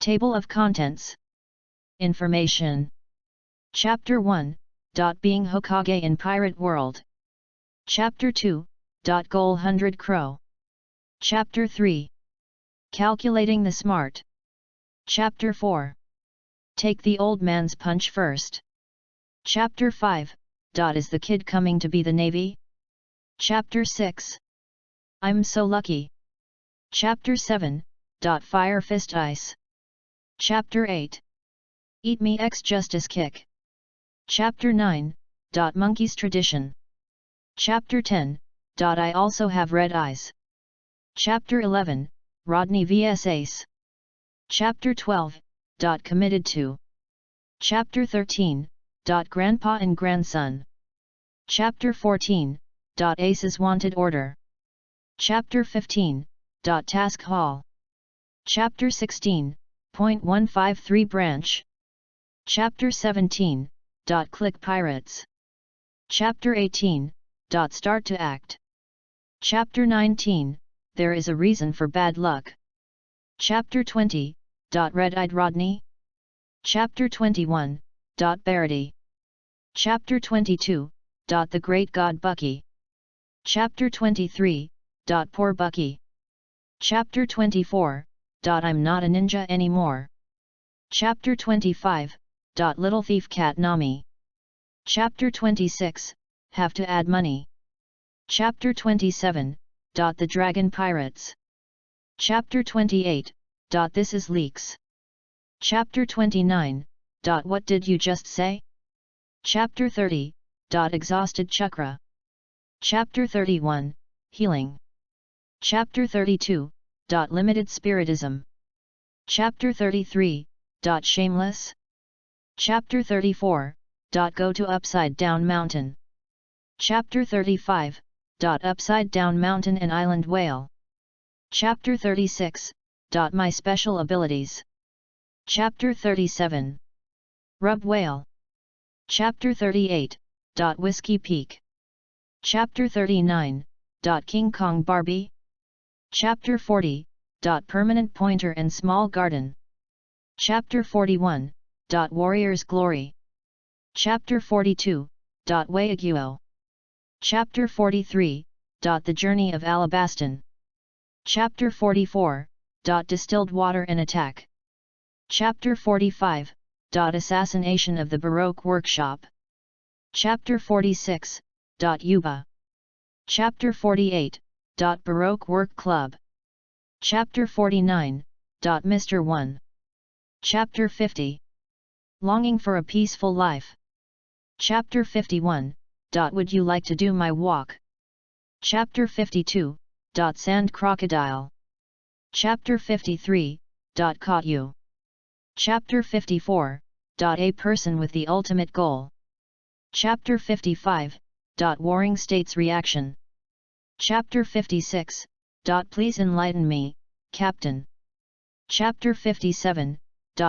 Table of Contents. Information. Chapter 1. Being Hokage in Pirate World. Chapter 2. Goal 100 Crow. Chapter 3. Calculating the Smart. Chapter 4. Take the old man's punch first. Chapter 5. Is the kid coming to be the Navy? Chapter 6. I'm so lucky. Chapter 7. Fire fist ice. Chapter 8. Eat me ex justice kick. Chapter 9. Monkey's tradition. Chapter 10. I also have red eyes. Chapter 11. Rodney vs Ace. Chapter 12. Committed to. Chapter 13. Grandpa and grandson. Chapter 14. Ace's wanted order. Chapter 15. Task hall. Chapter 16. .153 branch. Chapter 17. Click pirates. Chapter 18. Start to act. Chapter 19. There is a reason for bad luck. Chapter 20. Red-eyed Rodney. Chapter 21. Barity. Chapter 22. The Great God Bucky. Chapter 23. Poor Bucky. Chapter 24. I'm not a ninja anymore. Chapter 25. Little Thief Cat Nami. Chapter 26. Have to add money. Chapter 27. The Dragon Pirates. Chapter 28. This is leaks. Chapter 29. What did you just say? Chapter 30. Exhausted chakra. Chapter 31. Healing. Chapter 32. Limited spiritism. Chapter 33. Shameless. Chapter 34. Go to Upside Down Mountain. Chapter 35. Upside Down Mountain and Island Whale. Chapter 36. My special abilities. Chapter 37. Rub Whale. Chapter 38. Whiskey Peak. Chapter 39. King Kong Barbie. Chapter 40. Permanent Pointer and Small Garden. Chapter 41. Warrior's Glory. Chapter 42. Waiaguo. Chapter 43. The Journey of Alabaston. Chapter 44. Distilled Water and Attack. Chapter 45. Assassination of the Baroque Workshop. Chapter 46. Yuba. Chapter 48. Baroque Work Club. Chapter 49. Mr. 1. Chapter 50. Longing for a peaceful life. Chapter 51. Would you like to do my walk? Chapter 52. Sand crocodile. Chapter 53. Caught you. Chapter 54. A person with the ultimate goal. Chapter 55. Warring States reaction. Chapter 56. Please enlighten me, Captain. Chapter 57.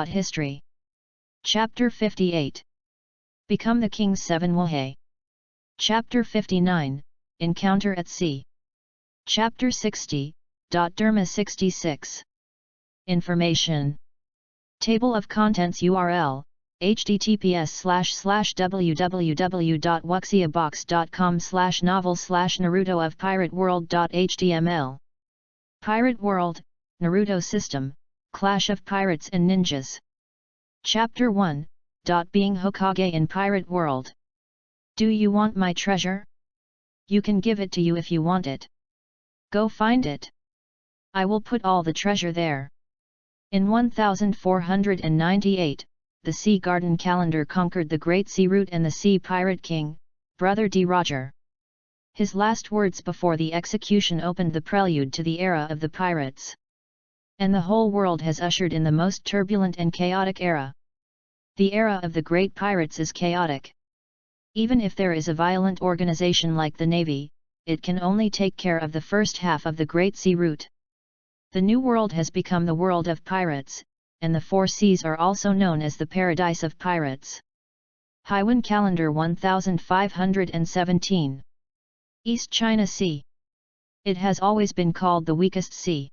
History. Chapter 58. Become the King's 7 Wohei. Chapter 59. Encounter at Sea. Chapter 60. Derma 66. Information. Table of Contents URL, https://www.wuxiabox.com/novel/Naruto of Pirate World.html. Pirate World, Naruto System, Clash of Pirates and Ninjas. Chapter 1. Being Hokage in Pirate World. Do you want my treasure? You can give it to you if you want it. Go find it. I will put all the treasure there. In 1498, the Sea Garden Calendar conquered the Great Sea Route and the Sea Pirate King, Brother D. Roger. His last words before the execution opened the prelude to the era of the pirates. And the whole world has ushered in the most turbulent and chaotic era. The era of the great pirates is chaotic. Even if there is a violent organization like the Navy, it can only take care of the first half of the Great Sea Route. The New World has become the world of pirates, and the four seas are also known as the paradise of pirates. Haiwan Calendar 1517. East China Sea. It has always been called the weakest sea.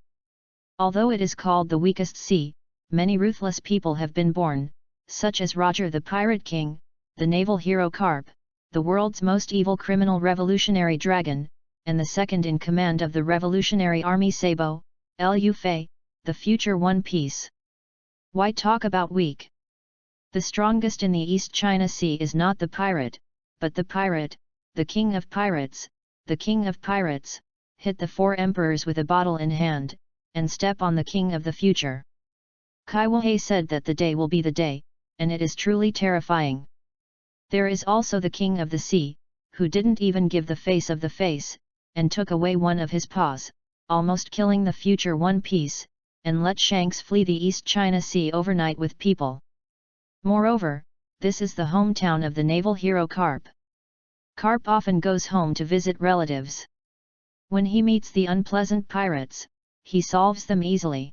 Although it is called the weakest sea, many ruthless people have been born, such as Roger the Pirate King, the naval hero Carp, the world's most evil criminal revolutionary dragon, and the second in command of the Revolutionary Army Sabo, Lu Fei, the future One Piece. Why talk about weak? The strongest in the East China Sea is not the pirate, but the pirate, the king of pirates. The king of pirates, hit the four emperors with a bottle in hand, and step on the king of the future. Kai Wei said that the day will be the day, and it is truly terrifying. There is also the king of the sea, who didn't even give the face of the face, and took away one of his paws, almost killing the future One Piece, and let Shanks flee the East China Sea overnight with people. Moreover, this is the hometown of the naval hero Carp. Carp often goes home to visit relatives. When he meets the unpleasant pirates, he solves them easily.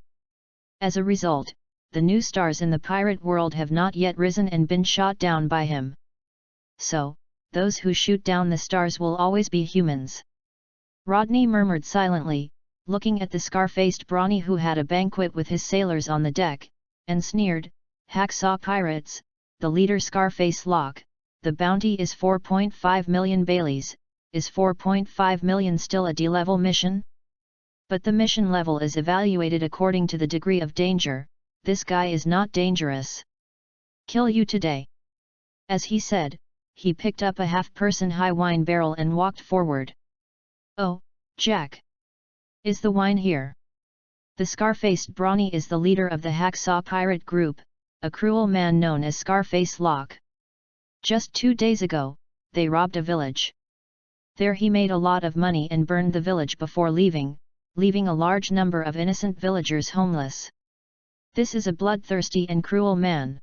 As a result, the new stars in the pirate world have not yet risen and been shot down by him. So, those who shoot down the stars will always be humans. Rodney murmured silently, looking at the scar-faced brawny who had a banquet with his sailors on the deck, and sneered, "Hacksaw pirates, the leader Scarface Lock. The bounty is 4.5 million Baileys. Is 4.5 million still a D-level mission? But the mission level is evaluated according to the degree of danger. This guy is not dangerous. Kill you today." As he said, he picked up a half-person high wine barrel and walked forward. "Oh, Jack! Is the wine here?" The scar-faced brawny is the leader of the Hacksaw pirate group, a cruel man known as Scarface Lock. Just 2 days ago, they robbed a village. There he made a lot of money and burned the village before leaving a large number of innocent villagers homeless. This is a bloodthirsty and cruel man.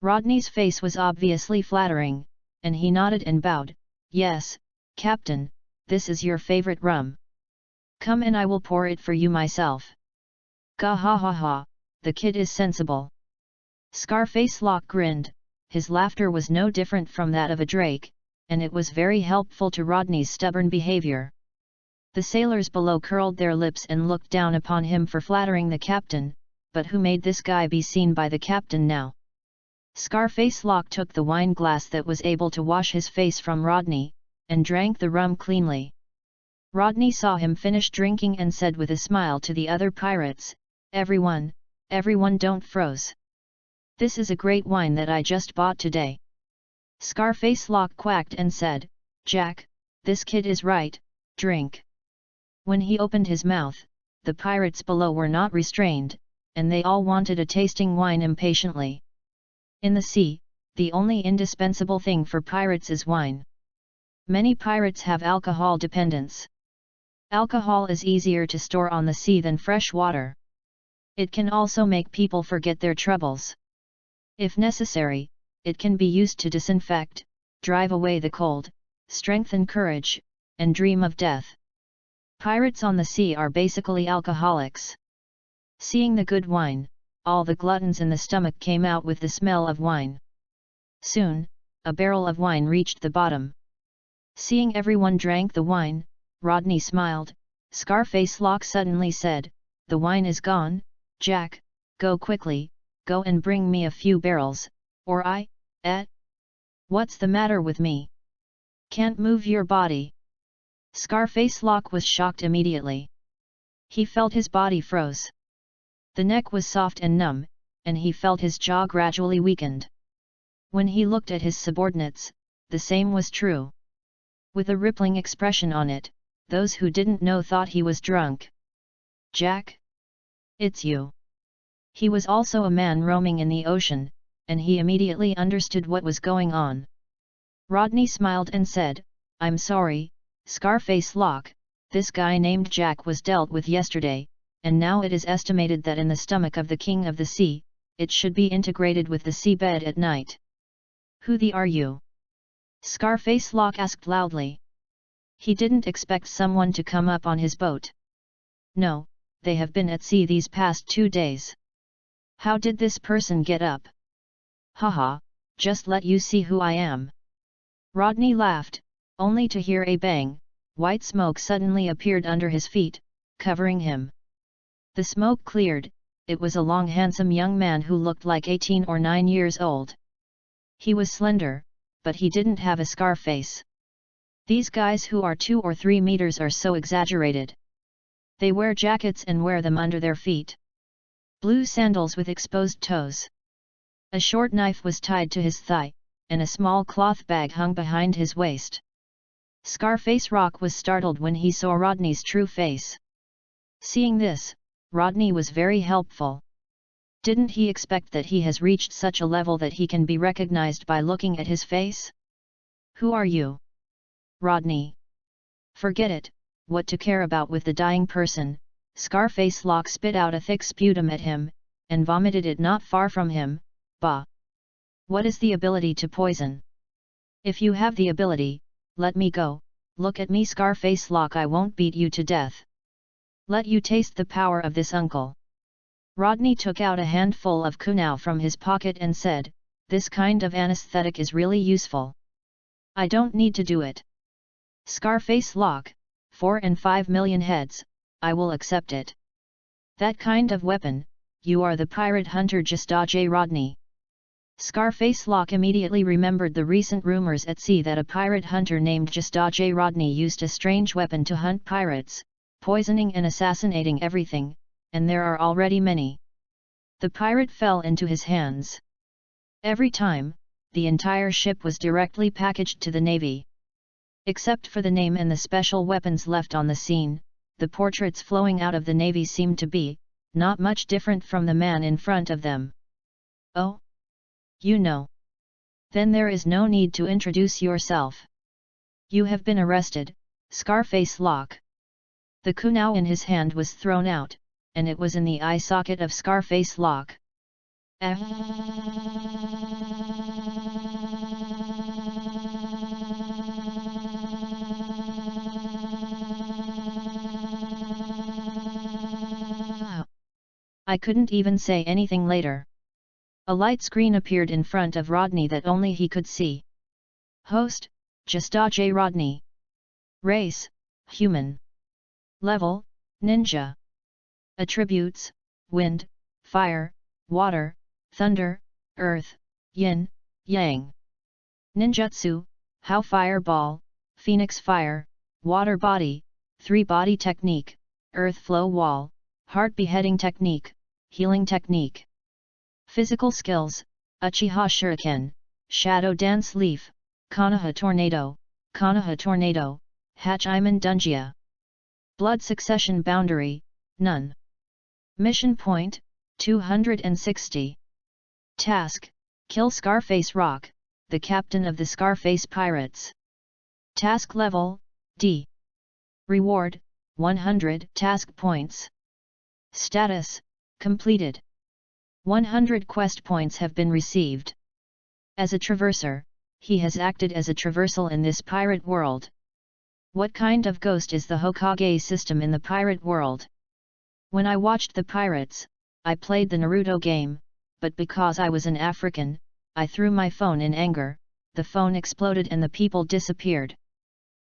Rodney's face was obviously flattering, and he nodded and bowed. "Yes, Captain, this is your favorite rum. Come and I will pour it for you myself." "Gah ha ha ha, the kid is sensible." Scarface Lock grinned. His laughter was no different from that of a drake, and it was very helpful to Rodney's stubborn behavior. The sailors below curled their lips and looked down upon him for flattering the captain, but who made this guy be seen by the captain now? Scarface Lock took the wine glass that was able to wash his face from Rodney, and drank the rum cleanly. Rodney saw him finish drinking and said with a smile to the other pirates, everyone don't froze. This is a great wine that I just bought today." Scarface Lock quacked and said, "Jack, this kid is right, drink." When he opened his mouth, the pirates below were not restrained, and they all wanted a tasting wine impatiently. In the sea, the only indispensable thing for pirates is wine. Many pirates have alcohol dependence. Alcohol is easier to store on the sea than fresh water. It can also make people forget their troubles. If necessary, it can be used to disinfect, drive away the cold, strengthen courage, and dream of death. Pirates on the sea are basically alcoholics. Seeing the good wine, all the gluttons in the stomach came out with the smell of wine. Soon, a barrel of wine reached the bottom. Seeing everyone drank the wine, Rodney smiled. Scarface Lock suddenly said, "The wine is gone, Jack, go quickly. Go and bring me a few barrels, or What's the matter with me? Can't move your body?" Scarface Lock was shocked immediately. He felt his body froze. The neck was soft and numb, and he felt his jaw gradually weakened. When he looked at his subordinates, the same was true. With a rippling expression on it, those who didn't know thought he was drunk. "Jack? It's you." He was also a man roaming in the ocean, and he immediately understood what was going on. Rodney smiled and said, "I'm sorry, Scarface Lock, this guy named Jack was dealt with yesterday, and now it is estimated that in the stomach of the King of the Sea, it should be integrated with the seabed at night." "Who the are you?" Scarface Lock asked loudly. He didn't expect someone to come up on his boat. "No, they have been at sea these past 2 days. How did this person get up?" "Haha, just let you see who I am." Rodney laughed, only to hear a bang. White smoke suddenly appeared under his feet, covering him. The smoke cleared, it was a long handsome young man who looked like 18 or 9 years old. He was slender, but he didn't have a scar face. These guys who are 2 or 3 meters are so exaggerated. They wear jackets and wear them under their feet. Blue sandals with exposed toes. A short knife was tied to his thigh, and a small cloth bag hung behind his waist. Scarface Rock was startled when he saw Rodney's true face. Seeing this, Rodney was very helpful. Didn't he expect that he has reached such a level that he can be recognized by looking at his face? Who are you? Rodney. Forget it, what to care about with the dying person. Scarface Lock spit out a thick sputum at him, and vomited it not far from him. Bah! What is the ability to poison? If you have the ability, let me go. Look at me, Scarface Lock, I won't beat you to death. Let you taste the power of this uncle. Rodney took out a handful of kunao from his pocket and said, this kind of anesthetic is really useful. I don't need to do it. Scarface Lock, 4 and 5 million heads, I will accept it. That kind of weapon, you are the pirate hunter J. Rodney. Scarface Lock immediately remembered the recent rumors at sea that a pirate hunter named J. Rodney used a strange weapon to hunt pirates, poisoning and assassinating everything, and there are already many. The pirate fell into his hands. Every time, the entire ship was directly packaged to the Navy. Except for the name and the special weapons left on the scene, the portraits flowing out of the Navy seemed to be, not much different from the man in front of them. Oh? You know. Then there is no need to introduce yourself. You have been arrested, Scarface Lock. The kunao in his hand was thrown out, and it was in the eye socket of Scarface Lock. I couldn't even say anything later. A light screen appeared in front of Rodney that only he could see. Host, J. Rodney. Race, human. Level, ninja. Attributes, wind, fire, water, thunder, earth, yin, yang. Ninjutsu, how fireball, phoenix fire, water body, 3 body technique, earth flow wall, heart beheading technique, healing technique. Physical skills, Uchiha Shuriken, Shadow Dance Leaf, Konoha Tornado, Hachiman Dungia. Blood Succession Boundary, none. Mission Point, 260. Task, kill Scarface Rock, the captain of the Scarface Pirates. Task level, D. Reward, 100 task points. Status, completed. 100 quest points have been received. As a traverser, he has acted as a traversal in this pirate world. What kind of ghost is the Hokage system in the pirate world? When I watched the pirates, I played the Naruto game, but because I was an African, I threw my phone in anger, the phone exploded and the people disappeared.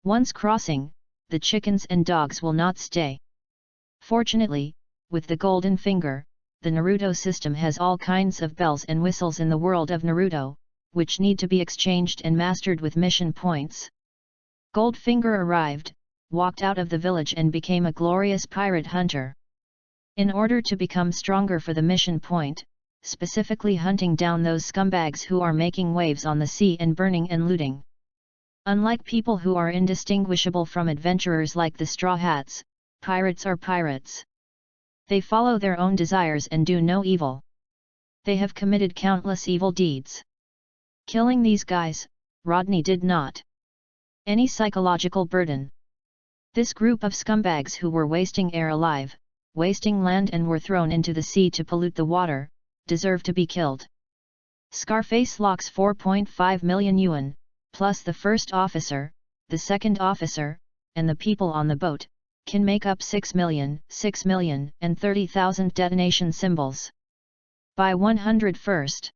Once crossing, the chickens and dogs will not stay. Fortunately, with the golden finger, the Naruto system has all kinds of bells and whistles in the world of Naruto, which need to be exchanged and mastered with mission points. Goldfinger arrived, walked out of the village and became a glorious pirate hunter. In order to become stronger for the mission point, specifically hunting down those scumbags who are making waves on the sea and burning and looting. Unlike people who are indistinguishable from adventurers like the Straw Hats, pirates are pirates. They follow their own desires and do no evil. They have committed countless evil deeds. Killing these guys, Rodney did not. Any psychological burden. This group of scumbags who were wasting air alive, wasting land and were thrown into the sea to pollute the water, deserve to be killed. Scarface Lock's 4.5 million yuan, plus the first officer, the second officer, and the people on the boat, can make up 6 million and 30,000 detonation symbols. By 101st.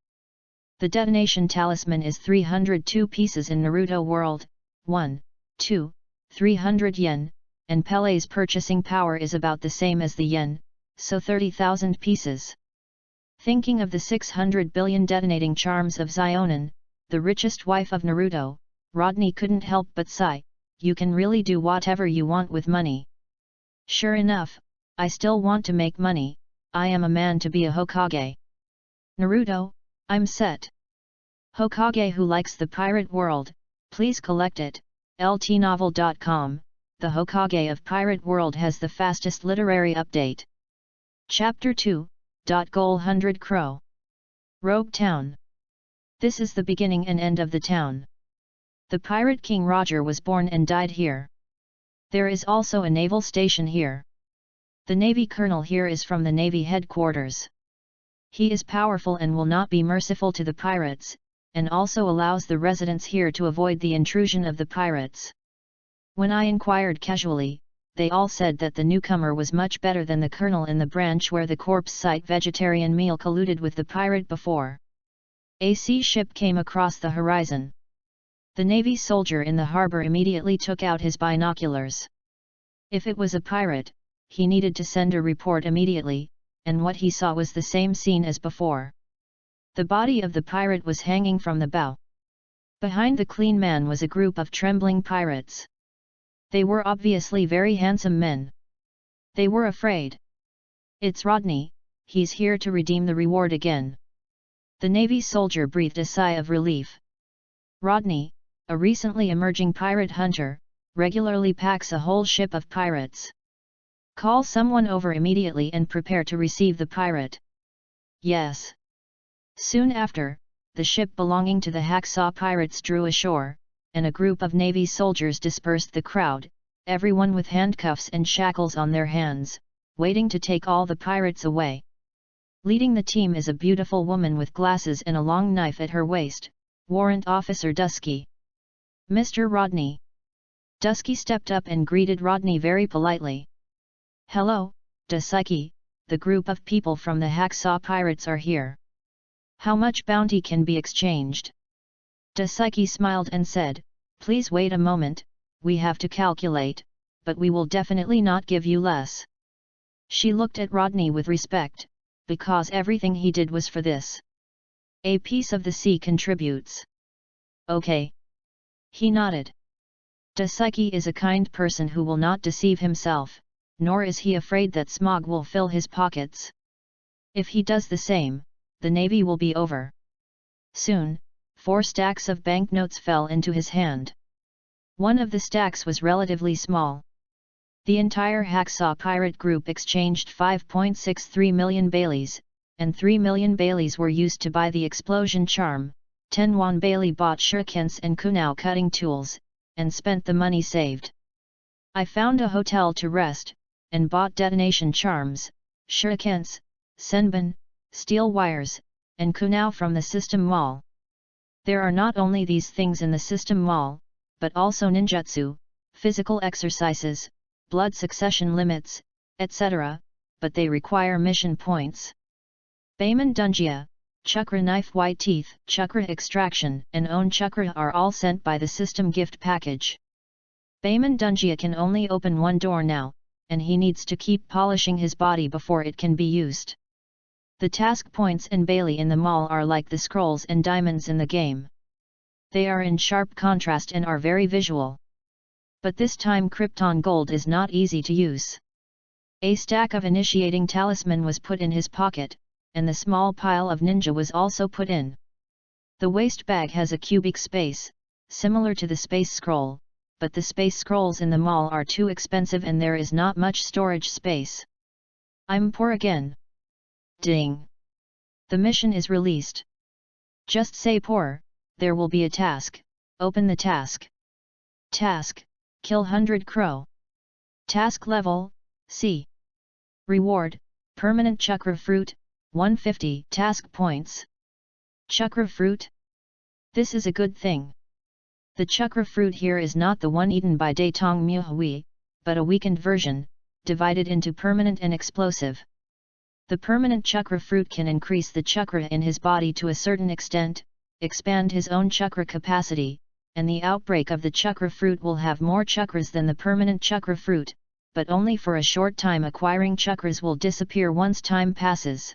The detonation talisman is 302 pieces in Naruto world, 300 yen, and Pele's purchasing power is about the same as the yen, so 30,000 pieces. Thinking of the 600 billion detonating charms of Xionin, the richest wife of Naruto, Rodney couldn't help but sigh, you can really do whatever you want with money. Sure enough, I still want to make money, I am a man to be a Hokage. Naruto, I'm set. Hokage who likes the pirate world, please collect it, ltnovel.com, the Hokage of Pirate World has the fastest literary update. Chapter 2, Goal 100 Crow. Rogue Town. This is the beginning and end of the town. The Pirate King Roger was born and died here. There is also a naval station here. The Navy Colonel here is from the Navy headquarters. He is powerful and will not be merciful to the pirates, and also allows the residents here to avoid the intrusion of the pirates. When I inquired casually, they all said that the newcomer was much better than the colonel in the branch where the corpse site vegetarian meal colluded with the pirate before. A sea ship came across the horizon. The Navy soldier in the harbor immediately took out his binoculars. If it was a pirate, he needed to send a report immediately, and what he saw was the same scene as before. The body of the pirate was hanging from the bow. Behind the clean man was a group of trembling pirates. They were obviously very handsome men. They were afraid. It's Rodney, he's here to redeem the reward again. The Navy soldier breathed a sigh of relief. Rodney, a recently emerging pirate hunter, regularly packs a whole ship of pirates. Call someone over immediately and prepare to receive the pirate. Yes. Soon after, the ship belonging to the Hacksaw pirates drew ashore, and a group of Navy soldiers dispersed the crowd, everyone with handcuffs and shackles on their hands, waiting to take all the pirates away. Leading the team is a beautiful woman with glasses and a long knife at her waist, Warrant Officer Dusky. Mr. Rodney. Dusky stepped up and greeted Rodney very politely. Hello, Dusky, the group of people from the Hacksaw pirates are here. How much bounty can be exchanged? Dusky smiled and said, please wait a moment, we have to calculate, but we will definitely not give you less. She looked at Rodney with respect, because everything he did was for this. A piece of the sea contributes. Okay. He nodded. Dusky is a kind person who will not deceive himself, nor is he afraid that smog will fill his pockets. If he does the same, the Navy will be over. Soon, 4 stacks of banknotes fell into his hand. One of the stacks was relatively small. The entire Hacksaw pirate group exchanged 5.63 million Baileys, and 3 million Baileys were used to buy the explosion charm. 10 Bailey bought shurikens and kunao cutting tools, and spent the money saved. I found a hotel to rest, and bought detonation charms, shurikens, senbon, steel wires, and kunao from the system mall. There are not only these things in the system mall, but also ninjutsu, physical exercises, blood succession limits, etc., but they require mission points. Bayman Dungia, Chakra Knife White Teeth, Chakra Extraction and Own Chakra are all sent by the system gift package. Bayman Dungia can only open one door now, and he needs to keep polishing his body before it can be used. The task points and Bailey in the mall are like the scrolls and diamonds in the game. They are in sharp contrast and are very visual. But this time Krypton Gold is not easy to use. A stack of initiating talisman was put in his pocket, and the small pile of ninja was also put in. The waist bag has a cubic space, similar to the space scroll, but the space scrolls in the mall are too expensive and there is not much storage space. I'm poor again. Ding! The mission is released. Just say poor, there will be a task, open the task. Task, kill 100 crow. Task level, C. Reward, permanent chakra fruit, 150 task points. Chakra fruit? This is a good thing. The chakra fruit here is not the one eaten by Datong Muhui, but a weakened version, divided into permanent and explosive. The permanent chakra fruit can increase the chakra in his body to a certain extent, expand his own chakra capacity, and the outbreak of the chakra fruit will have more chakras than the permanent chakra fruit, but only for a short time. Acquiring chakras will disappear once time passes.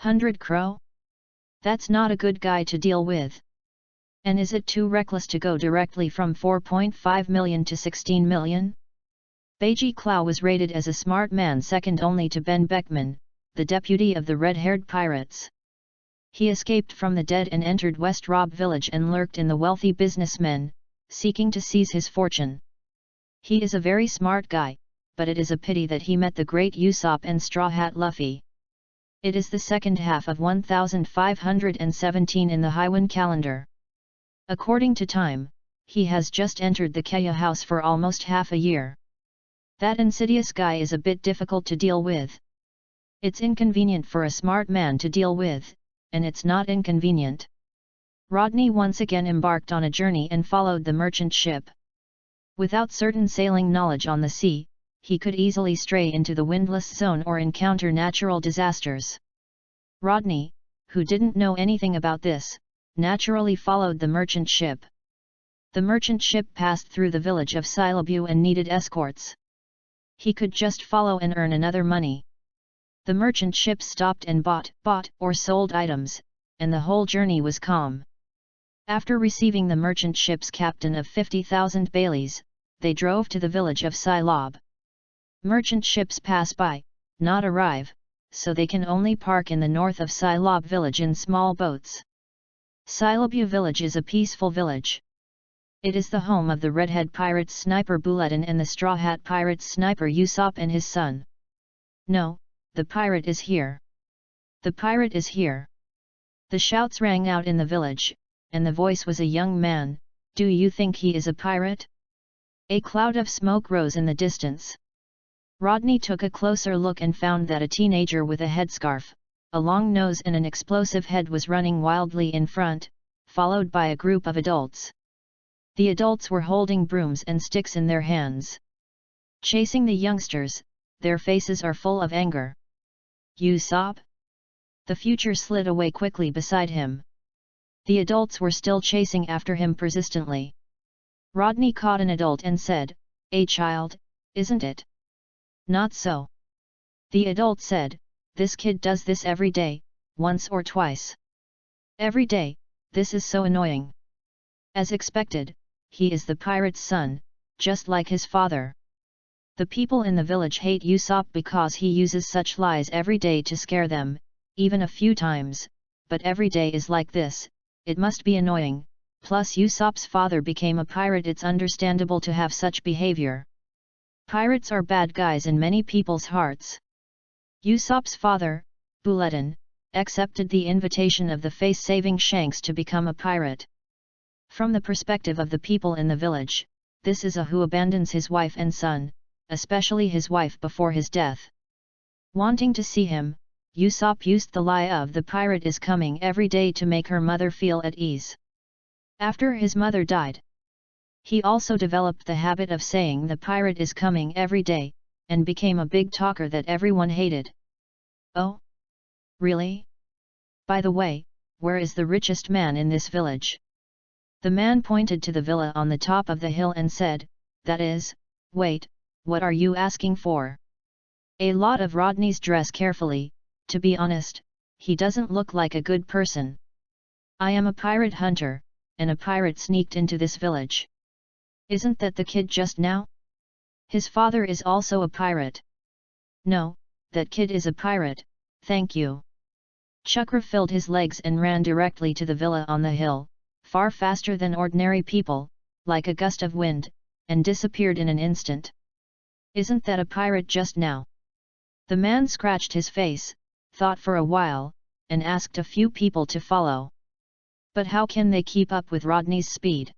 100 crore? That's not a good guy to deal with. And is it too reckless to go directly from 4.5 million to 16 million? Beiji Clow was rated as a smart man, second only to Ben Beckman, the deputy of the red-haired pirates. He escaped from the dead and entered West Rob village and lurked in the wealthy businessmen, seeking to seize his fortune. He is a very smart guy, but it is a pity that he met the great Usopp and Straw Hat Luffy. It is the second half of 1517 in the Haiwan calendar. According to time, he has just entered the Kaya house for almost half a year. That insidious guy is a bit difficult to deal with. It's inconvenient for a smart man to deal with, and it's not inconvenient. Rodney once again embarked on a journey and followed the merchant ship. Without certain sailing knowledge on the sea, he could easily stray into the windless zone or encounter natural disasters. Rodney, who didn't know anything about this, naturally followed the merchant ship. The merchant ship passed through the village of Silabu and needed escorts. He could just follow and earn another money. The merchant ship stopped and bought or sold items, and the whole journey was calm. After receiving the merchant ship's captain of 50,000 baileys, they drove to the village of Silob. Merchant ships pass by, not arrive, so they can only park in the north of Silob village in small boats. Silabu village is a peaceful village. It is the home of the redhead pirates sniper Bulletin and the straw hat pirates sniper Usopp and his son. No, the pirate is here. The pirate is here. The shouts rang out in the village, and the voice was a young man. Do you think he is a pirate? A cloud of smoke rose in the distance. Rodney took a closer look and found that a teenager with a headscarf, a long nose and an explosive head was running wildly in front, followed by a group of adults. The adults were holding brooms and sticks in their hands. Chasing the youngsters, their faces are full of anger. Usopp? The future slid away quickly beside him. The adults were still chasing after him persistently. Rodney caught an adult and said, "A child, isn't it?" "Not so." The adult said, "This kid does this every day, once or twice. Every day, this is so annoying." As expected, he is the pirate's son, just like his father. The people in the village hate Usopp because he uses such lies every day to scare them, even a few times, but every day is like this, it must be annoying. Plus Usopp's father became a pirate, it's understandable to have such behavior. Pirates are bad guys in many people's hearts. Usopp's father, Bulletin, accepted the invitation of the face-saving Shanks to become a pirate. From the perspective of the people in the village, this is a who abandons his wife and son, especially his wife before his death. Wanting to see him, Usopp used the lie of the pirate is coming every day to make her mother feel at ease. After his mother died, he also developed the habit of saying the pirate is coming every day, and became a big talker that everyone hated. Oh? Really? By the way, where is the richest man in this village? The man pointed to the villa on the top of the hill and said, "That is, wait, what are you asking for?" A lot of Rodney's dress carefully, to be honest, he doesn't look like a good person. "I am a pirate hunter, and a pirate sneaked into this village. Isn't that the kid just now? His father is also a pirate." "No, that kid is a pirate, thank you." Chakra filled his legs and ran directly to the villa on the hill, far faster than ordinary people, like a gust of wind, and disappeared in an instant. "Isn't that a pirate just now?" The man scratched his face, thought for a while, and asked a few people to follow. But how can they keep up with Rodney's speed?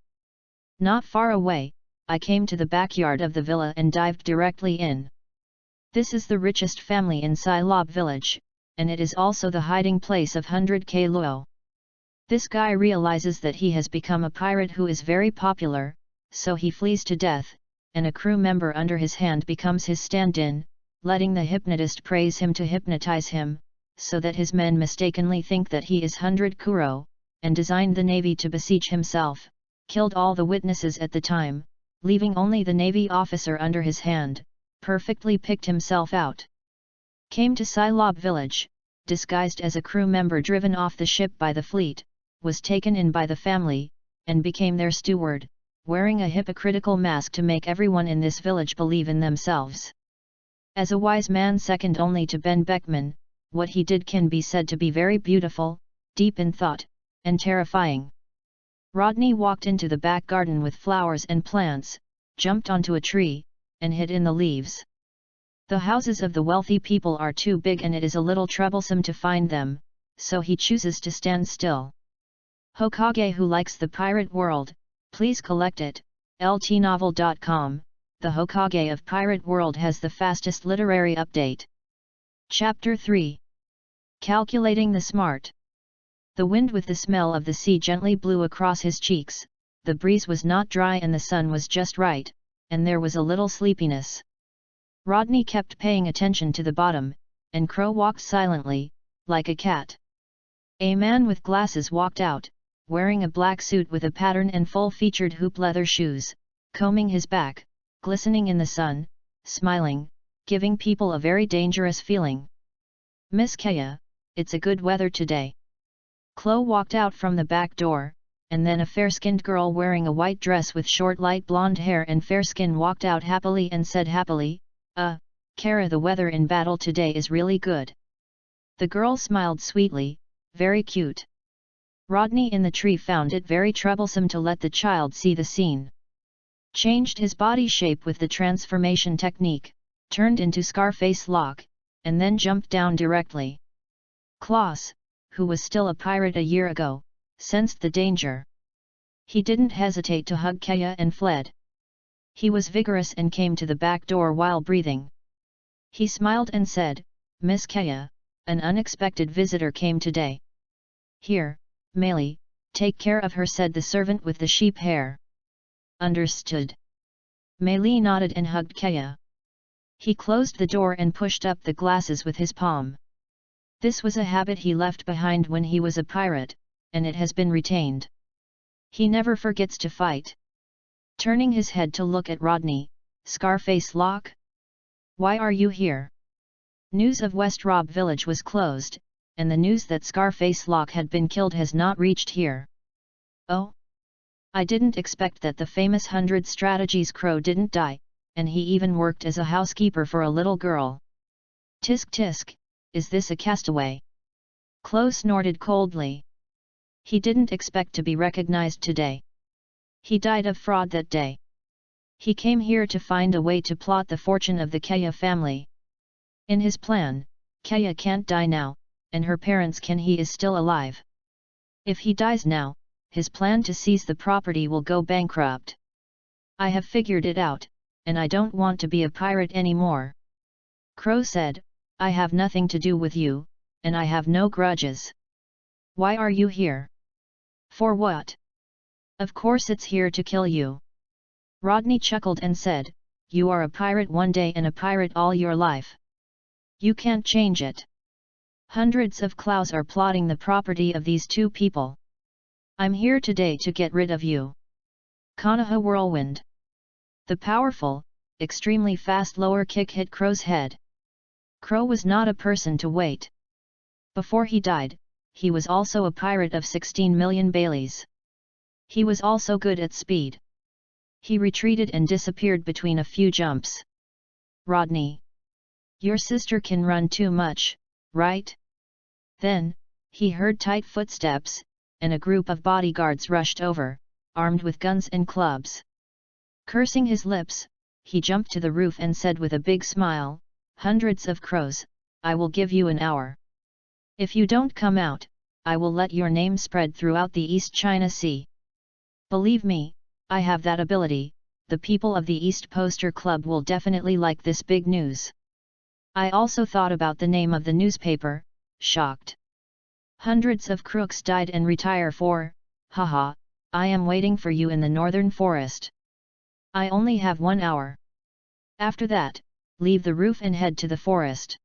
Not far away, I came to the backyard of the villa and dived directly in. This is the richest family in Silob village, and it is also the hiding place of 100k Luo. This guy realizes that he has become a pirate who is very popular, so he flees to death, and a crew member under his hand becomes his stand-in, letting the hypnotist praise him to hypnotize him, so that his men mistakenly think that he is 100 Kuro, and designed the navy to besiege himself, killed all the witnesses at the time, leaving only the navy officer under his hand, perfectly picked himself out. Came to Silob village, disguised as a crew member driven off the ship by the fleet, was taken in by the family, and became their steward, wearing a hypocritical mask to make everyone in this village believe in themselves. As a wise man second only to Ben Beckman, what he did can be said to be very beautiful, deep in thought, and terrifying. Rodney walked into the back garden with flowers and plants, jumped onto a tree, and hid in the leaves. The houses of the wealthy people are too big and it is a little troublesome to find them, so he chooses to stand still. Hokage who likes the pirate world, please collect it, ltnovel.com, the Hokage of Pirate World has the fastest literary update. Chapter 3. Calculating the Smart. The wind with the smell of the sea gently blew across his cheeks, the breeze was not dry and the sun was just right, and there was a little sleepiness. Rodney kept paying attention to the bottom, and Crow walked silently, like a cat. A man with glasses walked out, wearing a black suit with a pattern and full-featured hoop leather shoes, combing his back, glistening in the sun, smiling, giving people a very dangerous feeling. "Miss Kaya, it's a good weather today." Chloe walked out from the back door, and then a fair-skinned girl wearing a white dress with short light blonde hair and fair skin walked out happily and said happily, Kara, the weather in battle today is really good." The girl smiled sweetly, very cute. Rodney in the tree found it very troublesome to let the child see the scene. Changed his body shape with the transformation technique, turned into Scarface Lock, and then jumped down directly. Klaus, who was still a pirate a year ago, sensed the danger. He didn't hesitate to hug Kaya and fled. He was vigorous and came to the back door while breathing. He smiled and said, "Miss Kaya, an unexpected visitor came today." "Here, Meili, take care of her," said the servant with the sheep hair. "Understood." Meili nodded and hugged Kaya. He closed the door and pushed up the glasses with his palm. This was a habit he left behind when he was a pirate, and it has been retained. He never forgets to fight. Turning his head to look at Rodney, "Scarface Lock? Why are you here?" News of West Rob village was closed, and the news that Scarface Lock had been killed has not reached here. "Oh? I didn't expect that the famous 100 Strategies Crow didn't die, and he even worked as a housekeeper for a little girl. Tisk tisk, is this a castaway?" Chloe snorted coldly. He didn't expect to be recognized today. He died of fraud that day. He came here to find a way to plot the fortune of the Kaya family. In his plan, Kaya can't die now, and her parents can. He is still alive. If he dies now, his plan to seize the property will go bankrupt. "I have figured it out, and I don't want to be a pirate anymore." Crow said, "I have nothing to do with you, and I have no grudges. Why are you here?" "For what? Of course it's here to kill you." Rodney chuckled and said, "You are a pirate one day and a pirate all your life. You can't change it. Hundreds of claws are plotting the property of these two people. I'm here today to get rid of you." Konoha Whirlwind. The powerful, extremely fast lower kick hit Crow's head. Crow was not a person to wait. Before he died, he was also a pirate of 16 million Baileys. He was also good at speed. He retreated and disappeared between a few jumps. "Rodney, your sister can run too much, right?" Then, he heard tight footsteps, and a group of bodyguards rushed over, armed with guns and clubs. Cursing his lips, he jumped to the roof and said with a big smile, "Hundreds of crows, I will give you an hour. If you don't come out, I will let your name spread throughout the East China Sea. Believe me, I have that ability. The people of the East Poster Club will definitely like this big news." I also thought about the name of the newspaper, shocked. "Hundreds of crooks died and retire for, haha, I am waiting for you in the northern forest. I only have 1 hour. After that, leave the roof and head to the forest."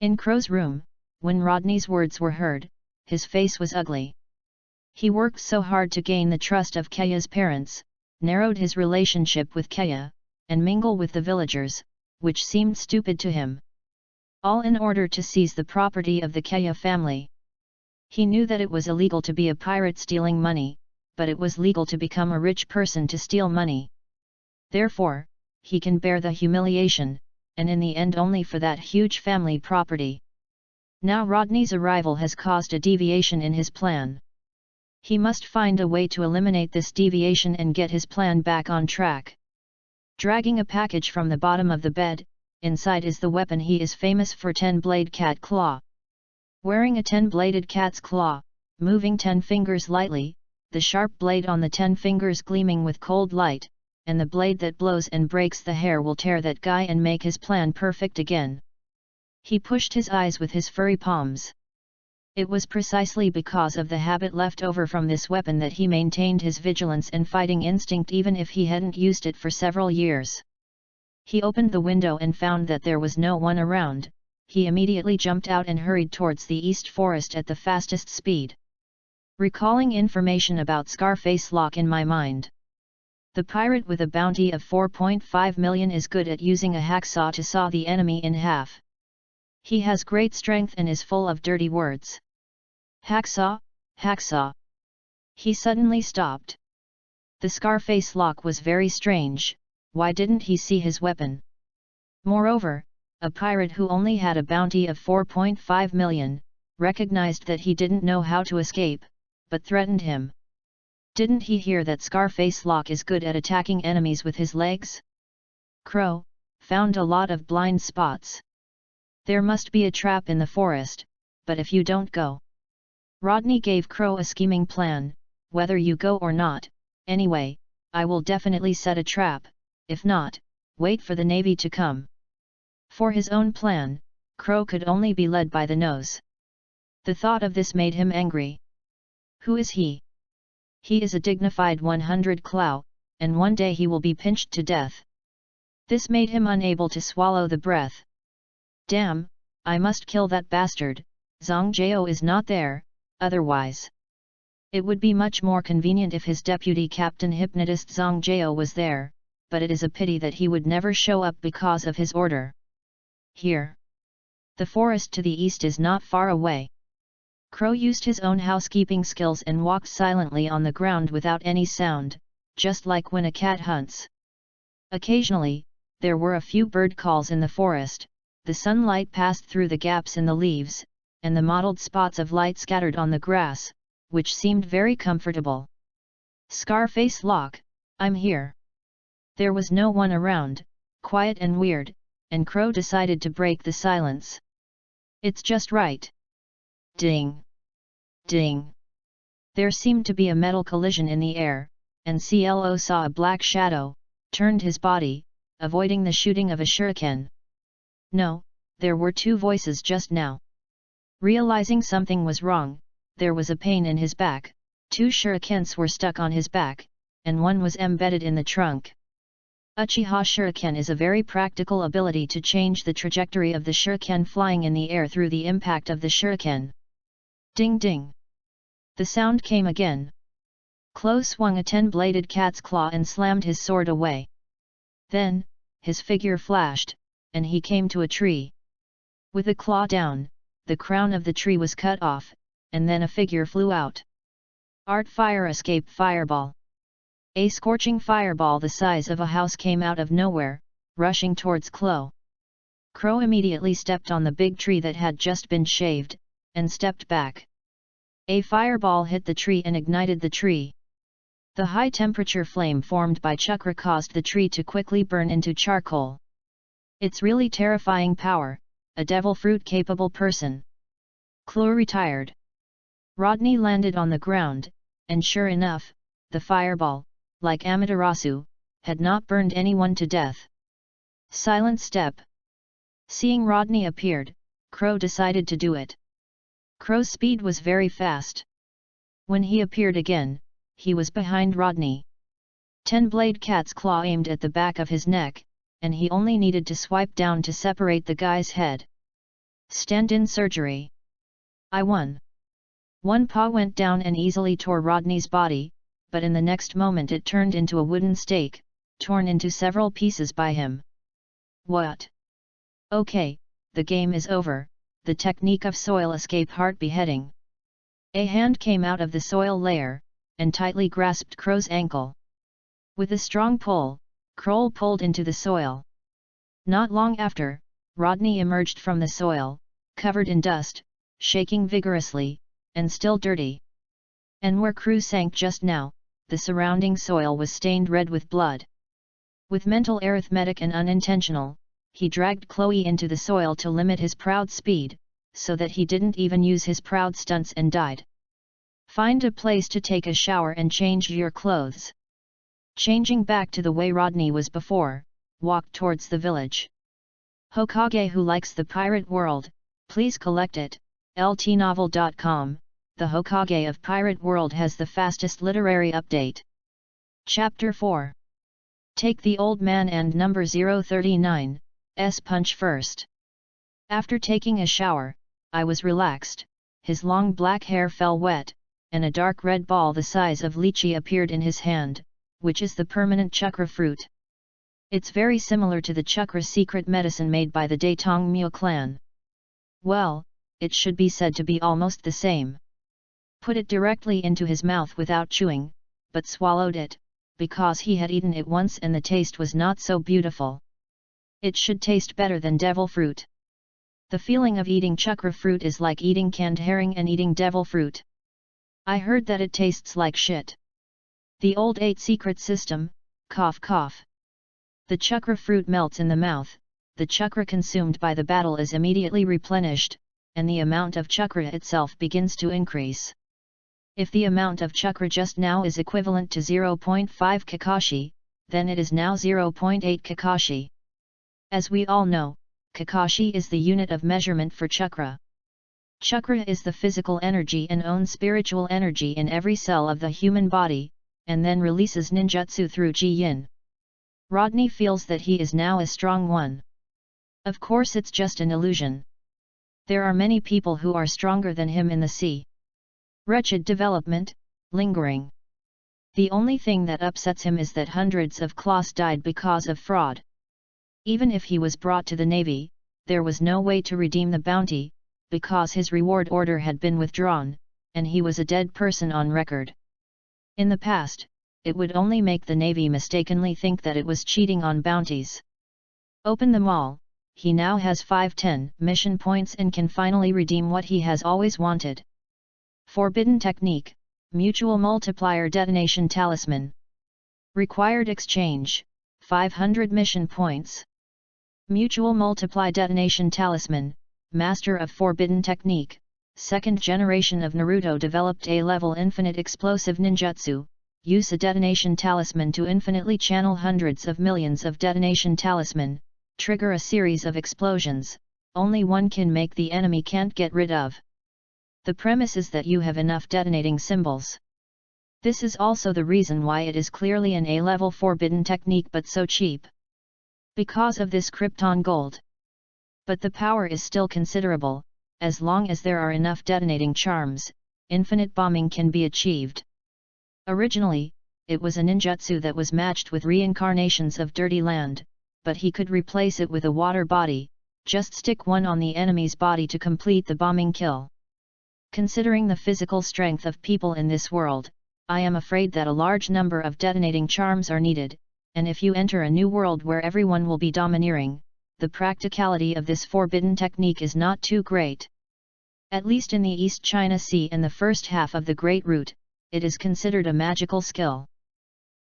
In Crow's room, when Rodney's words were heard, his face was ugly. He worked so hard to gain the trust of Kaya's parents, narrowed his relationship with Kaya, and mingle with the villagers, which seemed stupid to him. All in order to seize the property of the Kaya family. He knew that it was illegal to be a pirate stealing money, but it was legal to become a rich person to steal money. Therefore, he can bear the humiliation, and in the end only for that huge family property. Now Rodney's arrival has caused a deviation in his plan. He must find a way to eliminate this deviation and get his plan back on track. Dragging a package from the bottom of the bed, inside is the weapon he is famous for, 10-blade cat claw. Wearing a 10-bladed cat's claw, moving 10 fingers lightly, the sharp blade on the 10 fingers gleaming with cold light, and the blade that blows and breaks the hair will tear that guy and make his plan perfect again. He pushed his eyes with his furry palms. It was precisely because of the habit left over from this weapon that he maintained his vigilance and fighting instinct even if he hadn't used it for several years. He opened the window and found that there was no one around. He immediately jumped out and hurried towards the east forest at the fastest speed. Recalling information about Scarface Lock in my mind. The pirate with a bounty of 4.5 million is good at using a hacksaw to saw the enemy in half. He has great strength and is full of dirty words. Hacksaw, hacksaw. He suddenly stopped. The Scarface Lock was very strange. Why didn't he see his weapon? Moreover, a pirate who only had a bounty of 4.5 million, recognized that he didn't know how to escape, but threatened him. Didn't he hear that Scarface Lock is good at attacking enemies with his legs? Crow, found a lot of blind spots. There must be a trap in the forest, but if you don't go. Rodney gave Crow a scheming plan, whether you go or not, anyway, I will definitely set a trap, if not, wait for the Navy to come. For his own plan, Crow could only be led by the nose. The thought of this made him angry. Who is he? He is a dignified 100 Clow, and one day he will be pinched to death. This made him unable to swallow the breath. Damn, I must kill that bastard. Zhang Jiao is not there, otherwise. It would be much more convenient if his deputy captain hypnotist Zhang Jiao was there, but it is a pity that he would never show up because of his order. Here. The forest to the east is not far away. Crow used his own housekeeping skills and walked silently on the ground without any sound, just like when a cat hunts. Occasionally, there were a few bird calls in the forest, the sunlight passed through the gaps in the leaves, and the mottled spots of light scattered on the grass, which seemed very comfortable. Scarface Lock, I'm here. There was no one around, quiet and weird, and Crow decided to break the silence. It's just right. Ding! Ding! There seemed to be a metal collision in the air, and CLO saw a black shadow, turned his body, avoiding the shooting of a shuriken. No, there were two voices just now. Realizing something was wrong, there was a pain in his back, 2 shurikens were stuck on his back, and one was embedded in the trunk. Uchiha Shuriken is a very practical ability to change the trajectory of the shuriken flying in the air through the impact of the shuriken. Ding ding! The sound came again. Klo swung a 10-bladed cat's claw and slammed his sword away. Then, his figure flashed, and he came to a tree. With the claw down, the crown of the tree was cut off, and then a figure flew out. Art Fire Escape Fireball. A scorching fireball the size of a house came out of nowhere, rushing towards Klo. Crow immediately stepped on the big tree that had just been shaved, and stepped back. A fireball hit the tree and ignited the tree. The high-temperature flame formed by chakra caused the tree to quickly burn into charcoal. It's really terrifying power, a devil fruit-capable person. Klo retired. Rodney landed on the ground, and sure enough, the fireball, like Amaterasu, had not burned anyone to death. Silent step. Seeing Rodney appeared, Crow decided to do it. Crow's speed was very fast. When he appeared again, he was behind Rodney. 10-blade cat's claw aimed at the back of his neck, and he only needed to swipe down to separate the guy's head. Stand-in surgery. I won. One paw went down and easily tore Rodney's body, but in the next moment it turned into a wooden stake, torn into several pieces by him. What? Okay, the game is over, the technique of soil escape heart beheading. A hand came out of the soil layer, and tightly grasped Crow's ankle. With a strong pull, Crow pulled into the soil. Not long after, Rodney emerged from the soil, covered in dust, shaking vigorously, and still dirty. And where Crow sank just now, the surrounding soil was stained red with blood. With mental arithmetic and unintentional, he dragged Chloe into the soil to limit his proud speed, so that he didn't even use his proud stunts and died. Find a place to take a shower and change your clothes. Changing back to the way Rodney was before, walked towards the village. Hokage who likes the pirate world, please collect it, ltnovel.com, the Hokage of Pirate World has the fastest literary update. Chapter 4. Take the old man and number 039, punch first. After taking a shower, I was relaxed, his long black hair fell wet, and a dark red ball the size of lychee appeared in his hand, which is the permanent chakra fruit. It's very similar to the chakra secret medicine made by the Datong Myo clan. Well, it should be said to be almost the same. Put it directly into his mouth without chewing, but swallowed it, because he had eaten it once and the taste was not so beautiful. It should taste better than devil fruit. The feeling of eating chakra fruit is like eating canned herring and eating devil fruit. I heard that it tastes like shit. The old 8 secret system, cough cough. The chakra fruit melts in the mouth, the chakra consumed by the battle is immediately replenished, and the amount of chakra itself begins to increase. If the amount of chakra just now is equivalent to 0.5 Kakashi, then it is now 0.8 Kakashi. As we all know, Kakashi is the unit of measurement for chakra. Chakra is the physical energy and owns spiritual energy in every cell of the human body, and then releases ninjutsu through Ji-Yin. Rodney feels that he is now a strong one. Of course it's just an illusion. There are many people who are stronger than him in the sea. Wretched development, lingering. The only thing that upsets him is that hundreds of claws died because of fraud. Even if he was brought to the Navy, there was no way to redeem the bounty, because his reward order had been withdrawn, and he was a dead person on record. In the past, it would only make the Navy mistakenly think that it was cheating on bounties. Open them all, he now has 510 mission points and can finally redeem what he has always wanted. Forbidden Technique, Mutual Multiplier Detonation Talisman. Required exchange, 500 mission points. Mutual Multiply Detonation Talisman, Master of Forbidden Technique, 2nd generation of Naruto developed A-level infinite explosive ninjutsu. Use a detonation talisman to infinitely channel hundreds of millions of detonation talisman, trigger a series of explosions, only one can make the enemy can't get rid of. The premise is that you have enough detonating symbols. This is also the reason why it is clearly an A-level forbidden technique but so cheap. Because of this Krypton gold. But the power is still considerable, as long as there are enough detonating charms, infinite bombing can be achieved. Originally, it was a ninjutsu that was matched with reincarnations of Dirty Land, but he could replace it with a water body, just stick one on the enemy's body to complete the bombing kill. Considering the physical strength of people in this world, I am afraid that a large number of detonating charms are needed, and if you enter a new world where everyone will be domineering, the practicality of this forbidden technique is not too great. At least in the East China Sea and the first half of the Great Route, it is considered a magical skill.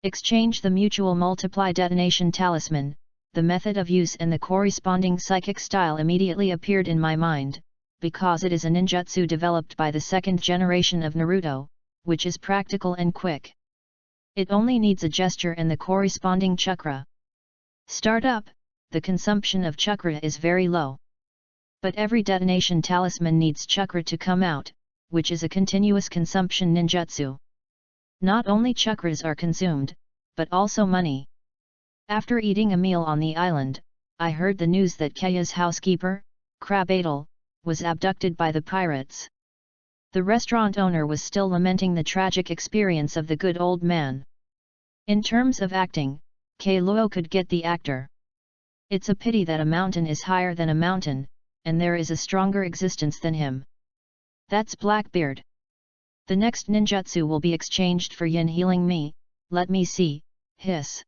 Exchange the Mutual Multiply Detonation Talisman. The method of use and the corresponding psychic style immediately appeared in my mind, because it is a ninjutsu developed by the 2nd generation of Naruto, which is practical and quick. It only needs a gesture and the corresponding chakra. Startup, the consumption of chakra is very low. But every detonation talisman needs chakra to come out, which is a continuous consumption ninjutsu. Not only chakras are consumed, but also money. After eating a meal on the island, I heard the news that Kaya's housekeeper, Crab Adel, was abducted by the pirates. The restaurant owner was still lamenting the tragic experience of the good old man. In terms of acting, Kei Luo could get the actor. It's a pity that a mountain is higher than a mountain, and there is a stronger existence than him. That's Blackbeard. The next ninjutsu will be exchanged for Yin healing me, let me see, hiss.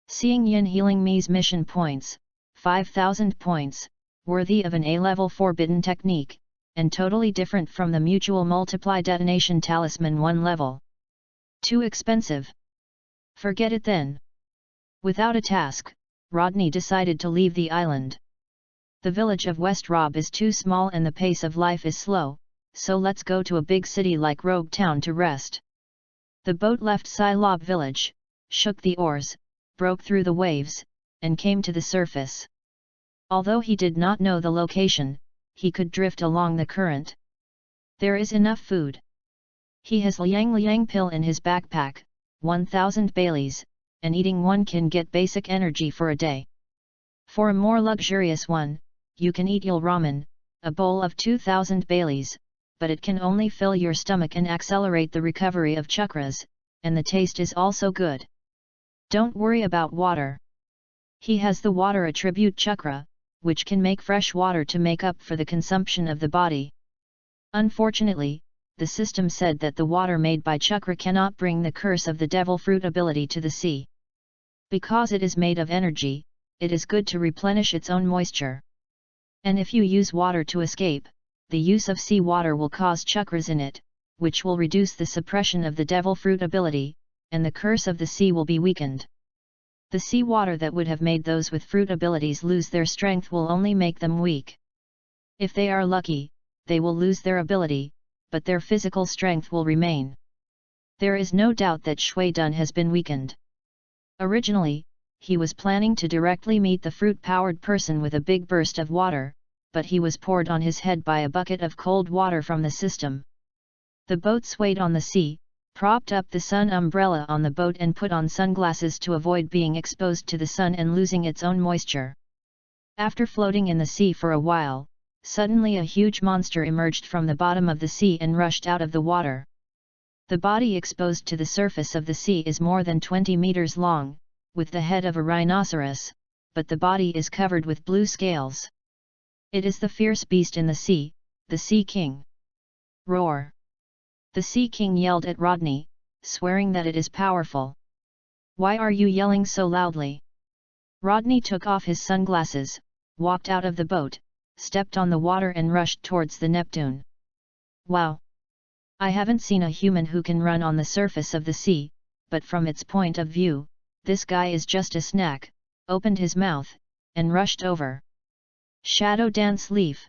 Seeing Yin healing me's mission points, 5,000 points, worthy of an A-level forbidden technique, and totally different from the mutual multiply detonation talisman 1 level. Too expensive. Forget it then. Without a task, Rodney decided to leave the island. The village of West Rob is too small and the pace of life is slow, so let's go to a big city like Rogue Town to rest. The boat left Silob village, shook the oars, broke through the waves, and came to the surface. Although he did not know the location, he could drift along the current. There is enough food. He has Liang pill in his backpack, 1,000 Baileys, and eating one can get basic energy for a day. For a more luxurious one, you can eat eel ramen, a bowl of 2,000 Baileys, but it can only fill your stomach and accelerate the recovery of chakras, and the taste is also good. Don't worry about water. He has the water attribute chakra, which can make fresh water to make up for the consumption of the body. Unfortunately, the system said that the water made by chakra cannot bring the curse of the devil fruit ability to the sea. Because it is made of energy, it is good to replenish its own moisture. And if you use water to escape, the use of sea water will cause chakras in it, which will reduce the suppression of the devil fruit ability, and the curse of the sea will be weakened. The sea water that would have made those with fruit abilities lose their strength will only make them weak. If they are lucky, they will lose their ability, but their physical strength will remain. There is no doubt that Shui Dun has been weakened. Originally, he was planning to directly meet the fruit-powered person with a big burst of water, but he was poured on his head by a bucket of cold water from the system. The boat swayed on the sea, propped up the sun umbrella on the boat and put on sunglasses to avoid being exposed to the sun and losing its own moisture. After floating in the sea for a while, suddenly a huge monster emerged from the bottom of the sea and rushed out of the water. The body exposed to the surface of the sea is more than 20 meters long, with the head of a rhinoceros, but the body is covered with blue scales. It is the fierce beast in the sea, the Sea King. Roar! The Sea King yelled at Rodney, swearing that it is powerful. Why are you yelling so loudly? Rodney took off his sunglasses, walked out of the boat, stepped on the water and rushed towards the Neptune. Wow! I haven't seen a human who can run on the surface of the sea, but from its point of view, this guy is just a snack, opened his mouth, and rushed over. Shadow Dance Leaf.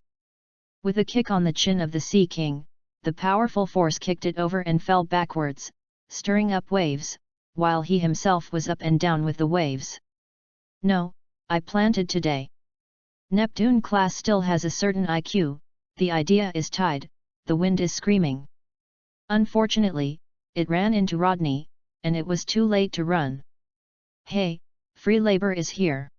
With a kick on the chin of the Sea King, the powerful force kicked it over and fell backwards, stirring up waves, while he himself was up and down with the waves. No, I planted today. Neptune class still has a certain IQ, the idea is tied, the wind is screaming. Unfortunately, it ran into Rodney, and it was too late to run. Hey, free labor is here.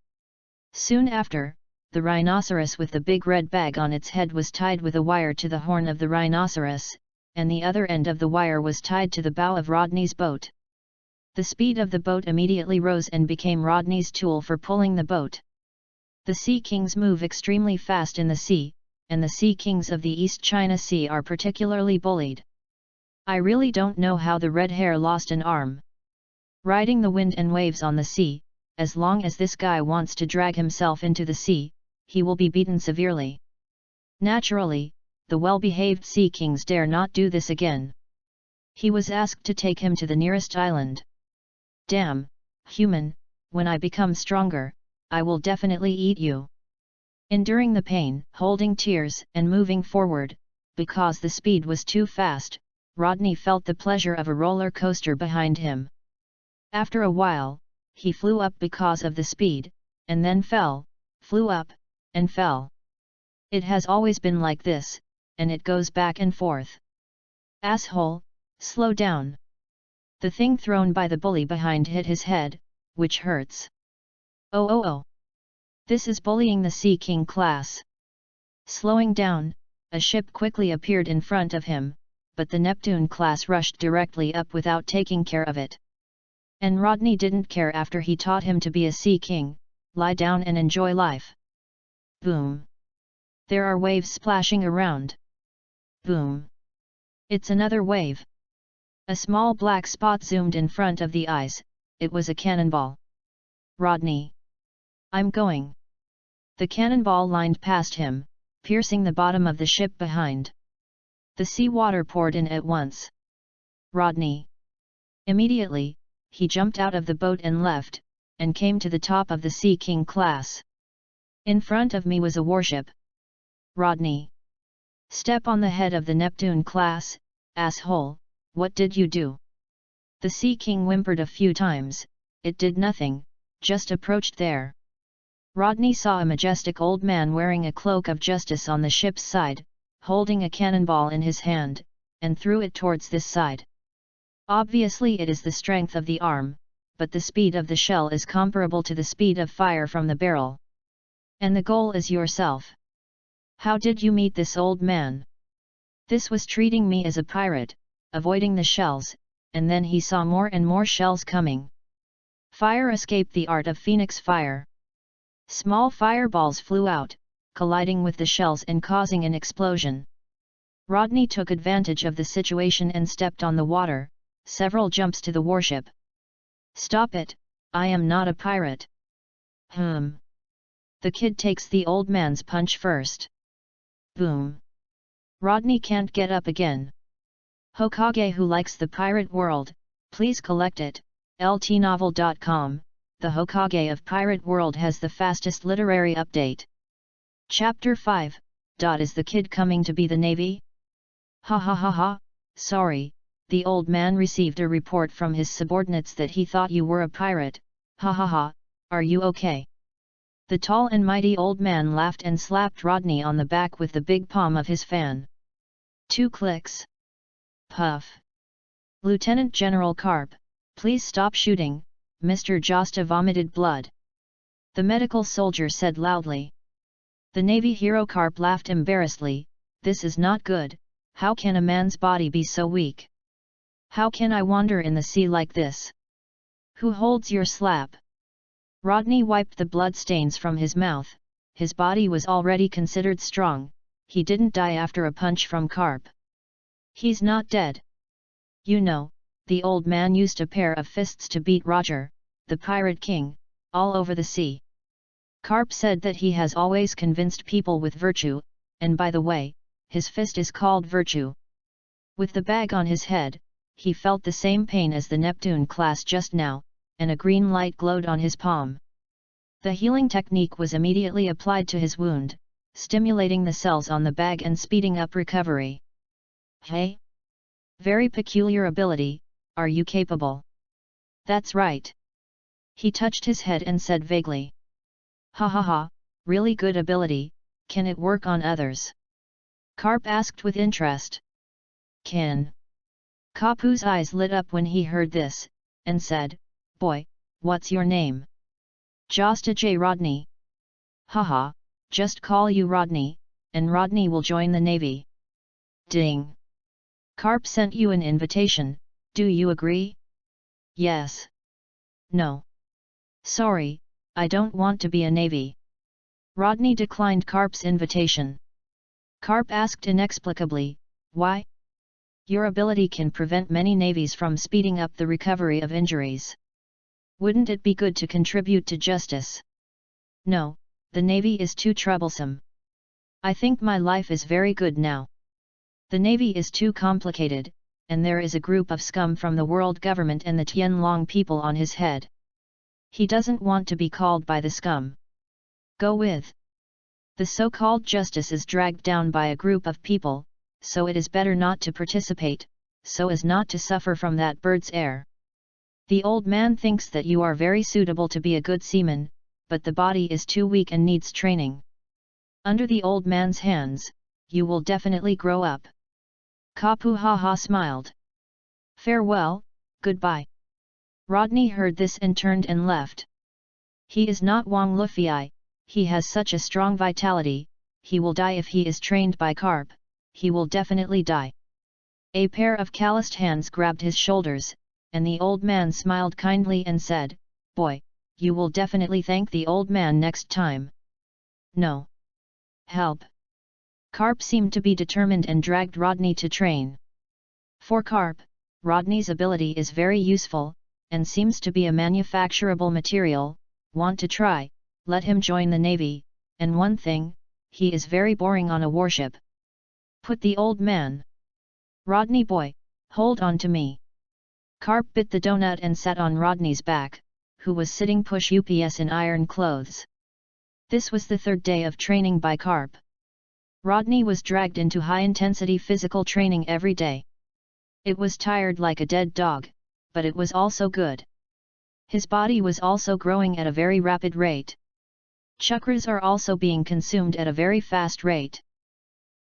Soon after, the rhinoceros with the big red bag on its head was tied with a wire to the horn of the rhinoceros, and the other end of the wire was tied to the bow of Rodney's boat. The speed of the boat immediately rose and became Rodney's tool for pulling the boat. The Sea Kings move extremely fast in the sea, and the Sea Kings of the East China Sea are particularly bullied. I really don't know how the red hare lost an arm. Riding the wind and waves on the sea, as long as this guy wants to drag himself into the sea, he will be beaten severely. Naturally, the well-behaved Sea Kings dare not do this again. He was asked to take him to the nearest island. Damn, human, when I become stronger, I will definitely eat you. Enduring the pain, holding tears and moving forward, because the speed was too fast, Rodney felt the pleasure of a roller coaster behind him. After a while, he flew up because of the speed, and then fell, flew up, and fell. It has always been like this, and it goes back and forth. Asshole, slow down. The thing thrown by the bully behind hit his head, which hurts. Oh. This is bullying the Sea King class. Slowing down, a ship quickly appeared in front of him, but the Neptune class rushed directly up without taking care of it. And Rodney didn't care after he taught him to be a Sea King, lie down and enjoy life. Boom. There are waves splashing around. Boom. It's another wave. A small black spot zoomed in front of the eyes. It was a cannonball. Rodney. I'm going. The cannonball lined past him, piercing the bottom of the ship behind. The seawater poured in at once. Rodney. Immediately, he jumped out of the boat and left, and came to the top of the Sea King class. In front of me was a warship. Rodney. Step on the head of the Neptune class, asshole, what did you do? The Sea King whimpered a few times. It did nothing, just approached there. Rodney saw a majestic old man wearing a cloak of justice on the ship's side, holding a cannonball in his hand, and threw it towards this side. Obviously it is the strength of the arm, but the speed of the shell is comparable to the speed of fire from the barrel. And the goal is yourself. How did you meet this old man? This was treating me as a pirate, avoiding the shells, and then he saw more and more shells coming. Fire escaped the art of phoenix fire. Small fireballs flew out, colliding with the shells and causing an explosion. Rodney took advantage of the situation and stepped on the water, several jumps to the warship. Stop it, I am not a pirate. The kid takes the old man's punch first. Boom. Rodney can't get up again. Hokage who likes the pirate world, please collect it, ltnovel.com. The Hokage of Pirate World has the fastest literary update. Chapter 5, Is the kid coming to be the Navy? Ha ha ha ha, sorry, the old man received a report from his subordinates that he thought you were a pirate, ha ha ha, are you okay? The tall and mighty old man laughed and slapped Rodney on the back with the big palm of his fan. 2 clicks. Puff. Lieutenant General Carp, please stop shooting. Mr. Josta vomited blood. The medical soldier said loudly. The Navy hero Carp laughed embarrassedly. This is not good, how can a man's body be so weak? How can I wander in the sea like this? Who holds your slap? Rodney wiped the blood stains from his mouth. His body was already considered strong, he didn't die after a punch from Carp. He's not dead. You know, the old man used a pair of fists to beat Roger, the Pirate King, all over the sea. Carp said that he has always convinced people with virtue, and by the way, his fist is called virtue. With the bag on his head, he felt the same pain as the Neptune class just now, and a green light glowed on his palm. The healing technique was immediately applied to his wound, stimulating the cells on the bag and speeding up recovery. Hey? Very peculiar ability, are you capable? That's right. He touched his head and said vaguely. Ha ha ha, really good ability, can it work on others? Carp asked with interest. Can. Kapu's eyes lit up when he heard this, and said, Boy, what's your name? Josta J. Rodney. Haha, just call you Rodney, and Rodney will join the Navy. Ding. Carp sent you an invitation, do you agree? Yes. No. Sorry, I don't want to be a Navy. Rodney declined Carp's invitation. Carp asked inexplicably, why? Your ability can prevent many navies from speeding up the recovery of injuries. Wouldn't it be good to contribute to justice? No, the Navy is too troublesome. I think my life is very good now. The Navy is too complicated, and there is a group of scum from the world government and the Tianlong people on his head. He doesn't want to be called by the scum. Go with. The so-called justice is dragged down by a group of people, so it is better not to participate, so as not to suffer from that bird's air. The old man thinks that you are very suitable to be a good seaman, but the body is too weak and needs training. Under the old man's hands, you will definitely grow up. Kapu ha smiled. Farewell, goodbye. Rodney heard this and turned and left. He is not Wang Lufei, he has such a strong vitality, he will die if he is trained by Carp, he will definitely die. A pair of calloused hands grabbed his shoulders, and the old man smiled kindly and said, Boy, you will definitely thank the old man next time. No. Help. Carp seemed to be determined and dragged Rodney to train. For Carp, Rodney's ability is very useful, and seems to be a manufacturable material. Want to try? Let him join the Navy, and one thing, he is very boring on a warship. Put the old man. Rodney boy, hold on to me. Carp bit the donut and sat on Rodney's back, who was sitting push ups in iron clothes. This was the third day of training by Carp. Rodney was dragged into high-intensity physical training every day. It was tired like a dead dog, but it was also good. His body was also growing at a very rapid rate. Chakras are also being consumed at a very fast rate.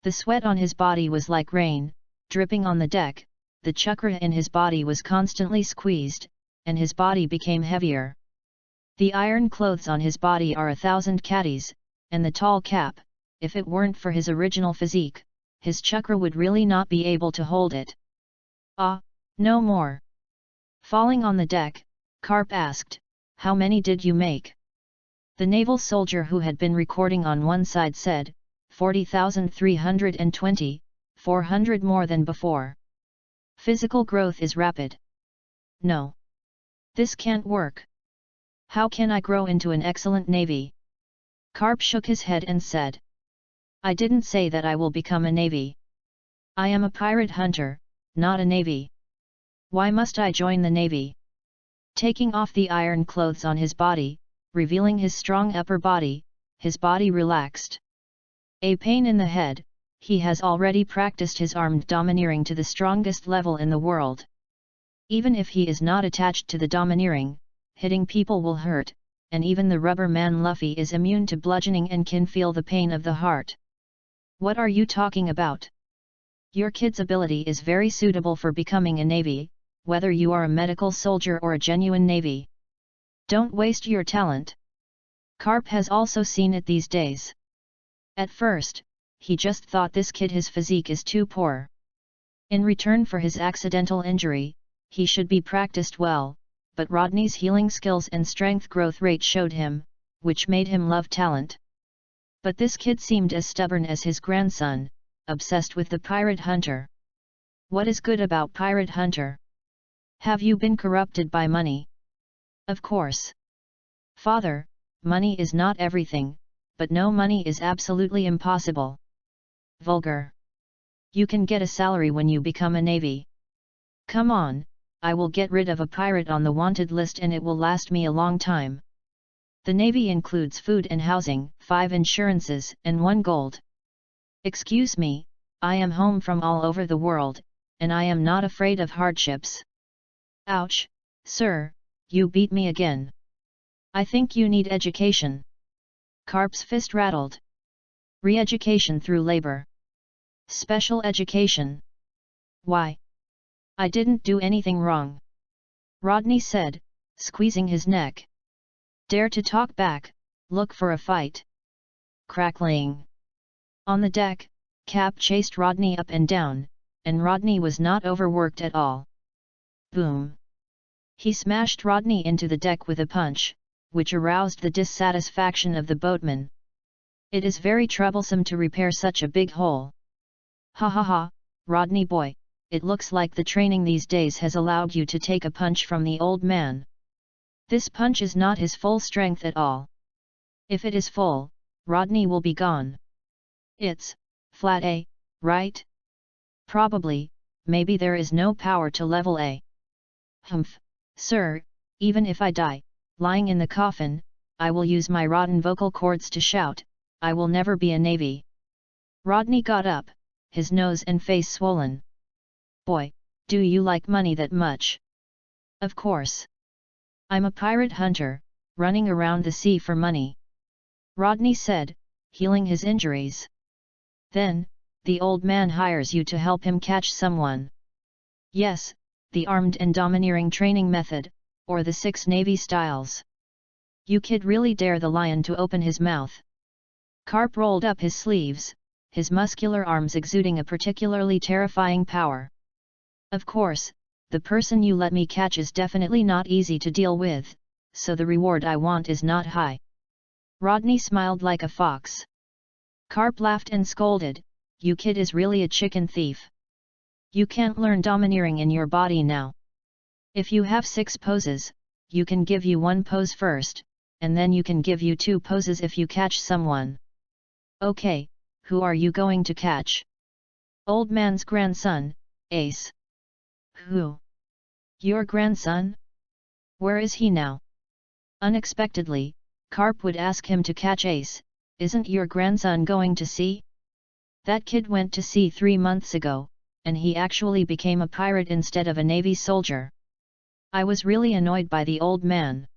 The sweat on his body was like rain, dripping on the deck. The chakra in his body was constantly squeezed, and his body became heavier. The iron clothes on his body are 1,000 kattis, and the tall cap, if it weren't for his original physique, his chakra would really not be able to hold it. Ah, no more. Falling on the deck, Carp asked, "How many did you make?" The naval soldier who had been recording on one side said, 40,320, 400 more than before. Physical growth is rapid. No. This can't work. How can I grow into an excellent navy? Carp shook his head and said, I didn't say that I will become a navy. I am a pirate hunter, not a navy. Why must I join the navy? Taking off the iron clothes on his body, revealing his strong upper body, his body relaxed. A pain in the head, he has already practiced his armed domineering to the strongest level in the world. Even if he is not attached to the domineering, hitting people will hurt, and even the rubber man Luffy is immune to bludgeoning and can feel the pain of the heart. What are you talking about? Your kid's ability is very suitable for becoming a navy, whether you are a medical soldier or a genuine navy. Don't waste your talent. Carp has also seen it these days. At first, he just thought this kid his physique is too poor. In return for his accidental injury, he should be practiced well, but Rodney's healing skills and strength growth rate showed him, which made him love talent. But this kid seemed as stubborn as his grandson, obsessed with the pirate hunter. What is good about pirate hunter? Have you been corrupted by money? Of course. Father, money is not everything, but no money is absolutely impossible. Vulgar. You can get a salary when you become a navy. Come on, I will get rid of a pirate on the wanted list and it will last me a long time. The navy includes food and housing, 5 insurances, and 1 gold. Excuse me, I am home from all over the world, and I am not afraid of hardships. Ouch, sir, you beat me again. I think you need education. Carp's fist rattled. Re-education through labor. Special education. Why? I didn't do anything wrong. Rodney said, squeezing his neck. Dare to talk back, look for a fight. Crackling. On the deck, Cap chased Rodney up and down, and Rodney was not overworked at all. Boom. He smashed Rodney into the deck with a punch, which aroused the dissatisfaction of the boatman. It is very troublesome to repair such a big hole. Ha ha ha, Rodney boy, it looks like the training these days has allowed you to take a punch from the old man. This punch is not his full strength at all. If it is full, Rodney will be gone. It's flat A, right? Probably, maybe there is no power to level A. Humph, sir, even if I die, lying in the coffin, I will use my rotten vocal cords to shout, I will never be a navy. Rodney got up, his nose and face swollen. Boy, do you like money that much? Of course. I'm a pirate hunter, running around the sea for money. Rodney said, healing his injuries. Then, the old man hires you to help him catch someone. Yes, the armed and domineering training method, or the 6 navy styles. You kid really dare the lion to open his mouth. Carp rolled up his sleeves, his muscular arms exuding a particularly terrifying power. Of course, the person you let me catch is definitely not easy to deal with, so the reward I want is not high. Rodney smiled like a fox. Carp laughed and scolded, "You kid is really a chicken thief. You can't learn domineering in your body now. If you have 6 poses, you can give you 1 pose first, and then you can give you 2 poses if you catch someone. Okay, who are you going to catch?" "Old man's grandson, Ace." "Who? Your grandson? Where is he now?" Unexpectedly, Carp would ask him to catch Ace. "Isn't your grandson going to sea? That kid went to sea 3 months ago, and he actually became a pirate instead of a Navy soldier. I was really annoyed by the old man.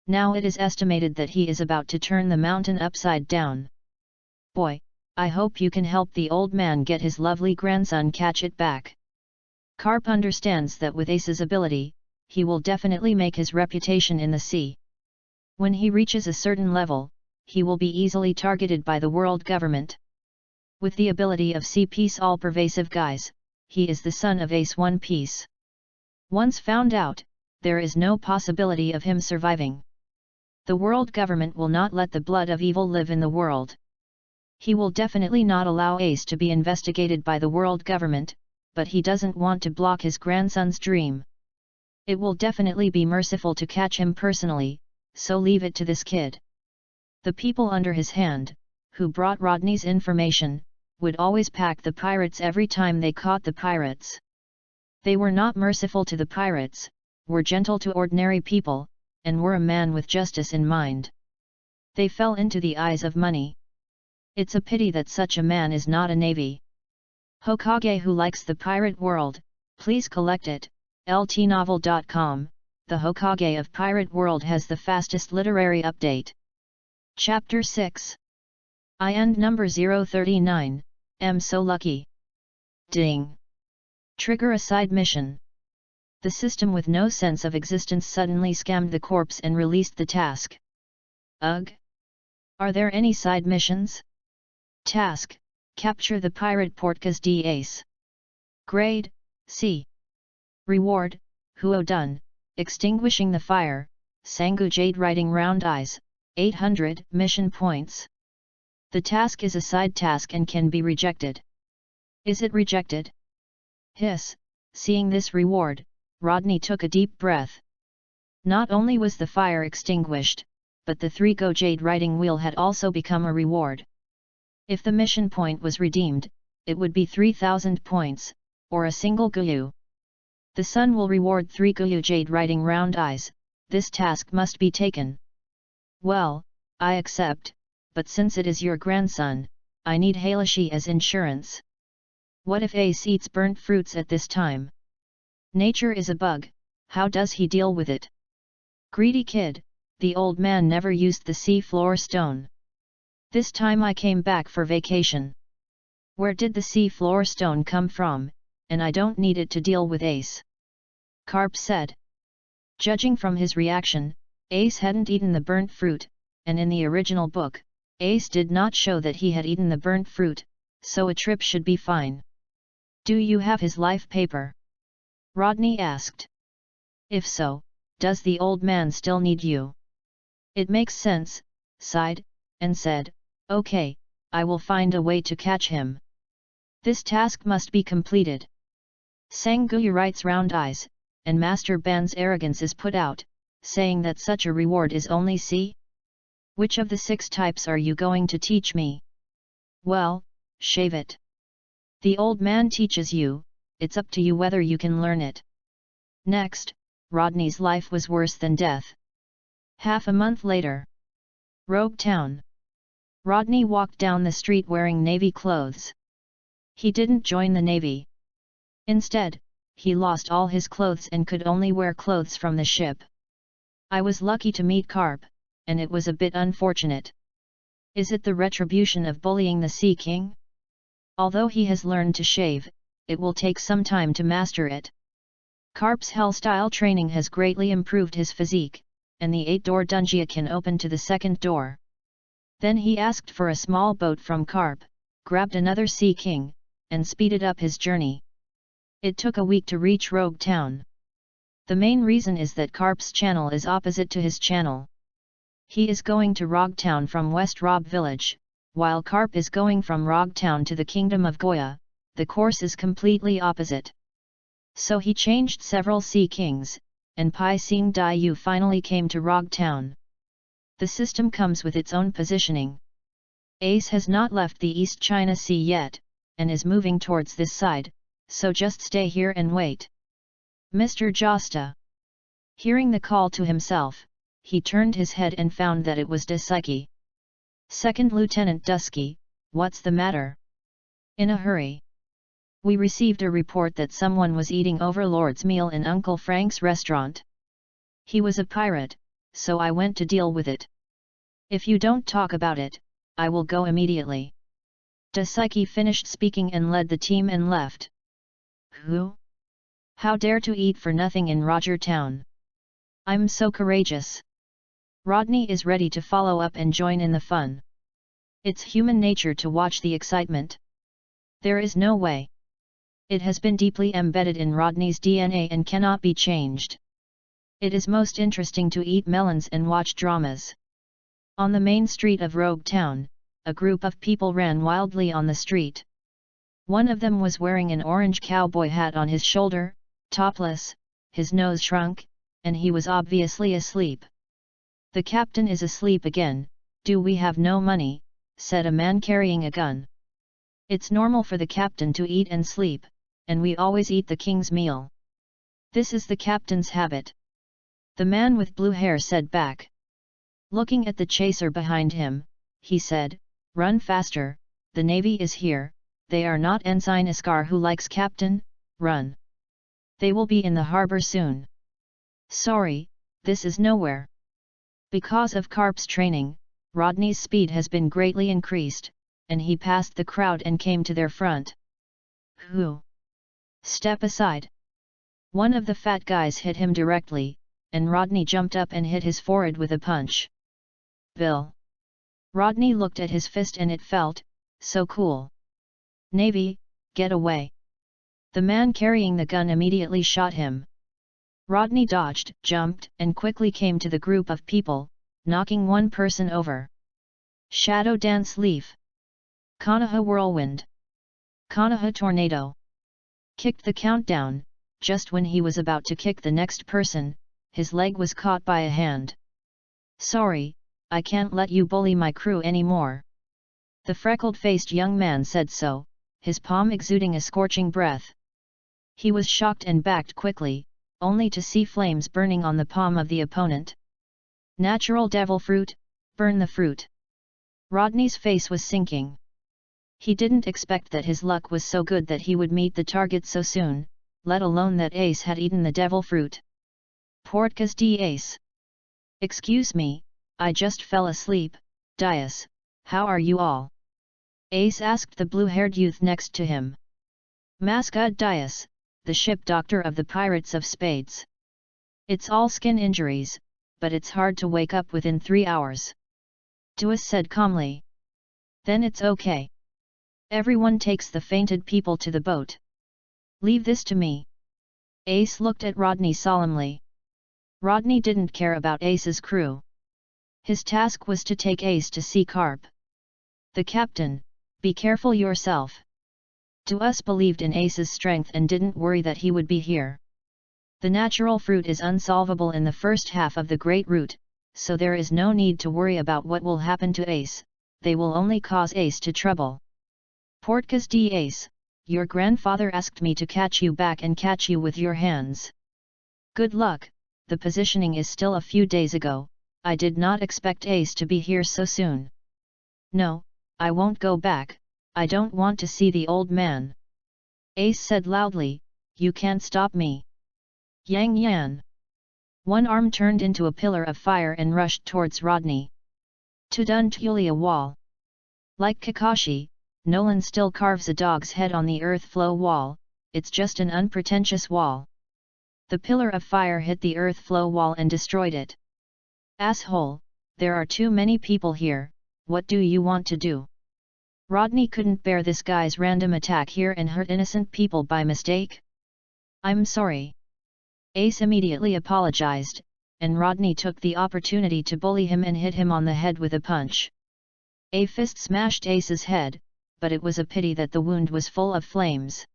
Now it is estimated that he is about to turn the mountain upside down. Boy, I hope you can help the old man get his lovely grandson catch it back." Carp understands that with Ace's ability, he will definitely make his reputation in the sea. When he reaches a certain level, he will be easily targeted by the world government. With the ability of Sea Piece all-pervasive guise, he is the son of Ace One Piece. Once found out, there is no possibility of him surviving. The world government will not let the blood of evil live in the world. He will definitely not allow Ace to be investigated by the world government, but he doesn't want to block his grandson's dream. It will definitely be merciful to catch him personally, so leave it to this kid. The people under his hand, who brought Rodney's information, would always pack the pirates every time they caught the pirates. They were not merciful to the pirates, were gentle to ordinary people, and were a man with justice in mind. They fell into the eyes of money. It's a pity that such a man is not a navy. Hokage who likes the pirate world, please collect it. ltnovel.com, the Hokage of Pirate World has the fastest literary update. Chapter 6. I end number 039, am so lucky. Ding. Trigger a side mission. The system with no sense of existence suddenly scammed the corpse and released the task. Ugh. Are there any side missions? Task: capture the pirate Portgas D. Ace. Grade: C. Reward: Huo done, extinguishing the fire, Sangu Jade writing round eyes, 800 mission points. The task is a side task and can be rejected. Is it rejected? Hiss. Seeing this reward, Rodney took a deep breath. Not only was the fire extinguished, but the 3 Go Jade writing wheel had also become a reward. If the mission point was redeemed, it would be 3000 points, or a single Guyu. The sun will reward 3 Guyu Jade writing round eyes. This task must be taken. Well, I accept, but since it is your grandson, I need Halashi as insurance. What if Ace eats burnt fruits at this time? Nature is a bug, how does he deal with it? Greedy kid, the old man never used the sea floor stone. This time I came back for vacation. Where did the sea floor stone come from, and I don't need it to deal with Ace. Carp said. Judging from his reaction, Ace hadn't eaten the burnt fruit, and in the original book, Ace did not show that he had eaten the burnt fruit, so a trip should be fine. Do you have his life paper? Rodney asked. If so, does the old man still need you? It makes sense, sighed, and said, okay, I will find a way to catch him. This task must be completed. Sanguyu writes round eyes, and Master Ban's arrogance is put out, saying that such a reward is only C. Which of the 6 types are you going to teach me? Well, shave it. The old man teaches you, it's up to you whether you can learn it. Next, Rodney's life was worse than death. Half a month later. Rogue Town. Rodney walked down the street wearing navy clothes. He didn't join the navy. Instead, he lost all his clothes and could only wear clothes from the ship. I was lucky to meet Carp, and it was a bit unfortunate. Is it the retribution of bullying the Sea King? Although he has learned to shave, it will take some time to master it. Carp's Hell-style training has greatly improved his physique, and the 8-door dungeon can open to the 2nd door. Then he asked for a small boat from Carp, grabbed another Sea King, and speeded up his journey. It took a week to reach Rogue Town. The main reason is that Carp's channel is opposite to his channel. He is going to Rog Town from West Rob village, while Carp is going from Rog Town to the Kingdom of Goya. The course is completely opposite. So he changed several sea kings, and Pai Sing Dai Yu finally came to Rog Town. The system comes with its own positioning. Ace has not left the East China Sea yet, and is moving towards this side, so just stay here and wait. Mr. Josta. Hearing the call to himself, he turned his head and found that it was Dusky. Second Lieutenant Dusky, what's the matter? In a hurry. We received a report that someone was eating Overlord's meal in Uncle Frank's restaurant. He was a pirate, so I went to deal with it. If you don't talk about it, I will go immediately. Dusky finished speaking and led the team and left. Who? How dare to eat for nothing in Roger Town? I'm so courageous. Rodney is ready to follow up and join in the fun. It's human nature to watch the excitement. There is no way. It has been deeply embedded in Rodney's DNA and cannot be changed. It is most interesting to eat melons and watch dramas. On the main street of Rogue Town, a group of people ran wildly on the street. One of them was wearing an orange cowboy hat on his shoulder, topless, his nose shrunk, and he was obviously asleep. The captain is asleep again. Do we have no money? Said a man carrying a gun. It's normal for the captain to eat and sleep, and we always eat the king's meal. This is the captain's habit. The man with blue hair said back. Looking at the chaser behind him, he said, run faster, the navy is here, they are not Ensign Iskar who likes captain, run. They will be in the harbor soon. Sorry, this is nowhere. Because of Carp's training, Rodney's speed has been greatly increased, and he passed the crowd and came to their front. Who? Step aside. One of the fat guys hit him directly, and Rodney jumped up and hit his forehead with a punch. Bill. Rodney looked at his fist and it felt, so cool. Navy, get away. The man carrying the gun immediately shot him. Rodney dodged, jumped, and quickly came to the group of people, knocking one person over. Shadow Dance Leaf. Konoha Whirlwind. Konoha Tornado. Kicked the countdown. Just when he was about to kick the next person, his leg was caught by a hand. Sorry, I can't let you bully my crew anymore. The freckled-faced young man said so, his palm exuding a scorching breath. He was shocked and backed quickly, only to see flames burning on the palm of the opponent. Natural devil fruit, burn the fruit. Rodney's face was sinking. He didn't expect that his luck was so good that he would meet the target so soon, let alone that Ace had eaten the devil fruit. Portkas de Ace. Excuse me, I just fell asleep, Dias, how are you all? Ace asked the blue-haired youth next to him. Mascud Dias, the ship doctor of the Pirates of Spades. It's all skin injuries, but it's hard to wake up within 3 hours. Duas said calmly. Then it's okay. Everyone takes the fainted people to the boat. Leave this to me. Ace looked at Rodney solemnly. Rodney didn't care about Ace's crew. His task was to take Ace to see Carp. The captain, be careful yourself. Duas believed in Ace's strength and didn't worry that he would be here. The natural fruit is unsolvable in the first half of the Great Route, so there is no need to worry about what will happen to Ace, they will only cause Ace to trouble. Portkas de Ace, your grandfather asked me to catch you back and catch you with your hands. Good luck, the positioning is still a few days ago, I did not expect Ace to be here so soon. No, I won't go back, I don't want to see the old man. Ace said loudly, you can't stop me. Yang Yan. One arm turned into a pillar of fire and rushed towards Rodney. Tudun Tulia wall. Like Kakashi, Nolan still carves a dog's head on the earth flow wall, it's just an unpretentious wall. The pillar of fire hit the earth flow wall and destroyed it. Asshole, there are too many people here, what do you want to do? Rodney couldn't bear this guy's random attack here and hurt innocent people by mistake. I'm sorry. Ace immediately apologized, and Rodney took the opportunity to bully him and hit him on the head with a punch. A fist smashed Ace's head, but it was a pity that the wound was full of flames.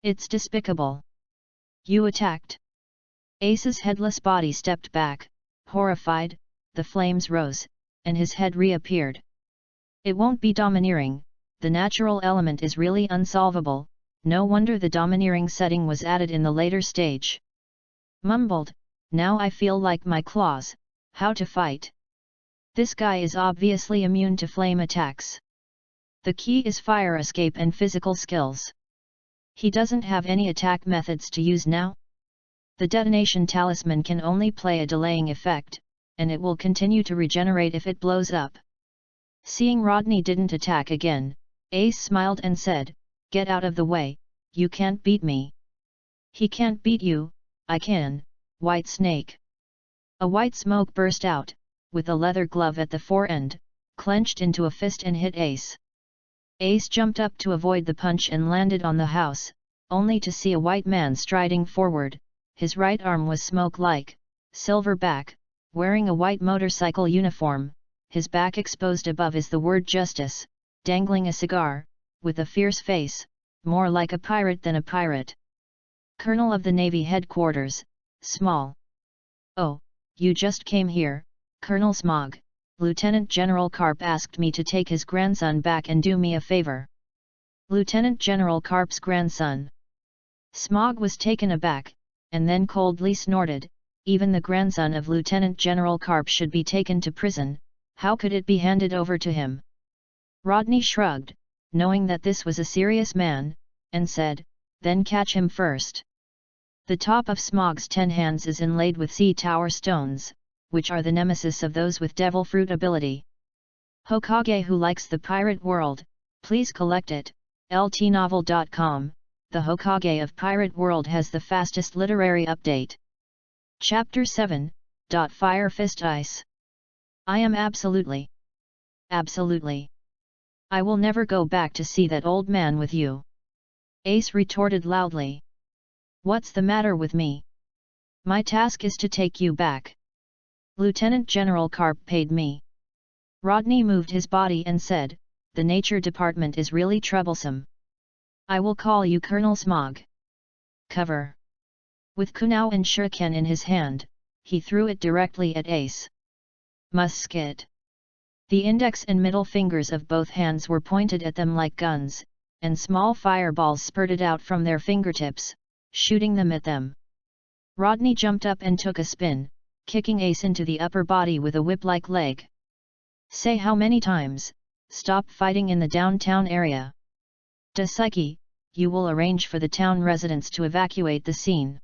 It's despicable. You attacked. Ace's headless body stepped back, horrified, the flames rose, and his head reappeared. It won't be domineering, the natural element is really unsolvable, no wonder the domineering setting was added in the later stage. Mumbled, now I feel like my claws, how to fight. This guy is obviously immune to flame attacks. The key is fire escape and physical skills. He doesn't have any attack methods to use now? The detonation talisman can only play a delaying effect, and it will continue to regenerate if it blows up. Seeing Rodney didn't attack again, Ace smiled and said, "Get out of the way, you can't beat me." "He can't beat you, I can, White Snake." A white smoke burst out, with a leather glove at the fore end, clenched into a fist and hit Ace. Ace jumped up to avoid the punch and landed on the house, only to see a white man striding forward. His right arm was smoke-like, silver-back, wearing a white motorcycle uniform, his back exposed above is the word justice, dangling a cigar, with a fierce face, more like a pirate than a pirate. Colonel of the Navy Headquarters, Small. "Oh, you just came here, Colonel Smog. Lieutenant General Karp asked me to take his grandson back and do me a favor." Lieutenant General Karp's grandson. Smog was taken aback, and then coldly snorted, even the grandson of Lieutenant General Karp should be taken to prison, how could it be handed over to him? Rodney shrugged, knowing that this was a serious man, and said, "Then catch him first." The top of Smog's 10 hands is inlaid with sea tower stones, which are the nemesis of those with devil fruit ability. Hokage who likes the pirate world, please collect it, ltnovel.com, the Hokage of Pirate World has the fastest literary update. Chapter 7, Fire Fist Ice. I am absolutely. I will never go back to see that old man with you. Ace retorted loudly. What's the matter with me? My task is to take you back. Lieutenant General Karp paid me. Rodney moved his body and said, "The Nature Department is really troublesome. I will call you Colonel Smog." Cover. With kunao and shuriken in his hand, he threw it directly at Ace. Musket. The index and middle fingers of both hands were pointed at them like guns, and small fireballs spurted out from their fingertips, shooting them at them. Rodney jumped up and took a spin, kicking Ace into the upper body with a whip-like leg. "Say how many times, stop fighting in the downtown area. Daisuke, you will arrange for the town residents to evacuate the scene."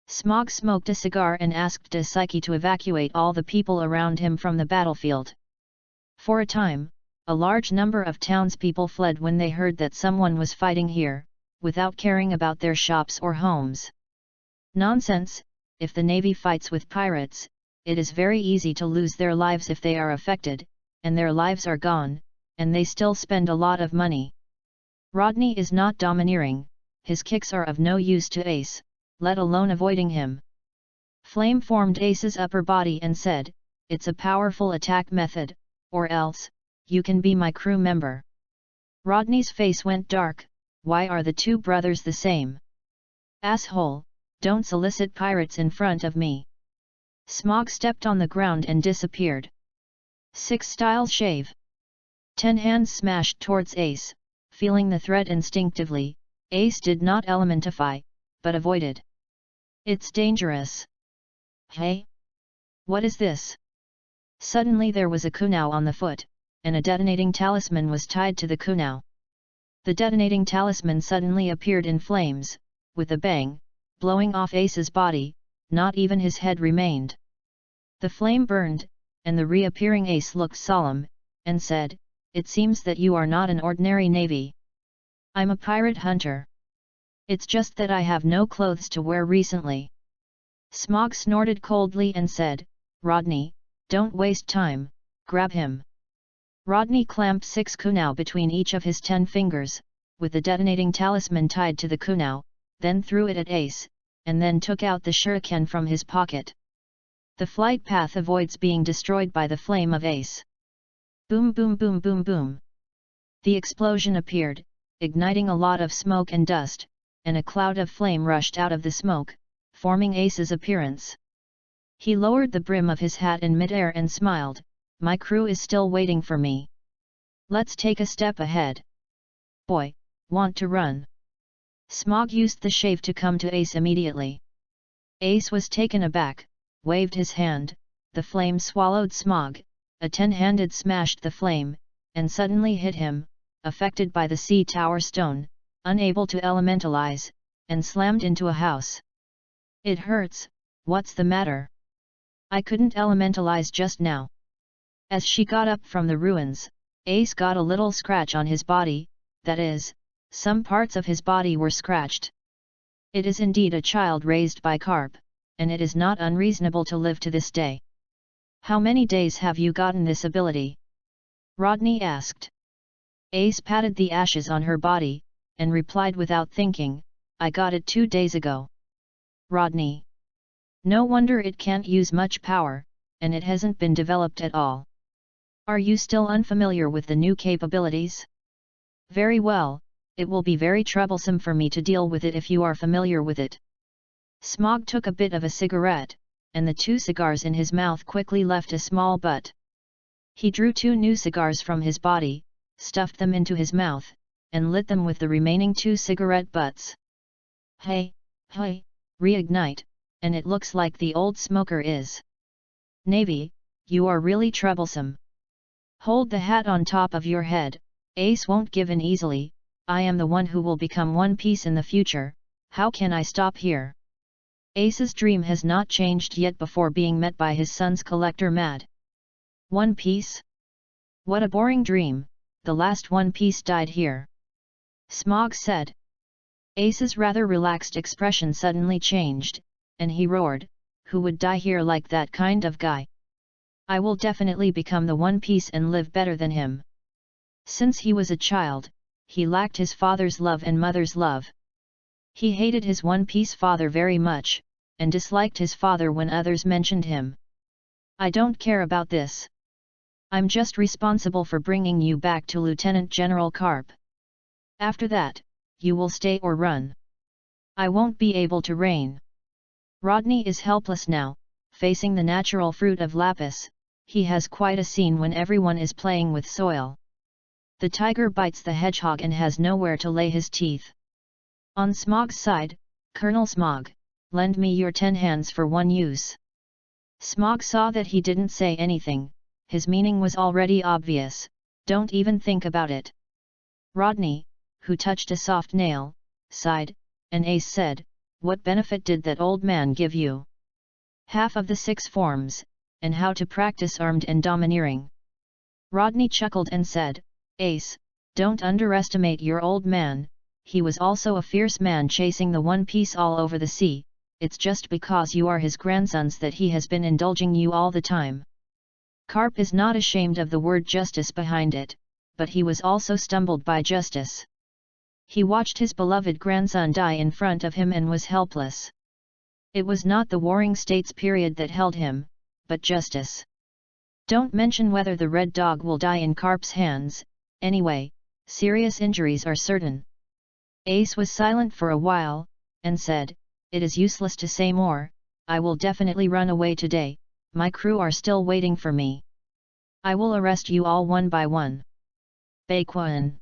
Smog smoked a cigar and asked Daisuke to evacuate all the people around him from the battlefield. For a time, a large number of townspeople fled when they heard that someone was fighting here, without caring about their shops or homes. Nonsense, if the Navy fights with pirates, it is very easy to lose their lives if they are affected, and their lives are gone, and they still spend a lot of money. Rodney is not domineering, his kicks are of no use to Ace, let alone avoiding him. Flame formed Ace's upper body and said, "It's a powerful attack method, or else, you can be my crew member." Rodney's face went dark. Why are the two brothers the same? "Asshole, don't solicit pirates in front of me." Smog stepped on the ground and disappeared. 6 Style Shave. 10 hands smashed towards Ace, feeling the threat instinctively. Ace did not elementify, but avoided. "It's dangerous." "Hey? What is this?" Suddenly there was a kunao on the foot, and a detonating talisman was tied to the kunao. The detonating talisman suddenly appeared in flames, with a bang, blowing off Ace's body, not even his head remained. The flame burned, and the reappearing Ace looked solemn, and said, "It seems that you are not an ordinary navy. I'm a pirate hunter. It's just that I have no clothes to wear recently." Smog snorted coldly and said, "Rodney, don't waste time, grab him." Rodney clamped 6 kunao between each of his 10 fingers, with the detonating talisman tied to the kunao, then threw it at Ace, and then took out the shuriken from his pocket. The flight path avoids being destroyed by the flame of Ace. Boom boom boom boom boom. The explosion appeared, igniting a lot of smoke and dust, and a cloud of flame rushed out of the smoke, forming Ace's appearance. He lowered the brim of his hat in midair and smiled, "My crew is still waiting for me. Let's take a step ahead. Boy, want to run?" Smog used the shave to come to Ace immediately. Ace was taken aback, waved his hand, the flame swallowed Smog, a 10-handed smashed the flame, and suddenly hit him, affected by the sea tower stone, unable to elementalize, and slammed into a house. "It hurts, what's the matter? I couldn't elementalize just now." As she got up from the ruins, Ace got a little scratch on his body, that is, some parts of his body were scratched. It is indeed a child raised by carp, and it is not unreasonable to live to this day. "How many days have you gotten this ability?" Rodney asked. Ace patted the ashes on her body, and replied without thinking, "I got it 2 days ago." Rodney. "No wonder it can't use much power, and it hasn't been developed at all. Are you still unfamiliar with the new capabilities?" "Very well, it will be very troublesome for me to deal with it if you are familiar with it." Smog took a bit of a cigarette, and the 2 cigars in his mouth quickly left a small butt. He drew 2 new cigars from his body, stuffed them into his mouth, and lit them with the remaining 2 cigarette butts. Hey, reignite, and it looks like the old smoker is. Navy, you are really troublesome. Hold the hat on top of your head, Ace won't give in easily, I am the one who will become One Piece in the future, how can I stop here? Ace's dream has not changed yet before being met by his son's collector Mad. One Piece? What a boring dream, the last One Piece died here. Smog said. Ace's rather relaxed expression suddenly changed, and he roared, who would die here like that kind of guy? I will definitely become the One Piece and live better than him. Since he was a child, he lacked his father's love and mother's love. He hated his One Piece father very much, and disliked his father when others mentioned him. I don't care about this. I'm just responsible for bringing you back to Lieutenant General Carp. After that, you will stay or run. I won't be able to reign. Rodney is helpless now, facing the natural fruit of Lapis. He has quite a scene when everyone is playing with soil. The tiger bites the hedgehog and has nowhere to lay his teeth. On Smog's side, Colonel Smog, lend me your 10 hands for one use. Smog saw that he didn't say anything, his meaning was already obvious, don't even think about it. Rodney, who touched a soft nail, sighed, and Ace said, what benefit did that old man give you? Half of the 6 forms, and how to practice armed and domineering. Rodney chuckled and said, Ace, don't underestimate your old man, he was also a fierce man chasing the One Piece all over the sea, it's just because you are his grandsons that he has been indulging you all the time. Carp is not ashamed of the word justice behind it, but he was also stumbled by justice. He watched his beloved grandson die in front of him and was helpless. It was not the Warring States period that held him, but justice. Don't mention whether the red dog will die in Carp's hands, anyway, serious injuries are certain. Ace was silent for a while, and said, it is useless to say more, I will definitely run away today, my crew are still waiting for me. I will arrest you all one by one. Baekwan.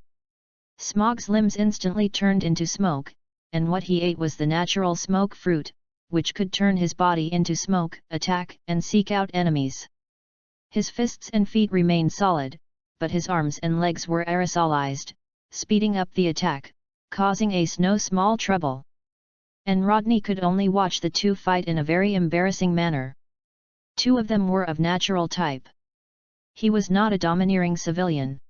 Smog's limbs instantly turned into smoke, and what he ate was the natural smoke fruit, which could turn his body into smoke, attack and seek out enemies. His fists and feet remained solid, but his arms and legs were aerosolized, speeding up the attack, causing Ace no small trouble. And Rodney could only watch the 2 fight in a very embarrassing manner. 2 of them were of natural type. He was not a domineering civilian.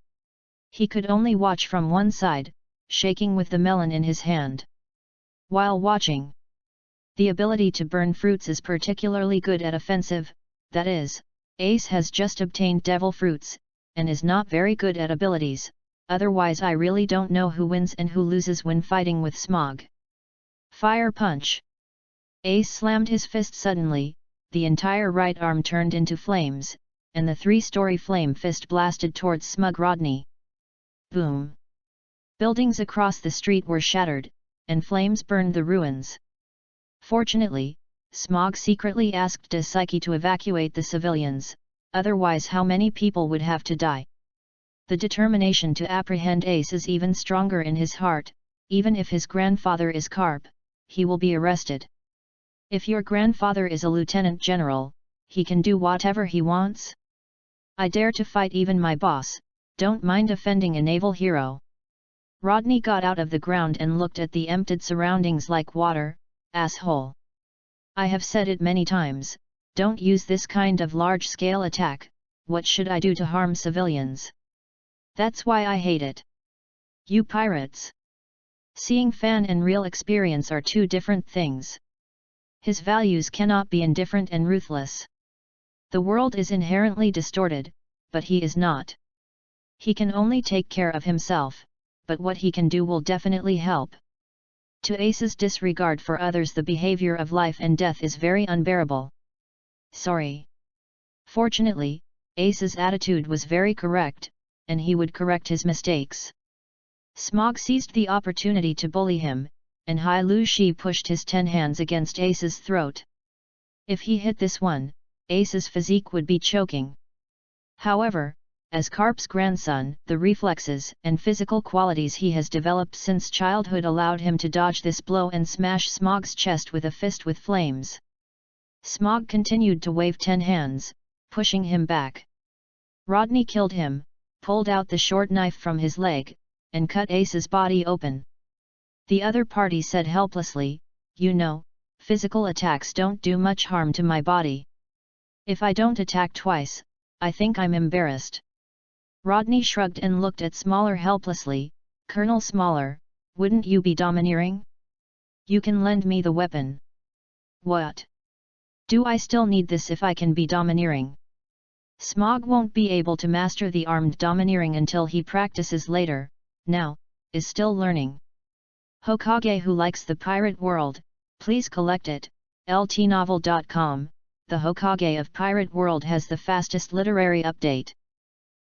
He could only watch from one side, shaking with the melon in his hand. While watching, the ability to burn fruits is particularly good at offensive, that is, Ace has just obtained devil fruits, and is not very good at abilities, otherwise I really don't know who wins and who loses when fighting with Smog. Fire Punch. Ace slammed his fist suddenly, the entire right arm turned into flames, and the three-story flame fist blasted towards smug Rodney. Boom! Buildings across the street were shattered, and flames burned the ruins. Fortunately, Smog secretly asked De Psyche to evacuate the civilians, otherwise how many people would have to die? The determination to apprehend Ace is even stronger in his heart. Even if his grandfather is Carp, he will be arrested. If your grandfather is a lieutenant general, he can do whatever he wants? I dare to fight even my boss, don't mind offending a naval hero. Rodney got out of the ground and looked at the emptied surroundings like water. Asshole. I have said it many times, don't use this kind of large-scale attack. What should I do to harm civilians? That's why I hate it. You pirates. Seeing fan and real experience are two different things. His values cannot be indifferent and ruthless. The world is inherently distorted, but he is not. He can only take care of himself, but what he can do will definitely help. To Ace's disregard for others, the behavior of life and death is very unbearable. Sorry. Fortunately, Ace's attitude was very correct, and he would correct his mistakes. Smog seized the opportunity to bully him, and Hai Lu Shi pushed his 10 hands against Ace's throat. If he hit this one, Ace's physique would be choking. However, as Carp's grandson, the reflexes and physical qualities he has developed since childhood allowed him to dodge this blow and smash Smog's chest with a fist with flames. Smog continued to wave 10 hands, pushing him back. Rodney killed him, pulled out the short knife from his leg, and cut Ace's body open. The other party said helplessly, "You know, physical attacks don't do much harm to my body. If I don't attack twice, I think I'm embarrassed." Rodney shrugged and looked at Smaller helplessly. "Colonel Smaller, wouldn't you be domineering? You can lend me the weapon." "What? Do I still need this if I can be domineering?" Smog won't be able to master the armed domineering until he practices later, now, is still learning. Hokage who likes the pirate world, please collect it. ltnovel.com, the Hokage of Pirate World has the fastest literary update.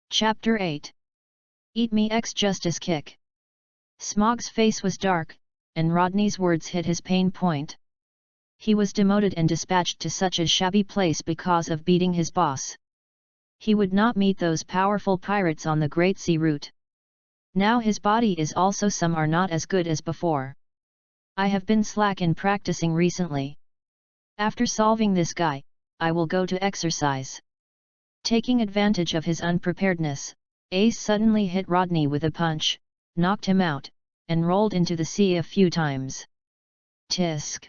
Chapter 8. Eat Me X Justice Kick. Smog's face was dark, and Rodney's words hit his pain point. He was demoted and dispatched to such a shabby place because of beating his boss. He would not meet those powerful pirates on the Great Sea route. Now his body is also some are not as good as before. I have been slack in practicing recently. After solving this guy, I will go to exercise. Taking advantage of his unpreparedness, Ace suddenly hit Rodney with a punch, knocked him out, and rolled into the sea a few times. Tisk.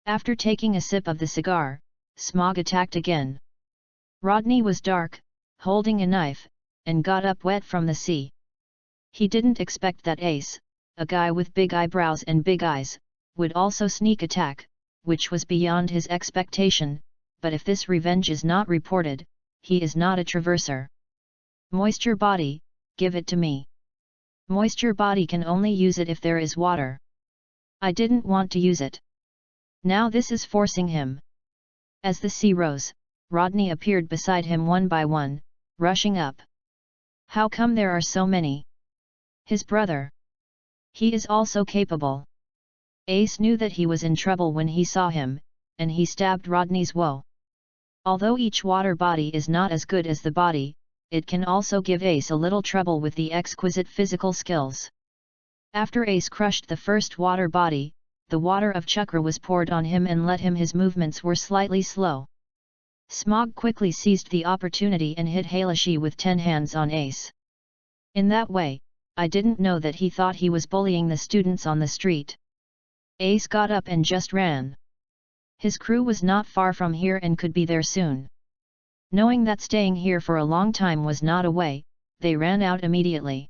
After taking a sip of the cigar, Smog attacked again. Rodney was dark, holding a knife, and got up wet from the sea. He didn't expect that Ace, a guy with big eyebrows and big eyes, would also sneak attack, which was beyond his expectation, but if this revenge is not reported, he is not a traverser. Moisture body, give it to me. Moisture body can only use it if there is water. I didn't want to use it. Now this is forcing him. As the sea rose, Rodney appeared beside him one by one, rushing up. How come there are so many? His brother. He is also capable. Ace knew that he was in trouble when he saw him, and he stabbed Rodney's woe. Although each water body is not as good as the body, it can also give Ace a little trouble with the exquisite physical skills. After Ace crushed the first water body, the water of chakra was poured on him and let him his movements were slightly slow. Smog quickly seized the opportunity and hit Hailashi with 10 hands on Ace. In that way, I didn't know that he thought he was bullying the students on the street. Ace got up and just ran. His crew was not far from here and could be there soon. Knowing that staying here for a long time was not a way, they ran out immediately.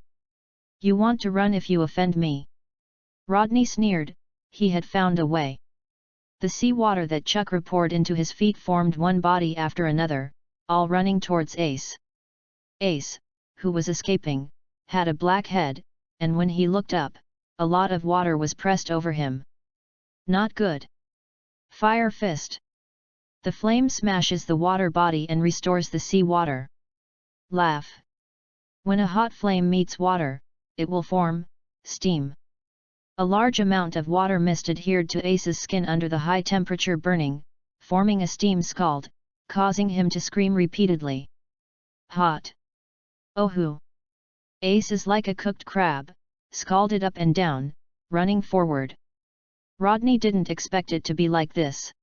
You want to run if you offend me? Rodney sneered. He had found a way. The sea water that chakra poured into his feet formed one body after another, all running towards Ace. Ace, who was escaping, had a black head, and when he looked up, a lot of water was pressed over him. Not good. Fire Fist. The flame smashes the water body and restores the sea water. Laugh. When a hot flame meets water, it will form steam. A large amount of water mist adhered to Ace's skin under the high temperature burning, forming a steam scald, causing him to scream repeatedly. Hot. Oh hoo! Ace is like a cooked crab, scalded up and down, running forward. Rodney didn't expect it to be like this.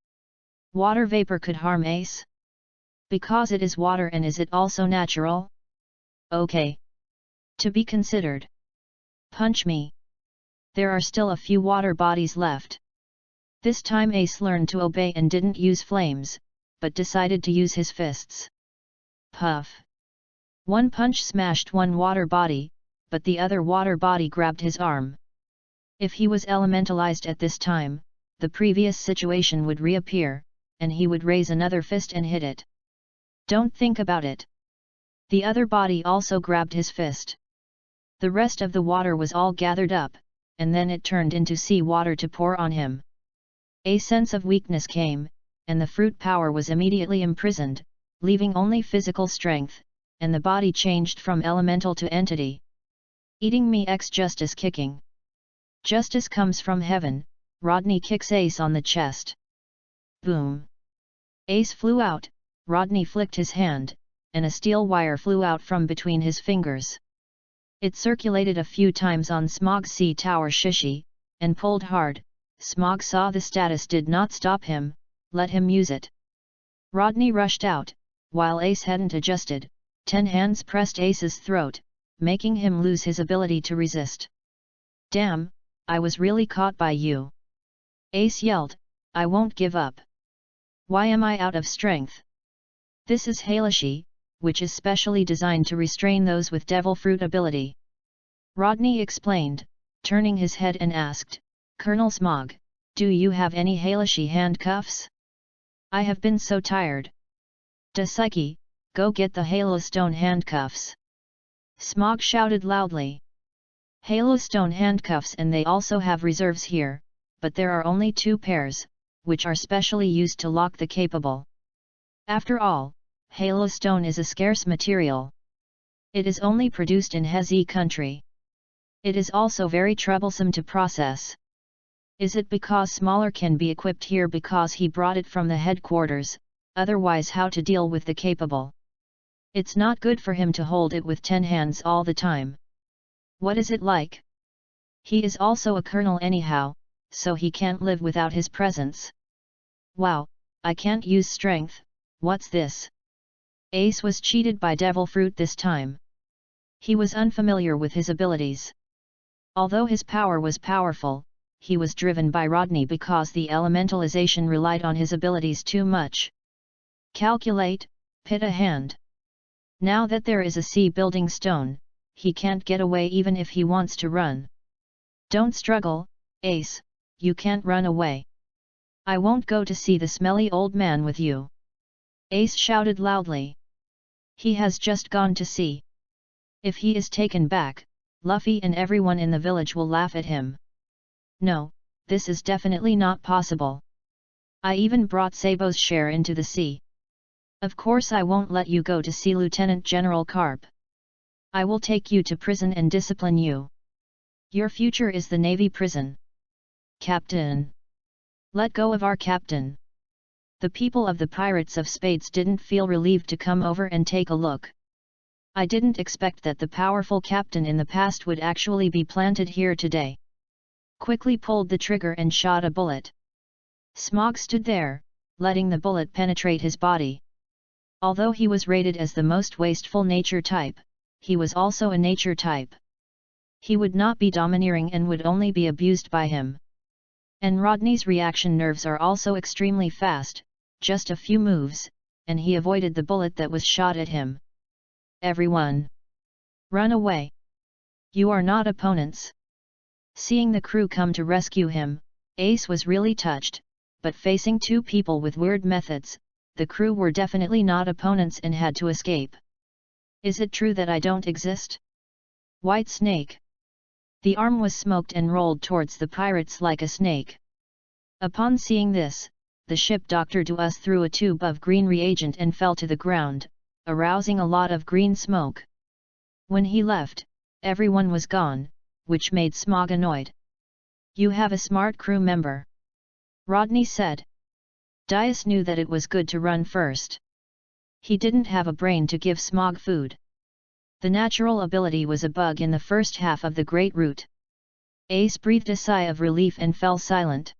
Water vapor could harm Ace? Because it is water, and is it also natural? Okay. To be considered. Punch me. There are still a few water bodies left. This time Ace learned to obey and didn't use flames, but decided to use his fists. Puff. One punch smashed one water body, but the other water body grabbed his arm. If he was elementalized at this time, the previous situation would reappear, and he would raise another fist and hit it. Don't think about it. The other body also grabbed his fist. The rest of the water was all gathered up, and then it turned into sea water to pour on him. A sense of weakness came, and the fruit power was immediately imprisoned, leaving only physical strength, and the body changed from elemental to entity. Eating me ex justice kicking. Justice comes from heaven. Rodney kicks Ace on the chest. Boom. Ace flew out, Rodney flicked his hand, and a steel wire flew out from between his fingers. It circulated a few times on Smog's sea tower shishi, and pulled hard. Smog saw the status did not stop him, let him use it. Rodney rushed out, while Ace hadn't adjusted. 10 hands pressed Ace's throat, making him lose his ability to resist. Damn, I was really caught by you. Ace yelled, I won't give up. Why am I out of strength? This is Halashi, which is specially designed to restrain those with devil fruit ability. Rodney explained, turning his head and asked, Colonel Smog, do you have any Halashi handcuffs? I have been so tired. Daisuke, go get the Halo Stone handcuffs. Smog shouted loudly. Halo Stone handcuffs, and they also have reserves here, but there are only 2 pairs, which are specially used to lock the capable. After all, Halo Stone is a scarce material. It is only produced in Hezi country. It is also very troublesome to process. Is it because smaller can be equipped here because he brought it from the headquarters, otherwise how to deal with the capable? It's not good for him to hold it with 10 hands all the time. What is it like? He is also a colonel anyhow, so he can't live without his presence. Wow, I can't use strength, what's this? Ace was cheated by devil fruit this time. He was unfamiliar with his abilities. Although his power was powerful, he was driven by Rodney because the elementalization relied on his abilities too much. Calculate, pit a hand. Now that there is a sea building stone, he can't get away even if he wants to run. Don't struggle, Ace, you can't run away. I won't go to see the smelly old man with you. Ace shouted loudly. He has just gone to sea. If he is taken back, Luffy and everyone in the village will laugh at him. No, this is definitely not possible. I even brought Sabo's share into the sea. Of course I won't let you go to see Lieutenant General Carp. I will take you to prison and discipline you. Your future is the Navy prison. Captain! Let go of our captain. The people of the Pirates of Spades didn't feel relieved to come over and take a look. I didn't expect that the powerful captain in the past would actually be planted here today. Quickly pulled the trigger and shot a bullet. Smog stood there, letting the bullet penetrate his body. Although he was rated as the most wasteful nature type, he was also a nature type. He would not be domineering and would only be abused by him. And Rodney's reaction nerves are also extremely fast, just a few moves, and he avoided the bullet that was shot at him. Everyone! Run away! You are not opponents! Seeing the crew come to rescue him, Ace was really touched, but facing 2 people with weird methods, the crew were definitely not opponents and had to escape. Is it true that I don't exist? White Snake! The arm was smoked and rolled towards the pirates like a snake. Upon seeing this, the ship doctor to us through a tube of green reagent and fell to the ground, arousing a lot of green smoke. When he left, everyone was gone, which made Smog annoyed. "You have a smart crew member," Rodney said. Dias knew that it was good to run first. He didn't have a brain to give Smog food. The natural ability was a bug in the first half of the Great Route. Ace breathed a sigh of relief and fell silent.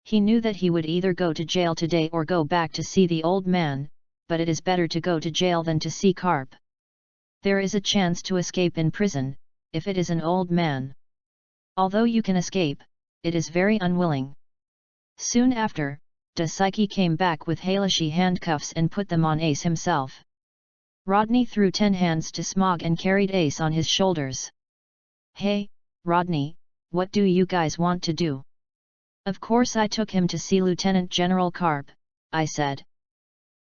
He knew that he would either go to jail today or go back to see the old man, but it is better to go to jail than to see Carp. There is a chance to escape in prison, if it is an old man. Although you can escape, it is very unwilling. Soon after, Daisuke came back with Hayashi handcuffs and put them on Ace himself. Rodney threw 10 hands to Smog and carried Ace on his shoulders. "Hey, Rodney, what do you guys want to do?" "Of course I took him to see Lieutenant General Carp," I said.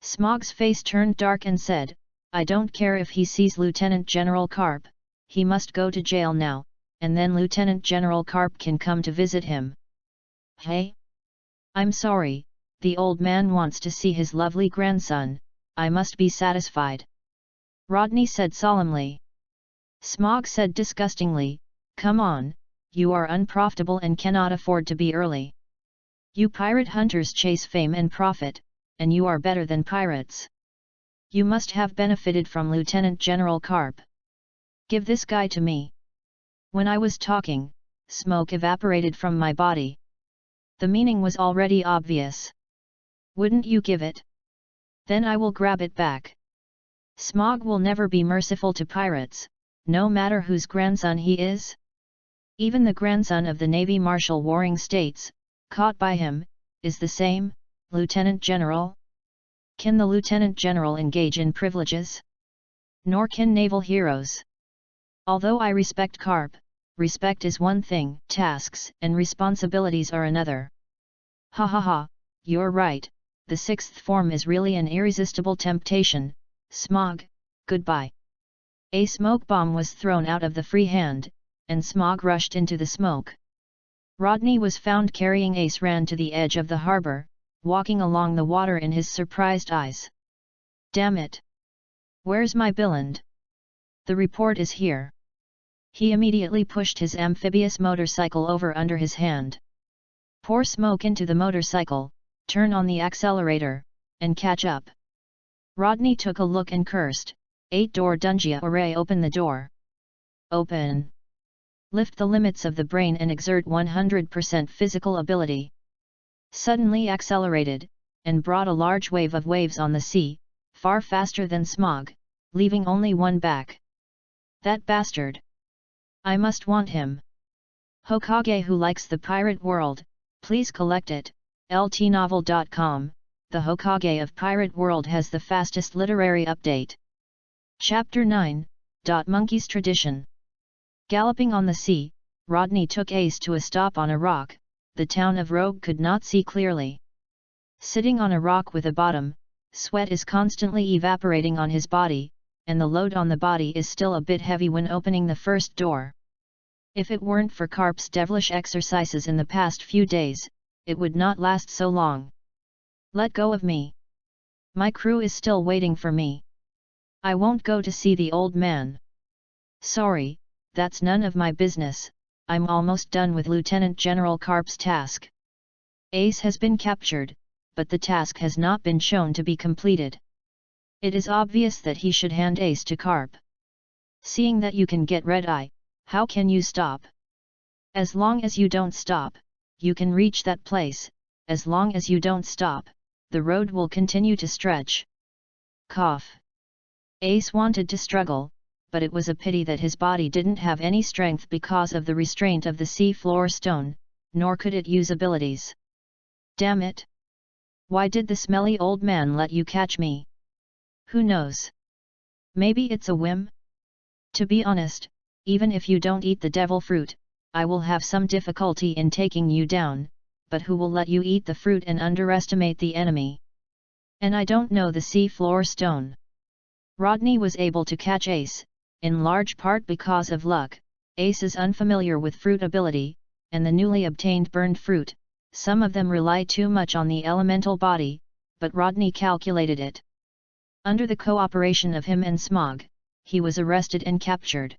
Smog's face turned dark and said, "I don't care if he sees Lieutenant General Carp, he must go to jail now, and then Lieutenant General Carp can come to visit him." "Hey? I'm sorry, the old man wants to see his lovely grandson, I must be satisfied," Rodney said solemnly. Smog said disgustingly, "Come on, you are unprofitable and cannot afford to be early. You pirate hunters chase fame and profit, and you are better than pirates. You must have benefited from Lieutenant General Carp. Give this guy to me." When I was talking, smoke evaporated from my body. The meaning was already obvious. "Wouldn't you give it? Then I will grab it back." Smog will never be merciful to pirates, no matter whose grandson he is. Even the grandson of the Navy Marshal warring states, caught by him, is the same, Lieutenant General. Can the Lieutenant General engage in privileges? Nor can naval heroes. Although I respect Carp, respect is one thing, tasks and responsibilities are another. Ha ha ha, you're right, the sixth form is really an irresistible temptation. Smog, goodbye. A smoke bomb was thrown out of the free hand, and Smog rushed into the smoke. Rodney was found carrying Ace ran to the edge of the harbor, walking along the water in his surprised eyes. "Damn it! Where's my billand? The report is here." He immediately pushed his amphibious motorcycle over under his hand. "Pour smoke into the motorcycle, turn on the accelerator, and catch up." Rodney took a look and cursed, "8-door Dungia Ore, open the door. Open. Lift the limits of the brain and exert 100% physical ability." Suddenly accelerated, and brought a large wave of waves on the sea, far faster than Smog, leaving only one back. "That bastard! I must want him. Hokage who likes the pirate world, please collect it." LTnovel.com, the Hokage of Pirate World has the fastest literary update. Chapter 9, Monkey's Tradition. Galloping on the sea, Rodney took Ace to a stop on a rock. The town of Rogue could not see clearly. Sitting on a rock with a bottom, sweat is constantly evaporating on his body, and the load on the body is still a bit heavy when opening the first door. If it weren't for Carp's devilish exercises in the past few days, it would not last so long. "Let go of me. My crew is still waiting for me. I won't go to see the old man." "Sorry, that's none of my business, I'm almost done with Lieutenant General Carp's task." Ace has been captured, but the task has not been shown to be completed. It is obvious that he should hand Ace to Carp. "Seeing that you can get red-eye, how can you stop? As long as you don't stop, you can reach that place, as long as you don't stop, the road will continue to stretch." Cough. Ace wanted to struggle, but it was a pity that his body didn't have any strength because of the restraint of the sea floor stone, nor could it use abilities. "Damn it! Why did the smelly old man let you catch me? Who knows? Maybe it's a whim? To be honest, even if you don't eat the devil fruit, I will have some difficulty in taking you down, but who will let you eat the fruit and underestimate the enemy? And I don't know the sea floor stone." Rodney was able to catch Ace, in large part because of luck. Ace is unfamiliar with fruit ability, and the newly obtained burned fruit, some of them rely too much on the elemental body, but Rodney calculated it. Under the cooperation of him and Smog, he was arrested and captured.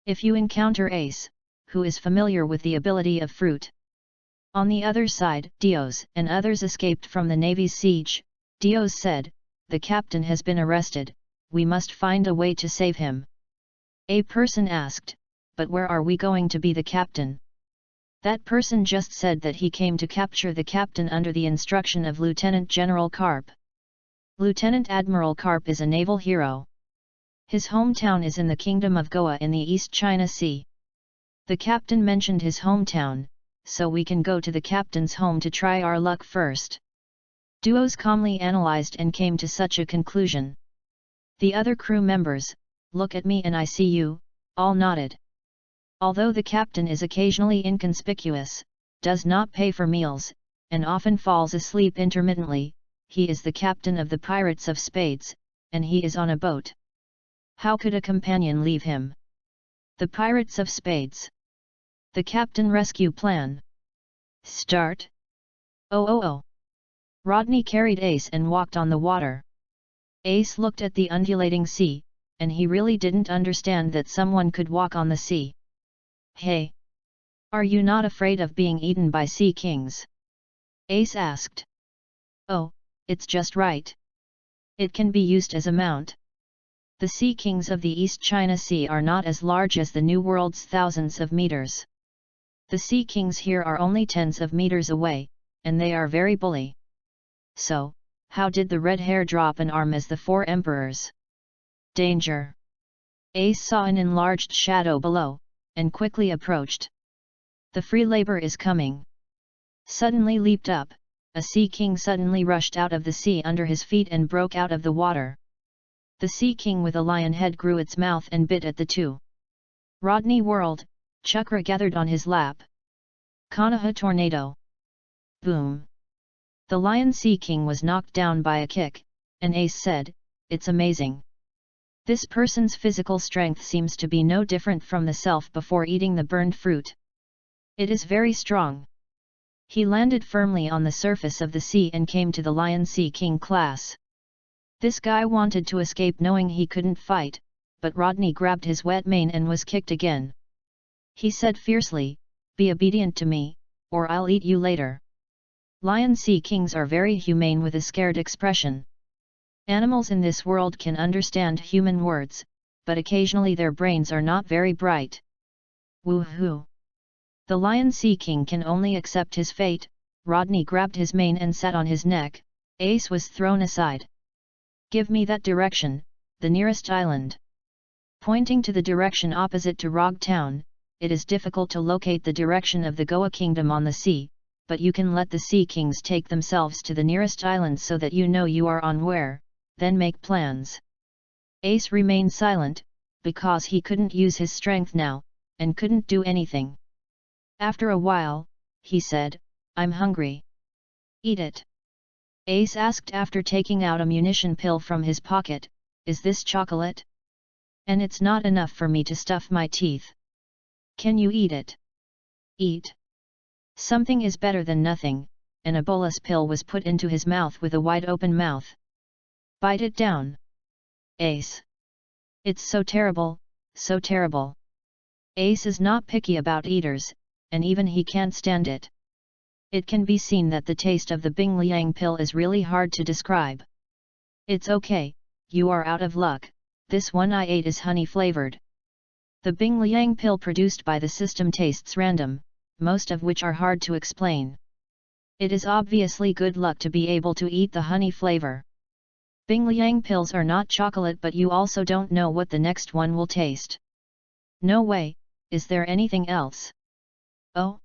If you encounter Ace, who is familiar with the ability of fruit. On the other side, Dios and others escaped from the Navy's siege. Dios said, "The captain has been arrested, we must find a way to save him." A person asked, "But where are we going to be the captain?" That person just said that he came to capture the captain under the instruction of Lieutenant General Karp. Lieutenant Admiral Karp is a naval hero. His hometown is in the Kingdom of Goa in the East China Sea. The captain mentioned his hometown, so we can go to the captain's home to try our luck first. Duos calmly analyzed and came to such a conclusion. The other crew members, "Look at me and I see you," all nodded. Although the captain is occasionally inconspicuous, does not pay for meals, and often falls asleep intermittently, he is the captain of the Pirates of Spades, and he is on a boat. How could a companion leave him? The Pirates of Spades. The Captain Rescue Plan. Start. Oh. Rodney carried Ace and walked on the water. Ace looked at the undulating sea, and he really didn't understand that someone could walk on the sea. "Hey! Are you not afraid of being eaten by sea kings?" Ace asked. "Oh, it's just right. It can be used as a mount. The sea kings of the East China Sea are not as large as the New World's thousands of meters. The sea kings here are only tens of meters away, and they are very bully." "So, how did the red hair drop an arm as the four emperors?" "Danger!" Ace saw an enlarged shadow below, and quickly approached. "The free labor is coming." Suddenly leaped up, a sea king suddenly rushed out of the sea under his feet and broke out of the water. The sea king with a lion head grew its mouth and bit at the two. Rodney whirled, Chakra gathered on his lap. Konoha tornado. Boom! The lion sea king was knocked down by a kick, and Ace said, "It's amazing. This person's physical strength seems to be no different from the self before eating the burned fruit. It is very strong." He landed firmly on the surface of the sea and came to the lion sea king class. This guy wanted to escape knowing he couldn't fight, but Rodney grabbed his wet mane and was kicked again. He said fiercely, "Be obedient to me, or I'll eat you later." Lion sea kings are very humane with a scared expression. Animals in this world can understand human words, but occasionally their brains are not very bright. Woohoo! The lion sea king can only accept his fate. Rodney grabbed his mane and sat on his neck. Ace was thrown aside. "Give me that direction, the nearest island." Pointing to the direction opposite to Rog Town, it is difficult to locate the direction of the Goa Kingdom on the sea, but you can let the sea kings take themselves to the nearest island so that you know you are on where, then make plans. Ace remained silent, because he couldn't use his strength now, and couldn't do anything. After a while, he said, "I'm hungry." "Eat it." Ace asked after taking out a munition pill from his pocket, "Is this chocolate? And it's not enough for me to stuff my teeth. Can you eat it?" "Eat. Something is better than nothing," and a bolus pill was put into his mouth with a wide open mouth. "Bite it down." "Ace. It's so terrible, so terrible." Ace is not picky about eaters, and even he can't stand it. It can be seen that the taste of the Bing Liang pill is really hard to describe. "It's okay, you are out of luck, this one I ate is honey flavored." The Bing Liang pill produced by the system tastes random, most of which are hard to explain. It is obviously good luck to be able to eat the honey flavor. Bing Liang pills are not chocolate, but you also don't know what the next one will taste. "No way, is there anything else?" "Oh?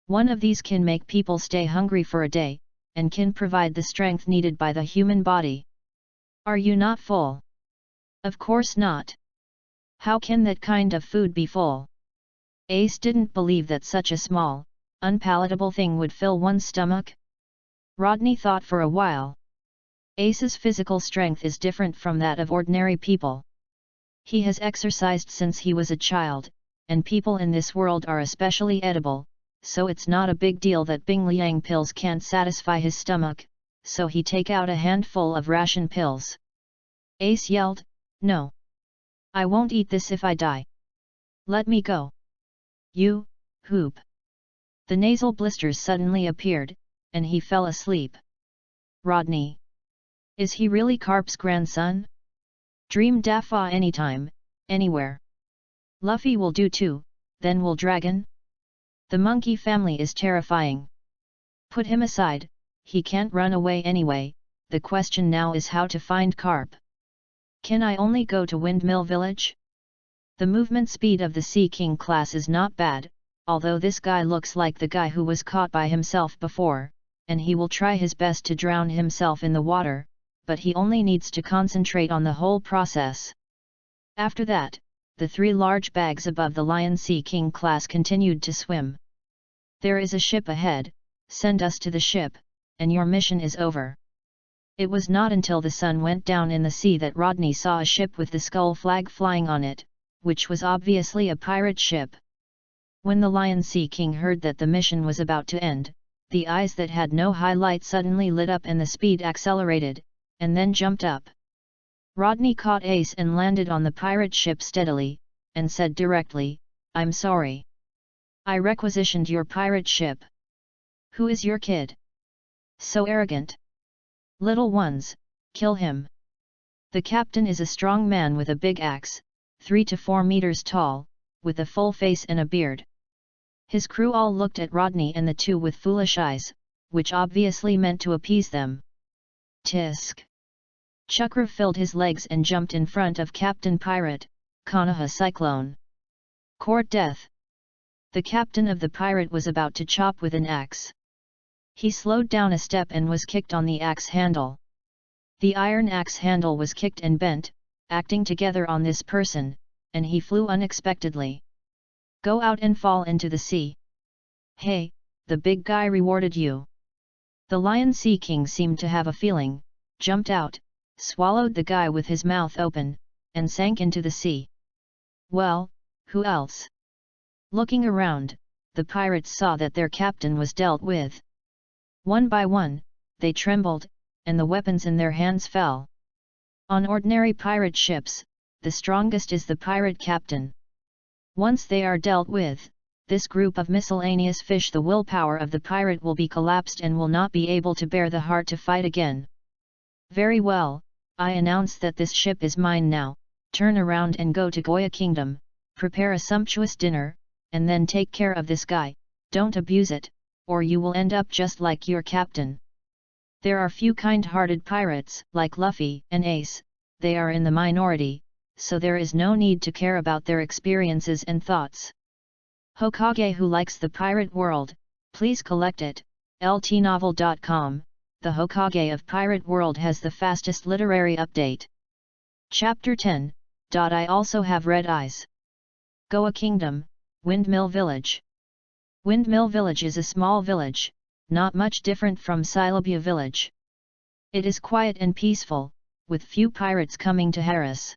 One of these can make people stay hungry for a day, and can provide the strength needed by the human body." "Are you not full?" "Of course not. How can that kind of food be full?" Ace didn't believe that such a small, unpalatable thing would fill one's stomach. Rodney thought for a while. Ace's physical strength is different from that of ordinary people. He has exercised since he was a child, and people in this world are especially edible, so it's not a big deal that Bing Liang pills can't satisfy his stomach, so he take out a handful of ration pills. Ace yelled, "No! I won't eat this if I die. Let me go." "You, Hoop." The nasal blisters suddenly appeared, and he fell asleep. Rodney. Is he really Carp's grandson? Dream Dafa anytime, anywhere. Luffy will do too, then will Dragon? The monkey family is terrifying. Put him aside, he can't run away anyway, the question now is how to find Carp. Can I only go to Windmill Village? The movement speed of the Sea King class is not bad, although this guy looks like the guy who was caught by himself before, and he will try his best to drown himself in the water, but he only needs to concentrate on the whole process. After that, the 3 large bags above the Lion Sea King class continued to swim. There is a ship ahead, send us to the ship, and your mission is over. It was not until the sun went down in the sea that Rodney saw a ship with the skull flag flying on it, which was obviously a pirate ship. When the Lion Sea King heard that the mission was about to end, the eyes that had no highlight suddenly lit up and the speed accelerated, and then jumped up. Rodney caught Ace and landed on the pirate ship steadily, and said directly, "I'm sorry. I requisitioned your pirate ship. Who is your kid? So arrogant. Little ones, kill him." The captain is a strong man with a big axe, 3 to 4 meters tall, with a full face and a beard. His crew all looked at Rodney and the 2 with foolish eyes, which obviously meant to appease them. Tisk! Chukra filled his legs and jumped in front of Captain Pirate, Konoha Cyclone. Court death! The captain of the pirate was about to chop with an axe. He slowed down a step and was kicked on the axe handle. The iron axe handle was kicked and bent, acting together on this person, and he flew unexpectedly. Go out and fall into the sea. Hey, the big guy rewarded you. The Lion Sea King seemed to have a feeling, jumped out, swallowed the guy with his mouth open, and sank into the sea. Well, who else? Looking around, the pirates saw that their captain was dealt with. One by one, they trembled, and the weapons in their hands fell. On ordinary pirate ships, the strongest is the pirate captain. Once they are dealt with, this group of miscellaneous fish, the willpower of the pirate will be collapsed and will not be able to bear the heart to fight again. Very well, I announce that this ship is mine now, turn around and go to Goya Kingdom, prepare a sumptuous dinner, and then take care of this guy, don't abuse it, or you will end up just like your captain. There are few kind-hearted pirates, like Luffy and Ace, they are in the minority, so there is no need to care about their experiences and thoughts. Hokage who likes the pirate world, please collect it, ltnovel.com, the Hokage of Pirate World has the fastest literary update. Chapter 10, I also have red eyes. Goa Kingdom, Windmill Village. Windmill Village is a small village, not much different from Silabia Village. It is quiet and peaceful, with few pirates coming to harass.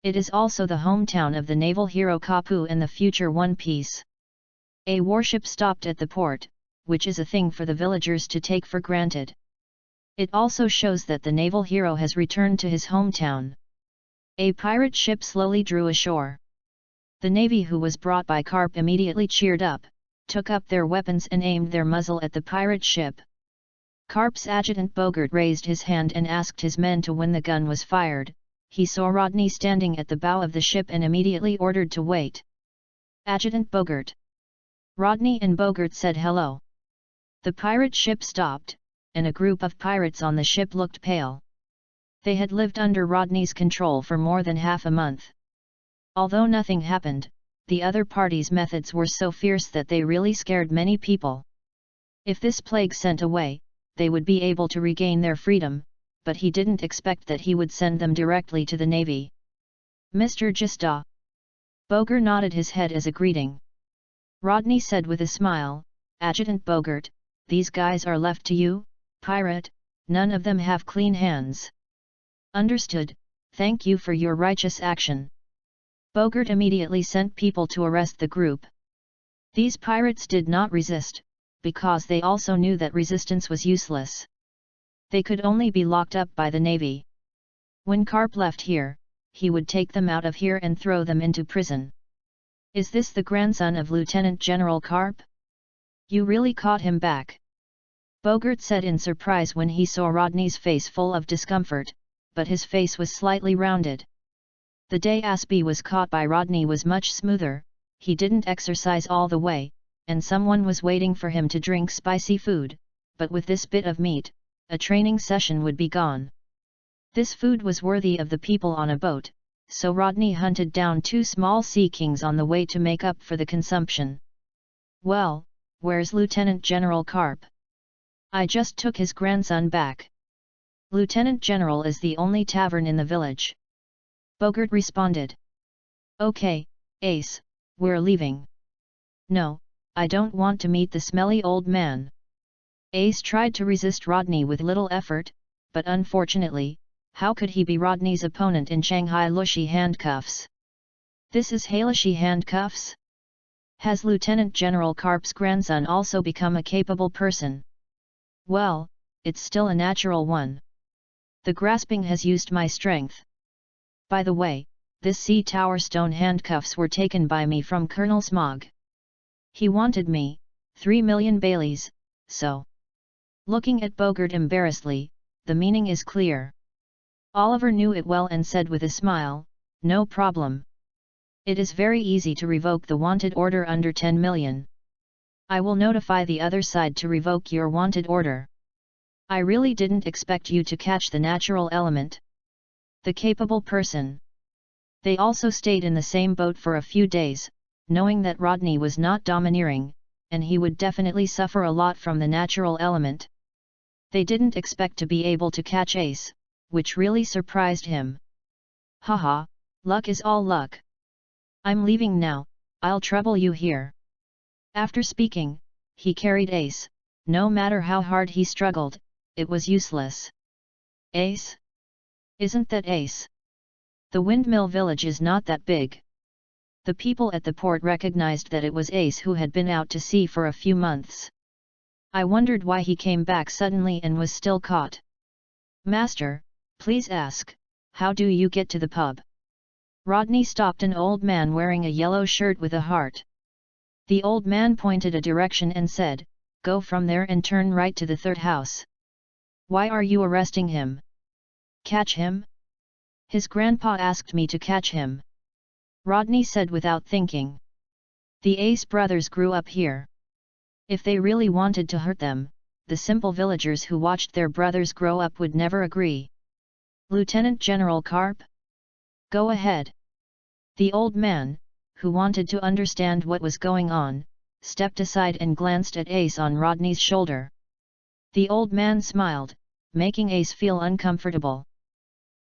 It is also the hometown of the naval hero Kapu and the future One Piece. A warship stopped at the port, which is a thing for the villagers to take for granted. It also shows that the naval hero has returned to his hometown. A pirate ship slowly drew ashore. The navy who was brought by Carp immediately cheered up, took up their weapons and aimed their muzzle at the pirate ship. Carp's adjutant Bogart raised his hand and asked his men to when the gun was fired. He saw Rodney standing at the bow of the ship and immediately ordered to wait. Adjutant Bogart. Rodney and Bogart said hello. The pirate ship stopped, and a group of pirates on the ship looked pale. They had lived under Rodney's control for more than half a month. Although nothing happened, the other party's methods were so fierce that they really scared many people. If this plague sent away, they would be able to regain their freedom, but he didn't expect that he would send them directly to the navy. Mr. Gista. Bogart nodded his head as a greeting. Rodney said with a smile, Adjutant Bogart, these guys are left to you, pirate, none of them have clean hands. Understood, thank you for your righteous action. Bogart immediately sent people to arrest the group. These pirates did not resist, because they also knew that resistance was useless. They could only be locked up by the navy. When Carp left here, he would take them out of here and throw them into prison. Is this the grandson of Lieutenant General Carp? You really caught him back? Bogart said in surprise when he saw Rodney's face full of discomfort, but his face was slightly rounded. The day Aspie was caught by Rodney was much smoother, he didn't exercise all the way, and someone was waiting for him to drink spicy food, but with this bit of meat, a training session would be gone. This food was worthy of the people on a boat, so Rodney hunted down 2 small sea kings on the way to make up for the consumption. Well, where's Lieutenant General Carp? I just took his grandson back. Lieutenant General is the only tavern in the village. Bogart responded. Okay, Ace, we're leaving. No, I don't want to meet the smelly old man. Ace tried to resist Rodney with little effort, but unfortunately, how could he be Rodney's opponent in Shanghai Lushi handcuffs? This is Hailushi handcuffs? Has Lieutenant General Carp's grandson also become a capable person? Well, it's still a natural one. The grasping has used my strength. By the way, this sea tower stone handcuffs were taken by me from Colonel Smog. He wanted me, 3 million Baileys, so. Looking at Bogart embarrassedly, the meaning is clear. Oliver knew it well and said with a smile, no problem. It is very easy to revoke the wanted order under 10 million. I will notify the other side to revoke your wanted order. I really didn't expect you to catch the natural element. The capable person. They also stayed in the same boat for a few days, knowing that Rodney was not domineering, and he would definitely suffer a lot from the natural element. They didn't expect to be able to catch Ace, which really surprised him. Haha, luck is all luck. I'm leaving now, I'll trouble you here. After speaking, he carried Ace. No matter how hard he struggled, it was useless. Ace? Isn't that Ace? The windmill village is not that big. The people at the port recognized that it was Ace who had been out to sea for a few months. I wondered why he came back suddenly and was still caught. Master, please ask, how do you get to the pub? Rodney stopped an old man wearing a yellow shirt with a heart. The old man pointed a direction and said, go from there and turn right to the 3rd house. Why are you arresting him? Catch him? His grandpa asked me to catch him. Rodney said without thinking. The Ace brothers grew up here. If they really wanted to hurt them, the simple villagers who watched their brothers grow up would never agree. Lieutenant General Carp? Go ahead. The old man, who wanted to understand what was going on, stepped aside and glanced at Ace on Rodney's shoulder. The old man smiled, making Ace feel uncomfortable.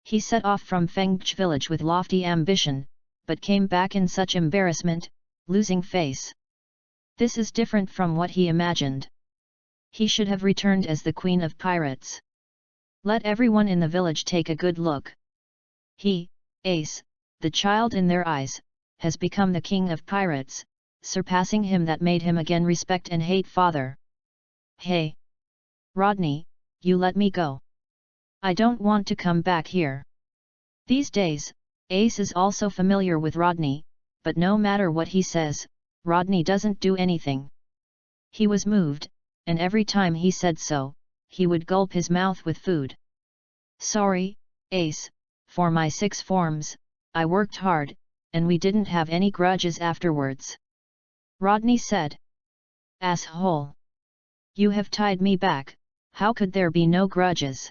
He set off from Fengch village with lofty ambition, but came back in such embarrassment, losing face. This is different from what he imagined. He should have returned as the Queen of Pirates. Let everyone in the village take a good look. He, Ace, the child in their eyes, has become the King of Pirates, surpassing him that made him again respect and hate father. Hey! Rodney, you let me go. I don't want to come back here. These days, Ace is also familiar with Rodney, but no matter what he says, Rodney doesn't do anything. He was moved, and every time he said so, he would gulp his mouth with food. Sorry, Ace, for my 6 forms, I worked hard, and we didn't have any grudges afterwards. Rodney said. Asshole! You have tied me back, how could there be no grudges?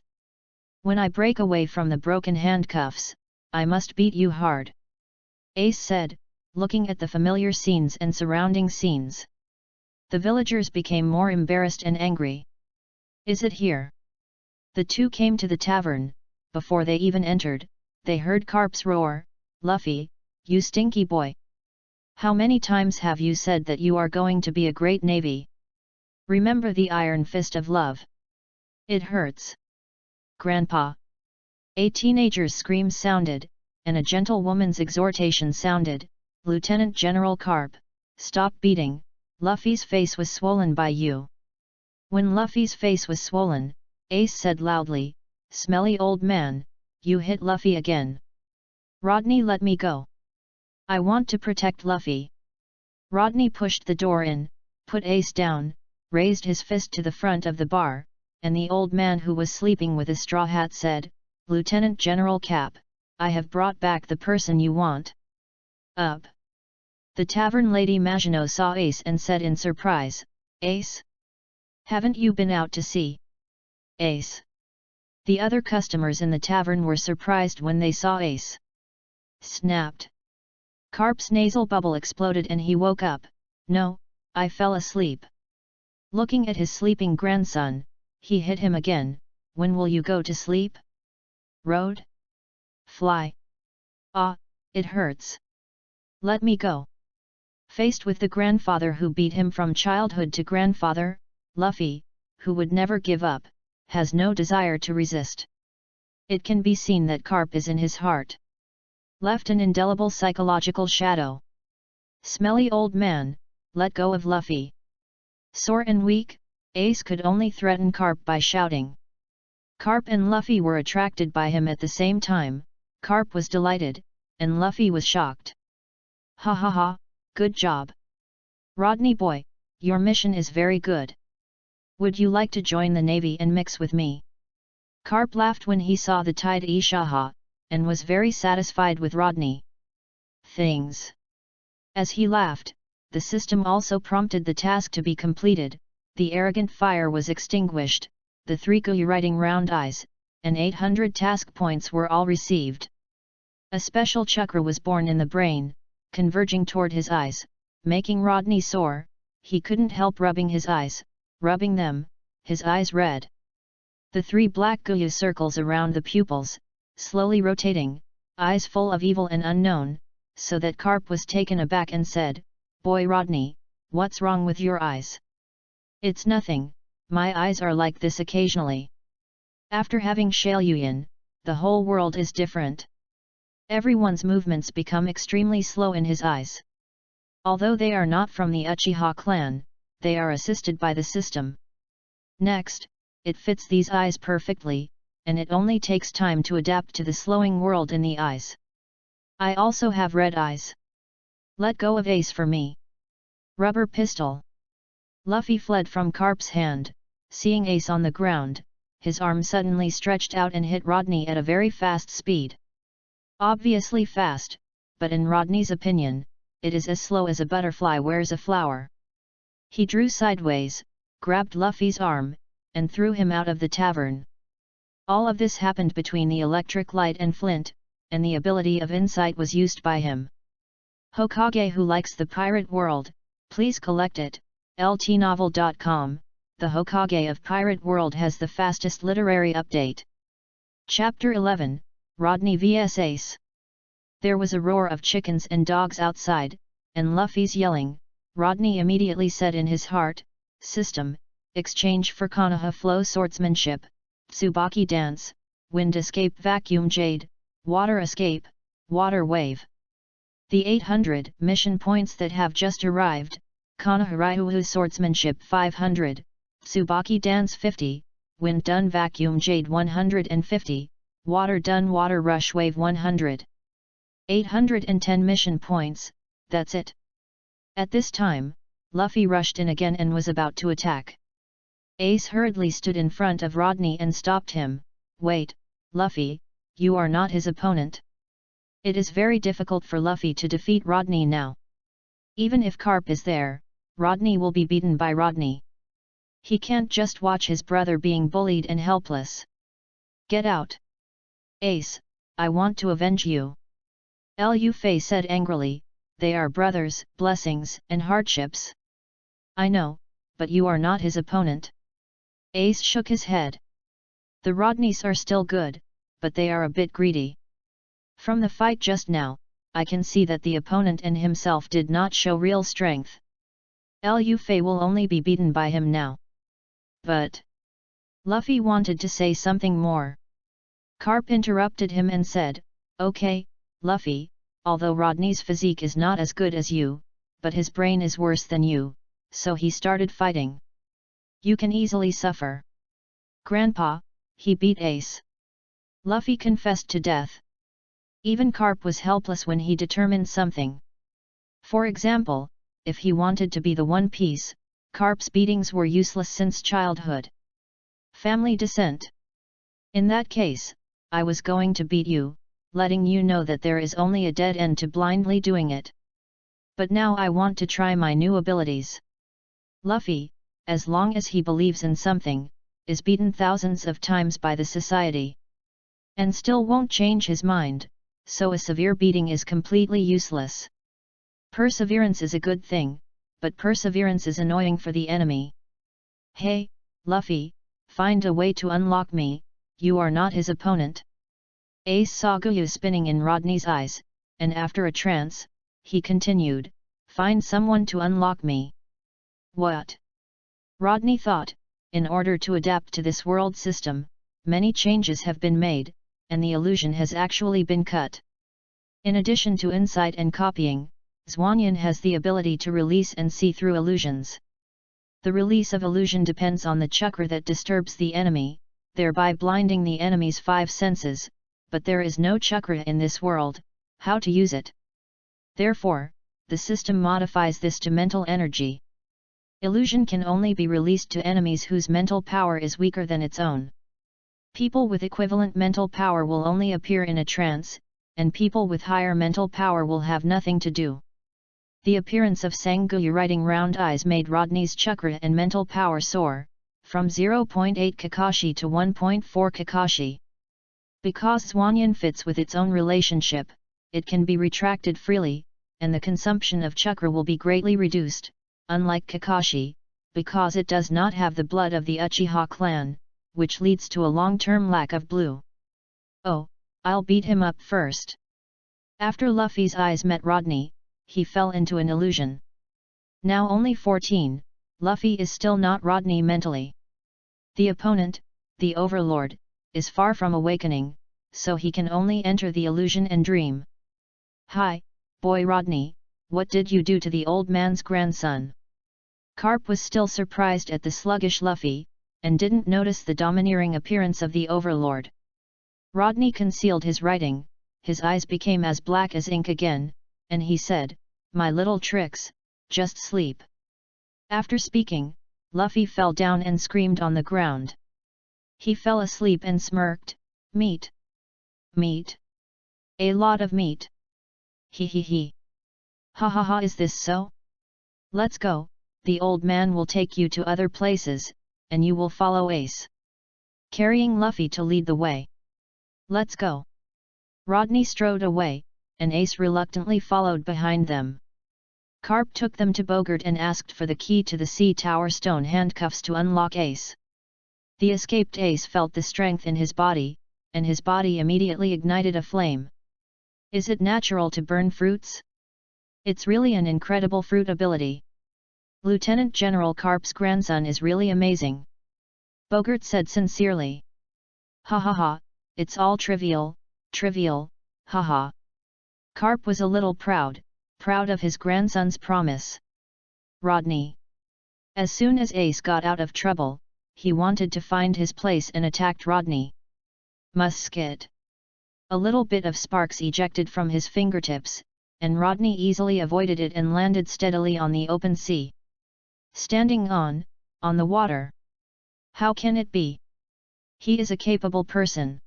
When I break away from the broken handcuffs, I must beat you hard. Ace said, looking at the familiar scenes and surrounding scenes. The villagers became more embarrassed and angry. Is it here? The two came to the tavern. Before they even entered, they heard Carp's roar, Luffy, you stinky boy! How many times have you said that you are going to be a great navy? Remember the iron fist of love. It hurts. Grandpa! A teenager's scream sounded, and a gentle woman's exhortation sounded, Lieutenant General Carp, stop beating, Luffy's face was swollen by you. When Luffy's face was swollen, Ace said loudly, "Smelly old man, you hit Luffy again. Rodney, let me go. I want to protect Luffy." Rodney pushed the door in, put Ace down, raised his fist to the front of the bar, and the old man who was sleeping with a straw hat said, "Lieutenant General Cap, I have brought back the person you want." Up. The tavern lady Maginot saw Ace and said in surprise, "Ace? Haven't you been out to sea?" Ace. The other customers in the tavern were surprised when they saw Ace. Snapped. Carp's nasal bubble exploded and he woke up. "No, I fell asleep." Looking at his sleeping grandson, he hit him again. "When will you go to sleep? Road? Fly? Ah, it hurts. Let me go." Faced with the grandfather who beat him from childhood to grandfather, Luffy, who would never give up, has no desire to resist. It can be seen that Carp is in his heart. Left an indelible psychological shadow. Smelly old man, let go of Luffy. Sore and weak, Ace could only threaten Carp by shouting. Carp and Luffy were attracted by him at the same time. Carp was delighted, and Luffy was shocked. "Ha ha ha, good job. Rodney boy, your mission is very good. Would you like to join the navy and mix with me?" Carp laughed when he saw the Tide Ishaha, and was very satisfied with Rodney. Things. As he laughed, the system also prompted the task to be completed. The arrogant fire was extinguished, the 3 Guyu writing round eyes, and 800 task points were all received. A special chakra was born in the brain, converging toward his eyes, making Rodney sore. He couldn't help rubbing his eyes, rubbing them, his eyes red. The 3 black Guyu circles around the pupils, slowly rotating, eyes full of evil and unknown, so that Carp was taken aback and said, "Boy Rodney, what's wrong with your eyes?" "It's nothing, my eyes are like this occasionally. After having Shaoyuan, the whole world is different. Everyone's movements become extremely slow in his eyes. Although they are not from the Uchiha clan, they are assisted by the system. Next, it fits these eyes perfectly, and it only takes time to adapt to the slowing world in the eyes. I also have red eyes. Let go of Ace for me." Rubber pistol. Luffy fled from Carp's hand. Seeing Ace on the ground, his arm suddenly stretched out and hit Rodney at a very fast speed. Obviously fast, but in Rodney's opinion, it is as slow as a butterfly wears a flower. He drew sideways, grabbed Luffy's arm, and threw him out of the tavern. All of this happened between the electric light and flint, and the ability of insight was used by him. Hokage who likes the pirate world, please collect it. ltnovel.com. The Hokage of Pirate World has the fastest literary update. Chapter 11, Rodney vs Ace. There was a roar of chickens and dogs outside, and Luffy's yelling. Rodney immediately said in his heart, "System, exchange for Konoha flow swordsmanship, Tsubaki dance, wind escape vacuum jade, water escape, water wave." The 800 mission points that have just arrived: Konoha Ryuhu swordsmanship 500, Tsubaki dance 50, wind done vacuum jade 150, water done water rush wave 100. 810 mission points, that's it. At this time, Luffy rushed in again and was about to attack. Ace hurriedly stood in front of Rodney and stopped him. "Wait, Luffy, you are not his opponent. It is very difficult for Luffy to defeat Rodney now. Even if Carp is there, Rodney will be beaten by Rodney. He can't just watch his brother being bullied and helpless. Get out. Ace, I want to avenge you." Lu Fei said angrily, "They are brothers, blessings and hardships." "I know, but you are not his opponent." Ace shook his head. "The Rodneys are still good, but they are a bit greedy. From the fight just now, I can see that the opponent and himself did not show real strength. Lu Fei will only be beaten by him now." "But..." Luffy wanted to say something more. Carp interrupted him and said, "Okay, Luffy, although Rodney's physique is not as good as you, but his brain is worse than you, so he started fighting. You can easily suffer. Grandpa, he beat Ace. Luffy confessed to death. Even Carp was helpless when he determined something. For example, if he wanted to be the One Piece, Carp's beatings were useless since childhood. Family descent. In that case, I was going to beat you, letting you know that there is only a dead end to blindly doing it. But now I want to try my new abilities. Luffy, as long as he believes in something, is beaten thousands of times by the society. And still won't change his mind, so a severe beating is completely useless. Perseverance is a good thing, but perseverance is annoying for the enemy. Hey, Luffy, find a way to unlock me, you are not his opponent. Ace saw Guyu spinning in Rodney's eyes, and after a trance, he continued, find someone to unlock me. What? Rodney thought, in order to adapt to this world system, many changes have been made, and the illusion has actually been cut. In addition to insight and copying, Zhuanyan has the ability to release and see through illusions. The release of illusion depends on the chakra that disturbs the enemy, thereby blinding the enemy's 5 senses, but there is no chakra in this world, how to use it? Therefore, the system modifies this to mental energy. Illusion can only be released to enemies whose mental power is weaker than its own. People with equivalent mental power will only appear in a trance, and people with higher mental power will have nothing to do. The appearance of Sanguyu writing round eyes made Rodney's chakra and mental power soar, from 0.8 Kakashi to 1.4 Kakashi. Because Zhuanyan fits with its own relationship, it can be retracted freely, and the consumption of chakra will be greatly reduced, unlike Kakashi, because it does not have the blood of the Uchiha clan, which leads to a long-term lack of blue. Oh, I'll beat him up first. After Luffy's eyes met Rodney, he fell into an illusion. Now only 14, Luffy is still not Rodney mentally. The opponent, the Overlord, is far from awakening, so he can only enter the illusion and dream. Hi, boy Rodney, what did you do to the old man's grandson? Carp was still surprised at the sluggish Luffy, and didn't notice the domineering appearance of the Overlord. Rodney concealed his writing, his eyes became as black as ink again, and he said, my little tricks, just sleep. After speaking, Luffy fell down and screamed on the ground. He fell asleep and smirked, meat. Meat? A lot of meat. He he he. Ha ha ha, is this so? Let's go, the old man will take you to other places, and you will follow Ace. Carrying Luffy to lead the way. Let's go. Rodney strode away, and Ace reluctantly followed behind them. Carp took them to Bogart and asked for the key to the Sea Tower stone handcuffs to unlock Ace. The escaped Ace felt the strength in his body, and his body immediately ignited a flame. Is it natural to burn fruits? It's really an incredible fruit ability. Lieutenant General Carp's grandson is really amazing. Bogart said sincerely. Ha ha ha, it's all trivial, haha. Carp was a little proud of his grandson's promise. Rodney. As soon as Ace got out of trouble, he wanted to find his place and attacked Rodney. Musket. A little bit of sparks ejected from his fingertips, and Rodney easily avoided it and landed steadily on the open sea. Standing on the water. How can it be? He is a capable person.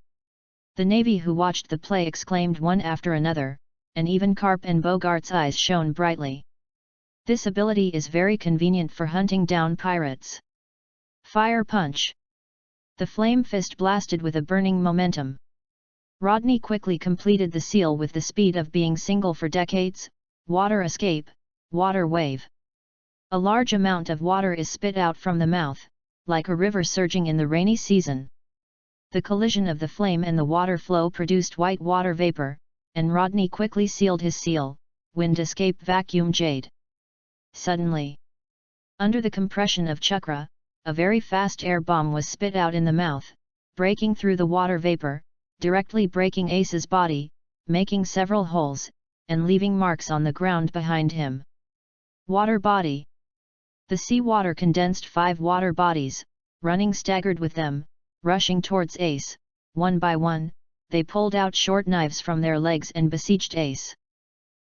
The Navy who watched the play exclaimed one after another, and even Carp and Bogart's eyes shone brightly. This ability is very convenient for hunting down pirates. Fire punch. The flame fist blasted with a burning momentum. Rodney quickly completed the seal with the speed of being single for decades, water escape, water wave. A large amount of water is spit out from the mouth, like a river surging in the rainy season. The collision of the flame and the water flow produced white water vapor, and Rodney quickly sealed his seal, wind escape vacuum jade. Suddenly, under the compression of chakra, a very fast air bomb was spit out in the mouth, breaking through the water vapor, directly breaking Ace's body, making several holes, and leaving marks on the ground behind him. Water body. The sea water condensed 5 water bodies, running staggered with them, rushing towards Ace. One by one, they pulled out short knives from their legs and besieged Ace.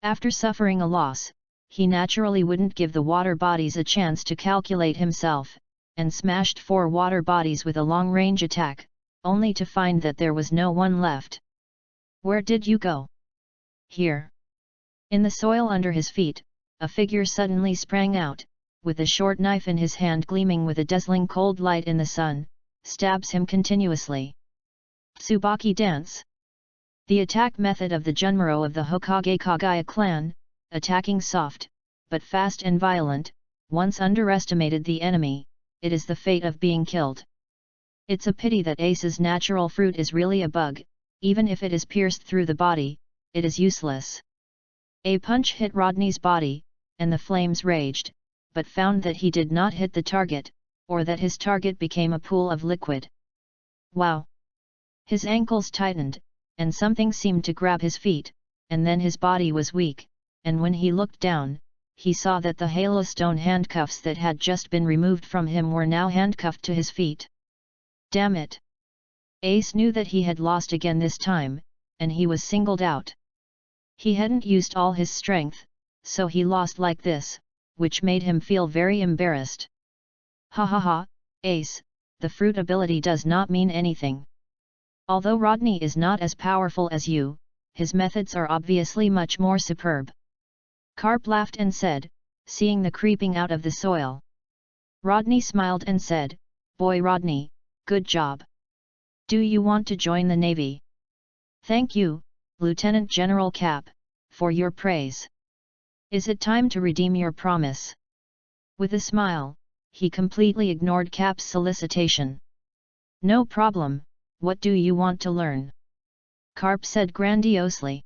After suffering a loss, he naturally wouldn't give the water bodies a chance to calculate himself, and smashed 4 water bodies with a long-range attack, only to find that there was no one left. "Where did you go?" "Here." In the soil under his feet, a figure suddenly sprang out, with a short knife in his hand gleaming with a dazzling cold light in the sun, stabs him continuously. Tsubaki Dance. The attack method of the Junmuro of the Hokage Kagaya clan, attacking soft, but fast and violent, once underestimated the enemy, it is the fate of being killed. It's a pity that Ace's natural fruit is really a bug, even if it is pierced through the body, it is useless. A punch hit Rodney's body, and the flames raged, but found that he did not hit the target, or that his target became a pool of liquid. Wow! His ankles tightened, and something seemed to grab his feet, and then his body was weak, and when he looked down, he saw that the halo stone handcuffs that had just been removed from him were now handcuffed to his feet. Damn it! Ace knew that he had lost again this time, and he was singled out. He hadn't used all his strength, so he lost like this, which made him feel very embarrassed. Ha ha ha, Ace, the fruit ability does not mean anything. Although Rodney is not as powerful as you, his methods are obviously much more superb. Carp laughed and said, seeing the creeping out of the soil. Rodney smiled and said, "Boy Rodney, good job. Do you want to join the Navy?" "Thank you, Lieutenant General Cap, for your praise. Is it time to redeem your promise?" With a smile, he completely ignored Cap's solicitation. "No problem, what do you want to learn?" Carp said grandiosely.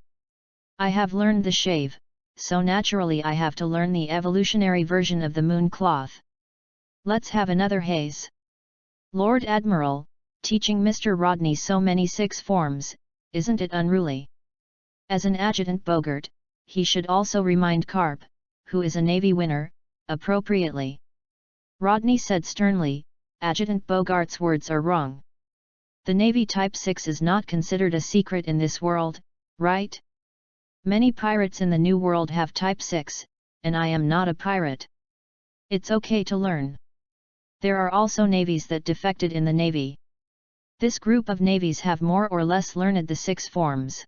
"I have learned the shave, so naturally I have to learn the evolutionary version of the moon cloth. Let's have another haze." Lord Admiral, teaching Mr. Rodney so many 6 forms, isn't it unruly? As an adjutant Bogart, he should also remind Carp, who is a Navy winner, appropriately. Rodney said sternly, "Adjutant Bogart's words are wrong. The Navy Type 6 is not considered a secret in this world, right? Many pirates in the New World have Type 6, and I am not a pirate. It's okay to learn. There are also navies that defected in the Navy. This group of navies have more or less learned the 6 forms.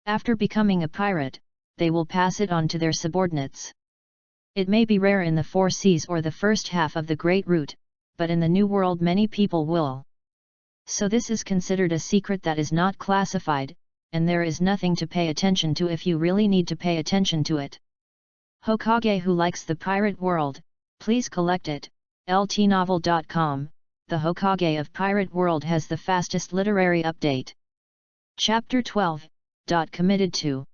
After becoming a pirate, they will pass it on to their subordinates. It may be rare in the 4 seas or the first half of the Great Route, but in the New World many people will. So this is considered a secret that is not classified, and there is nothing to pay attention to if you really need to pay attention to it. Hokage who likes the pirate world, please collect it, ltnovel.com, the Hokage of Pirate World has the fastest literary update. Chapter 12, Committed to.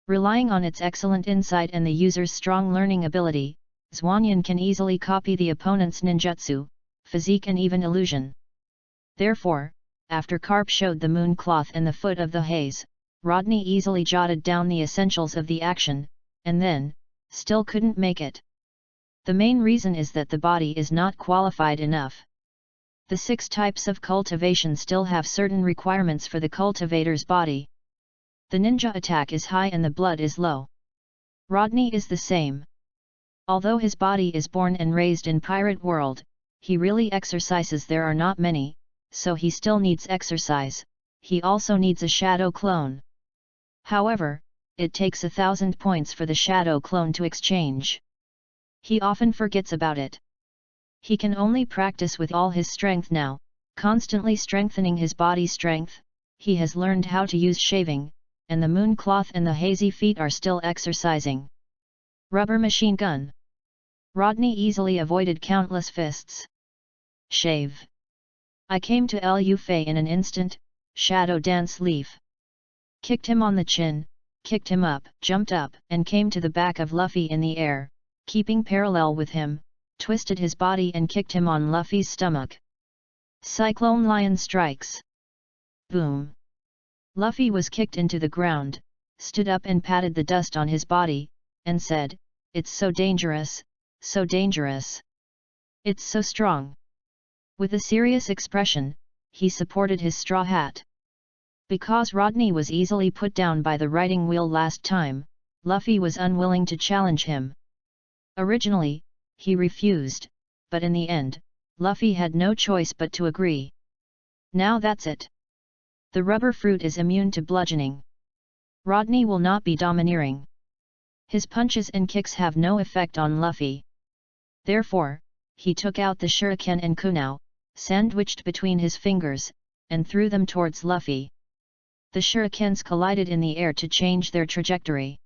Relying on its excellent insight and the user's strong learning ability, Zwanyan can easily copy the opponent's ninjutsu, physique and even illusion. Therefore, after Carp showed the moon cloth and the foot of the haze, Rodney easily jotted down the essentials of the action, and then, still couldn't make it. The main reason is that the body is not qualified enough. The 6 types of cultivation still have certain requirements for the cultivator's body. The ninja attack is high and the blood is low. Rodney is the same. Although his body is born and raised in pirate world, he really exercises there are not many, so he still needs exercise. He also needs a shadow clone. However, it takes 1,000 points for the shadow clone to exchange. He often forgets about it. He can only practice with all his strength now, constantly strengthening his body strength. He has learned how to use shaving, and the moon cloth and the hazy feet are still exercising. Rubber machine gun. Rodney easily avoided countless fists. Shave. I came to Liu Fei in an instant, shadow dance leaf. Kicked him on the chin, kicked him up, jumped up, and came to the back of Luffy in the air, keeping parallel with him, twisted his body and kicked him on Luffy's stomach. Cyclone Lion strikes. Boom. Luffy was kicked into the ground, stood up and patted the dust on his body, and said, "It's so dangerous, so dangerous. It's so strong. With a serious expression, he supported his straw hat. Because Rodney was easily put down by the riding wheel last time, Luffy was unwilling to challenge him. Originally, he refused, but in the end, Luffy had no choice but to agree. Now that's it. The rubber fruit is immune to bludgeoning. Rodney will not be domineering. His punches and kicks have no effect on Luffy. Therefore, he took out the shuriken and kunai, sandwiched between his fingers, and threw them towards Luffy. The shurikens collided in the air to change their trajectory.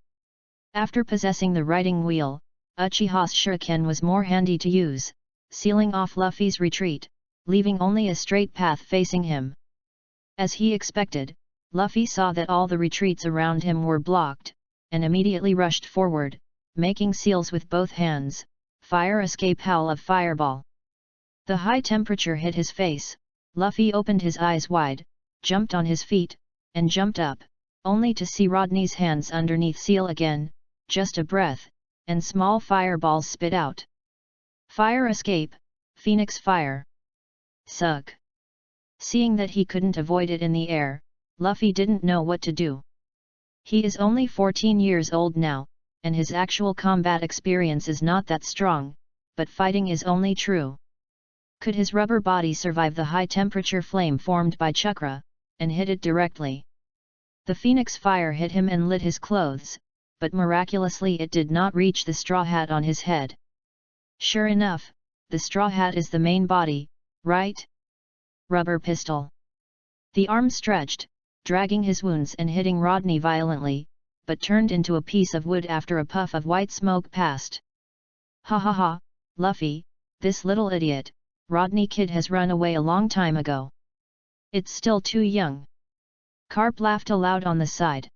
After possessing the riding wheel, Uchiha's shuriken was more handy to use, sealing off Luffy's retreat, leaving only a straight path facing him. As he expected, Luffy saw that all the retreats around him were blocked, and immediately rushed forward, making seals with both hands, fire escape howl of fireball. The high temperature hit his face. Luffy opened his eyes wide, jumped on his feet, and jumped up, only to see Rodney's hands underneath seal again, just a breath, and small fireballs spit out. Fire escape, Phoenix fire. Suck. Seeing that he couldn't avoid it in the air, Luffy didn't know what to do. He is only 14 years old now, and his actual combat experience is not that strong, but fighting is only true. Could his rubber body survive the high temperature flame formed by chakra, and hit it directly? The phoenix fire hit him and lit his clothes, but miraculously it did not reach the straw hat on his head. Sure enough, the straw hat is the main body, right? Rubber pistol. The arm stretched, dragging his wounds and hitting Rodney violently, but turned into a piece of wood after a puff of white smoke passed. Ha ha ha, Luffy, this little idiot, Rodney kid has run away a long time ago. It's still too young. Carp laughed aloud on the side.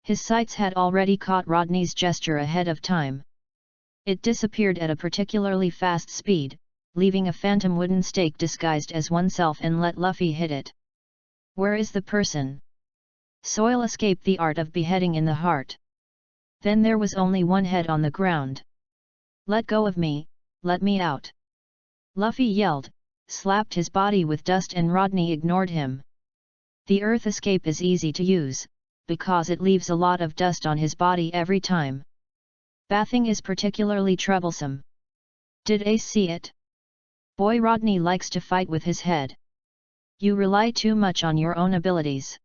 His sights had already caught Rodney's gesture ahead of time. It disappeared at a particularly fast speed, leaving a phantom wooden stake disguised as oneself, and let Luffy hit it. Where is the person? Soil escaped the art of beheading in the heart. Then there was only one head on the ground. Let go of me, let me out. Luffy yelled, slapped his body with dust, and Rodney ignored him. The earth escape is easy to use, because it leaves a lot of dust on his body every time. Bathing is particularly troublesome. Did Ace see it? Boy, Rodney likes to fight with his head. You rely too much on your own abilities.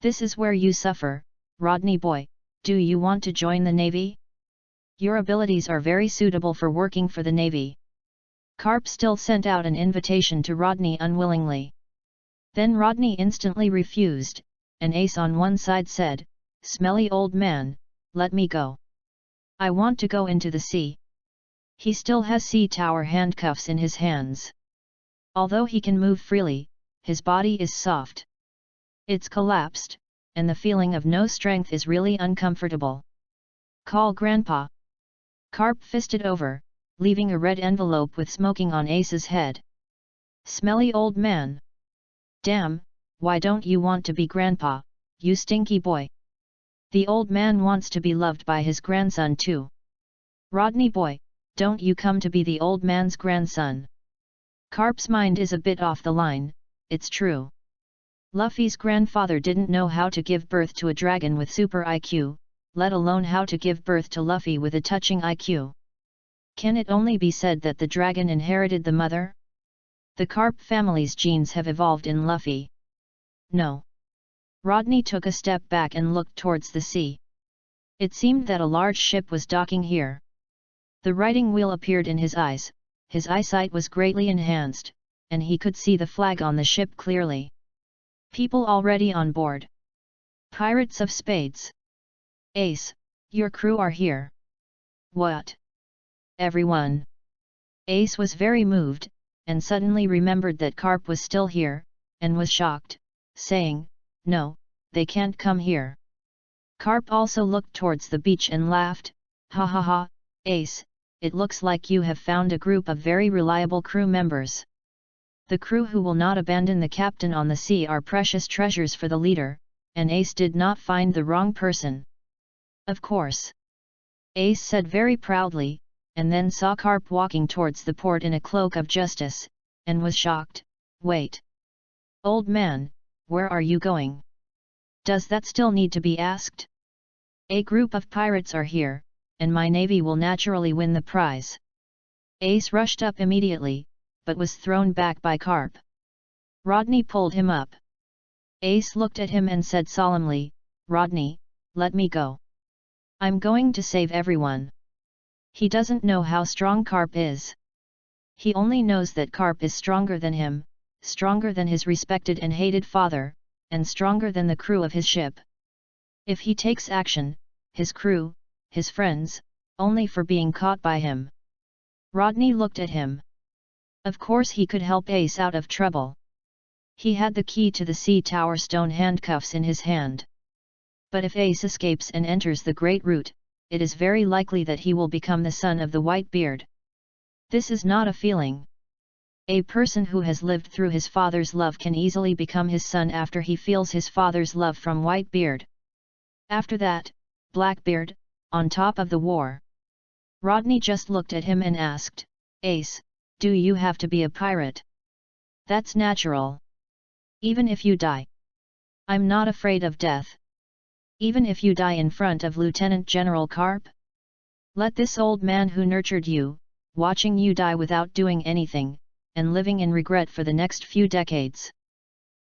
This is where you suffer, Rodney boy. Do you want to join the Navy? Your abilities are very suitable for working for the Navy. Carp still sent out an invitation to Rodney unwillingly. Then Rodney instantly refused, and Ace on one side said, "Smelly old man, let me go. I want to go into the sea." He still has sea tower handcuffs in his hands. Although he can move freely, his body is soft. It's collapsed, and the feeling of no strength is really uncomfortable. Call Grandpa. Carp fisted over, leaving a red envelope with smoking on Ace's head. Smelly old man. Damn, why don't you want to be Grandpa, you stinky boy? The old man wants to be loved by his grandson too. Rodney boy, don't you come to be the old man's grandson. Carp's mind is a bit off the line, it's true. Luffy's grandfather didn't know how to give birth to a dragon with super IQ, let alone how to give birth to Luffy with a touching IQ. Can it only be said that the dragon inherited the mother? The Carp family's genes have evolved in Luffy. No. Rodney took a step back and looked towards the sea. It seemed that a large ship was docking here. The riding wheel appeared in his eyes, his eyesight was greatly enhanced, and he could see the flag on the ship clearly. People already on board. Pirates of Spades. Ace, your crew are here. What? Everyone. Ace was very moved, and suddenly remembered that Carp was still here, and was shocked, saying, "No, they can't come here." Carp also looked towards the beach and laughed, "Ha ha ha, Ace, it looks like you have found a group of very reliable crew members. The crew who will not abandon the captain on the sea are precious treasures for the leader," and Ace did not find the wrong person. Of course. Ace said very proudly, and then saw Carp walking towards the port in a cloak of justice, and was shocked. "Wait! Old man, where are you going? Does that still need to be asked? A group of pirates are here, and my navy will naturally win the prize." Ace rushed up immediately, but was thrown back by Carp. Rodney pulled him up. Ace looked at him and said solemnly, "Rodney, let me go. I'm going to save everyone." He doesn't know how strong Carp is. He only knows that Carp is stronger than him, stronger than his respected and hated father, and stronger than the crew of his ship. If he takes action, his crew, his friends, only for being caught by him. Rodney looked at him. Of course he could help Ace out of trouble. He had the key to the sea tower stone handcuffs in his hand. But if Ace escapes and enters the Great Root, it is very likely that he will become the son of the Whitebeard. This is not a feeling. A person who has lived through his father's love can easily become his son after he feels his father's love from Whitebeard. After that, Blackbeard, on top of the war. Rodney just looked at him and asked, "Ace, do you have to be a pirate?" "That's natural. Even if you die. I'm not afraid of death. Even if you die in front of Lieutenant General Carp? Let this old man who nurtured you, watching you die without doing anything, and living in regret for the next few decades.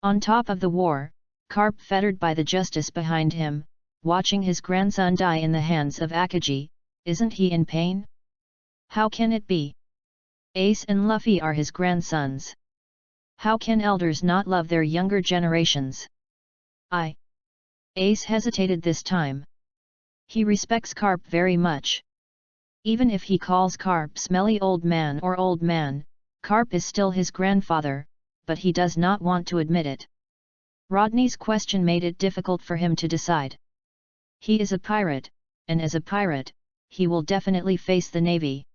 On top of the war, Carp fettered by the justice behind him, watching his grandson die in the hands of Akagi, isn't he in pain? How can it be? Ace and Luffy are his grandsons. How can elders not love their younger generations? Ace hesitated this time. He respects Carp very much. Even if he calls Carp smelly old man or old man, Carp is still his grandfather, but he does not want to admit it. Rodney's question made it difficult for him to decide. He is a pirate, and as a pirate, he will definitely face the navy.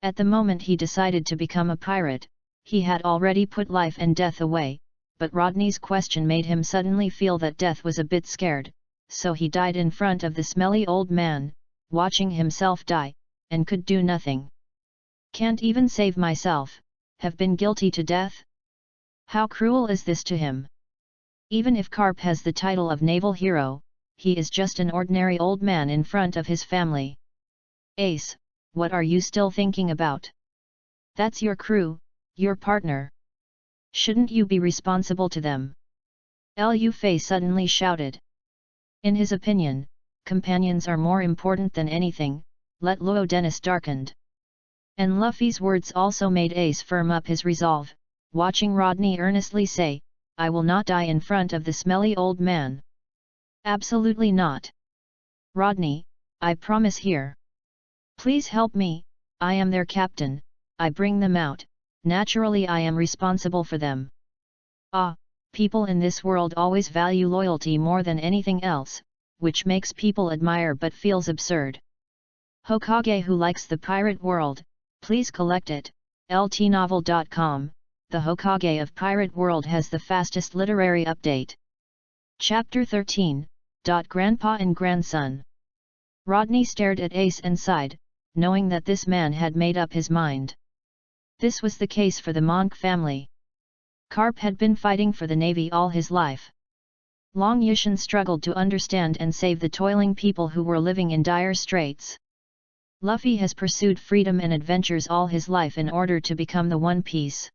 At the moment he decided to become a pirate, he had already put life and death away, but Rodney's question made him suddenly feel that death was a bit scared, so he died in front of the smelly old man, watching himself die, and could do nothing. Can't even save myself, have been guilty to death? How cruel is this to him? Even if Carp has the title of naval hero, he is just an ordinary old man in front of his family. Ace, what are you still thinking about? That's your crew, your partner. Shouldn't you be responsible to them? Luffy suddenly shouted. In his opinion, companions are more important than anything. Let Luo Dennis darkened. And Luffy's words also made Ace firm up his resolve, watching Rodney earnestly say, "I will not die in front of the smelly old man. Absolutely not. Rodney, I promise here. Please help me, I am their captain, I bring them out, naturally I am responsible for them." People in this world always value loyalty more than anything else, which makes people admire but feels absurd. Hokage who likes the pirate world, please collect it. ltnovel.com, the Hokage of Pirate World has the fastest literary update. Chapter 13, Grandpa and Grandson. Rodney stared at Ace and sighed, knowing that this man had made up his mind. This was the case for the Monk family. Carp had been fighting for the navy all his life. Long Yushin struggled to understand and save the toiling people who were living in dire straits. Luffy has pursued freedom and adventures all his life in order to become the One Piece.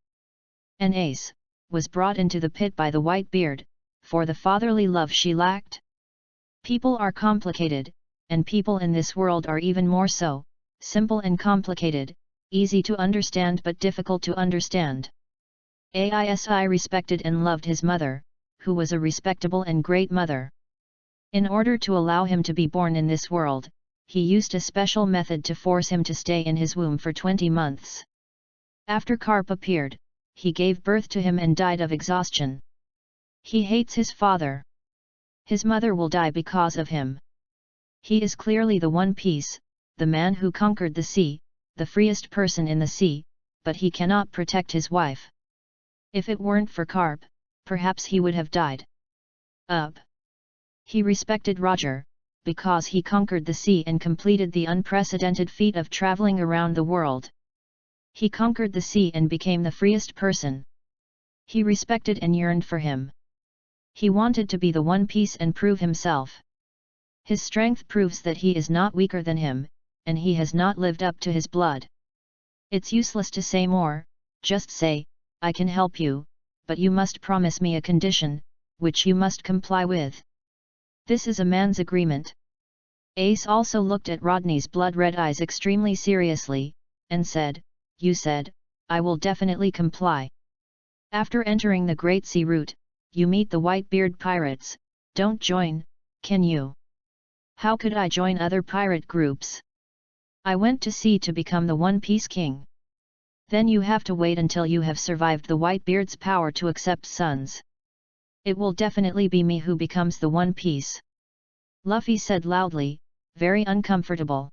And Ace was brought into the pit by the Whitebeard, for the fatherly love she lacked. People are complicated, and people in this world are even more so, simple and complicated, easy to understand but difficult to understand. Aisi respected and loved his mother, who was a respectable and great mother. In order to allow him to be born in this world, he used a special method to force him to stay in his womb for 20 months. After Carp appeared, he gave birth to him and died of exhaustion. He hates his father. His mother will die because of him. He is clearly the One Piece, the man who conquered the sea, the freest person in the sea, but he cannot protect his wife. If it weren't for Carp, perhaps he would have died. He respected Roger, because he conquered the sea and completed the unprecedented feat of traveling around the world. He conquered the sea and became the freest person. He respected and yearned for him. He wanted to be the One Piece and prove himself. His strength proves that he is not weaker than him, and he has not lived up to his blood. It's useless to say more, just say, I can help you, but you must promise me a condition, which you must comply with. This is a man's agreement. Ace also looked at Rodney's blood-red eyes extremely seriously, and said, You said, I will definitely comply. After entering the Great Sea Route, you meet the Whitebeard pirates. Don't join, can you? How could I join other pirate groups? I went to sea to become the One Piece King. Then you have to wait until you have survived the Whitebeard's power to accept sons. It will definitely be me who becomes the One Piece. Luffy said loudly, very uncomfortable.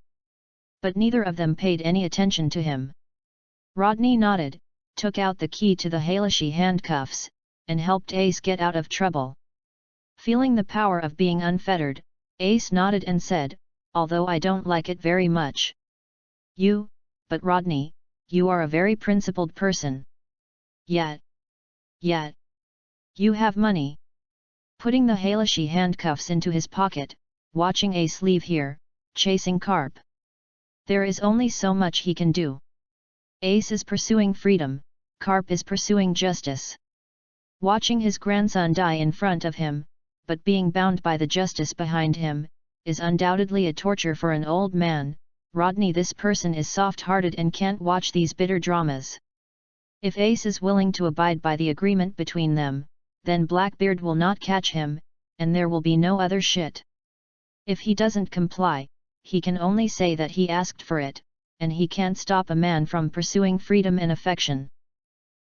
But neither of them paid any attention to him. Rodney nodded, took out the key to the Halashi handcuffs, and helped Ace get out of trouble. Feeling the power of being unfettered, Ace nodded and said, although I don't like it very much. But Rodney, you are a very principled person. Yet. You have money. Putting the Halashi handcuffs into his pocket, watching Ace leave here, chasing Carp. There is only so much he can do. Ace is pursuing freedom, Carp is pursuing justice. Watching his grandson die in front of him, but being bound by the justice behind him, is undoubtedly a torture for an old man. Rodney, this person is soft-hearted and can't watch these bitter dramas. If Ace is willing to abide by the agreement between them, then Blackbeard will not catch him, and there will be no other shit. If he doesn't comply, he can only say that he asked for it, and he can't stop a man from pursuing freedom and affection.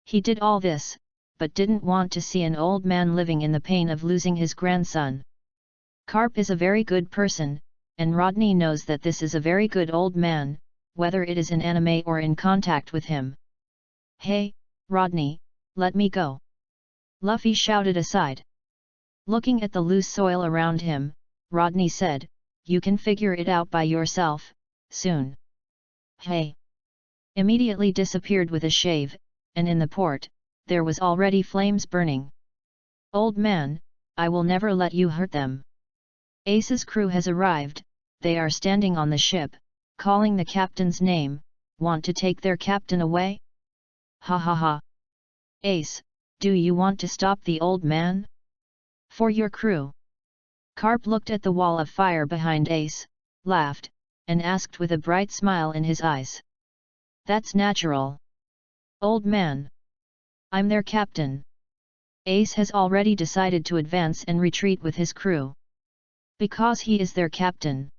He did all this, but didn't want to see an old man living in the pain of losing his grandson. Carp is a very good person, and Rodney knows that this is a very good old man, whether it is in anime or in contact with him. Hey, Rodney, let me go! Luffy shouted aside. Looking at the loose soil around him, Rodney said, You can figure it out by yourself, soon. Hey! Immediately disappeared with a shave, and in the port, there was already flames burning. Old man, I will never let you hurt them. Ace's crew has arrived, they are standing on the ship, calling the captain's name. Want to take their captain away? Ha ha ha! Ace, do you want to stop the old man? For your crew. Carp looked at the wall of fire behind Ace, laughed, and asked with a bright smile in his eyes. That's natural. Old man. I'm their captain. Ace has already decided to advance and retreat with his crew. Because he is their captain.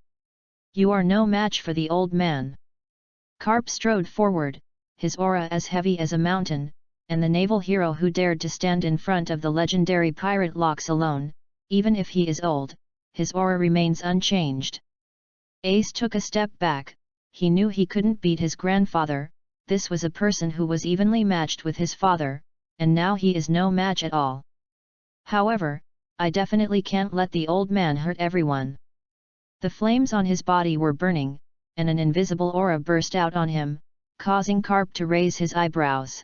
You are no match for the old man. Carp strode forward, his aura as heavy as a mountain, and the naval hero who dared to stand in front of the legendary pirate Locks alone, even if he is old, his aura remains unchanged. Ace took a step back, he knew he couldn't beat his grandfather, this was a person who was evenly matched with his father, and now he is no match at all. However, I definitely can't let the old man hurt everyone. The flames on his body were burning, and an invisible aura burst out on him, causing Carp to raise his eyebrows.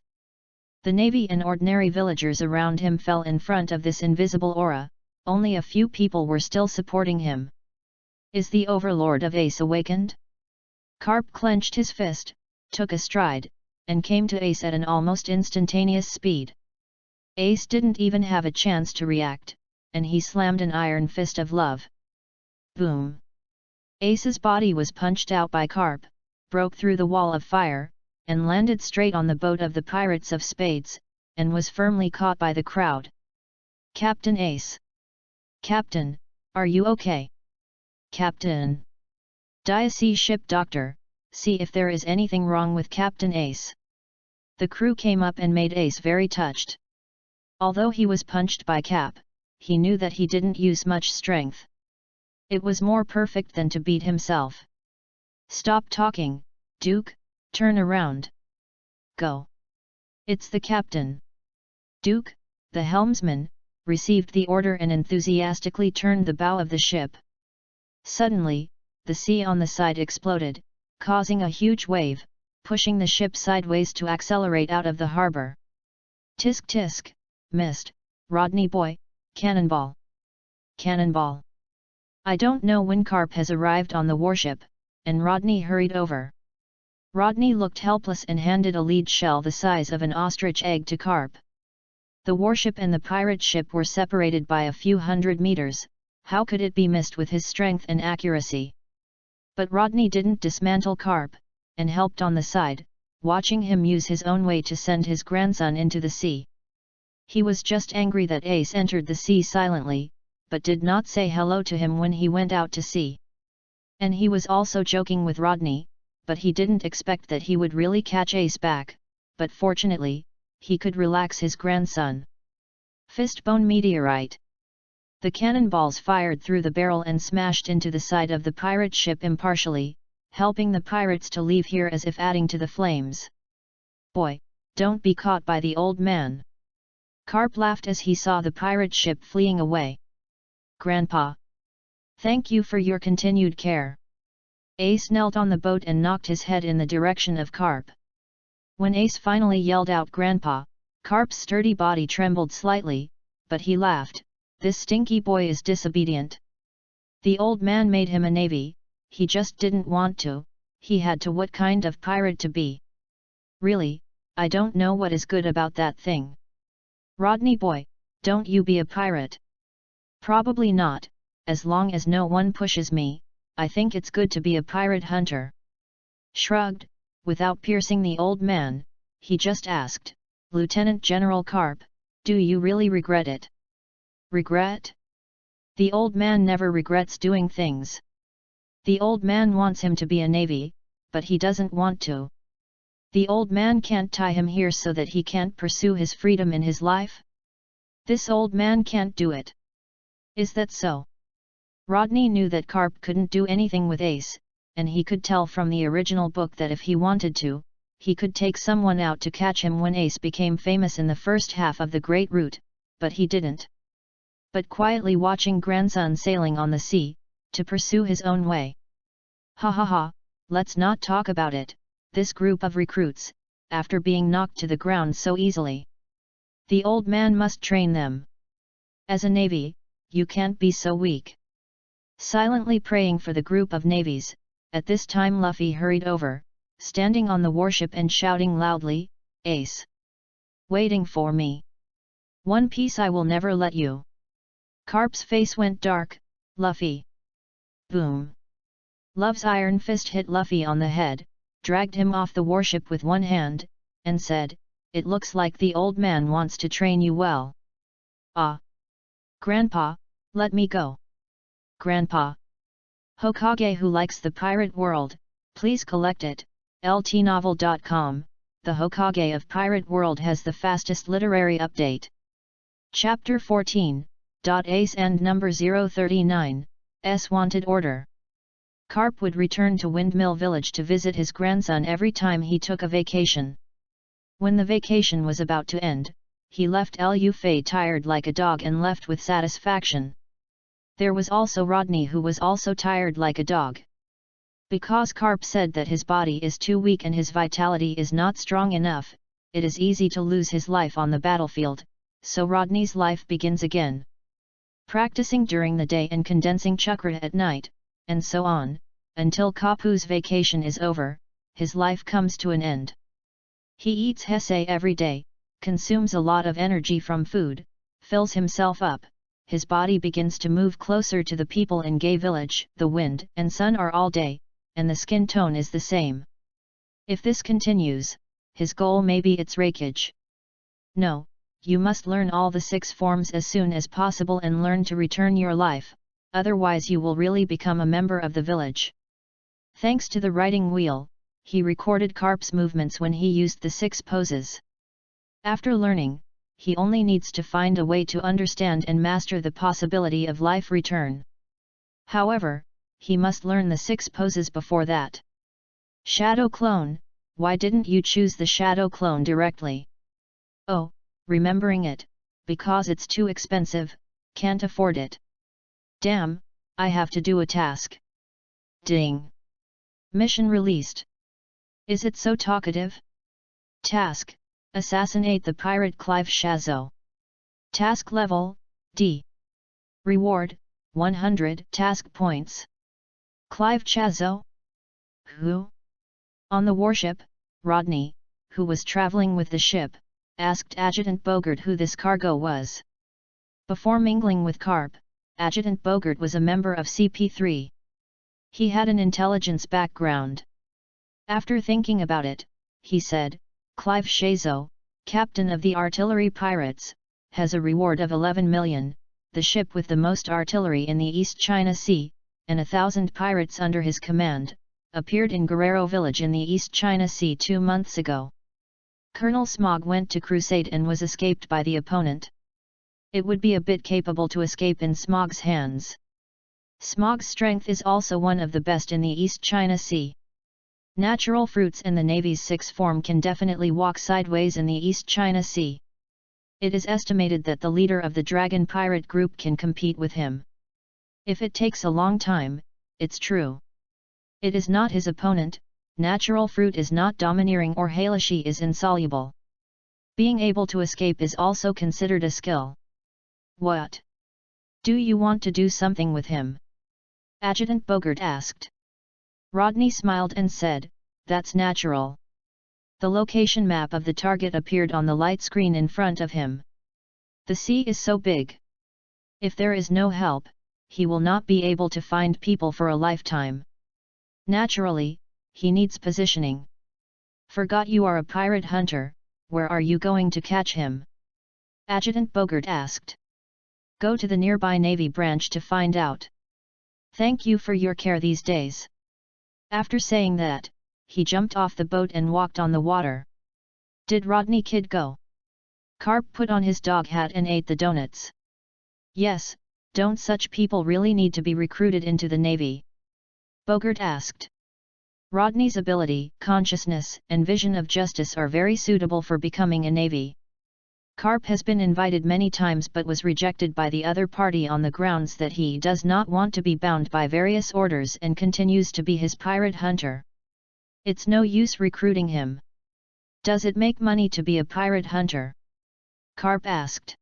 The navy and ordinary villagers around him fell in front of this invisible aura, only a few people were still supporting him. Is the overlord of Ace awakened? Carp clenched his fist, took a stride, and came to Ace at an almost instantaneous speed. Ace didn't even have a chance to react, and he slammed an iron fist of love. Boom! Ace's body was punched out by Carp, broke through the wall of fire, and landed straight on the boat of the Pirates of Spades, and was firmly caught by the crowd. Captain Ace! Captain, are you okay? Captain! Diocese ship doctor, see if there is anything wrong with Captain Ace. The crew came up and made Ace very touched. Although he was punched by Cap, he knew that he didn't use much strength. It was more perfect than to beat himself. Stop talking, Duke, turn around. Go. It's the captain. Duke, the helmsman, received the order and enthusiastically turned the bow of the ship. Suddenly, the sea on the side exploded, causing a huge wave, pushing the ship sideways to accelerate out of the harbor. Tisk tisk, missed, Rodney boy, cannonball. Cannonball. I don't know when Carp has arrived on the warship, and Rodney hurried over. Rodney looked helpless and handed a lead shell the size of an ostrich egg to Carp. The warship and the pirate ship were separated by a few hundred meters. How could it be missed with his strength and accuracy? But Rodney didn't dismantle Carp, and helped on the side, watching him use his own way to send his grandson into the sea. He was just angry that Ace entered the sea silently, but did not say hello to him when he went out to sea. And he was also joking with Rodney, but he didn't expect that he would really catch Ace back, but fortunately, he could relax his grandson. Fistbone meteorite. The cannonballs fired through the barrel and smashed into the side of the pirate ship impartially, helping the pirates to leave here as if adding to the flames. Boy, don't be caught by the old man. Carp laughed as he saw the pirate ship fleeing away. Grandpa. Thank you for your continued care. Ace knelt on the boat and knocked his head in the direction of Carp. When Ace finally yelled out Grandpa, Carp's sturdy body trembled slightly, but he laughed. This stinky boy is disobedient. The old man made him a navy, he just didn't want to, he had to. What kind of pirate to be? Really, I don't know what is good about that thing. Rodney boy, don't you be a pirate? Probably not, as long as no one pushes me, I think it's good to be a pirate hunter. Shrugged, without piercing the old man, he just asked, Lieutenant General Carp, do you really regret it? Regret? The old man never regrets doing things. The old man wants him to be a navy, but he doesn't want to. The old man can't tie him here so that he can't pursue his freedom in his life? This old man can't do it. Is that so? Rodney knew that Carp couldn't do anything with Ace, and he could tell from the original book that if he wanted to, he could take someone out to catch him when Ace became famous in the first half of the Great Route, but he didn't. But quietly watching grandson sailing on the sea, to pursue his own way. Ha ha ha, let's not talk about it, this group of recruits, after being knocked to the ground so easily. The old man must train them. As a navy, you can't be so weak. Silently praying for the group of navies, at this time Luffy hurried over, standing on the warship and shouting loudly, Ace! Waiting for me! One Piece, I will never let you! Carp's face went dark. Luffy! Boom! Love's iron fist hit Luffy on the head, dragged him off the warship with one hand, and said, it looks like the old man wants to train you well. Ah! Grandpa, let me go! Grandpa! Hokage who likes the pirate world, please collect it. ltnovel.com, the Hokage of Pirate World has the fastest literary update. Chapter 14, Ace and number 039, S Wanted Order. Carp would return to Windmill Village to visit his grandson every time he took a vacation. When the vacation was about to end, he left Luffy tired like a dog and left with satisfaction. There was also Rodney, who was also tired like a dog. Because Carp said that his body is too weak and his vitality is not strong enough, it is easy to lose his life on the battlefield, so Rodney's life begins again. Practicing during the day and condensing chakra at night, and so on, until Kapu's vacation is over, his life comes to an end. He eats hesse every day, consumes a lot of energy from food, fills himself up, his body begins to move closer to the people in Gay Village. The wind and sun are all day, and the skin tone is the same. If this continues, his goal may be its rakeage. No, you must learn all the 6 forms as soon as possible and learn to return your life, otherwise you will really become a member of the village. Thanks to the writing wheel, he recorded Carp's movements when he used the 6 poses. After learning, he only needs to find a way to understand and master the possibility of life return. However, he must learn the 6 poses before that. Shadow clone, why didn't you choose the shadow clone directly? Oh, remembering it, because it's too expensive, can't afford it. Damn, I have to do a task. Ding. Mission released. Is it so talkative? Task: assassinate the pirate Clive Shazo. Task level: D. Reward: 100 task points. Clive Shazo? Who? On the warship, Rodney, who was traveling with the ship, asked Adjutant Bogart who this cargo was. Before mingling with Carp, Adjutant Bogart was a member of CP3. He had an intelligence background. After thinking about it, he said, Clive Shazo, captain of the artillery pirates, has a reward of 11 million, the ship with the most artillery in the East China Sea, and 1,000 pirates under his command, appeared in Guerrero village in the East China Sea 2 months ago. Colonel Smog went to crusade and was escaped by the opponent. It would be a bit capable to escape in Smog's hands. Smog's strength is also one of the best in the East China Sea. Natural fruits and the Navy's 6th form can definitely walk sideways in the East China Sea. It is estimated that the leader of the Dragon Pirate Group can compete with him. If it takes a long time, it's true. It is not his opponent. Natural fruit is not domineering or Halashi is insoluble. Being able to escape is also considered a skill. What? Do you want to do something with him? Adjutant Bogart asked. Rodney smiled and said, that's natural. The location map of the target appeared on the light screen in front of him. The sea is so big. If there is no help, he will not be able to find people for a lifetime. Naturally, he needs positioning. Forgot you are a pirate hunter, where are you going to catch him? Adjutant Bogart asked. Go to the nearby Navy branch to find out. Thank you for your care these days. After saying that, he jumped off the boat and walked on the water. Did Rodney Kid go? Carp put on his dog hat and ate the donuts. Yes, don't such people really need to be recruited into the Navy? Bogart asked. Rodney's ability, consciousness, and vision of justice are very suitable for becoming a Navy. Carp has been invited many times but was rejected by the other party on the grounds that he does not want to be bound by various orders and continues to be his pirate hunter. It's no use recruiting him. Does it make money to be a pirate hunter? Carp asked.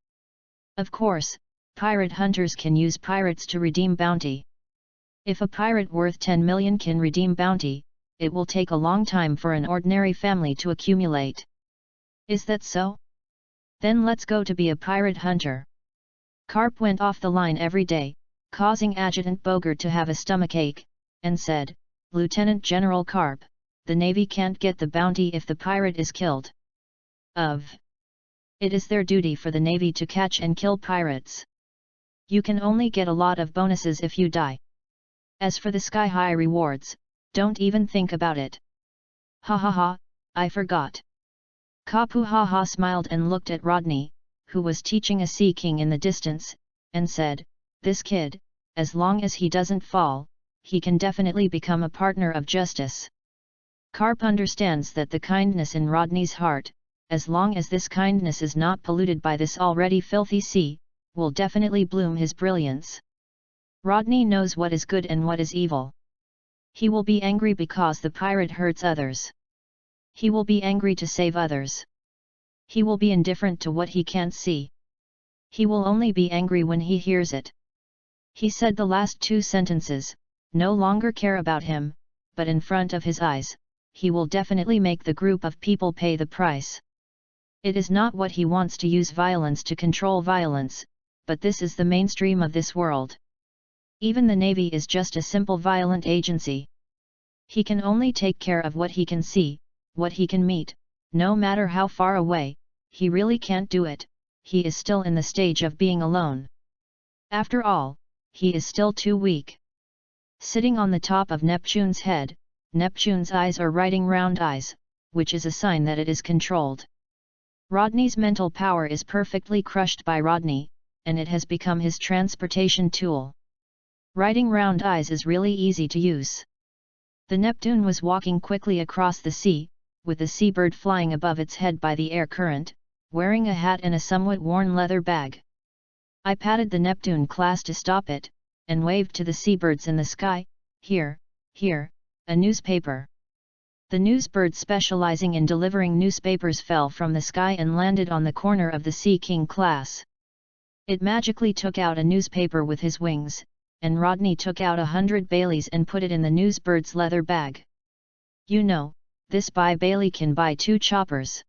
Of course, pirate hunters can use pirates to redeem bounty. If a pirate worth 10 million can redeem bounty, it will take a long time for an ordinary family to accumulate. Is that so? Then let's go to be a pirate hunter. Carp went off the line every day, causing Adjutant Bogart to have a stomachache, and said, Lieutenant General Carp, the Navy can't get the bounty if the pirate is killed. It is their duty for the Navy to catch and kill pirates. You can only get a lot of bonuses if you die. As for the sky-high rewards, don't even think about it. Ha ha ha, I forgot. Kapu ha ha smiled and looked at Rodney, who was teaching a sea king in the distance, and said, this kid, as long as he doesn't fall, he can definitely become a partner of justice. Carp understands that the kindness in Rodney's heart, as long as this kindness is not polluted by this already filthy sea, will definitely bloom his brilliance. Rodney knows what is good and what is evil. He will be angry because the pirate hurts others. He will be angry to save others. He will be indifferent to what he can't see. He will only be angry when he hears it. He said the last 2 sentences, no longer care about him, but in front of his eyes, he will definitely make the group of people pay the price. It is not what he wants to use violence to control violence, but this is the mainstream of this world. Even the Navy is just a simple violent agency. He can only take care of what he can see, what he can meet, no matter how far away, he really can't do it, he is still in the stage of being alone. After all, he is still too weak. Sitting on the top of Neptune's head, Neptune's eyes are writing round eyes, which is a sign that it is controlled. Rodney's mental power is perfectly crushed by Rodney, and it has become his transportation tool. Writing round eyes is really easy to use. The Neptune was walking quickly across the sea, with the seabird flying above its head by the air current, wearing a hat and a somewhat worn leather bag. I patted the Neptune class to stop it, and waved to the seabirds in the sky, "Here, here, a newspaper." The newsbird specializing in delivering newspapers fell from the sky and landed on the corner of the Sea King class. It magically took out a newspaper with his wings, and Rodney took out 100 Baileys and put it in the newsbird's leather bag. "You know, this Bailey can buy 2 choppers."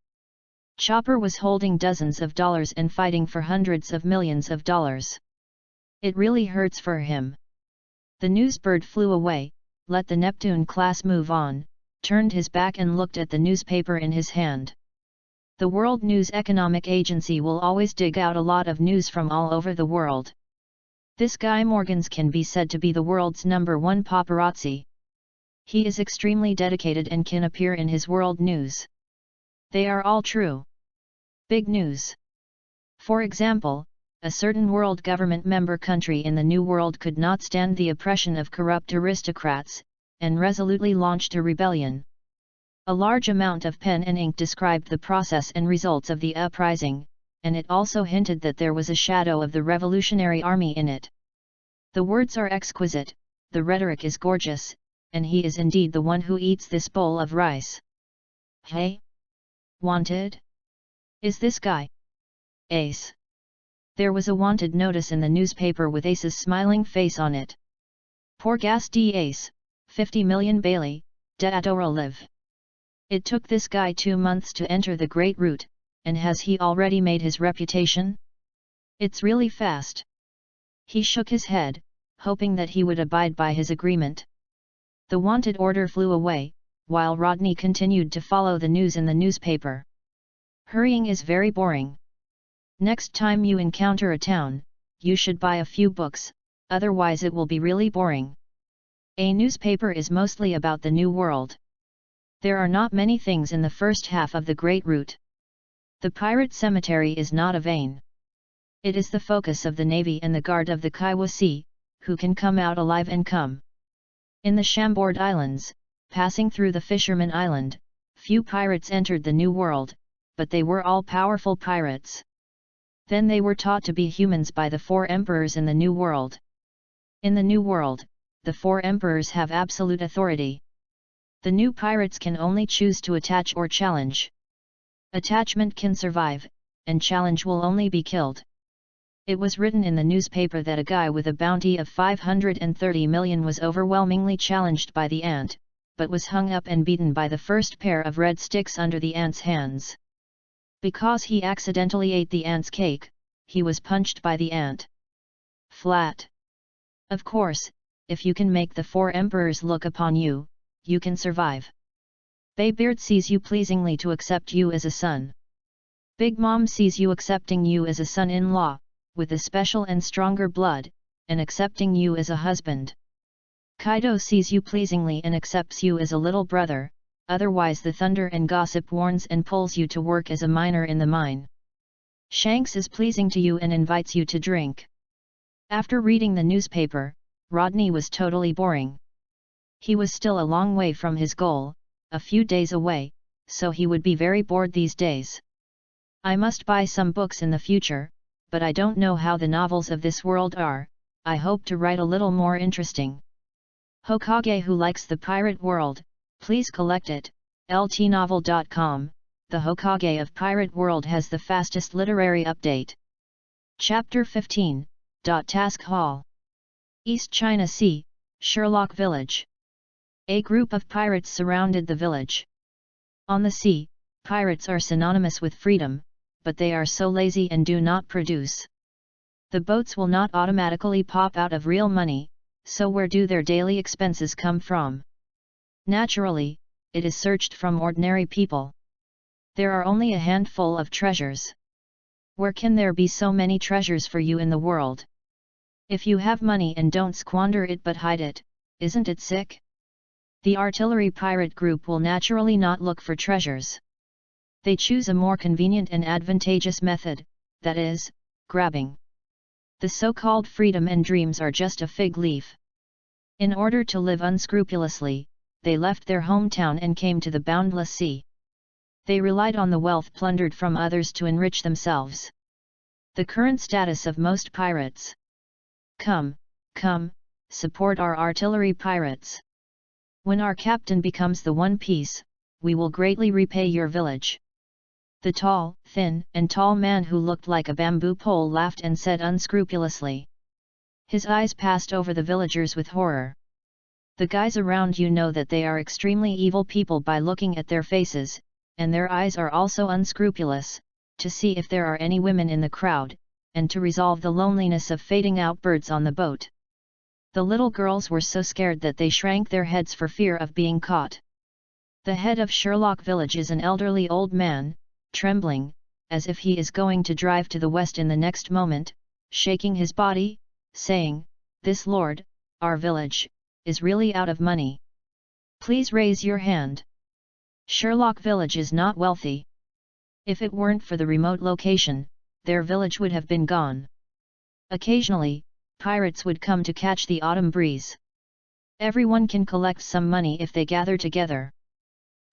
Chopper was holding dozens of dollars and fighting for hundreds of millions of dollars. It really hurts for him. The newsbird flew away, let the Neptune class move on, turned his back and looked at the newspaper in his hand. The World News Economic Agency will always dig out a lot of news from all over the world. This guy Morgans can be said to be the world's #1 paparazzi. He is extremely dedicated and can appear in his world news. They are all true. Big news. For example, a certain world government member country in the New World could not stand the oppression of corrupt aristocrats, and resolutely launched a rebellion. A large amount of pen and ink described the process and results of the uprising, and it also hinted that there was a shadow of the Revolutionary Army in it. The words are exquisite, the rhetoric is gorgeous, and he is indeed the one who eats this bowl of rice. Hey? Wanted? Is this guy Ace? There was a wanted notice in the newspaper with Ace's smiling face on it. Poor gas d Ace, 50 million Bailey, de adora live. It took this guy 2 months to enter the Great Route, and has he already made his reputation? It's really fast. He shook his head, hoping that he would abide by his agreement. The wanted order flew away, while Rodney continued to follow the news in the newspaper. Hurrying is very boring. Next time you encounter a town, you should buy a few books, otherwise it will be really boring. A newspaper is mostly about the New World. There are not many things in the first half of the Great Route. The pirate cemetery is not a vain. It is the focus of the Navy and the Guard of the Kaiwa Sea, who can come out alive and come. In the Chambord Islands, passing through the Fisherman Island, few pirates entered the New World, but they were all powerful pirates. Then they were taught to be humans by the 4 emperors in the New World. In the New World, the 4 emperors have absolute authority. The new pirates can only choose to attach or challenge. Attachment can survive, and challenge will only be killed. It was written in the newspaper that a guy with a bounty of 530 million was overwhelmingly challenged by the ant, but was hung up and beaten by the first pair of red sticks under the ant's hands. Because he accidentally ate the ant's cake, he was punched by the ant. Flat. Of course, if you can make the 4 emperors look upon you, you can survive. Baybeard sees you pleasingly to accept you as a son. Big Mom sees you accepting you as a son-in-law, with a special and stronger blood, and accepting you as a husband. Kaido sees you pleasingly and accepts you as a little brother, otherwise the thunder and gossip warns and pulls you to work as a miner in the mine. Shanks is pleasing to you and invites you to drink. After reading the newspaper, Rodney was totally boring. He was still a long way from his goal, a few days away, so he would be very bored these days. I must buy some books in the future, but I don't know how the novels of this world are. I hope to write a little more interesting. Hokage who likes the pirate world, please collect it. ltnovel.com, the Hokage of Pirate World has the fastest literary update. Chapter 15, Task Hall. East China Sea, Sherlock Village. A group of pirates surrounded the village. On the sea, pirates are synonymous with freedom, but they are so lazy and do not produce. The boats will not automatically pop out of real money, so where do their daily expenses come from? Naturally, it is searched from ordinary people. There are only a handful of treasures. Where can there be so many treasures for you in the world? If you have money and don't squander it but hide it, isn't it sick? The artillery pirate group will naturally not look for treasures. They choose a more convenient and advantageous method, that is, grabbing. The so-called freedom and dreams are just a fig leaf. In order to live unscrupulously, they left their hometown and came to the boundless sea. They relied on the wealth plundered from others to enrich themselves. The current status of most pirates. Come, Come, support our artillery pirates. When our captain becomes the One Piece, we will greatly repay your village." The tall, thin, and tall man who looked like a bamboo pole laughed and said unscrupulously. His eyes passed over the villagers with horror. "The guys around you know that they are extremely evil people by looking at their faces, and their eyes are also unscrupulous, to see if there are any women in the crowd, and to resolve the loneliness of fading out birds on the boat." The little girls were so scared that they shrank their heads for fear of being caught. The head of Sherlock Village is an elderly old man, trembling, as if he is going to drive to the west in the next moment, shaking his body, saying, "This lord, our village, is really out of money. Please raise your hand. Sherlock Village is not wealthy. If it weren't for the remote location, their village would have been gone. Occasionally, pirates would come to catch the autumn breeze. Everyone can collect some money if they gather together.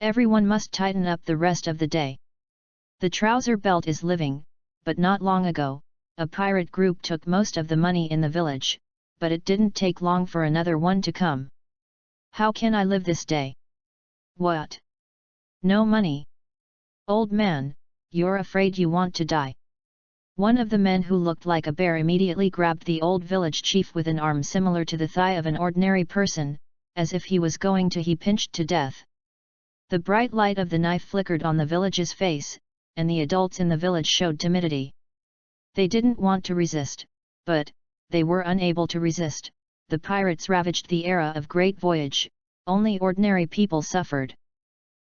Everyone must tighten up the rest of the day. The trouser belt is living, but not long ago, a pirate group took most of the money in the village, but it didn't take long for another one to come. How can I live this day? What? No money? Old man, you're afraid you want to die." One of the men who looked like a bear immediately grabbed the old village chief with an arm similar to the thigh of an ordinary person, as if he was going to be pinched to death. The bright light of the knife flickered on the village's face, and the adults in the village showed timidity. They didn't want to resist, but they were unable to resist. The pirates ravaged the era of Great Voyage, only ordinary people suffered.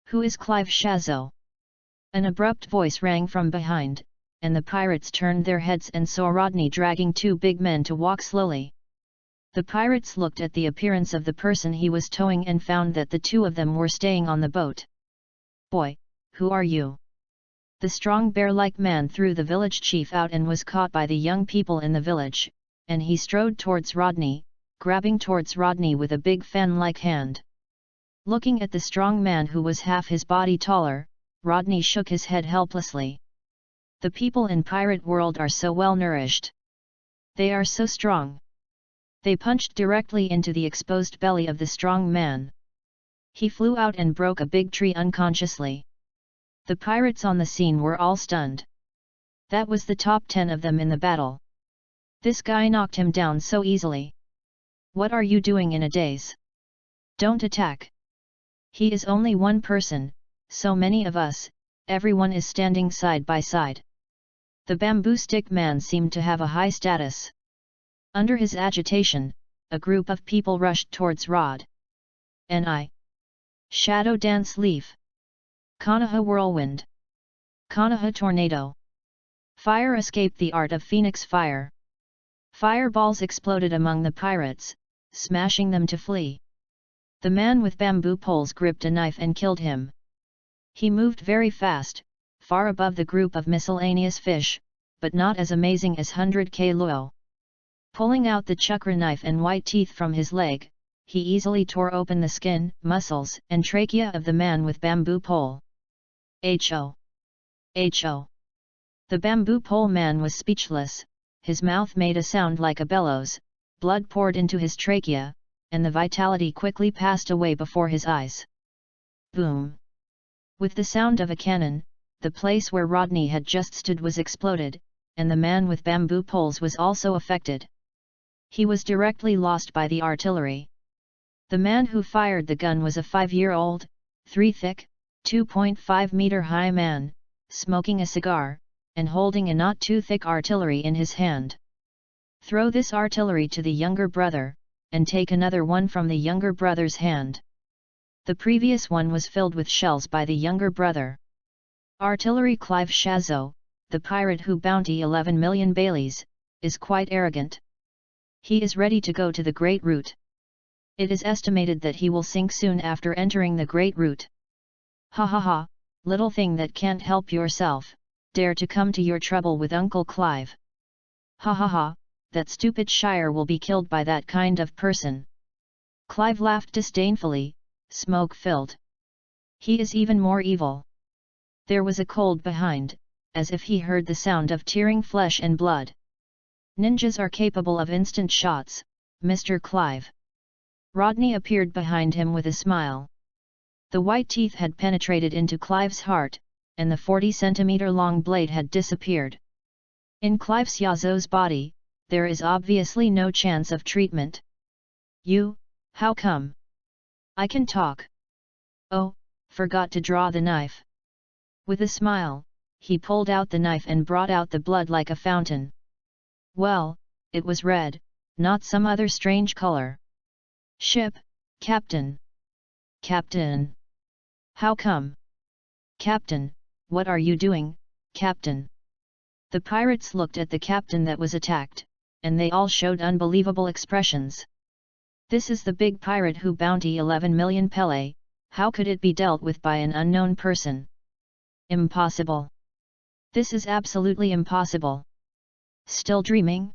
"Who is Clive Shazo?" An abrupt voice rang from behind, and the pirates turned their heads and saw Rodney dragging two big men to walk slowly. The pirates looked at the appearance of the person he was towing and found that the two of them were staying on the boat. "Boy, who are you?" The strong bear-like man threw the village chief out and was caught by the young people in the village, and he strode towards Rodney, grabbing towards Rodney with a big fan-like hand. Looking at the strong man who was half his body taller, Rodney shook his head helplessly. The people in pirate world are so well nourished. They are so strong. They punched directly into the exposed belly of the strong man. He flew out and broke a big tree unconsciously. The pirates on the scene were all stunned. That was the top 10 of them in the battle. This guy knocked him down so easily. What are you doing in a daze? Don't attack. He is only one person, so many of us, everyone is standing side by side. The bamboo stick man seemed to have a high status. Under his agitation, a group of people rushed towards Rod. N.I. Shadow Dance Leaf. Konoha Whirlwind. Konoha Tornado. Fire escaped the art of Phoenix Fire. Fireballs exploded among the pirates, smashing them to flee. The man with bamboo poles gripped a knife and killed him. He moved very fast, far above the group of miscellaneous fish, but not as amazing as 100K Luo. Pulling out the chakra knife and white teeth from his leg, he easily tore open the skin, muscles, and trachea of the man with bamboo pole. Ho! Ho! The bamboo pole man was speechless, his mouth made a sound like a bellows, blood poured into his trachea, and the vitality quickly passed away before his eyes. Boom! With the sound of a cannon, the place where Rodney had just stood was exploded, and the man with bamboo poles was also affected. He was directly lost by the artillery. The man who fired the gun was a 5-year-old, 3-thick, 2.5-meter-high man, smoking a cigar, and holding a not-too-thick artillery in his hand. Throw this artillery to the younger brother, and take another one from the younger brother's hand. The previous one was filled with shells by the younger brother. Artillery Clive Shazo, the pirate who bounty 11 million Baileys, is quite arrogant. He is ready to go to the Great Route. It is estimated that he will sink soon after entering the Great Route. Ha ha ha, little thing that can't help yourself, dare to come to your trouble with Uncle Clive. Ha ha ha, that stupid Shire will be killed by that kind of person. Clive laughed disdainfully, smoke-filled. He is even more evil. There was a cold behind, as if he heard the sound of tearing flesh and blood. Ninjas are capable of instant shots, Mr. Clive." Rodney appeared behind him with a smile. The white teeth had penetrated into Clive's heart, and the 40-centimeter-long blade had disappeared. In Clive Xiaozuo's body, there is obviously no chance of treatment. "You, how come?" "I can talk." "Oh, forgot to draw the knife." With a smile, he pulled out the knife and brought out the blood like a fountain. Well, it was red, not some other strange color. "Ship, Captain." "Captain? How come?" "Captain, what are you doing, Captain?" The pirates looked at the captain that was attacked, and they all showed unbelievable expressions. "This is the big pirate who bounty 11 million pele, how could it be dealt with by an unknown person? Impossible. This is absolutely impossible." "Still dreaming?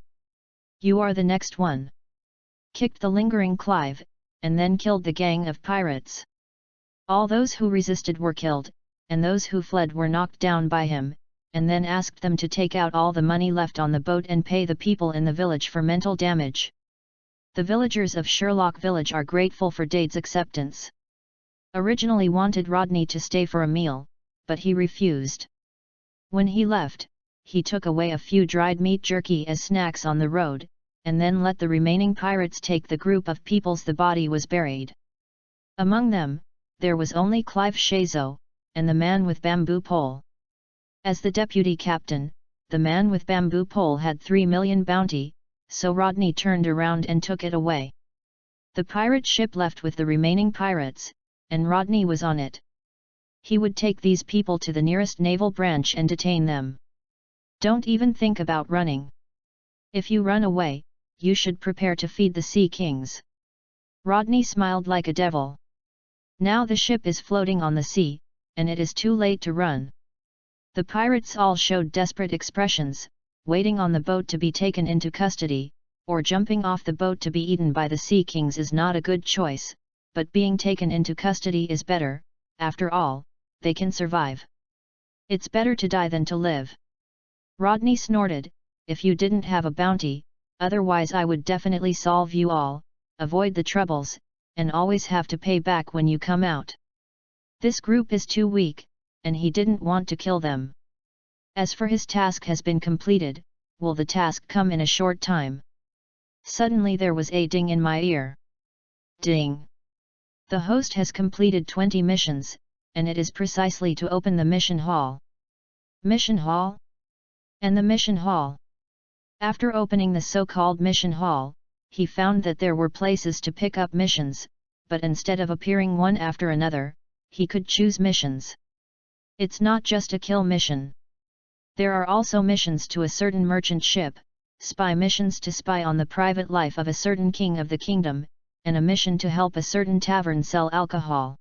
You are the next one." Kicked the lingering Clive, and then killed the gang of pirates. All those who resisted were killed, and those who fled were knocked down by him, and then asked them to take out all the money left on the boat and pay the people in the village for mental damage. The villagers of Sherlock Village are grateful for Dade's acceptance. Originally wanted Rodney to stay for a meal, but he refused. When he left, he took away a few dried meat jerky as snacks on the road, and then let the remaining pirates take the group of peoples the body was buried. Among them, there was only Clive Xiaozuo, and the man with bamboo pole. As the deputy captain, the man with bamboo pole had 3 million bounty, so Rodney turned around and took it away. The pirate ship left with the remaining pirates, and Rodney was on it. He would take these people to the nearest naval branch and detain them. "Don't even think about running. If you run away, you should prepare to feed the sea kings." Rodney smiled like a devil. Now the ship is floating on the sea, and it is too late to run. The pirates all showed desperate expressions, waiting on the boat to be taken into custody, or jumping off the boat to be eaten by the sea kings is not a good choice, but being taken into custody is better, after all, they can survive. "It's better to die than to live." Rodney snorted, "If you didn't have a bounty, otherwise I would definitely solve you all, avoid the troubles, and always have to pay back when you come out. This group is too weak, and he didn't want to kill them. As for his task has been completed, will the task come in a short time?" Suddenly there was a ding in my ear. Ding! The host has completed 20 missions, and it is precisely to open the mission hall. Mission hall? And the mission hall? After opening the so-called mission hall, he found that there were places to pick up missions, but instead of appearing one after another, he could choose missions. It's not just a kill mission. There are also missions to a certain merchant ship, spy missions to spy on the private life of a certain king of the kingdom, and a mission to help a certain tavern sell alcohol.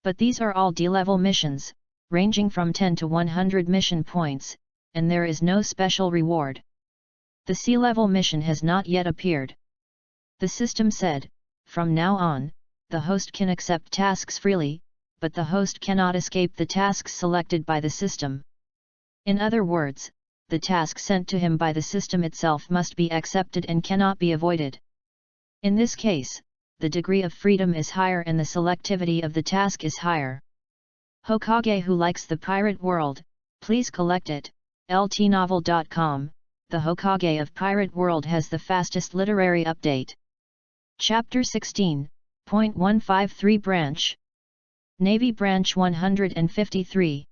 But these are all D-level missions, ranging from 10 to 100 mission points, and there is no special reward. The C-level mission has not yet appeared. The system said, from now on, the host can accept tasks freely, but the host cannot escape the tasks selected by the system. In other words, the task sent to him by the system itself must be accepted and cannot be avoided. In this case, the degree of freedom is higher and the selectivity of the task is higher. Hokage who likes the pirate world, please collect it. ltnovel.com, the Hokage of Pirate World has the fastest literary update. Chapter 16.153 Branch Navy Branch 153.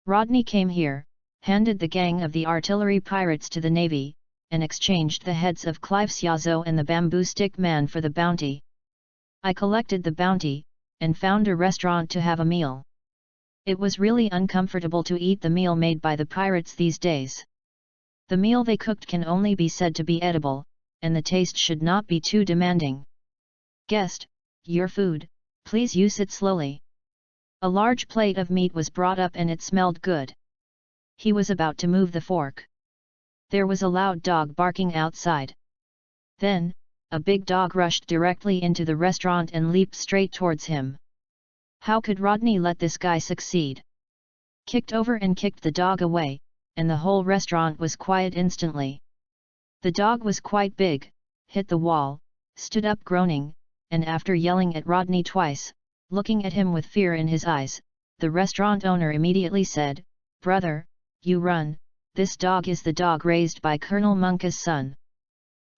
Rodney came here, handed the gang of the artillery pirates to the Navy, and exchanged the heads of Clive Xiaozuo and the bamboo stick man for the bounty. I collected the bounty, and found a restaurant to have a meal. It was really uncomfortable to eat the meal made by the pirates these days. The meal they cooked can only be said to be edible, and the taste should not be too demanding. Guest, your food, please use it slowly. A large plate of meat was brought up and it smelled good. He was about to move the fork. There was a loud dog barking outside. Then, a big dog rushed directly into the restaurant and leaped straight towards him. How could Rodney let this guy succeed? Kicked over and kicked the dog away, and the whole restaurant was quiet instantly. The dog was quite big, hit the wall, stood up groaning, and after yelling at Rodney twice, looking at him with fear in his eyes, the restaurant owner immediately said, "Brother, you run, this dog is the dog raised by Colonel Monka's son.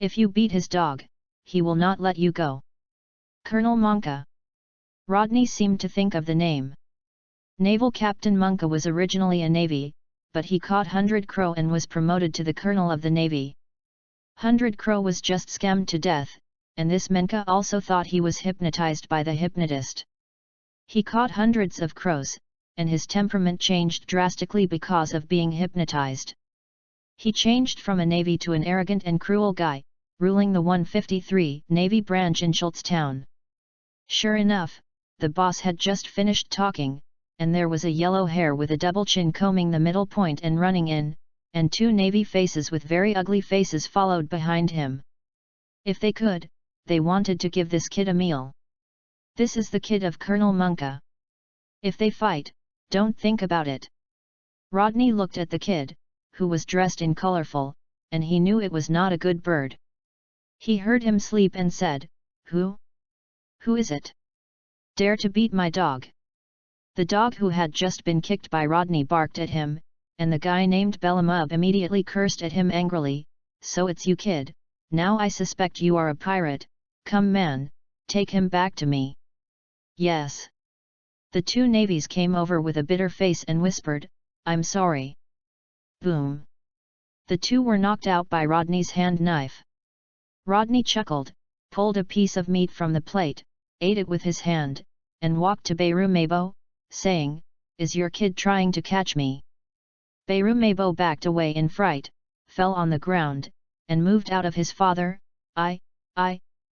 If you beat his dog, he will not let you go." Colonel Monka. Rodney seemed to think of the name. Naval Captain Monka was originally a Navy, but he caught 100 Crow and was promoted to the Colonel of the Navy. 100 Crow was just scammed to death, and this Menka also thought he was hypnotized by the hypnotist. He caught hundreds of crows, and his temperament changed drastically because of being hypnotized. He changed from a Navy to an arrogant and cruel guy, ruling the 153 Navy branch in Schultztown. Sure enough, the boss had just finished talking, and there was a yellow hair with a double chin combing the middle point and running in, and 2 Navy faces with very ugly faces followed behind him. If they could, they wanted to give this kid a meal. This is the kid of Colonel Monka. If they fight, don't think about it. Rodney looked at the kid, who was dressed in colorful, and he knew it was not a good bird. He heard him sleep and said, "Who? Who is it? Dare to beat my dog?" The dog who had just been kicked by Rodney barked at him, and the guy named Beelzebub immediately cursed at him angrily, "So it's you, kid, now I suspect you are a pirate, come man, take him back to me." "Yes." The 2 navies came over with a bitter face and whispered, "I'm sorry." Boom! The 2 were knocked out by Rodney's hand knife. Rodney chuckled, pulled a piece of meat from the plate, ate it with his hand, and walked to Beirumabo, saying, "Is your kid trying to catch me?" Beirumabo backed away in fright, fell on the ground, and moved out of his father. I,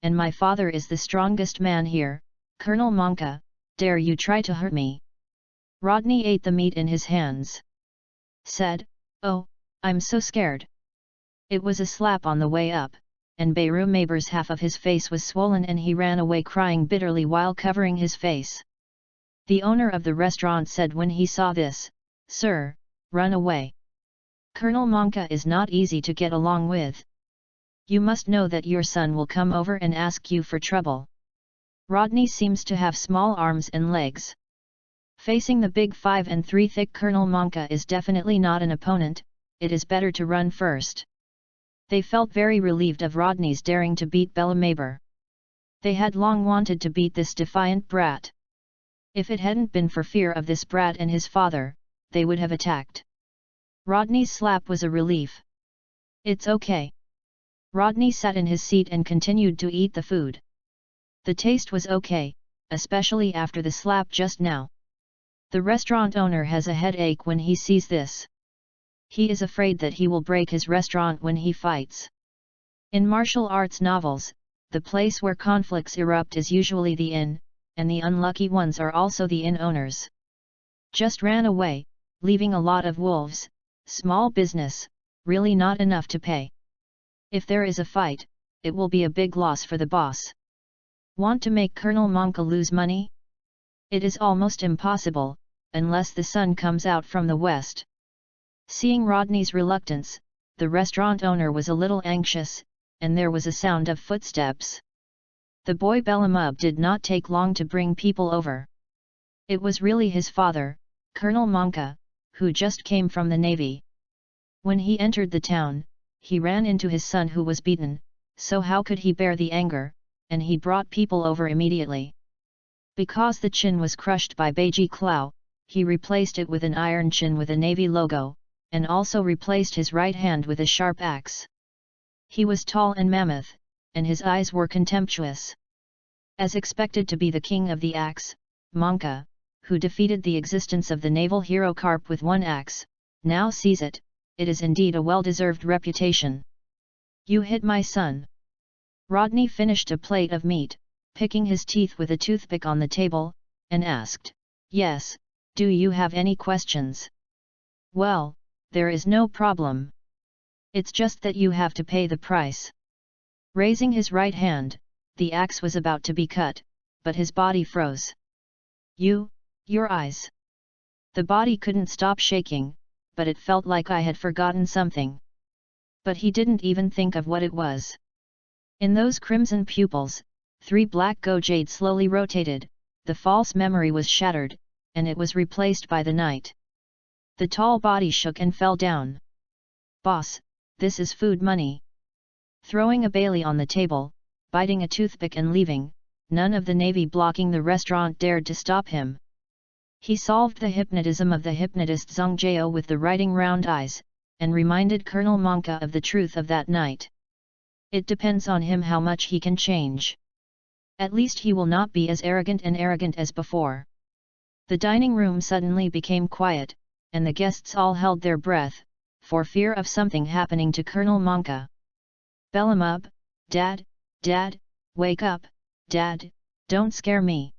and my father is the strongest man here, Colonel Monka, dare you try to hurt me?" Rodney ate the meat in his hands. Said, "Oh, I'm so scared." It was a slap on the way up, and Beirumaber's half of his face was swollen and he ran away crying bitterly while covering his face. The owner of the restaurant said when he saw this, "Sir, run away. Colonel Monka is not easy to get along with. You must know that your son will come over and ask you for trouble." Rodney seems to have small arms and legs. Facing the big 5'3" thick Colonel Monka is definitely not an opponent, it is better to run first. They felt very relieved of Rodney's daring to beat Beelzebub. They had long wanted to beat this defiant brat. If it hadn't been for fear of this brat and his father, they would have attacked. Rodney's slap was a relief. "It's okay." Rodney sat in his seat and continued to eat the food. The taste was okay, especially after the slap just now. The restaurant owner has a headache when he sees this. He is afraid that he will break his restaurant when he fights. In martial arts novels, the place where conflicts erupt is usually the inn, and the unlucky ones are also the inn owners. Just ran away, leaving a lot of wolves, small business, really not enough to pay. If there is a fight, it will be a big loss for the boss. Want to make Colonel Monka lose money? It is almost impossible, unless the sun comes out from the west. Seeing Rodney's reluctance, the restaurant owner was a little anxious, and there was a sound of footsteps. The boy Beelzebub did not take long to bring people over. It was really his father, Colonel Monka, who just came from the Navy. When he entered the town, he ran into his son who was beaten, so how could he bear the anger, and he brought people over immediately. Because the chin was crushed by Beiji Clow, he replaced it with an iron chin with a Navy logo, and also replaced his right hand with a sharp axe. He was tall and mammoth, and his eyes were contemptuous. As expected to be the king of the axe, Monka, who defeated the existence of the naval hero Karp with one axe, now sees it. It is indeed a well-deserved reputation. "You hit my son." Rodney finished a plate of meat, picking his teeth with a toothpick on the table, and asked, "Yes, do you have any questions?" "Well, there is no problem. It's just that you have to pay the price." Raising his right hand, the axe was about to be cut, but his body froze. Your eyes." The body couldn't stop shaking, but it felt like I had forgotten something. But he didn't even think of what it was. In those crimson pupils, 3 black gojade slowly rotated, the false memory was shattered, and it was replaced by the night. The tall body shook and fell down. "Boss, this is food money." Throwing a Bailey on the table, biting a toothpick and leaving, none of the navy blocking the restaurant dared to stop him. He solved the hypnotism of the hypnotist Zhang Jiao with the writing round eyes, and reminded Colonel Monka of the truth of that night. It depends on him how much he can change. At least he will not be as arrogant as before. The dining room suddenly became quiet, and the guests all held their breath, for fear of something happening to Colonel Monka. "Bellamub, Dad, wake up, Dad, don't scare me."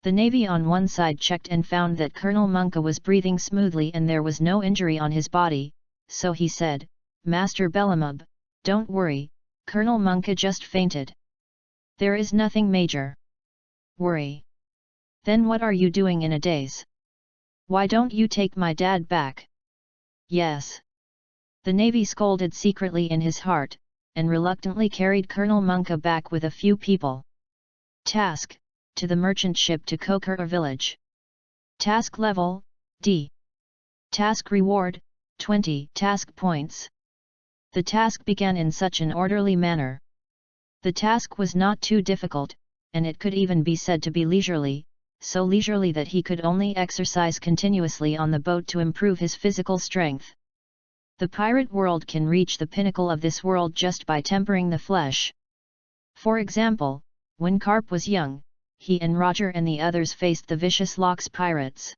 The navy on one side checked and found that Colonel Monka was breathing smoothly and there was no injury on his body, so he said, "Master Bellamub, don't worry, Colonel Monka just fainted. There is nothing major. Worry. Then what are you doing in a daze? Why don't you take my dad back?" "Yes." The navy scolded secretly in his heart, and reluctantly carried Colonel Monka back with a few people. Task: to the merchant ship to Kokura village. Task level: D. Task reward: 20 task points. The task began in such an orderly manner. The task was not too difficult, and it could even be said to be leisurely, so leisurely that he could only exercise continuously on the boat to improve his physical strength. The pirate world can reach the pinnacle of this world just by tempering the flesh. For example, when Carp was young, he and Roger and the others faced the vicious Lox pirates.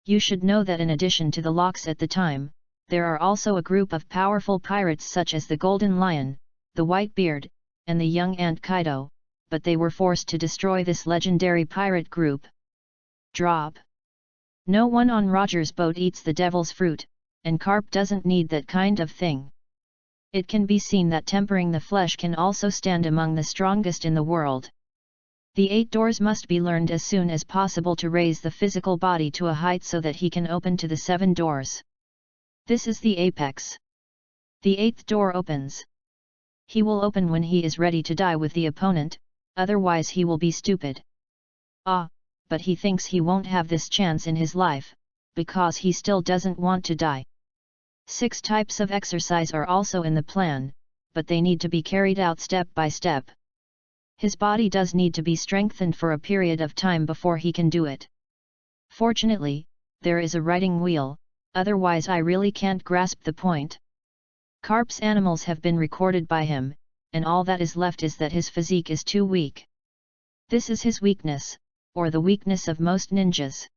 You should know that in addition to the Lox at the time, there are also a group of powerful pirates such as the Golden Lion, the White Beard, and the young Ant Kaido, but they were forced to destroy this legendary pirate group. Drop. No one on Roger's boat eats the devil's fruit, and Carp doesn't need that kind of thing. It can be seen that tempering the flesh can also stand among the strongest in the world. The 8 doors must be learned as soon as possible to raise the physical body to a height so that he can open to the 7 doors. This is the apex. The 8th door opens. He will open when he is ready to die with the opponent, otherwise he will be stupid. But he thinks he won't have this chance in his life, because he still doesn't want to die. 6 types of exercise are also in the plan, but they need to be carried out step by step. His body does need to be strengthened for a period of time before he can do it. Fortunately, there is a writing wheel, otherwise I really can't grasp the point. Carp's animals have been recorded by him, and all that is left is that his physique is too weak. This is his weakness, or the weakness of most ninjas.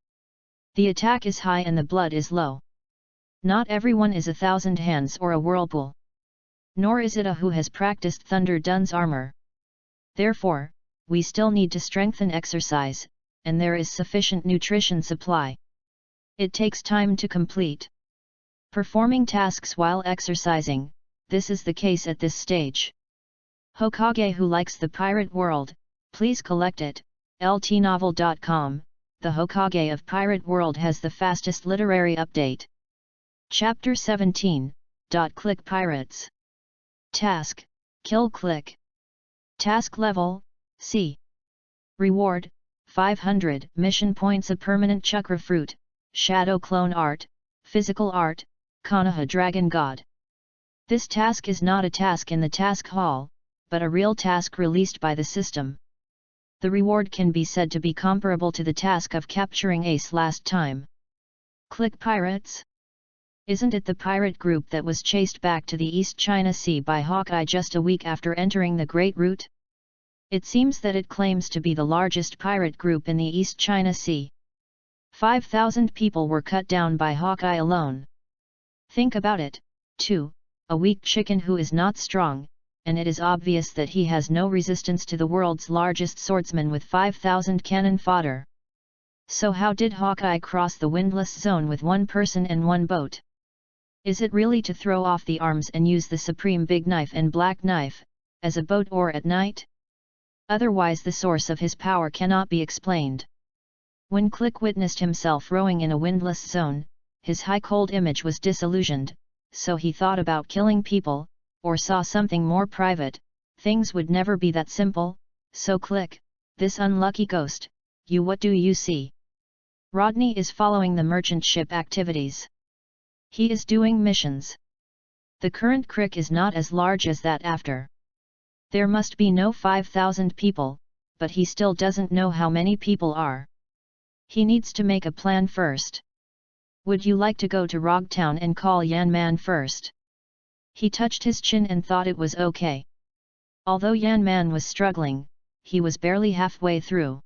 The attack is high and the blood is low. Not everyone is 1,000 hands or a whirlpool. Nor is it a who has practiced Thunder Dun's armor. Therefore, we still need to strengthen exercise, and there is sufficient nutrition supply. It takes time to complete. Performing tasks while exercising, this is the case at this stage. Hokage who likes the pirate world, please collect it. ltnovel.com, the Hokage of Pirate World has the fastest literary update. Chapter 17, Click Pirates. Task: kill Click. Task level: C. Reward: 500 mission points. A permanent chakra fruit, shadow clone art, physical art, Konoha Dragon God. This task is not a task in the task hall, but a real task released by the system. The reward can be said to be comparable to the task of capturing Ace last time. Click Pirates? Isn't it the pirate group that was chased back to the East China Sea by Hawkeye just a week after entering the Great Route? It seems that it claims to be the largest pirate group in the East China Sea. 5,000 people were cut down by Hawkeye alone. Think about it, too, a weak chicken who is not strong, and it is obvious that he has no resistance to the world's largest swordsman with 5,000 cannon fodder. So how did Hawkeye cross the windless zone with 1 person and 1 boat? Is it really to throw off the arms and use the supreme big knife and black knife, as a boat or at night? Otherwise the source of his power cannot be explained. When Click witnessed himself rowing in a windless zone, his high cold image was disillusioned, so he thought about killing people, or saw something more private, things would never be that simple, so click, this unlucky ghost, you what do you see? Rodney is following the merchant ship activities. He is doing missions. The current crick is not as large as that after. There must be no 5,000 people, but he still doesn't know how many people are. He needs to make a plan first. Would you like to go to Rog Town and call Yan Man first? He touched his chin and thought it was okay. Although Yan Man was struggling, he was barely halfway through.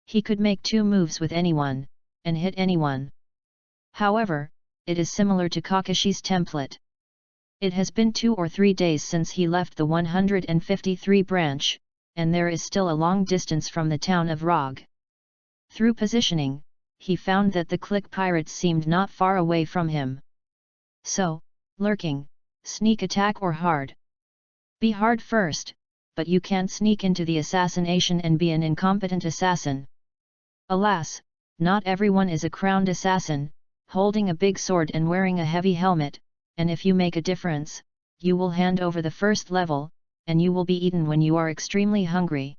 He could make 2 moves with anyone, and hit anyone. However, it is similar to Kakashi's template. It has been 2 or 3 days since he left the 153 branch, and there is still a long distance from the town of Rog. Through positioning, he found that the click pirates seemed not far away from him. So, lurking, sneak attack or hard. Be hard first, but you can't sneak into the assassination and be an incompetent assassin. Alas, not everyone is a crowned assassin, holding a big sword and wearing a heavy helmet, and if you make a difference, you will hand over the first level, and you will be eaten when you are extremely hungry.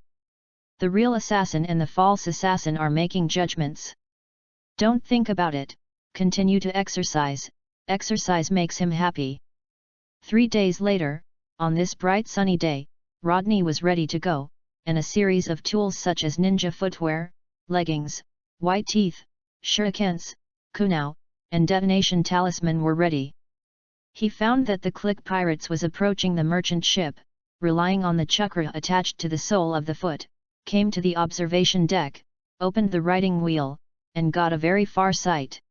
The real assassin and the false assassin are making judgments. Don't think about it, continue to exercise, exercise makes him happy. 3 days later, on this bright sunny day, Rodney was ready to go, and a series of tools such as ninja footwear, leggings, white teeth, shurikens, kunai, and detonation talisman were ready. He found that the click pirates was approaching the merchant ship, relying on the chakra attached to the sole of the foot, came to the observation deck, opened the writing wheel, and got a very far sight.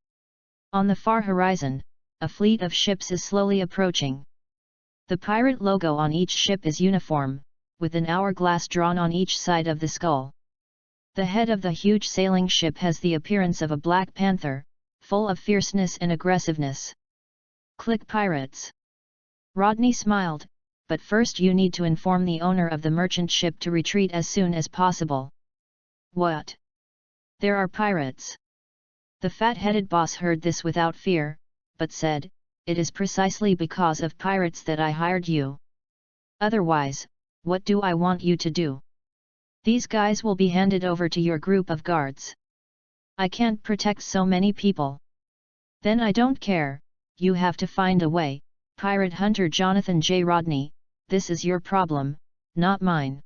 On the far horizon, a fleet of ships is slowly approaching. The pirate logo on each ship is uniform, with an hourglass drawn on each side of the skull. The head of the huge sailing ship has the appearance of a black panther, full of fierceness and aggressiveness. Click pirates. Rodney smiled, but first you need to inform the owner of the merchant ship to retreat as soon as possible. What? There are pirates. The fat-headed boss heard this without fear, but said, it is precisely because of pirates that I hired you. Otherwise, what do I want you to do? These guys will be handed over to your group of guards. I can't protect so many people. Then I don't care, you have to find a way, pirate hunter Jonathan J. Rodney, this is your problem, not mine.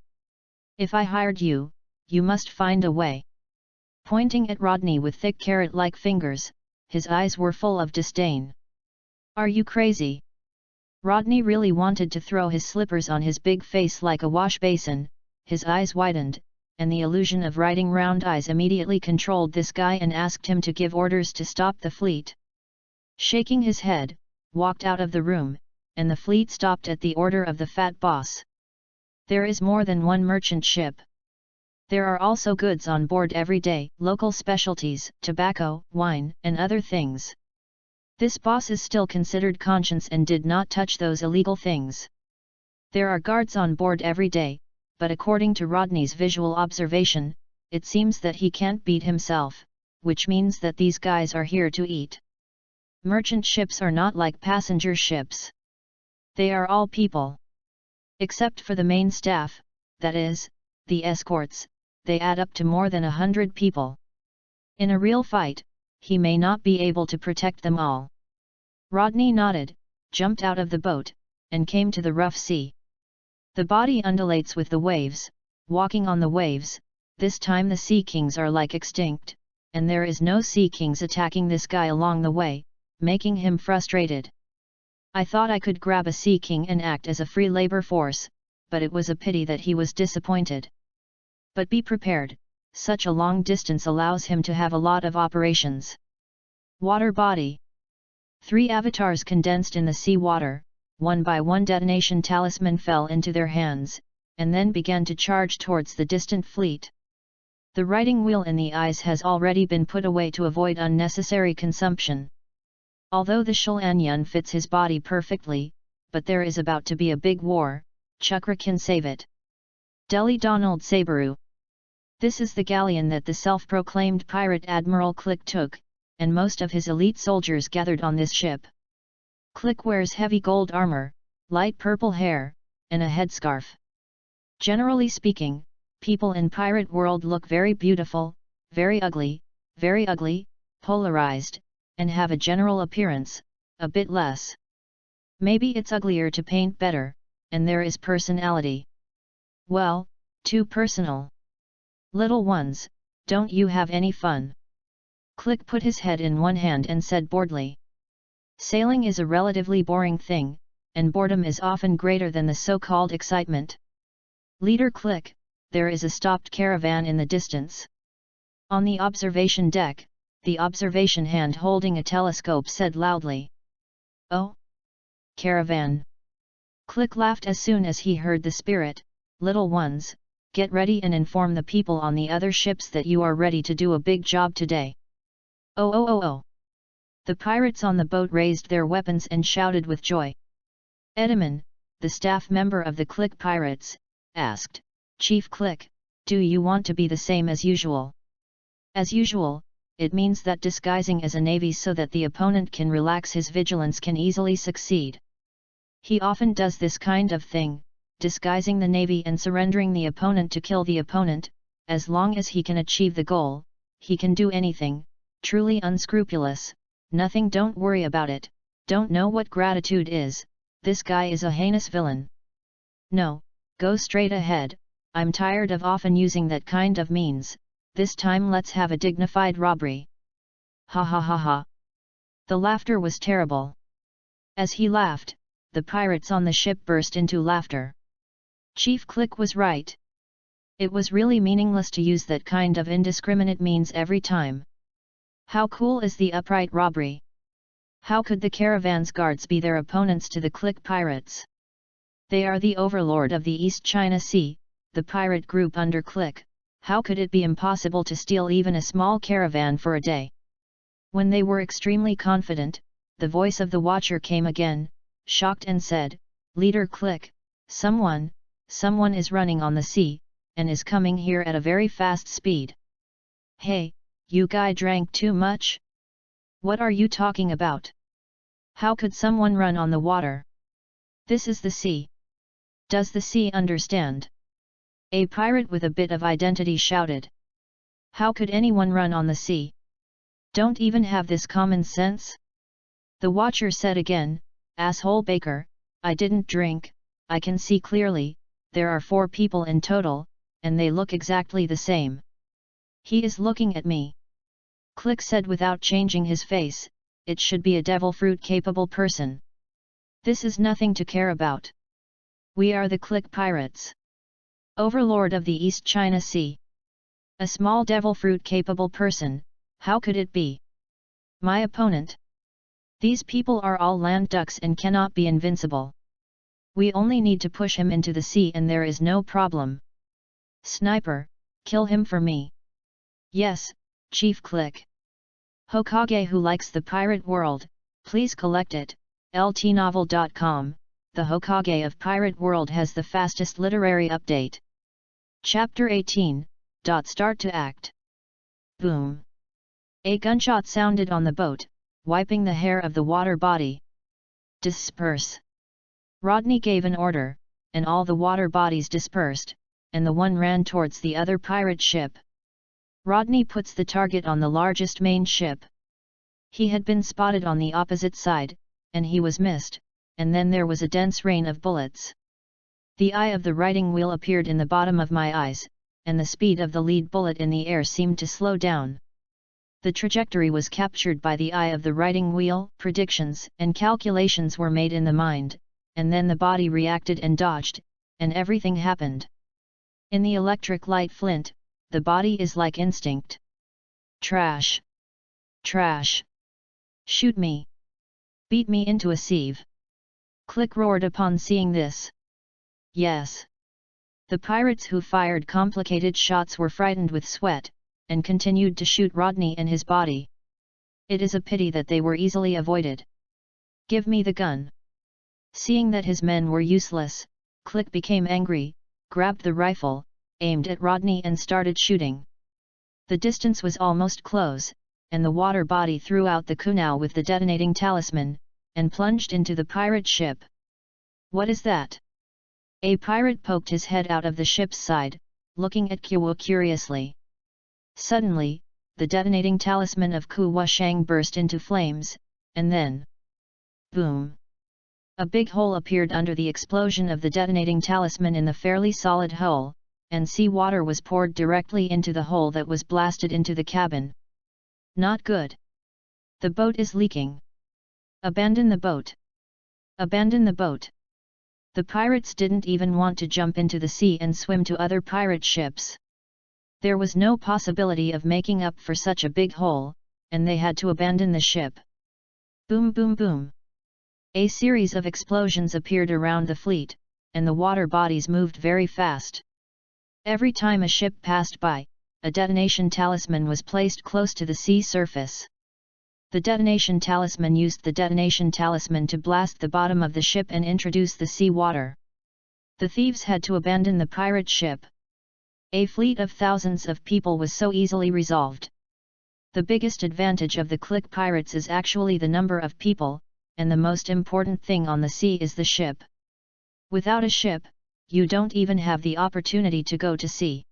If I hired you, you must find a way. Pointing at Rodney with thick carrot-like fingers, his eyes were full of disdain. Are you crazy? Rodney really wanted to throw his slippers on his big face like a wash basin, his eyes widened, and the illusion of riding round eyes immediately controlled this guy and asked him to give orders to stop the fleet. Shaking his head, walked out of the room, and the fleet stopped at the order of the fat boss. There is more than one merchant ship. There are also goods on board every day, local specialties, tobacco, wine, and other things. This boss is still considered conscious and did not touch those illegal things. There are guards on board every day, but according to Rodney's visual observation, it seems that he can't beat himself, which means that these guys are here to eat. Merchant ships are not like passenger ships. They are all people. Except for the main staff, that is, the escorts, they add up to more than 100 people. In a real fight, he may not be able to protect them all. Rodney nodded, jumped out of the boat, and came to the rough sea. The body undulates with the waves, walking on the waves, this time the sea kings are like extinct, and there is no sea kings attacking this guy along the way, making him frustrated. I thought I could grab a sea king and act as a free labor force, but it was a pity that he was disappointed. But be prepared, such a long distance allows him to have a lot of operations. Water body. 3 avatars condensed in the sea water, one by one detonation talisman fell into their hands, and then began to charge towards the distant fleet. The writing wheel in the eyes has already been put away to avoid unnecessary consumption. Although the Shulanyan fits his body perfectly, but there is about to be a big war, Chakra can save it. Delhi Donald Sabaru. This is the galleon that the self-proclaimed pirate Admiral Click took, and most of his elite soldiers gathered on this ship. Click wears heavy gold armor, light purple hair, and a headscarf. Generally speaking, people in pirate world look very beautiful, very ugly, polarized, and have a general appearance, a bit less. Maybe it's uglier to paint better, and there is personality. Well, too personal. Little ones, don't you have any fun? Click put his head in one hand and said boredly. Sailing is a relatively boring thing, and boredom is often greater than the so-called excitement. Leader Click, there is a stopped caravan in the distance. On the observation deck, the observation hand holding a telescope said loudly. Oh? Caravan. Click laughed as soon as he heard the spirit. Little ones, get ready and inform the people on the other ships that you are ready to do a big job today. Oh. The pirates on the boat raised their weapons and shouted with joy. Edamon, the staff member of the Click Pirates, asked, Chief Click, do you want to be the same as usual? As usual, it means that disguising as a navy so that the opponent can relax his vigilance can easily succeed. He often does this kind of thing, disguising the navy and surrendering the opponent to kill the opponent. As long as he can achieve the goal, he can do anything. Truly unscrupulous, nothing, don't worry about it. Don't know what gratitude is, this guy is a heinous villain. No, go straight ahead, I'm tired of often using that kind of means, this time let's have a dignified robbery. Ha ha ha ha. The laughter was terrible. As he laughed, the pirates on the ship burst into laughter. Chief Click was right. It was really meaningless to use that kind of indiscriminate means every time. How cool is the upright robbery? How could the caravan's guards be their opponents to the Click Pirates? They are the overlord of the East China Sea, the pirate group under Click. How could it be impossible to steal even a small caravan for a day? When they were extremely confident, the voice of the watcher came again, shocked, and said, Leader Click, someone is running on the sea, and is coming here at a very fast speed. Hey, you guy drank too much? What are you talking about? How could someone run on the water? This is the sea. Does the sea understand? A pirate with a bit of identity shouted. How could anyone run on the sea? Don't even have this common sense? The watcher said again, Asshole Baker, I didn't drink, I can see clearly, there are 4 people in total, and they look exactly the same. He is looking at me. Click said without changing his face, it should be a devil fruit capable person. This is nothing to care about. We are the Click Pirates. Overlord of the East China Sea. A small devil fruit capable person, how could it be? My opponent. These people are all land ducks and cannot be invincible. We only need to push him into the sea and there is no problem. Sniper, kill him for me. Yes, Chief Click. Hokage who likes the pirate world, please collect it. ltnovel.com, the Hokage of Pirate World has the fastest literary update. Chapter 18, Start to Act. Boom. A gunshot sounded on the boat, wiping the hair of the water body. Disperse. Rodney gave an order, and all the water bodies dispersed, and the one ran towards the other pirate ship. Rodney puts the target on the largest main ship. He had been spotted on the opposite side, and he was missed, and then there was a dense rain of bullets. The eye of the writing wheel appeared in the bottom of my eyes, and the speed of the lead bullet in the air seemed to slow down. The trajectory was captured by the eye of the writing wheel, predictions and calculations were made in the mind, and then the body reacted and dodged, and everything happened. In the electric light flint, the body is like instinct. Trash! Trash! Shoot me! Beat me into a sieve! Click roared upon seeing this. Yes! The pirates who fired complicated shots were frightened with sweat, and continued to shoot Rodney and his body. It is a pity that they were easily avoided. Give me the gun! Seeing that his men were useless, Click became angry, grabbed the rifle, aimed at Rodney and started shooting. The distance was almost close, and the water body threw out the kunai with the detonating talisman, and plunged into the pirate ship. What is that? A pirate poked his head out of the ship's side, looking at Kuo curiously. Suddenly, the detonating talisman of Kuo Shang burst into flames, and then... boom! A big hole appeared under the explosion of the detonating talisman in the fairly solid hull, and sea water was poured directly into the hole that was blasted into the cabin. Not good. The boat is leaking. Abandon the boat. Abandon the boat. The pirates didn't even want to jump into the sea and swim to other pirate ships. There was no possibility of making up for such a big hole, and they had to abandon the ship. Boom boom boom. A series of explosions appeared around the fleet, and the water bodies moved very fast. Every time a ship passed by, a detonation talisman was placed close to the sea surface. The detonation talisman used the detonation talisman to blast the bottom of the ship and introduce the sea water. The thieves had to abandon the pirate ship. A fleet of thousands of people was so easily resolved. The biggest advantage of the clique pirates is actually the number of people, and the most important thing on the sea is the ship. Without a ship, you don't even have the opportunity to go to sea.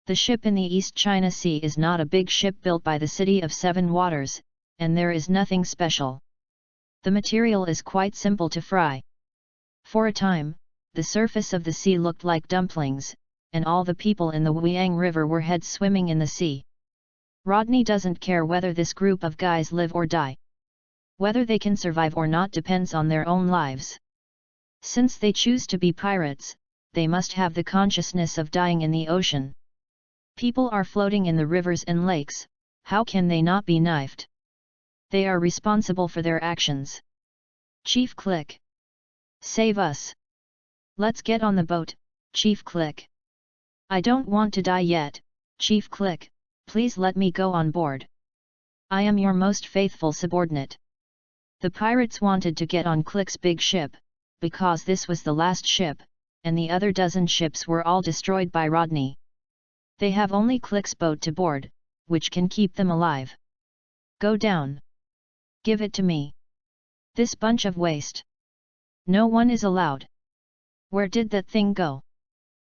The ship in the East China Sea is not a big ship built by the City of Seven Waters, and there is nothing special. The material is quite simple to fry. For a time, the surface of the sea looked like dumplings, and all the people in the Wiang River were head swimming in the sea. Rodney doesn't care whether this group of guys live or die. Whether they can survive or not depends on their own lives. Since they choose to be pirates, they must have the consciousness of dying in the ocean. People are floating in the rivers and lakes, how can they not be knifed? They are responsible for their actions. Chief Click. Save us. Let's get on the boat, Chief Click. I don't want to die yet, Chief Click, please let me go on board. I am your most faithful subordinate. The pirates wanted to get on Click's big ship, because this was the last ship, and the other dozen ships were all destroyed by Rodney. They have only Click's boat to board, which can keep them alive. Go down. Give it to me. This bunch of waste. No one is allowed. Where did that thing go?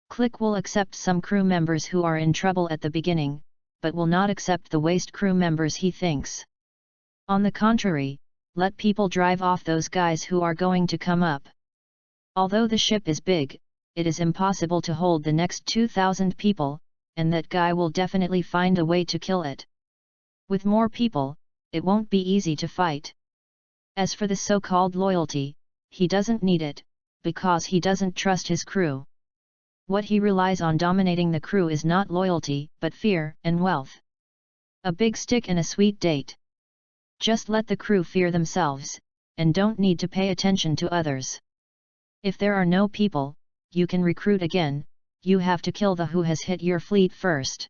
Click will accept some crew members who are in trouble at the beginning, but will not accept the waste crew members, he thinks. On the contrary, let people drive off those guys who are going to come up. Although the ship is big, it is impossible to hold the next 2,000 people, and that guy will definitely find a way to kill it. With more people, it won't be easy to fight. As for the so-called loyalty, he doesn't need it, because he doesn't trust his crew. What he relies on dominating the crew is not loyalty, but fear and wealth. A big stick and a sweet date. Just let the crew fear themselves, and don't need to pay attention to others. If there are no people, you can recruit again, you have to kill the who has hit your fleet first.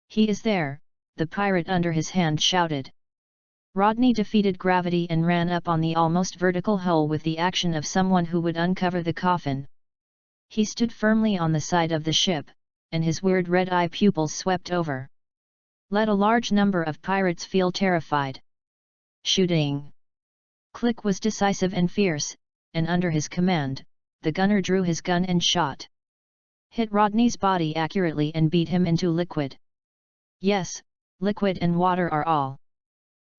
He is there, the pirate under his hand shouted. Rodney defeated gravity and ran up on the almost vertical hull with the action of someone who would uncover the coffin. He stood firmly on the side of the ship, and his weird red-eye pupils swept over. Let a large number of pirates feel terrified. Shooting. Click was decisive and fierce, and under his command, the gunner drew his gun and shot. Hit Rodney's body accurately and beat him into liquid. Yes, liquid and water are all.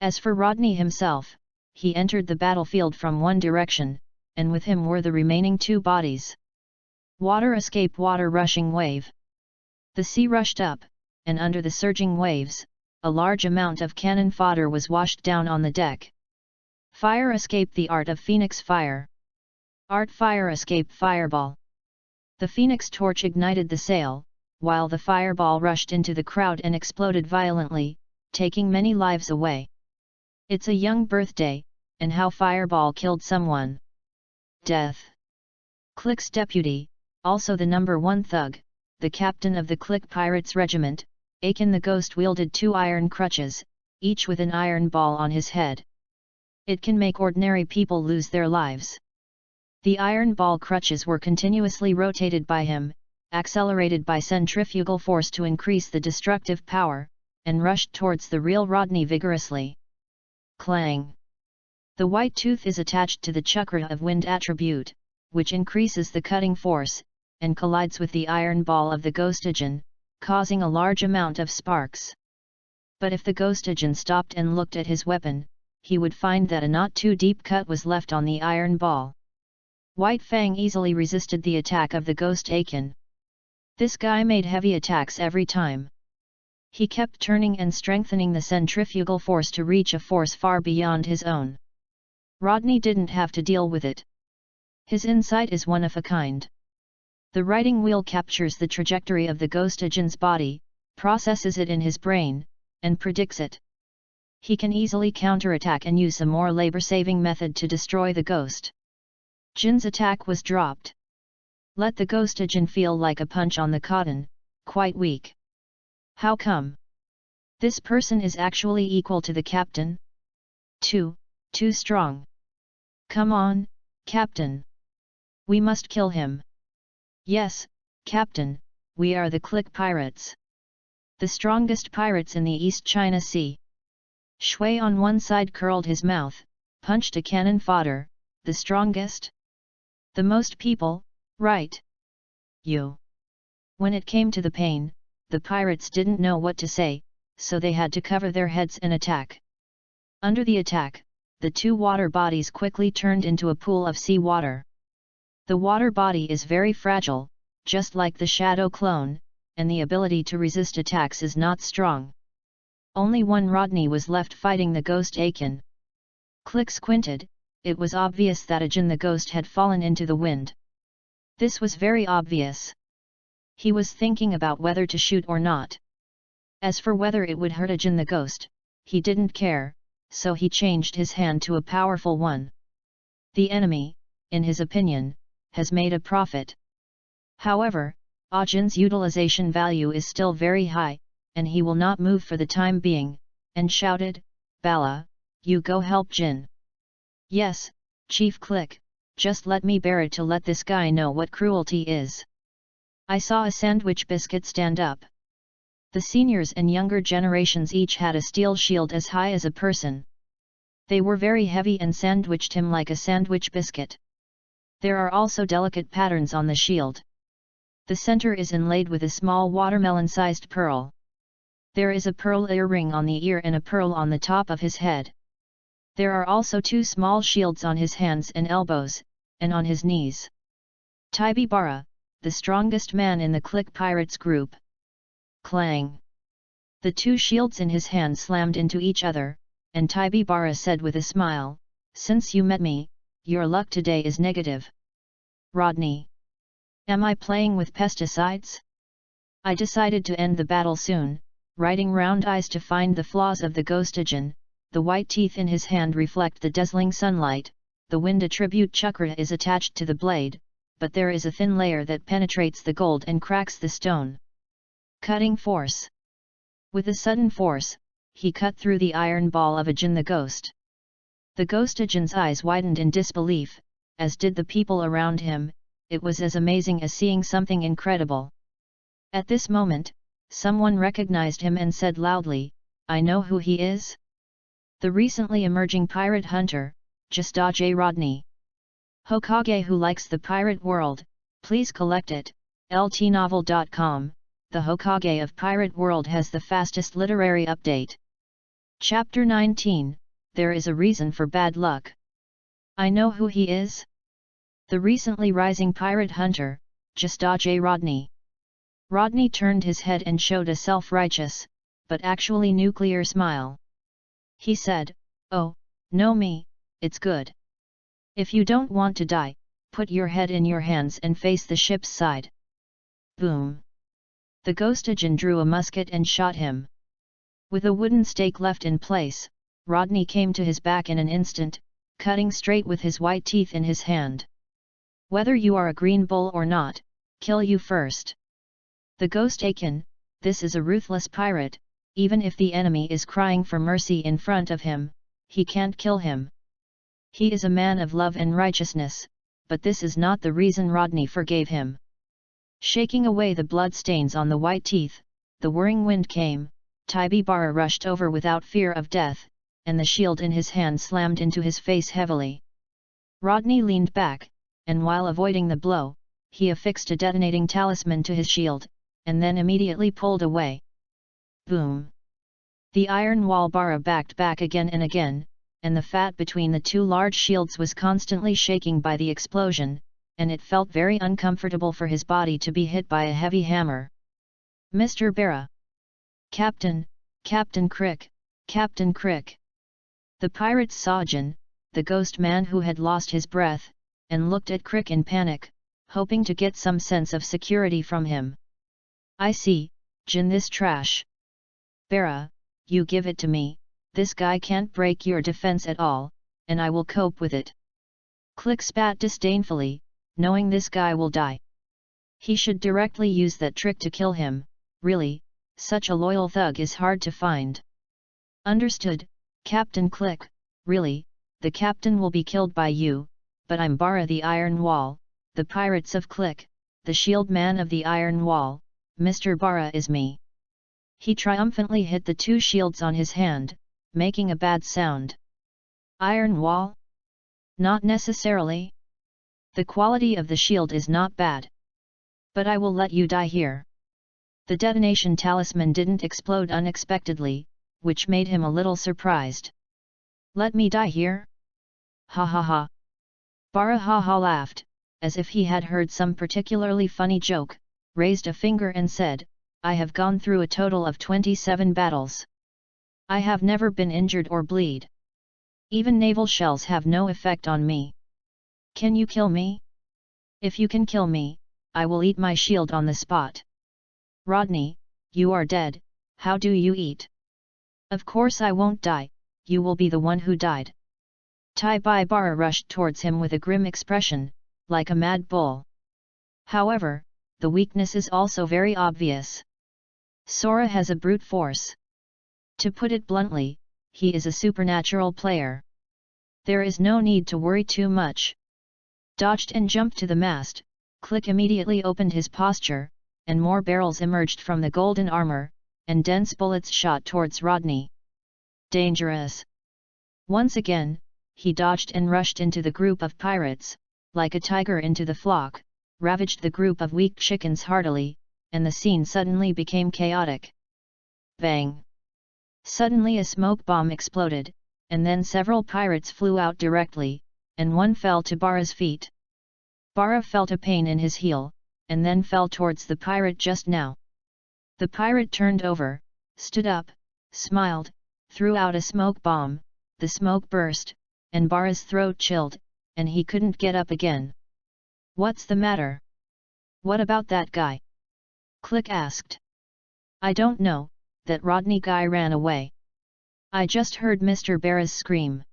As for Rodney himself, he entered the battlefield from one direction, and with him were the remaining two bodies. Water escape, water rushing wave. The sea rushed up, and under the surging waves, a large amount of cannon fodder was washed down on the deck. Fire escape, the art of Phoenix fire. Art fire escape, fireball. The Phoenix torch ignited the sail, while the fireball rushed into the crowd and exploded violently, taking many lives away. It's a young birthday, and how fireball killed someone. Death. Click's deputy, also the number one thug, the captain of the Click Pirates Regiment, Aiken the Ghost, wielded 2 iron crutches, each with an iron ball on his head. It can make ordinary people lose their lives. The iron ball crutches were continuously rotated by him, accelerated by centrifugal force to increase the destructive power, and rushed towards the real Rodney vigorously. Clang! The white tooth is attached to the chakra of wind attribute, which increases the cutting force, and collides with the iron ball of the ghostogen, causing a large amount of sparks. But if the ghostogen stopped and looked at his weapon, he would find that a not too deep cut was left on the iron ball. White Fang easily resisted the attack of the ghost Akin. This guy made heavy attacks every time. He kept turning and strengthening the centrifugal force to reach a force far beyond his own. Rodney didn't have to deal with it. His insight is one of a kind. The writing wheel captures the trajectory of the ghostogen's body, processes it in his brain, and predicts it. He can easily counterattack and use a more labor-saving method to destroy the ghost. Jin's attack was dropped. Let the ghostogen feel like a punch on the cotton, quite weak. How come? This person is actually equal to the captain? Too strong. Come on, Captain. We must kill him. Yes, Captain, we are the Click Pirates. The strongest pirates in the East China Sea. Shui on one side curled his mouth, punched a cannon fodder, the strongest? The most people, right? You. When it came to the pain, the pirates didn't know what to say, so they had to cover their heads and attack. Under the attack, the two water bodies quickly turned into a pool of sea water. The water body is very fragile, just like the shadow clone, and the ability to resist attacks is not strong. Only one Rodney was left fighting the ghost Akin. Click squinted. It was obvious that Ajin the ghost had fallen into the wind. This was very obvious. He was thinking about whether to shoot or not. As for whether it would hurt Ajin the ghost, he didn't care, so he changed his hand to a powerful one. The enemy, in his opinion, has made a profit. However, Ajin's utilization value is still very high, and he will not move for the time being, and shouted, "Bala, you go help Jin." "Yes, Chief Click, just let me bear it to let this guy know what cruelty is." I saw a sandwich biscuit stand up. The seniors and younger generations each had a steel shield as high as a person. They were very heavy and sandwiched him like a sandwich biscuit. There are also delicate patterns on the shield. The center is inlaid with a small watermelon-sized pearl. There is a pearl earring on the ear and a pearl on the top of his head. There are also two small shields on his hands and elbows, and on his knees. Taibi Bara, the strongest man in the Click Pirates group. Clang! The two shields in his hand slammed into each other, and Taibi Bara said with a smile, "Since you met me, your luck today is negative." Rodney. Am I playing with pesticides? I decided to end the battle soon, writing round eyes to find the flaws of the ghostogen. The white teeth in his hand reflect the dazzling sunlight. The wind attribute chakra is attached to the blade, but there is a thin layer that penetrates the gold and cracks the stone. Cutting force. With a sudden force, he cut through the iron ball of Ajin the ghost. The ghostogen's eyes widened in disbelief, as did the people around him. It was as amazing as seeing something incredible. At this moment, someone recognized him and said loudly, "I know who he is. The recently emerging pirate hunter, J. Rodney. Hokage who likes the pirate world, please collect it." LTnovel.com, the Hokage of Pirate World has the fastest literary update. Chapter 19, There is a reason for bad luck. I know who he is. The recently rising pirate hunter, J. Rodney. Rodney turned his head and showed a self-righteous, but actually nuclear smile. He said, "Oh, no me, it's good. If you don't want to die, put your head in your hands and face the ship's side." Boom! The ghostogen drew a musket and shot him. With a wooden stake left in place, Rodney came to his back in an instant, cutting straight with his white teeth in his hand. "Whether you are a green bull or not, kill you first." The ghost Akin, this is a ruthless pirate. Even if the enemy is crying for mercy in front of him, he can't kill him. He is a man of love and righteousness, but this is not the reason Rodney forgave him. Shaking away the blood stains on the white teeth, the whirring wind came. Taibi Bara rushed over without fear of death, and the shield in his hand slammed into his face heavily. Rodney leaned back, and while avoiding the blow, he affixed a detonating talisman to his shield, and then immediately pulled away. Boom! The iron wall Bara backed back again and again, and the fat between the two large shields was constantly shaking by the explosion, and it felt very uncomfortable for his body to be hit by a heavy hammer. Mr. Bara! Captain, Captain Crick, Captain Crick! The pirates saw Jin, the ghost man who had lost his breath, and looked at Crick in panic, hoping to get some sense of security from him. I see, Jin, this trash. Bara, you give it to me, this guy can't break your defense at all, and I will cope with it. Click spat disdainfully, knowing this guy will die. He should directly use that trick to kill him, really, such a loyal thug is hard to find. Understood, Captain Click, really, the captain will be killed by you, but I'm Bara the Iron Wall, the pirates of Click, the shield man of the Iron Wall, Mr. Bara is me. He triumphantly hit the two shields on his hand, making a bad sound. Iron Wall? Not necessarily. The quality of the shield is not bad. But I will let you die here. The detonation talisman didn't explode unexpectedly, which made him a little surprised. Let me die here? Ha ha ha. Bara ha ha laughed, as if he had heard some particularly funny joke, raised a finger and said, I have gone through a total of 27 battles. I have never been injured or bleed. Even naval shells have no effect on me. Can you kill me? If you can kill me, I will eat my shield on the spot. Rodney, you are dead, how do you eat? Of course I won't die, you will be the one who died. Tai Bai Bara rushed towards him with a grim expression, like a mad bull. However, the weakness is also very obvious. Sora has a brute force. To put it bluntly, he is a supernatural player. There is no need to worry too much. Dodged and jumped to the mast, Click immediately opened his posture, and more barrels emerged from the golden armor, and dense bullets shot towards Rodney. Dangerous! Once again, he dodged and rushed into the group of pirates, like a tiger into the flock, ravaged the group of weak chickens heartily, and the scene suddenly became chaotic. Bang! Suddenly a smoke bomb exploded, and then several pirates flew out directly, and one fell to Bara's feet. Bara felt a pain in his heel, and then fell towards the pirate just now. The pirate turned over, stood up, smiled, threw out a smoke bomb, the smoke burst, and Bara's throat chilled, and he couldn't get up again. What's the matter? What about that guy? Click asked. I don't know, that Rodney guy ran away. I just heard Mr. Bara's scream.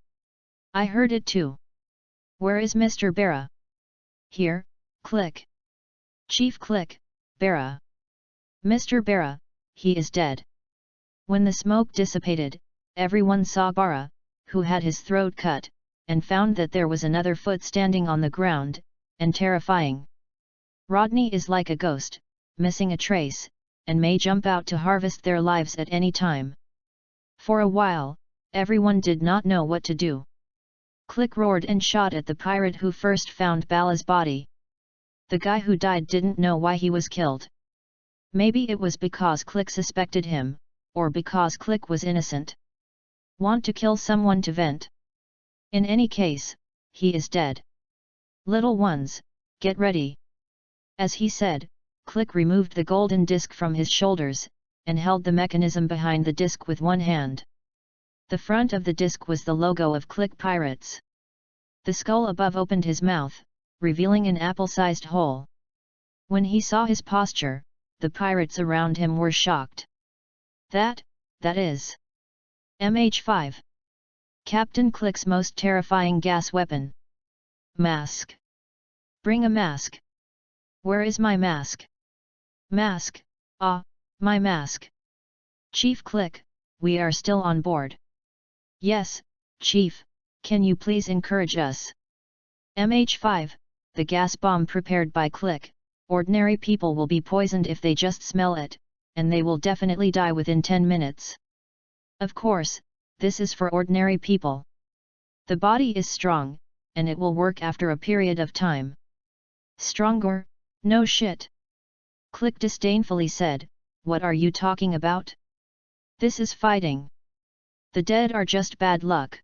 I heard it too. Where is Mr. Bara? Here, Click. Chief Click, Bara. Mr. Bara, he is dead. When the smoke dissipated, everyone saw Bara, who had his throat cut, and found that there was another foot standing on the ground, and terrifying. Rodney is like a ghost, missing a trace, and may jump out to harvest their lives at any time. For a while, everyone did not know what to do. Click roared and shot at the pirate who first found Bala's body. The guy who died didn't know why he was killed. Maybe it was because Click suspected him, or because Click was innocent. Want to kill someone to vent? In any case, he is dead. Little ones, get ready. As he said, Click removed the golden disc from his shoulders, and held the mechanism behind the disc with one hand. The front of the disc was the logo of Click Pirates. The skull above opened his mouth, revealing an apple-sized hole. When he saw his posture, the pirates around him were shocked. That is MH5. Captain Click's most terrifying gas weapon. Mask. Bring a mask. Where is my mask? Mask, my mask. Chief Click, we are still on board. Yes, Chief, can you please encourage us? MH5, the gas bomb prepared by Click. Ordinary people will be poisoned if they just smell it, and they will definitely die within 10 minutes. Of course, this is for ordinary people. The body is strong, and it will work after a period of time. Stronger? No shit. Click disdainfully said, what are you talking about? This is fighting. The dead are just bad luck.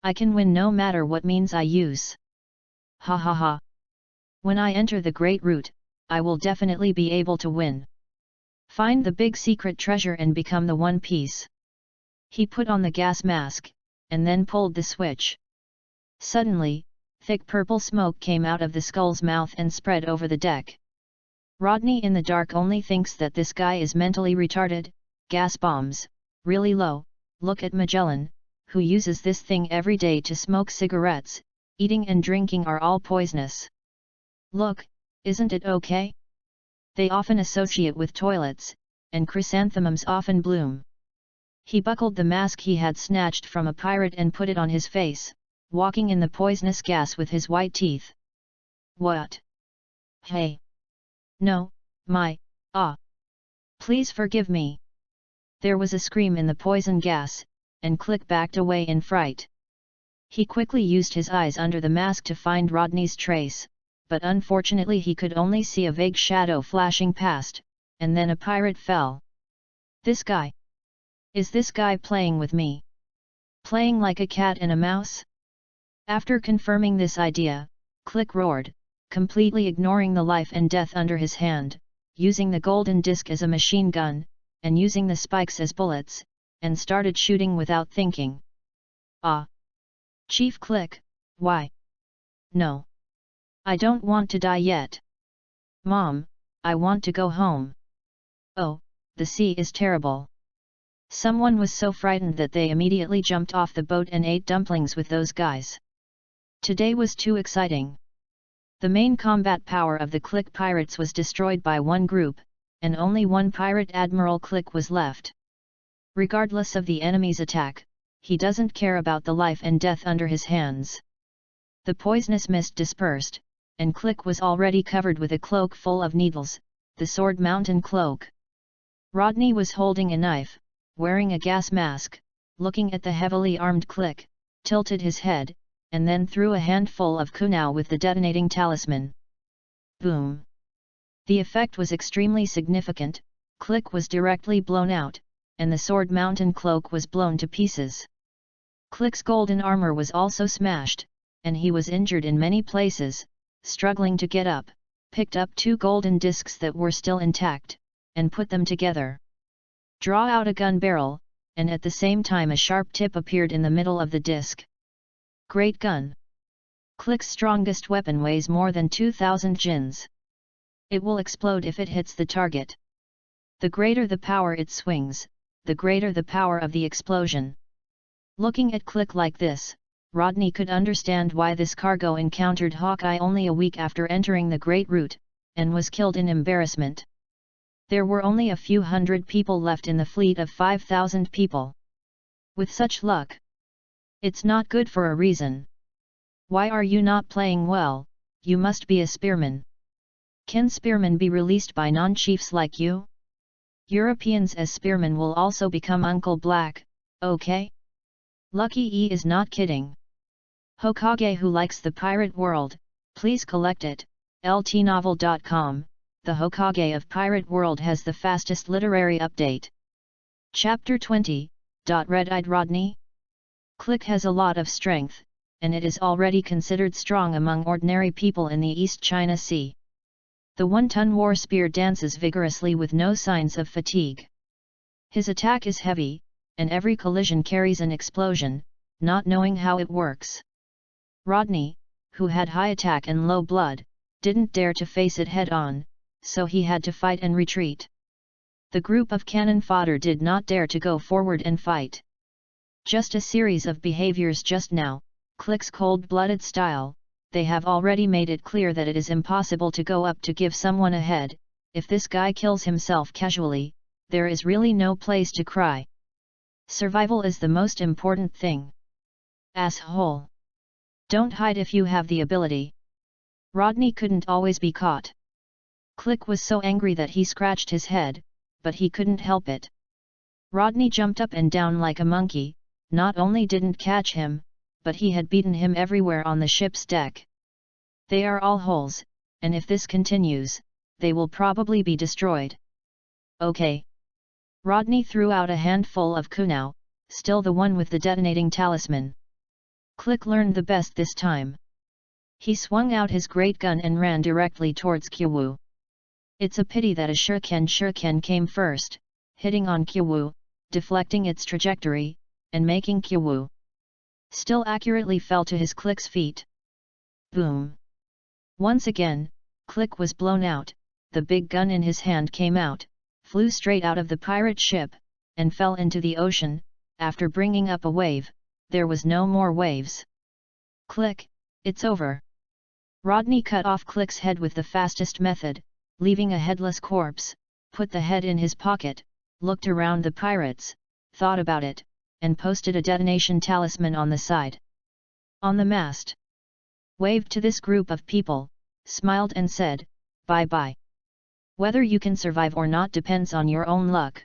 I can win no matter what means I use. Ha ha ha. When I enter the Great Root, I will definitely be able to win. Find the big secret treasure and become the One Piece. He put on the gas mask, and then pulled the switch. Suddenly, thick purple smoke came out of the skull's mouth and spread over the deck. Rodney in the dark only thinks that this guy is mentally retarded. Gas bombs, really low. Look at Magellan, who uses this thing every day to smoke cigarettes. Eating and drinking are all poisonous. Look, isn't it okay? They often associate with toilets, and chrysanthemums often bloom. He buckled the mask he had snatched from a pirate and put it on his face, walking in the poisonous gas with his white teeth. What? Hey! No, please forgive me. There was a scream in the poison gas, and Click backed away in fright. He quickly used his eyes under the mask to find Rodney's trace, but unfortunately he could only see a vague shadow flashing past, and then a pirate fell. This guy? Is this guy playing with me? Playing like a cat and a mouse? After confirming this idea, Click roared, completely ignoring the life and death under his hand, using the golden disc as a machine gun, and using the spikes as bullets, and started shooting without thinking. Ah! Chief Click, why? No. I don't want to die yet. Mom, I want to go home. Oh, the sea is terrible. Someone was so frightened that they immediately jumped off the boat and ate dumplings with those guys. Today was too exciting. The main combat power of the Click pirates was destroyed by one group, and only one pirate Admiral Click was left. Regardless of the enemy's attack, he doesn't care about the life and death under his hands. The poisonous mist dispersed, and Click was already covered with a cloak full of needles, the Sword Mountain cloak. Rodney was holding a knife, wearing a gas mask, looking at the heavily armed Click, tilted his head, and then threw a handful of kunao with the detonating talisman. Boom! The effect was extremely significant. Click was directly blown out, and the Sword Mountain cloak was blown to pieces. Click's golden armor was also smashed, and he was injured in many places. Struggling to get up, picked up two golden discs that were still intact, and put them together. Draw out a gun barrel, and at the same time a sharp tip appeared in the middle of the disc. Great gun! Click's strongest weapon weighs more than 2,000 jins. It will explode if it hits the target. The greater the power it swings, the greater the power of the explosion. Looking at Click like this, Rodney could understand why this cargo encountered Hawkeye only a week after entering the Great Root, and was killed in embarrassment. There were only a few hundred people left in the fleet of 5,000 people. With such luck, it's not good for a reason. Why are you not playing well? You must be a spearman. Can spearmen be released by non-chiefs like you? Europeans as spearmen will also become Uncle Black, okay? Lucky E is not kidding. Hokage who likes the pirate world, please collect it. ltnovel.com. The Hokage of Pirate World has the fastest literary update. Chapter 20. Red-eyed Rodney? Click has a lot of strength, and it is already considered strong among ordinary people in the East China Sea. The one-ton war spear dances vigorously with no signs of fatigue. His attack is heavy, and every collision carries an explosion, not knowing how it works. Rodney, who had high attack and low blood, didn't dare to face it head-on, so he had to fight and retreat. The group of cannon fodder did not dare to go forward and fight. Just a series of behaviors just now, Click's cold-blooded style. They have already made it clear that it is impossible to go up to give someone a head. If this guy kills himself casually, there is really no place to cry. Survival is the most important thing. Asshole! Don't hide if you have the ability. Rodney couldn't always be caught. Click was so angry that he scratched his head, but he couldn't help it. Rodney jumped up and down like a monkey, not only didn't catch him, but he had beaten him everywhere on the ship's deck. They are all holes, and if this continues, they will probably be destroyed. Okay. Rodney threw out a handful of kunao, still the one with the detonating talisman. Click learned the best this time. He swung out his great gun and ran directly towards Kyu. It's a pity that a shuriken came first, hitting on Kyu, deflecting its trajectory, and making Kyu still accurately fell to his Click's feet. Boom! Once again, Click was blown out, the big gun in his hand came out, flew straight out of the pirate ship, and fell into the ocean. After bringing up a wave, there was no more waves. Click, it's over. Rodney cut off Click's head with the fastest method, leaving a headless corpse, put the head in his pocket, looked around the pirates, thought about it, and posted a detonation talisman on the side. On the mast. Waved to this group of people, smiled and said, "Bye-bye. Whether you can survive or not depends on your own luck."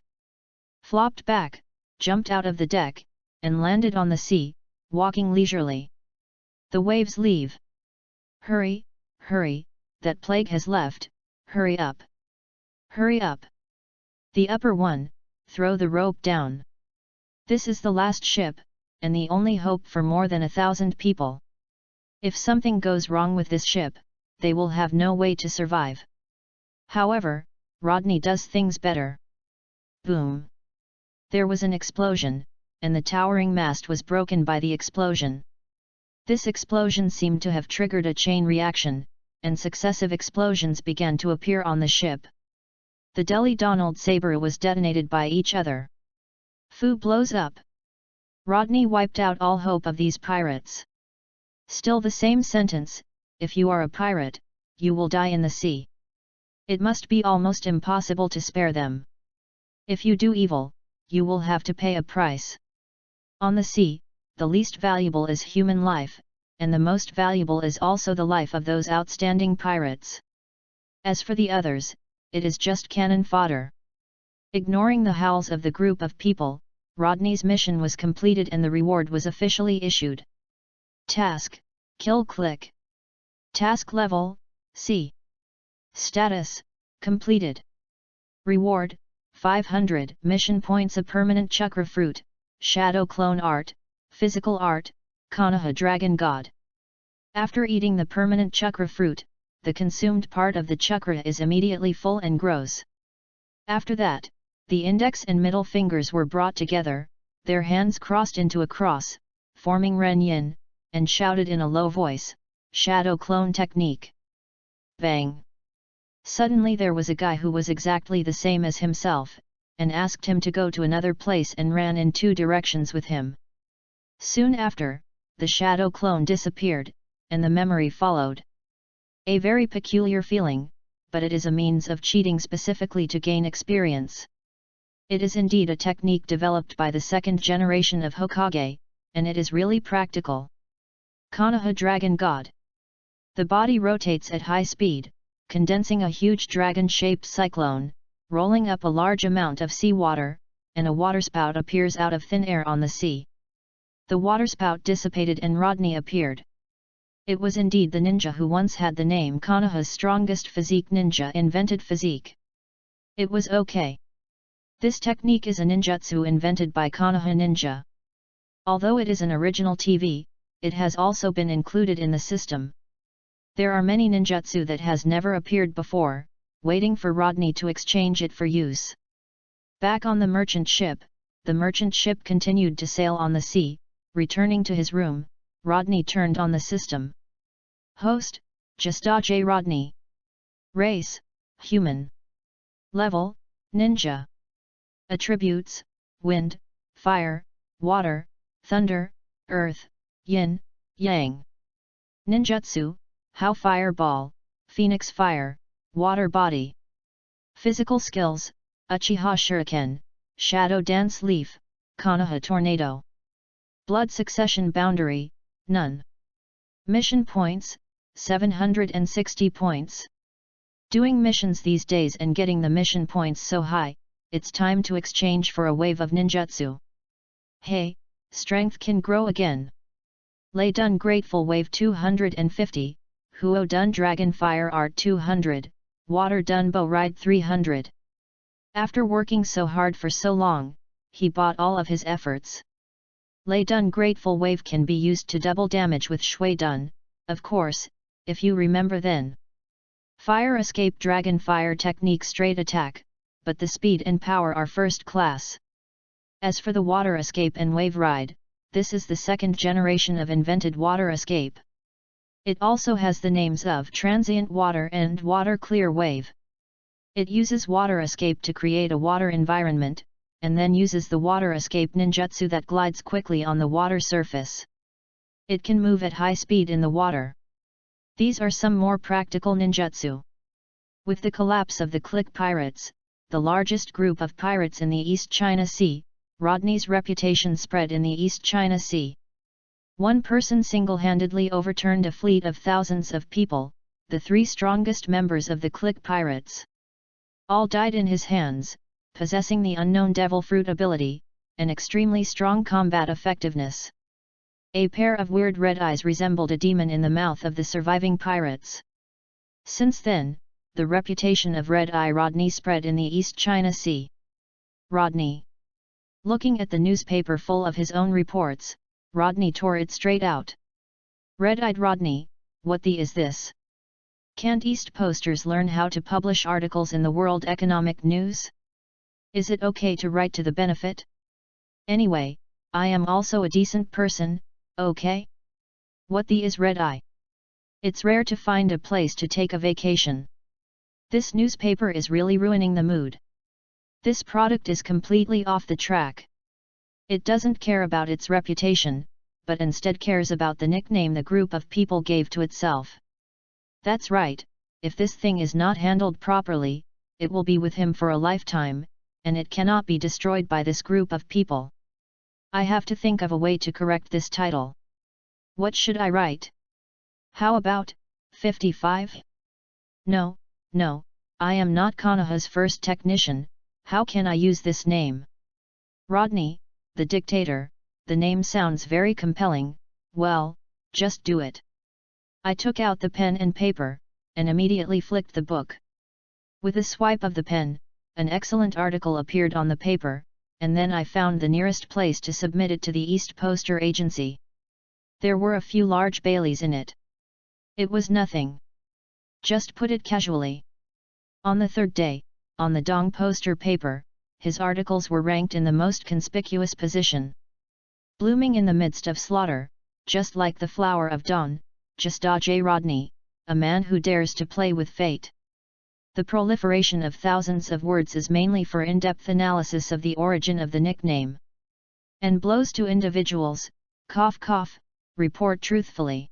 Flopped back, jumped out of the deck, and landed on the sea, walking leisurely. The waves leave. Hurry, hurry, that plague has left, hurry up. Hurry up. The upper one, throw the rope down. This is the last ship, and the only hope for more than 1,000 people. If something goes wrong with this ship, they will have no way to survive. However, Rodney does things better. Boom! There was an explosion, and the towering mast was broken by the explosion. This explosion seemed to have triggered a chain reaction, and successive explosions began to appear on the ship. The Delhi Donald Sabre was detonated by each other. Fu blows up. Rodney wiped out all hope of these pirates. Still the same sentence, if you are a pirate, you will die in the sea. It must be almost impossible to spare them. If you do evil, you will have to pay a price. On the sea, the least valuable is human life, and the most valuable is also the life of those outstanding pirates. As for the others, it is just cannon fodder. Ignoring the howls of the group of people, Rodney's mission was completed and the reward was officially issued. Task: Kill Click. Task level: C. Status: Completed. Reward: 500 mission points. A permanent chakra fruit, shadow clone art, physical art, Konoha dragon god. After eating the permanent chakra fruit, the consumed part of the chakra is immediately full and grows. After that, the index and middle fingers were brought together, their hands crossed into a cross, forming Ren Yin, and shouted in a low voice, "Shadow clone technique." Bang! Suddenly there was a guy who was exactly the same as himself, and asked him to go to another place and ran in 2 directions with him. Soon after, the shadow clone disappeared, and the memory followed. A very peculiar feeling, but it is a means of cheating specifically to gain experience. It is indeed a technique developed by the 2nd generation of Hokage, and it is really practical. Konoha Dragon God. The body rotates at high speed, condensing a huge dragon-shaped cyclone, rolling up a large amount of seawater, and a waterspout appears out of thin air on the sea. The waterspout dissipated and Rodney appeared. It was indeed the ninja who once had the name Konoha's strongest physique ninja invented physique. It was okay. This technique is a ninjutsu invented by Konoha Ninja. Although it is an original TV, it has also been included in the system. There are many ninjutsu that has never appeared before, waiting for Rodney to exchange it for use. Back on the merchant ship, the merchant ship continued to sail on the sea. Returning to his room, Rodney turned on the system. Host: J. Rodney. Race: Human. Level: Ninja. Attributes: Wind, Fire, Water, Thunder, Earth, Yin, Yang. Ninjutsu: How Fireball, Phoenix Fire, Water Body. Physical skills: Uchiha Shuriken, Shadow Dance Leaf, Konoha Tornado. Blood succession boundary: None. Mission points: 760 points. Doing missions these days and getting the mission points so high, it's time to exchange for a wave of ninjutsu. Hey, strength can grow again. Lay done grateful wave 250, Huo dun dragon fire art 200, water dun bow ride 300. After working so hard for so long, he bought all of his efforts. Lei dun grateful wave can be used to double damage with shui dun, of course, if you remember then. Fire escape dragon fire technique straight attack, but the speed and power are first class. As for the water escape and wave ride, this is the second generation of invented water escape. It also has the names of transient water and water clear wave. It uses water escape to create a water environment, and then uses the water escape ninjutsu that glides quickly on the water surface. It can move at high speed in the water. These are some more practical ninjutsu. With the collapse of the clique pirates, the largest group of pirates in the East China Sea, Rodney's reputation spread in the East China Sea. One person single-handedly overturned a fleet of thousands of people, the 3 strongest members of the clique pirates. All died in his hands, possessing the unknown devil fruit ability, and extremely strong combat effectiveness. A pair of weird red eyes resembled a demon in the mouth of the surviving pirates. Since then, the reputation of Red Eye Rodney spread in the East China Sea. Rodney. Looking at the newspaper full of his own reports, Rodney tore it straight out. Red-eyed Rodney, what the is this? Can't East Posters learn how to publish articles in the World Economic News? Is it okay to write to the benefit? Anyway, I am also a decent person, okay? What the is Red-eye? It's rare to find a place to take a vacation. This newspaper is really ruining the mood. This product is completely off the track. It doesn't care about its reputation, but instead cares about the nickname the group of people gave to itself. That's right, if this thing is not handled properly, it will be with him for a lifetime, and it cannot be destroyed by this group of people. I have to think of a way to correct this title. What should I write? How about 55? No, I am not Konoha's first technician, how can I use this name? Rodney, the dictator, the name sounds very compelling, well, just do it. I took out the pen and paper, and immediately flicked the book. With a swipe of the pen, an excellent article appeared on the paper, and then I found the nearest place to submit it to the East Poster Agency. There were a few large Baileys in it. It was nothing. Just put it casually. On the third day, on the Dong Poster paper, his articles were ranked in the most conspicuous position. Blooming in the midst of slaughter, just like the flower of dawn, just J. Rodney, a man who dares to play with fate. The proliferation of thousands of words is mainly for in-depth analysis of the origin of the nickname. And blows to individuals, cough cough, report truthfully.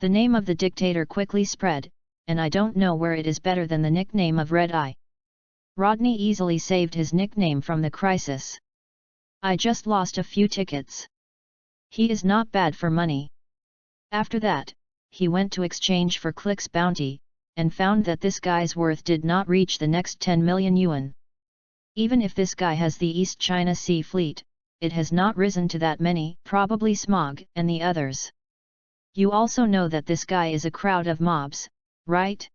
The name of the dictator quickly spread, and I don't know where it is better than the nickname of Red Eye. Rodney easily saved his nickname from the crisis. I just lost a few tickets. He is not bad for money. After that, he went to exchange for Click's bounty, and found that this guy's worth did not reach the next 10 million yuan. Even if this guy has the East China Sea fleet, it has not risen to that many, probably Smog and the others. You also know that this guy is a crowd of mobs, right?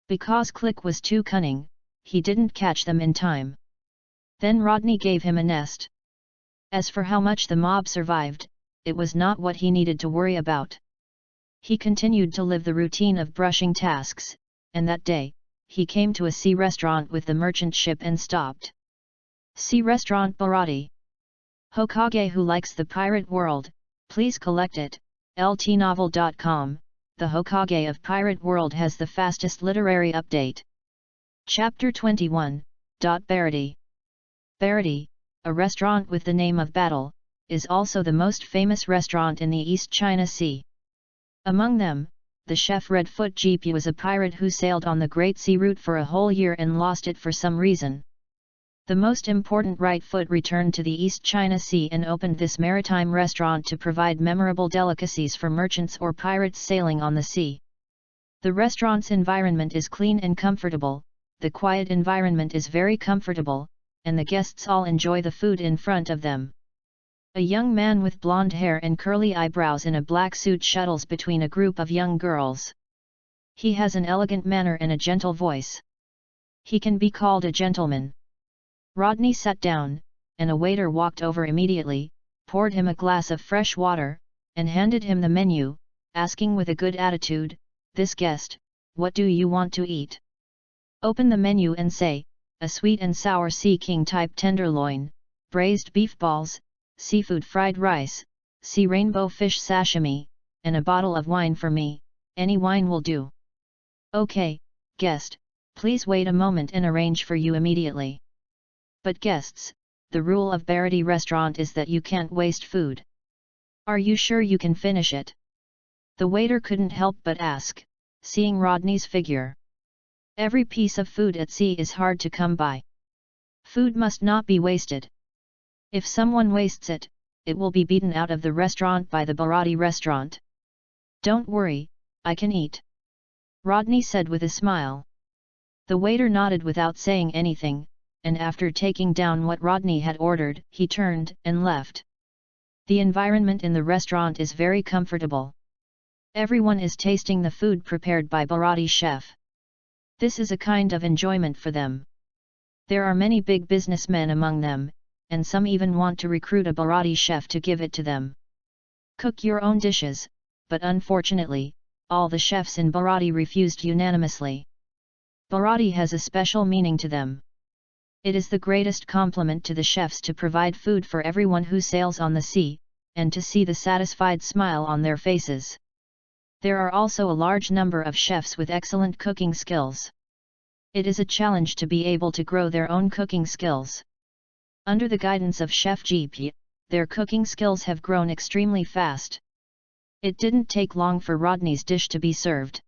Because Click was too cunning, he didn't catch them in time. Then Rodney gave him a nest. As for how much the mob survived, it was not what he needed to worry about. He continued to live the routine of brushing tasks, and that day, he came to a sea restaurant with the merchant ship and stopped. Sea restaurant Barati. Hokage who likes the pirate world, please collect it, ltnovel.com, the Hokage of Pirate World has the fastest literary update. Chapter 21, Barati. Barati, a restaurant with the name of Battle, is also the most famous restaurant in the East China Sea. Among them, the chef Redfoot Jeepu was a pirate who sailed on the Great Sea Route for a whole year and lost it for some reason. The most important Right-foot returned to the East China Sea and opened this maritime restaurant to provide memorable delicacies for merchants or pirates sailing on the sea. The restaurant's environment is clean and comfortable, the quiet environment is very comfortable, and the guests all enjoy the food in front of them. A young man with blonde hair and curly eyebrows in a black suit shuttles between a group of young girls. He has an elegant manner and a gentle voice. He can be called a gentleman. Rodney sat down, and a waiter walked over immediately, poured him a glass of fresh water, and handed him the menu, asking with a good attitude, "This guest, what do you want to eat?" Open the menu and say, "A sweet and sour Sea King type tenderloin, braised beef balls, seafood fried rice, sea rainbow fish sashimi, and a bottle of wine for me, any wine will do." "Okay, guest, please wait a moment and arrange for you immediately." "But guests, the rule of Barati restaurant is that you can't waste food. Are you sure you can finish it?" The waiter couldn't help but ask, seeing Rodney's figure. Every piece of food at sea is hard to come by. Food must not be wasted. If someone wastes it, it will be beaten out of the restaurant by the Barati restaurant. "Don't worry, I can eat," Rodney said with a smile. The waiter nodded without saying anything, and after taking down what Rodney had ordered, he turned and left. The environment in the restaurant is very comfortable. Everyone is tasting the food prepared by Barati's chef. This is a kind of enjoyment for them. There are many big businessmen among them, and some even want to recruit a Barati chef to give it to them. Cook your own dishes, but unfortunately, all the chefs in Barati refused unanimously. Barati has a special meaning to them. It is the greatest compliment to the chefs to provide food for everyone who sails on the sea, and to see the satisfied smile on their faces. There are also a large number of chefs with excellent cooking skills. It is a challenge to be able to grow their own cooking skills. Under the guidance of Chef GP, their cooking skills have grown extremely fast. It didn't take long for Rodney's dish to be served.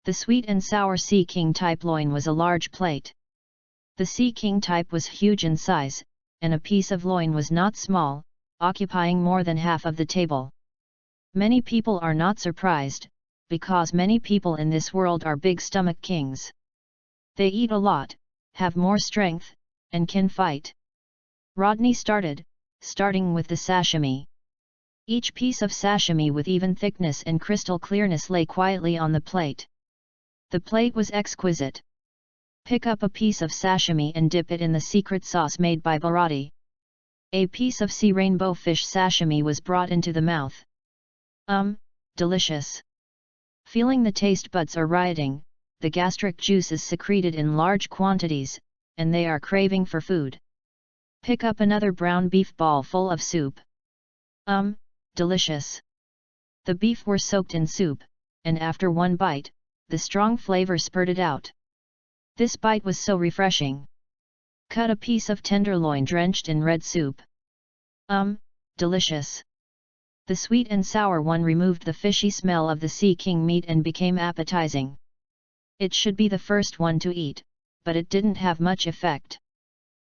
The sweet and sour Sea King type loin was a large plate. The Sea King type was huge in size, and a piece of loin was not small, occupying more than half of the table. Many people are not surprised, because many people in this world are big stomach kings. They eat a lot, have more strength, and can fight. Rodney starting with the sashimi. Each piece of sashimi with even thickness and crystal clearness lay quietly on the plate. The plate was exquisite. Pick up a piece of sashimi and dip it in the secret sauce made by Barati. A piece of sea rainbow fish sashimi was brought into the mouth. Delicious. Feeling the taste buds are rioting, the gastric juice is secreted in large quantities, and they are craving for food. Pick up another brown beef ball full of soup. Delicious. The beef were soaked in soup, and after one bite, the strong flavor spurted out. This bite was so refreshing. Cut a piece of tenderloin drenched in red soup. Delicious. The sweet and sour one removed the fishy smell of the Sea King meat and became appetizing. It should be the first one to eat, but it didn't have much effect.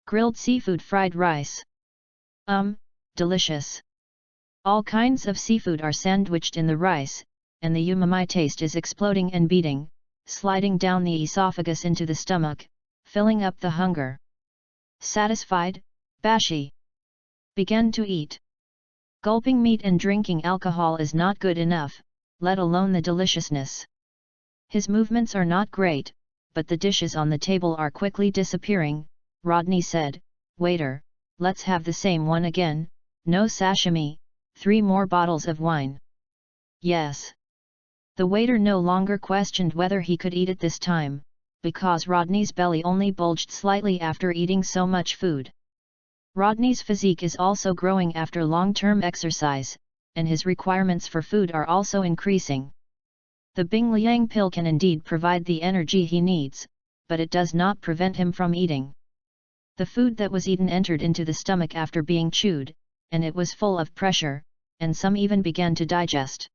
Grilled seafood fried rice. Delicious. All kinds of seafood are sandwiched in the rice, and the umami taste is exploding and beating, sliding down the esophagus into the stomach, filling up the hunger. Satisfied, Bashi began to eat. Gulping meat and drinking alcohol is not good enough, let alone the deliciousness. His movements are not great, but the dishes on the table are quickly disappearing. Rodney said, "Waiter, let's have the same one again, no sashimi, 3 more bottles of wine." "Yes." The waiter no longer questioned whether he could eat it this time, because Rodney's belly only bulged slightly after eating so much food. Rodney's physique is also growing after long-term exercise, and his requirements for food are also increasing. The Bing Liang pill can indeed provide the energy he needs, but it does not prevent him from eating. The food that was eaten entered into the stomach after being chewed, and it was full of pressure, and some even began to digest.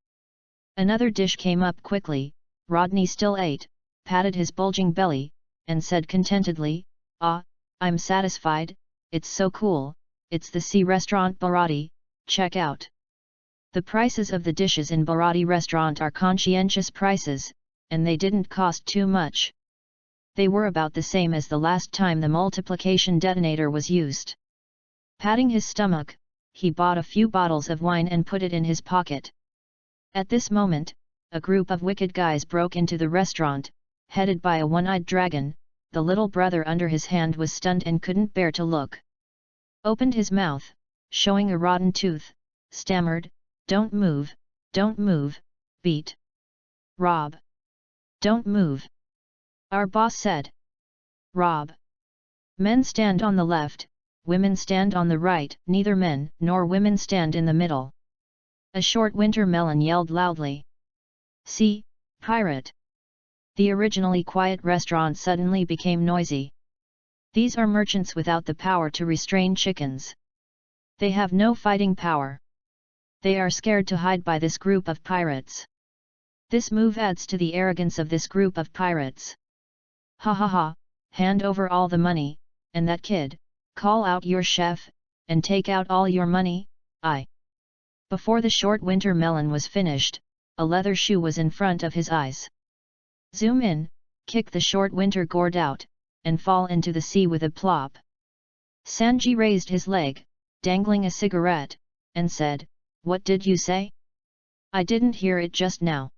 Another dish came up quickly. Rodney still ate, patted his bulging belly, and said contentedly, "Ah, I'm satisfied. It's so cool, it's the sea restaurant Barati, check out." The prices of the dishes in Barati restaurant are conscientious prices, and they didn't cost too much. They were about the same as the last time the multiplication detonator was used. Patting his stomach, he bought a few bottles of wine and put it in his pocket. At this moment, a group of wicked guys broke into the restaurant, headed by a one-eyed dragon. The little brother under his hand was stunned and couldn't bear to look. Opened his mouth, showing a rotten tooth, stammered, "Don't move, beat. Rob. Don't move. Our boss said. Rob. Men stand on the left, women stand on the right, neither men nor women stand in the middle." A short winter melon yelled loudly. "See, pirate!" The originally quiet restaurant suddenly became noisy. These are merchants without the power to restrain chickens. They have no fighting power. They are scared to hide by this group of pirates. This move adds to the arrogance of this group of pirates. Ha ha ha, hand over all the money, and that kid, call out your chef, and take out all your money. Before the short winter melon was finished, a leather shoe was in front of his eyes. Zoom in, kick the short winter gourd out, and fall into the sea with a plop. Sanji raised his leg, dangling a cigarette, and said, "What did you say? I didn't hear it just now."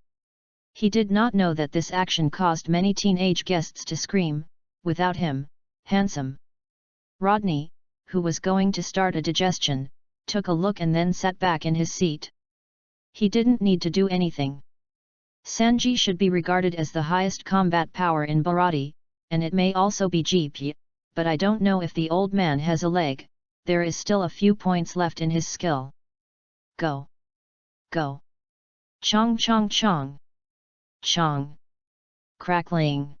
He did not know that this action caused many teenage guests to scream, without him, handsome. Rodney, who was going to start a digestion, took a look and then sat back in his seat. He didn't need to do anything. Sanji should be regarded as the highest combat power in Bharati, and it may also be GP, but I don't know if the old man has a leg. There is still a few points left in his skill. Go! Go! Chong chong chong! Chong! Crackling!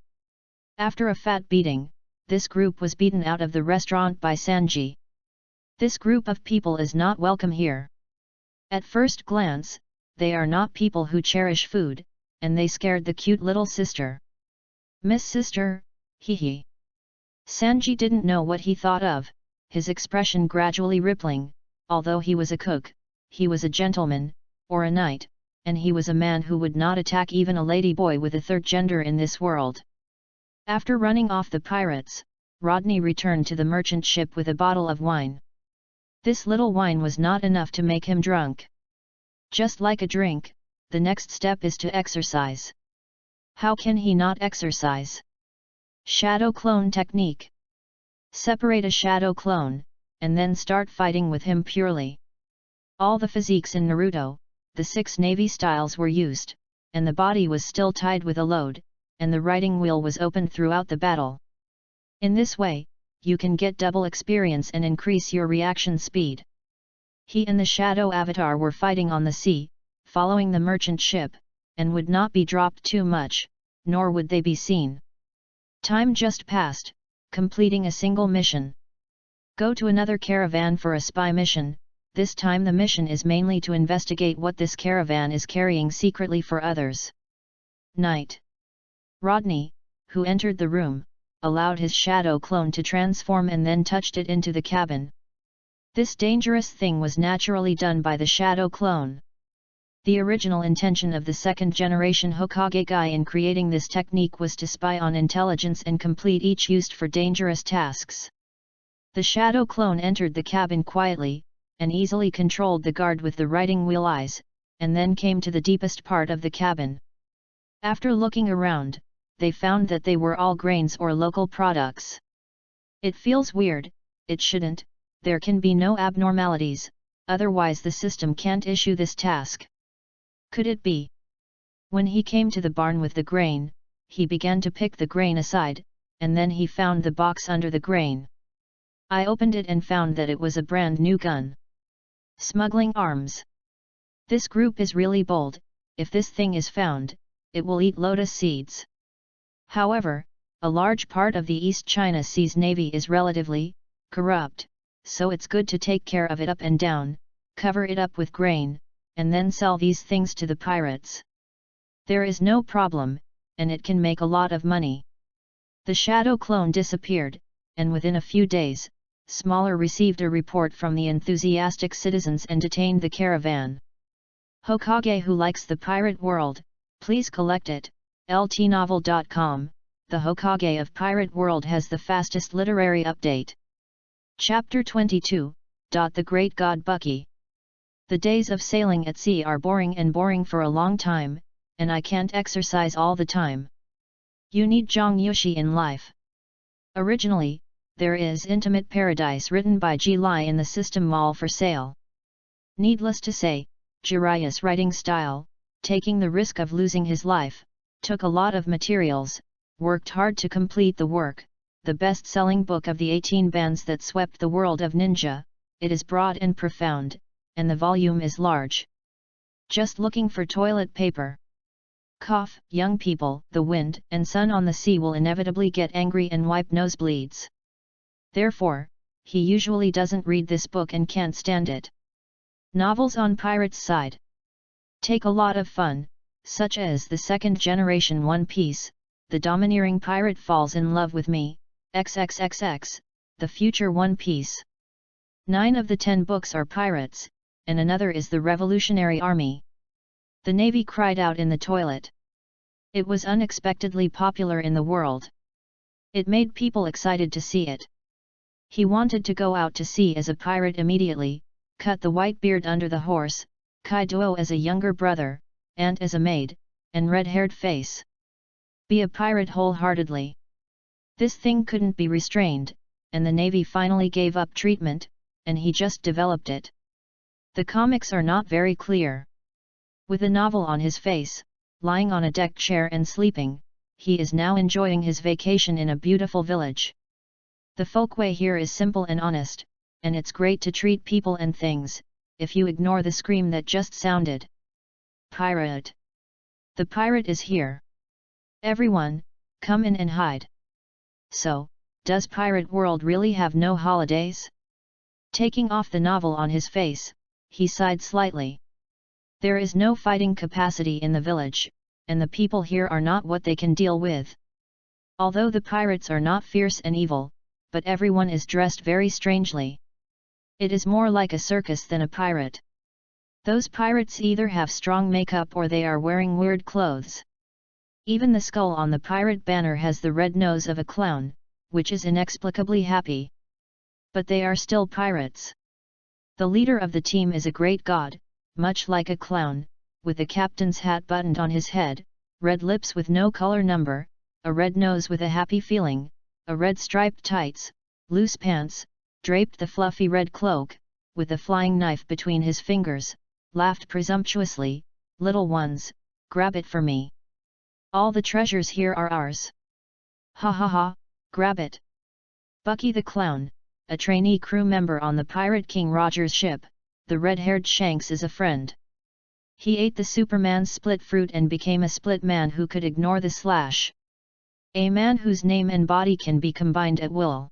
After a fat beating, this group was beaten out of the restaurant by Sanji. This group of people is not welcome here. At first glance, they are not people who cherish food, and they scared the cute little sister. "Miss Sister, hee hee." Sanji didn't know what he thought of, his expression gradually rippling. Although he was a cook, he was a gentleman, or a knight, and he was a man who would not attack even a ladyboy with a third gender in this world. After running off the pirates, Rodney returned to the merchant ship with a bottle of wine. This little wine was not enough to make him drunk. Just like a drink, the next step is to exercise. How can he not exercise? Shadow clone technique. Separate a shadow clone, and then start fighting with him purely. All the physiques in Naruto, the 6 navy styles were used, and the body was still tied with a load, and the riding wheel was opened throughout the battle. In this way, you can get double experience and increase your reaction speed. He and the shadow avatar were fighting on the sea, following the merchant ship, and would not be dropped too much, nor would they be seen. Time just passed, completing a single mission. Go to another caravan for a spy mission. This time the mission is mainly to investigate what this caravan is carrying secretly for others. Night. Rodney, who entered the room, allowed his shadow clone to transform and then touched it into the cabin. This dangerous thing was naturally done by the shadow clone. The original intention of the second-generation Hokage guy in creating this technique was to spy on intelligence and complete each used for dangerous tasks. The shadow clone entered the cabin quietly, and easily controlled the guard with the riding wheel eyes, and then came to the deepest part of the cabin. After looking around, they found that they were all grains or local products. It feels weird, it shouldn't, there can be no abnormalities, otherwise the system can't issue this task. Could it be? When he came to the barn with the grain, he began to pick the grain aside, and then he found the box under the grain. I opened it and found that it was a brand new gun. Smuggling arms. This group is really bold. If this thing is found, it will eat lotus seeds. However, a large part of the East China Sea's navy is relatively corrupt, so it's good to take care of it up and down, cover it up with grain, and then sell these things to the pirates. There is no problem, and it can make a lot of money. The shadow clone disappeared, and within a few days, Smaller received a report from the enthusiastic citizens and detained the caravan. Hokage who likes the pirate world, please collect it. ltnovel.com, the Hokage of Pirate World has the fastest literary update. Chapter 22, The Great God Bucky. The days of sailing at sea are boring for a long time, and I can't exercise all the time. You need Zhang Yuxi in life. Originally, there is Intimate Paradise written by Ji Lai in the System Mall for sale. Needless to say, Jiraiya's writing style, taking the risk of losing his life, took a lot of materials, worked hard to complete the work, the best-selling book of the 18 bands that swept the world of ninja. It is broad and profound, and the volume is large. Just looking for toilet paper. Cough, young people, the wind and sun on the sea will inevitably get angry and wipe nosebleeds. Therefore, he usually doesn't read this book and can't stand it. Novels on pirates' side take a lot of fun, such as the second generation One Piece, The Domineering Pirate Falls in Love with Me, XXXX, The Future One Piece. 9 of the 10 books are pirates, and another is the Revolutionary Army. The Navy cried out in the toilet. It was unexpectedly popular in the world. It made people excited to see it. He wanted to go out to sea as a pirate immediately, cut the white beard under the horse, Kaido as a younger brother, and as a maid, and red-haired face. Be a pirate wholeheartedly. This thing couldn't be restrained, and the Navy finally gave up treatment, and he just developed it. The comics are not very clear. With a novel on his face, lying on a deck chair and sleeping, he is now enjoying his vacation in a beautiful village. The folkway here is simple and honest, and it's great to treat people and things, if you ignore the scream that just sounded. Pirate! The pirate is here! Everyone, come in and hide! So, does Pirate World really have no holidays? Taking off the novel on his face, he sighed slightly. There is no fighting capacity in the village, and the people here are not what they can deal with. Although the pirates are not fierce and evil, but everyone is dressed very strangely. It is more like a circus than a pirate. Those pirates either have strong makeup or they are wearing weird clothes. Even the skull on the pirate banner has the red nose of a clown, which is inexplicably happy. But they are still pirates. The leader of the team is a great god, much like a clown, with the captain's hat buttoned on his head, red lips with no color number, a red nose with a happy feeling, a red striped tights, loose pants, draped the fluffy red cloak, with a flying knife between his fingers, laughed presumptuously, "Little ones, grab it for me. All the treasures here are ours. Ha ha ha, grab it." Bucky the Clown, a trainee crew member on the pirate King Roger's ship, the red-haired Shanks is a friend. He ate the Superman's split fruit and became a split man who could ignore the slash. A man whose name and body can be combined at will.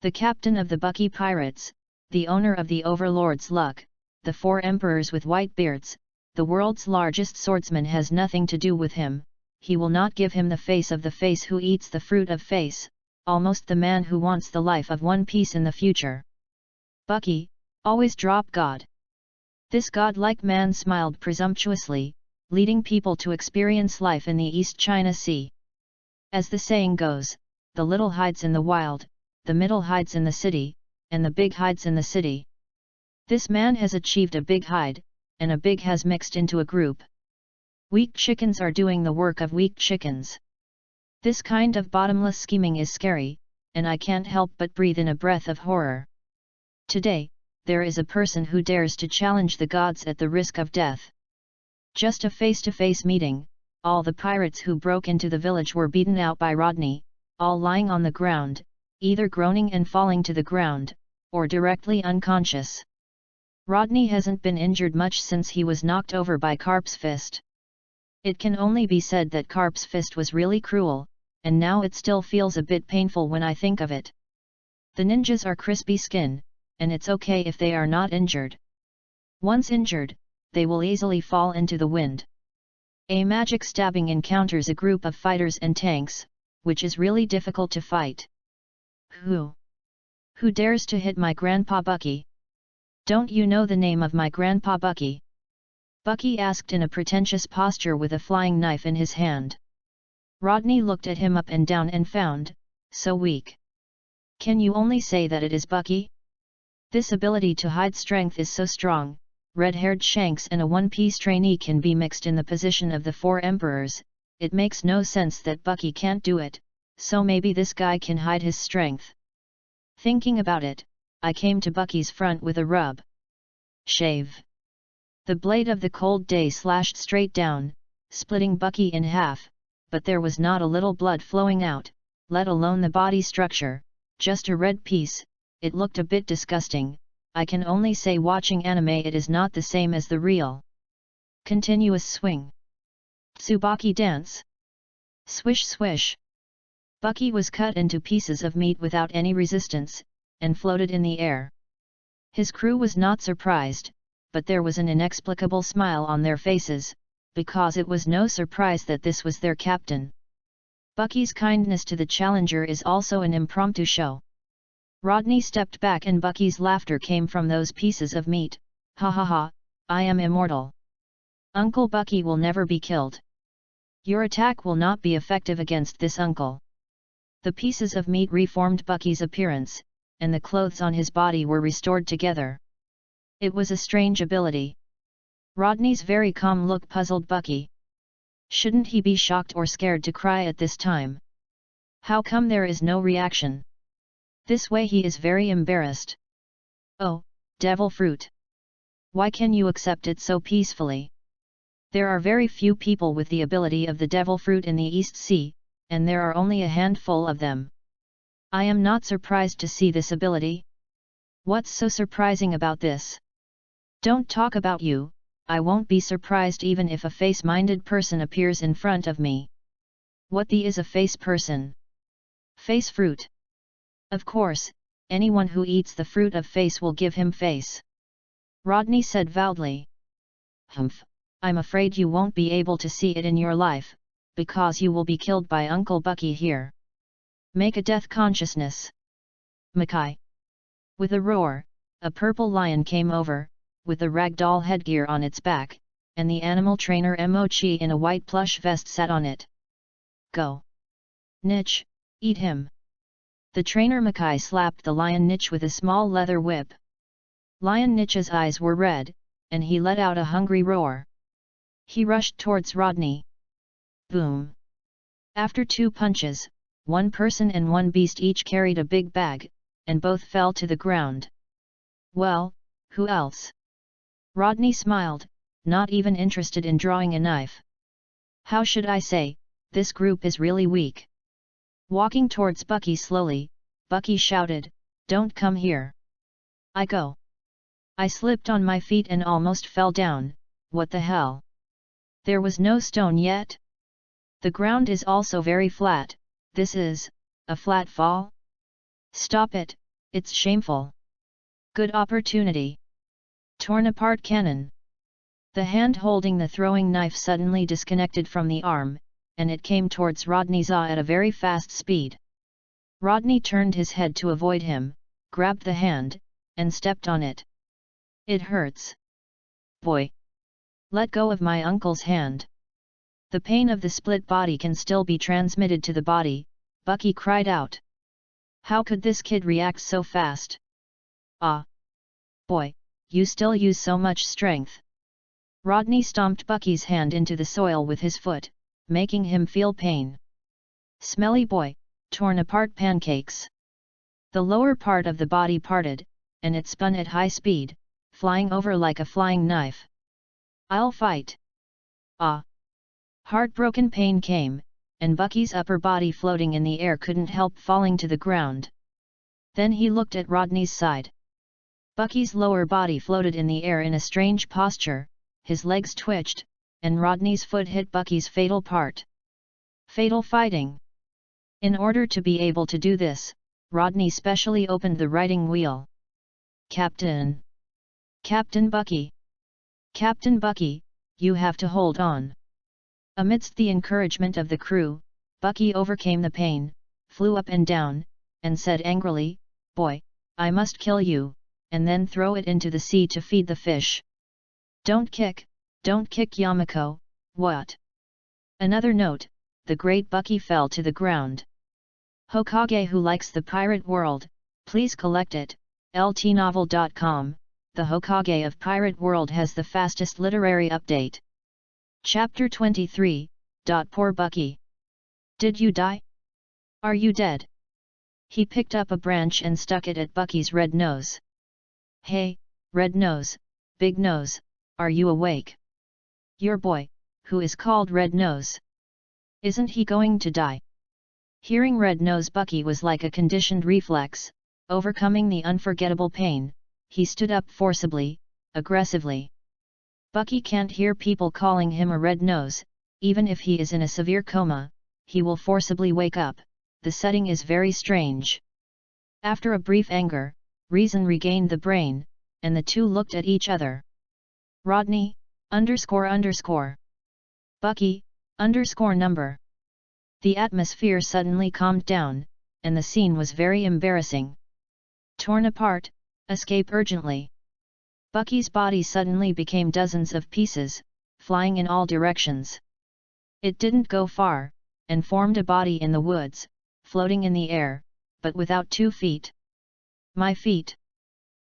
The captain of the Bucky Pirates, the owner of the Overlord's Luck, the 4 emperors with white beards, the world's largest swordsman has nothing to do with him. He will not give him the face of the face who eats the fruit of face, almost the man who wants the life of One Piece in the future. Bucky, always drop God. This godlike man smiled presumptuously, leading people to experience life in the East China Sea. As the saying goes, the little hides in the wild, the middle hides in the city, and the big hides in the city. This man has achieved a big hide, and a big has mixed into a group. Weak chickens are doing the work of weak chickens. This kind of bottomless scheming is scary, and I can't help but breathe in a breath of horror. Today, there is a person who dares to challenge the gods at the risk of death. Just a face-to-face meeting, all the pirates who broke into the village were beaten out by Rodney, all lying on the ground, either groaning and falling to the ground, or directly unconscious. Rodney hasn't been injured much since he was knocked over by Carp's fist. It can only be said that Carp's fist was really cruel, and now it still feels a bit painful when I think of it. The ninjas are crispy skin, and it's okay if they are not injured. Once injured, they will easily fall into the wind. A magic stabbing encounters a group of fighters and tanks, which is really difficult to fight. Who dares to hit my Grandpa Bucky? Don't you know the name of my Grandpa Bucky? Bucky asked in a pretentious posture with a flying knife in his hand. Rodney looked at him up and down and found, so weak. Can you only say that it is Bucky? This ability to hide strength is so strong, red-haired Shanks and a one-piece trainee can be mixed in the position of the 4 emperors. It makes no sense that Bucky can't do it, so maybe this guy can hide his strength. Thinking about it, I came to Bucky's front with a rub. Shave. The blade of the cold day slashed straight down, splitting Bucky in half, but there was not a little blood flowing out, let alone the body structure, just a red piece. It looked a bit disgusting. I can only say watching anime it is not the same as the real. Continuous swing. Tsubaki dance. Swish swish. Bucky was cut into pieces of meat without any resistance, and floated in the air. His crew was not surprised, but there was an inexplicable smile on their faces, because it was no surprise that this was their captain. Bucky's kindness to the challenger is also an impromptu show. Rodney stepped back and Bucky's laughter came from those pieces of meat. Ha ha ha, I am immortal. Uncle Bucky will never be killed. Your attack will not be effective against this uncle. The pieces of meat reformed Bucky's appearance, and the clothes on his body were restored together. It was a strange ability. Rodney's very calm look puzzled Bucky. Shouldn't he be shocked or scared to cry at this time? How come there is no reaction? This way he is very embarrassed. Oh, devil fruit. Why can you accept it so peacefully? There are very few people with the ability of the devil fruit in the East Sea, and there are only a handful of them. I am not surprised to see this ability. What's so surprising about this? Don't talk about you, I won't be surprised even if a face-minded person appears in front of me. What the is a face person? Face fruit. Of course, anyone who eats the fruit of face will give him face. Rodney said loudly. Humph, I'm afraid you won't be able to see it in your life, because you will be killed by Uncle Bucky here. Make a death consciousness. Makai. With a roar, a purple lion came over, with a ragdoll headgear on its back, and the animal trainer Mochi in a white plush vest sat on it. Go. Niche, eat him. The trainer Makai slapped the lion Niche with a small leather whip. Lion Niche's eyes were red, and he let out a hungry roar. He rushed towards Rodney. Boom! After 2 punches, one person and one beast each carried a big bag, and both fell to the ground. Well, who else? Rodney smiled, not even interested in drawing a knife. How should I say, this group is really weak. Walking towards Bucky slowly, Bucky shouted, Don't come here. I go. I slipped on my feet and almost fell down. What the hell? There was no stone yet? The ground is also very flat. This is a flat fall? Stop it, it's shameful. Good opportunity. Torn apart cannon. The hand holding the throwing knife suddenly disconnected from the arm, and it came towards Rodney's eye at a very fast speed. Rodney turned his head to avoid him, grabbed the hand, and stepped on it. It hurts. Boy! Let go of my uncle's hand. The pain of the split body can still be transmitted to the body, Bucky cried out. How could this kid react so fast? Ah! Boy, you still use so much strength. Rodney stomped Bucky's hand into the soil with his foot, making him feel pain. Smelly boy, torn apart pancakes. The lower part of the body parted, and it spun at high speed, flying over like a flying knife. I'll fight. Ah! Heartbroken pain came, and Bucky's upper body floating in the air couldn't help falling to the ground. Then he looked at Rodney's side. Bucky's lower body floated in the air in a strange posture, his legs twitched, and Rodney's foot hit Bucky's fatal part. Fatal fighting. In order to be able to do this, Rodney specially opened the riding wheel. Captain! Captain Bucky! Captain Bucky, you have to hold on. Amidst the encouragement of the crew, Bucky overcame the pain, flew up and down, and said angrily, Boy, I must kill you, and then throw it into the sea to feed the fish. Don't kick Yamako, what? Another note, the great Bucky fell to the ground. Hokage who likes the pirate world, please collect it, ltnovel.com, the Hokage of Pirate World has the fastest literary update. Chapter 23, Poor Bucky. Did you die? Are you dead? He picked up a branch and stuck it at Bucky's red nose. Hey, red nose, big nose, are you awake? Your boy, who is called Red Nose. Isn't he going to die? Hearing Red Nose, Bucky was like a conditioned reflex, overcoming the unforgettable pain. He stood up forcibly, aggressively. Bucky can't hear people calling him a red nose. Even if he is in a severe coma, he will forcibly wake up. The setting is very strange. After a brief anger, reason regained the brain, and the two looked at each other. Rodney, __. Bucky, _number. The atmosphere suddenly calmed down, and the scene was very embarrassing. Torn apart, escape urgently. Bucky's body suddenly became dozens of pieces, flying in all directions. It didn't go far, and formed a body in the woods, floating in the air, but without 2 feet. My feet!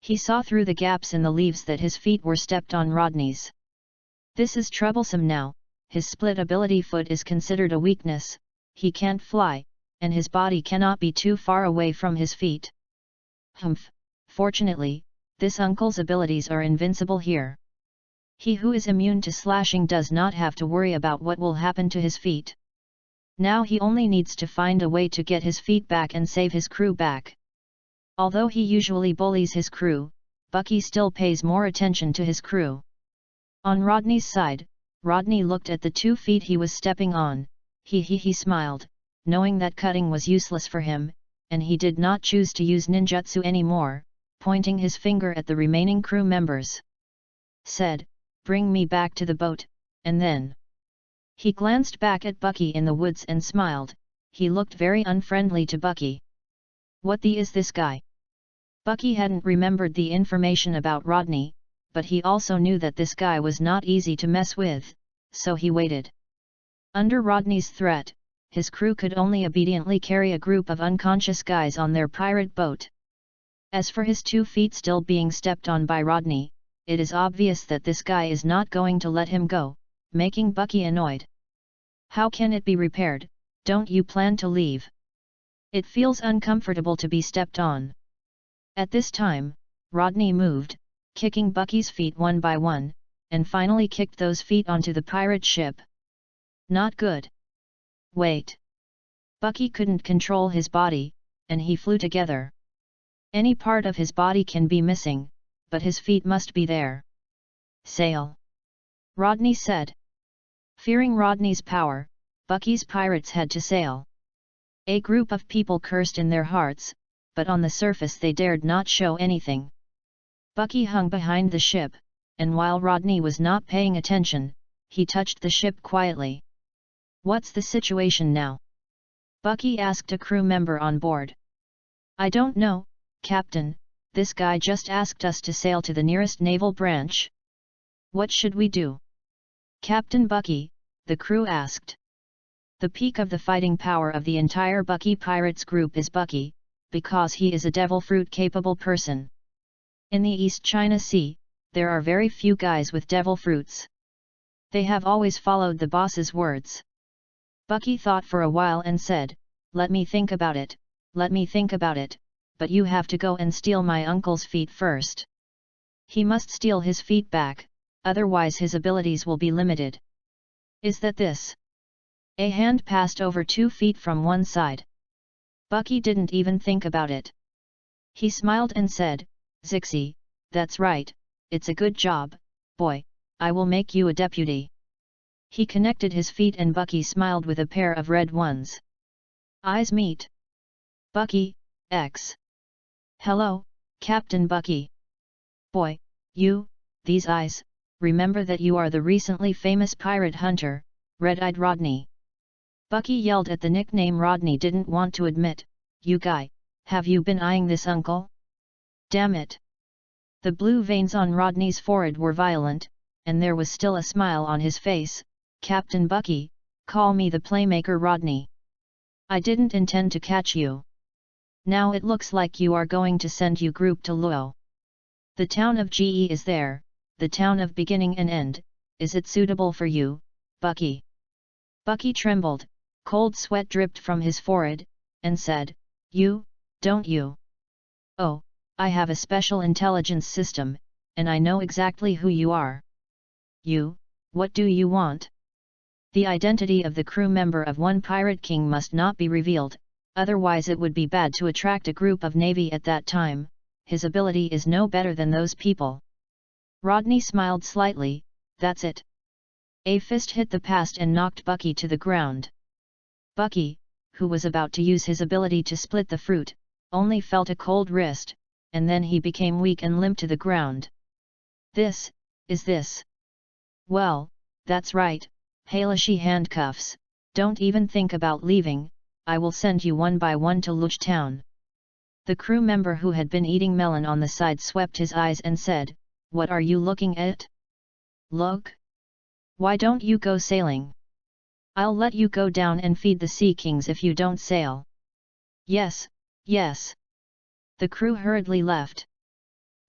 He saw through the gaps in the leaves that his feet were stepped on Rodney's. This is troublesome now. His split ability foot is considered a weakness. He can't fly, and his body cannot be too far away from his feet. Humph! Fortunately, this uncle's abilities are invincible here. He who is immune to slashing does not have to worry about what will happen to his feet. Now he only needs to find a way to get his feet back and save his crew back. Although he usually bullies his crew, Bucky still pays more attention to his crew. On Rodney's side, Rodney looked at the 2 feet he was stepping on. He smiled, knowing that cutting was useless for him, and he did not choose to use ninjutsu anymore, pointing his finger at the remaining crew members. Said, "Bring me back to the boat," and then he glanced back at Bucky in the woods and smiled. He looked very unfriendly to Bucky. What the is this guy? Bucky hadn't remembered the information about Rodney, but he also knew that this guy was not easy to mess with, so he waited. Under Rodney's threat, his crew could only obediently carry a group of unconscious guys on their pirate boat. As for his 2 feet still being stepped on by Rodney, it is obvious that this guy is not going to let him go, making Bucky annoyed. How can it be repaired? Don't you plan to leave? It feels uncomfortable to be stepped on. At this time, Rodney moved, kicking Bucky's feet one by one, and finally kicked those feet onto the pirate ship. Not good. Wait. Bucky couldn't control his body, and he flew together. Any part of his body can be missing, but his feet must be there. Sail! Rodney said. Fearing Rodney's power, Bucky's pirates had to sail. A group of people cursed in their hearts, but on the surface they dared not show anything. Bucky hung behind the ship, and while Rodney was not paying attention, he touched the ship quietly. What's the situation now? Bucky asked a crew member on board. I don't know, Captain, this guy just asked us to sail to the nearest naval branch. What should we do? Captain Bucky, the crew asked. The peak of the fighting power of the entire Bucky Pirates group is Bucky, because he is a devil fruit-capable person. In the East China Sea, there are very few guys with devil fruits. They have always followed the boss's words. Bucky thought for a while and said, let me think about it, but you have to go and steal my uncle's feet first. He must steal his feet back, otherwise his abilities will be limited. Is that this? A hand passed over 2 feet from one side. Bucky didn't even think about it. He smiled and said, Zixi, that's right, it's a good job, boy, I will make you a deputy. He connected his feet and Bucky smiled with a pair of red ones. Eyes meet. Bucky, X. Hello, Captain Bucky. Boy, you, these eyes, remember that you are the recently famous pirate hunter, Red-Eyed Rodney. Bucky yelled at the nickname Rodney didn't want to admit. You guy, have you been eyeing this uncle? Damn it. The blue veins on Rodney's forehead were violent, and there was still a smile on his face. Captain Bucky, call me the playmaker Rodney. I didn't intend to catch you. Now it looks like you are going to send you group to Luo. The town of Ge is there, the town of beginning and end, is it suitable for you, Bucky? Bucky trembled, cold sweat dripped from his forehead, and said, You, don't you? Oh, I have a special intelligence system, and I know exactly who you are. You, what do you want? The identity of the crew member of one pirate king must not be revealed, otherwise it would be bad to attract a group of navy at that time. His ability is no better than those people. Rodney smiled slightly, that's it. A fist hit the past and knocked Bucky to the ground. Bucky, who was about to use his ability to split the fruit, only felt a cold wrist, and then he became weak and limp to the ground. This. Well, that's right, Hailishi handcuffs, don't even think about leaving, I will send you one by one to Luch Town. The crew member who had been eating melon on the side swept his eyes and said, What are you looking at? Look. Why don't you go sailing? I'll let you go down and feed the sea kings if you don't sail. Yes. The crew hurriedly left.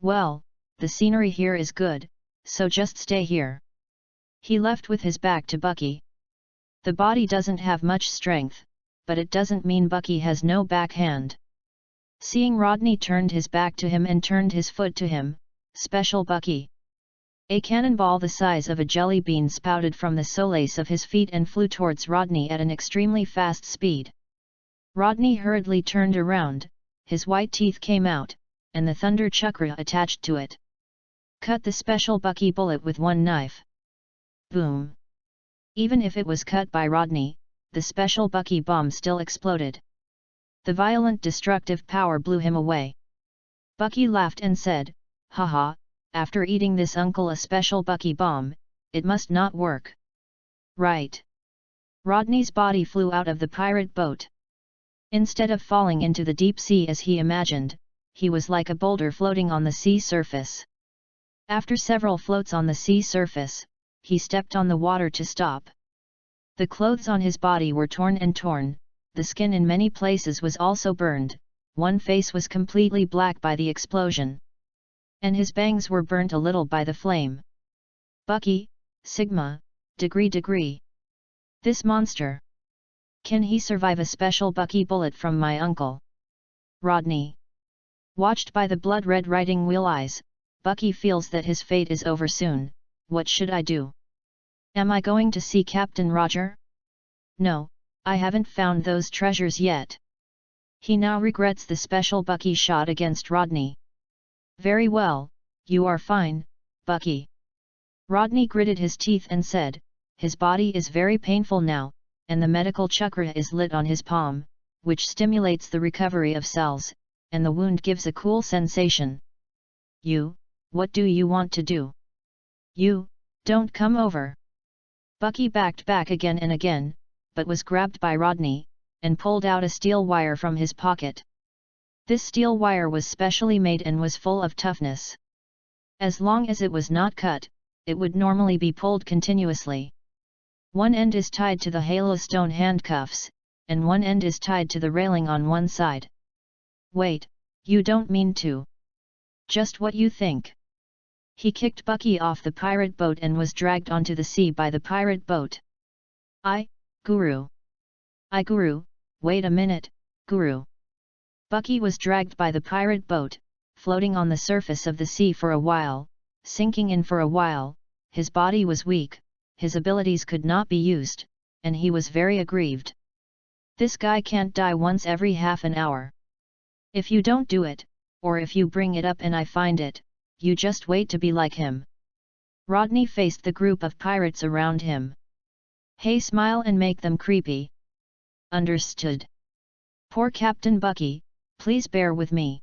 Well, the scenery here is good, so just stay here. He left with his back to Bucky. The body doesn't have much strength, but it doesn't mean Bucky has no backhand. Seeing Rodney turned his back to him and turned his foot to him, Special Bucky. A cannonball the size of a jelly bean spouted from the soles of his feet and flew towards Rodney at an extremely fast speed. Rodney hurriedly turned around, his white teeth came out, and the thunder chakra attached to it. Cut the Special Bucky bullet with one knife. Boom! Even if it was cut by Rodney, the Special Bucky bomb still exploded. The violent destructive power blew him away. Bucky laughed and said, Haha, after eating this uncle a Special Bucky bomb, it must not work. Right. Rodney's body flew out of the pirate boat. Instead of falling into the deep sea as he imagined, he was like a boulder floating on the sea surface. After several floats on the sea surface, he stepped on the water to stop. The clothes on his body were torn and torn, the skin in many places was also burned, one face was completely black by the explosion. And his bangs were burnt a little by the flame. Bucky, Sigma, degree. This monster. Can he survive a Special Bucky bullet from my uncle? Rodney. Watched by the blood-red riding wheel eyes, Bucky feels that his fate is over soon. What should I do? Am I going to see Captain Roger? No, I haven't found those treasures yet. He now regrets the Special Bucky shot against Rodney. Very well, you are fine, Bucky. Rodney gritted his teeth and said, his body is very painful now, and the medical chakra is lit on his palm, which stimulates the recovery of cells, and the wound gives a cool sensation. You, what do you want to do? You, don't come over. Bucky backed back again and again, but was grabbed by Rodney, and pulled out a steel wire from his pocket. This steel wire was specially made and was full of toughness. As long as it was not cut, it would normally be pulled continuously. One end is tied to the halo stone handcuffs, and one end is tied to the railing on one side. Wait, you don't mean to? Just what you think. He kicked Bucky off the pirate boat and was dragged onto the sea by the pirate boat. Guru, wait a minute, Guru. Bucky was dragged by the pirate boat, floating on the surface of the sea for a while, sinking in for a while. His body was weak, his abilities could not be used, and he was very aggrieved. This guy can't die once every half an hour. If you don't do it, or if you bring it up and I find it, you just wait to be like him. Rodney faced the group of pirates around him. Hey, smile and make them creepy. Understood. Poor Captain Bucky, please bear with me.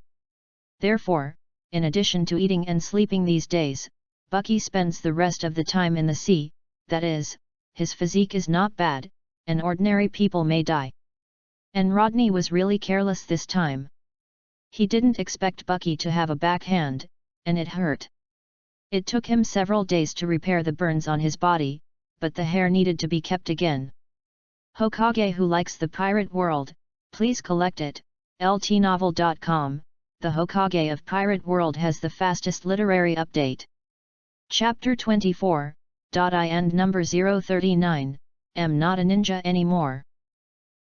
Therefore, in addition to eating and sleeping these days, Bucky spends the rest of the time in the sea, that is, his physique is not bad, and ordinary people may die. And Rodney was really careless this time. He didn't expect Bucky to have a backhand, and it hurt. It took him several days to repair the burns on his body, but the hair needed to be kept again. Hokage who likes the pirate world, please collect it, ltnovel.com, the Hokage of Pirate World has the fastest literary update. Chapter 24, I and number 039, am not a ninja anymore.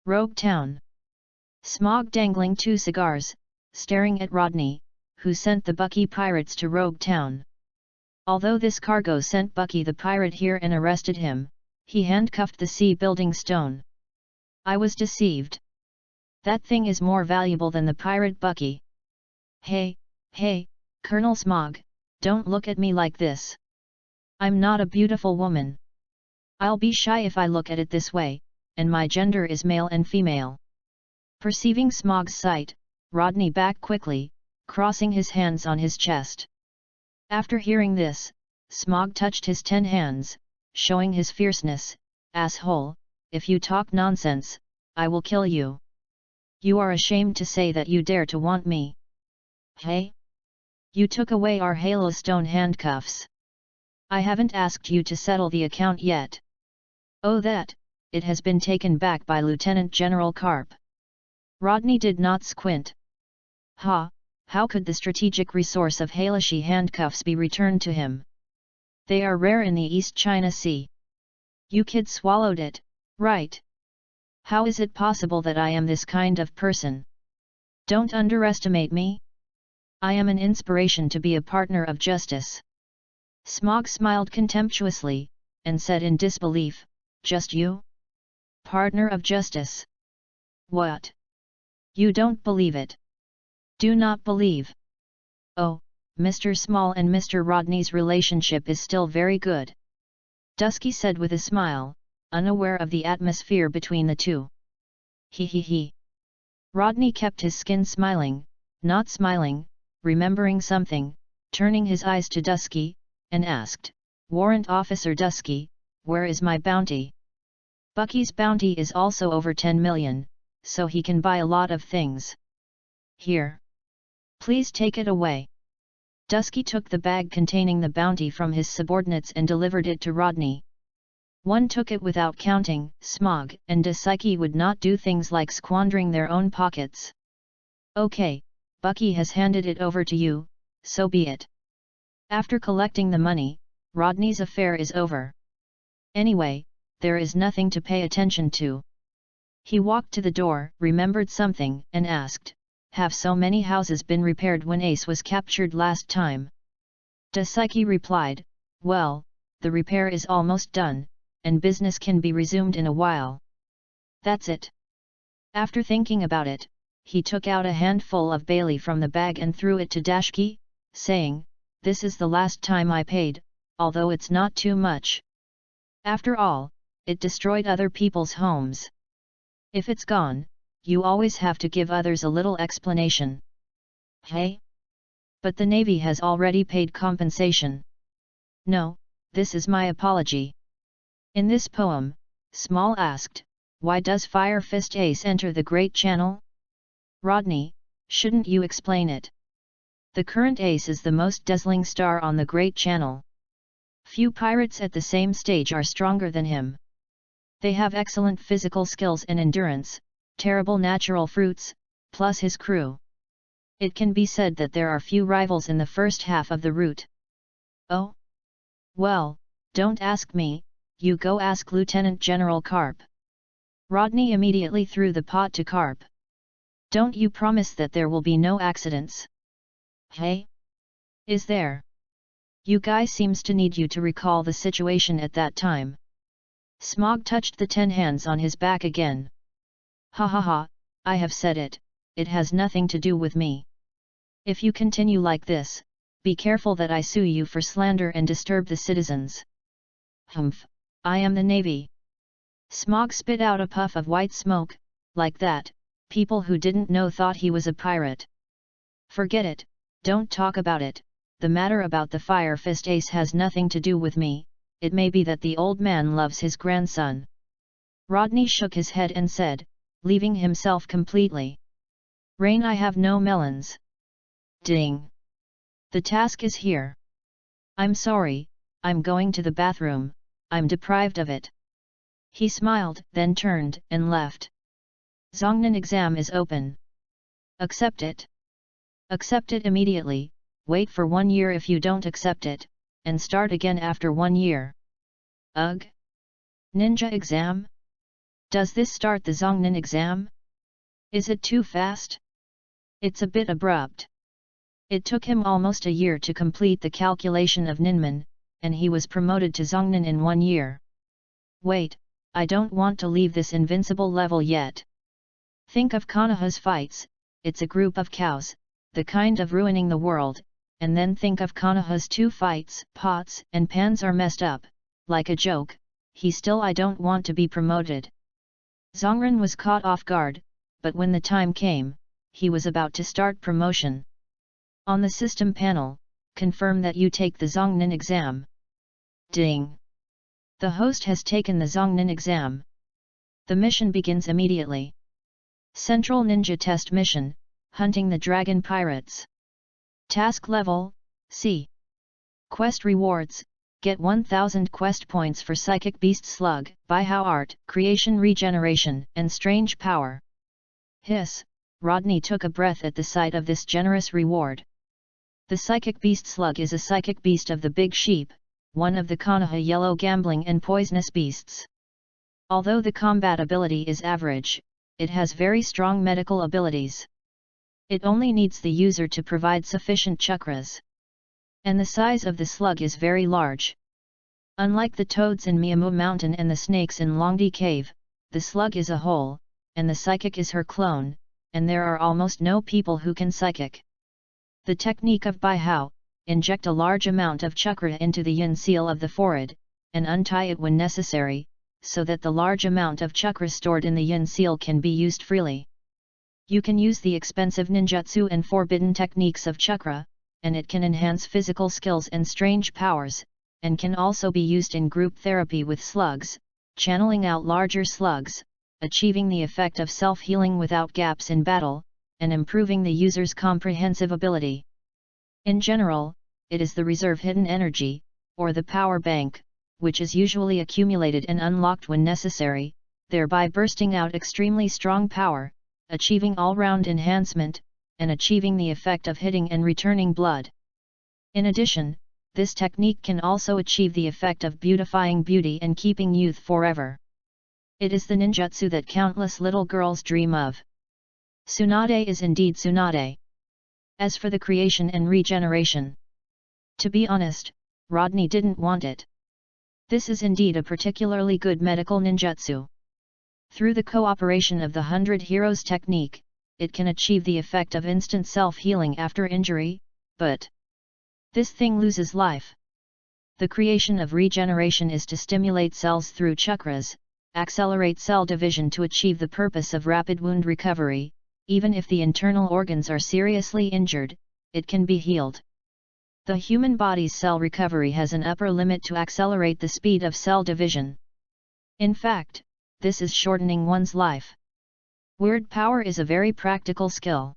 Rogue Town. Smog dangling 2 cigars, staring at Rodney, who sent the Bucky pirates to Rogue Town. Although this cargo sent Bucky the pirate here and arrested him, he handcuffed the sea-building stone. I was deceived. That thing is more valuable than the pirate Bucky. Hey, Colonel Smog, don't look at me like this. I'm not a beautiful woman. I'll be shy if I look at it this way, and my gender is male and female. Perceiving Smog's sight, Rodney backed quickly, crossing his hands on his chest. After hearing this, Smog touched his 10 hands, showing his fierceness. Asshole, if you talk nonsense, I will kill you. You are ashamed to say that you dare to want me. Hey? You took away our Halo Stone handcuffs. I haven't asked you to settle the account yet. Oh that, it has been taken back by Lieutenant General Carp. Rodney did not squint. How could the strategic resource of Halashi handcuffs be returned to him? They are rare in the East China Sea. You kids swallowed it, right? How is it possible that I am this kind of person? Don't underestimate me. I am an inspiration to be a partner of justice. Smog smiled contemptuously, and said in disbelief, just you? Partner of justice? What? You don't believe it? Do not believe. Oh, Mr. Small and Mr. Rodney's relationship is still very good. Dusky said with a smile, unaware of the atmosphere between the two. He. Rodney kept his skin smiling, not smiling, remembering something, turning his eyes to Dusky, and asked, Warrant Officer Dusky, where is my bounty? Bucky's bounty is also over 10 million, so he can buy a lot of things. Here. Please take it away. Dusky took the bag containing the bounty from his subordinates and delivered it to Rodney. One took it without counting. Smog and Dusky would not do things like squandering their own pockets. Okay, Bucky has handed it over to you, so be it. After collecting the money, Rodney's affair is over. Anyway, there is nothing to pay attention to. He walked to the door, remembered something, and asked, have so many houses been repaired when Ace was captured last time? Dusky replied, well, the repair is almost done, and business can be resumed in a while. That's it. After thinking about it, he took out a handful of Bailey from the bag and threw it to Dashki, saying, this is the last time I paid, although it's not too much. After all, it destroyed other people's homes. If it's gone, you always have to give others a little explanation. Hey? But the Navy has already paid compensation. No, this is my apology. In this poem, Small asked, why does Fire Fist Ace enter the Great Channel? Rodney, shouldn't you explain it? The current Ace is the most dazzling star on the Great Channel. Few pirates at the same stage are stronger than him. They have excellent physical skills and endurance, terrible natural fruits, plus his crew. It can be said that there are few rivals in the first half of the route. Oh? Well, don't ask me, you go ask Lieutenant General Carp. Rodney immediately threw the pot to Carp. Don't you promise that there will be no accidents? Hey? Is there? You guy seems to need you to recall the situation at that time. Smog touched the 10 hands on his back again. Ha, I have said it, it has nothing to do with me. If you continue like this, be careful that I sue you for slander and disturb the citizens. Humph, I am the Navy. Smog spit out a puff of white smoke, like that, people who didn't know thought he was a pirate. Forget it, don't talk about it, the matter about the Fire Fist Ace has nothing to do with me, it may be that the old man loves his grandson. Rodney shook his head and said, leaving himself completely. Rain, I have no melons. Ding. The task is here. I'm sorry, I'm going to the bathroom, I'm deprived of it. He smiled, then turned and left. Zongnan exam is open. Accept it. Accept it immediately, wait for 1 year if you don't accept it, and start again after 1 year. Ugh! Ninja exam? Does this start the Zongnin exam? Is it too fast? It's a bit abrupt. It took him almost a year to complete the calculation of Ninman, and he was promoted to Zongnin in 1 year. Wait, I don't want to leave this invincible level yet. Think of Konoha's fights, it's a group of cows, the kind of ruining the world, and then think of Konoha's 2 fights, pots and pans are messed up, like a joke, I don't want to be promoted. Zongren was caught off guard, but when the time came, he was about to start promotion. On the system panel, confirm that you take the Zongnin exam. Ding! The host has taken the Zongnin exam. The mission begins immediately. Central Ninja Test Mission, Hunting the Dragon Pirates. Task Level, C. Quest Rewards, get 1000 quest points for Psychic Beast Slug, Baihao Art, Creation Regeneration, and Strange Power. Hiss, Rodney took a breath at the sight of this generous reward. The Psychic Beast Slug is a psychic beast of the Big Sheep, one of the Konoha yellow gambling and poisonous beasts. Although the combat ability is average, it has very strong medical abilities. It only needs the user to provide sufficient chakras. And the size of the slug is very large. Unlike the toads in Miyamu Mountain and the snakes in Longdi Cave, the slug is a whole, and the psychic is her clone, and there are almost no people who can psychic. The technique of Baihao, inject a large amount of chakra into the yin seal of the forehead, and untie it when necessary, so that the large amount of chakra stored in the yin seal can be used freely. You can use the expensive ninjutsu and forbidden techniques of chakra, and it can enhance physical skills and strange powers, and can also be used in group therapy with slugs, channeling out larger slugs, achieving the effect of self-healing without gaps in battle, and improving the user's comprehensive ability. In general, it is the reserve hidden energy, or the power bank, which is usually accumulated and unlocked when necessary, thereby bursting out extremely strong power, achieving all-round enhancement, and achieving the effect of hitting and returning blood. In addition, this technique can also achieve the effect of beautifying beauty and keeping youth forever. It is the ninjutsu that countless little girls dream of. Tsunade is indeed Tsunade. As for the creation and regeneration, to be honest, Rodney didn't want it. This is indeed a particularly good medical ninjutsu. Through the cooperation of the 100 Heroes technique, it can achieve the effect of instant self-healing after injury, but this thing loses life. The creation of regeneration is to stimulate cells through chakras, accelerate cell division to achieve the purpose of rapid wound recovery. Even if the internal organs are seriously injured, it can be healed. The human body's cell recovery has an upper limit to accelerate the speed of cell division. In fact, this is shortening one's life. Word power is a very practical skill.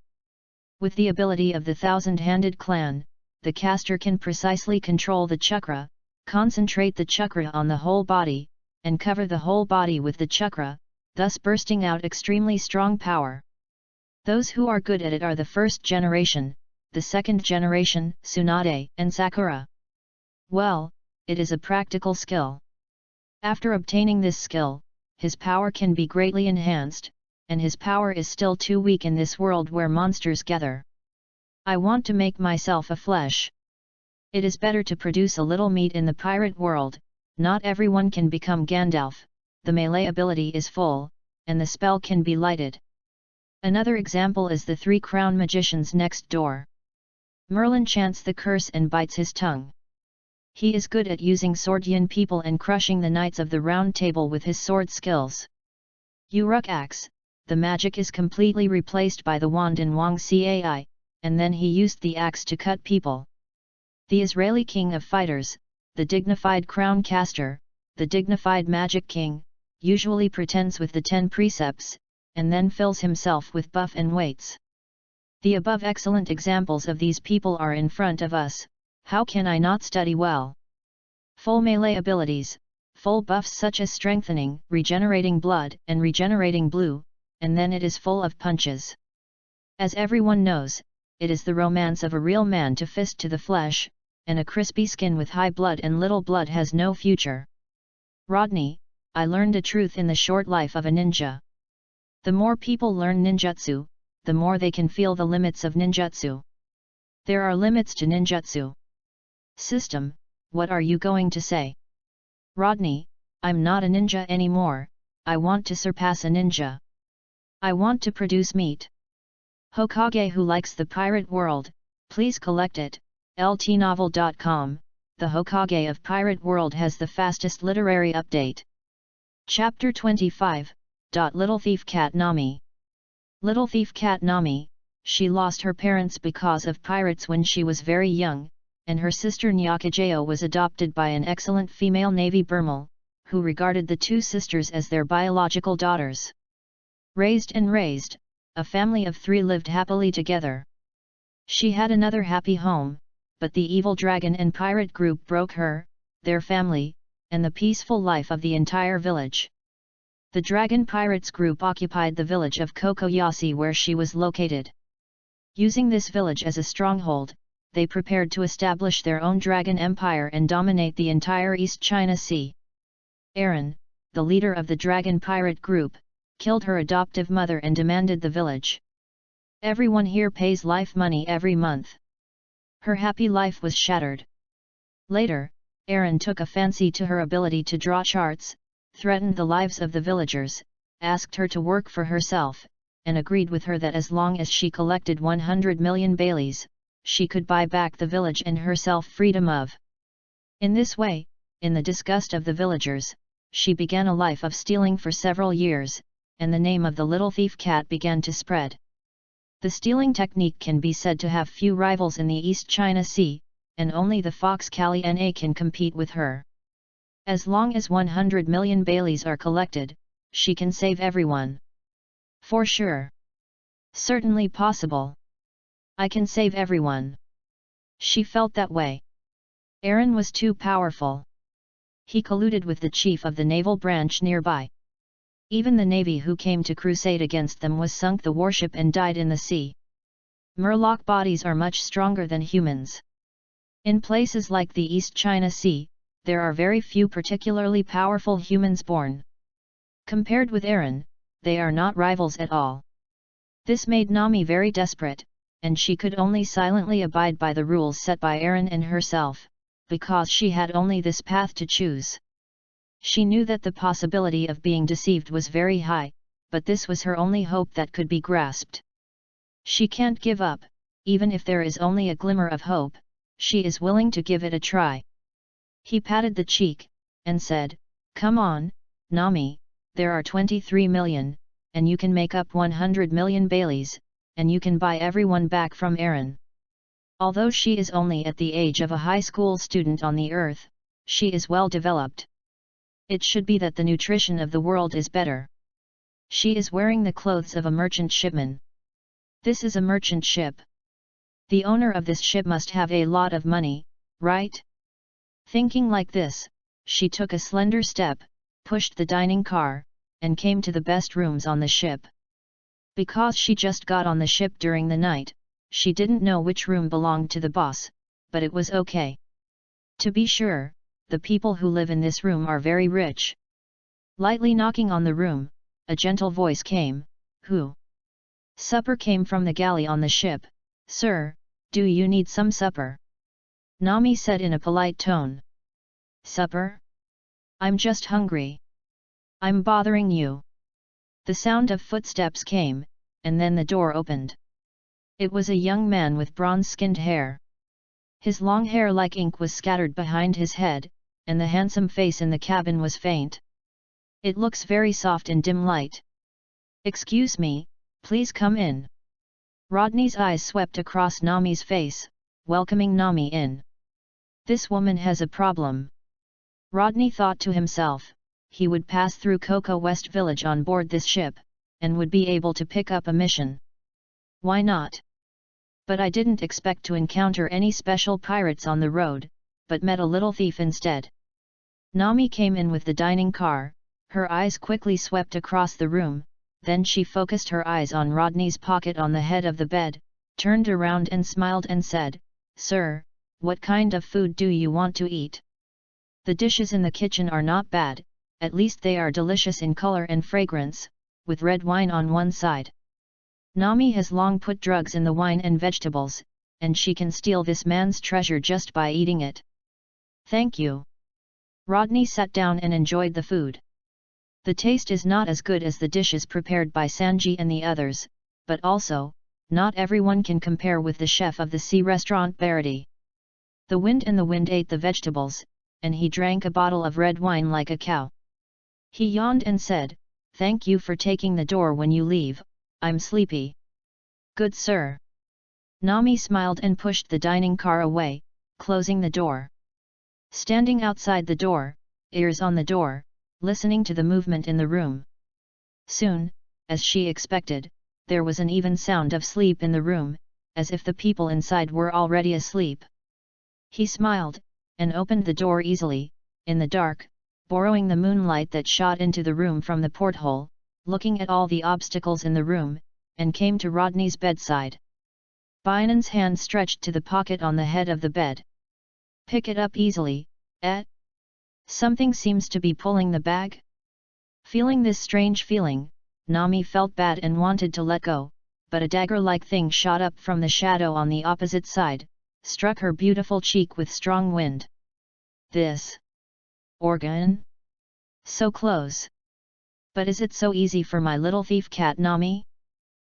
With the ability of the thousand-handed clan, the caster can precisely control the chakra, concentrate the chakra on the whole body, and cover the whole body with the chakra, thus bursting out extremely strong power. Those who are good at it are the first generation, the second generation, Tsunade and Sakura. Well, it is a practical skill. After obtaining this skill, his power can be greatly enhanced, and his power is still too weak in this world where monsters gather. I want to make myself a flesh. It is better to produce a little meat in the pirate world. Not everyone can become Gandalf, the melee ability is full, and the spell can be lighted. Another example is the 3 crown magicians next door. Merlin chants the curse and bites his tongue. He is good at using sword yin people and crushing the knights of the round table with his sword skills. Uruk axe, the magic is completely replaced by the wand in Wang Cai, and then he used the axe to cut people. The Israeli king of fighters, the dignified crown caster, the dignified magic king, usually pretends with the 10 precepts, and then fills himself with buff and weights. The above excellent examples of these people are in front of us, how can I not study well? Full melee abilities, full buffs such as strengthening, regenerating blood and regenerating blue, and then it is full of punches. As everyone knows, it is the romance of a real man to fist to the flesh, and a crispy skin with high blood and little blood has no future. Rodney, I learned a truth in the short life of a ninja. The more people learn ninjutsu, the more they can feel the limits of ninjutsu. There are limits to ninjutsu. System, what are you going to say? Rodney, I'm not a ninja anymore, I want to surpass a ninja. I want to produce meat. Hokage who likes the pirate world, please collect it, ltnovel.com, the Hokage of Pirate World has the fastest literary update. Chapter 25, Little Thief Cat Nami. Little Thief Cat Nami, she lost her parents because of pirates when she was very young, and her sister Nyakajeo was adopted by an excellent female Navy Burmal, who regarded the two sisters as their biological daughters. Raised, a family of 3 lived happily together. She had another happy home, but the evil dragon and pirate group broke her, their family, and the peaceful life of the entire village. The dragon pirates group occupied the village of Kokoyasi where she was located. Using this village as a stronghold, they prepared to establish their own dragon empire and dominate the entire East China Sea. Aaron, the leader of the dragon pirate group, killed her adoptive mother and demanded the village. Everyone here pays life money every month. Her happy life was shattered. Later, Aaron took a fancy to her ability to draw charts, threatened the lives of the villagers, asked her to work for herself, and agreed with her that as long as she collected 100 million Baileys, she could buy back the village and herself freedom of. In this way, in the disgust of the villagers, she began a life of stealing for several years, and the name of the little thief cat began to spread. The stealing technique can be said to have few rivals in the East China Sea, and only the fox Kali Na can compete with her. As long as 100 million Baileys are collected, she can save everyone. For sure. Certainly possible. I can save everyone. She felt that way. Aaron was too powerful. He colluded with the chief of the naval branch nearby. Even the navy who came to crusade against them was sunk the warship and died in the sea. Murloc bodies are much stronger than humans. In places like the East China Sea, there are very few particularly powerful humans born. Compared with Aaron, they are not rivals at all. This made Nami very desperate, and she could only silently abide by the rules set by Aaron and herself, because she had only this path to choose. She knew that the possibility of being deceived was very high, but this was her only hope that could be grasped. She can't give up, even if there is only a glimmer of hope, she is willing to give it a try. He patted the cheek, and said, "Come on, Nami, there are 23 million, and you can make up 100 million Baileys, and you can buy everyone back from Aaron." Although she is only at the age of a high school student on the earth, she is well developed. It should be that the nutrition of the world is better. She is wearing the clothes of a merchant shipman. This is a merchant ship. The owner of this ship must have a lot of money, right? Thinking like this, she took a slender step, pushed the dining car, and came to the best rooms on the ship. Because she just got on the ship during the night, she didn't know which room belonged to the boss, but it was okay. To be sure, the people who live in this room are very rich. Lightly knocking on the room, a gentle voice came, "Who?" Supper came from the galley on the ship. "Sir, do you need some supper?" Nami said in a polite tone. "Supper? I'm just hungry. I'm bothering you." The sound of footsteps came, and then the door opened. It was a young man with bronze-skinned hair. His long hair like ink was scattered behind his head, and the handsome face in the cabin was faint. "It looks very soft in dim light." "Excuse me, please come in." Rodney's eyes swept across Nami's face, welcoming Nami in. This woman has a problem. Rodney thought to himself, he would pass through Coco West Village on board this ship, and would be able to pick up a mission. Why not? But I didn't expect to encounter any special pirates on the road, but met a little thief instead. Nami came in with the dining car, her eyes quickly swept across the room, then she focused her eyes on Rodney's pocket on the head of the bed, turned around and smiled and said, "Sir, what kind of food do you want to eat? The dishes in the kitchen are not bad, at least they are delicious in color and fragrance, with red wine on one side. Nami has long put drugs in the wine and vegetables, and she can steal this man's treasure just by eating it." "Thank you." Rodney sat down and enjoyed the food. The taste is not as good as the dishes prepared by Sanji and the others, but also, not everyone can compare with the chef of the sea restaurant Barity. The wind ate the vegetables, and he drank a bottle of red wine like a cow. He yawned and said, "Thank you for taking the door when you leave, I'm sleepy." "Good sir." Nami smiled and pushed the dining car away, closing the door. Standing outside the door, ears on the door, listening to the movement in the room. Soon, as she expected, there was an even sound of sleep in the room, as if the people inside were already asleep. He smiled, and opened the door easily, in the dark, borrowing the moonlight that shot into the room from the porthole, looking at all the obstacles in the room, and came to Rodney's bedside. Binan's hand stretched to the pocket on the head of the bed. "Pick it up easily, eh? Something seems to be pulling the bag?" Feeling this strange feeling, Nami felt bad and wanted to let go, but a dagger-like thing shot up from the shadow on the opposite side, struck her beautiful cheek with strong wind. "This organ? So close. But is it so easy for my little thief cat Nami?"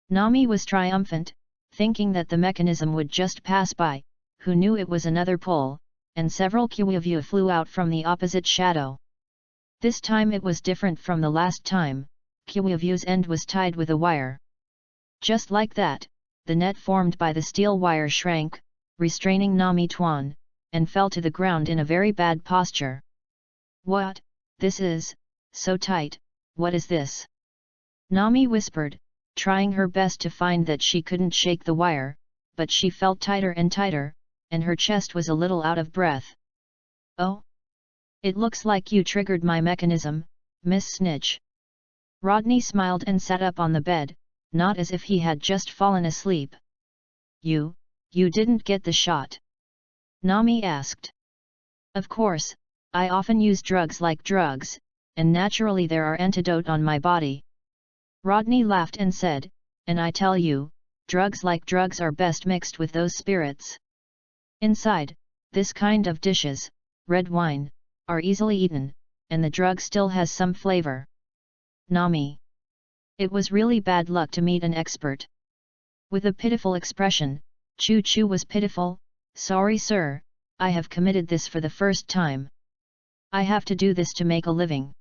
Nami was triumphant, thinking that the mechanism would just pass by, who knew it was another pull, and several Kyuwyu flew out from the opposite shadow. This time it was different from the last time, Kyuwu's end was tied with a wire. Just like that, the net formed by the steel wire shrank, restraining Nami Tuan, and fell to the ground in a very bad posture. "What, this is, so tight, what is this?" Nami whispered, trying her best to find that she couldn't shake the wire, but she felt tighter and tighter, and her chest was a little out of breath. "Oh? It looks like you triggered my mechanism, Miss Snitch." Rodney smiled and sat up on the bed, not as if he had just fallen asleep. You didn't get the shot?" Nami asked. "Of course, I often use drugs like drugs, and naturally there are antidote on my body." Rodney laughed and said, "And I tell you, drugs like drugs are best mixed with those spirits. Inside, this kind of dishes, red wine, are easily eaten, and the drug still has some flavor." Nami. It was really bad luck to meet an expert. With a pitiful expression, Chu Chu was pitiful. "Sorry sir, I have committed this for the first time. I have to do this to make a living.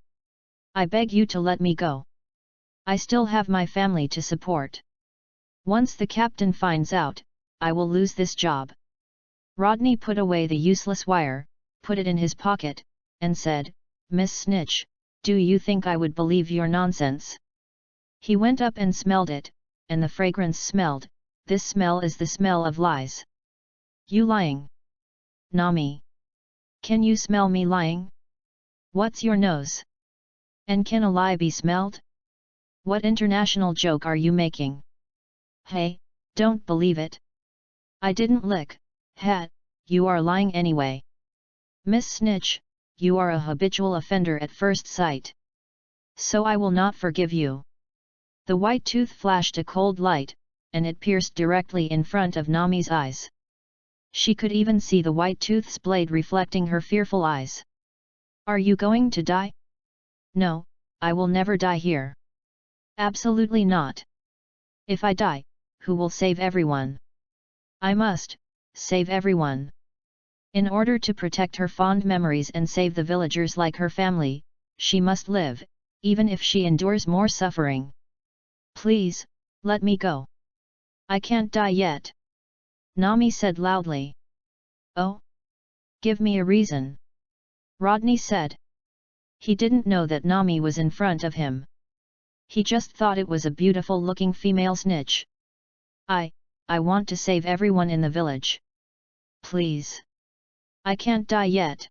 I beg you to let me go. I still have my family to support. Once the captain finds out, I will lose this job." Rodney put away the useless wire, put it in his pocket, and said, "Miss Snitch, do you think I would believe your nonsense?" He went up and smelled it, and the fragrance smelled. "This smell is the smell of lies." "You lying? Nami. Can you smell me lying? What's your nose? And can a lie be smelled? What international joke are you making? Hey, don't believe it. I didn't lick. Ha, you are lying anyway. Miss Snitch, you are a habitual offender at first sight. So I will not forgive you." The white tooth flashed a cold light, and it pierced directly in front of Nami's eyes. She could even see the white tooth's blade reflecting her fearful eyes. "Are you going to die?" "No, I will never die here. Absolutely not. If I die, who will save everyone? I must save everyone. In order to protect her fond memories and save the villagers like her family, she must live, even if she endures more suffering. Please, let me go. I can't die yet," Nami said loudly. "Oh? Give me a reason," Rodney said. He didn't know that Nami was in front of him. He just thought it was a beautiful-looking female snitch. I want to save everyone in the village. Please. I can't die yet."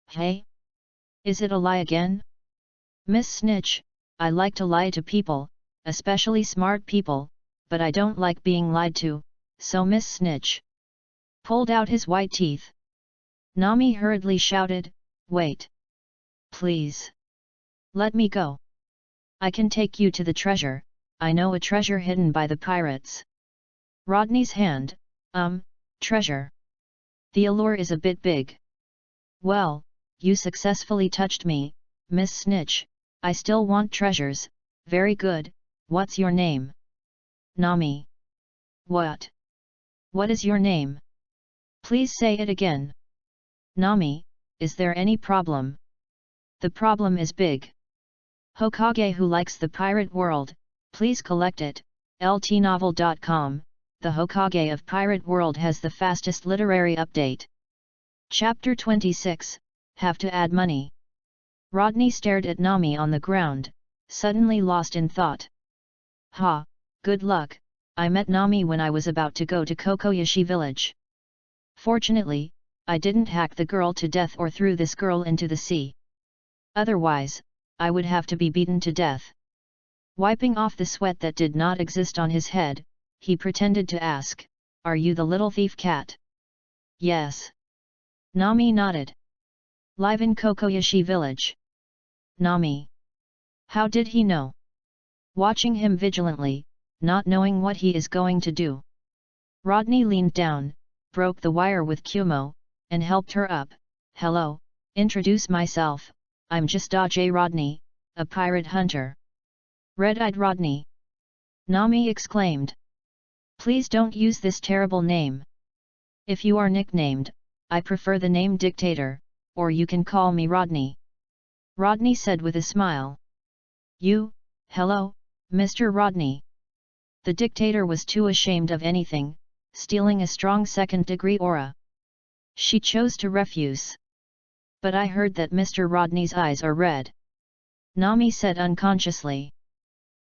"Hey? Is it a lie again?" "Miss Snitch, I like to lie to people, especially smart people, but I don't like being lied to," so Miss Snitch pulled out his white teeth. Nami hurriedly shouted, "Wait! Please! Let me go! I can take you to the treasure, I know a treasure hidden by the pirates." Rodney's hand, treasure. The allure is a bit big. Well, you successfully touched me, Miss Snitch, I still want treasures, very good, what's your name? Nami. What? What is your name? Please say it again. Nami, is there any problem? The problem is big. Hokage who likes the pirate world, please collect it, ltnovel.com, the Hokage of Pirate World has the fastest literary update. Chapter 26, Have to Add Money. Rodney stared at Nami on the ground, suddenly lost in thought. Ha, good luck, I met Nami when I was about to go to Kokoyashi village. Fortunately, I didn't hack the girl to death or threw this girl into the sea. Otherwise, I would have to be beaten to death. Wiping off the sweat that did not exist on his head, he pretended to ask, "Are you the little thief cat?" Yes. Nami nodded. Live in Kokoyashi village. Nami. How did he know? Watching him vigilantly, not knowing what he is going to do. Rodney leaned down, broke the wire with Kumo, and helped her up. "Hello, introduce myself, I'm just Aj Rodney, a pirate hunter." "Red-eyed Rodney!" Nami exclaimed. "Please don't use this terrible name. If you are nicknamed, I prefer the name Dictator, or you can call me Rodney." Rodney said with a smile. Hello, Mr. Rodney." The Dictator was too ashamed of anything, stealing a strong second-degree aura. She chose to refuse. "But I heard that Mr. Rodney's eyes are red," Nami said unconsciously.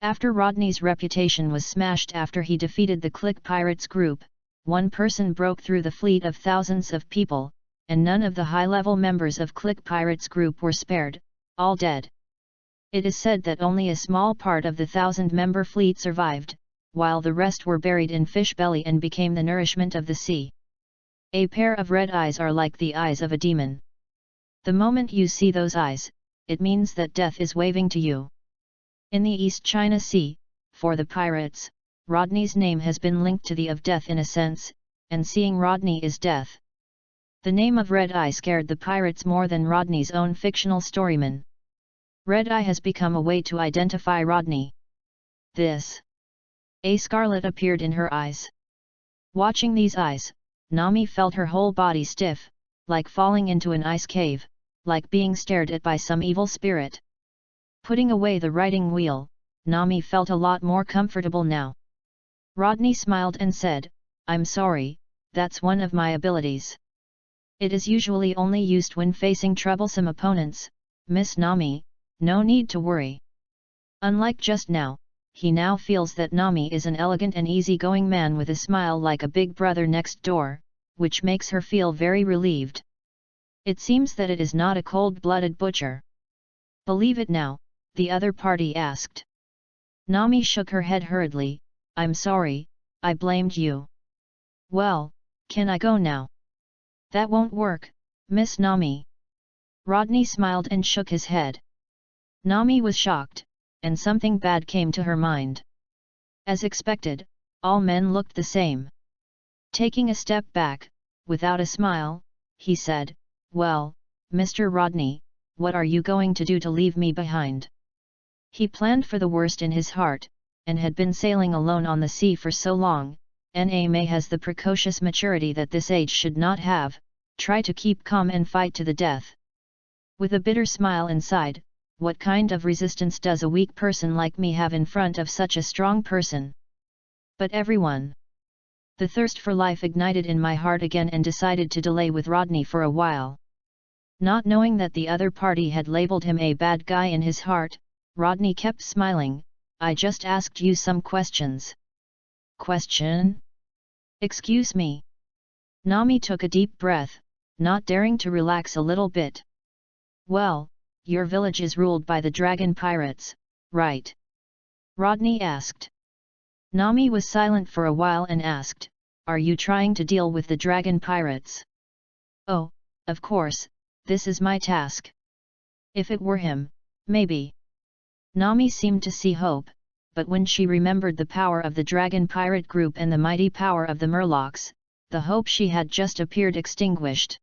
After Rodney's reputation was smashed after he defeated the Click Pirates group, one person broke through the fleet of thousands of people, and none of the high-level members of Click Pirates group were spared, all dead. It is said that only a small part of the 1,000-member fleet survived, while the rest were buried in fish belly and became the nourishment of the sea. A pair of red eyes are like the eyes of a demon. The moment you see those eyes, it means that death is waving to you. In the East China Sea, for the pirates, Rodney's name has been linked to the of death in a sense, and seeing Rodney is death. The name of Red Eye scared the pirates more than Rodney's own fictional storyman. Red Eye has become a way to identify Rodney. A scarlet appeared in her eyes. Watching these eyes, Nami felt her whole body stiff, like falling into an ice cave, like being stared at by some evil spirit. Putting away the writing wheel, Nami felt a lot more comfortable now. Rodney smiled and said, "I'm sorry, that's one of my abilities. It is usually only used when facing troublesome opponents, Miss Nami, no need to worry." Unlike just now, he now feels that Nami is an elegant and easygoing man with a smile like a big brother next door, which makes her feel very relieved. It seems that it is not a cold-blooded butcher. "Believe it now?" the other party asked. Nami shook her head hurriedly, "I'm sorry, I blamed you." "Well, can I go now?" "That won't work, Miss Nami." Rodney smiled and shook his head. Nami was shocked, and something bad came to her mind. As expected, all men looked the same. Taking a step back, without a smile, he said, "Well, Mr. Rodney, what are you going to do to leave me behind?" He planned for the worst in his heart, and had been sailing alone on the sea for so long. Na has the precocious maturity that this age should not have, try to keep calm and fight to the death. With a bitter smile inside, what kind of resistance does a weak person like me have in front of such a strong person? But everyone. The thirst for life ignited in my heart again and decided to delay with Rodney for a while. Not knowing that the other party had labeled him a bad guy in his heart, Rodney kept smiling. "I just asked you some questions." "Question?" "Excuse me." Nami took a deep breath, not daring to relax a little bit. "Well, your village is ruled by the dragon pirates, right?" Rodney asked. Nami was silent for a while and asked, are you trying to deal with the dragon pirates? Oh, of course, this is my task. If it were him, maybe. Nami seemed to see hope, but when she remembered the power of the dragon pirate group and the mighty power of the Murlocs, the hope she had just appeared extinguished.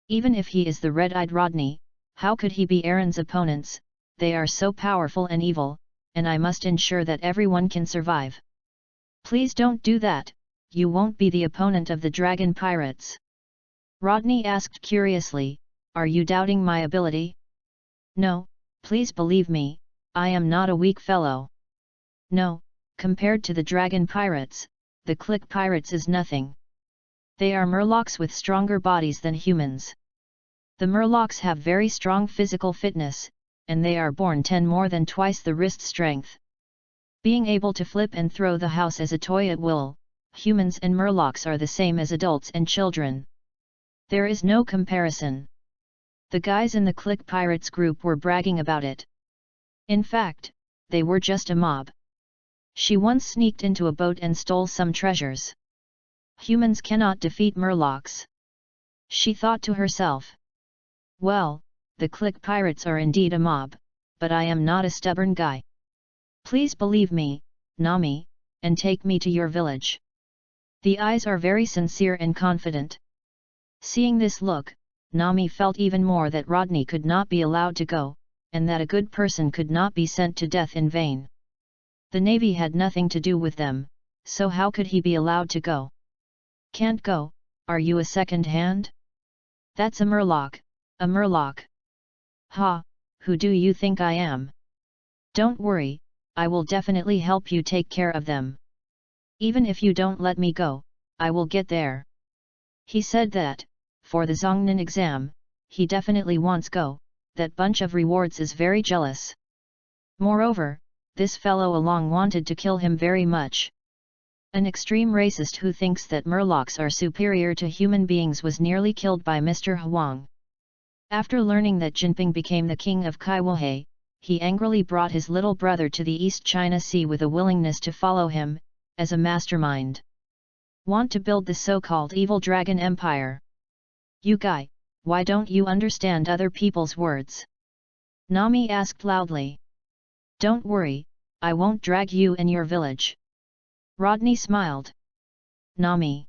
Even if he is the red-eyed Rodney, how could he be Aaron's opponents? They are so powerful and evil, and I must ensure that everyone can survive. Please don't do that, you won't be the opponent of the dragon pirates. Rodney asked curiously, are you doubting my ability? No, please believe me, I am not a weak fellow. No, compared to the dragon pirates, the click pirates is nothing. They are Murlocs with stronger bodies than humans. The Murlocs have very strong physical fitness, and they are born more than twice the wrist strength. Being able to flip and throw the house as a toy at will, humans and Murlocs are the same as adults and children. There is no comparison. The guys in the Click Pirates group were bragging about it. In fact, they were just a mob. She once sneaked into a boat and stole some treasures. Humans cannot defeat Murlocs. She thought to herself. Well, the Click Pirates are indeed a mob, but I am not a stubborn guy. Please believe me, Nami, and take me to your village. The eyes are very sincere and confident. Seeing this look, Nami felt even more that Rodney could not be allowed to go, and that a good person could not be sent to death in vain. The Navy had nothing to do with them, so how could he be allowed to go? Can't go, are you a second hand? That's a Murloc, a Murloc. Ha, who do you think I am? Don't worry, I will definitely help you take care of them. Even if you don't let me go, I will get there. He said that, for the Zhongnan exam, he definitely wants go, that bunch of rewards is very jealous. Moreover, this fellow along wanted to kill him very much. An extreme racist who thinks that Murlocs are superior to human beings was nearly killed by Mr. Huang. After learning that Jinping became the king of Kaiwohe, he angrily brought his little brother to the East China Sea with a willingness to follow him, as a mastermind. Want to build the so-called evil dragon empire? You guy, why don't you understand other people's words? Nami asked loudly. Don't worry, I won't drag you in your village. Rodney smiled. Nami.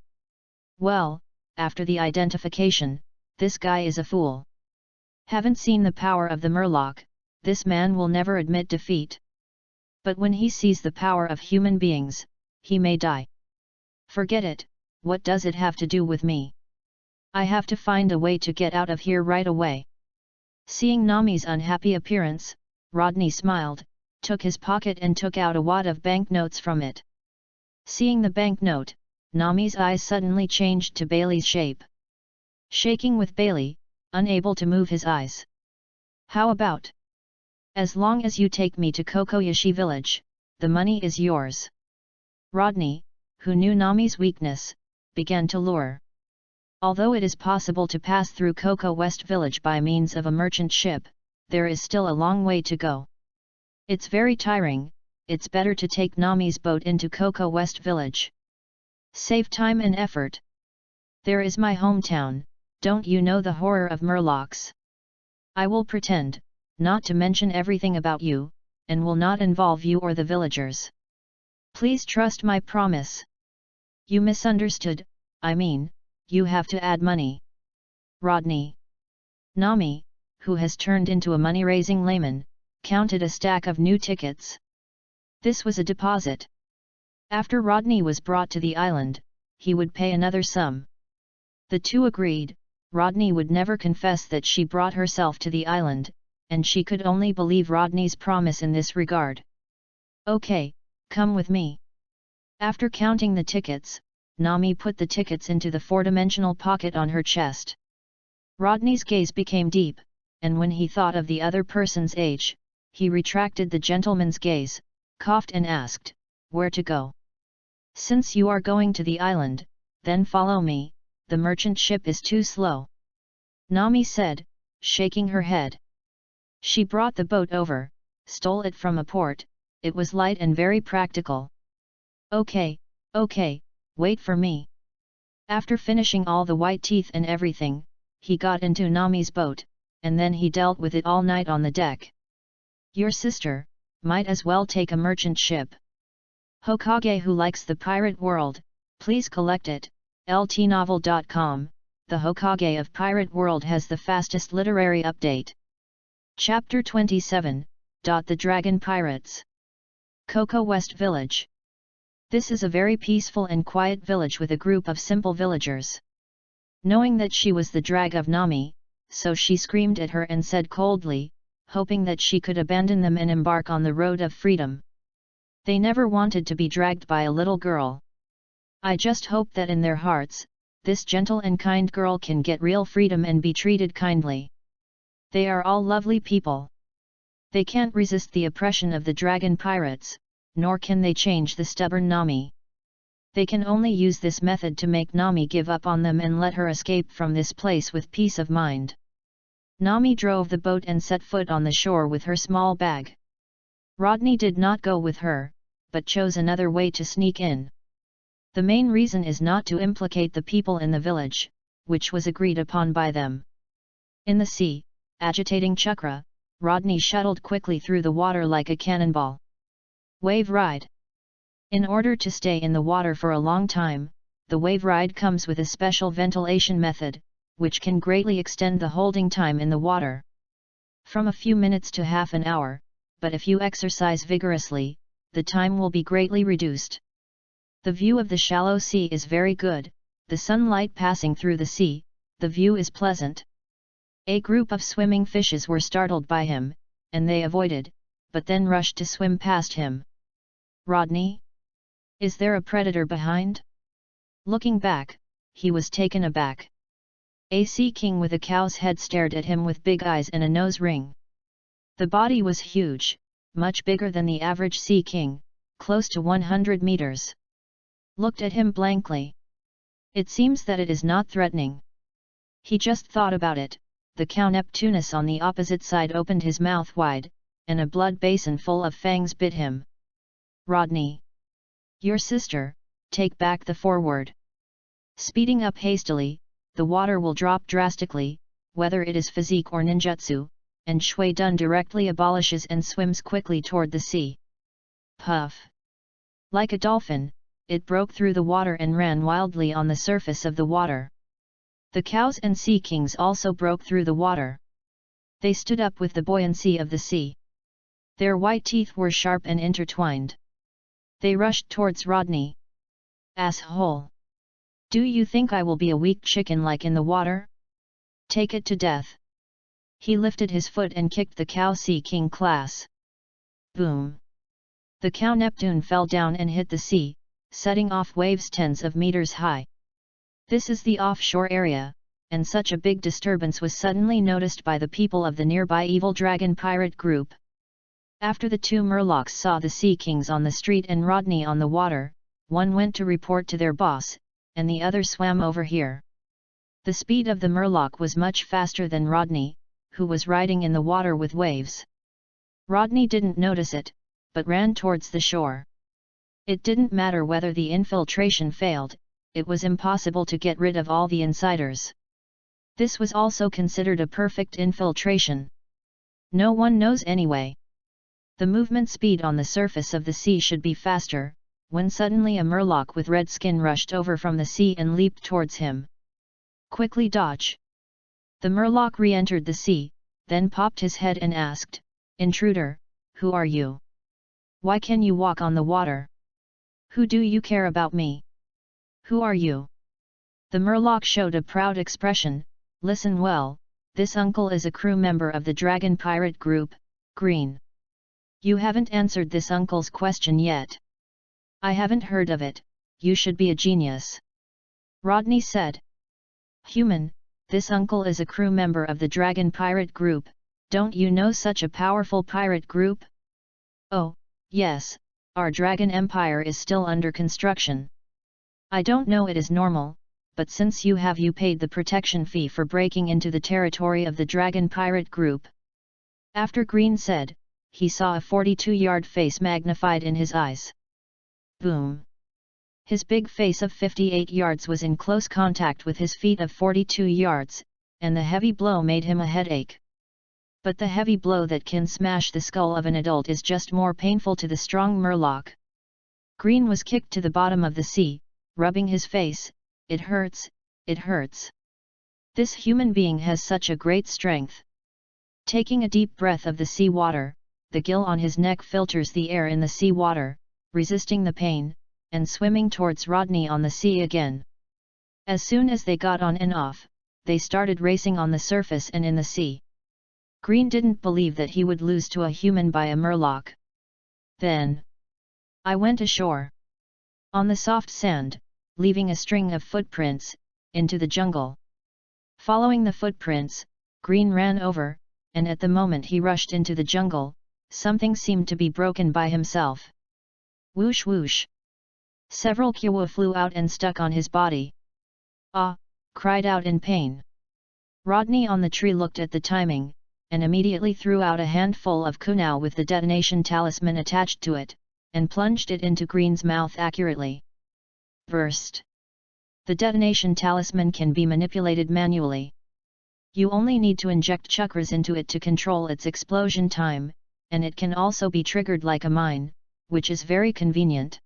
Well, after the identification, this guy is a fool. Haven't seen the power of the Murloc, this man will never admit defeat. But when he sees the power of human beings, he may die. Forget it, what does it have to do with me? I have to find a way to get out of here right away. Seeing Nami's unhappy appearance, Rodney smiled, took his pocket and took out a wad of banknotes from it. Seeing the banknote, Nami's eyes suddenly changed to Bailey's shape. Shaking with Bailey, unable to move his eyes. How about? As long as you take me to Kokoyashi village, the money is yours. Rodney, who knew Nami's weakness, began to lure. Although it is possible to pass through Koko West village by means of a merchant ship, there is still a long way to go. It's very tiring, it's better to take Nami's boat into Koko West village. Save time and effort. There is my hometown, don't you know the horror of Murlocs? I will pretend, not to mention everything about you, and will not involve you or the villagers. Please trust my promise. You misunderstood, I mean, you have to add money. Rodney. Nami, who has turned into a money-raising layman, counted a stack of new tickets. This was a deposit. After Rodney was brought to the island, he would pay another sum. The two agreed, Rodney would never confess that she brought herself to the island, and she could only believe Rodney's promise in this regard. Okay, come with me. After counting the tickets, Nami put the tickets into the four-dimensional pocket on her chest. Rodney's gaze became deep, and when he thought of the other person's age, he retracted the gentleman's gaze, coughed and asked, where to go? Since you are going to the island, then follow me, the merchant ship is too slow. Nami said, shaking her head. She brought the boat over, stole it from a port, it was light and very practical. Okay, wait for me, After finishing all the white teeth and everything, he got into Nami's boat, and then he dealt with it all night on the deck. Your sister, might as well take a merchant ship. Hokage who likes the pirate world, please collect it, ltnovel.com, the Hokage of Pirate World has the fastest literary update. Chapter 27, The Dragon Pirates. Coco West Village. This is a very peaceful and quiet village with a group of simple villagers. Knowing that she was the drag of Nami, so she screamed at her and said coldly, hoping that she could abandon them and embark on the road of freedom. They never wanted to be dragged by a little girl. I just hope that in their hearts, this gentle and kind girl can get real freedom and be treated kindly. They are all lovely people. They can't resist the oppression of the dragon pirates, nor can they change the stubborn Nami. They can only use this method to make Nami give up on them and let her escape from this place with peace of mind. Nami drove the boat and set foot on the shore with her small bag. Rodney did not go with her, but chose another way to sneak in. The main reason is not to implicate the people in the village, which was agreed upon by them. In the sea, agitating chakra, Rodney shuttled quickly through the water like a cannonball. Wave ride. In order to stay in the water for a long time, the wave ride comes with a special ventilation method, which can greatly extend the holding time in the water. From a few minutes to half an hour, but if you exercise vigorously, the time will be greatly reduced. The view of the shallow sea is very good, the sunlight passing through the sea, the view is pleasant. A group of swimming fishes were startled by him, and they avoided, but then rushed to swim past him. Rodney? Is there a predator behind? Looking back, he was taken aback. A sea king with a cow's head stared at him with big eyes and a nose ring. The body was huge, much bigger than the average sea king, close to 100 meters. Looked at him blankly. It seems that it is not threatening. He just thought about it. The cow Neptunus on the opposite side opened his mouth wide, and a blood basin full of fangs bit him. Rodney. Your sister, take back the forward. Speeding up hastily, the water will drop drastically, whether it is physique or ninjutsu, and Shui Dun directly abolishes and swims quickly toward the sea. Puff! Like a dolphin, it broke through the water and ran wildly on the surface of the water. The cows and sea kings also broke through the water. They stood up with the buoyancy of the sea. Their white teeth were sharp and intertwined. They rushed towards Rodney. Asshole! Do you think I will be a weak chicken like in the water? Take it to death. He lifted his foot and kicked the cow sea king class. Boom! The cow Neptune fell down and hit the sea, setting off waves tens of meters high. This is the offshore area, and such a big disturbance was suddenly noticed by the people of the nearby evil dragon pirate group. After the two Murlocs saw the sea kings on the street and Rodney on the water, one went to report to their boss, and the other swam over here. The speed of the Murloc was much faster than Rodney, who was riding in the water with waves. Rodney didn't notice it, but ran towards the shore. It didn't matter whether the infiltration failed, it was impossible to get rid of all the insiders. This was also considered a perfect infiltration. No one knows anyway. The movement speed on the surface of the sea should be faster, when suddenly a Murloc with red skin rushed over from the sea and leaped towards him. Quickly dodge! The Murloc re-entered the sea, then popped his head and asked, Intruder, who are you? Why can you walk on the water? Who do you care about me? Who are you? The Murloc showed a proud expression. Listen well, this uncle is a crew member of the Dragon Pirate Group, Green. You haven't answered this uncle's question yet. I haven't heard of it, you should be a genius. Rodney said. Human, this uncle is a crew member of the Dragon Pirate Group, don't you know such a powerful pirate group? Oh, yes, our Dragon Empire is still under construction. I don't know it is normal, but since you paid the protection fee for breaking into the territory of the Dragon Pirate Group. After Green said, he saw a 42-yard face magnified in his eyes. Boom! His big face of 58 yards was in close contact with his feet of 42 yards, and the heavy blow made him a headache. But the heavy blow that can smash the skull of an adult is just more painful to the strong Murloc. Green was kicked to the bottom of the sea, rubbing his face. It hurts, it hurts. This human being has such a great strength. Taking a deep breath of the sea water, the gill on his neck filters the air in the sea water, resisting the pain, and swimming towards Rodney on the sea again. As soon as they got on and off, they started racing on the surface and in the sea. Green didn't believe that he would lose to a human by a Murloc. Then I went ashore. On the soft sand, leaving a string of footprints, into the jungle. Following the footprints, Green ran over, and at the moment he rushed into the jungle, something seemed to be broken by himself. Whoosh whoosh. Several Kiowa flew out and stuck on his body. Ah! Cried out in pain. Rodney on the tree looked at the timing, and immediately threw out a handful of kunao with the detonation talisman attached to it, and plunged it into Green's mouth accurately. Burst. The detonation talisman can be manipulated manually. You only need to inject chakras into it to control its explosion time, and it can also be triggered like a mine, which is very convenient.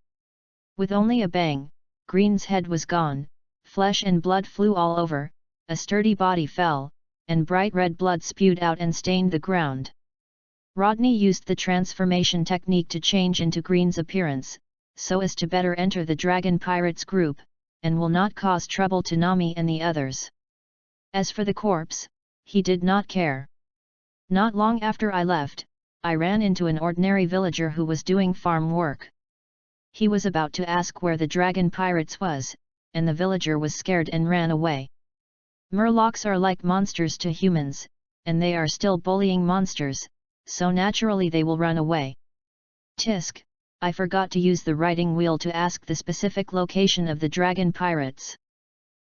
With only a bang, Green's head was gone, flesh and blood flew all over, a sturdy body fell, and bright red blood spewed out and stained the ground. Rodney used the transformation technique to change into Green's appearance, so as to better enter the Dragon Pirates group, and will not cause trouble to Nami and the others. As for the corpse, he did not care. Not long after I left, I ran into an ordinary villager who was doing farm work. He was about to ask where the Dragon Pirates was, and the villager was scared and ran away. Murlocs are like monsters to humans, and they are still bullying monsters, so naturally they will run away. Tisk, I forgot to use the writing wheel to ask the specific location of the Dragon Pirates.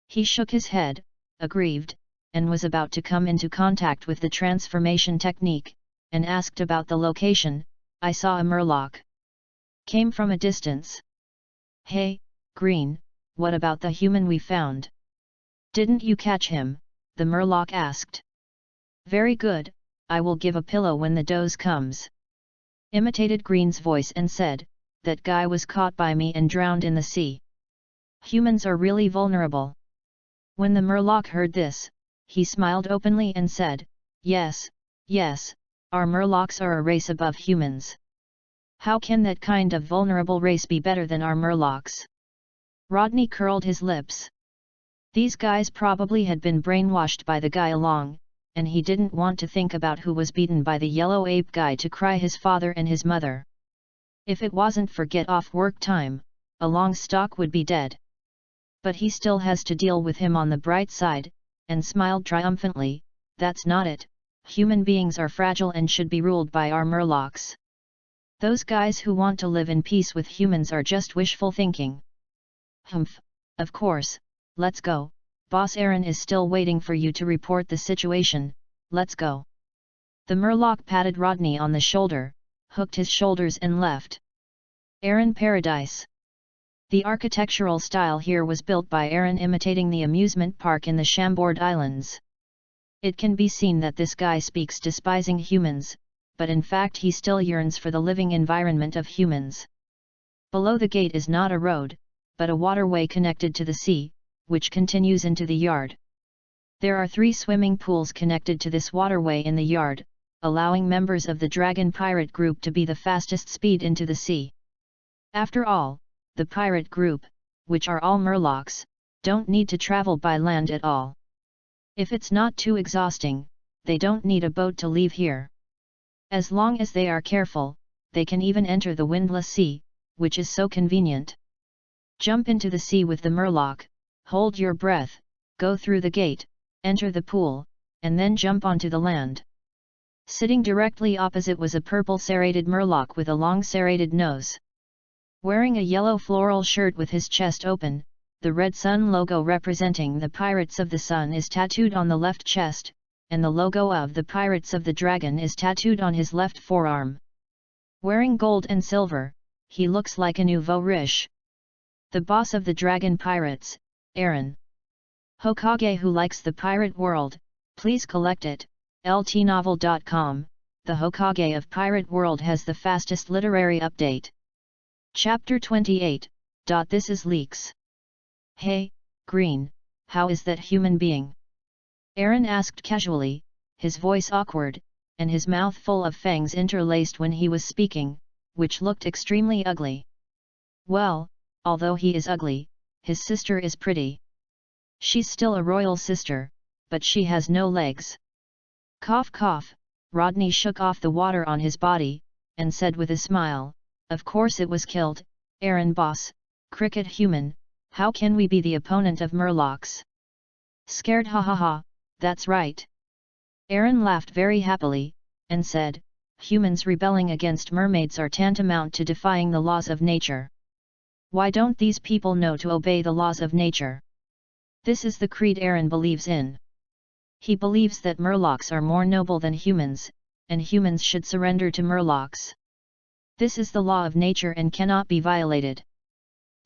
He shook his head, aggrieved, and was about to come into contact with the transformation technique, and asked about the location. I saw a Murloc. Came from a distance. Hey, Green, what about the human we found? Didn't you catch him? The Murloc asked. Very good, I will give a pillow when the dose comes. Imitated Green's voice and said, that guy was caught by me and drowned in the sea. Humans are really vulnerable. When the Murloc heard this, he smiled openly and said, yes, yes, our Murlocs are a race above humans. How can that kind of vulnerable race be better than our Murlocs? Rodney curled his lips. These guys probably had been brainwashed by the guy along, and he didn't want to think about who was beaten by the yellow ape guy to cry his father and his mother. If it wasn't for get off work time, Along's stock would be dead. But he still has to deal with him on the bright side, and smiled triumphantly, that's not it, human beings are fragile and should be ruled by our Murlocs. Those guys who want to live in peace with humans are just wishful thinking. Humph, of course, let's go, Boss Aaron is still waiting for you to report the situation, let's go. The Murloc patted Rodney on the shoulder, hooked his shoulders and left. Aaron Paradise. The architectural style here was built by Aaron imitating the amusement park in the Chambord Islands. It can be seen that this guy speaks despising humans, but in fact he still yearns for the living environment of humans. Below the gate is not a road, but a waterway connected to the sea, which continues into the yard. There are 3 swimming pools connected to this waterway in the yard, allowing members of the Dragon Pirate group to be the fastest speed into the sea. After all, the pirate group, which are all Murlocs, don't need to travel by land at all. If it's not too exhausting, they don't need a boat to leave here. As long as they are careful, they can even enter the windless sea, which is so convenient. Jump into the sea with the Murloc, hold your breath, go through the gate, enter the pool, and then jump onto the land. Sitting directly opposite was a purple serrated Murloc with a long serrated nose. Wearing a yellow floral shirt with his chest open, the red sun logo representing the Pirates of the Sun is tattooed on the left chest, and the logo of the Pirates of the Dragon is tattooed on his left forearm. Wearing gold and silver, he looks like a nouveau riche. The boss of the dragon pirates, Aaron. Hokage who likes the pirate world, please collect it, ltnovel.com, the Hokage of Pirate World has the fastest literary update. Chapter 28, This is Leaks. Hey, Green, how is that human being? Aaron asked casually, his voice awkward, and his mouth full of fangs interlaced when he was speaking, which looked extremely ugly. Well, although he is ugly, his sister is pretty. She's still a royal sister, but she has no legs. Cough cough, Rodney shook off the water on his body, and said with a smile, of course it was killed, Aaron boss, cricket human, how can we be the opponent of Murlocs? Scared ha ha ha, that's right. Aaron laughed very happily, and said, humans rebelling against mermaids are tantamount to defying the laws of nature. Why don't these people know to obey the laws of nature? This is the creed Aaron believes in. He believes that Murlocs are more noble than humans, and humans should surrender to Murlocs. This is the law of nature and cannot be violated.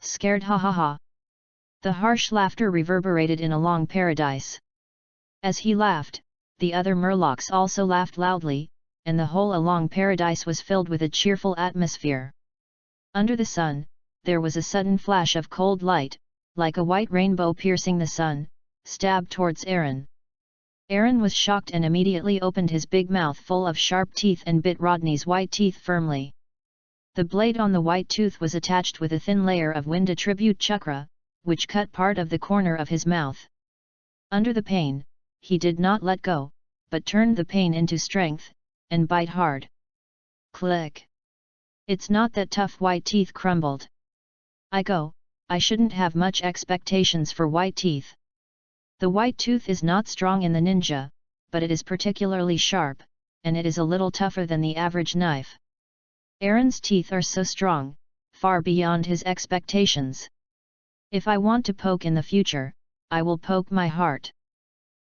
Scared ha ha ha. The harsh laughter reverberated in a long paradise. As he laughed, the other Murlocs also laughed loudly, and the whole along paradise was filled with a cheerful atmosphere. Under the sun, there was a sudden flash of cold light, like a white rainbow piercing the sun, stabbed towards Aaron. Aaron was shocked and immediately opened his big mouth full of sharp teeth and bit Rodney's white teeth firmly. The blade on the white tooth was attached with a thin layer of wind attribute chakra, which cut part of the corner of his mouth. Under the pain, he did not let go, but turned the pain into strength, and bite hard. Click! It's not that tough. White teeth crumbled. I shouldn't have much expectations for white teeth. The white tooth is not strong in the ninja, but it is particularly sharp, and it is a little tougher than the average knife. Aaron's teeth are so strong, far beyond his expectations. If I want to poke in the future, I will poke my heart.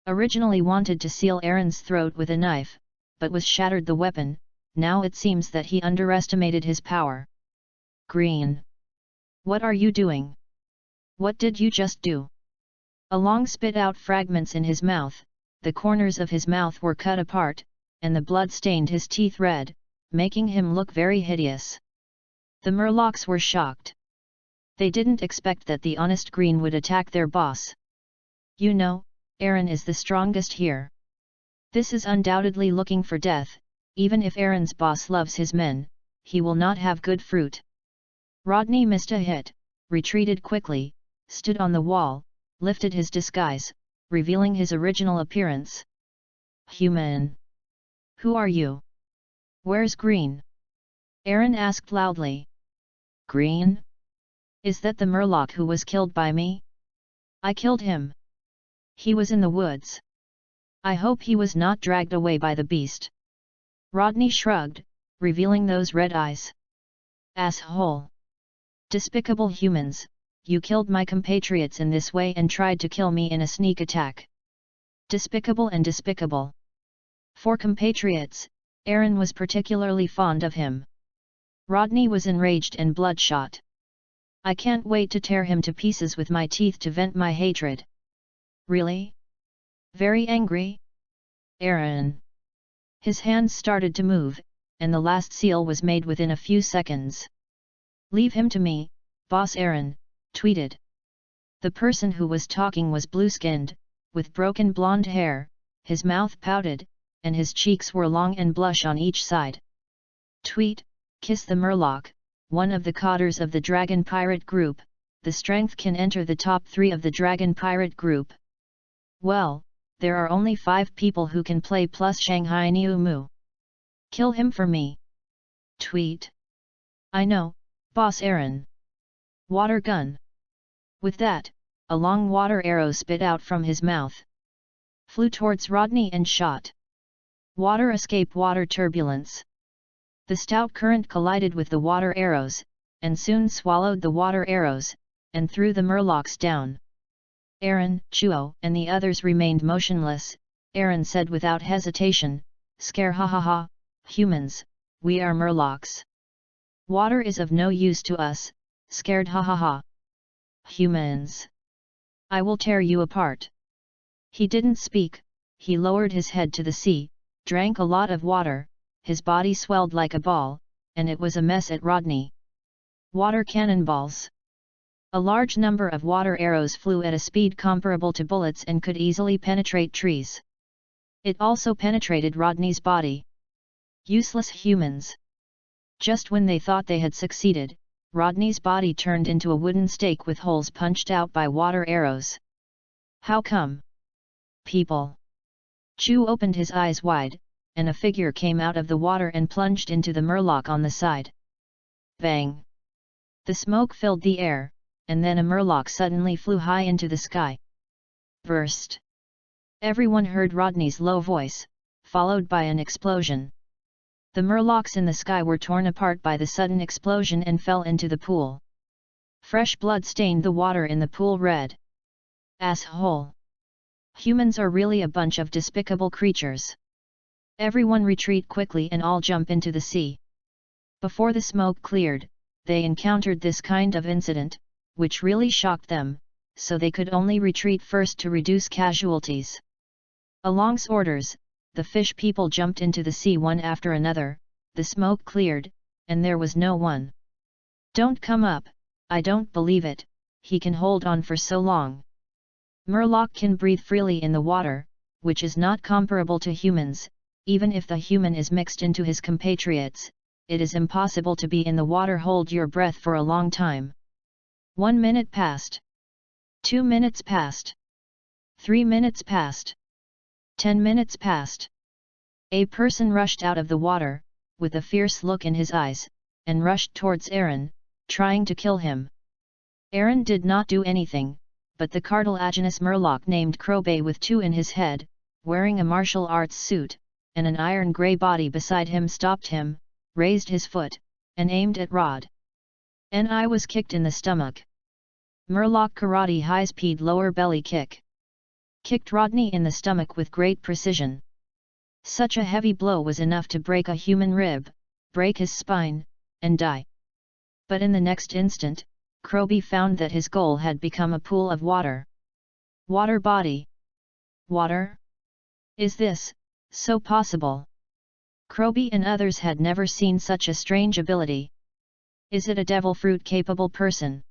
Originally wanted to seal Aaron's throat with a knife, but was shattered the weapon. Now it seems that he underestimated his power. Green. What are you doing? What did you just do? Along spit out fragments in his mouth, the corners of his mouth were cut apart, and the blood stained his teeth red, making him look very hideous. The Murlocs were shocked. They didn't expect that the honest Green would attack their boss. You know, Aaron is the strongest here. This is undoubtedly looking for death. Even if Aaron's boss loves his men, he will not have good fruit. Rodney missed a hit, retreated quickly, stood on the wall, lifted his disguise, revealing his original appearance. Human! Who are you? Where's Green? Aaron asked loudly. Green? Is that the Murloc who was killed by me? I killed him. He was in the woods. I hope he was not dragged away by the beast. Rodney shrugged, revealing those red eyes. Asshole! Despicable humans, you killed my compatriots in this way and tried to kill me in a sneak attack. Despicable and despicable. For compatriots, Aaron was particularly fond of him. Rodney was enraged and bloodshot. I can't wait to tear him to pieces with my teeth to vent my hatred. Really? Very angry? Aaron. His hands started to move, and the last seal was made within a few seconds. Leave him to me, Boss Aaron, tweeted. The person who was talking was blue-skinned, with broken blonde hair, his mouth pouted, and his cheeks were long and blush on each side. Tweet, kiss the Murloc, one of the codders of the Dragon Pirate Group, the strength can enter the top 3 of the Dragon Pirate Group. Well, there are only 5 people who can play plus Shanghai Niu Mu. Kill him for me. Tweet. I know, Boss Aaron. Water gun. With that, a long water arrow spit out from his mouth. Flew towards Rodney and shot. Water escape water turbulence. The stout current collided with the water arrows, and soon swallowed the water arrows, and threw the Murlocs down. Aaron, Chuo, and the others remained motionless. Aaron said without hesitation, Scare ha ha ha, humans, we are Murlocs. Water is of no use to us, scared ha ha ha. humans. I will tear you apart. He didn't speak, he lowered his head to the sea, drank a lot of water, his body swelled like a ball, and it was a mess at Rodney. Water cannonballs. A large number of water arrows flew at a speed comparable to bullets and could easily penetrate trees. It also penetrated Rodney's body. Useless humans. Just when they thought they had succeeded, Rodney's body turned into a wooden stake with holes punched out by water arrows. How come? People. Chu opened his eyes wide, and a figure came out of the water and plunged into the murloc on the side. Bang! The smoke filled the air, and then a murloc suddenly flew high into the sky. Burst! Everyone heard Rodney's low voice, followed by an explosion. The murlocs in the sky were torn apart by the sudden explosion and fell into the pool. Fresh blood stained the water in the pool red. Asshole! Humans are really a bunch of despicable creatures. Everyone retreat quickly and all jump into the sea. Before the smoke cleared, they encountered this kind of incident, which really shocked them, so they could only retreat first to reduce casualties. Along orders, the fish people jumped into the sea one after another, the smoke cleared, and there was no one. Don't come up, I don't believe it, he can hold on for so long. Murloc can breathe freely in the water, which is not comparable to humans, even if the human is mixed into his compatriots, it is impossible to be in the water hold your breath for a long time. 1 minute passed. 2 minutes passed. 3 minutes passed. 10 minutes passed. A person rushed out of the water, with a fierce look in his eyes, and rushed towards Aaron, trying to kill him. Aaron did not do anything, but the cartilaginous murloc named Crowbay with 2 in his head, wearing a martial arts suit, and an iron grey body beside him stopped him, raised his foot, and aimed at Rod. And I was kicked in the stomach. Murloc karate high-speed lower belly kick. Kicked Rodney in the stomach with great precision. Such a heavy blow was enough to break a human rib, break his spine, and die. But in the next instant, Crowbay found that his goal had become a pool of water. Water body. Water? Is this so possible? Crowbay and others had never seen such a strange ability. Is it a devil fruit capable person?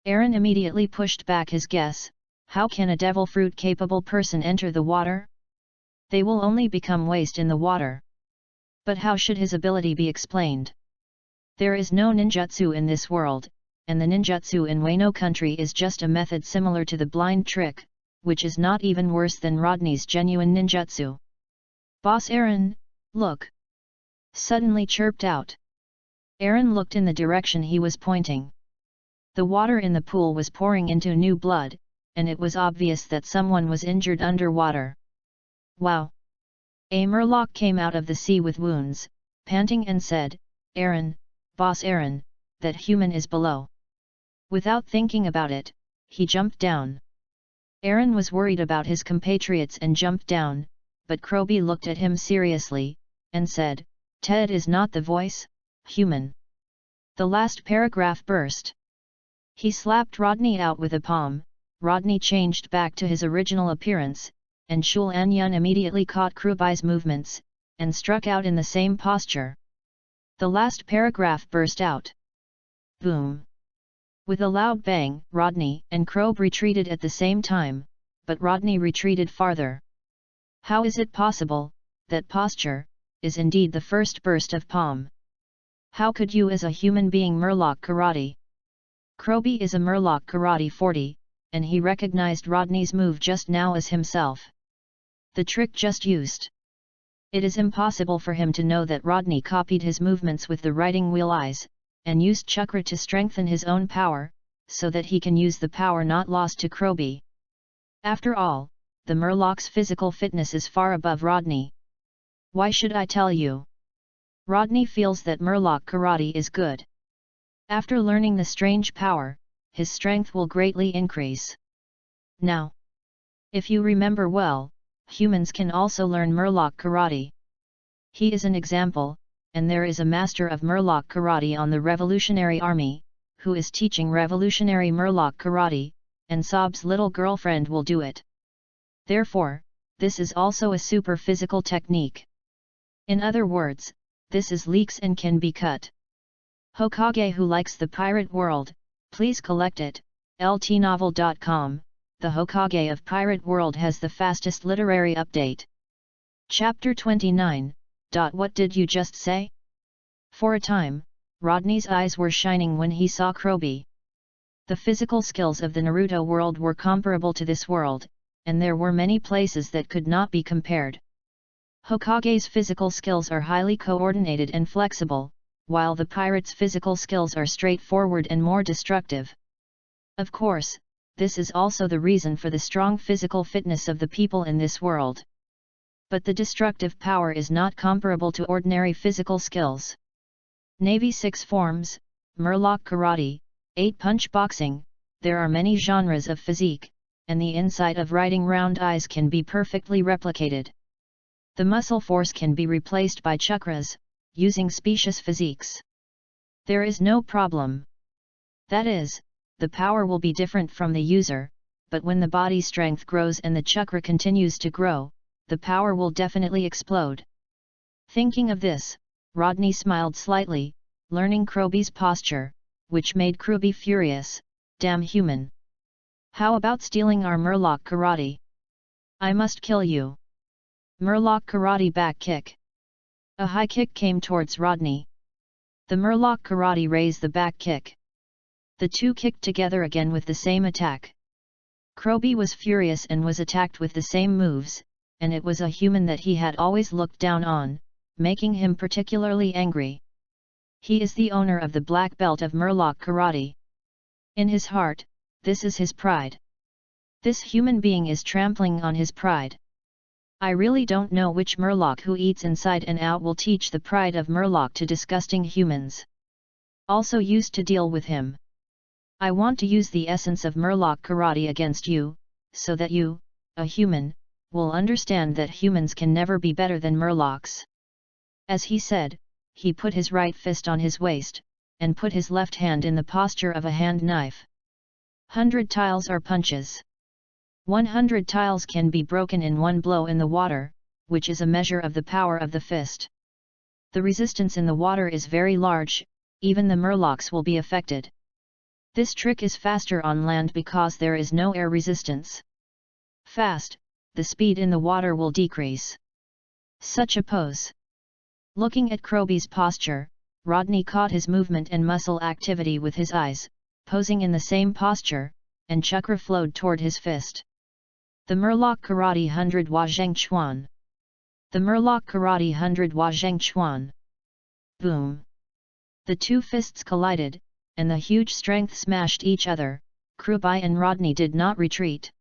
Aaron immediately pushed back his guess. How can a devil fruit capable person enter the water? They will only become waste in the water. But how should his ability be explained? There is no ninjutsu in this world, and the ninjutsu in Wano country is just a method similar to the blind trick, which is not even worse than Rodney's genuine ninjutsu. Boss Aaron, look! Suddenly chirped out. Aaron looked in the direction he was pointing. The water in the pool was pouring into new blood, and it was obvious that someone was injured underwater. Wow! A murloc came out of the sea with wounds, panting and said, Aaron, Boss Aaron, that human is below. Without thinking about it, he jumped down. Aaron was worried about his compatriots and jumped down, but Crowbay looked at him seriously, and said, Ted is not the voice, human. The last paragraph burst. He slapped Rodney out with a palm. Rodney changed back to his original appearance, and Shul Anyun immediately caught Crowbay's movements, and struck out in the same posture. The last paragraph burst out. Boom! With a loud bang, Rodney and Crowbay retreated at the same time, but Rodney retreated farther. How is it possible, that posture, is indeed the first burst of palm? How could you as a human being murloc karate? Crowbay is a murloc karate 40, and he recognized Rodney's move just now as himself. The trick just used. It is impossible for him to know that Rodney copied his movements with the riding wheel eyes, and used chakra to strengthen his own power, so that he can use the power not lost to Crowbay. After all, the murloc's physical fitness is far above Rodney. Why should I tell you? Rodney feels that murloc karate is good. After learning the strange power, his strength will greatly increase. Now, if you remember well, humans can also learn murloc karate. He is an example, and there is a master of murloc karate on the Revolutionary Army, who is teaching revolutionary Murloc karate, and Sob's little girlfriend will do it. Therefore, this is also a super physical technique. In other words, this is leaks and can be cut. Hokage who likes the pirate world, please collect it. ltnovel.com, the Hokage of Pirate World has the fastest literary update. Chapter 29. What did you just say? For a time, Rodney's eyes were shining when he saw Krobi. The physical skills of the Naruto world were comparable to this world, and there were many places that could not be compared. Hokage's physical skills are highly coordinated and flexible, while the pirate's physical skills are straightforward and more destructive. Of course, this is also the reason for the strong physical fitness of the people in this world. But the destructive power is not comparable to ordinary physical skills. Navy 6 forms, Murloc karate, 8-punch boxing, there are many genres of physique, and the insight of writing round eyes can be perfectly replicated. The muscle force can be replaced by chakras, using specious physiques. There is no problem. That is, the power will be different from the user, but when the body strength grows and the chakra continues to grow, the power will definitely explode. Thinking of this, Rodney smiled slightly, learning Krobi's posture, which made Krobi furious. Damn human! How about stealing our Murloc karate? I must kill you! Murloc karate back kick. A high kick came towards Rodney. The Murloc karate raised the back kick. The two kicked together again with the same attack. Krobi was furious and was attacked with the same moves, and it was a human that he had always looked down on, making him particularly angry. He is the owner of the black belt of Murloc karate. In his heart, this is his pride. This human being is trampling on his pride. I really don't know which Murloc who eats inside and out will teach the pride of Murloc to disgusting humans. Also used to deal with him. I want to use the essence of Murloc karate against you, so that you, a human, will understand that humans can never be better than Murlocs. As he said, he put his right fist on his waist, and put his left hand in the posture of a hand knife. 100 tiles are punches. 100 tiles can be broken in one blow in the water, which is a measure of the power of the fist. The resistance in the water is very large, even the Murlocs will be affected. This trick is faster on land because there is no air resistance. Fast, the speed in the water will decrease. Such a pose. Looking at Krobi's posture, Rodney caught his movement and muscle activity with his eyes, posing in the same posture, and chakra flowed toward his fist. The Murloc karate 100 Hua Zheng Chuan. The Murloc karate 100 Hua Zheng Chuan. Boom! The two fists collided, and the huge strength smashed each other. Krobi and Rodney did not retreat.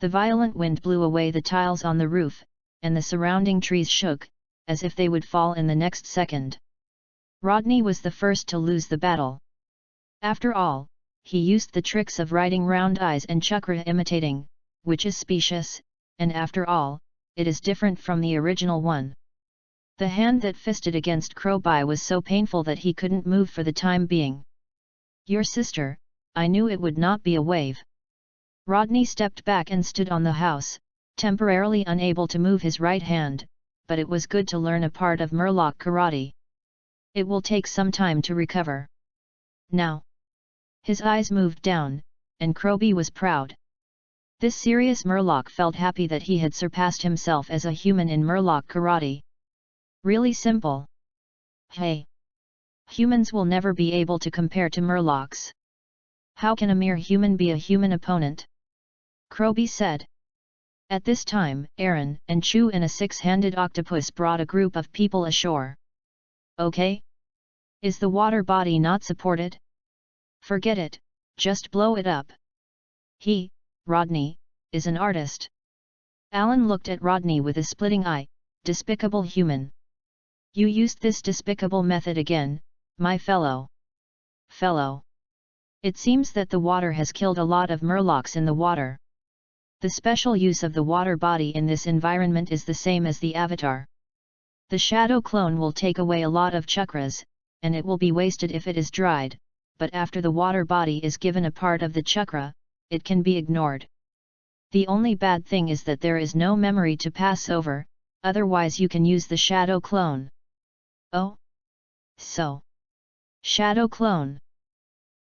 The violent wind blew away the tiles on the roof, and the surrounding trees shook, as if they would fall in the next second. Rodney was the first to lose the battle. After all, he used the tricks of writing round eyes and chakra imitating, which is specious, and after all, it is different from the original one. The hand that fisted against Krobi was so painful that he couldn't move for the time being. Your sister, I knew it would not be a wave. Rodney stepped back and stood on the house, temporarily unable to move his right hand, but it was good to learn a part of Murloc karate. It will take some time to recover. Now. His eyes moved down, and Krobi was proud. This serious Murloc felt happy that he had surpassed himself as a human in Murloc karate. Really simple. Hey! Humans will never be able to compare to Murlocs. How can a mere human be a human opponent? Krobi said. At this time, Aaron and Chu and a 6-handed octopus brought a group of people ashore. Okay? Is the water body not supported? Forget it, just blow it up. He, Rodney, is an artist. Alan looked at Rodney with a splitting eye. Despicable human. You used this despicable method again, my fellow. It seems that the water has killed a lot of Murlocs in the water. The special use of the water body in this environment is the same as the avatar. The shadow clone will take away a lot of chakras, and it will be wasted if it is dried, but after the water body is given a part of the chakra, it can be ignored. The only bad thing is that there is no memory to pass over, otherwise you can use the shadow clone. Oh? So. Shadow clone.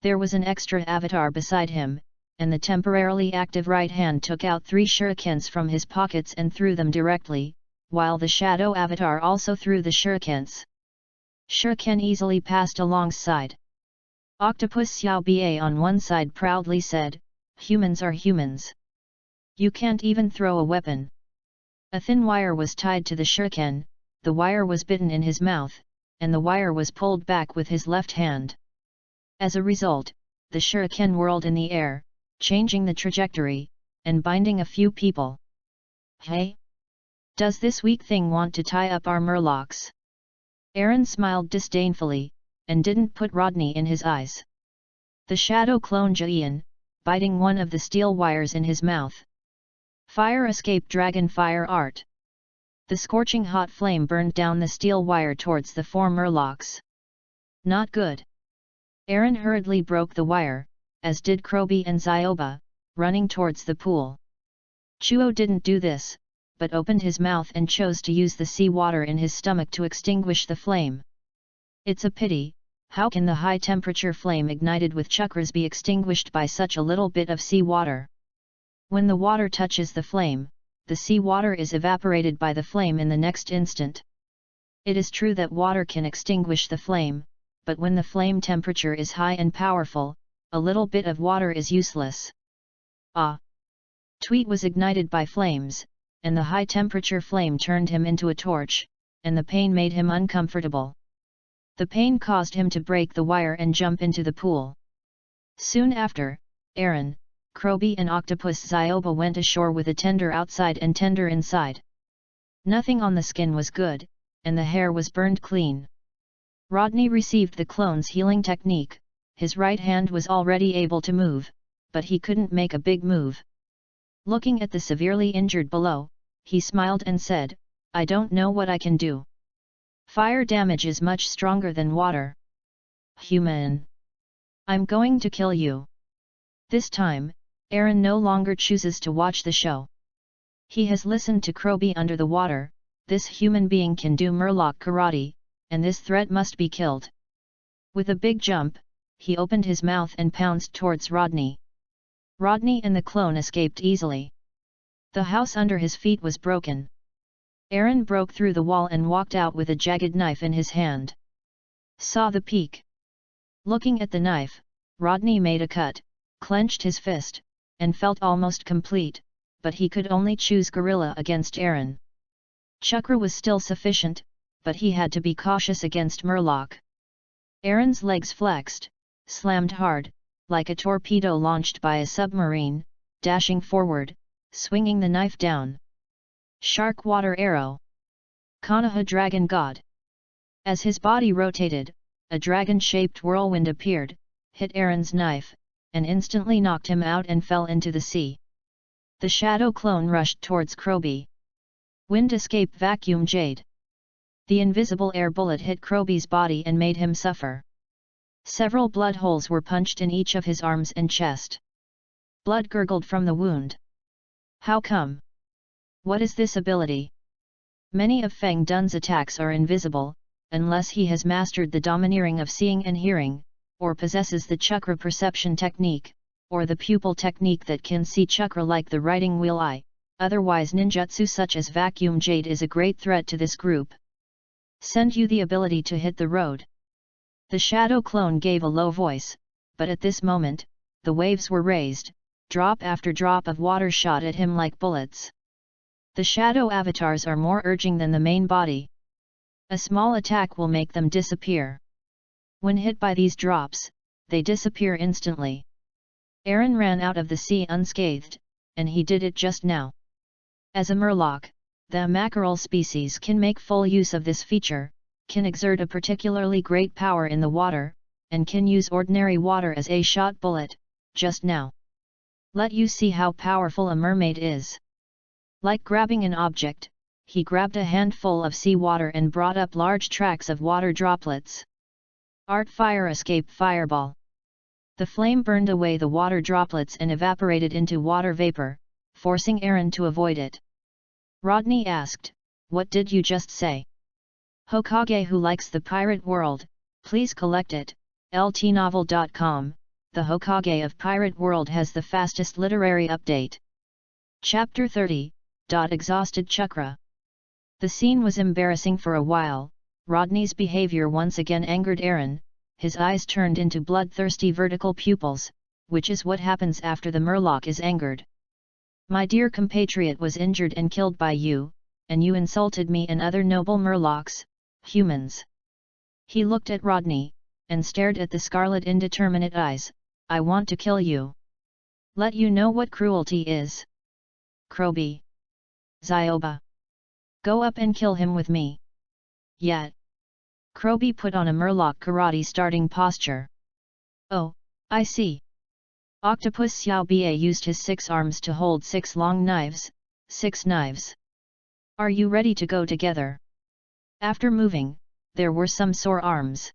There was an extra avatar beside him, and the temporarily active right hand took out 3 shurikens from his pockets and threw them directly, while the shadow avatar also threw the shurikens. Shuriken easily passed alongside. Octopus Xiao Ba on one side proudly said, "Humans are humans. You can't even throw a weapon." A thin wire was tied to the shuriken, the wire was bitten in his mouth, and the wire was pulled back with his left hand. As a result, the shuriken whirled in the air, changing the trajectory, and binding a few people. "Hey? Does this weak thing want to tie up our murlocs?" Aaron smiled disdainfully, and didn't put Rodney in his eyes. The shadow clone Jian, biting one of the steel wires in his mouth. Fire escape dragon fire art. The scorching hot flame burned down the steel wire towards the 4 murlocs. Not good. Aaron hurriedly broke the wire, as did Krobi and Zioba, running towards the pool. Chuo didn't do this, but opened his mouth and chose to use the sea water in his stomach to extinguish the flame. It's a pity, how can the high-temperature flame ignited with chakras be extinguished by such a little bit of sea water? When the water touches the flame, the sea water is evaporated by the flame in the next instant. It is true that water can extinguish the flame, but when the flame temperature is high and powerful, a little bit of water is useless. Ah! Tweet was ignited by flames, and the high-temperature flame turned him into a torch, and the pain made him uncomfortable. The pain caused him to break the wire and jump into the pool. Soon after, Aaron, Krobi and Octopus Zioba went ashore with a tender outside and tender inside. Nothing on the skin was good, and the hair was burned clean. Rodney received the clone's healing technique, his right hand was already able to move, but he couldn't make a big move. Looking at the severely injured below, he smiled and said, "I don't know what I can do. Fire damage is much stronger than water. Human. I'm going to kill you." This time, Aaron no longer chooses to watch the show. He has listened to Krobi under the water, this human being can do murloc karate, and this threat must be killed. With a big jump, he opened his mouth and pounced towards Rodney. Rodney and the clone escaped easily. The house under his feet was broken. Aaron broke through the wall and walked out with a jagged knife in his hand. Saw the peak. Looking at the knife, Rodney made a cut, clenched his fist, and felt almost complete, but he could only choose gorilla against Aaron. Chakra was still sufficient, but he had to be cautious against murloc. Aaron's legs flexed, slammed hard, like a torpedo launched by a submarine, dashing forward, swinging the knife down. Shark water arrow. Konoha dragon god. As his body rotated, a dragon-shaped whirlwind appeared, hit Aaron's knife, and instantly knocked him out and fell into the sea. The shadow clone rushed towards Krobi. Wind escape vacuum jade. The invisible air bullet hit Krobi's body and made him suffer. Several blood holes were punched in each of his arms and chest. Blood gurgled from the wound. How come? What is this ability? Many of Feng Dun's attacks are invisible, unless he has mastered the domineering of seeing and hearing, or possesses the chakra perception technique, or the pupil technique that can see chakra like the writing wheel eye, otherwise ninjutsu such as vacuum jade is a great threat to this group. Send you the ability to hit the road. The shadow clone gave a low voice, but at this moment, the waves were raised, drop after drop of water shot at him like bullets. The shadow avatars are more urging than the main body. A small attack will make them disappear. When hit by these drops, they disappear instantly. Aaron ran out of the sea unscathed, and he did it just now. As a murloc, the mackerel species can make full use of this feature, can exert a particularly great power in the water, and can use ordinary water as a shot bullet, just now. Let you see how powerful a mermaid is. Like grabbing an object, he grabbed a handful of seawater and brought up large tracts of water droplets. Art fire escape fireball. The flame burned away the water droplets and evaporated into water vapor, forcing Aaron to avoid it. Rodney asked, "What did you just say?" Hokage who likes the pirate world, please collect it. ltnovel.com, the Hokage of Pirate World has the fastest literary update. Chapter 30, Exhausted Chakra. The scene was embarrassing for a while. Rodney's behavior once again angered Aaron. His eyes turned into bloodthirsty vertical pupils, which is what happens after the Murloc is angered. "My dear compatriot was injured and killed by you, and you insulted me and other noble Murlocs, humans." He looked at Rodney, and stared at the scarlet indeterminate eyes. "I want to kill you. Let you know what cruelty is. Krobi. Zyoba. Go up and kill him with me." Yet. Krobi put on a Murloc karate starting posture. "Oh, I see. Octopus Xiaobia used his 6 arms to hold 6 long knives, 6 knives. Are you ready to go together?" After moving, there were some sore arms.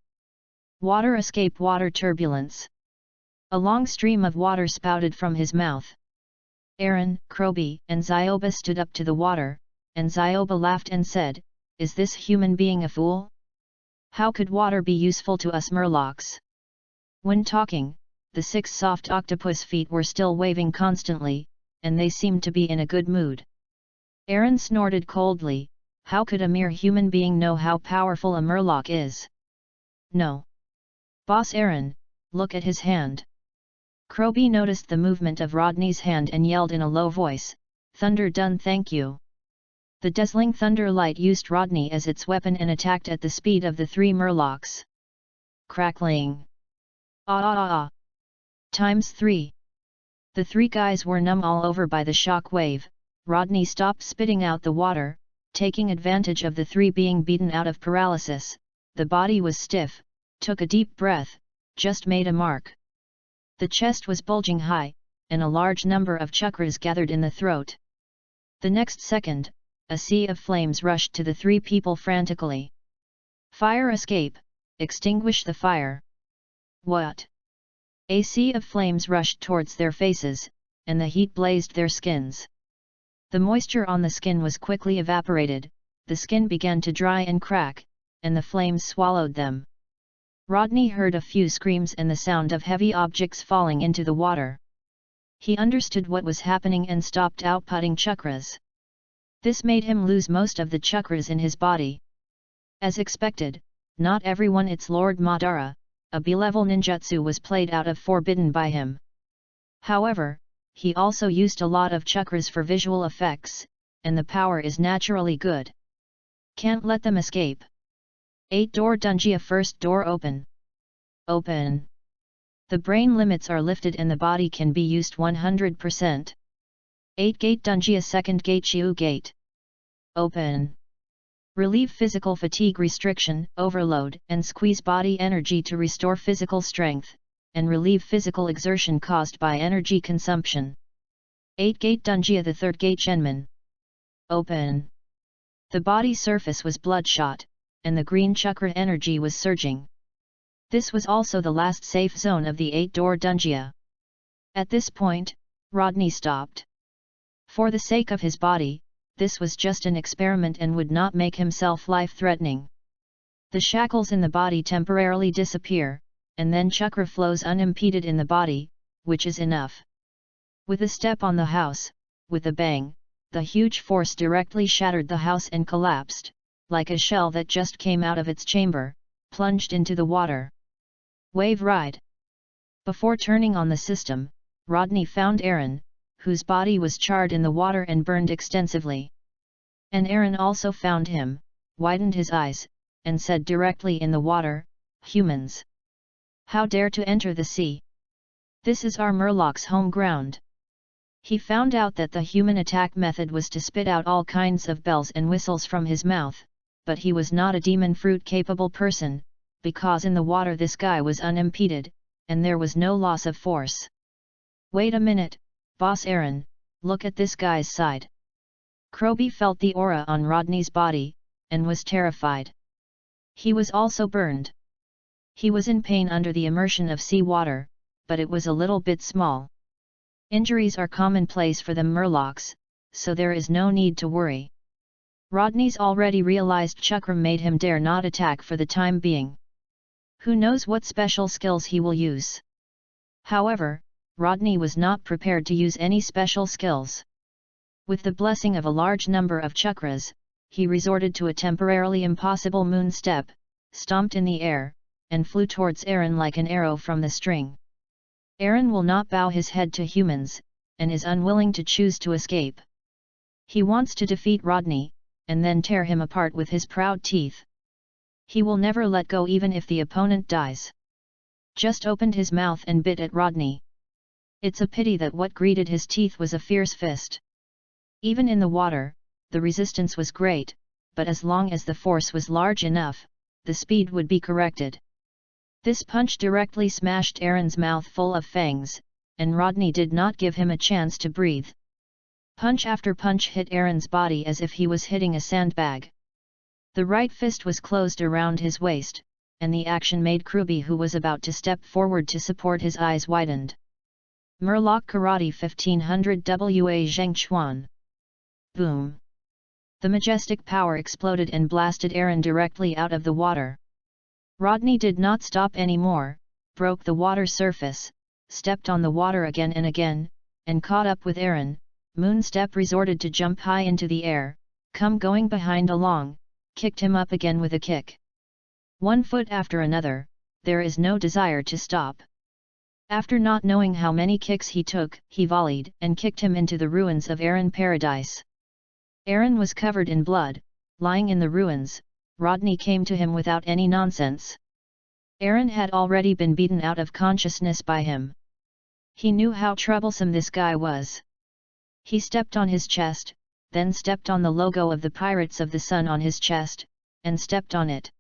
Water escape, water turbulence. A long stream of water spouted from his mouth. Aaron, Krobi, and Zyoba stood up to the water, and Zyoba laughed and said, "Is this human being a fool? How could water be useful to us Murlocs?" When talking, the 6 soft octopus feet were still waving constantly, and they seemed to be in a good mood. Aaron snorted coldly. How could a mere human being know how powerful a Murloc is? "No. Boss Aaron, look at his hand." Krobi noticed the movement of Rodney's hand and yelled in a low voice, "Thunder done, thank you." The dazzling thunder light used Rodney as its weapon and attacked at the speed of the 3 Murlocs. Crackling. Ah ah ah ah. Times 3. The 3 guys were numb all over by the shock wave. Rodney stopped spitting out the water, taking advantage of the 3 being beaten out of paralysis. The body was stiff, took a deep breath, just made a mark. The chest was bulging high, and a large number of chakras gathered in the throat. The next second, a sea of flames rushed to the 3 people frantically. "Fire escape, extinguish the fire." "What?" A sea of flames rushed towards their faces, and the heat blazed their skins. The moisture on the skin was quickly evaporated, the skin began to dry and crack, and the flames swallowed them. Rodney heard a few screams and the sound of heavy objects falling into the water. He understood what was happening and stopped outputting chakras. This made him lose most of the chakras in his body. As expected, not everyone its Lord Madara, a B-level ninjutsu was played out of forbidden by him. However, he also used a lot of chakras for visual effects, and the power is naturally good. Can't let them escape. 8-door Dungia. First door open. Open. The brain limits are lifted and the body can be used 100%. 8-gate Dungia. Second gate Chiu gate. Open. Relieve physical fatigue, restriction, overload, and squeeze body energy to restore physical strength, and relieve physical exertion caused by energy consumption. 8-gate Dungia. The third gate Shenman. Open. The body surface was bloodshot, and the green chakra energy was surging. This was also the last safe zone of the 8-door Dungia. At this point, Rodney stopped. For the sake of his body, this was just an experiment and would not make himself life-threatening. The shackles in the body temporarily disappear, and then chakra flows unimpeded in the body, which is enough. With a step on the house, with a bang, the huge force directly shattered the house and collapsed, like a shell that just came out of its chamber, plunged into the water. Wave ride. Before turning on the system, Rodney found Aaron, whose body was charred in the water and burned extensively. And Aaron also found him, widened his eyes, and said directly in the water, "Humans! How dare to enter the sea? This is our Murloc's home ground." He found out that the human attack method was to spit out all kinds of bells and whistles from his mouth, but he was not a demon fruit capable person, because in the water this guy was unimpeded, and there was no loss of force. "Wait a minute, Boss Aaron, look at this guy's side." Krobi felt the aura on Rodney's body, and was terrified. He was also burned. He was in pain under the immersion of sea water, but it was a little bit small. Injuries are commonplace for the murlocs, so there is no need to worry. Rodney's already realized chakra made him dare not attack for the time being. Who knows what special skills he will use? However, Rodney was not prepared to use any special skills. With the blessing of a large number of chakras, he resorted to a temporarily impossible moon step, stomped in the air, and flew towards Aaron like an arrow from the string. Aaron will not bow his head to humans, and is unwilling to choose to escape. He wants to defeat Rodney, and then tear him apart with his proud teeth. He will never let go even if the opponent dies. Just opened his mouth and bit at Rodney. It's a pity that what greeted his teeth was a fierce fist. Even in the water, the resistance was great, but as long as the force was large enough, the speed would be corrected. This punch directly smashed Aaron's mouth full of fangs, and Rodney did not give him a chance to breathe. Punch after punch hit Aaron's body as if he was hitting a sandbag. The right fist was closed around his waist, and the action made Kruby, who was about to step forward to support, his eyes widened. Murloc Karate 1500 WA Zhengchuan. Boom! The majestic power exploded and blasted Aaron directly out of the water. Rodney did not stop anymore, broke the water surface, stepped on the water again and again, and caught up with Aaron. Moonstep resorted to jump high into the air, come going behind along, kicked him up again with a kick. One foot after another, there is no desire to stop. After not knowing how many kicks he took, he volleyed and kicked him into the ruins of Aaron Paradise. Aaron was covered in blood, lying in the ruins. Rodney came to him without any nonsense. Aaron had already been beaten out of consciousness by him. He knew how troublesome this guy was. He stepped on his chest, then stepped on the logo of the Pirates of the Sun on his chest, and stepped on it.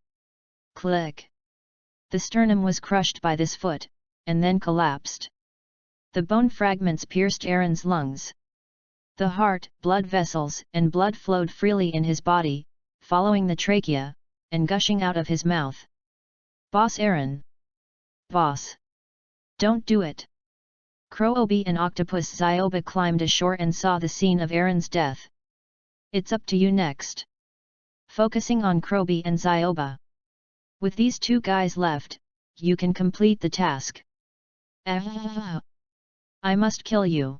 Click! The sternum was crushed by this foot, and then collapsed. The bone fragments pierced Aaron's lungs. The heart, blood vessels, and blood flowed freely in his body, following the trachea, and gushing out of his mouth. Boss Aaron! Boss! Don't do it! Crooby and Octopus Zyoba climbed ashore and saw the scene of Aaron's death. It's up to you next. Focusing on Crooby and Zyoba. With these two guys left, you can complete the task. I must kill you.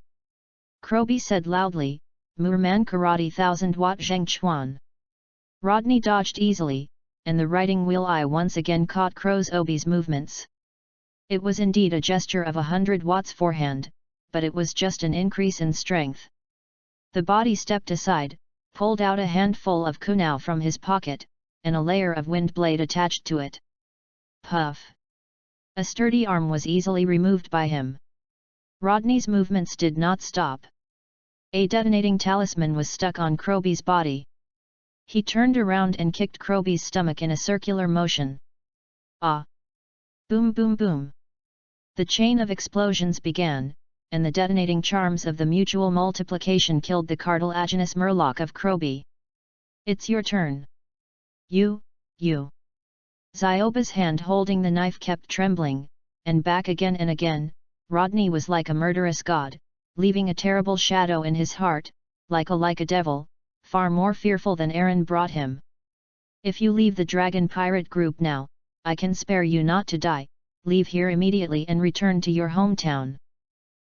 Crooby said loudly, Murman Karate 1000-watt Zhengchuan. Rodney dodged easily, and the riding wheel eye once again caught Crooby's movements. It was indeed a gesture of 100 watts forehand, but it was just an increase in strength. The body stepped aside, pulled out a handful of kunao from his pocket, and a layer of wind blade attached to it. Puff! A sturdy arm was easily removed by him. Rodney's movements did not stop. A detonating talisman was stuck on Crooby's body. He turned around and kicked Crooby's stomach in a circular motion. Ah! Boom boom boom! The chain of explosions began, and the detonating charms of the mutual multiplication killed the cartilaginous murloc of Crooby. It's your turn. You. Zyoba's hand holding the knife kept trembling, and back again and again. Rodney was like a murderous god, leaving a terrible shadow in his heart, like a devil, far more fearful than Aaron brought him. If you leave the Dragon Pirate group now, I can spare you not to die. Leave here immediately and return to your hometown.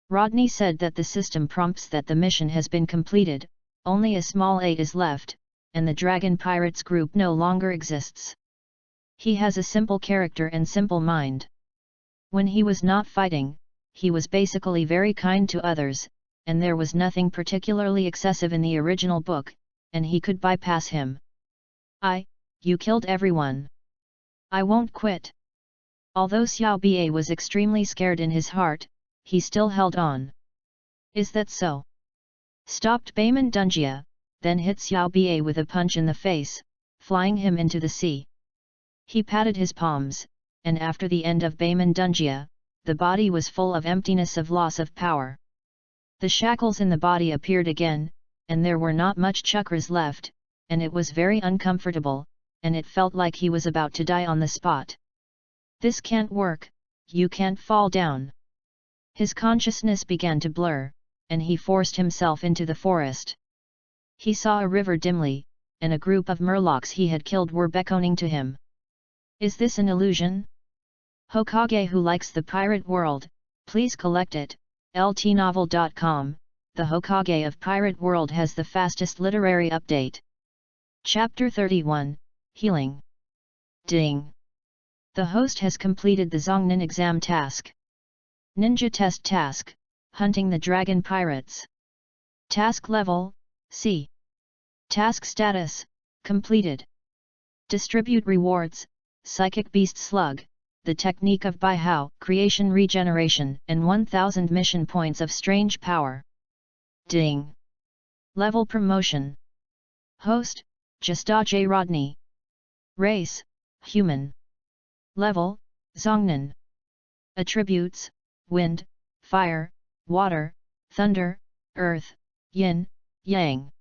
Rodney said that the system prompts that the mission has been completed, only a small A is left, and the Dragon Pirates group no longer exists. He has a simple character and simple mind. When he was not fighting, he was basically very kind to others, and there was nothing particularly excessive in the original book, and he could bypass him. You killed everyone. I won't quit. Although Xiao Ba was extremely scared in his heart, he still held on. Is that so? Stopped Bayman Dungia, then hit Xiao Ba with a punch in the face, flying him into the sea. He patted his palms, and after the end of Bayman Dungia, the body was full of emptiness of loss of power. The shackles in the body appeared again, and there were not much chakras left, and it was very uncomfortable, and it felt like he was about to die on the spot. This can't work, you can't fall down. His consciousness began to blur, and he forced himself into the forest. He saw a river dimly, and a group of murlocs he had killed were beckoning to him. Is this an illusion? Hokage who likes the pirate world, please collect it. ltnovel.com, the Hokage of Pirate World has the fastest literary update. Chapter 31, Healing. Ding! The host has completed the Zongnin exam task. Ninja test task, hunting the dragon pirates. Task level, C. Task status, completed. Distribute rewards, Psychic Beast Slug, the technique of Baihao, creation regeneration, and 1000 mission points of strange power. Ding! Level promotion. Host, J. Rodney. Race, human. Level, Zongnin. Attributes, wind, fire, water, thunder, earth, yin, yang.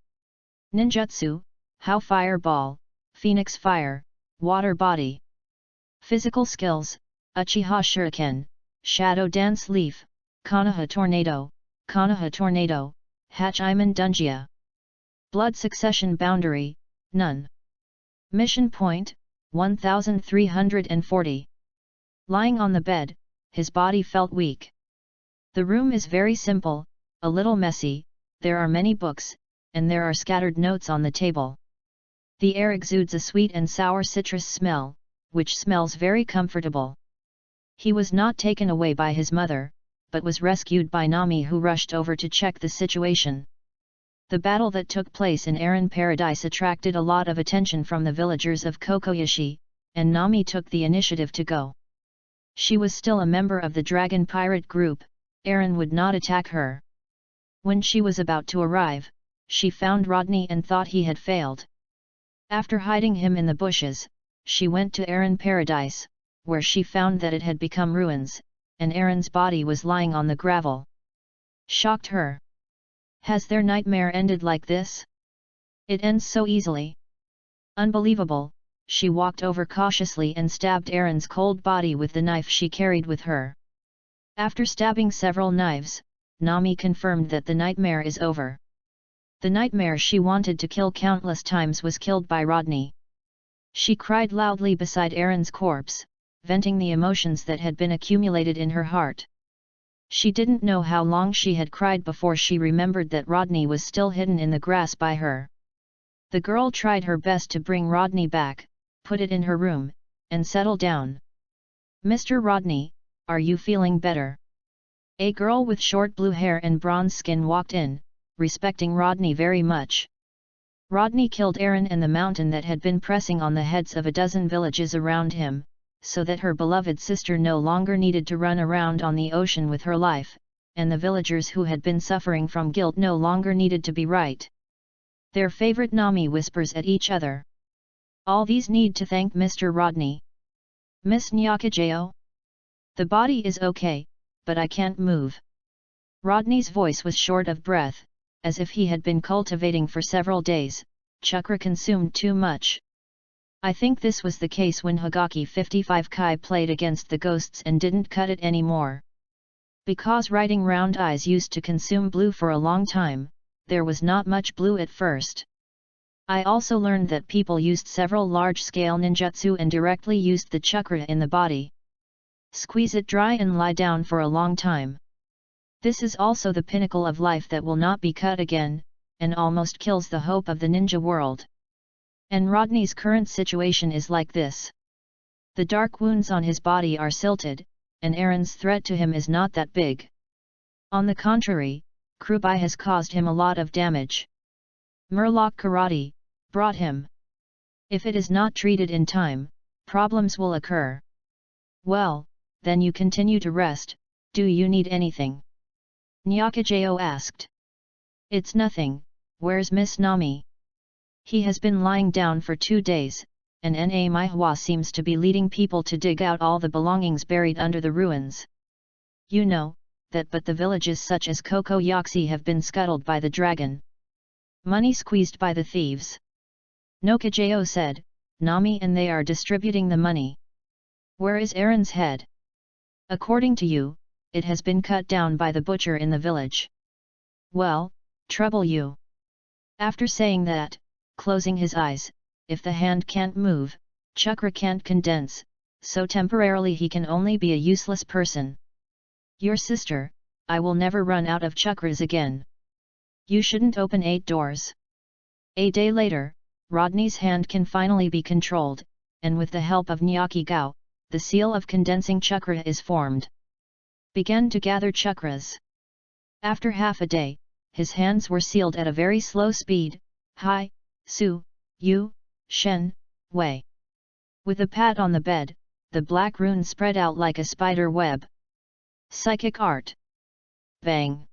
Ninjutsu, Hao Fireball, Phoenix Fire, Water Body. Physical skills, Uchiha Shuriken, Shadow Dance Leaf, Konoha Tornado, Hachiman Dungia. Blood Succession Boundary, none. Mission Point, 1340. Lying on the bed, his body felt weak. The room is very simple, a little messy, there are many books, and there are scattered notes on the table. The air exudes a sweet and sour citrus smell, which smells very comfortable. He was not taken away by his mother, but was rescued by Nami, who rushed over to check the situation. The battle that took place in Aaron Paradise attracted a lot of attention from the villagers of Kokoyashi, and Nami took the initiative to go. She was still a member of the Dragon Pirate group, Aaron would not attack her. When she was about to arrive, she found Rodney and thought he had failed. After hiding him in the bushes, she went to Aaron Paradise, where she found that it had become ruins, and Aaron's body was lying on the gravel. Shocked her. Has their nightmare ended like this? It ends so easily. Unbelievable, she walked over cautiously and stabbed Aaron's cold body with the knife she carried with her. After stabbing several knives, Nami confirmed that the nightmare is over. The nightmare she wanted to kill countless times was killed by Rodney. She cried loudly beside Aaron's corpse, venting the emotions that had been accumulated in her heart. She didn't know how long she had cried before she remembered that Rodney was still hidden in the grass by her. The girl tried her best to bring Rodney back, put it in her room, and settle down. Mr. Rodney, are you feeling better? A girl with short blue hair and bronze skin walked in, respecting Rodney very much. Rodney killed Aaron and the mountain that had been pressing on the heads of a dozen villages around him, so that her beloved sister no longer needed to run around on the ocean with her life, and the villagers who had been suffering from guilt no longer needed to be right. Their favorite Nami whispers at each other. All these need to thank Mr. Rodney. Miss Nyakajeo? The body is okay, but I can't move. Rodney's voice was short of breath, as if he had been cultivating for several days, chakra consumed too much. I think this was the case when Hagaki 55 Kai played against the ghosts and didn't cut it anymore. Because writing round eyes used to consume blue for a long time, there was not much blue at first. I also learned that people used several large-scale ninjutsu and directly used the chakra in the body. Squeeze it dry and lie down for a long time. This is also the pinnacle of life that will not be cut again, and almost kills the hope of the ninja world. And Rodney's current situation is like this. The dark wounds on his body are silted, and Aaron's threat to him is not that big. On the contrary, Krubai has caused him a lot of damage. Murloc Karate brought him. If it is not treated in time, problems will occur. Well, then you continue to rest. Do you need anything? Nyakajeo asked. It's nothing. Where's Miss Nami? He has been lying down for 2 days, and Na Maihua seems to be leading people to dig out all the belongings buried under the ruins. You know, that but the villages such as Kokoyashi have been scuttled by the dragon. Money squeezed by the thieves. Nokajeo said, Nami and they are distributing the money. Where is Aaron's head? According to you, it has been cut down by the butcher in the village. Well, trouble you. After saying that, closing his eyes, if the hand can't move, chakra can't condense, so temporarily he can only be a useless person. Your sister, I will never run out of chakras again. You shouldn't open 8 doors. A day later, Rodney's hand can finally be controlled, and with the help of Nyaki Gao, the seal of condensing chakra is formed. Began to gather chakras. After half a day, his hands were sealed at a very slow speed, Hai, Su, Yu, Shen, Wei. With a pat on the bed, the black rune spread out like a spider web. Psychic art. Bang!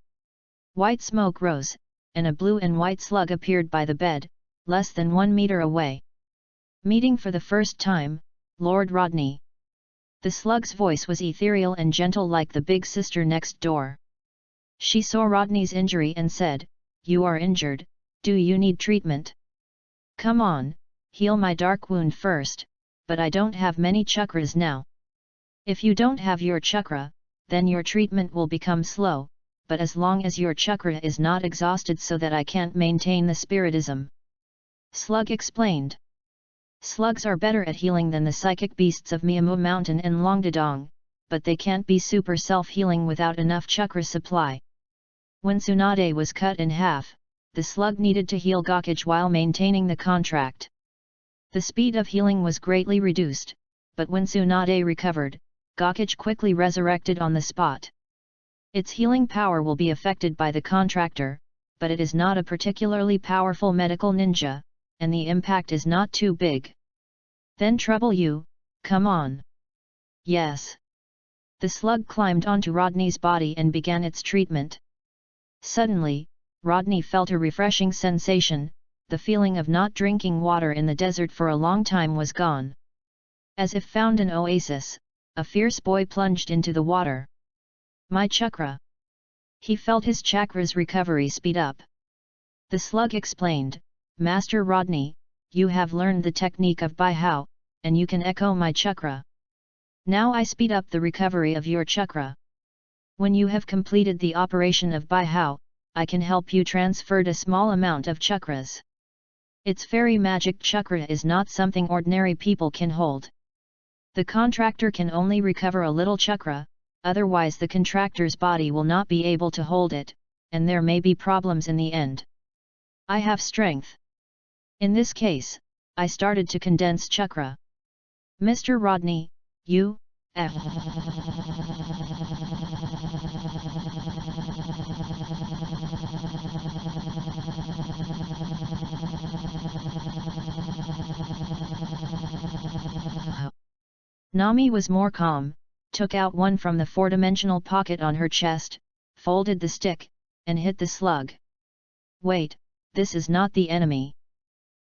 White smoke rose, and a blue and white slug appeared by the bed, less than 1 meter away. Meeting for the first time, Lord Rodney. The slug's voice was ethereal and gentle like the big sister next door. She saw Rodney's injury and said, "You are injured, do you need treatment? Come on, heal my dark wound first, but I don't have many chakras now. If you don't have your chakra, then your treatment will become slow, but as long as your chakra is not exhausted so that I can't maintain the spiritism." Slug explained. Slugs are better at healing than the psychic beasts of Miamu Mountain and Longdadong, but they can't be super self-healing without enough chakra supply. When Tsunade was cut in half, the slug needed to heal Gokage while maintaining the contract. The speed of healing was greatly reduced, but when Tsunade recovered, Gokage quickly resurrected on the spot. Its healing power will be affected by the contractor, but it is not a particularly powerful medical ninja, and the impact is not too big. Then trouble you, come on. Yes. The slug climbed onto Rodney's body and began its treatment. Suddenly, Rodney felt a refreshing sensation, the feeling of not drinking water in the desert for a long time was gone. As if found an oasis, a fierce boy plunged into the water. My chakra. He felt his chakra's recovery speed up. The slug explained, Master Rodney, you have learned the technique of Bai Hao, and you can echo my chakra. Now I speed up the recovery of your chakra. When you have completed the operation of Bai Hao, I can help you transferred a small amount of chakras. Its fairy magic chakra is not something ordinary people can hold. The contractor can only recover a little chakra, otherwise the contractor's body will not be able to hold it, and there may be problems in the end. I have strength. In this case, I started to condense chakra. Mr. Rodney, you... Nami was more calm, took out one from the four-dimensional pocket on her chest, folded the stick, and hit the slug. Wait, this is not the enemy.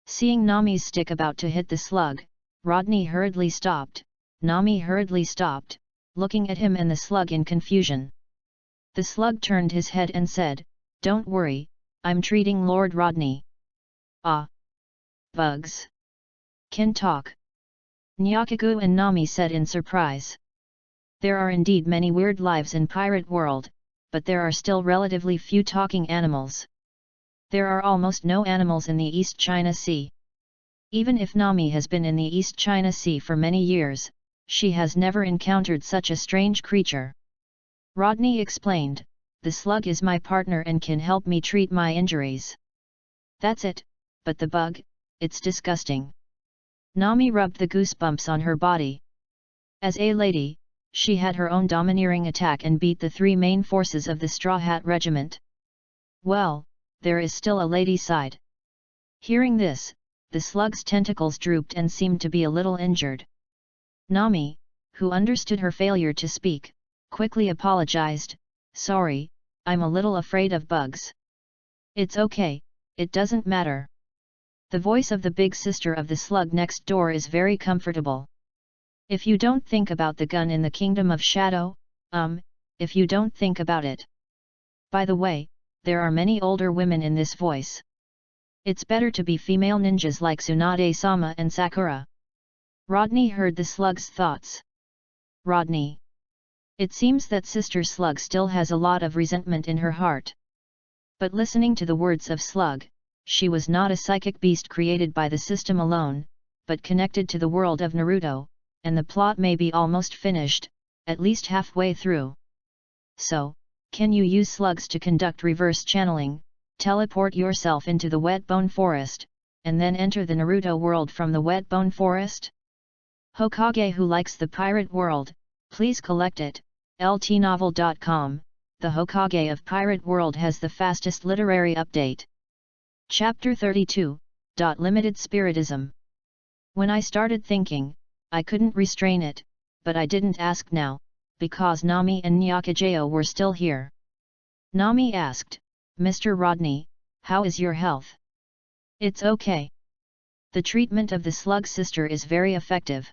Seeing Nami's stick about to hit the slug, Rodney hurriedly stopped. Nami hurriedly stopped, looking at him and the slug in confusion. The slug turned his head and said, "Don't worry, I'm treating Lord Rodney." Ah! Bugs! Can talk! Nyakugu and Nami said in surprise. There are indeed many weird lives in pirate world, but there are still relatively few talking animals. There are almost no animals in the East China Sea. Even if Nami has been in the East China Sea for many years, she has never encountered such a strange creature. Rodney explained, "The slug is my partner and can help me treat my injuries." That's it, but the bug, it's disgusting. Nami rubbed the goosebumps on her body. As a lady, she had her own domineering attack and beat the 3 main forces of the Straw Hat Regiment. Well, there is still a lady side. Hearing this, the slug's tentacles drooped and seemed to be a little injured. Nami, who understood her failure to speak, quickly apologized, "Sorry, I'm a little afraid of bugs." "It's okay, it doesn't matter." The voice of the big sister of the slug next door is very comfortable. "If you don't think about the gun in the Kingdom of Shadow, if you don't think about it. By the way, there are many older women in this voice. It's better to be female ninjas like Tsunade-sama and Sakura." Rodney heard the slug's thoughts. Rodney. It seems that Sister Slug still has a lot of resentment in her heart. But listening to the words of Slug, she was not a psychic beast created by the system alone, but connected to the world of Naruto, and the plot may be almost finished, at least halfway through. So, can you use slugs to conduct reverse channeling, teleport yourself into the wet bone forest, and then enter the Naruto world from the wet bone forest? Hokage who likes the pirate world, please collect it. ltnovel.com, the Hokage of Pirate World has the fastest literary update. Chapter 32, Limited Spiritism. When I started thinking, I couldn't restrain it, but I didn't ask now, because Nami and Nyakajeo were still here. Nami asked, "Mr. Rodney, how is your health?" "It's okay. The treatment of the slug sister is very effective.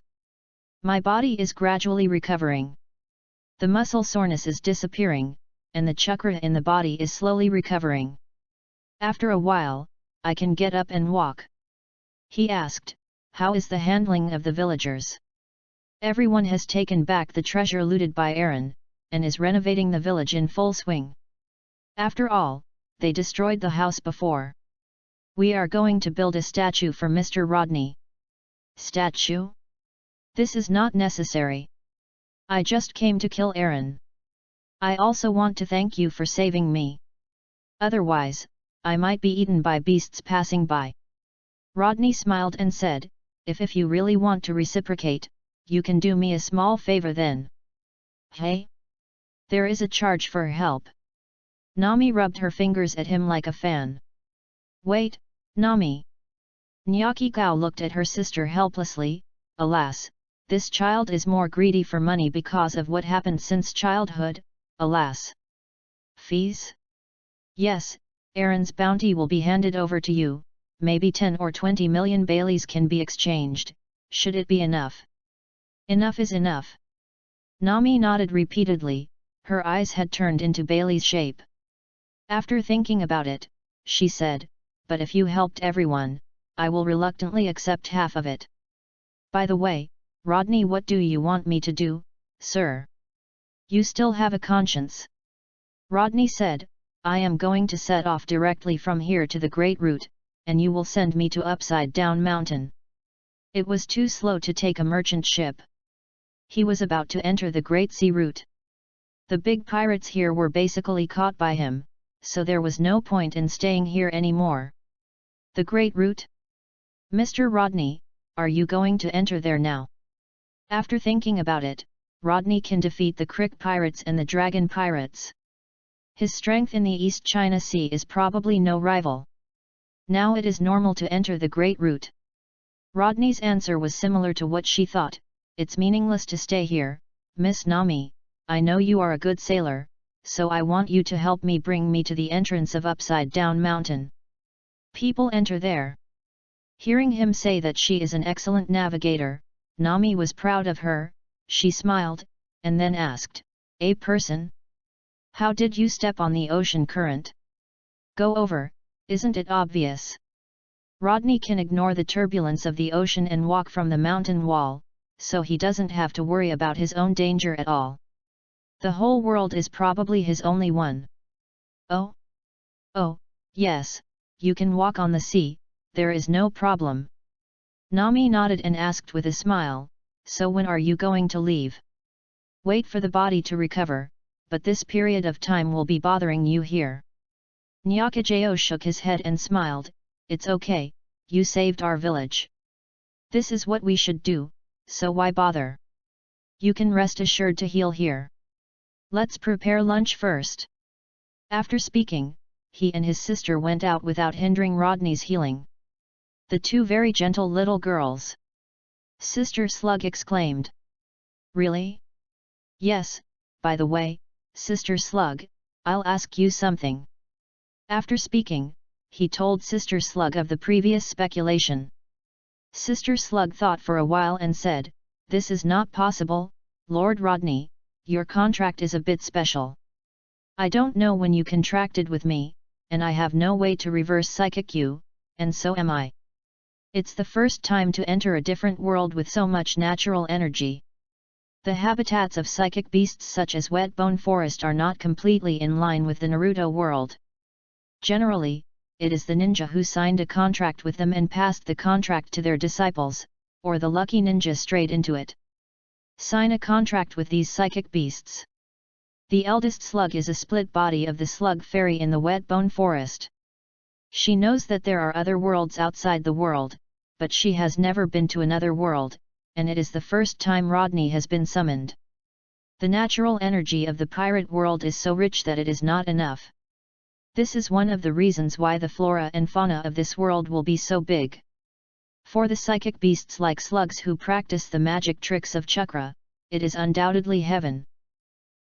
My body is gradually recovering. The muscle soreness is disappearing, and the chakra in the body is slowly recovering. After a while, I can get up and walk." He asked, "How is the handling of the villagers?" "Everyone has taken back the treasure looted by Aaron, and is renovating the village in full swing. After all, they destroyed the house before. We are going to build a statue for Mr. Rodney." "Statue? This is not necessary. I just came to kill Aaron. I also want to thank you for saving me. Otherwise, I might be eaten by beasts passing by." Rodney smiled and said, If you really want to reciprocate, you can do me a small favor then." "Hey? There is a charge for help." Nami rubbed her fingers at him like a fan. "Wait, Nami." Nyakigao looked at her sister helplessly. Alas, this child is more greedy for money because of what happened since childhood, alas. "Fees?" "Yes, Aaron's bounty will be handed over to you, maybe 10 or 20 million Baileys can be exchanged, should it be enough?" "Enough is enough." Nami nodded repeatedly, her eyes had turned into Bailey's shape. After thinking about it, she said, "But if you helped everyone, I will reluctantly accept half of it." "By the way, Rodney, what do you want me to do, sir? You still have a conscience." Rodney said, "I am going to set off directly from here to the Great Route, and you will send me to Upside Down Mountain." It was too slow to take a merchant ship. He was about to enter the Great Sea Route. The big pirates here were basically caught by him, so there was no point in staying here anymore. The Great Route? "Mr. Rodney, are you going to enter there now?" After thinking about it, Rodney can defeat the Crick pirates and the Dragon pirates. His strength in the East China Sea is probably no rival. Now it is normal to enter the Great Route. Rodney's answer was similar to what she thought. "It's meaningless to stay here, Miss Nami. I know you are a good sailor, so I want you to help me bring me to the entrance of Upside Down Mountain. People enter there." Hearing him say that she is an excellent navigator, Nami was proud of her. She smiled, and then asked, "A person? How did you step on the ocean current? Go over, isn't it obvious?" Rodney can ignore the turbulence of the ocean and walk from the mountain wall, so he doesn't have to worry about his own danger at all. The whole world is probably his only one. "Oh? Oh, yes, you can walk on the sea, there is no problem." Nami nodded and asked with a smile, "So when are you going to leave?" "Wait for the body to recover, but this period of time will be bothering you here." Nyakajeo shook his head and smiled, "It's okay, you saved our village. This is what we should do, so why bother? You can rest assured to heal here. Let's prepare lunch first." After speaking, he and his sister went out without hindering Rodney's healing. The two very gentle little girls. Sister Slug exclaimed. "Really?" "Yes, by the way, Sister Slug, I'll ask you something." After speaking, he told Sister Slug of the previous speculation. Sister Slug thought for a while and said, "This is not possible, Lord Rodney, your contract is a bit special. I don't know when you contracted with me, and I have no way to reverse psychic you, and so am I. It's the first time to enter a different world with so much natural energy. The habitats of psychic beasts such as wet bone forest are not completely in line with the Naruto world. Generally, it is the ninja who signed a contract with them and passed the contract to their disciples, or the lucky ninja strayed into it. Sign a contract with these psychic beasts. The eldest slug is a split body of the slug fairy in the wet bone forest. She knows that there are other worlds outside the world, but she has never been to another world, and it is the first time Rodney has been summoned. The natural energy of the pirate world is so rich that it is not enough. This is one of the reasons why the flora and fauna of this world will be so big. For the psychic beasts like slugs who practice the magic tricks of chakra, it is undoubtedly heaven.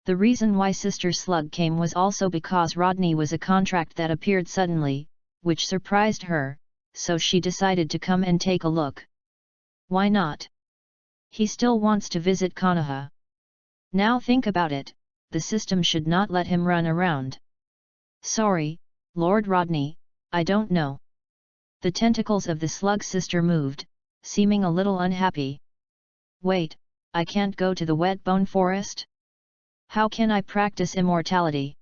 The reason why Sister Slug came was also because Rodney was a contract that appeared suddenly, which surprised her, so she decided to come and take a look. Why not? He still wants to visit Konoha. Now think about it, the system should not let him run around. Sorry, Lord Rodney, I don't know. The tentacles of the slug sister moved, seeming a little unhappy. Wait, I can't go to the wet bone forest? How can I practice immortality?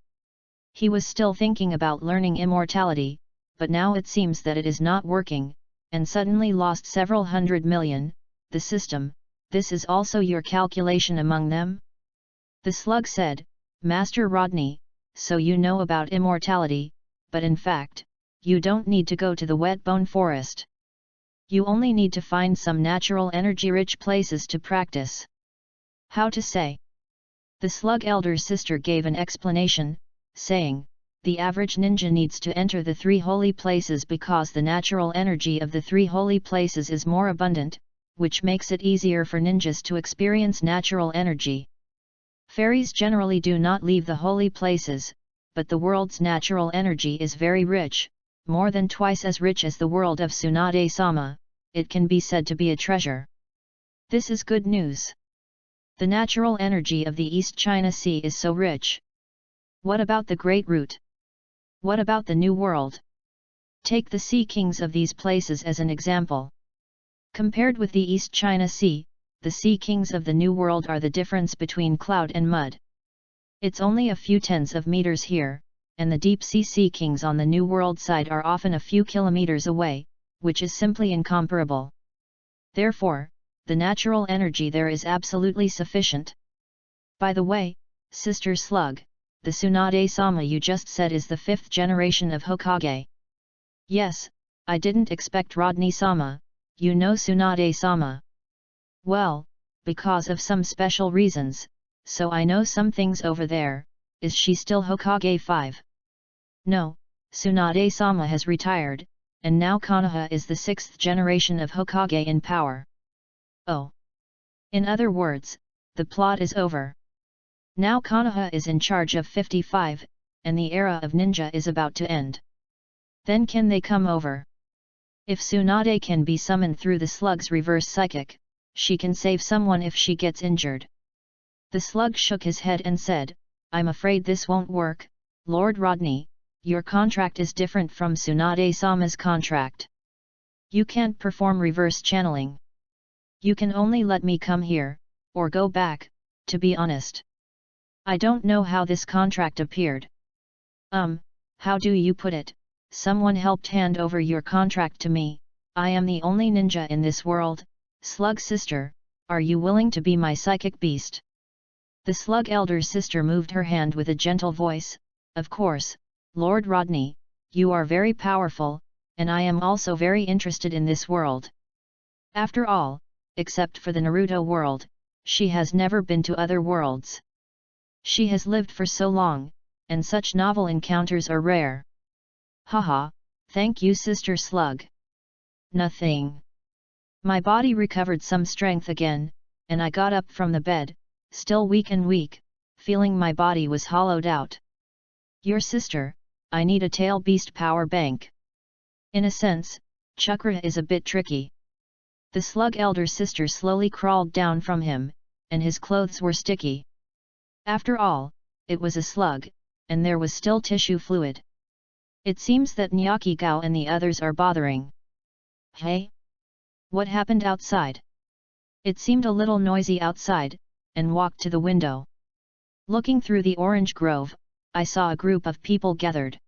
He was still thinking about learning immortality, but now it seems that it is not working, and suddenly lost several 100 million, the system, this is also your calculation among them? The slug said, Master Rodney, so you know about immortality, but in fact, you don't need to go to the wet bone forest. You only need to find some natural energy-rich places to practice. How to say? The slug elder sister gave an explanation, saying, the average ninja needs to enter the 3 holy places because the natural energy of the 3 holy places is more abundant, which makes it easier for ninjas to experience natural energy. Fairies generally do not leave the holy places, but the world's natural energy is very rich, more than twice as rich as the world of Tsunade-sama, it can be said to be a treasure. This is good news. The natural energy of the East China Sea is so rich. What about the Great Root? What about the New World? Take the sea kings of these places as an example. Compared with the East China Sea, the sea kings of the New World are the difference between cloud and mud. It's only a few tens of meters here, and the deep sea kings on the New World side are often a few kilometers away, which is simply incomparable. Therefore, the natural energy there is absolutely sufficient. By the way, Sister Slug, the Tsunade-sama you just said is the 5th generation of Hokage. Yes, I didn't expect Rodney-sama, you know Tsunade-sama. Well, because of some special reasons, so I know some things over there. Is she still Hokage 5? No, Tsunade-sama has retired, and now Konoha is the 6th generation of Hokage in power. Oh. In other words, the plot is over. Now Konoha is in charge of 55, and the era of ninja is about to end. Then can they come over? If Tsunade can be summoned through the slug's reverse psychic, she can save someone if she gets injured. The slug shook his head and said, I'm afraid this won't work, Lord Rodney, your contract is different from Tsunade-sama's contract. You can't perform reverse channeling. You can only let me come here, or go back, to be honest. I don't know how this contract appeared. How do you put it? Someone helped hand over your contract to me. I am the only ninja in this world. Slug sister, are you willing to be my psychic beast? The slug elder sister moved her hand with a gentle voice. Of course, Lord Rodney, you are very powerful, and I am also very interested in this world. After all, except for the Naruto world, she has never been to other worlds. She has lived for so long, and such novel encounters are rare. Haha, thank you Sister Slug. Nothing. My body recovered some strength again, and I got up from the bed, still weak and weak, feeling my body was hollowed out. Your sister, I need a tail beast power bank. In a sense, chakra is a bit tricky. The slug elder sister slowly crawled down from him, and his clothes were sticky. After all, it was a slug, and there was still tissue fluid. It seems that Nyaki-gao and the others are bothering. Hey? What happened outside? It seemed a little noisy outside, and walked to the window. Looking through the orange grove, I saw a group of people gathered,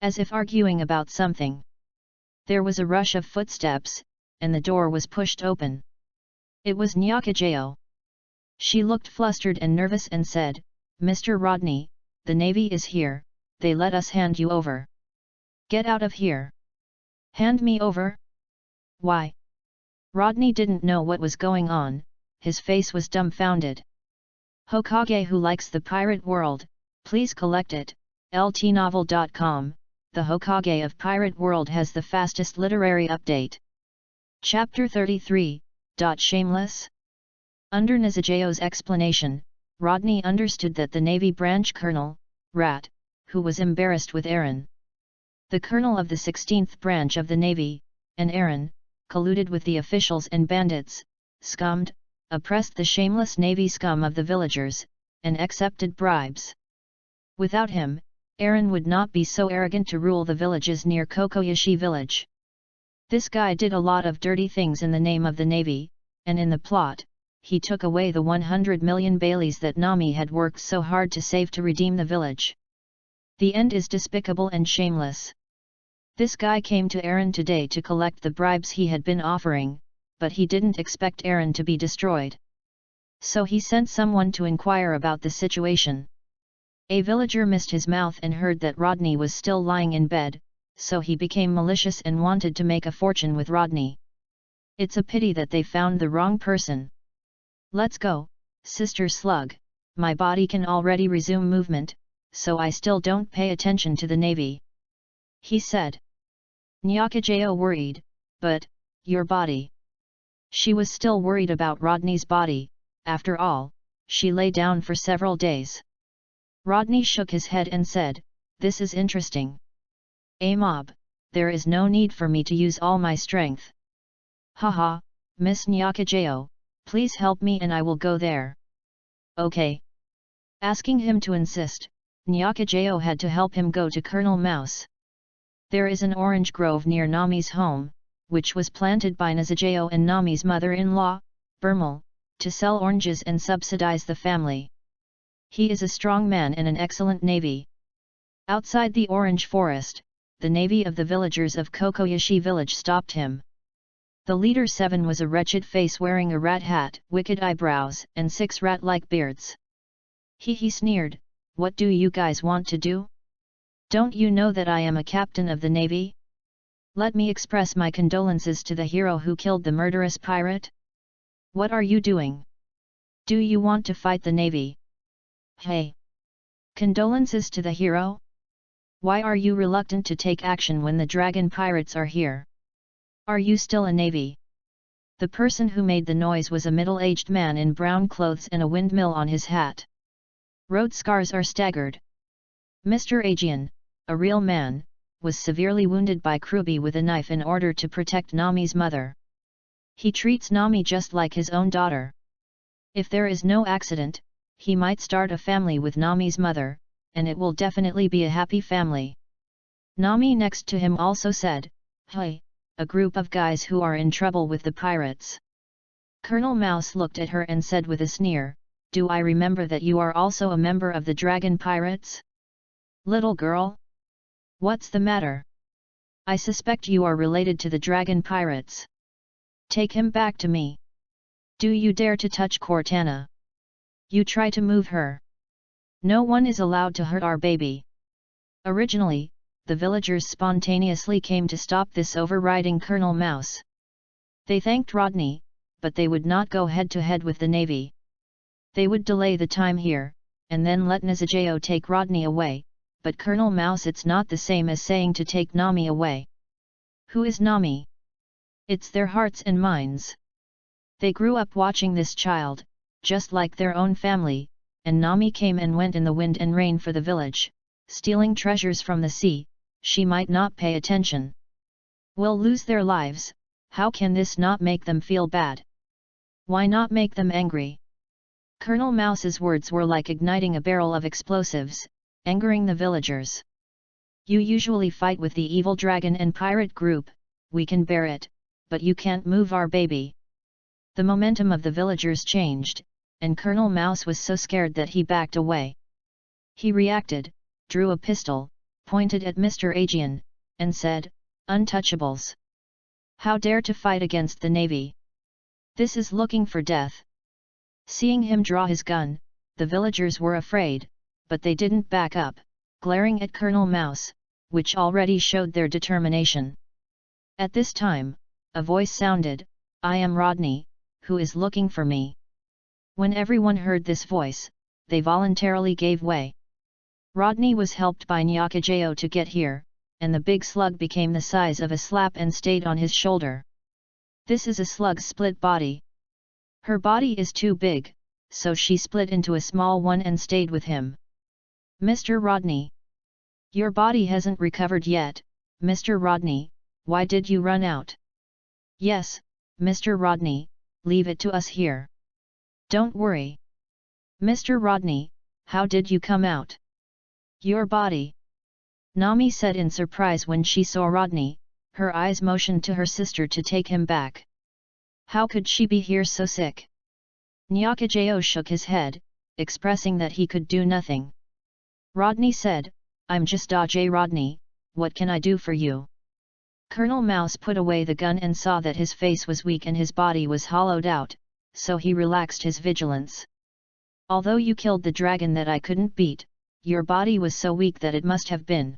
as if arguing about something. There was a rush of footsteps, and the door was pushed open. It was Nyakajao. She looked flustered and nervous and said, "Mr. Rodney, the Navy is here, they let us hand you over." "Get out of here." "Hand me over? Why?" Rodney didn't know what was going on, his face was dumbfounded. Hokage who likes the pirate world, please collect it, ltnovel.com, the Hokage of Pirate World has the fastest literary update. Chapter 33, Shameless? Under Nizajao's explanation, Rodney understood that the Navy branch colonel, Rat, who was embarrassed with Aaron, the colonel of the 16th branch of the Navy, and Aaron, colluded with the officials and bandits, scummed, oppressed the shameless Navy scum of the villagers, and accepted bribes. Without him, Aaron would not be so arrogant to rule the villages near Kokoyashi village. This guy did a lot of dirty things in the name of the Navy, and in the plot, he took away the 100 million Baileys that Nami had worked so hard to save to redeem the village. The end is despicable and shameless. This guy came to Aaron today to collect the bribes he had been offering, but he didn't expect Aaron to be destroyed. So he sent someone to inquire about the situation. A villager missed his mouth and heard that Rodney was still lying in bed, so he became malicious and wanted to make a fortune with Rodney. It's a pity that they found the wrong person. "Let's go, Sister Slug, my body can already resume movement, so I still don't pay attention to the Navy," he said. Nyakajao worried, "But, your body?" She was still worried about Rodney's body, after all, she lay down for several days. Rodney shook his head and said, "This is interesting. Mob, there is no need for me to use all my strength." "Haha, Miss Nyakajao, please help me and I will go there." "Okay." Asking him to insist, Nyakajao had to help him go to Colonel Mouse. There is an orange grove near Nami's home, which was planted by Nizajao and Nami's mother-in-law, Burmal, to sell oranges and subsidize the family. He is a strong man and an excellent navy. Outside the orange forest, the navy of the villagers of Kokoyashi village stopped him. The leader 7 was a wretched face wearing a rat hat, wicked eyebrows, and 6 rat-like beards. He sneered, "What do you guys want to do? Don't you know that I am a captain of the navy? Let me express my condolences to the hero who killed the murderous pirate. What are you doing? Do you want to fight the navy? Hey! Condolences to the hero? Why are you reluctant to take action when the dragon pirates are here? Are you still a navy?" The person who made the noise was a middle-aged man in brown clothes and a windmill on his hat. Road scars are staggered. Mr. Aegean, a real man, was severely wounded by Krubi with a knife in order to protect Nami's mother. He treats Nami just like his own daughter. If there is no accident, he might start a family with Nami's mother, and it will definitely be a happy family. Nami next to him also said, "Hey, a group of guys who are in trouble with the pirates." Colonel Mouse looked at her and said with a sneer, "Do I remember that you are also a member of the dragon pirates? Little girl? What's the matter? I suspect you are related to the dragon pirates. Take him back to me. Do you dare to touch Cortana? You try to move her. No one is allowed to hurt our baby." Originally, the villagers spontaneously came to stop this overriding Colonel Mouse. They thanked Rodney, but they would not go head-to-head with the navy. They would delay the time here, and then let Nizajao take Rodney away, but Colonel Mouse, it's not the same as saying to take Nami away. Who is Nami? It's their hearts and minds. They grew up watching this child, just like their own family, and Nami came and went in the wind and rain for the village, stealing treasures from the sea. She might not pay attention. Will lose their lives. How can this not make them feel bad? Why not make them angry? Colonel Mouse's words were like igniting a barrel of explosives, angering the villagers. You usually fight with the evil dragon and pirate group, we can bear it, but you can't move our baby. The momentum of the villagers changed, and Colonel Mouse was so scared that he backed away. He reacted, drew a pistol, pointed at Mr. Aegean, and said, "Untouchables! How dare to fight against the Navy? This is looking for death." Seeing him draw his gun, the villagers were afraid, but they didn't back up, glaring at Colonel Mouse, which already showed their determination. At this time, a voice sounded, "I am Rodney, who is looking for me?" When everyone heard this voice, they voluntarily gave way. Rodney was helped by Nyakajeo to get here, and the big slug became the size of a slap and stayed on his shoulder. This is a slug's split body. Her body is too big, so she split into a small one and stayed with him. "Mr. Rodney. Your body hasn't recovered yet, Mr. Rodney, why did you run out?" "Yes, Mr. Rodney, leave it to us here. Don't worry." "Mr. Rodney, how did you come out?" "Your body." Nami said in surprise when she saw Rodney, her eyes motioned to her sister to take him back. How could she be here so sick? Nyakajeo shook his head, expressing that he could do nothing. Rodney said, "I'm just Ajay Rodney, what can I do for you?" Colonel Mouse put away the gun and saw that his face was weak and his body was hollowed out, so he relaxed his vigilance. "Although you killed the dragon that I couldn't beat, your body was so weak that it must have been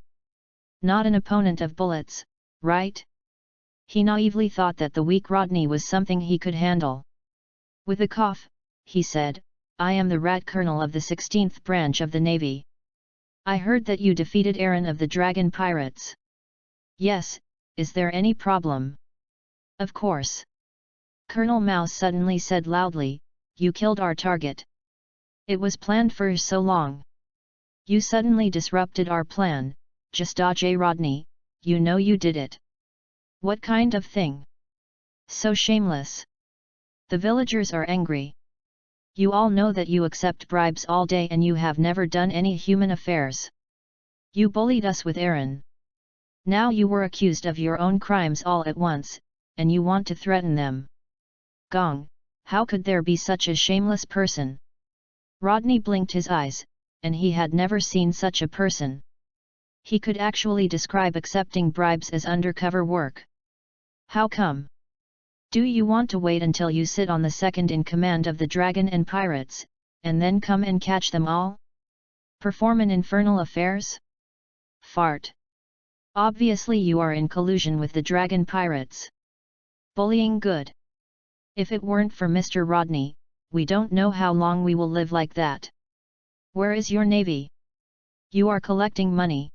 not an opponent of bullets, right?" He naively thought that the weak Rodney was something he could handle. With a cough, he said, "I am the Rat Colonel of the 16th branch of the Navy. I heard that you defeated Aaron of the Dragon Pirates." "Yes, is there any problem?" "Of course." Colonel Mouse suddenly said loudly, "You killed our target. It was planned for so long. You suddenly disrupted our plan, just Ajay Rodney, you know you did it. What kind of thing? So shameless. The villagers are angry. You all know that you accept bribes all day and you have never done any human affairs. You bullied us with Aaron. Now you were accused of your own crimes all at once, and you want to threaten them. Gong, how could there be such a shameless person?" Rodney blinked his eyes, and he had never seen such a person. He could actually describe accepting bribes as undercover work. "How come? Do you want to wait until you sit on the second in command of the dragon and pirates, and then come and catch them all? Perform an infernal affairs? Fart. Obviously you are in collusion with the dragon pirates. Bullying good. If it weren't for Mr. Rodney, we don't know how long we will live like that. Where is your navy? You are collecting money."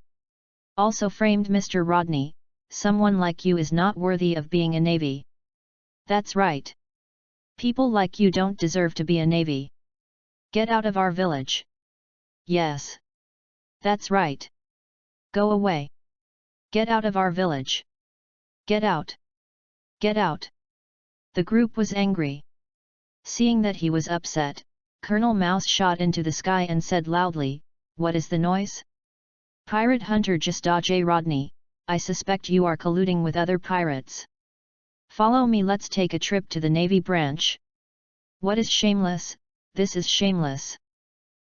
Also framed Mr. Rodney, "Someone like you is not worthy of being a navy." "That's right. People like you don't deserve to be a navy. Get out of our village." "Yes. That's right. Go away. Get out of our village. Get out. Get out." The group was angry. Seeing that he was upset, Colonel Mouse shot into the sky and said loudly, "What is the noise? Pirate hunter just Ajay Rodney, I suspect you are colluding with other pirates. Follow me, let's take a trip to the Navy branch." "What is shameless? This is shameless."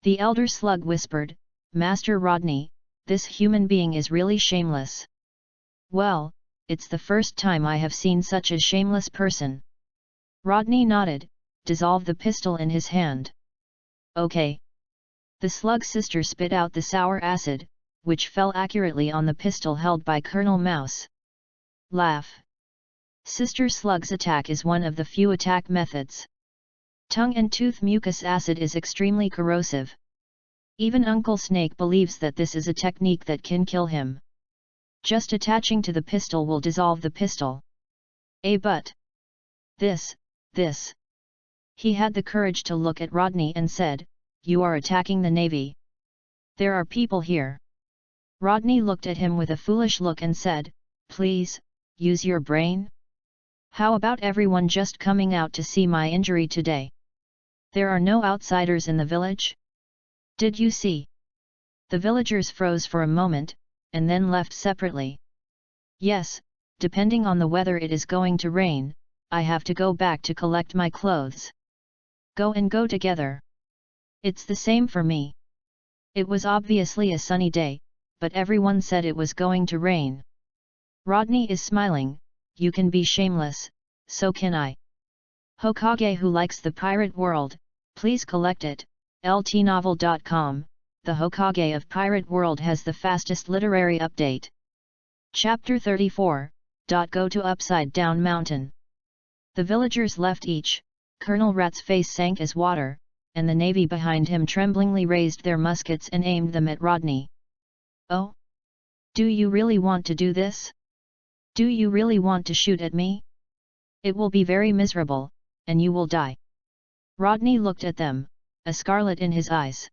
The elder slug whispered, "Master Rodney, this human being is really shameless." "Well, it's the first time I have seen such a shameless person." Rodney nodded, dissolved the pistol in his hand. "Okay." The slug sister spit out the sour acid, which fell accurately on the pistol held by Colonel Mouse. Laugh. Sister Slug's attack is one of the few attack methods. Tongue and tooth mucus acid is extremely corrosive. Even Uncle Snake believes that this is a technique that can kill him. Just attaching to the pistol will dissolve the pistol. But this. He had the courage to look at Rodney and said, "You are attacking the Navy. There are people here." Rodney looked at him with a foolish look and said, "Please, use your brain? How about everyone just coming out to see my injury today? There are no outsiders in the village? Did you see?" The villagers froze for a moment, and then left separately. "Yes, depending on the weather it is going to rain, I have to go back to collect my clothes." Go and go together. It's the same for me. It was obviously a sunny day, but everyone said it was going to rain. Rodney is smiling, you can be shameless, so can I. Hokage who likes the pirate world, please collect it, ltnovel.com, the Hokage of Pirate World has the fastest literary update. Chapter 34, Go to Upside Down Mountain. The villagers left each, Colonel Rat's face sank as water, and the navy behind him tremblingly raised their muskets and aimed them at Rodney. Oh? Do you really want to do this? Do you really want to shoot at me? It will be very miserable, and you will die. Rodney looked at them, a scarlet in his eyes.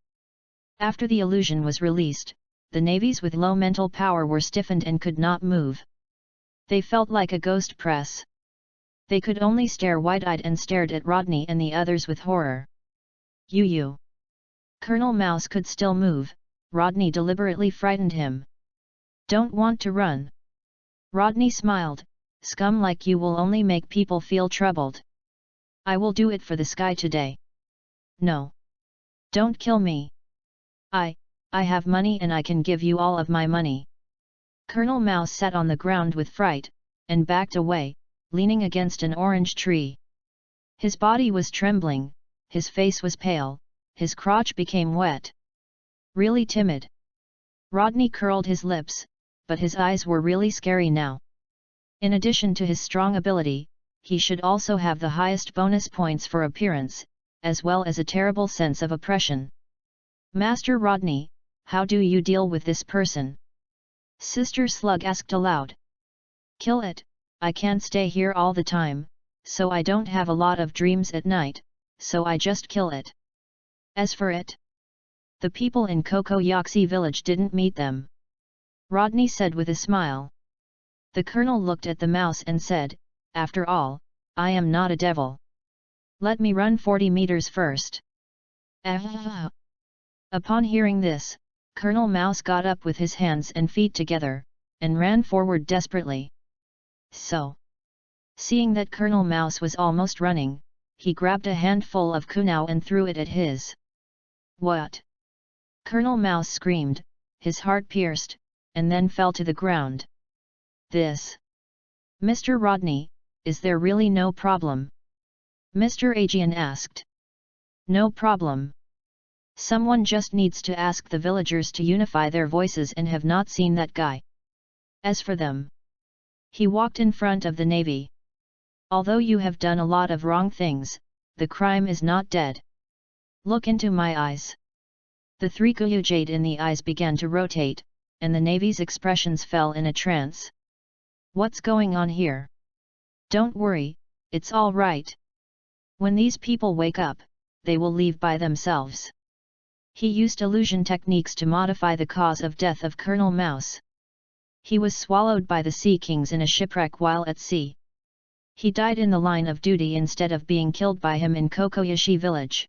After the illusion was released, the navies with low mental power were stiffened and could not move. They felt like a ghost press. They could only stare wide-eyed and stared at Rodney and the others with horror. You. Colonel Mouse could still move, Rodney deliberately frightened him. Don't want to run. Rodney smiled, scum like you will only make people feel troubled. I will do it for the sky today. No. Don't kill me. I have money and I can give you all of my money. Colonel Mouse sat on the ground with fright, and backed away, leaning against an orange tree. His body was trembling, his face was pale, his crotch became wet. Really timid. Rodney curled his lips, but his eyes were really scary now. In addition to his strong ability, he should also have the highest bonus points for appearance, as well as a terrible sense of oppression. Master Rodney, how do you deal with this person? Sister Slug asked aloud. Kill it, I can't stay here all the time, so I don't have a lot of dreams at night, so I just kill it. As for it, the people in Kokoyaksi village didn't meet them. Rodney said with a smile. The colonel looked at the mouse and said, after all, I am not a devil. Let me run 40 meters first. Upon hearing this, Colonel Mouse got up with his hands and feet together, and ran forward desperately. So, seeing that Colonel Mouse was almost running, he grabbed a handful of kunao and threw it at his. What? Colonel Mouse screamed, his heart pierced, and then fell to the ground. This. Mr. Rodney, is there really no problem? Mr. Aegean asked. No problem. Someone just needs to ask the villagers to unify their voices and have not seen that guy. As for them. He walked in front of the navy. Although you have done a lot of wrong things, the crime is not dead. Look into my eyes. The three Guyujade in the eyes began to rotate, and the navy's expressions fell in a trance. What's going on here? Don't worry, it's all right. When these people wake up, they will leave by themselves. He used illusion techniques to modify the cause of death of Colonel Mouse. He was swallowed by the Sea Kings in a shipwreck while at sea. He died in the line of duty instead of being killed by him in Kokoyashi village.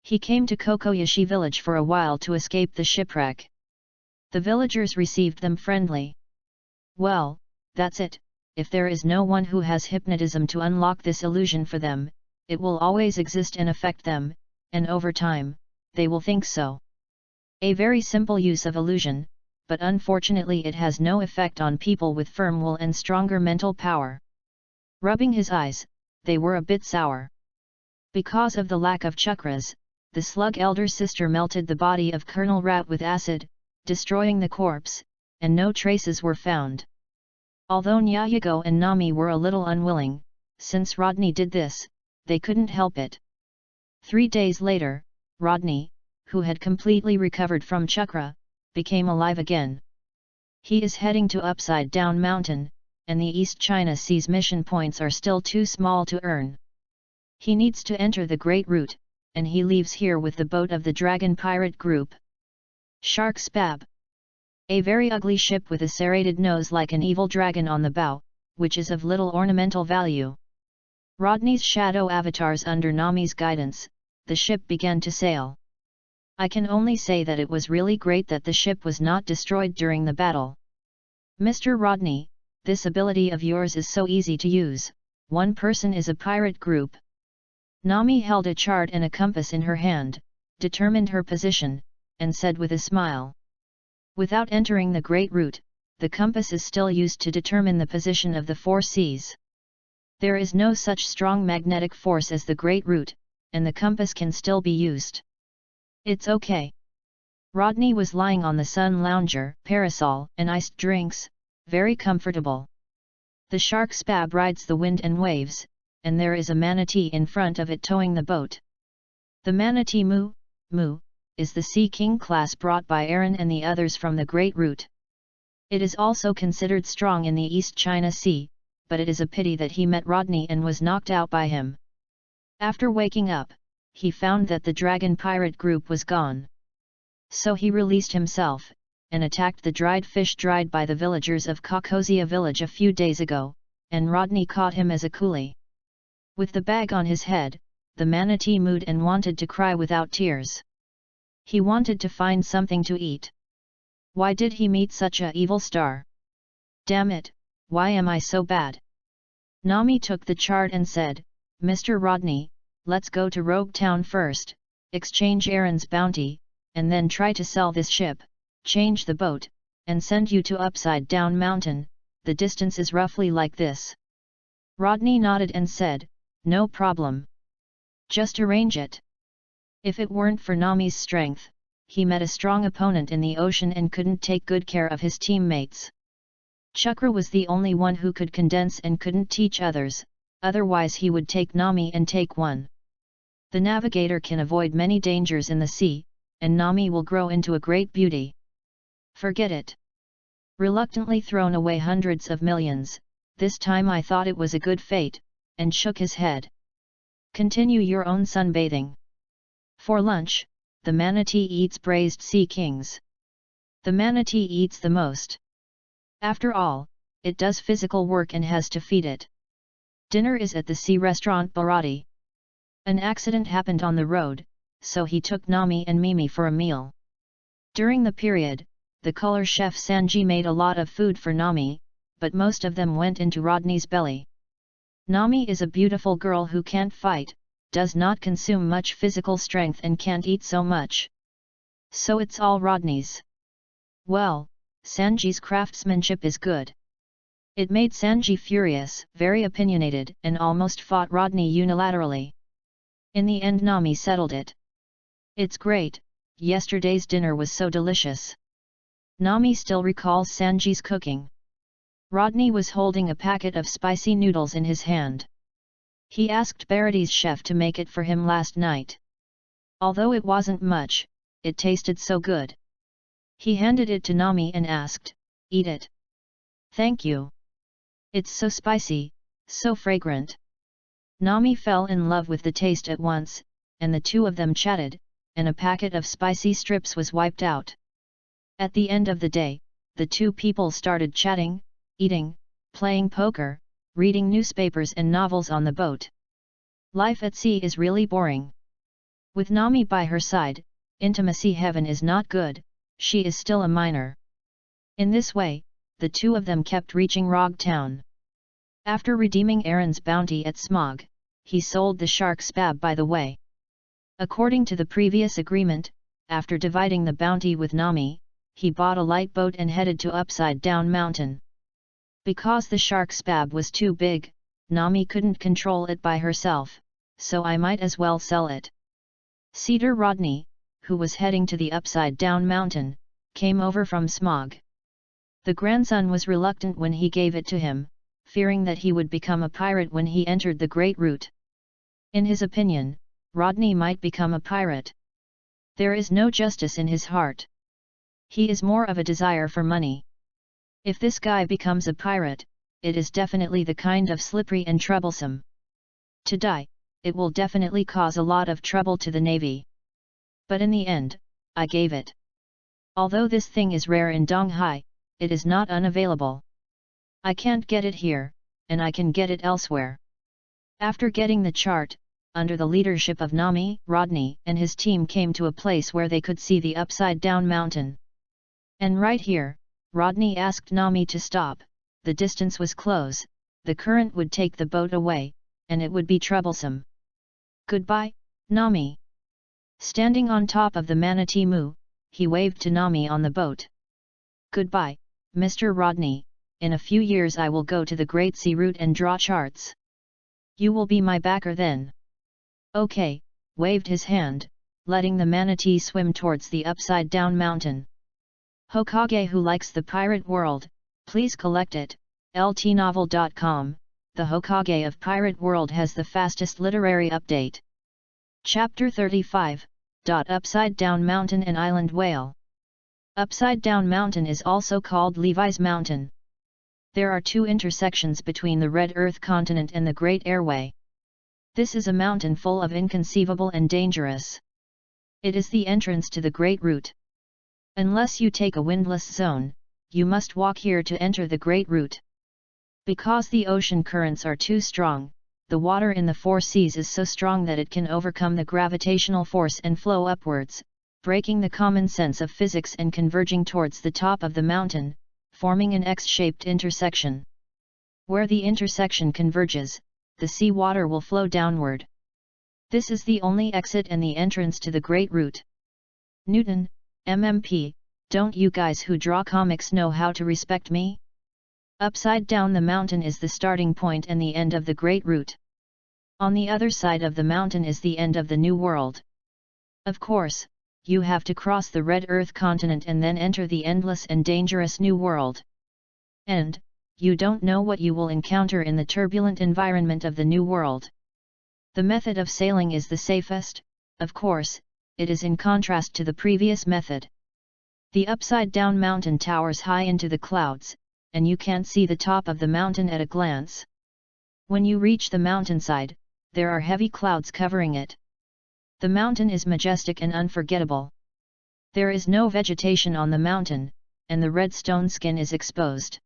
He came to Kokoyashi village for a while to escape the shipwreck. The villagers received them friendly. Well, that's it, if there is no one who has hypnotism to unlock this illusion for them, it will always exist and affect them, and over time, they will think so. A very simple use of illusion, but unfortunately it has no effect on people with firm will and stronger mental power. Rubbing his eyes, they were a bit sour. Because of the lack of chakras, the slug elder sister melted the body of Colonel Rat with acid, destroying the corpse, and no traces were found. Although Nyayago and Nami were a little unwilling, since Rodney did this, they couldn't help it. 3 days later, Rodney, who had completely recovered from chakra, became alive again. He is heading to Upside Down Mountain, and the East China Sea's mission points are still too small to earn. He needs to enter the Great Route, and he leaves here with the boat of the Dragon Pirate Group. Shark Spab. A very ugly ship with a serrated nose like an evil dragon on the bow, which is of little ornamental value. Rodney's shadow avatars under Nami's guidance, the ship began to sail. I can only say that it was really great that the ship was not destroyed during the battle. Mr. Rodney, this ability of yours is so easy to use, one person is a pirate group. Nami held a chart and a compass in her hand, determined her position, and said with a smile. Without entering the Great Root, the compass is still used to determine the position of the four seas. There is no such strong magnetic force as the Great Root, and the compass can still be used. It's okay. Rodney was lying on the sun lounger, parasol, and iced drinks, very comfortable. The shark spab rides the wind and waves, and there is a manatee in front of it towing the boat. The manatee Mu, is the Sea King class brought by Aaron and the others from the Great Root. It is also considered strong in the East China Sea, but it is a pity that he met Rodney and was knocked out by him. After waking up, he found that the dragon pirate group was gone. So he released himself, and attacked the dried fish dried by the villagers of Kokosia village a few days ago, and Rodney caught him as a coolie. With the bag on his head, the manatee mooed and wanted to cry without tears. He wanted to find something to eat. Why did he meet such a evil star? Damn it, why am I so bad? Nami took the chart and said, Mr. Rodney, let's go to Rogue Town first, exchange Aaron's bounty, and then try to sell this ship, change the boat, and send you to Upside Down Mountain. The distance is roughly like this. Rodney nodded and said, no problem. Just arrange it. If it weren't for Nami's strength, he met a strong opponent in the ocean and couldn't take good care of his teammates. Chakra was the only one who could condense and couldn't teach others, otherwise he would take Nami and take one. The navigator can avoid many dangers in the sea, and Nami will grow into a great beauty. Forget it. Reluctantly thrown away hundreds of millions, this time I thought it was a good fate, and shook his head. Continue your own sunbathing. For lunch, the manatee eats braised sea kings. The manatee eats the most. After all, it does physical work and has to feed it. Dinner is at the sea restaurant Bharati. An accident happened on the road, so he took Nami and Mimi for a meal. During the period, the color chef Sanji made a lot of food for Nami, but most of them went into Rodney's belly. Nami is a beautiful girl who can't fight, does not consume much physical strength and can't eat so much. So it's all Rodney's. Well, Sanji's craftsmanship is good. It made Sanji furious, very opinionated, and almost fought Rodney unilaterally. In the end Nami settled it. It's great, yesterday's dinner was so delicious. Nami still recalls Sanji's cooking. Rodney was holding a packet of spicy noodles in his hand. He asked Bharati's chef to make it for him last night. Although it wasn't much, it tasted so good. He handed it to Nami and asked, eat it. Thank you. It's so spicy, so fragrant. Nami fell in love with the taste at once, and the two of them chatted, and a packet of spicy strips was wiped out. At the end of the day, the two people started chatting, eating, playing poker, reading newspapers and novels on the boat. Life at sea is really boring. With Nami by her side, intimacy heaven is not good, she is still a minor. In this way, the two of them kept reaching Rogue Town. After redeeming Aaron's bounty at Smog, he sold the shark spab by the way. According to the previous agreement, after dividing the bounty with Nami, he bought a light boat and headed to Upside Down Mountain. Because the shark spab was too big, Nami couldn't control it by herself, so I might as well sell it. Cedar Rodney, who was heading to the Upside Down Mountain, came over from Smog. The grandson was reluctant when he gave it to him, fearing that he would become a pirate when he entered the Great Root. In his opinion, Rodney might become a pirate. There is no justice in his heart. He is more of a desire for money. If this guy becomes a pirate, it is definitely the kind of slippery and troublesome. To die, it will definitely cause a lot of trouble to the Navy. But in the end, I gave it. Although this thing is rare in Donghai, it is not unavailable. I can't get it here, and I can get it elsewhere. After getting the chart, under the leadership of Nami, Rodney and his team came to a place where they could see the Upside Down Mountain. And right here, Rodney asked Nami to stop. The distance was close, the current would take the boat away, and it would be troublesome. Goodbye, Nami. Standing on top of the manatee Mu, he waved to Nami on the boat. Goodbye, Mr. Rodney, in a few years I will go to the Great Sea Route and draw charts. You will be my backer then. Okay, waved his hand, letting the manatee swim towards the upside-down mountain. Hokage who likes the pirate world, please collect it, ltnovel.com, the Hokage of Pirate World has the fastest literary update. Chapter 35, Upside Down Mountain and Island Whale. Upside Down Mountain is also called Levi's Mountain. There are two intersections between the Red Earth continent and the Great Airway. This is a mountain full of inconceivable and dangerous. It is the entrance to the Great Route. Unless you take a windless zone, you must walk here to enter the Great Route. Because the ocean currents are too strong, the water in the four seas is so strong that it can overcome the gravitational force and flow upwards, breaking the common sense of physics and converging towards the top of the mountain, forming an X-shaped intersection. Where the intersection converges, the sea water will flow downward. This is the only exit and the entrance to the Great Route. Newton, MMP, don't you guys who draw comics know how to respect me? Upside down the mountain is the starting point and the end of the Great Route. On the other side of the mountain is the end of the New World. Of course, you have to cross the Red Earth continent and then enter the endless and dangerous New World. And, you don't know what you will encounter in the turbulent environment of the New World. The method of sailing is the safest, of course, it is in contrast to the previous method. The upside-down mountain towers high into the clouds, and you can't see the top of the mountain at a glance. When you reach the mountainside, there are heavy clouds covering it. The mountain is majestic and unforgettable. There is no vegetation on the mountain, and the red stone skin is exposed.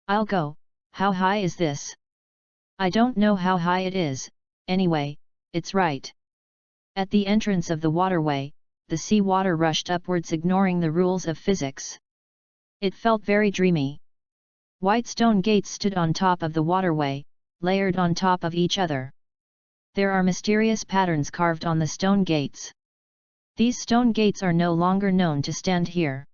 I'll go, how high is this? I don't know how high it is, anyway, it's right. At the entrance of the waterway, the sea water rushed upwards ignoring the rules of physics. It felt very dreamy. White stone gates stood on top of the waterway, layered on top of each other. There are mysterious patterns carved on the stone gates. These stone gates are no longer known to stand here.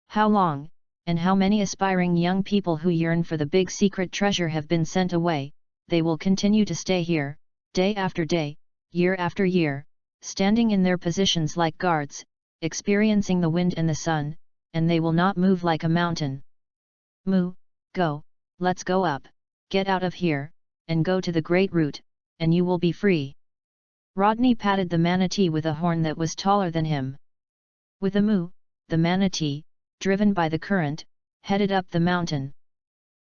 How long, and how many aspiring young people who yearn for the big secret treasure have been sent away, they will continue to stay here, day after day, year after year, standing in their positions like guards, experiencing the wind and the sun, and they will not move like a mountain. Mu, go, let's go up, get out of here, and go to the Great Route, and you will be free. Rodney patted the manatee with a horn that was taller than him. With a moo, the manatee, driven by the current, headed up the mountain.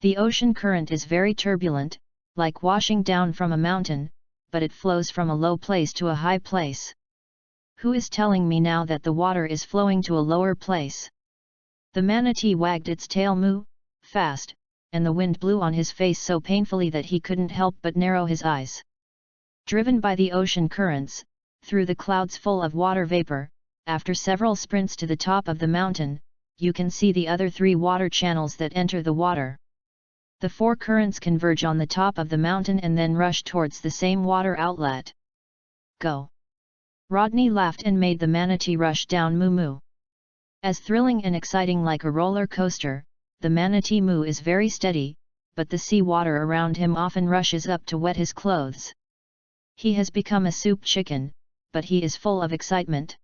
The ocean current is very turbulent, like washing down from a mountain, but it flows from a low place to a high place. Who is telling me now that the water is flowing to a lower place? The manatee wagged its tail moo, fast, and the wind blew on his face so painfully that he couldn't help but narrow his eyes. Driven by the ocean currents, through the clouds full of water vapor, after several sprints to the top of the mountain, you can see the other three water channels that enter the water. The four currents converge on the top of the mountain and then rush towards the same water outlet. Go! Rodney laughed and made the manatee rush down moo moo. As thrilling and exciting like a roller coaster, the manatee moo is very steady, but the sea water around him often rushes up to wet his clothes. He has become a soup chicken, but he is full of excitement.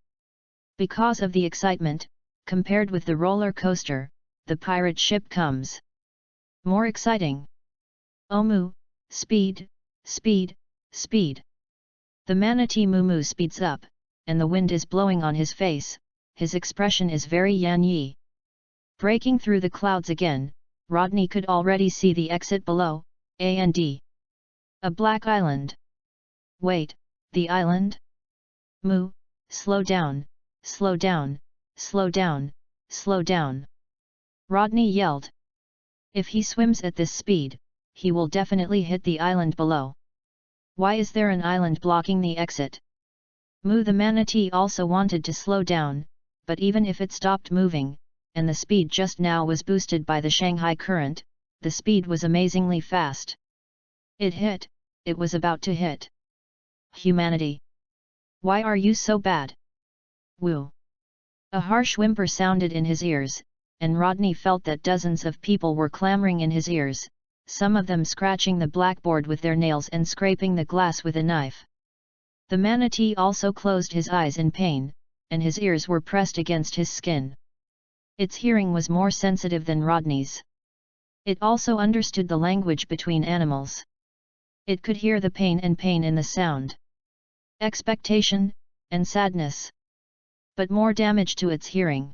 Because of the excitement, compared with the roller coaster, the pirate ship comes more exciting. Oh moo, speed, speed, speed. The manatee moo moo speeds up, and the wind is blowing on his face, his expression is very yan yi. Breaking through the clouds again, Rodney could already see the exit below, and a black island. Wait, the island? Moo, slow down, slow down, slow down, slow down. Rodney yelled. If he swims at this speed, he will definitely hit the island below. Why is there an island blocking the exit? Moo the manatee also wanted to slow down, but even if it stopped moving, and the speed just now was boosted by the Shanghai current, the speed was amazingly fast. It was about to hit. Humanity. Why are you so bad? Woo. A harsh whimper sounded in his ears, and Rodney felt that dozens of people were clamoring in his ears, some of them scratching the blackboard with their nails and scraping the glass with a knife. The manatee also closed his eyes in pain, and his ears were pressed against his skin. Its hearing was more sensitive than Rodney's. It also understood the language between animals. It could hear the pain in the sound. Expectation, and sadness. But more damage to its hearing.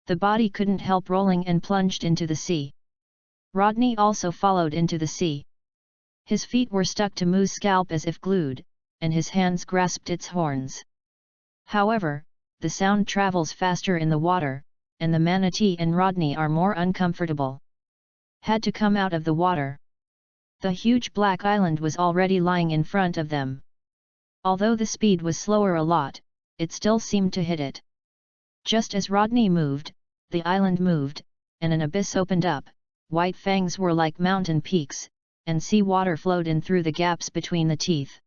The body couldn't help rolling and plunged into the sea. Rodney also followed into the sea. His feet were stuck to Moo's scalp as if glued, and his hands grasped its horns. However, the sound travels faster in the water, and the manatee and Rodney are more uncomfortable. Had to come out of the water. The huge black island was already lying in front of them. Although the speed was slower a lot, it still seemed to hit it. Just as Rodney moved, the island moved, and an abyss opened up. White fangs were like mountain peaks, and sea water flowed in through the gaps between the teeth.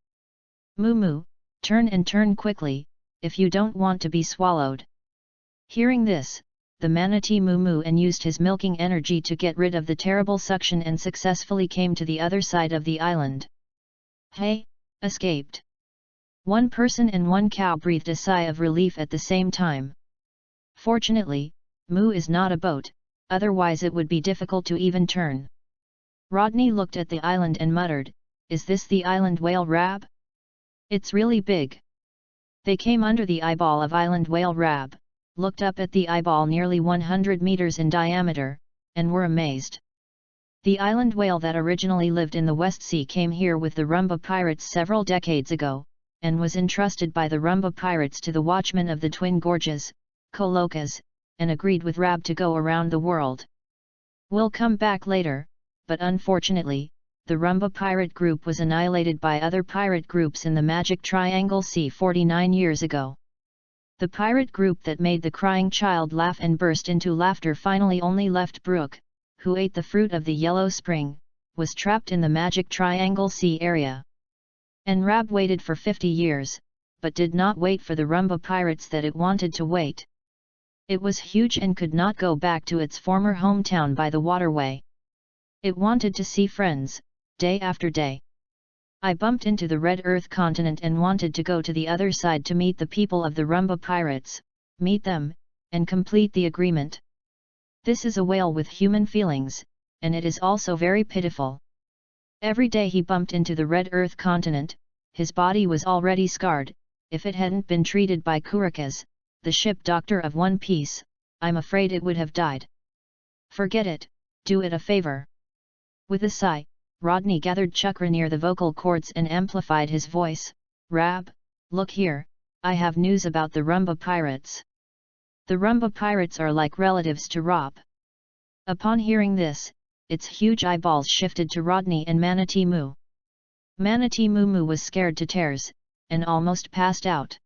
Moo moo, turn and turn quickly, if you don't want to be swallowed. Hearing this, the manatee moo moo and used his milking energy to get rid of the terrible suction and successfully came to the other side of the island. Hey, escaped. One person and one cow breathed a sigh of relief at the same time. Fortunately, Moo is not a boat, otherwise it would be difficult to even turn. Rodney looked at the island and muttered, "Is this the island whale Rab? It's really big." They came under the eyeball of island whale Rab, looked up at the eyeball nearly 100 meters in diameter, and were amazed. The island whale that originally lived in the West Sea came here with the Rumba pirates several decades ago, and was entrusted by the Rumba pirates to the watchmen of the Twin Gorges, Coloccas, and agreed with Rab to go around the world. We'll come back later, but unfortunately, the Rumba pirate group was annihilated by other pirate groups in the Magic Triangle Sea 49 years ago. The pirate group that made the crying child laugh and burst into laughter finally only left Brooke, who ate the fruit of the Yellow Spring, was trapped in the Magic Triangle Sea area. And Rab waited for 50 years, but did not wait for the Rumba pirates that it wanted to wait. It was huge and could not go back to its former hometown by the waterway. It wanted to see friends, day after day. I bumped into the Red Earth continent and wanted to go to the other side to meet the people of the Rumba pirates, meet them, and complete the agreement. This is a whale with human feelings, and it is also very pitiful. Every day he bumped into the Red Earth continent, his body was already scarred. If it hadn't been treated by Curakas, the ship doctor of One Piece, I'm afraid it would have died. Forget it, do it a favor. With a sigh, Rodney gathered chakra near the vocal cords and amplified his voice. Rab, look here, I have news about the Rumba pirates. The Rumba pirates are like relatives to Rob. Upon hearing this, its huge eyeballs shifted to Rodney and Manatee Moo. Manatee Moo Moo was scared to tears, and almost passed out.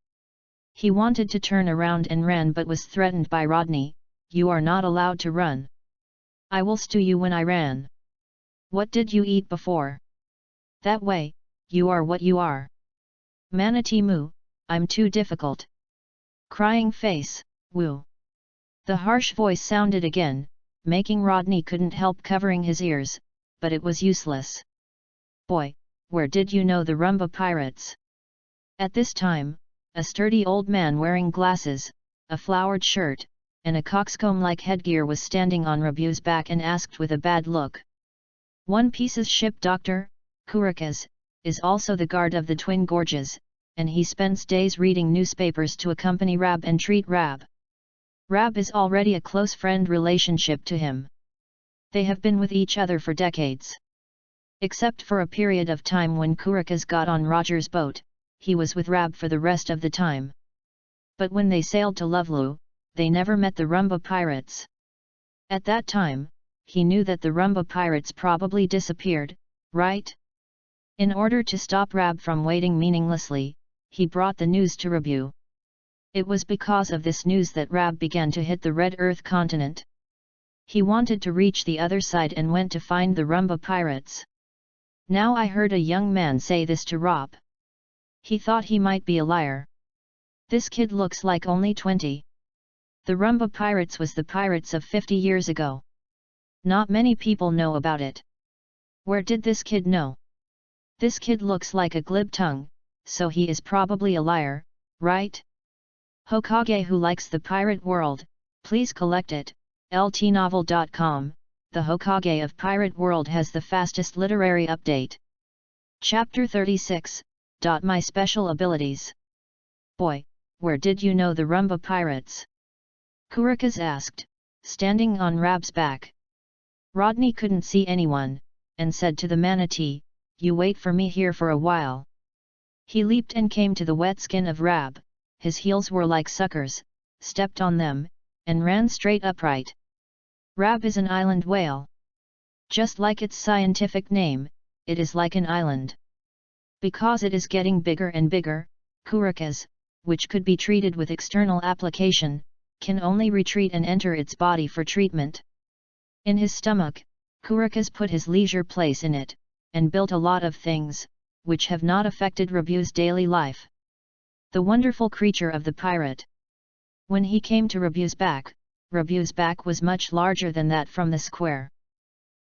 He wanted to turn around and ran but was threatened by Rodney. You are not allowed to run. I will stew you when I ran. What did you eat before? That way, you are what you are. Manatee Moo, I'm too difficult. Crying face, woo. The harsh voice sounded again, making Rodney couldn't help covering his ears, but it was useless. Boy, where did you know the Rumba pirates? At this time, a sturdy old man wearing glasses, a flowered shirt, and a coxcomb-like headgear was standing on Rabu's back and asked with a bad look. One Piece's ship doctor, Curakas, is also the guard of the Twin Gorges, and he spends days reading newspapers to accompany Rab and treat Rab. Rab is already a close friend relationship to him. They have been with each other for decades. Except for a period of time when Curakas got on Roger's boat, he was with Rab for the rest of the time. But when they sailed to Loveloo, they never met the Rumba pirates. At that time, he knew that the Rumba pirates probably disappeared, right? In order to stop Rab from waiting meaninglessly, he brought the news to Rabu. It was because of this news that Rab began to hit the Red Earth continent. He wanted to reach the other side and went to find the Rumba pirates. Now I heard a young man say this to Rob. He thought he might be a liar. This kid looks like only 20. The Rumba Pirates was the pirates of 50 years ago. Not many people know about it. Where did this kid know? This kid looks like a glib tongue, so he is probably a liar, right? Hokage who likes the pirate world, please collect it. ltnovel.com, the Hokage of Pirate World has the fastest literary update. Chapter 36, My Special Abilities. Boy, where did you know the Rumba Pirates? Kurikaz asked, standing on Rab's back. Rodney couldn't see anyone, and said to the manatee, "You wait for me here for a while." He leaped and came to the wet skin of Rab, his heels were like suckers, stepped on them, and ran straight upright. Rab is an island whale. Just like its scientific name, it is like an island. Because it is getting bigger and bigger, Kurikaz, which could be treated with external application, can only retreat and enter its body for treatment. In his stomach, Kurikaz put his leisure place in it, and built a lot of things, which have not affected Rabu's daily life. The wonderful creature of the pirate. When he came to Rabu's back was much larger than that from the square.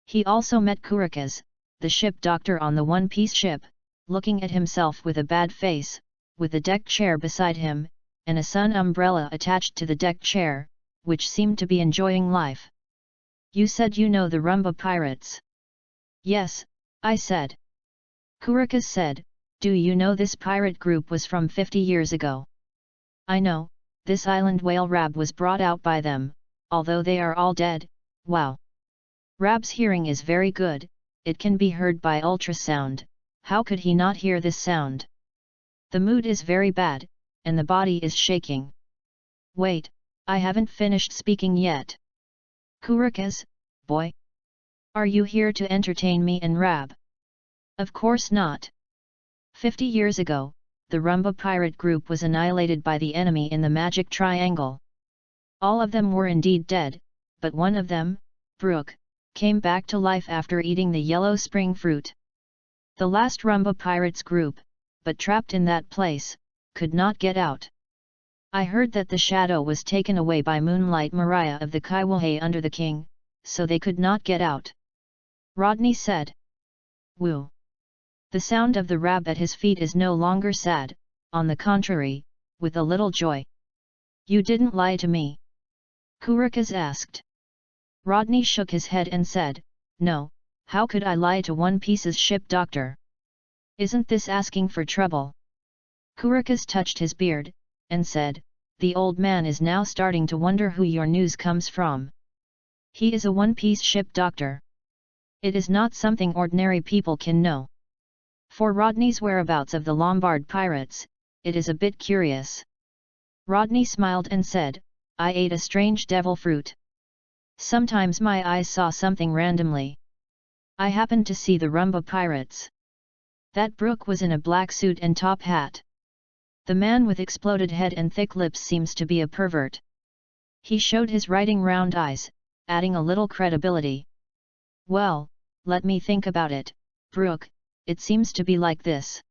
He also met Kurikaz, the ship doctor on the one-piece ship, looking at himself with a bad face, with a deck chair beside him, and a sun umbrella attached to the deck chair, which seemed to be enjoying life. "You said you know the Rumba Pirates?" "Yes," I said. Kurikaz said, "Do you know this pirate group was from 50 years ago?" "I know, this island whale Rab was brought out by them, although they are all dead." "Wow! Rab's hearing is very good, it can be heard by ultrasound, how could he not hear this sound? The mood is very bad, and the body is shaking." "Wait, I haven't finished speaking yet." "Kurikaz, boy? Are you here to entertain me and Rab?" "Of course not. 50 years ago, the Rumba pirate group was annihilated by the enemy in the magic triangle. All of them were indeed dead, but one of them, Brook, came back to life after eating the yellow spring fruit. The last Rumba pirates group, but trapped in that place, could not get out. I heard that the shadow was taken away by Moonlight Maria of the Kaiwahe under the king, so they could not get out." Rodney said. "Woo!" The sound of the Rab at his feet is no longer sad, on the contrary, with a little joy. "You didn't lie to me?" Kurikaz asked. Rodney shook his head and said, "No, how could I lie to One Piece's ship doctor? Isn't this asking for trouble?" Kurikaz touched his beard, and said, "The old man is now starting to wonder who your news comes from. He is a one-piece ship doctor. It is not something ordinary people can know. For Rodney's whereabouts of the Lombard pirates, it is a bit curious." Rodney smiled and said, "I ate a strange devil fruit. Sometimes my eyes saw something randomly. I happened to see the Rumba pirates. That Brook was in a black suit and top hat. The man with exploded head and thick lips seems to be a pervert. He showed his writing round eyes, adding a little credibility. Well, let me think about it, Brook, it seems to be like this."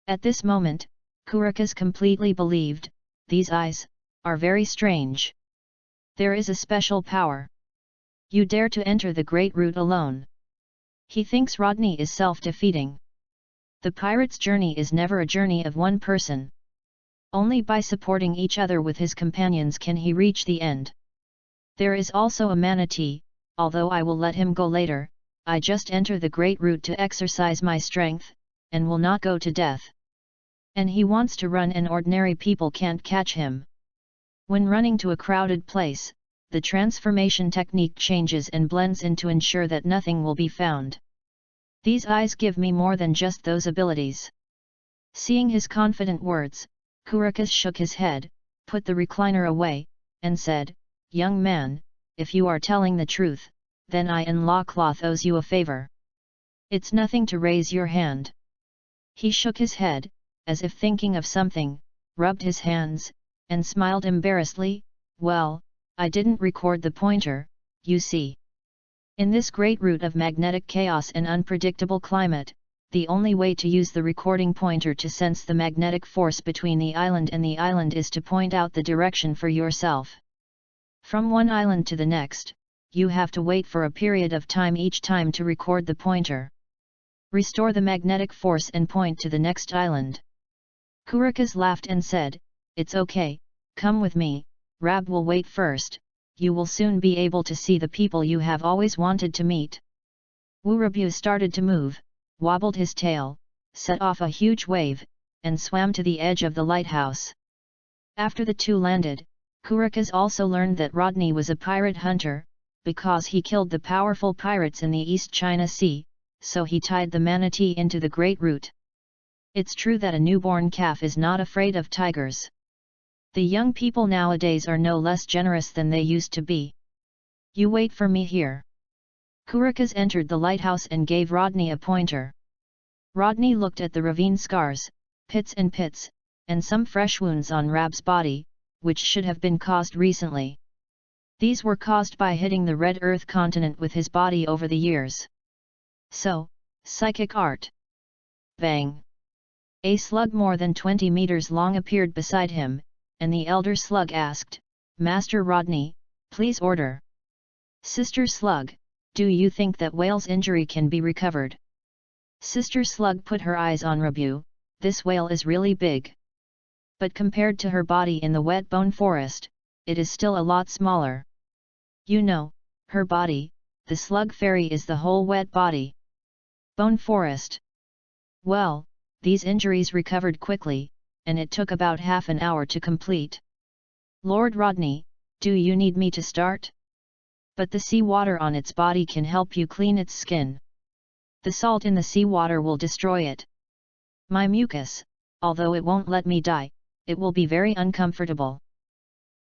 At this moment, Kurikaz completely believed, these eyes, are very strange. There is a special power. You dare to enter the Great Route alone. He thinks Rodney is self-defeating. The pirate's journey is never a journey of one person. Only by supporting each other with his companions can he reach the end. There is also a manatee, although I will let him go later, I just enter the Great Route to exercise my strength, and will not go to death. And he wants to run and ordinary people can't catch him. When running to a crowded place, the transformation technique changes and blends in to ensure that nothing will be found. These eyes give me more than just those abilities." Seeing his confident words, Kurikaz shook his head, put the recliner away, and said, "Young man, if you are telling the truth, then I and Lawcloth owes you a favor. It's nothing to raise your hand." He shook his head, as if thinking of something, rubbed his hands, and smiled embarrassedly, "Well, I didn't record the pointer, you see. In this great route of magnetic chaos and unpredictable climate, the only way to use the recording pointer to sense the magnetic force between the island and the island is to point out the direction for yourself. From one island to the next, you have to wait for a period of time each time to record the pointer. Restore the magnetic force and point to the next island. Kurikas laughed and said, "It's okay, come with me, Rab will wait first, you will soon be able to see the people you have always wanted to meet." Wurabu started to move, wobbled his tail, set off a huge wave, and swam to the edge of the lighthouse. After the two landed, Kurikas also learned that Rodney was a pirate hunter, because he killed the powerful pirates in the East China Sea, so he tied the manatee into the Great Root. It's true that a newborn calf is not afraid of tigers. The young people nowadays are no less generous than they used to be. You wait for me here. Kurikas entered the lighthouse and gave Rodney a pointer. Rodney looked at the ravine scars, pits and some fresh wounds on Rab's body, which should have been caused recently. These were caused by hitting the Red Earth continent with his body over the years. So, psychic art. Bang! A slug more than 20 meters long appeared beside him, and the elder slug asked, "Master Rodney, please order." "Sister Slug, do you think that whale's injury can be recovered?" Sister Slug put her eyes on Rabu. "This whale is really big. But compared to her body in the wet bone forest, it is still a lot smaller. You know, her body, the slug fairy is the whole wet body. Bone forest. Well, these injuries recovered quickly, and it took about half an hour to complete. Lord Rodney, do you need me to start? But the sea water on its body can help you clean its skin. The salt in the sea water will destroy it. My mucus, although it won't let me die, it will be very uncomfortable.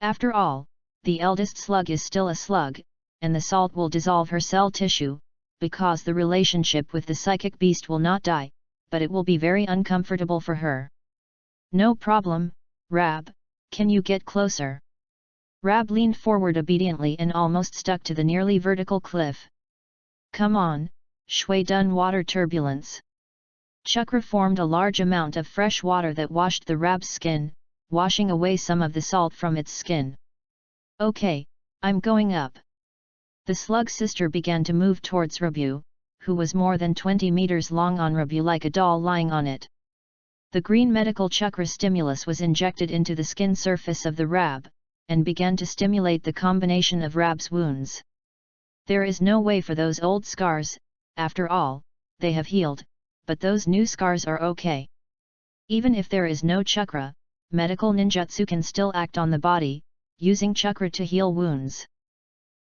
After all, the eldest slug is still a slug, and the salt will dissolve her cell tissue, because the relationship with the psychic beast will not die, but it will be very uncomfortable for her." "No problem, Rab, can you get closer?" Rab leaned forward obediently and almost stuck to the nearly vertical cliff. "Come on, Shui Dun water turbulence." Chakra formed a large amount of fresh water that washed the Rab's skin, washing away some of the salt from its skin. "Okay, I'm going up." The slug sister began to move towards Rabu, who was more than 20 meters long on Rabu like a doll lying on it. The green medical chakra stimulus was injected into the skin surface of the Rab, and began to stimulate the combination of Rab's wounds. There is no way for those old scars, after all, they have healed, but those new scars are okay. Even if there is no chakra, medical ninjutsu can still act on the body, using chakra to heal wounds.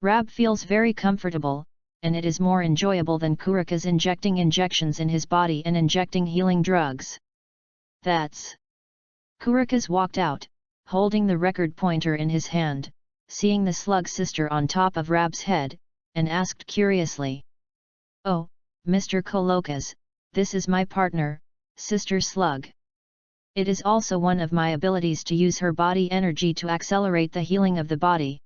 Rab feels very comfortable, and it is more enjoyable than Kurikas injecting injections in his body and injecting healing drugs. That's. Kurikas walked out, holding the record pointer in his hand, seeing the slug sister on top of Rab's head, and asked curiously. "Oh, Mr. Kolokas, this is my partner, Sister Slug. It is also one of my abilities to use her body energy to accelerate the healing of the body."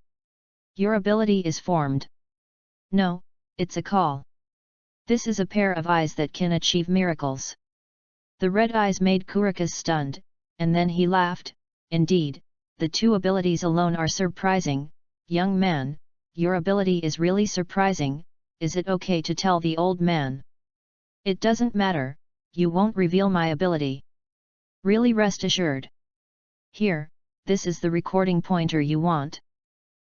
"Your ability is formed." "No, it's a call. This is a pair of eyes that can achieve miracles." The red eyes made Kurikas stunned, and then he laughed. "Indeed, the two abilities alone are surprising. Young man, your ability is really surprising. Is it okay to tell the old man?" "It doesn't matter, you won't reveal my ability." "Really, rest assured. Here, this is the recording pointer you want.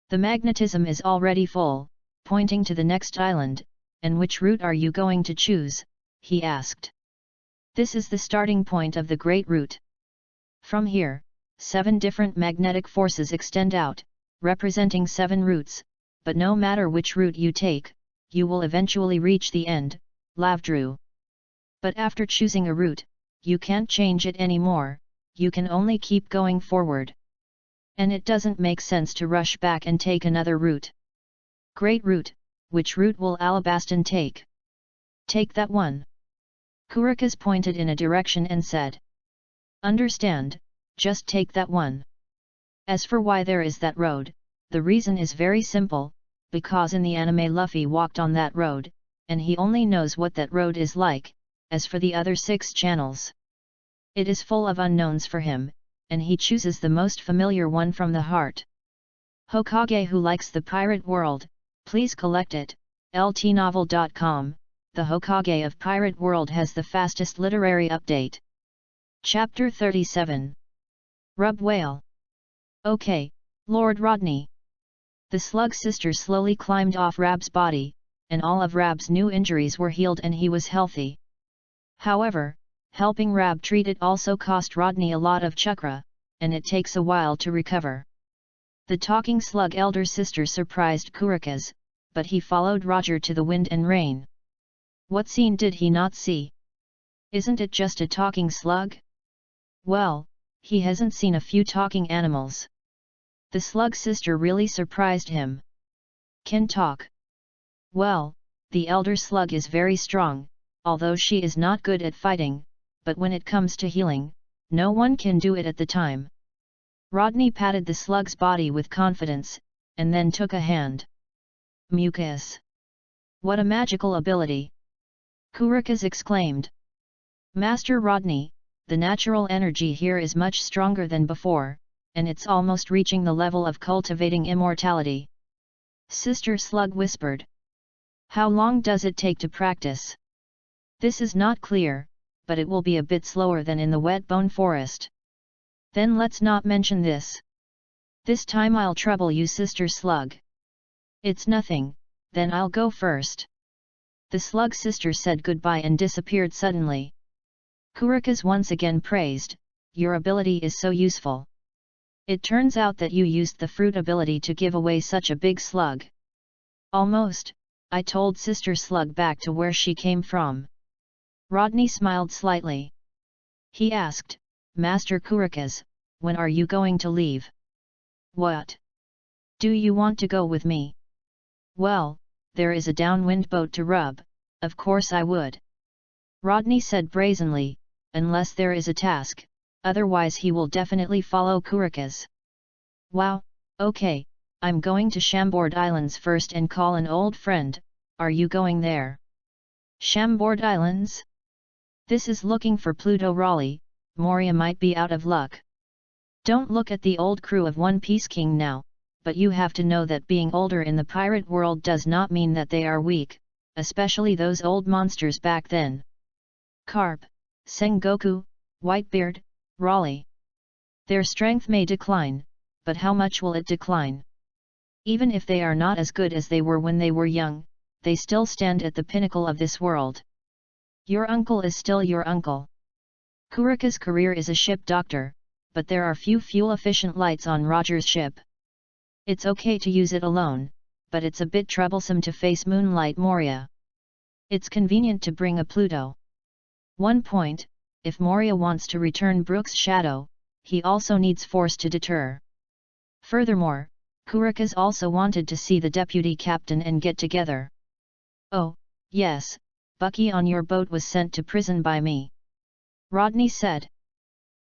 The magnetism is already full, pointing to the next island, and which route are you going to choose?" he asked. "This is the starting point of the Great Route. From here, 7 different magnetic forces extend out, representing 7 routes, but no matter which route you take, you will eventually reach the end, Lavdru. But after choosing a route, you can't change it anymore, you can only keep going forward. And it doesn't make sense to rush back and take another route. Great Route, which route will Alabastan take?" "Take that one." Kurikas pointed in a direction and said. "Understand, just take that one. As for why there is that road, the reason is very simple, because in the anime Luffy walked on that road, and he only knows what that road is like, as for the other 6 channels. It is full of unknowns for him, and he chooses the most familiar one from the heart. Hokage who likes the pirate world, please collect it. ltnovel.com, the Hokage of Pirate World has the fastest literary update. Chapter 37. Rub Whale. Okay, Lord Rodney. The slug sister slowly climbed off Rab's body, and all of Rab's new injuries were healed and he was healthy. However, helping Rab treat it also cost Rodney a lot of chakra, and it takes a while to recover. The talking slug elder sister surprised Kurikas, but he followed Roger to the wind and rain. What scene did he not see? Isn't it just a talking slug? Well, he hasn't seen a few talking animals. The slug sister really surprised him. Can talk. Well, the elder slug is very strong, although she is not good at fighting, but when it comes to healing, no one can do it at the time. Rodney patted the slug's body with confidence, and then took a hand. Mucus! What a magical ability! Kurikas exclaimed. Master Rodney, the natural energy here is much stronger than before, and it's almost reaching the level of cultivating immortality. Sister Slug whispered. How long does it take to practice? This is not clear, but it will be a bit slower than in the wet bone forest. Then let's not mention this. This time I'll trouble you, Sister Slug. It's nothing, then I'll go first. The slug sister said goodbye and disappeared suddenly. Kurikas once again praised, your ability is so useful. It turns out that you used the fruit ability to give away such a big slug. Almost, I told Sister Slug back to where she came from. Rodney smiled slightly. He asked, Master Kurikas, when are you going to leave? What? Do you want to go with me? Well, there is a downwind boat to rub, of course I would. Rodney said brazenly, unless there is a task, otherwise he will definitely follow Kurikas. Wow, okay, I'm going to Chambord Islands first and call an old friend, are you going there? Chambord Islands? This is looking for Pluto Raleigh, Moria might be out of luck. Don't look at the old crew of One Piece King now, but you have to know that being older in the pirate world does not mean that they are weak, especially those old monsters back then. Carp, Sengoku, Whitebeard, Raleigh. Their strength may decline, but how much will it decline? Even if they are not as good as they were when they were young, they still stand at the pinnacle of this world. Your uncle is still your uncle. Kurika's career is a ship doctor, but there are few fuel-efficient lights on Roger's ship. It's okay to use it alone, but it's a bit troublesome to face Moonlight Moria. It's convenient to bring a Pluto. One point, if Moria wants to return Brook's shadow, he also needs force to deter. Furthermore, Kurikas also wanted to see the deputy captain and get together. Oh, yes, Bucky on your boat was sent to prison by me. Rodney said.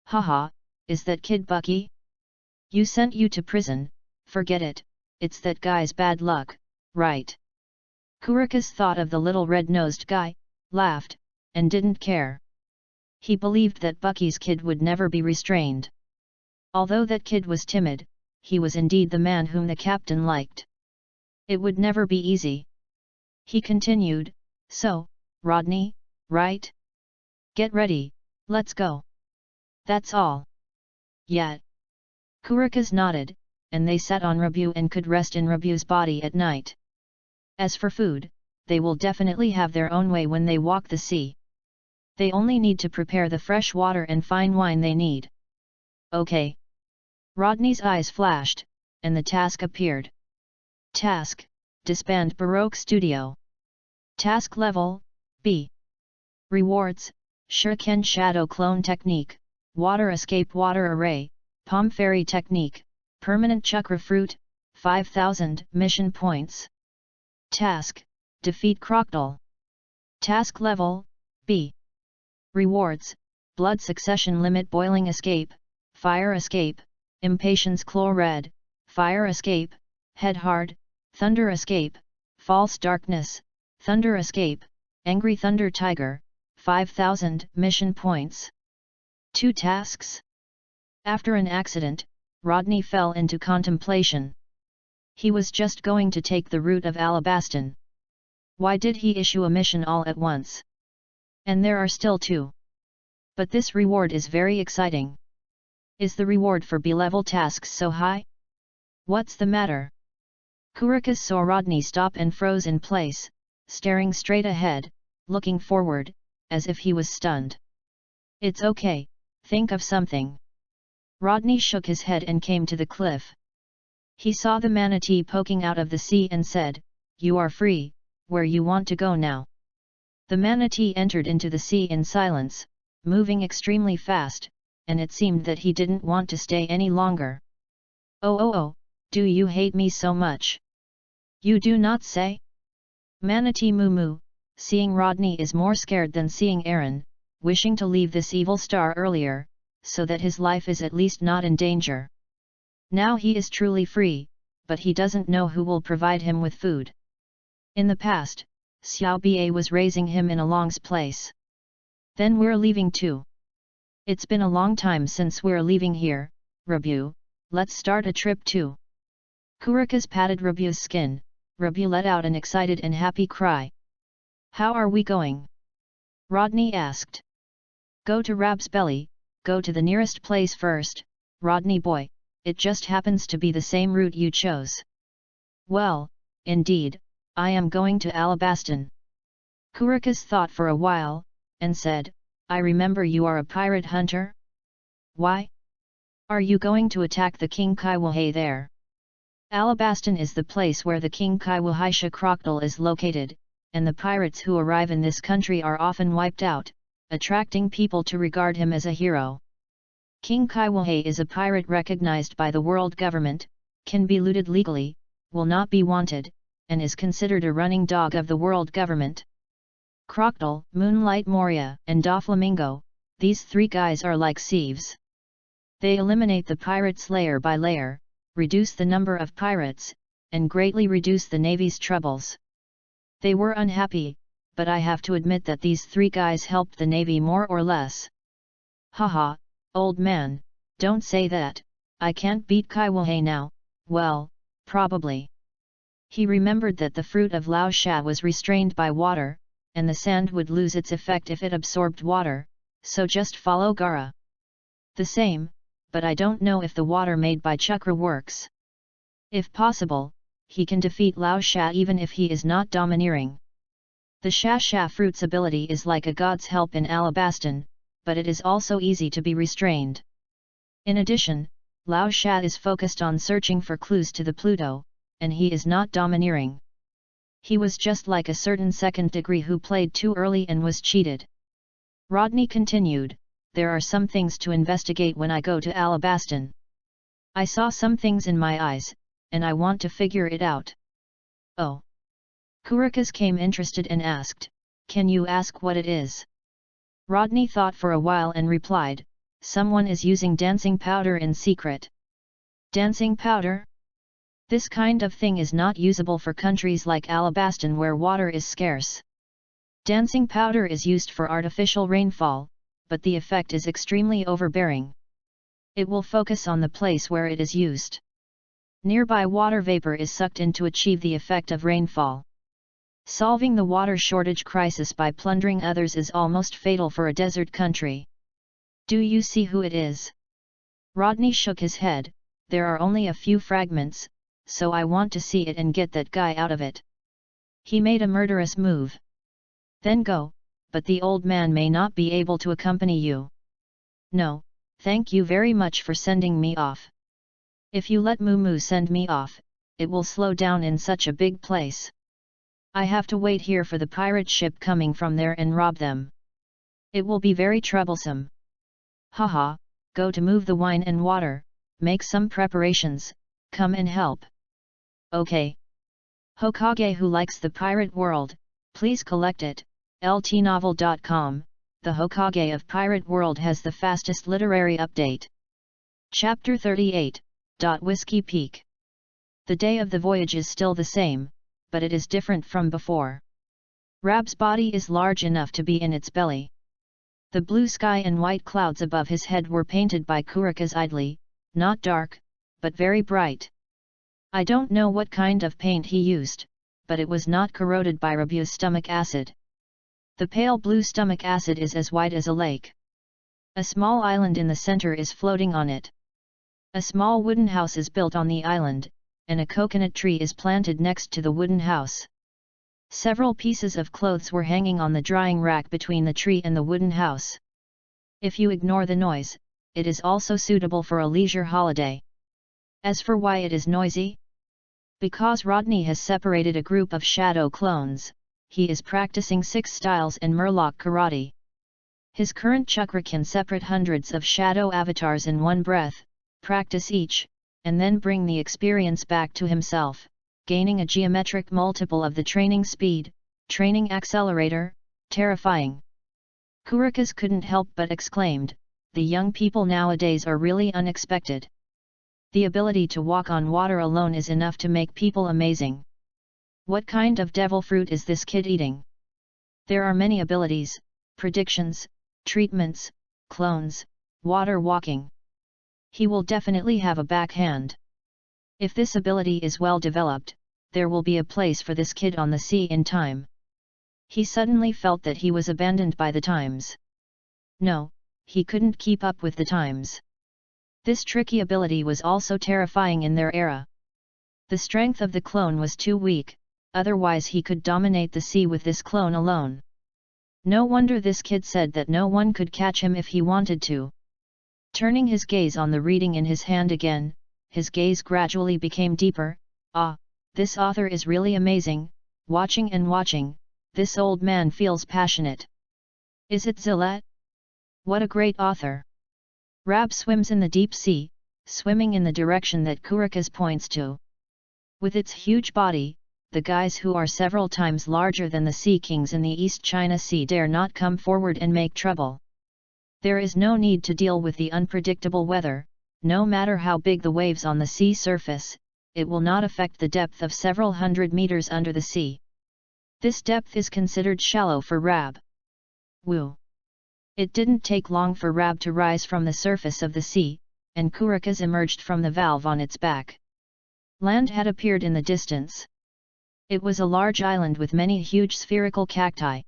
Haha, is that kid Bucky? You sent you to prison, forget it, it's that guy's bad luck, right? Kurikas thought of the little red-nosed guy, laughed, and didn't care. He believed that Bucky's kid would never be restrained. Although that kid was timid, he was indeed the man whom the captain liked. It would never be easy. He continued, so, Rodney, right? Get ready, let's go. That's all. Yet. Kurikas nodded, and they sat on Rabu and could rest in Rabu's body at night. As for food, they will definitely have their own way when they walk the sea. They only need to prepare the fresh water and fine wine they need. Okay. Rodney's eyes flashed, and the task appeared. Task, disband Baroque Studio. Task level, B. Rewards, Shuriken Shadow Clone Technique, Water Escape Water Array, Palm Fairy Technique, Permanent Chakra Fruit, 5000 Mission Points. Task, defeat Crocodile. Task level, B. Rewards, Blood Succession Limit Boiling Escape, Fire Escape, Impatience Claw Red, Fire Escape, Head Hard, Thunder Escape, False Darkness, Thunder Escape, Angry Thunder Tiger, 5,000 mission points. 2 tasks. After an accident, Rodney fell into contemplation. He was just going to take the route of Alabaston. Why did he issue a mission all at once? And there are still 2. But this reward is very exciting. Is the reward for B-level tasks so high? What's the matter? Kurika saw Rodney stop and froze in place, staring straight ahead, looking forward, as if he was stunned. It's okay, think of something. Rodney shook his head and came to the cliff. He saw the manatee poking out of the sea and said, "You are free, where you want to go now." The manatee entered into the sea in silence, moving extremely fast, and it seemed that he didn't want to stay any longer. Oh, do you hate me so much? You do not say? Manatee Moo Moo, seeing Rodney is more scared than seeing Aaron, wishing to leave this evil star earlier, so that his life is at least not in danger. Now he is truly free, but he doesn't know who will provide him with food. In the past, Xiao Ba was raising him in Along's place. Then we're leaving too. It's been a long time since we're leaving here, Rabu, let's start a trip too. Kurika's patted Rabu's skin. Rabu let out an excited and happy cry. How are we going? Rodney asked. Go to Rab's belly, go to the nearest place first, Rodney boy, it just happens to be the same route you chose. Well, indeed, I am going to Alabaston. Kurika's thought for a while, and said, I remember you are a pirate hunter? Why? Are you going to attack the King Kaiwahe there? Alabaston is the place where the King Kaiwahisha crocodile is located, and the pirates who arrive in this country are often wiped out, attracting people to regard him as a hero. King Kaiwahe is a pirate recognized by the world government, can be looted legally, will not be wanted, and is considered a running dog of the world government. Crocodile, Moonlight Moria, and Doflamingo, these 3 guys are like sieves. They eliminate the pirates layer by layer, reduce the number of pirates, and greatly reduce the Navy's troubles. They were unhappy, but I have to admit that these 3 guys helped the Navy more or less. Haha, old man, don't say that, I can't beat Kaiwahe now, well, probably. He remembered that the fruit of Lao Sha was restrained by water, and the sand would lose its effect if it absorbed water, so just follow Gaara. The same, but I don't know if the water made by Chakra works. If possible, he can defeat Lao Sha even if he is not domineering. The Sha fruit's ability is like a god's help in Alabaston, but it is also easy to be restrained. In addition, Lao Sha is focused on searching for clues to the Pluto, and he is not domineering. He was just like a certain second degree who played too early and was cheated. Rodney continued, there are some things to investigate when I go to Alabaston. I saw some things in my eyes, and I want to figure it out. Oh. Kurikas came interested and asked, can you ask what it is? Rodney thought for a while and replied, someone is using dancing powder in secret. Dancing powder? This kind of thing is not usable for countries like Alabaston where water is scarce. Dancing powder is used for artificial rainfall, but the effect is extremely overbearing. It will focus on the place where it is used. Nearby water vapor is sucked in to achieve the effect of rainfall. Solving the water shortage crisis by plundering others is almost fatal for a desert country. Do you see who it is? Rodney shook his head, there are only a few fragments, so I want to see it and get that guy out of it. He made a murderous move. Then go, but the old man may not be able to accompany you. No, thank you very much for sending me off. If you let Moo Moo send me off, it will slow down in such a big place. I have to wait here for the pirate ship coming from there and rob them. It will be very troublesome. Haha, go to move the wine and water, make some preparations, come and help. Okay. Hokage who likes the pirate world, please collect it. ltnovel.com, the Hokage of Pirate World has the fastest literary update. Chapter 38, Whiskey Peak. The day of the voyage is still the same, but it is different from before. Rab's body is large enough to be in its belly. The blue sky and white clouds above his head were painted by Kurika's idly, not dark, but very bright. I don't know what kind of paint he used, but it was not corroded by Rabu's stomach acid. The pale blue stomach acid is as white as a lake. A small island in the center is floating on it. A small wooden house is built on the island, and a coconut tree is planted next to the wooden house. Several pieces of clothes were hanging on the drying rack between the tree and the wooden house. If you ignore the noise, it is also suitable for a leisure holiday. As for why it is noisy? Because Rodney has separated a group of shadow clones, he is practicing 6 styles and Murloc karate. His current chakra can separate hundreds of shadow avatars in one breath, practice each, and then bring the experience back to himself, gaining a geometric multiple of the training speed, training accelerator, terrifying. Kurika's couldn't help but exclaimed, the young people nowadays are really unexpected. The ability to walk on water alone is enough to make people amazing. What kind of devil fruit is this kid eating? There are many abilities, predictions, treatments, clones, water walking. He will definitely have a backhand. If this ability is well developed, there will be a place for this kid on the sea in time. He suddenly felt that he was abandoned by the times. No, he couldn't keep up with the times. This tricky ability was also terrifying in their era. The strength of the clone was too weak, otherwise he could dominate the sea with this clone alone. No wonder this kid said that no one could catch him if he wanted to. Turning his gaze on the reading in his hand again, his gaze gradually became deeper. Ah, this author is really amazing, watching and watching, this old man feels passionate. Is it Zillet? What a great author! Rab swims in the deep sea, swimming in the direction that Kurika's points to. With its huge body, the guys who are several times larger than the sea kings in the East China Sea dare not come forward and make trouble. There is no need to deal with the unpredictable weather, no matter how big the waves on the sea surface, it will not affect the depth of several hundred meters under the sea. This depth is considered shallow for Rab. Woo! It didn't take long for Rab to rise from the surface of the sea, and Kurika's emerged from the valve on its back. Land had appeared in the distance. It was a large island with many huge spherical cacti.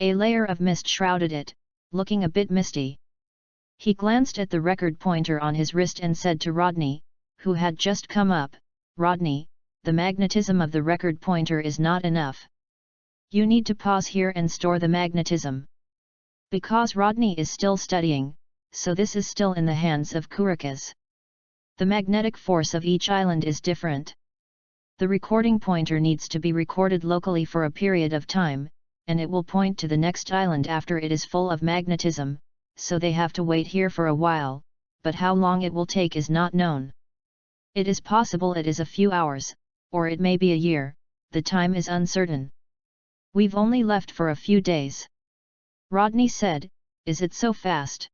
A layer of mist shrouded it, looking a bit misty. He glanced at the record pointer on his wrist and said to Rodney, who had just come up, Rodney, the magnetism of the record pointer is not enough. You need to pause here and store the magnetism. Because Rodney is still studying, so this is still in the hands of Kurika's. The magnetic force of each island is different. The recording pointer needs to be recorded locally for a period of time, and it will point to the next island after it is full of magnetism, so they have to wait here for a while, but how long it will take is not known. It is possible it is a few hours, or it may be a year, the time is uncertain. We've only left for a few days. Rodney said, is it so fast?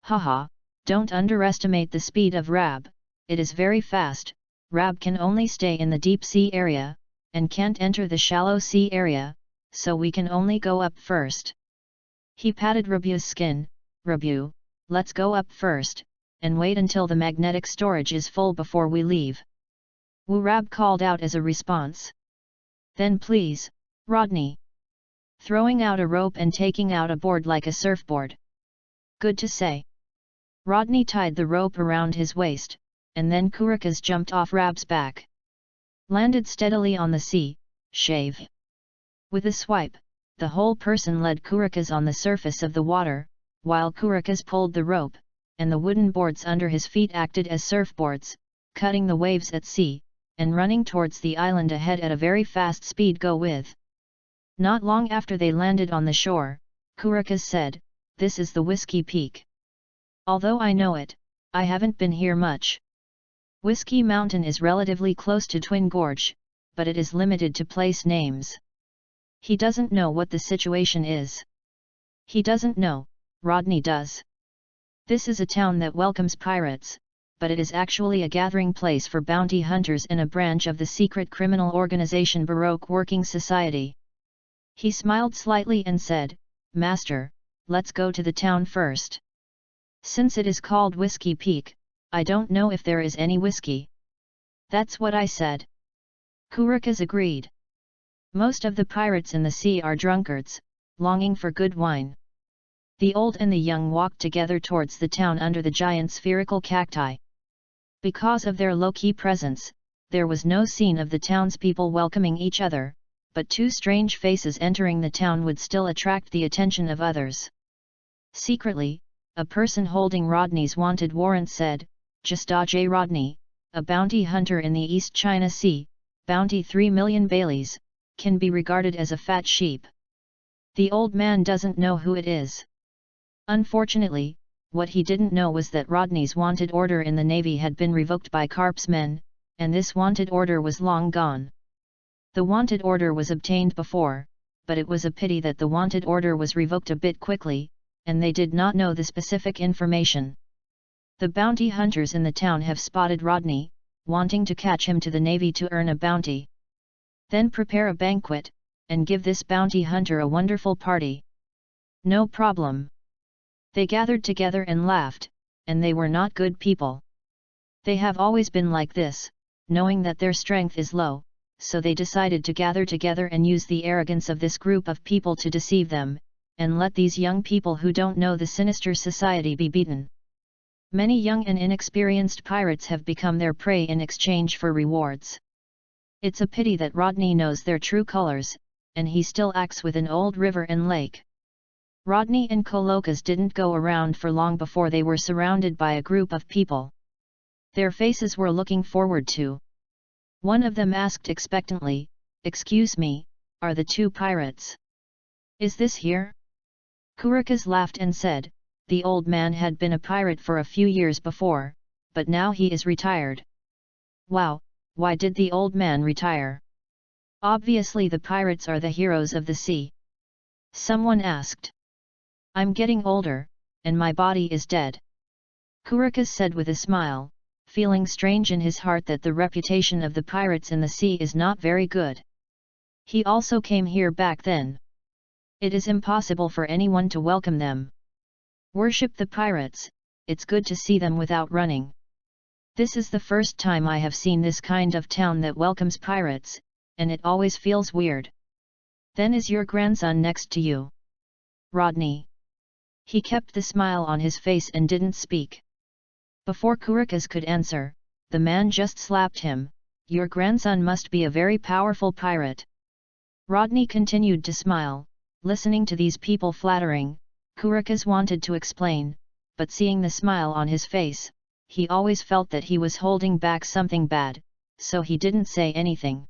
Haha, don't underestimate the speed of Rab, it is very fast. Rab can only stay in the deep sea area, and can't enter the shallow sea area, so we can only go up first. He patted Rabu's skin. Rabu, let's go up first, and wait until the magnetic storage is full before we leave. Wu Rab called out as a response. Then please, Rodney. Throwing out a rope and taking out a board like a surfboard. Good to say. Rodney tied the rope around his waist, and then Kurika's jumped off Rab's back. Landed steadily on the sea, shave. With a swipe, the whole person led Kurika's on the surface of the water, while Kurika's pulled the rope, and the wooden boards under his feet acted as surfboards, cutting the waves at sea, and running towards the island ahead at a very fast speed. Go with. Not long after they landed on the shore, Kurika's said, this is the Whiskey Peak. Although I know it, I haven't been here much. Whiskey Mountain is relatively close to Twin Gorge, but it is limited to place names. He doesn't know what the situation is. He doesn't know, Rodney does. This is a town that welcomes pirates, but it is actually a gathering place for bounty hunters and a branch of the secret criminal organization Baroque Working Society. He smiled slightly and said, Master, let's go to the town first. Since it is called Whiskey Peak, I don't know if there is any whiskey. That's what I said. Kurikas agreed. Most of the pirates in the sea are drunkards, longing for good wine. The old and the young walked together towards the town under the giant spherical cacti. Because of their low-key presence, there was no scene of the townspeople welcoming each other, but two strange faces entering the town would still attract the attention of others. Secretly, a person holding Rodney's wanted warrant said, Justaje Rodney, a bounty hunter in the East China Sea, bounty 3 million baileys, can be regarded as a fat sheep. The old man doesn't know who it is. Unfortunately, what he didn't know was that Rodney's wanted order in the Navy had been revoked by Karp's men, and this wanted order was long gone. The wanted order was obtained before, but it was a pity that the wanted order was revoked a bit quickly, and they did not know the specific information. The bounty hunters in the town have spotted Rodney, wanting to catch him to the Navy to earn a bounty. Then prepare a banquet, and give this bounty hunter a wonderful party. No problem. They gathered together and laughed, and they were not good people. They have always been like this, knowing that their strength is low, so they decided to gather together and use the arrogance of this group of people to deceive them, and let these young people who don't know the sinister society be beaten. Many young and inexperienced pirates have become their prey in exchange for rewards. It's a pity that Rodney knows their true colors, and he still acts with an old river and lake. Rodney and Kolokas didn't go around for long before they were surrounded by a group of people. Their faces were looking forward to. One of them asked expectantly, "Excuse me, are the two pirates? Is this here?" Kurikas laughed and said, the old man had been a pirate for a few years before, but now he is retired. Wow, why did the old man retire? Obviously the pirates are the heroes of the sea. Someone asked. I'm getting older, and my body is dead. Kurikas said with a smile, feeling strange in his heart that the reputation of the pirates in the sea is not very good. He also came here back then. It is impossible for anyone to welcome them. Worship the pirates, it's good to see them without running. This is the first time I have seen this kind of town that welcomes pirates, and it always feels weird. Then is your grandson next to you? Rodney. He kept the smile on his face and didn't speak. Before Kurikas could answer, the man just slapped him. Your grandson must be a very powerful pirate. Rodney continued to smile, listening to these people flattering. Kurikas wanted to explain, but seeing the smile on his face, he always felt that he was holding back something bad, so he didn't say anything.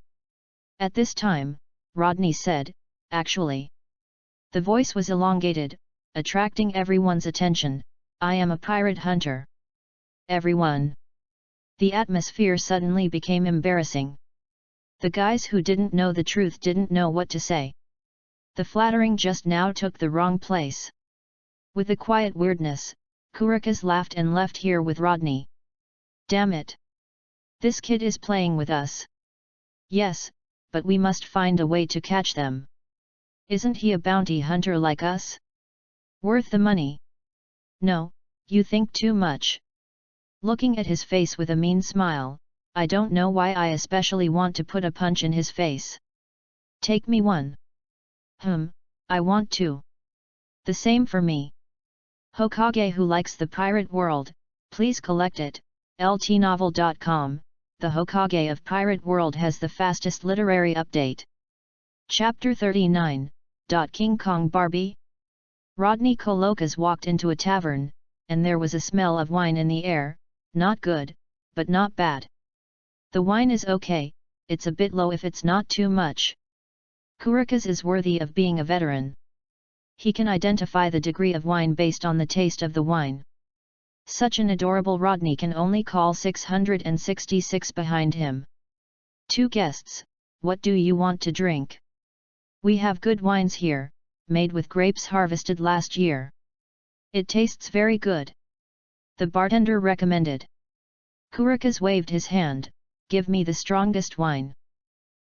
At this time, Rodney said, actually. The voice was elongated, attracting everyone's attention. I am a pirate hunter. Everyone. The atmosphere suddenly became embarrassing. The guys who didn't know the truth didn't know what to say. The flattering just now took the wrong place. With a quiet weirdness, Kurikas laughed and left here with Rodney. Damn it! This kid is playing with us. Yes, but we must find a way to catch them. Isn't he a bounty hunter like us? Worth the money? No, you think too much. Looking at his face with a mean smile, I don't know why I especially want to put a punch in his face. Take me one. I want to. The same for me. Hokage who likes the pirate world, please collect it. ltnovel.com, the Hokage of Pirate World has the fastest literary update. Chapter 39, King Kong Barbie. Rodney Kolokas walked into a tavern, and there was a smell of wine in the air, not good, but not bad. The wine is okay, it's a bit low if it's not too much. Kurikas is worthy of being a veteran. He can identify the degree of wine based on the taste of the wine. Such an adorable Rodney can only call 666 behind him. Two guests, what do you want to drink? We have good wines here, made with grapes harvested last year. It tastes very good. The bartender recommended. Kurikas waved his hand, give me the strongest wine.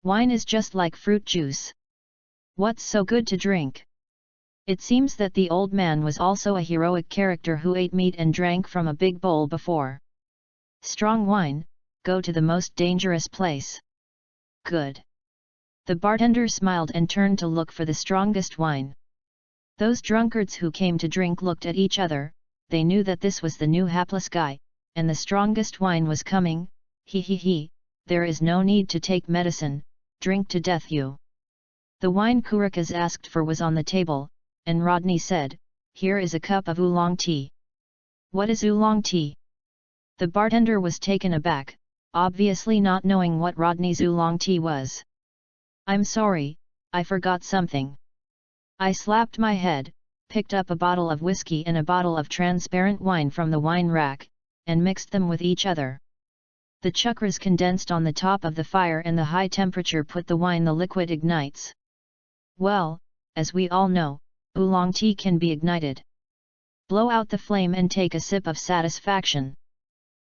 Wine is just like fruit juice. What's so good to drink? It seems that the old man was also a heroic character who ate meat and drank from a big bowl before. Strong wine, go to the most dangerous place. Good. The bartender smiled and turned to look for the strongest wine. Those drunkards who came to drink looked at each other, they knew that this was the new hapless guy, and the strongest wine was coming. He, there is no need to take medicine, drink to death you. The wine Kurikas asked for was on the table, and Rodney said, here is a cup of oolong tea. What is oolong tea? The bartender was taken aback, obviously not knowing what Rodney's oolong tea was. I'm sorry, I forgot something. I slapped my head, picked up a bottle of whiskey and a bottle of transparent wine from the wine rack, and mixed them with each other. The chakras condensed on the top of the fire and the high temperature put the wine the liquid ignites. Well, as we all know, oolong tea can be ignited. Blow out the flame and take a sip of satisfaction.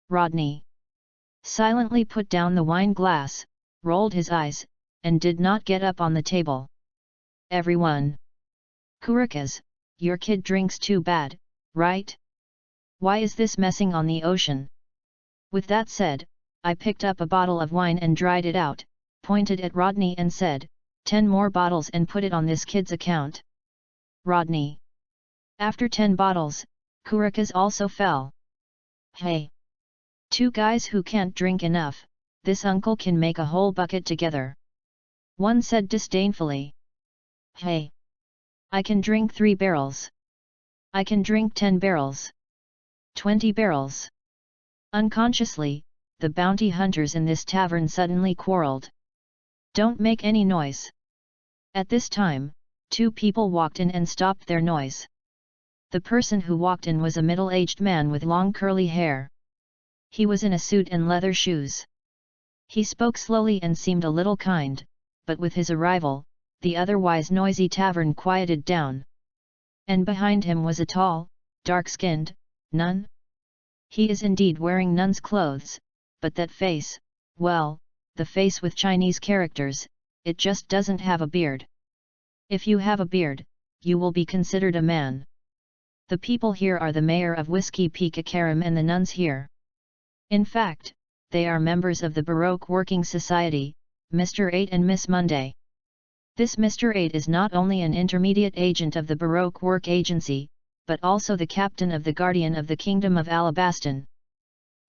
Rodney silently put down the wine glass, rolled his eyes, and did not get up on the table. Everyone. Kurikas, your kid drinks too bad, right? Why is this messing on the ocean? With that said, I picked up a bottle of wine and dried it out, pointed at Rodney and said, 10 more bottles and put it on this kid's account. Rodney. After 10 bottles, Kurikas also fell. Hey! 2 guys who can't drink enough, this uncle can make a whole bucket together. One said disdainfully. Hey! I can drink 3 barrels. I can drink 10 barrels. 20 barrels. Unconsciously, the bounty hunters in this tavern suddenly quarreled. Don't make any noise. At this time, 2 people walked in and stopped their noise. The person who walked in was a middle-aged man with long curly hair. He was in a suit and leather shoes. He spoke slowly and seemed a little kind, but with his arrival, the otherwise noisy tavern quieted down. And behind him was a tall, dark-skinned nun. He is indeed wearing nun's clothes, but that face, well, the face with Chinese characters, it just doesn't have a beard. If you have a beard, you will be considered a man. The people here are the mayor of Whiskey Peak Akaram and the nuns here. In fact, they are members of the Baroque Working Society, Mr. 8 and Miss Monday. This Mr. 8 is not only an intermediate agent of the Baroque Work Agency, but also the captain of the Guardian of the Kingdom of Alabaston.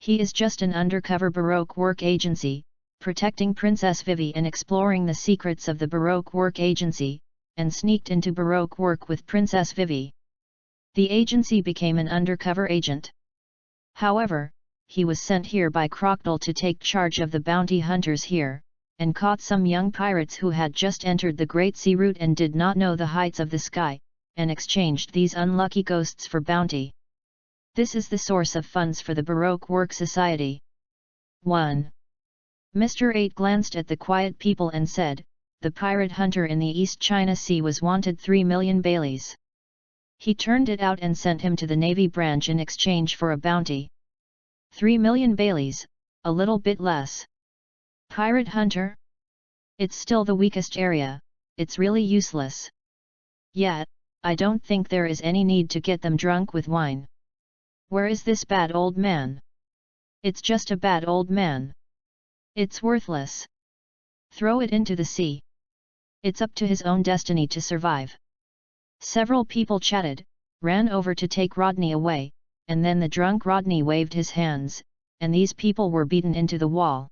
He is just an undercover Baroque Work Agency, protecting Princess Vivi and exploring the secrets of the Baroque Work Agency, and sneaked into Baroque work with Princess Vivi. The agency became an undercover agent. However, he was sent here by Crocodile to take charge of the bounty hunters here, and caught some young pirates who had just entered the Great Sea Route and did not know the heights of the sky, and exchanged these unlucky ghosts for bounty. This is the source of funds for the Baroque Work Society. 1. Mr. 8 glanced at the quiet people and said, the pirate hunter in the East China Sea was wanted 3 million Baileys. He turned it out and sent him to the Navy branch in exchange for a bounty. 3 million Baileys, a little bit less. Pirate hunter? It's still the weakest area, it's really useless. Yet, I don't think there is any need to get them drunk with wine. Where is this bad old man? It's just a bad old man. It's worthless. Throw it into the sea. It's up to his own destiny to survive. Several people chatted, ran over to take Rodney away, and then the drunk Rodney waved his hands, and these people were beaten into the wall.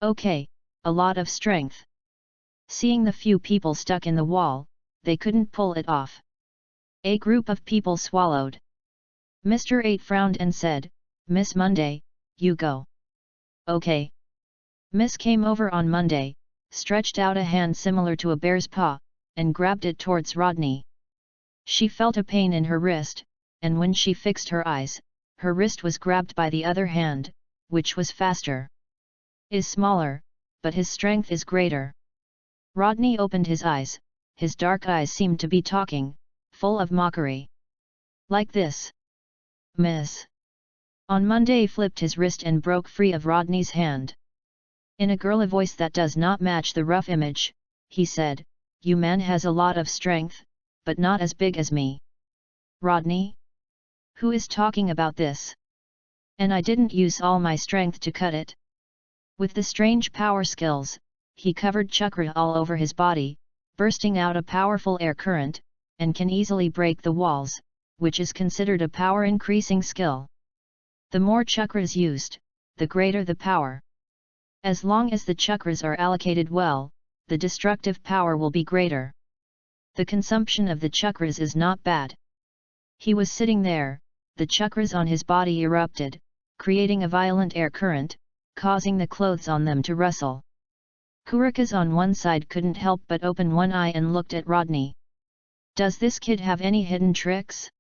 Okay, a lot of strength. Seeing the few people stuck in the wall, they couldn't pull it off. A group of people swallowed. Mr. 8 frowned and said, Miss Monday, you go. Okay. Miss came over on Monday, stretched out a hand similar to a bear's paw, and grabbed it towards Rodney. She felt a pain in her wrist, and when she fixed her eyes, her wrist was grabbed by the other hand, which was faster. Is smaller, but his strength is greater. Rodney opened his eyes, his dark eyes seemed to be talking, full of mockery. Like this. Miss. On Monday flipped his wrist and broke free of Rodney's hand. In a girly voice that does not match the rough image, he said, you man has a lot of strength, but not as big as me. Rodney? Who is talking about this? And I didn't use all my strength to cut it. With the strange power skills, he covered chakra all over his body, bursting out a powerful air current, and can easily break the walls, which is considered a power-increasing skill. The more chakras used, the greater the power. As long as the chakras are allocated well, the destructive power will be greater. The consumption of the chakras is not bad. He was sitting there, the chakras on his body erupted, creating a violent air current, causing the clothes on them to rustle. Kurika's on one side couldn't help but open one eye and looked at Rodney. Does this kid have any hidden tricks?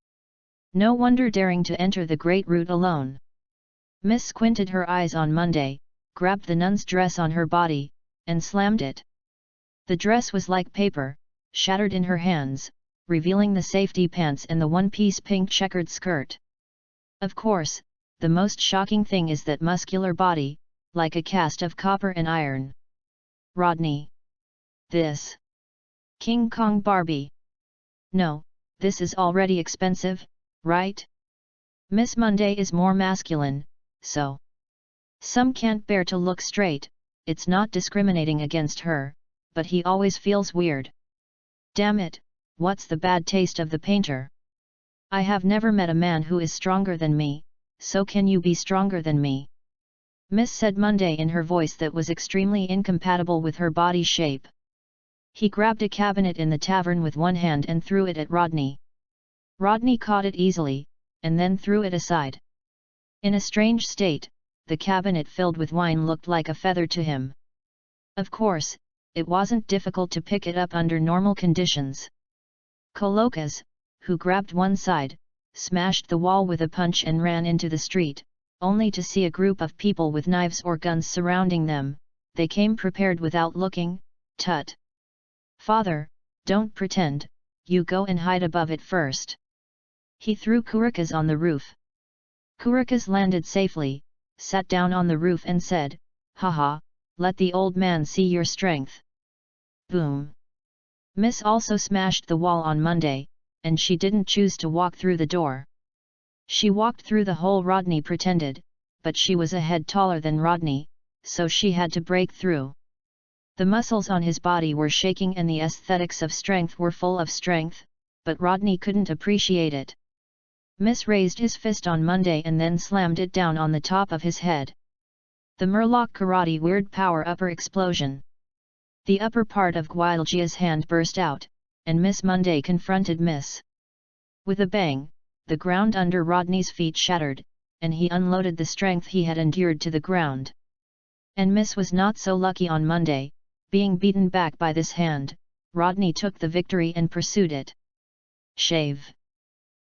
No wonder daring to enter the great route alone. Miss squinted her eyes on Monday, grabbed the nun's dress on her body, and slammed it. The dress was like paper, shattered in her hands, revealing the safety pants and the one-piece pink checkered skirt. Of course, the most shocking thing is that muscular body, like a cast of copper and iron. Rodney. This. King Kong Barbie. No, this is already expensive, right? Miss Monday is more masculine, so. Some can't bear to look straight, it's not discriminating against her, but he always feels weird. Damn it, what's the bad taste of the painter? I have never met a man who is stronger than me, so can you be stronger than me? Miss said Monday in her voice that was extremely incompatible with her body shape. He grabbed a cabinet in the tavern with one hand and threw it at Rodney. Rodney caught it easily, and then threw it aside. In a strange state, the cabinet filled with wine looked like a feather to him. Of course, it wasn't difficult to pick it up under normal conditions. Colokas, who grabbed one side, smashed the wall with a punch and ran into the street, only to see a group of people with knives or guns surrounding them. They came prepared without looking. Tut! Father, don't pretend, you go and hide above it first. He threw Kurikas on the roof. Kurikas landed safely, sat down on the roof and said, "Haha, let the old man see your strength." Boom! Miss also smashed the wall on Monday, and she didn't choose to walk through the door. She walked through the hole Rodney pretended, but she was a head taller than Rodney, so she had to break through. The muscles on his body were shaking and the aesthetics of strength were full of strength, but Rodney couldn't appreciate it. Miss raised his fist on Monday and then slammed it down on the top of his head. The Murloc Karate Weird Power Upper Explosion. The upper part of Guiljia's hand burst out, and Miss Monday confronted Miss. With a bang, the ground under Rodney's feet shattered, and he unloaded the strength he had endured to the ground. And Miss was not so lucky on Monday, being beaten back by this hand. Rodney took the victory and pursued it. Shave.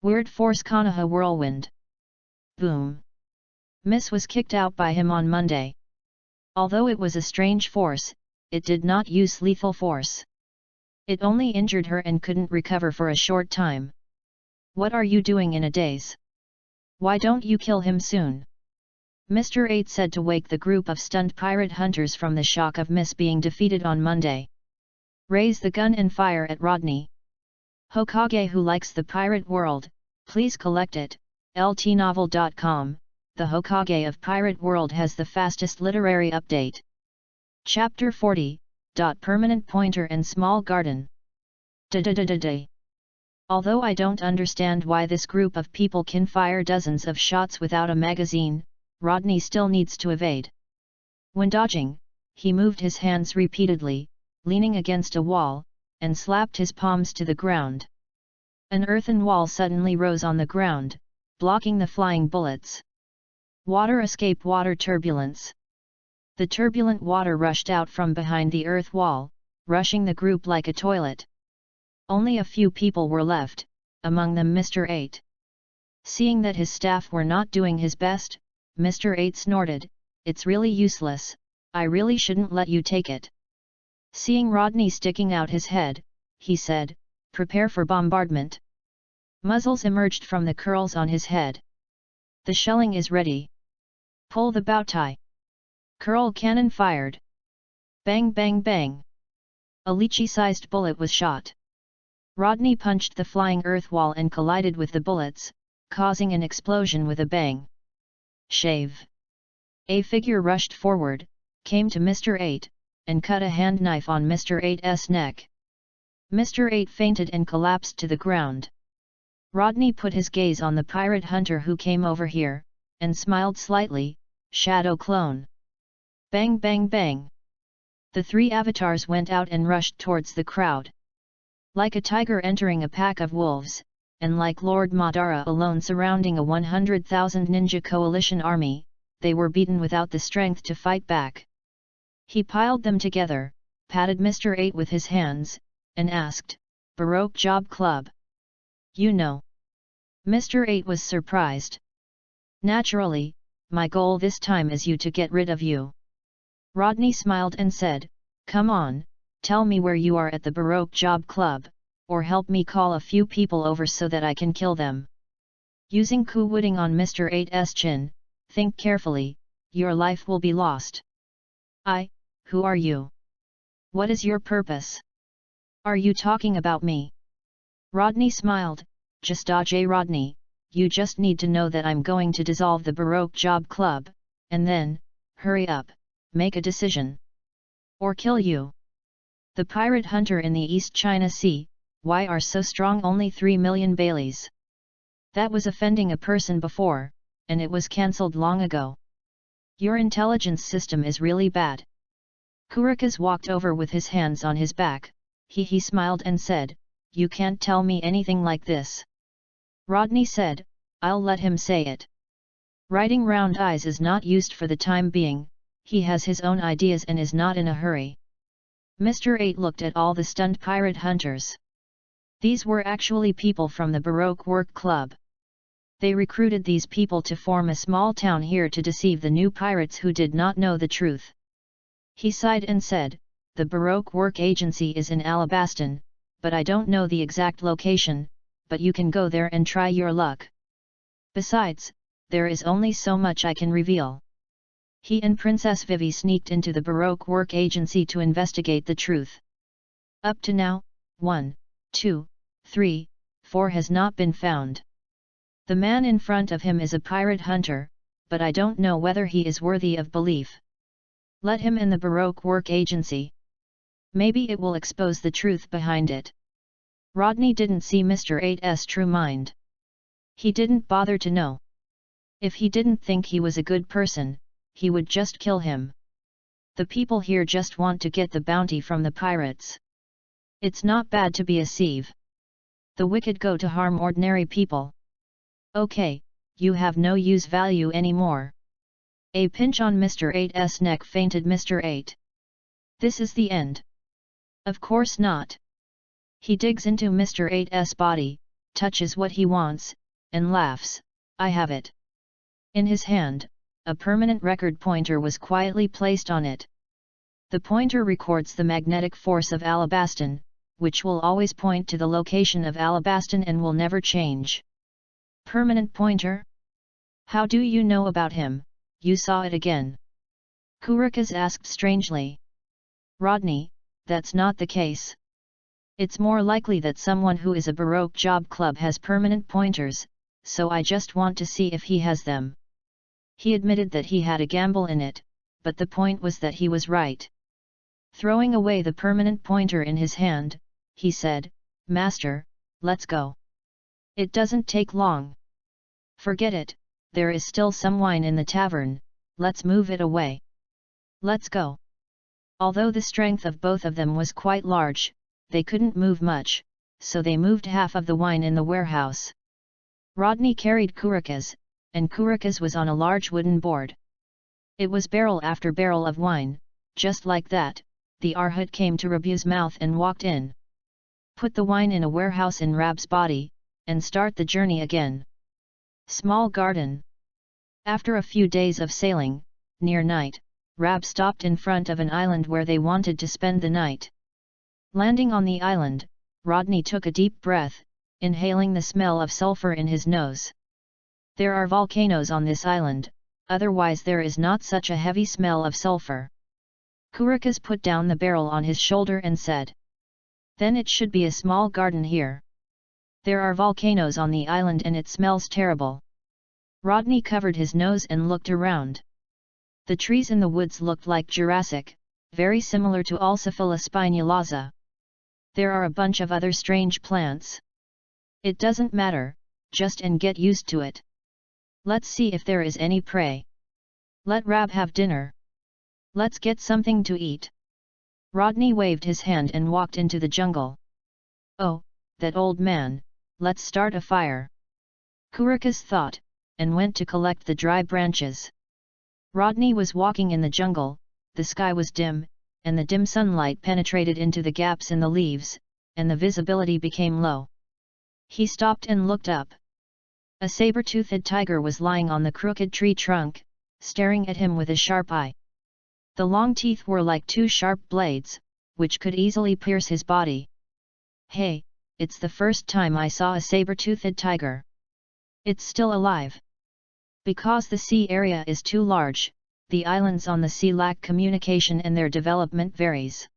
Weird Force Konoha Whirlwind. Boom. Miss was kicked out by him on Monday. Although it was a strange force, it did not use lethal force. It only injured her and couldn't recover for a short time. What are you doing in a daze? Why don't you kill him soon? Mr. 8 said to wake the group of stunned pirate hunters from the shock of Miss being defeated on Monday. Raise the gun and fire at Rodney. Hokage who likes the pirate world, please collect it. ltnovel.com, the Hokage of Pirate World has the fastest literary update. Chapter 40, Permanent Pointer and Small Garden. Although I don't understand why this group of people can fire dozens of shots without a magazine, Rodney still needs to evade. When dodging, he moved his hands repeatedly, leaning against a wall, and slapped his palms to the ground. An earthen wall suddenly rose on the ground, blocking the flying bullets. Water escape. Water turbulence. The turbulent water rushed out from behind the earth wall, rushing the group like a toilet. Only a few people were left, among them Mr. 8. Seeing that his staff were not doing his best, Mr. 8 snorted, "It's really useless, I really shouldn't let you take it." Seeing Rodney sticking out his head, he said, "Prepare for bombardment." Muzzles emerged from the curls on his head. "The shelling is ready. Pull the bow tie." Curl cannon fired. Bang bang bang. A lychee-sized bullet was shot. Rodney punched the flying earth wall and collided with the bullets, causing an explosion with a bang. Shave! A figure rushed forward, came to Mr. 8, and cut a hand knife on Mr. 8's neck. Mr. 8 fainted and collapsed to the ground. Rodney put his gaze on the pirate hunter who came over here, and smiled slightly. Shadow clone. Bang bang bang. The three avatars went out and rushed towards the crowd. Like a tiger entering a pack of wolves, and like Lord Madara alone surrounding a 100,000 ninja coalition army, they were beaten without the strength to fight back. He piled them together, patted Mr. 8 with his hands, and asked, "Baroque Job Club? You know?" Mr. 8 was surprised. "Naturally, my goal this time is to get rid of you." Rodney smiled and said, "Come on, tell me where you are at the Baroque Job Club, or help me call a few people over so that I can kill them." Using Ku-Wooding on Mr. 8's chin, "Think carefully, your life will be lost." Who are you? What is your purpose? Are you talking about me?" Rodney smiled, "Just Rodney, you just need to know that I'm going to dissolve the Baroque Job Club, and then, hurry up, make a decision. Or kill you." The pirate hunter in the East China Sea, why are so strong only 3 million Baileys? That was offending a person before, and it was cancelled long ago. Your intelligence system is really bad. Kurikas walked over with his hands on his back. He smiled and said, "You can't tell me anything like this." Rodney said, "I'll let him say it. Writing round eyes is not used for the time being, he has his own ideas and is not in a hurry." Mr. 8 looked at all the stunned pirate hunters. These were actually people from the Baroque Work Club. They recruited these people to form a small town here to deceive the new pirates who did not know the truth. He sighed and said, "The Baroque Work Agency is in Alabaston, but I don't know the exact location, but you can go there and try your luck. Besides, there is only so much I can reveal." He and Princess Vivi sneaked into the Baroque Work Agency to investigate the truth. Up to now, 1, 2, 3, 4 has not been found. The man in front of him is a pirate hunter, but I don't know whether he is worthy of belief. Let him in the Baroque Work Agency. Maybe it will expose the truth behind it. Rodney didn't see Mr. 8's true mind. He didn't bother to know. If he didn't think he was a good person, he would just kill him. The people here just want to get the bounty from the pirates. It's not bad to be a sieve. The wicked go to harm ordinary people. Okay, you have no use value anymore. A pinch on Mr. 8's neck fainted Mr. 8. This is the end. Of course not. He digs into Mr. 8's body, touches what he wants, and laughs, "I have it." In his hand, a permanent record pointer was quietly placed on it. The pointer records the magnetic force of Alabaston, which will always point to the location of Alabaston and will never change. Permanent pointer? How do you know about him? You saw it again? Kurikas asked strangely. Rodney, that's not the case. It's more likely that someone who is a Baroque Job Club has permanent pointers, so I just want to see if he has them. He admitted that he had a gamble in it, but the point was that he was right. Throwing away the permanent pointer in his hand, he said, "Master, let's go. It doesn't take long." "Forget it, there is still some wine in the tavern, let's move it away." "Let's go." Although the strength of both of them was quite large, they couldn't move much, so they moved half of the wine in the warehouse. Rodney carried Kurikas, and Kurikas was on a large wooden board. It was barrel after barrel of wine. Just like that, the Arhat came to Rabu's mouth and walked in. Put the wine in a warehouse in Rab's body, and start the journey again. Small garden. After a few days of sailing, near night, Rab stopped in front of an island where they wanted to spend the night. Landing on the island, Rodney took a deep breath, inhaling the smell of sulfur in his nose. There are volcanoes on this island, otherwise there is not such a heavy smell of sulfur. Kurikas put down the barrel on his shoulder and said, Then it should be a small garden here. There are volcanoes on the island and it smells terrible. Rodney covered his nose and looked around. The trees in the woods looked like Jurassic, very similar to Alsophylla spinulosa. There are a bunch of other strange plants. It doesn't matter, just and get used to it. Let's see if there is any prey. Let Rab have dinner. Let's get something to eat. Rodney waved his hand and walked into the jungle. Oh, that old man, let's start a fire. Kurikas thought, and went to collect the dry branches. Rodney was walking in the jungle, the sky was dim, and the dim sunlight penetrated into the gaps in the leaves, and the visibility became low. He stopped and looked up. A saber-toothed tiger was lying on the crooked tree trunk, staring at him with a sharp eye. The long teeth were like two sharp blades, which could easily pierce his body. Hey, it's the first time I saw a saber-toothed tiger. It's still alive. Because the sea area is too large, the islands on the sea lack communication and their development varies.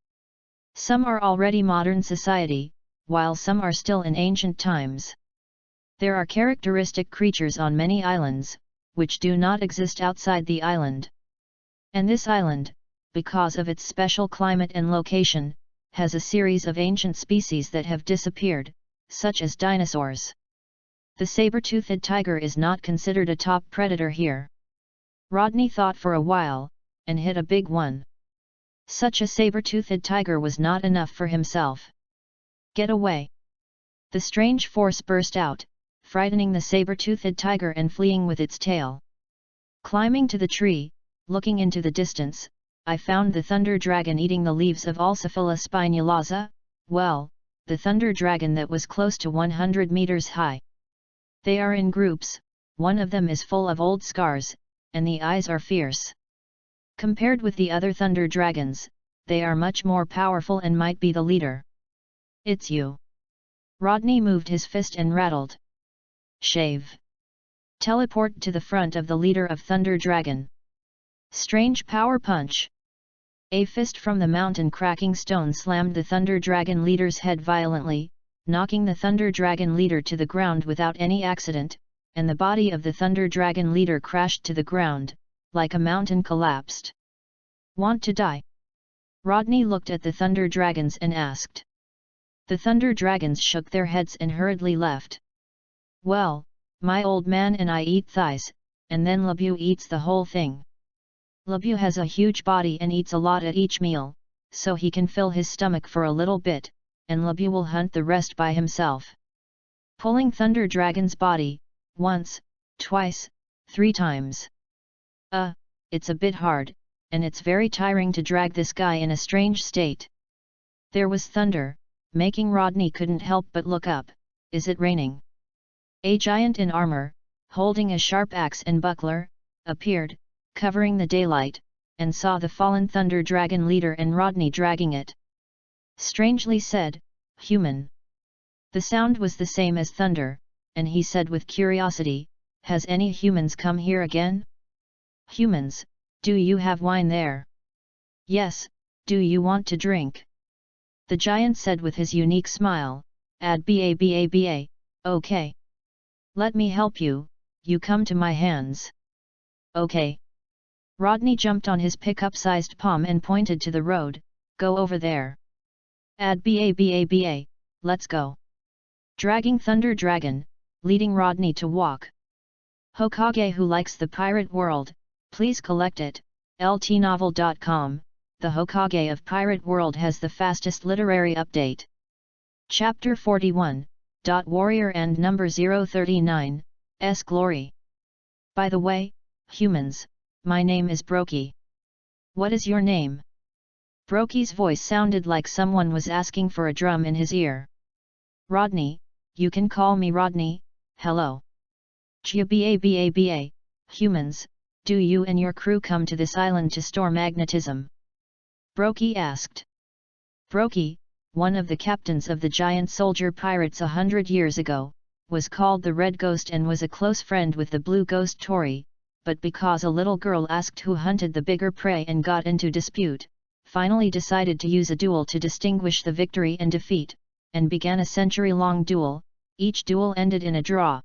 Some are already modern society, while some are still in ancient times. There are characteristic creatures on many islands, which do not exist outside the island. And this island, because of its special climate and location, has a series of ancient species that have disappeared, such as dinosaurs. The saber-toothed tiger is not considered a top predator here. Rodney thought for a while, and hit a big one. Such a saber-toothed tiger was not enough for himself. Get away! The strange force burst out, frightening the saber-toothed tiger and fleeing with its tail. Climbing to the tree, looking into the distance, I found the thunder dragon eating the leaves of Alsophylla spinulosa, well, the thunder dragon that was close to 100 meters high. They are in groups, one of them is full of old scars, and the eyes are fierce. Compared with the other thunder dragons, they are much more powerful and might be the leader. It's you. Rodney moved his fist and rattled. Shave. Teleport to the front of the leader of Thunder Dragon. Strange power punch. A fist from the mountain cracking stone slammed the Thunder Dragon leader's head violently, knocking the Thunder Dragon leader to the ground without any accident, and the body of the Thunder Dragon leader crashed to the ground, like a mountain collapsed. Want to die? Rodney looked at the Thunder Dragons and asked. The Thunder Dragons shook their heads and hurriedly left. Well, my old man and I eat thighs, and then Labu eats the whole thing. Labu has a huge body and eats a lot at each meal, so he can fill his stomach for a little bit, and Labu will hunt the rest by himself. Pulling Thunder Dragon's body, once, twice, 3 times. It's a bit hard, and it's very tiring to drag this guy in a strange state. There was thunder, making Rodney couldn't help but look up. Is it raining? A giant in armor, holding a sharp axe and buckler, appeared, covering the daylight, and saw the fallen Thunder Dragon leader and Rodney dragging it. Strangely said, human. The sound was the same as thunder, and he said with curiosity, has any humans come here again? Humans, do you have wine there? Yes, do you want to drink? The giant said with his unique smile, Ad ba, okay. Let me help you, you come to my hands. Okay. Rodney jumped on his pickup-sized palm and pointed to the road, go over there. Ad ba, let's go. Dragging Thunder Dragon, leading Rodney to walk. Hokage who likes the pirate world, please collect it, ltnovel.com, the Hokage of Pirate World has the fastest literary update. Chapter 41, Warrior and number 039, S Glory. By the way, humans, my name is Brokey. What is your name? Brokey's voice sounded like someone was asking for a drum in his ear. Rodney, you can call me Rodney, hello. Ba, humans, do you and your crew come to this island to store magnetism? Brokey asked. Brokey, one of the captains of the giant soldier pirates 100 years ago, was called the Red Ghost and was a close friend with the Blue Ghost Tori, but because a little girl asked who hunted the bigger prey and got into dispute, finally decided to use a duel to distinguish the victory and defeat, and began a century-long duel. Each duel ended in a draw.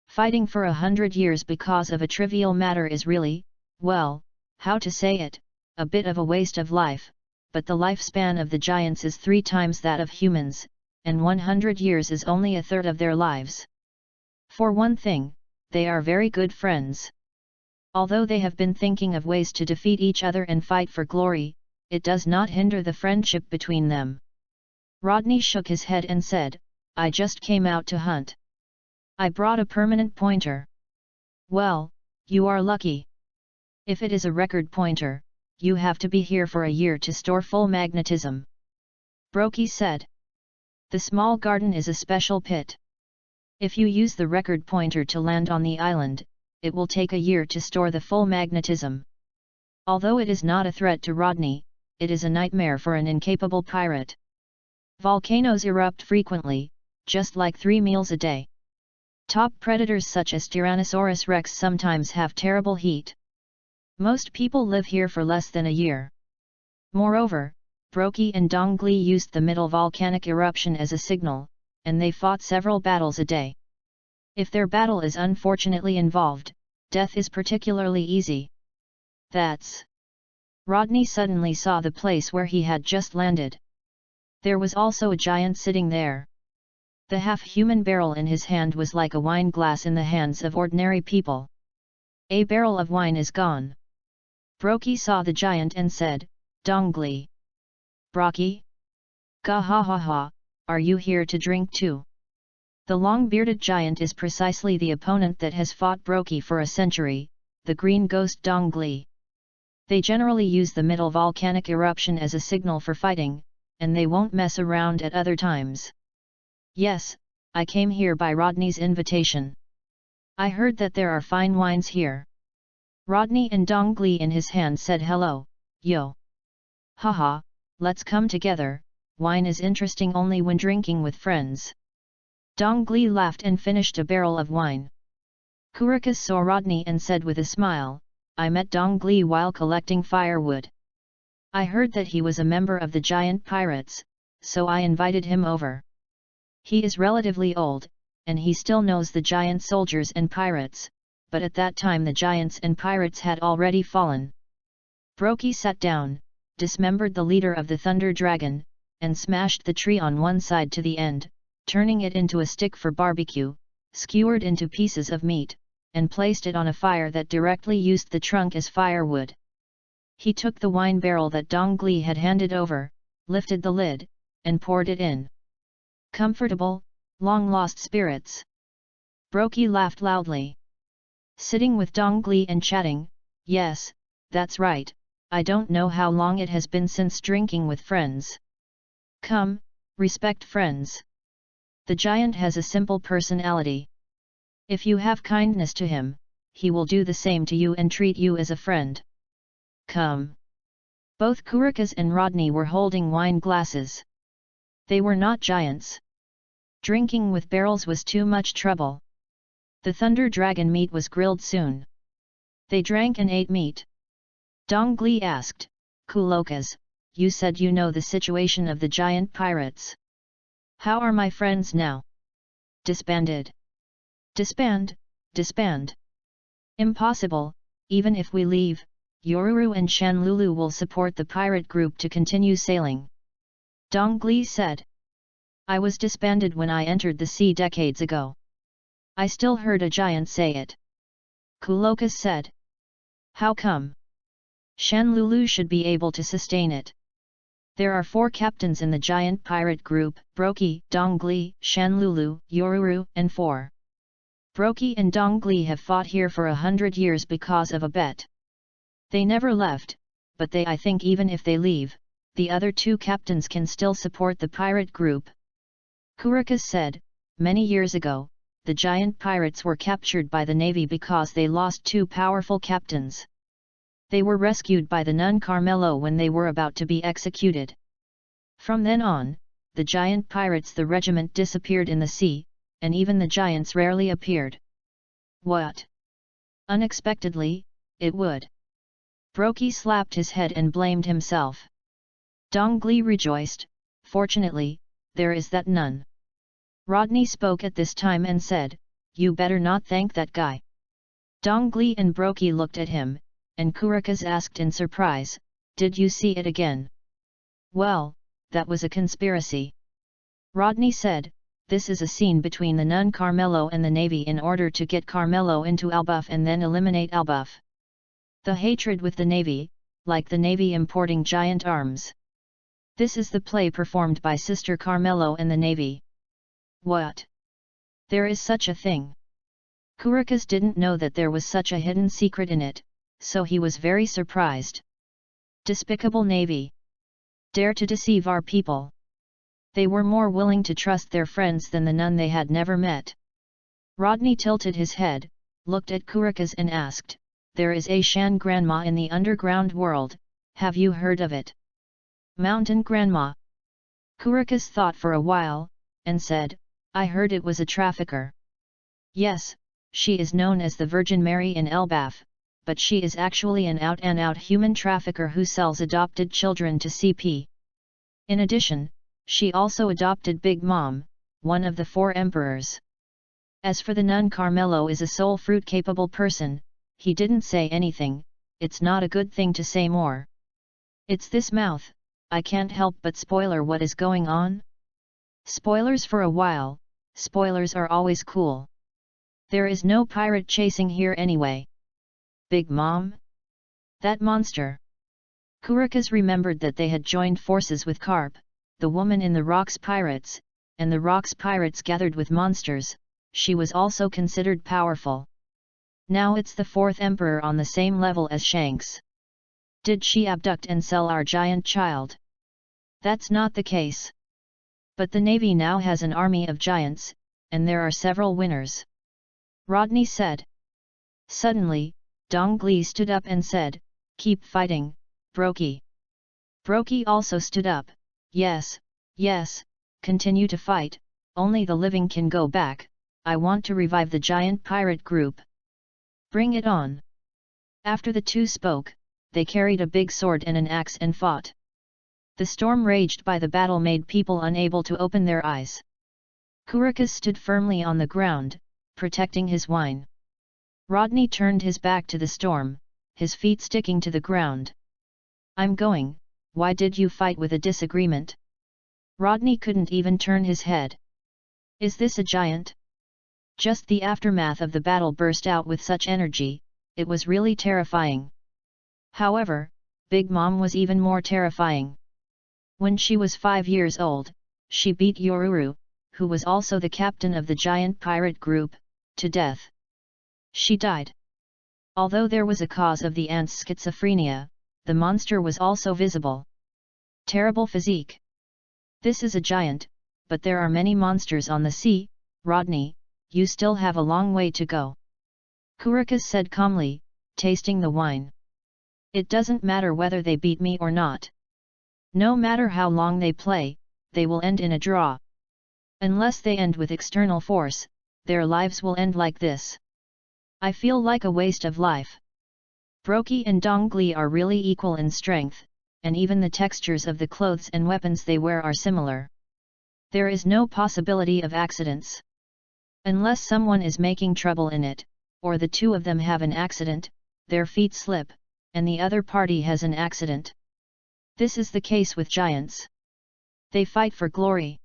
Fighting for 100 years because of a trivial matter is really, well, how to say it, a bit of a waste of life, but the lifespan of the giants is 3 times that of humans, and 100 years is only a third of their lives. For one thing, they are very good friends. Although they have been thinking of ways to defeat each other and fight for glory, it does not hinder the friendship between them. Rodney shook his head and said, "I just came out to hunt. I brought a permanent pointer." "Well, you are lucky. If it is a record pointer, you have to be here for a year to store full magnetism," Brokey said. "The small garden is a special pit. If you use the record pointer to land on the island, it will take a year to store the full magnetism." Although it is not a threat to Rodney, it is a nightmare for an incapable pirate. Volcanoes erupt frequently, just like 3 meals a day. Top predators such as Tyrannosaurus rex sometimes have terrible heat. Most people live here for less than a year. Moreover, Brokey and Dongli used the middle volcanic eruption as a signal, and they fought several battles a day. If their battle is unfortunately involved, death is particularly easy. That's... Rodney suddenly saw the place where he had just landed. There was also a giant sitting there. The half-human barrel in his hand was like a wine glass in the hands of ordinary people. "A barrel of wine is gone." Brokey saw the giant and said, "Dongli." "Brokey? Ga ha ha ha, are you here to drink too?" The long-bearded giant is precisely the opponent that has fought Brokey for a century, the green ghost Dongli. They generally use the middle volcanic eruption as a signal for fighting, and they won't mess around at other times. "Yes, I came here by Rodney's invitation. I heard that there are fine wines here." Rodney and Dongli in his hand said hello, "Yo. Haha, let's come together, wine is interesting only when drinking with friends." Dongli laughed and finished a barrel of wine. Kurikas saw Rodney and said with a smile, "I met Dongli while collecting firewood. I heard that he was a member of the giant pirates, so I invited him over. He is relatively old, and he still knows the giant soldiers and pirates, but at that time the giants and pirates had already fallen." Brokey sat down, dismembered the leader of the Thunder Dragon, and smashed the tree on one side to the end, turning it into a stick for barbecue, skewered into pieces of meat, and placed it on a fire that directly used the trunk as firewood. He took the wine barrel that Dongli had handed over, lifted the lid, and poured it in. "Comfortable, long-lost spirits." Brokey laughed loudly. Sitting with Dongli and chatting, "Yes, that's right, I don't know how long it has been since drinking with friends. Come, respect friends. The giant has a simple personality. If you have kindness to him, he will do the same to you and treat you as a friend. Come." Both Kurikas and Rodney were holding wine glasses. They were not giants. Drinking with barrels was too much trouble. The Thunder Dragon meat was grilled soon. They drank and ate meat. Dongli asked, "Kulokas, you said you know the situation of the giant pirates. How are my friends now?" "Disbanded." "Disband, disband. Impossible, even if we leave, Yoruru and Shanlulu will support the pirate group to continue sailing." Dongli said. "I was disbanded when I entered the sea decades ago. I still heard a giant say it." Kulokas said. "How come? Shanlulu should be able to sustain it. There are 4 captains in the giant pirate group, Brokey, Dongli, Shanlulu, Yoruru, and 4. Brokey and Dongli have fought here for 100 years because of a bet. They never left, but I think even if they leave, the other 2 captains can still support the pirate group." Kurikas said, "Many years ago, the giant pirates were captured by the navy because they lost 2 powerful captains. They were rescued by the nun Carmelo when they were about to be executed. From then on, the giant pirates the regiment disappeared in the sea, and even the giants rarely appeared." "What? Unexpectedly, it would." Brokey slapped his head and blamed himself. Dong Li rejoiced, fortunately, there is that nun. Rodney spoke at this time and said, you better not thank that guy. Dong Li and Brokey looked at him, and Kurikas asked in surprise, did you see it again? Well, that was a conspiracy. Rodney said, this is a scene between the nun Carmelo and the Navy in order to get Carmelo into Albuff and then eliminate Albuff. The hatred with the Navy, like the Navy importing giant arms. This is the play performed by Sister Carmelo and the Navy. What? There is such a thing. Kurikas didn't know that there was such a hidden secret in it, so he was very surprised. Despicable Navy. Dare to deceive our people. They were more willing to trust their friends than the nun they had never met. Rodney tilted his head, looked at Kurikas and asked, there is a Shan Grandma in the underground world, have you heard of it? Mountain Grandma. Kurikas thought for a while, and said, I heard it was a trafficker. Yes, she is known as the Virgin Mary in Elbaf, but she is actually an out-and-out human trafficker who sells adopted children to CP. In addition, she also adopted Big Mom, one of the 4 emperors. As for the nun Carmelo is a soul fruit-capable person, he didn't say anything, it's not a good thing to say more. It's this mouth, I can't help but spoiler what is going on. Spoilers for a while, spoilers are always cool. There is no pirate chasing here anyway. Big Mom? That monster. Kurikas remembered that they had joined forces with Carp, the woman in the Rocks Pirates, and the Rocks Pirates gathered with monsters, she was also considered powerful. Now it's the 4th emperor on the same level as Shanks. Did she abduct and sell our giant child? That's not the case. But the Navy now has an army of giants, and there are several winners. Rodney said. Suddenly, Dong Li stood up and said, keep fighting, Brokey. Brokey also stood up, yes, yes, continue to fight, only the living can go back, I want to revive the giant pirate group. Bring it on. After the two spoke, they carried a big sword and an axe and fought. The storm raged by the battle made people unable to open their eyes. Kurikas stood firmly on the ground, protecting his wine. Rodney turned his back to the storm, his feet sticking to the ground. I'm going, why did you fight with a disagreement? Rodney couldn't even turn his head. Is this a giant? Just the aftermath of the battle burst out with such energy, it was really terrifying. However, Big Mom was even more terrifying. When she was 5 years old, she beat Yoruru, who was also the captain of the giant pirate group, to death. She died. Although there was a cause of the ant's schizophrenia, the monster was also visible. Terrible physique. This is a giant, but there are many monsters on the sea, Rodney, you still have a long way to go. Kurikas said calmly, tasting the wine. It doesn't matter whether they beat me or not. No matter how long they play, they will end in a draw. Unless they end with external force, their lives will end like this. I feel like a waste of life. Brokey and Dong Li are really equal in strength, and even the textures of the clothes and weapons they wear are similar. There is no possibility of accidents. Unless someone is making trouble in it, or the two of them have an accident, their feet slip, and the other party has an accident. This is the case with giants. They fight for glory.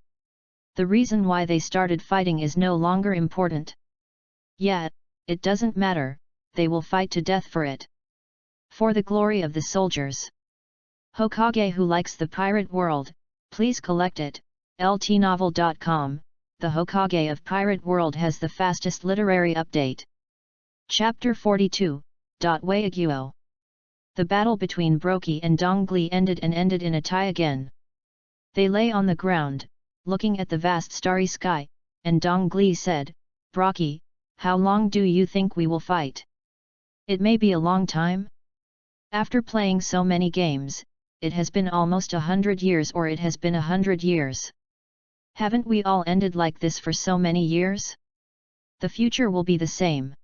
The reason why they started fighting is no longer important. Yet, it doesn't matter, they will fight to death for it. For the glory of the soldiers. Hokage who likes the pirate world, please collect it, ltnovel.com, the Hokage of Pirate World has the fastest literary update. Chapter 42, Wayaguo. The battle between Brokey and Dong Li ended in a tie again. They lay on the ground, looking at the vast starry sky, and Dong Li said, Brokey, how long do you think we will fight? It may be a long time. After playing so many games, it has been almost 100 years or it has been 100 years. Haven't we all ended like this for so many years? The future will be the same.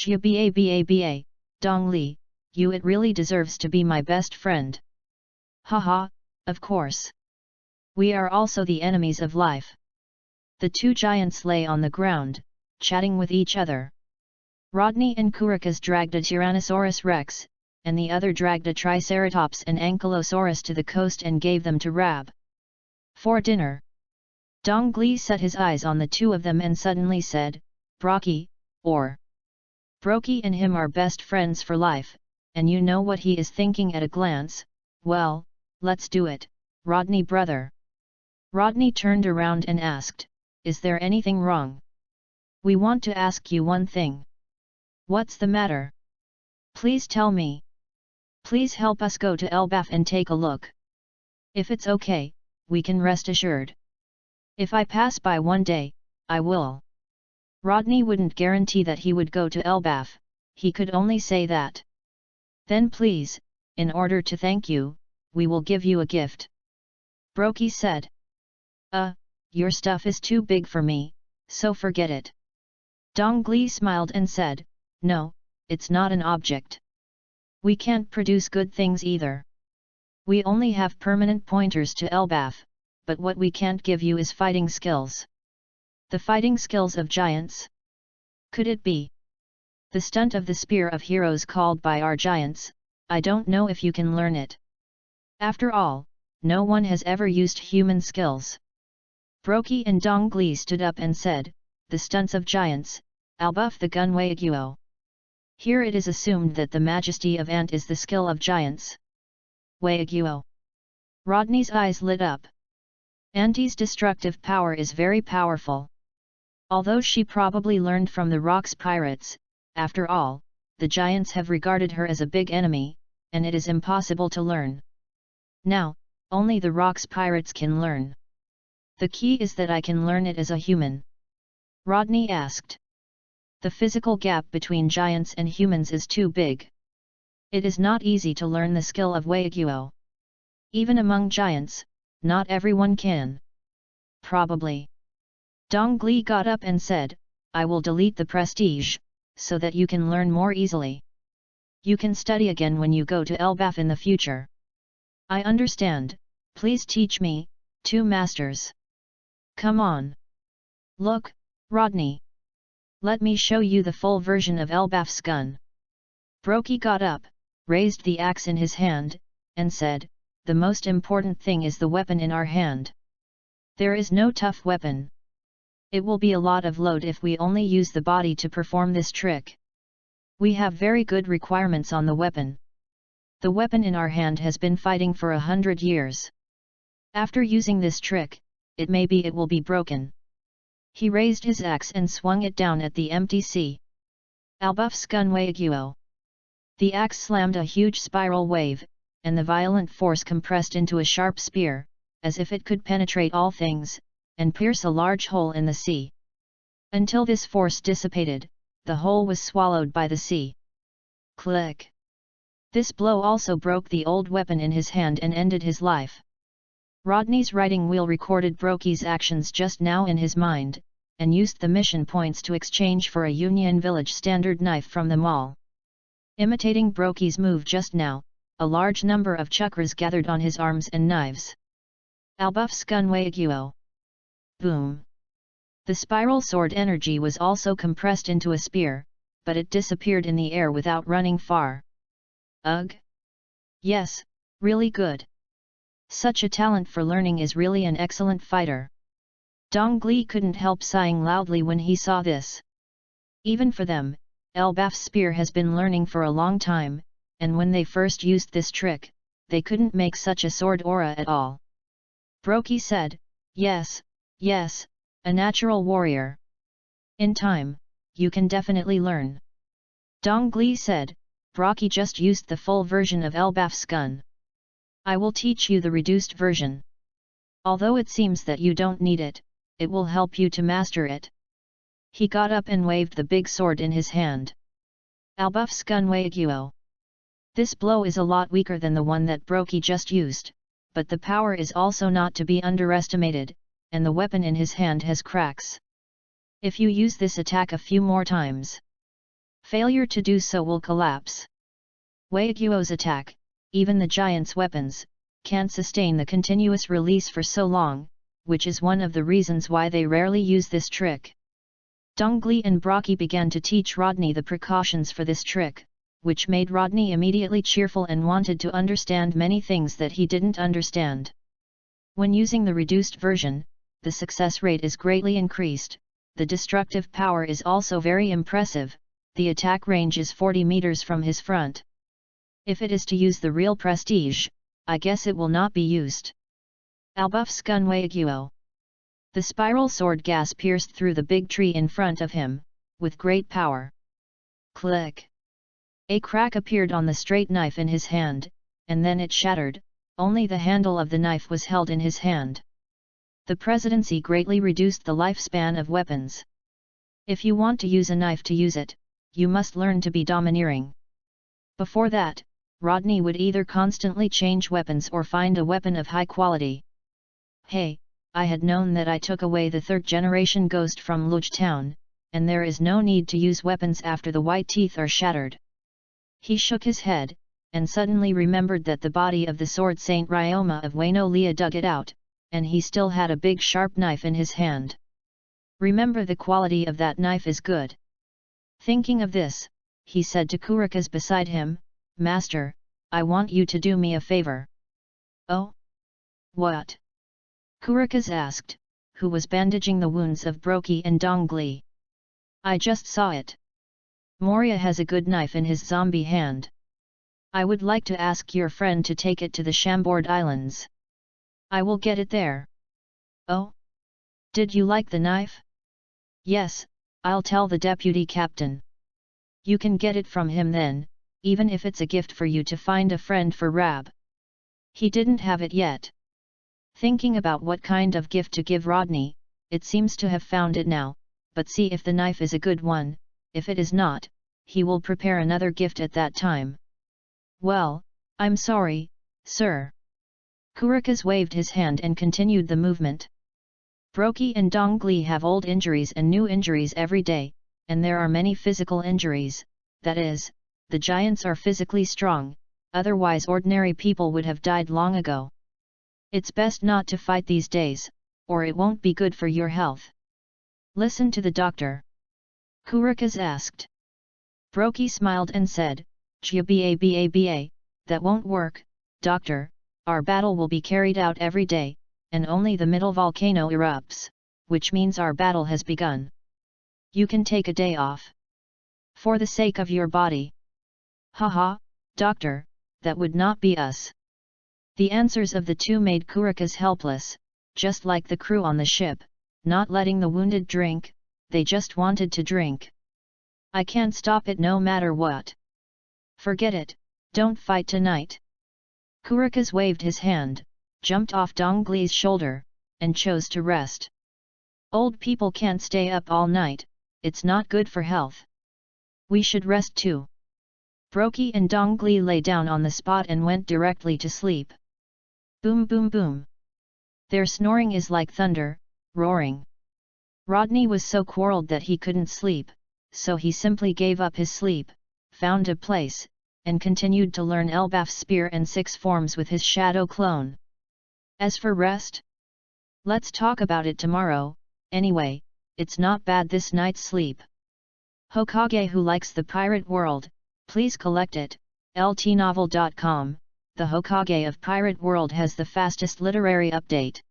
Ba, Dong Li, you it really deserves to be my best friend. Haha, Of course. We are also the enemies of life. The two giants lay on the ground, chatting with each other. Rodney and Kurikas dragged a Tyrannosaurus rex, and the other dragged a Triceratops and Ankylosaurus to the coast and gave them to Rab. For dinner. Dong Li set his eyes on the two of them and suddenly said, Brocky, or Brokey and him are best friends for life, and you know what he is thinking at a glance. Well, let's do it, Rodney brother. Rodney turned around and asked, Is there anything wrong? We want to ask you one thing. What's the matter? Please tell me. Please help us go to Elbaf and take a look. If it's okay, we can rest assured. If I pass by one day, I will. Rodney wouldn't guarantee that he would go to Elbaf, he could only say that. Then please, in order to thank you, we will give you a gift. Brokey said. Your stuff is too big for me, so forget it. Dong Li smiled and said, No, it's not an object. We can't produce good things either. We only have permanent pointers to Elbaf, but what we can't give you is fighting skills. The fighting skills of giants? Could it be the stunt of the Spear of Heroes called by our giants? I don't know if you can learn it. After all, no one has ever used human skills. Brokey and Dong Li stood up and said, The stunts of giants, Albuff the gun Waiguo. Here it is assumed that the majesty of Ant is the skill of giants. Waiguo. Rodney's eyes lit up. Auntie's destructive power is very powerful. Although she probably learned from the Rocks pirates, after all, the giants have regarded her as a big enemy, and it is impossible to learn. Now, only the Rocks pirates can learn. The key is that I can learn it as a human. Rodney asked. The physical gap between giants and humans is too big. It is not easy to learn the skill of Waiguo. Even among giants, not everyone can. Probably. Dong Li got up and said, I will delete the prestige, so that you can learn more easily. You can study again when you go to Elbaf in the future. I understand, please teach me, two masters. Come on. Look, Rodney. Let me show you the full version of Elbaf's gun. Brokey got up, raised the axe in his hand, and said, The most important thing is the weapon in our hand. There is no tough weapon. It will be a lot of load if we only use the body to perform this trick. We have very good requirements on the weapon. The weapon in our hand has been fighting for 100 years. After using this trick, it will be broken. He raised his axe and swung it down at the empty sea. Albuff's gun Waiguo. The axe slammed a huge spiral wave, and the violent force compressed into a sharp spear, as if it could penetrate all things, and pierce a large hole in the sea. Until this force dissipated, the hole was swallowed by the sea. Click! This blow also broke the old weapon in his hand and ended his life. Rodney's writing wheel recorded Brokey's actions just now in his mind, and used the mission points to exchange for a Union Village standard knife from the mall. Imitating Brokey's move just now, a large number of chakras gathered on his arms and knives. Albuff's gun Waiguo. Boom! The spiral sword energy was also compressed into a spear, but it disappeared in the air without running far. Ugh! Yes, really good. Such a talent for learning is really an excellent fighter. Dong Li couldn't help sighing loudly when he saw this. Even for them, Elbaf's spear has been learning for a long time, and when they first used this trick, they couldn't make such a sword aura at all. Brokey said, Yes, a natural warrior. In time, you can definitely learn. Dong Li said, Brokey just used the full version of Elbaf's gun. I will teach you the reduced version. Although it seems that you don't need it, it will help you to master it. He got up and waved the big sword in his hand. Albuff's gun Waiguo. This blow is a lot weaker than the one that Brokey just used, but the power is also not to be underestimated, and the weapon in his hand has cracks. If you use this attack a few more times, failure to do so will collapse. Waiguo's attack, even the giant's weapons, can't sustain the continuous release for so long, which is one of the reasons why they rarely use this trick. Dongli and Brocky began to teach Rodney the precautions for this trick, which made Rodney immediately cheerful and wanted to understand many things that he didn't understand. When using the reduced version, the success rate is greatly increased, the destructive power is also very impressive, the attack range is 40 meters from his front. If it is to use the real prestige, I guess it will not be used. Albuff's Gunwaiguo. The spiral sword gas pierced through the big tree in front of him, with great power. Click! A crack appeared on the straight knife in his hand, and then it shattered, only the handle of the knife was held in his hand. The presidency greatly reduced the lifespan of weapons. If you want to use a knife to use it, you must learn to be domineering. Before that, Rodney would either constantly change weapons or find a weapon of high quality. Hey, I had known that I took away the third-generation ghost from Luge Town, and there is no need to use weapons after the white teeth are shattered. He shook his head, and suddenly remembered that the body of the sword Saint Ryoma of Wano Lia dug it out, and he still had a big sharp knife in his hand. Remember, the quality of that knife is good. Thinking of this, he said to Kurika's beside him, "Master, I want you to do me a favor." "Oh? What?" Kurika's asked, who was bandaging the wounds of Broki and Dongli. "I just saw it. Moria has a good knife in his zombie hand. I would like to ask your friend to take it to the Chambord Islands. I will get it there." "Oh? Did you like the knife?" "Yes, I'll tell the deputy captain. You can get it from him then, even if it's a gift for you to find a friend for Rab." He didn't have it yet. Thinking about what kind of gift to give Rodney, it seems to have found it now, but see if the knife is a good one. If it is not, he will prepare another gift at that time. "Well, I'm sorry, sir." Kurikas waved his hand and continued the movement. Broki and Dongli have old injuries and new injuries every day, and there are many physical injuries, that is, the giants are physically strong, otherwise ordinary people would have died long ago. It's best not to fight these days, or it won't be good for your health. Listen to the doctor. Kurikas asked. Broki smiled and said, "Ba, that won't work, doctor. Our battle will be carried out every day, and only the middle volcano erupts, which means our battle has begun. You can take a day off. For the sake of your body." "Haha, doctor, that would not be us." The answers of the two made Kurikas helpless, just like the crew on the ship, not letting the wounded drink, they just wanted to drink. "I can't stop it no matter what." "Forget it, don't fight tonight." Kurikas waved his hand, jumped off Dongli's shoulder, and chose to rest. "Old people can't stay up all night, it's not good for health. We should rest too." Broki and Dongli lay down on the spot and went directly to sleep. Boom boom boom. Their snoring is like thunder, roaring. Rodney was so quarreled that he couldn't sleep, so he simply gave up his sleep, found a place, and continued to learn Elbaf's spear and 6 forms with his shadow clone. As for rest? Let's talk about it tomorrow. Anyway, it's not bad this night's sleep. Hokage who likes the pirate world, please collect it. ltnovel.com. The Hokage of Pirate World has the fastest literary update.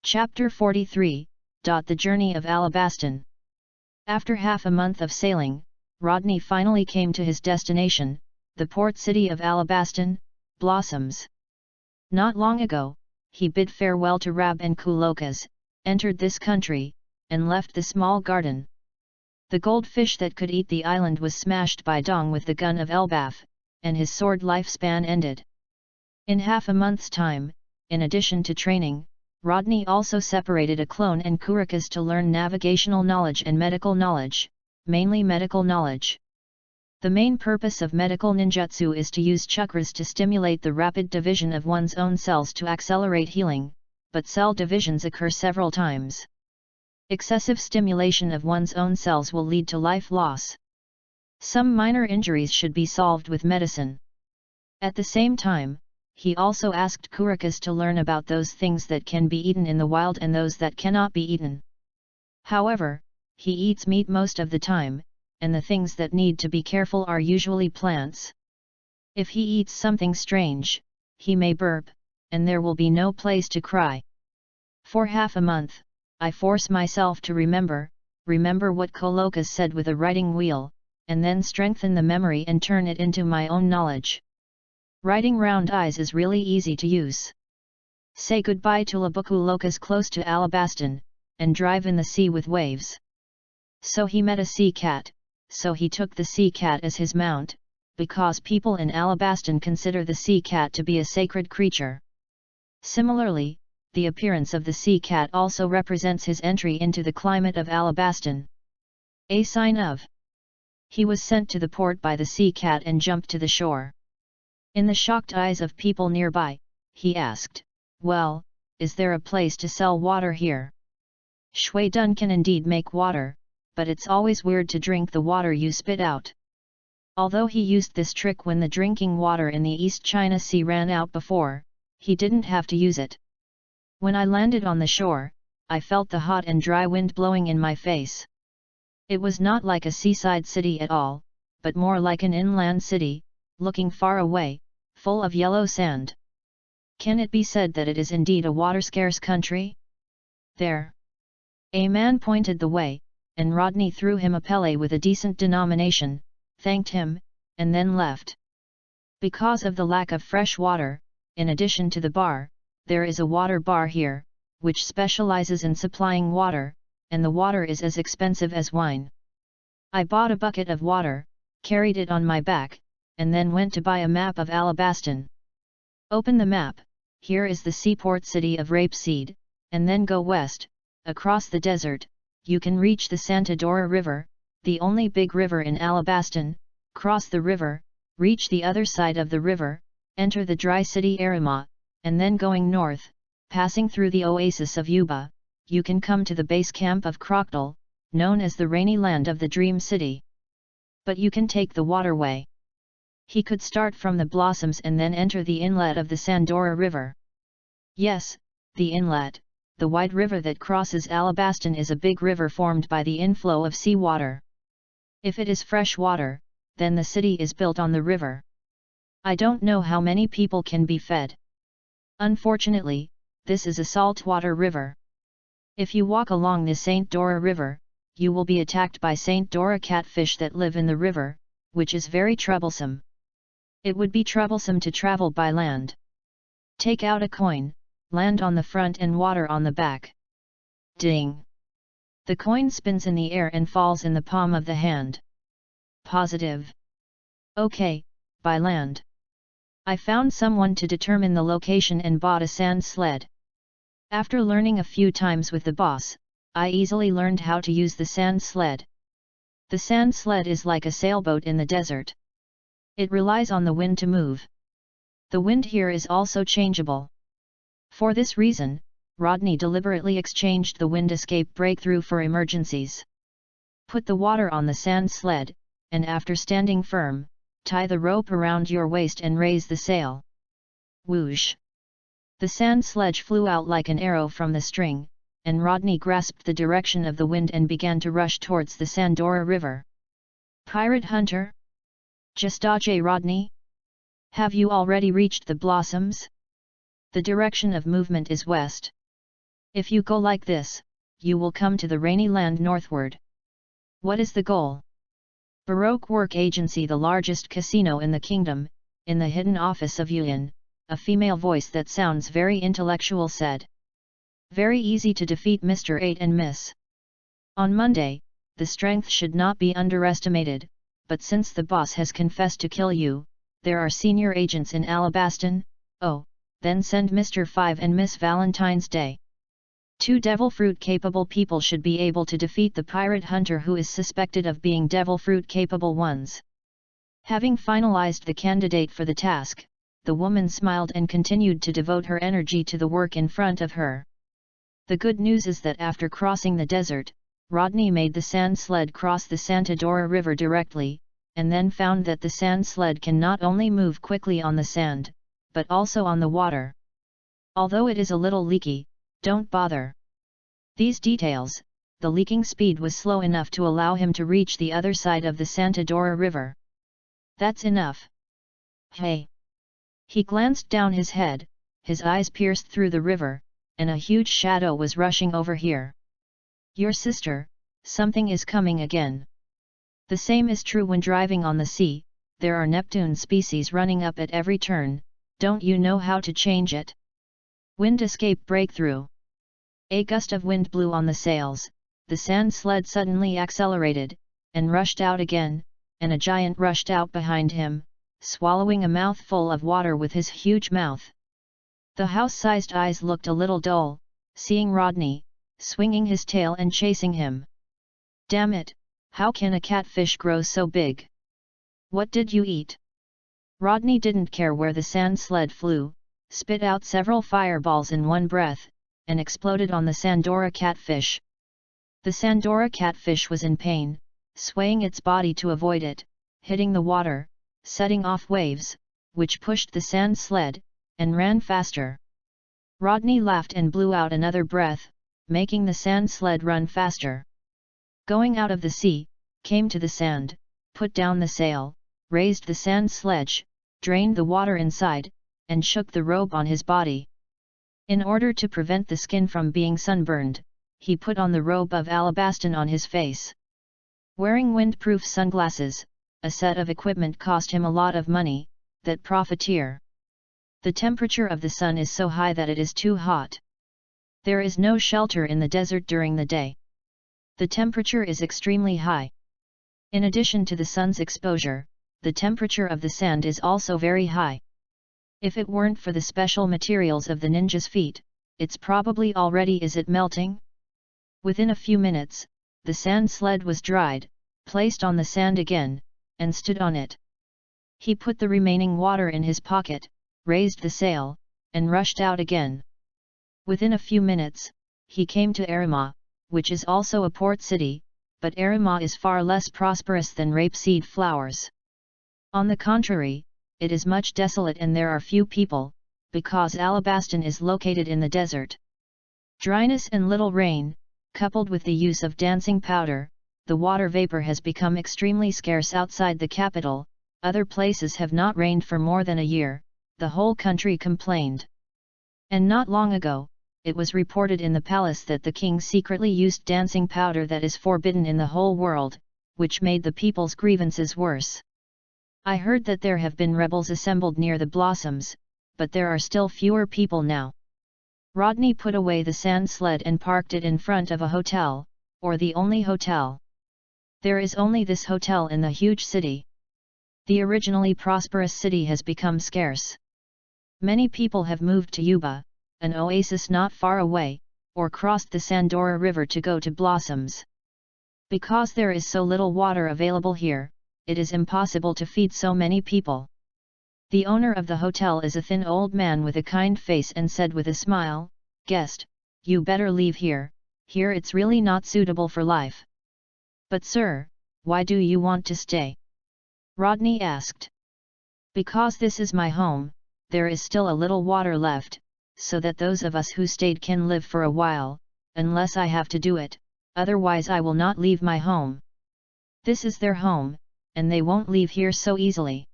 Chapter 43, The Journey of Alabastan. After half a month of sailing, Rodney finally came to his destination, the port city of Alabastan, Blossoms. Not long ago, he bid farewell to Rab and Kulokas, entered this country, and left the small garden. The goldfish that could eat the island was smashed by Dong with the gun of Elbaf, and his sword lifespan ended. In half a month's time, in addition to training, Rodney also separated a clone and Kurikas to learn navigational knowledge and medical knowledge, mainly medical knowledge. The main purpose of medical ninjutsu is to use chakras to stimulate the rapid division of one's own cells to accelerate healing, but cell divisions occur several times. Excessive stimulation of one's own cells will lead to life loss. Some minor injuries should be solved with medicine. At the same time, he also asked Kurikas to learn about those things that can be eaten in the wild and those that cannot be eaten. However, he eats meat most of the time, and the things that need to be careful are usually plants. If he eats something strange, he may burp, and there will be no place to cry. For half a month, I force myself to remember what Kolokas said with a writing wheel, and then strengthen the memory and turn it into my own knowledge. Writing round eyes is really easy to use. Say goodbye to Labuku Lokas close to Alabaston, and drive in the sea with waves. So he met a sea cat, so he took the sea cat as his mount, because people in Alabaston consider the sea cat to be a sacred creature. Similarly, the appearance of the sea cat also represents his entry into the climate of Alabaston. A sign of. He was sent to the port by the sea cat and jumped to the shore. In the shocked eyes of people nearby, he asked, "Well, is there a place to sell water here? Shui Dun can indeed make water, but it's always weird to drink the water you spit out." Although he used this trick when the drinking water in the East China Sea ran out before, he didn't have to use it. When I landed on the shore, I felt the hot and dry wind blowing in my face. It was not like a seaside city at all, but more like an inland city, looking far away, full of yellow sand. Can it be said that it is indeed a water-scarce country? There. A man pointed the way, and Rodney threw him a pele with a decent denomination, thanked him, and then left. Because of the lack of fresh water, in addition to the bar, there is a water bar here, which specializes in supplying water, and the water is as expensive as wine. I bought a bucket of water, carried it on my back, and then went to buy a map of Alabaston. Open the map, here is the seaport city of Rapeseed, and then go west, across the desert, you can reach the Santa Dora River, the only big river in Alabaston, cross the river, reach the other side of the river, enter the dry city Arima, and then going north, passing through the oasis of Yuba, you can come to the base camp of Crocodile, known as the rainy land of the Dream City. But you can take the waterway. He could start from the Blossoms and then enter the inlet of the Sandora River. Yes, the inlet, the wide river that crosses Alabaston is a big river formed by the inflow of seawater. If it is fresh water, then the city is built on the river. I don't know how many people can be fed. Unfortunately, this is a saltwater river. If you walk along the St. Dora River, you will be attacked by St. Dora catfish that live in the river, which is very troublesome. It would be troublesome to travel by land. Take out a coin, land on the front and water on the back. Ding! The coin spins in the air and falls in the palm of the hand. Positive. Okay, by land. I found someone to determine the location and bought a sand sled. After learning a few times with the boss, I easily learned how to use the sand sled. The sand sled is like a sailboat in the desert. It relies on the wind to move. The wind here is also changeable. For this reason, Rodney deliberately exchanged the wind escape breakthrough for emergencies. Put the water on the sand sled, and after standing firm, tie the rope around your waist and raise the sail. Whoosh! The sand sledge flew out like an arrow from the string, and Rodney grasped the direction of the wind and began to rush towards the Sandora River. Pirate Hunter? Just dodge, Rodney? Have you already reached the Blossoms? The direction of movement is west. If you go like this, you will come to the rainy land northward. What is the goal? Baroque Work Agency, the largest casino in the kingdom, in the hidden office of Yuan, a female voice that sounds very intellectual said. Very easy to defeat Mr. 8 and Miss. On Monday, the strength should not be underestimated, but since the boss has confessed to kill you, there are senior agents in Alabaston. Oh, then send Mr. 5 and Miss Valentine's Day. 2 devil fruit capable people should be able to defeat the pirate hunter who is suspected of being devil fruit capable ones. Having finalized the candidate for the task, the woman smiled and continued to devote her energy to the work in front of her. The good news is that after crossing the desert, Rodney made the sand sled cross the Santa Dora River directly, and then found that the sand sled can not only move quickly on the sand, but also on the water. Although it is a little leaky, don't bother. These details, the leaking speed was slow enough to allow him to reach the other side of the Santa Dora River. That's enough. Hey! He glanced down his head, his eyes pierced through the river, and a huge shadow was rushing over here. Your sister, something is coming again. The same is true when driving on the sea, there are Neptune species running up at every turn, don't you know how to change it? Wind escape breakthrough. A gust of wind blew on the sails, the sand sled suddenly accelerated, and rushed out again, and a giant rushed out behind him, swallowing a mouthful of water with his huge mouth. The house-sized eyes looked a little dull, seeing Rodney, swinging his tail and chasing him. Damn it, how can a catfish grow so big? What did you eat? Rodney didn't care where the sand sled flew, spit out several fireballs in one breath, and exploded on the Sandora catfish. The Sandora catfish was in pain, swaying its body to avoid it, hitting the water, setting off waves, which pushed the sand sled, and ran faster. Rodney laughed and blew out another breath, making the sand sled run faster. Going out of the sea, came to the sand, put down the sail, raised the sand sledge, drained the water inside, and shook the robe on his body. In order to prevent the skin from being sunburned, he put on the robe of alabastin on his face. Wearing windproof sunglasses, a set of equipment cost him a lot of money, that profiteer. The temperature of the sun is so high that it is too hot. There is no shelter in the desert during the day. The temperature is extremely high. In addition to the sun's exposure, the temperature of the sand is also very high. If it weren't for the special materials of the ninja's feet, it's probably already is it melting? Within a few minutes, the sand sled was dried, placed on the sand again, and stood on it. He put the remaining water in his pocket, raised the sail, and rushed out again. Within a few minutes, he came to Arima, which is also a port city, but Arima is far less prosperous than rapeseed flowers. On the contrary, it is much desolate and there are few people, because Alabastin is located in the desert. Dryness and little rain, coupled with the use of dancing powder, the water vapor has become extremely scarce outside the capital. Other places have not rained for more than a year, the whole country complained. And not long ago, it was reported in the palace that the king secretly used dancing powder that is forbidden in the whole world, which made the people's grievances worse. I heard that there have been rebels assembled near the blossoms, but there are still fewer people now. Rodney put away the sand sled and parked it in front of a hotel, or the only hotel. There is only this hotel in the huge city. The originally prosperous city has become scarce. Many people have moved to Yuba, an oasis not far away, or crossed the Sandora River to go to Blossoms. Because there is so little water available here, it is impossible to feed so many people. The owner of the hotel is a thin old man with a kind face and said with a smile, "Guest, you better leave here it's really not suitable for life." "But sir, why do you want to stay?" Rodney asked. "Because this is my home, there is still a little water left, so that those of us who stayed can live for a while, unless I have to do it, otherwise I will not leave my home. This is their home, and they won't leave here so easily."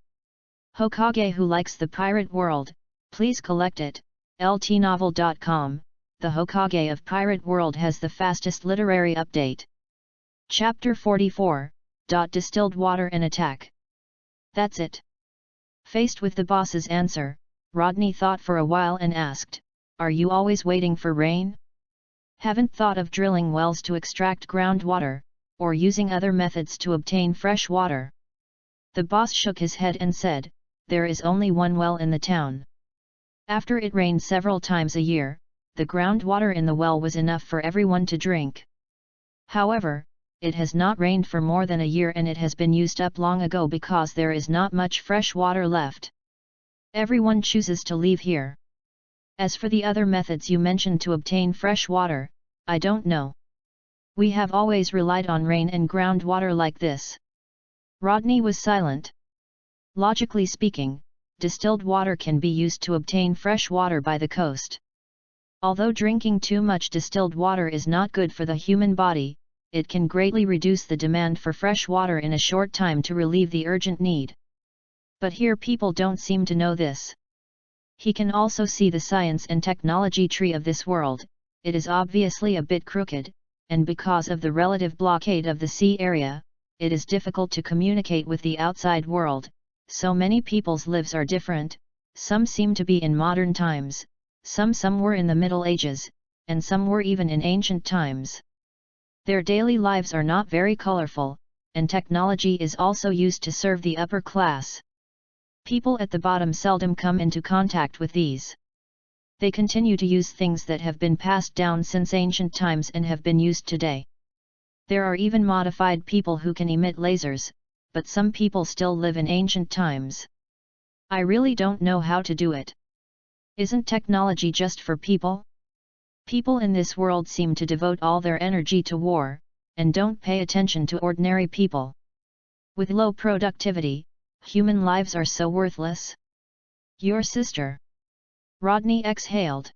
Hokage who likes the pirate world, please collect it, ltnovel.com, the Hokage of Pirate World has the fastest literary update. Chapter 44, Distilled Water and Attack. That's it. Faced with the boss's answer, Rodney thought for a while and asked, "Are you always waiting for rain? Haven't thought of drilling wells to extract groundwater, or using other methods to obtain fresh water?" The boss shook his head and said, "There is only one well in the town. After it rained several times a year, the groundwater in the well was enough for everyone to drink. However, it has not rained for more than a year and it has been used up long ago because there is not much fresh water left. Everyone chooses to leave here. As for the other methods you mentioned to obtain fresh water, I don't know. We have always relied on rain and groundwater like this." Rodney was silent. Logically speaking, distilled water can be used to obtain fresh water by the coast. Although drinking too much distilled water is not good for the human body, it can greatly reduce the demand for fresh water in a short time to relieve the urgent need. But here people don't seem to know this. He can also see the science and technology tree of this world. It is obviously a bit crooked, and because of the relative blockade of the sea area, it is difficult to communicate with the outside world. So many people's lives are different, some seem to be in modern times, some were in the Middle Ages, and some were even in ancient times. Their daily lives are not very colorful, and technology is also used to serve the upper class. People at the bottom seldom come into contact with these. They continue to use things that have been passed down since ancient times and have been used today. There are even modified people who can emit lasers, but some people still live in ancient times. I really don't know how to do it. Isn't technology just for people? People in this world seem to devote all their energy to war, and don't pay attention to ordinary people. With low productivity, human lives are so worthless. Your sister. Rodney exhaled.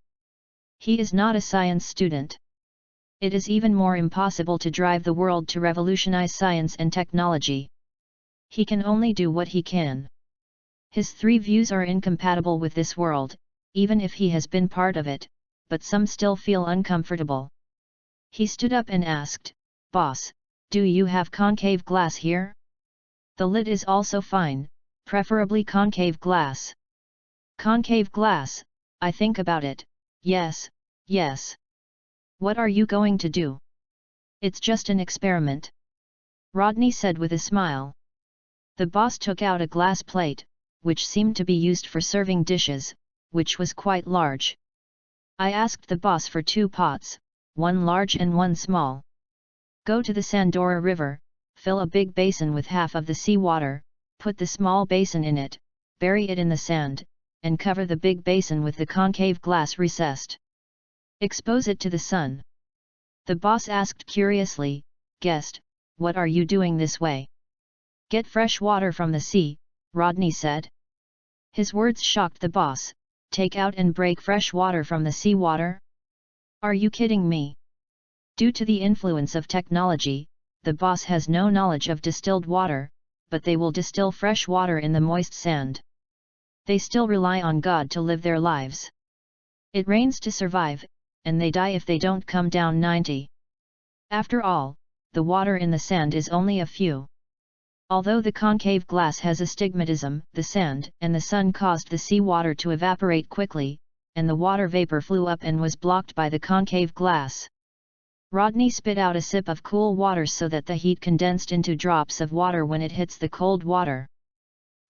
He is not a science student. It is even more impossible to drive the world to revolutionize science and technology. He can only do what he can. His three views are incompatible with this world, even if he has been part of it, but some still feel uncomfortable. He stood up and asked, "Boss, do you have concave glass here? The lid is also fine, preferably concave glass." "Concave glass, I think about it, yes, yes." "What are you going to do?" "It's just an experiment," Rodney said with a smile. The boss took out a glass plate, which seemed to be used for serving dishes, which was quite large. I asked the boss for 2 pots, one large and one small. "Go to the Sandora River, fill a big basin with half of the seawater, put the small basin in it, bury it in the sand, and cover the big basin with the concave glass recessed. Expose it to the sun." The boss asked curiously, "Guest, what are you doing this way?" "Get fresh water from the sea," Rodney said. His words shocked the boss. "Take out and break fresh water from the seawater? Are you kidding me?" Due to the influence of technology, the boss has no knowledge of distilled water, but they will distill fresh water in the moist sand. They still rely on God to live their lives. It rains to survive, and they die if they don't come down 90. After all, the water in the sand is only a few. Although the concave glass has astigmatism, the sand and the sun caused the seawater to evaporate quickly, and the water vapor flew up and was blocked by the concave glass. Rodney spit out a sip of cool water so that the heat condensed into drops of water when it hits the cold water.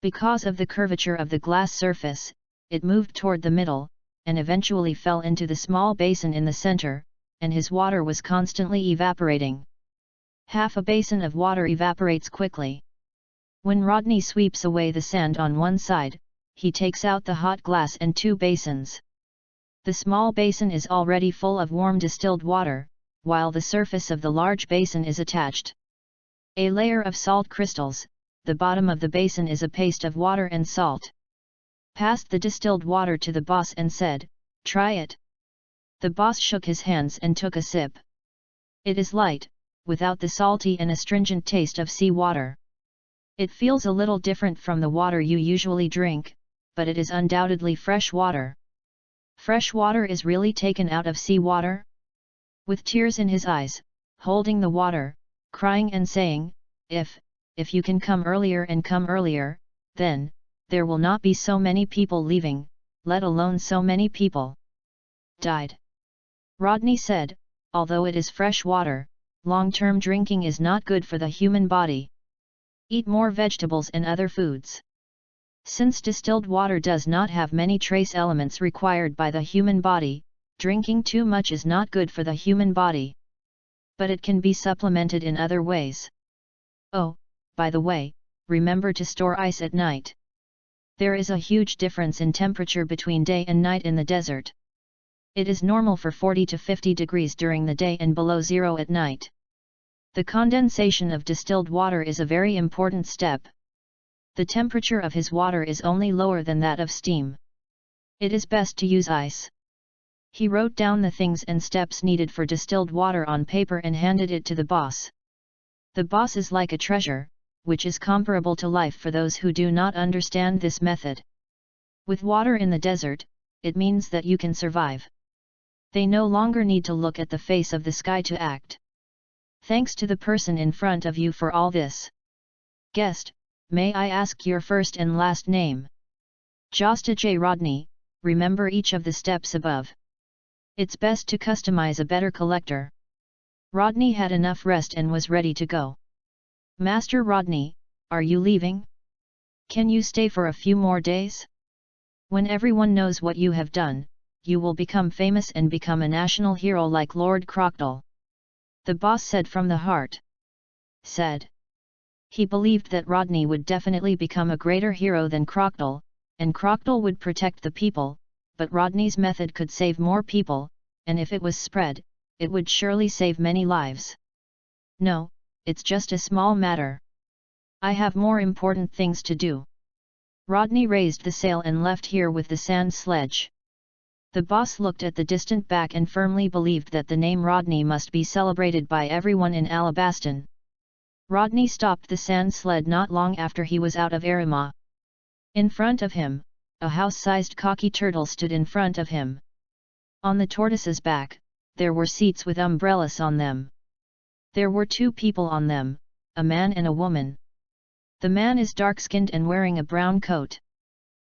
Because of the curvature of the glass surface, it moved toward the middle, and eventually fell into the small basin in the center, and his water was constantly evaporating. Half a basin of water evaporates quickly. When Rodney sweeps away the sand on one side, he takes out the hot glass and 2 basins. The small basin is already full of warm distilled water, while the surface of the large basin is attached. A layer of salt crystals, the bottom of the basin is a paste of water and salt. Passed the distilled water to the boss and said, "Try it." The boss shook his hands and took a sip. It is light, without the salty and astringent taste of seawater. It feels a little different from the water you usually drink, but it is undoubtedly fresh water. Fresh water is really taken out of seawater? With tears in his eyes, holding the water, crying and saying, if you can come earlier, then, there will not be so many people leaving, let alone so many people died. Rodney said, although it is fresh water, long-term drinking is not good for the human body. Eat more vegetables and other foods. Since distilled water does not have many trace elements required by the human body, drinking too much is not good for the human body. But it can be supplemented in other ways. Oh, by the way, remember to store ice at night. There is a huge difference in temperature between day and night in the desert. It is normal for 40 to 50 degrees during the day and below zero at night. The condensation of distilled water is a very important step. The temperature of his water is only lower than that of steam. It is best to use ice. He wrote down the things and steps needed for distilled water on paper and handed it to the boss. The boss is like a treasure, which is comparable to life for those who do not understand this method. With water in the desert, it means that you can survive. They no longer need to look at the face of the sky to act. Thanks to the person in front of you for all this. Guest, may I ask your first and last name? Josta J. Rodney, remember each of the steps above. It's best to customize a better collector. Rodney had enough rest and was ready to go. Master Rodney, are you leaving? Can you stay for a few more days? When everyone knows what you have done, you will become famous and become a national hero like Lord Crocodile. The boss said from the heart. Said. He believed that Rodney would definitely become a greater hero than Crocodile, and Crocodile would protect the people, but Rodney's method could save more people, and if it was spread, it would surely save many lives. No, it's just a small matter. I have more important things to do. Rodney raised the sail and left here with the sand sledge. The boss looked at the distant back and firmly believed that the name Rodney must be celebrated by everyone in Alabaston. Rodney stopped the sand sled not long after he was out of Arima. In front of him, a house-sized cocky turtle stood in front of him. On the tortoise's back, there were seats with umbrellas on them. There were two people on them, a man and a woman. The man is dark-skinned and wearing a brown coat.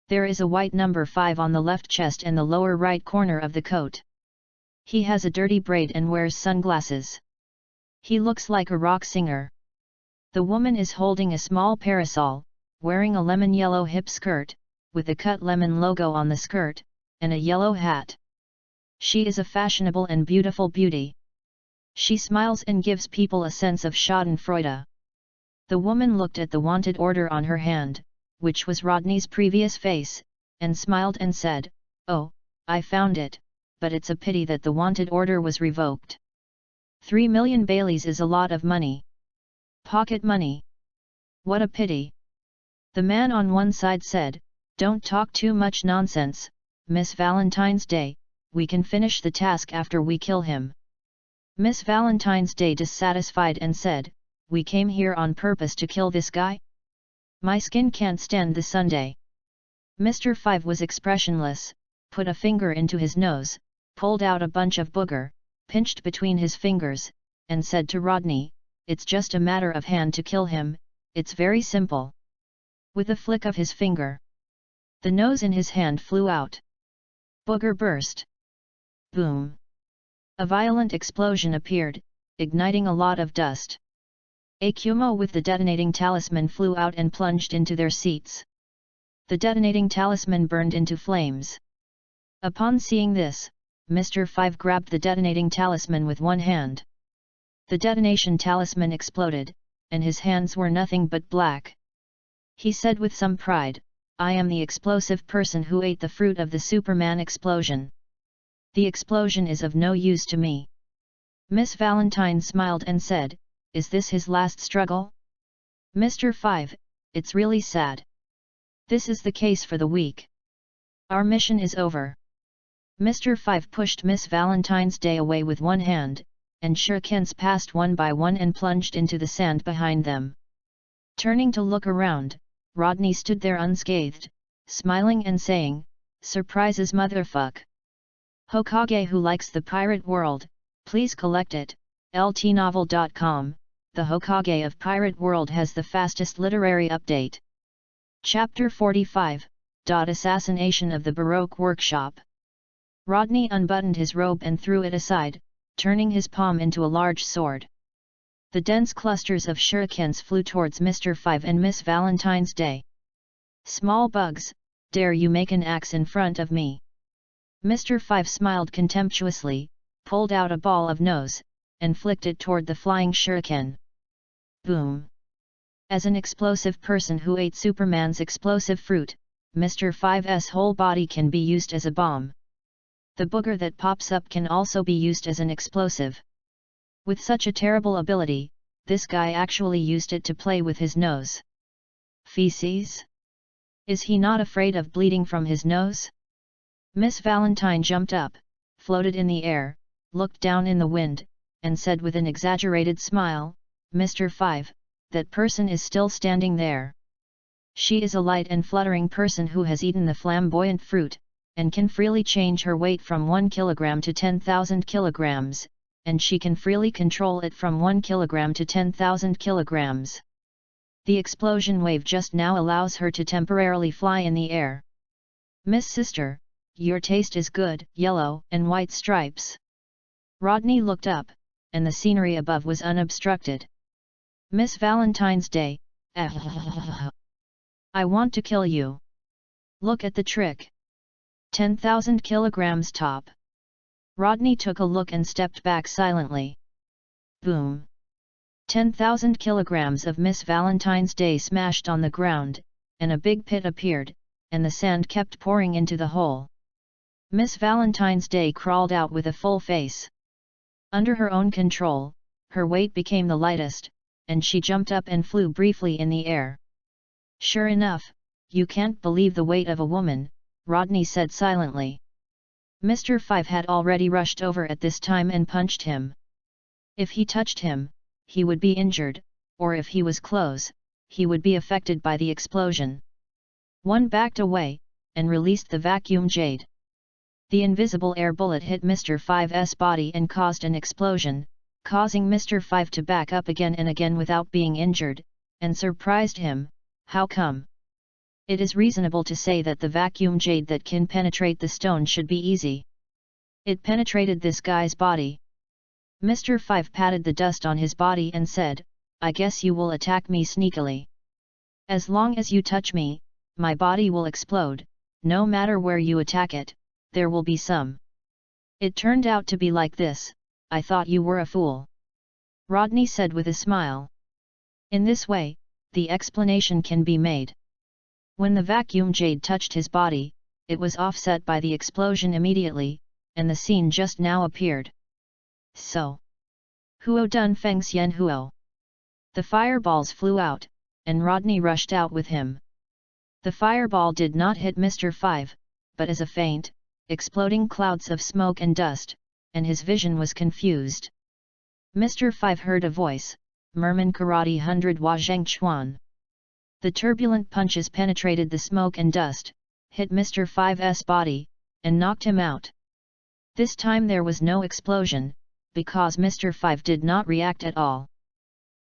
There is a white number 5 on the left chest and the lower right corner of the coat. He has a dirty braid and wears sunglasses. He looks like a rock singer. The woman is holding a small parasol, wearing a lemon yellow hip skirt, with a cut lemon logo on the skirt, and a yellow hat. She is a fashionable and beautiful beauty. She smiles and gives people a sense of schadenfreude. The woman looked at the wanted order on her hand, which was Rodney's previous face, and smiled and said, "Oh, I found it, but it's a pity that the wanted order was revoked. 3 million Baileys is a lot of money. Pocket money. What a pity." The man on one side said, "Don't talk too much nonsense, Miss Valentine's Day, we can finish the task after we kill him." Miss Valentine's Day dissatisfied and said, "We came here on purpose to kill this guy? My skin can't stand the Sunday." Mr. 5 was expressionless, put a finger into his nose, pulled out a bunch of booger, pinched between his fingers, and said to Rodney, "It's just a matter of hand to kill him, it's very simple." With a flick of his finger, the nose in his hand flew out. Booger burst. Boom! A violent explosion appeared, igniting a lot of dust. A Kumo with the detonating talisman flew out and plunged into their seats. The detonating talisman burned into flames. Upon seeing this, Mr. 5 grabbed the detonating talisman with one hand. The detonation talisman exploded, and his hands were nothing but black. He said with some pride, "I am the explosive person who ate the fruit of the Superman explosion. The explosion is of no use to me." Miss Valentine smiled and said, "Is this his last struggle?" Mr. 5, it's really sad. This is the case for the week. Our mission is over. Mr. 5 pushed Miss Valentine's Day away with one hand, and shurikens passed one by one and plunged into the sand behind them. Turning to look around, Rodney stood there unscathed, smiling and saying, "Surprises motherfuck. Hokage who likes the pirate world, please collect it, ltnovel.com, the Hokage of Pirate World has the fastest literary update." Chapter 45, Assassination of the Baroque Workshop. Rodney unbuttoned his robe and threw it aside, turning his palm into a large sword. The dense clusters of shurikens flew towards Mr. 5 and Miss Valentine's Day. "Small bugs, dare you make an axe in front of me?" Mr. 5 smiled contemptuously, pulled out a ball of nose, and flicked it toward the flying shuriken. Boom! As an explosive person who ate Superman's explosive fruit, Mr. 5's whole body can be used as a bomb. The booger that pops up can also be used as an explosive. With such a terrible ability, this guy actually used it to play with his nose. Feces? Is he not afraid of bleeding from his nose? Miss Valentine jumped up, floated in the air, looked down in the wind, and said with an exaggerated smile, "Mr. 5, that person is still standing there. She is a light and fluttering person who has eaten the flamboyant fruit, and can freely change her weight from 1 kilogram to 10,000 kilograms, and she can freely control it from 1 kilogram to 10,000 kilograms. The explosion wave just now allows her to temporarily fly in the air. Miss Sister, your taste is good, yellow and white stripes." Rodney looked up, and the scenery above was unobstructed. "Miss Valentine's Day, I want to kill you. Look at the trick. 10,000 kilograms top." Rodney took a look and stepped back silently. Boom! 10,000 kilograms of Miss Valentine's Day smashed on the ground, and a big pit appeared, and the sand kept pouring into the hole. Miss Valentine's Day crawled out with a full face. Under her own control, her weight became the lightest, and she jumped up and flew briefly in the air. "Sure enough, you can't believe the weight of a woman," Rodney said silently. Mr. 5 had already rushed over at this time and punched him. If he touched him, he would be injured, or if he was close, he would be affected by the explosion. One backed away, and released the vacuum jade. The invisible air bullet hit Mr. 5's body and caused an explosion, causing Mr. 5 to back up again and again without being injured, and surprised him. "How come? It is reasonable to say that the vacuum jade that can penetrate the stone should be easy. It penetrated this guy's body." Mr. 5 patted the dust on his body and said, "I guess you will attack me sneakily. As long as you touch me, my body will explode. No matter where you attack it, there will be some. It turned out to be like this. I thought you were a fool," Rodney said with a smile. In this way, the explanation can be made. When the vacuum jade touched his body, it was offset by the explosion immediately, and the scene just now appeared. So, Huo dun feng xian huo. The fireballs flew out, and Rodney rushed out with him. The fireball did not hit Mr. 5, but as a feint, exploding clouds of smoke and dust, and his vision was confused. Mr. 5 heard a voice, "Merman karate 100 wa zheng chuan." The turbulent punches penetrated the smoke and dust, hit Mr. 5's body, and knocked him out. This time there was no explosion, because Mr. 5 did not react at all.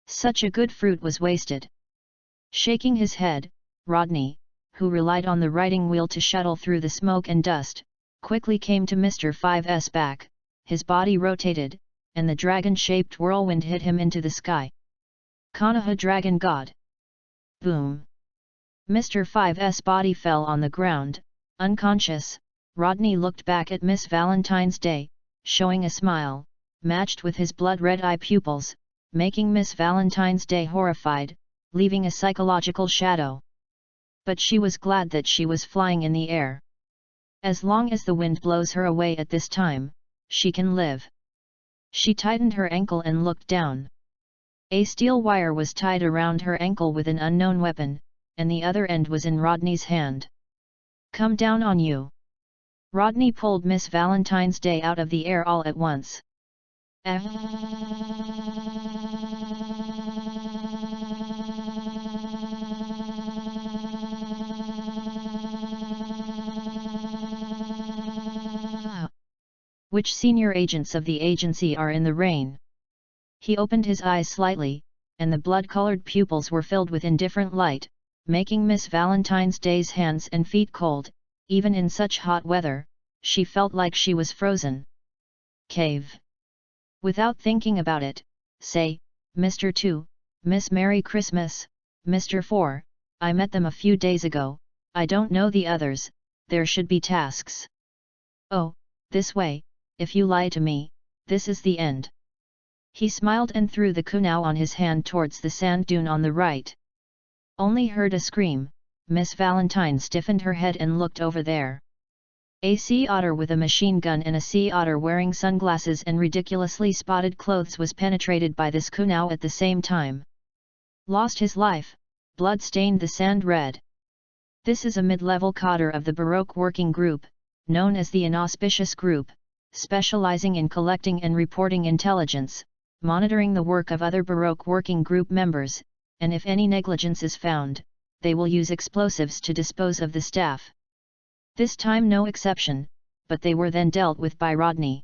Such a good fruit was wasted. Shaking his head, Rodney, who relied on the riding wheel to shuttle through the smoke and dust, quickly came to Mr. 5's back. His body rotated, and the dragon-shaped whirlwind hit him into the sky. "Konoha Dragon God!" Boom! Mr. 5's body fell on the ground, unconscious. Rodney looked back at Miss Valentine's Day, showing a smile, matched with his blood-red eye pupils, making Miss Valentine's Day horrified, leaving a psychological shadow. But she was glad that she was flying in the air. As long as the wind blows her away at this time, she can live. She tightened her ankle and looked down. A steel wire was tied around her ankle with an unknown weapon, and the other end was in Rodney's hand. "Come down on you!" Rodney pulled Miss Valentine's Day out of the air all at once. Which senior agents of the agency are in the rain? He opened his eyes slightly, and the blood-colored pupils were filled with indifferent light, making Miss Valentine's Day's hands and feet cold. Even in such hot weather, she felt like she was frozen. "Cave." Without thinking about it, say, "Mr. 2, Miss Merry Christmas, Mr. 4, I met them a few days ago, I don't know the others, there should be tasks." "Oh, this way, if you lie to me, this is the end." He smiled and threw the kunao on his hand towards the sand dune on the right. Only heard a scream. Miss Valentine stiffened her head and looked over there. A sea otter with a machine gun and a sea otter wearing sunglasses and ridiculously spotted clothes was penetrated by this kunao at the same time. Lost his life, blood stained the sand red. This is a mid-level cadre of the Baroque working group, known as the Inauspicious Group, specializing in collecting and reporting intelligence, monitoring the work of other Baroque working group members, and if any negligence is found, they will use explosives to dispose of the staff. This time no exception, but they were then dealt with by Rodney.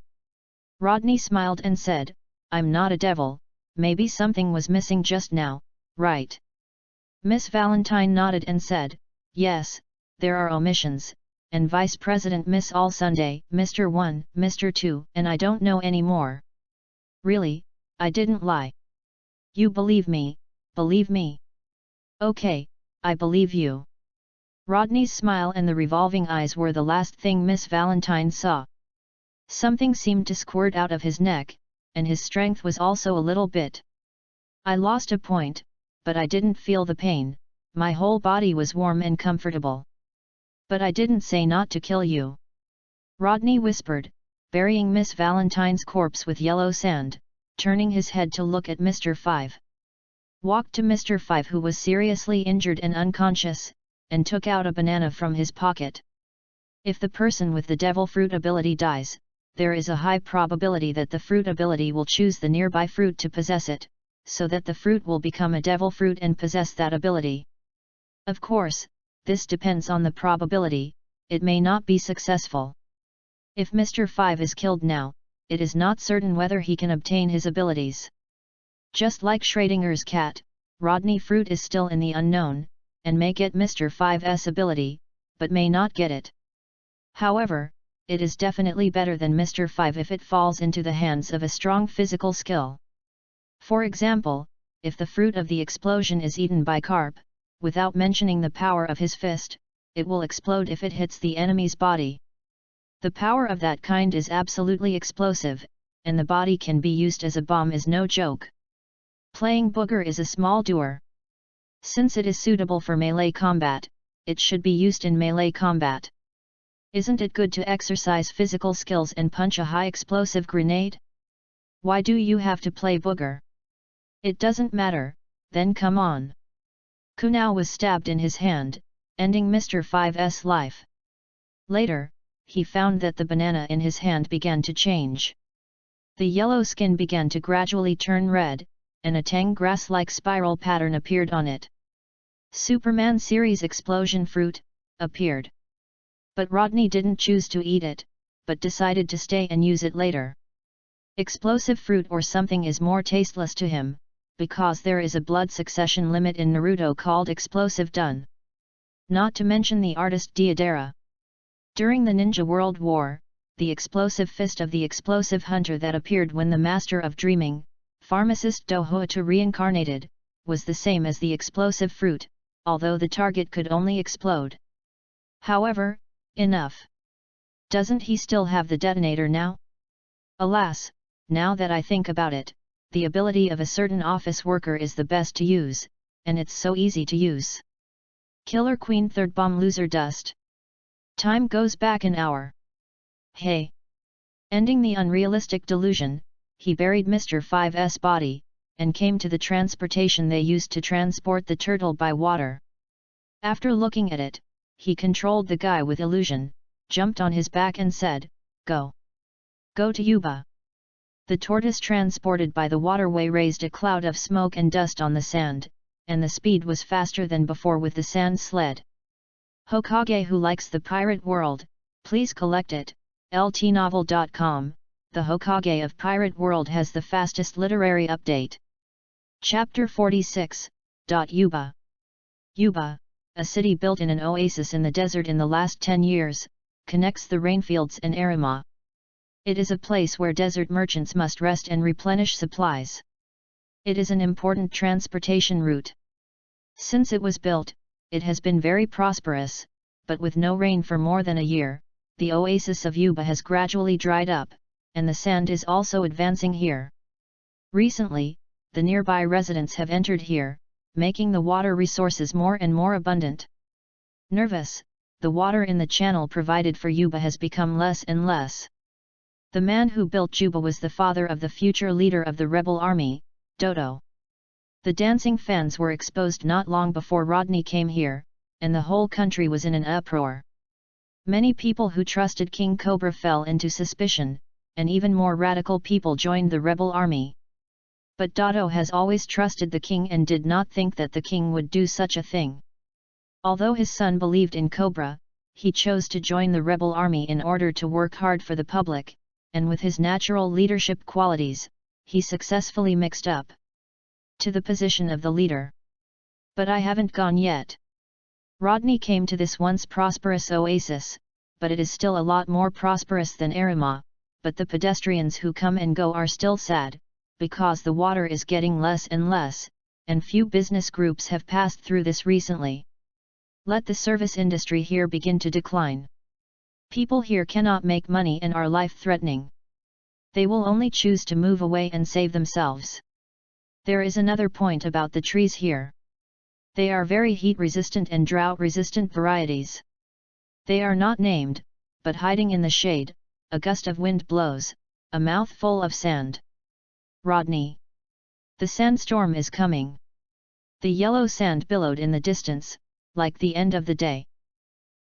Rodney smiled and said, "I'm not a devil, maybe something was missing just now, right?" Miss Valentine nodded and said, "Yes, there are omissions, and Vice President Miss All Sunday, Mr. 1, Mr. 2, and I don't know any more." "Really, I didn't lie." "You believe me, believe me." "Okay, I believe you." Rodney's smile and the revolving eyes were the last thing Miss Valentine saw. Something seemed to squirt out of his neck, and his strength was also a little bit. "I lost a point, but I didn't feel the pain, my whole body was warm and comfortable." "But I didn't say not to kill you," Rodney whispered, burying Miss Valentine's corpse with yellow sand, turning his head to look at Mr. 5. Walked to Mr. 5, who was seriously injured and unconscious, and took out a banana from his pocket. If the person with the devil fruit ability dies, there is a high probability that the fruit ability will choose the nearby fruit to possess it, so that the fruit will become a devil fruit and possess that ability. Of course, this depends on the probability, it may not be successful. If Mr. 5 is killed now, it is not certain whether he can obtain his abilities. Just like Schrödinger's cat, Rodney fruit is still in the unknown, and may get Mr. 5's ability, but may not get it. However, it is definitely better than Mr. 5 if it falls into the hands of a strong physical skill. For example, if the fruit of the explosion is eaten by carp, without mentioning the power of his fist, it will explode if it hits the enemy's body. The power of that kind is absolutely explosive, and the body can be used as a bomb is no joke. Playing booger is a small doer. Since it is suitable for melee combat, it should be used in melee combat. Isn't it good to exercise physical skills and punch a high explosive grenade? Why do you have to play booger? It doesn't matter, then come on. Kunal was stabbed in his hand, ending Mr. 5's life. Later, he found that the banana in his hand began to change. The yellow skin began to gradually turn red, and a tang grass-like spiral pattern appeared on it. Superman series explosion fruit appeared. But Rodney didn't choose to eat it, but decided to stay and use it later. Explosive fruit or something is more tasteless to him, because there is a blood succession limit in Naruto called explosive dun. Not to mention the artist Deidara. During the Ninja World War, the explosive fist of the explosive hunter that appeared when the Master of Dreaming, pharmacist Dohoto reincarnated, was the same as the explosive fruit, although the target could only explode. However, enough. Doesn't he still have the detonator now? Alas, now that I think about it, the ability of a certain office worker is the best to use, and it's so easy to use. Killer Queen Third Bomb Loser Dust. Time goes back an hour. Hey! Ending the unrealistic delusion, he buried Mr. 5's body, and came to the transportation they used to transport the turtle by water. After looking at it, he controlled the guy with illusion, jumped on his back and said, "Go! Go to Yuba!" The tortoise transported by the waterway raised a cloud of smoke and dust on the sand, and the speed was faster than before with the sand sled. Hokage who likes the pirate world, please collect it, ltnovel.com. The Hokage of Pirate World has the fastest literary update. Chapter 46, Yuba. Yuba, a city built in an oasis in the desert in the last 10 years, connects the rainfields and Arima. It is a place where desert merchants must rest and replenish supplies. It is an important transportation route. Since it was built, it has been very prosperous, but with no rain for more than a year, the oasis of Yuba has gradually dried up, and the sand is also advancing here. Recently, the nearby residents have entered here, making the water resources more and more abundant. Nervous, the water in the channel provided for Yuba has become less and less. The man who built Yuba was the father of the future leader of the rebel army, Dodo. The dancing fans were exposed not long before Rodney came here, and the whole country was in an uproar. Many people who trusted King Cobra fell into suspicion, and even more radical people joined the rebel army. But Dodo has always trusted the king and did not think that the king would do such a thing. Although his son believed in Cobra, he chose to join the rebel army in order to work hard for the public, and with his natural leadership qualities, he successfully mixed up to the position of the leader. But I haven't gone yet. Rodney came to this once prosperous oasis, but it is still a lot more prosperous than Arima, but the pedestrians who come and go are still sad, because the water is getting less and less, and few business groups have passed through this recently. Let the service industry here begin to decline. People here cannot make money and are life-threatening. They will only choose to move away and save themselves. There is another point about the trees here. They are very heat-resistant and drought-resistant varieties. They are not named, but hiding in the shade, a gust of wind blows, a mouthful of sand. Rodney. The sandstorm is coming. The yellow sand billowed in the distance, like the end of the day.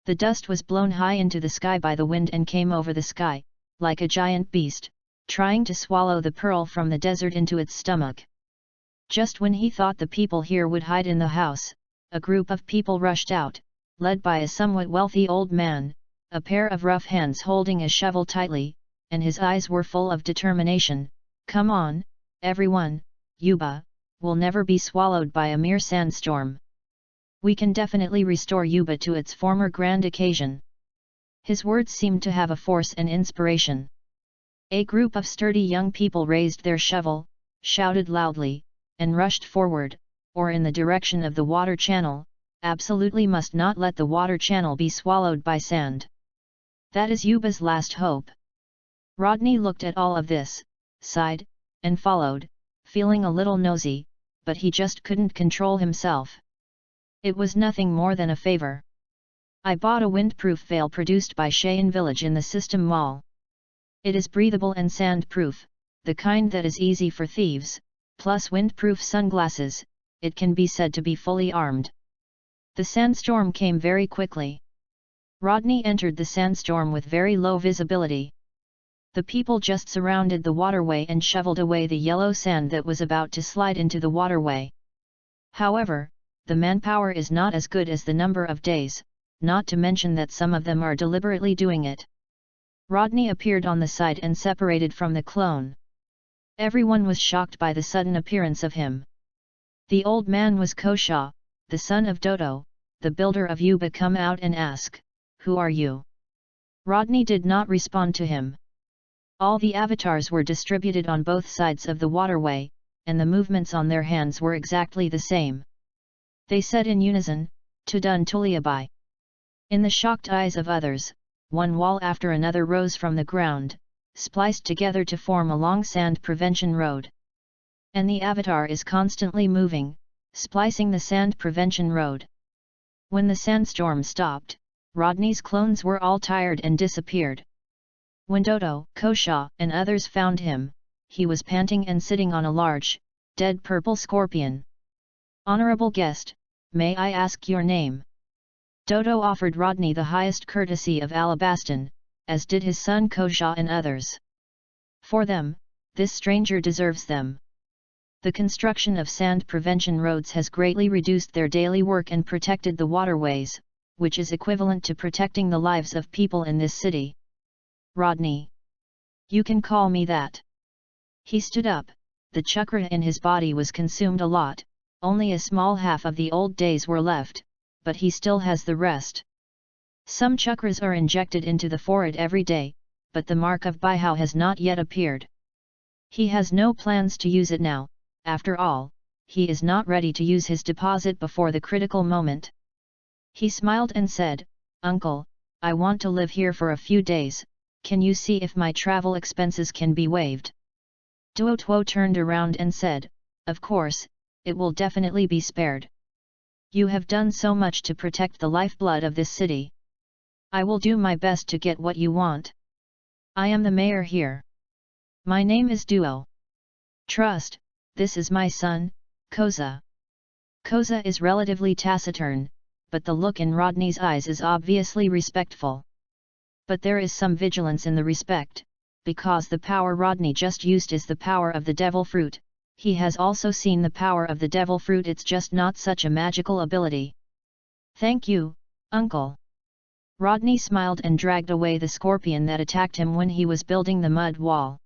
The dust was blown high into the sky by the wind and came over the sky, like a giant beast, trying to swallow the pearl from the desert into its stomach. Just when he thought the people here would hide in the house, a group of people rushed out, led by a somewhat wealthy old man, a pair of rough hands holding a shovel tightly, and his eyes were full of determination. Come on, everyone, Yuba will never be swallowed by a mere sandstorm. We can definitely restore Yuba to its former grand occasion. His words seemed to have a force and inspiration. A group of sturdy young people raised their shovel, shouted loudly, and rushed forward, or in the direction of the water channel. Absolutely must not let the water channel be swallowed by sand. That is Yuba's last hope. Rodney looked at all of this, sighed, and followed, feeling a little nosy, but he just couldn't control himself. It was nothing more than a favor. I bought a windproof veil produced by Cheyenne Village in the System Mall. It is breathable and sandproof, the kind that is easy for thieves, plus windproof sunglasses. It can be said to be fully armed. The sandstorm came very quickly. Rodney entered the sandstorm with very low visibility. The people just surrounded the waterway and shoveled away the yellow sand that was about to slide into the waterway. However, the manpower is not as good as the number of days, not to mention that some of them are deliberately doing it. Rodney appeared on the side and separated from the clone. Everyone was shocked by the sudden appearance of him. The old man was Kosha, the son of Dodo, the builder of Yuba. Come out and ask, who are you? Rodney did not respond to him. All the avatars were distributed on both sides of the waterway, and the movements on their hands were exactly the same. They said in unison, Tudun Tuliabai. In the shocked eyes of others, one wall after another rose from the ground, spliced together to form a long sand prevention road. And the avatar is constantly moving, splicing the sand prevention road. When the sandstorm stopped, Rodney's clones were all tired and disappeared. When Dodo, Kosha, and others found him, he was panting and sitting on a large, dead purple scorpion. Honorable guest, may I ask your name? Dodo offered Rodney the highest courtesy of Alabaston, as did his son Kosha and others. For them, this stranger deserves them. The construction of sand prevention roads has greatly reduced their daily work and protected the waterways, which is equivalent to protecting the lives of people in this city. Rodney. You can call me that. He stood up, the chakra in his body was consumed a lot, only a small half of the old days were left, but he still has the rest. Some chakras are injected into the forehead every day, but the mark of Bihao has not yet appeared. He has no plans to use it now. After all, he is not ready to use his deposit before the critical moment. He smiled and said, Uncle, I want to live here for a few days, can you see if my travel expenses can be waived? Duotuo turned around and said, Of course, it will definitely be spared. You have done so much to protect the lifeblood of this city. I will do my best to get what you want. I am the mayor here. My name is Duo. Trust. This is my son, Koza. Koza is relatively taciturn, but the look in Rodney's eyes is obviously respectful. But there is some vigilance in the respect, because the power Rodney just used is the power of the devil fruit. He has also seen the power of the devil fruit, it's just not such a magical ability. Thank you, uncle. Rodney smiled and dragged away the scorpion that attacked him when he was building the mud wall.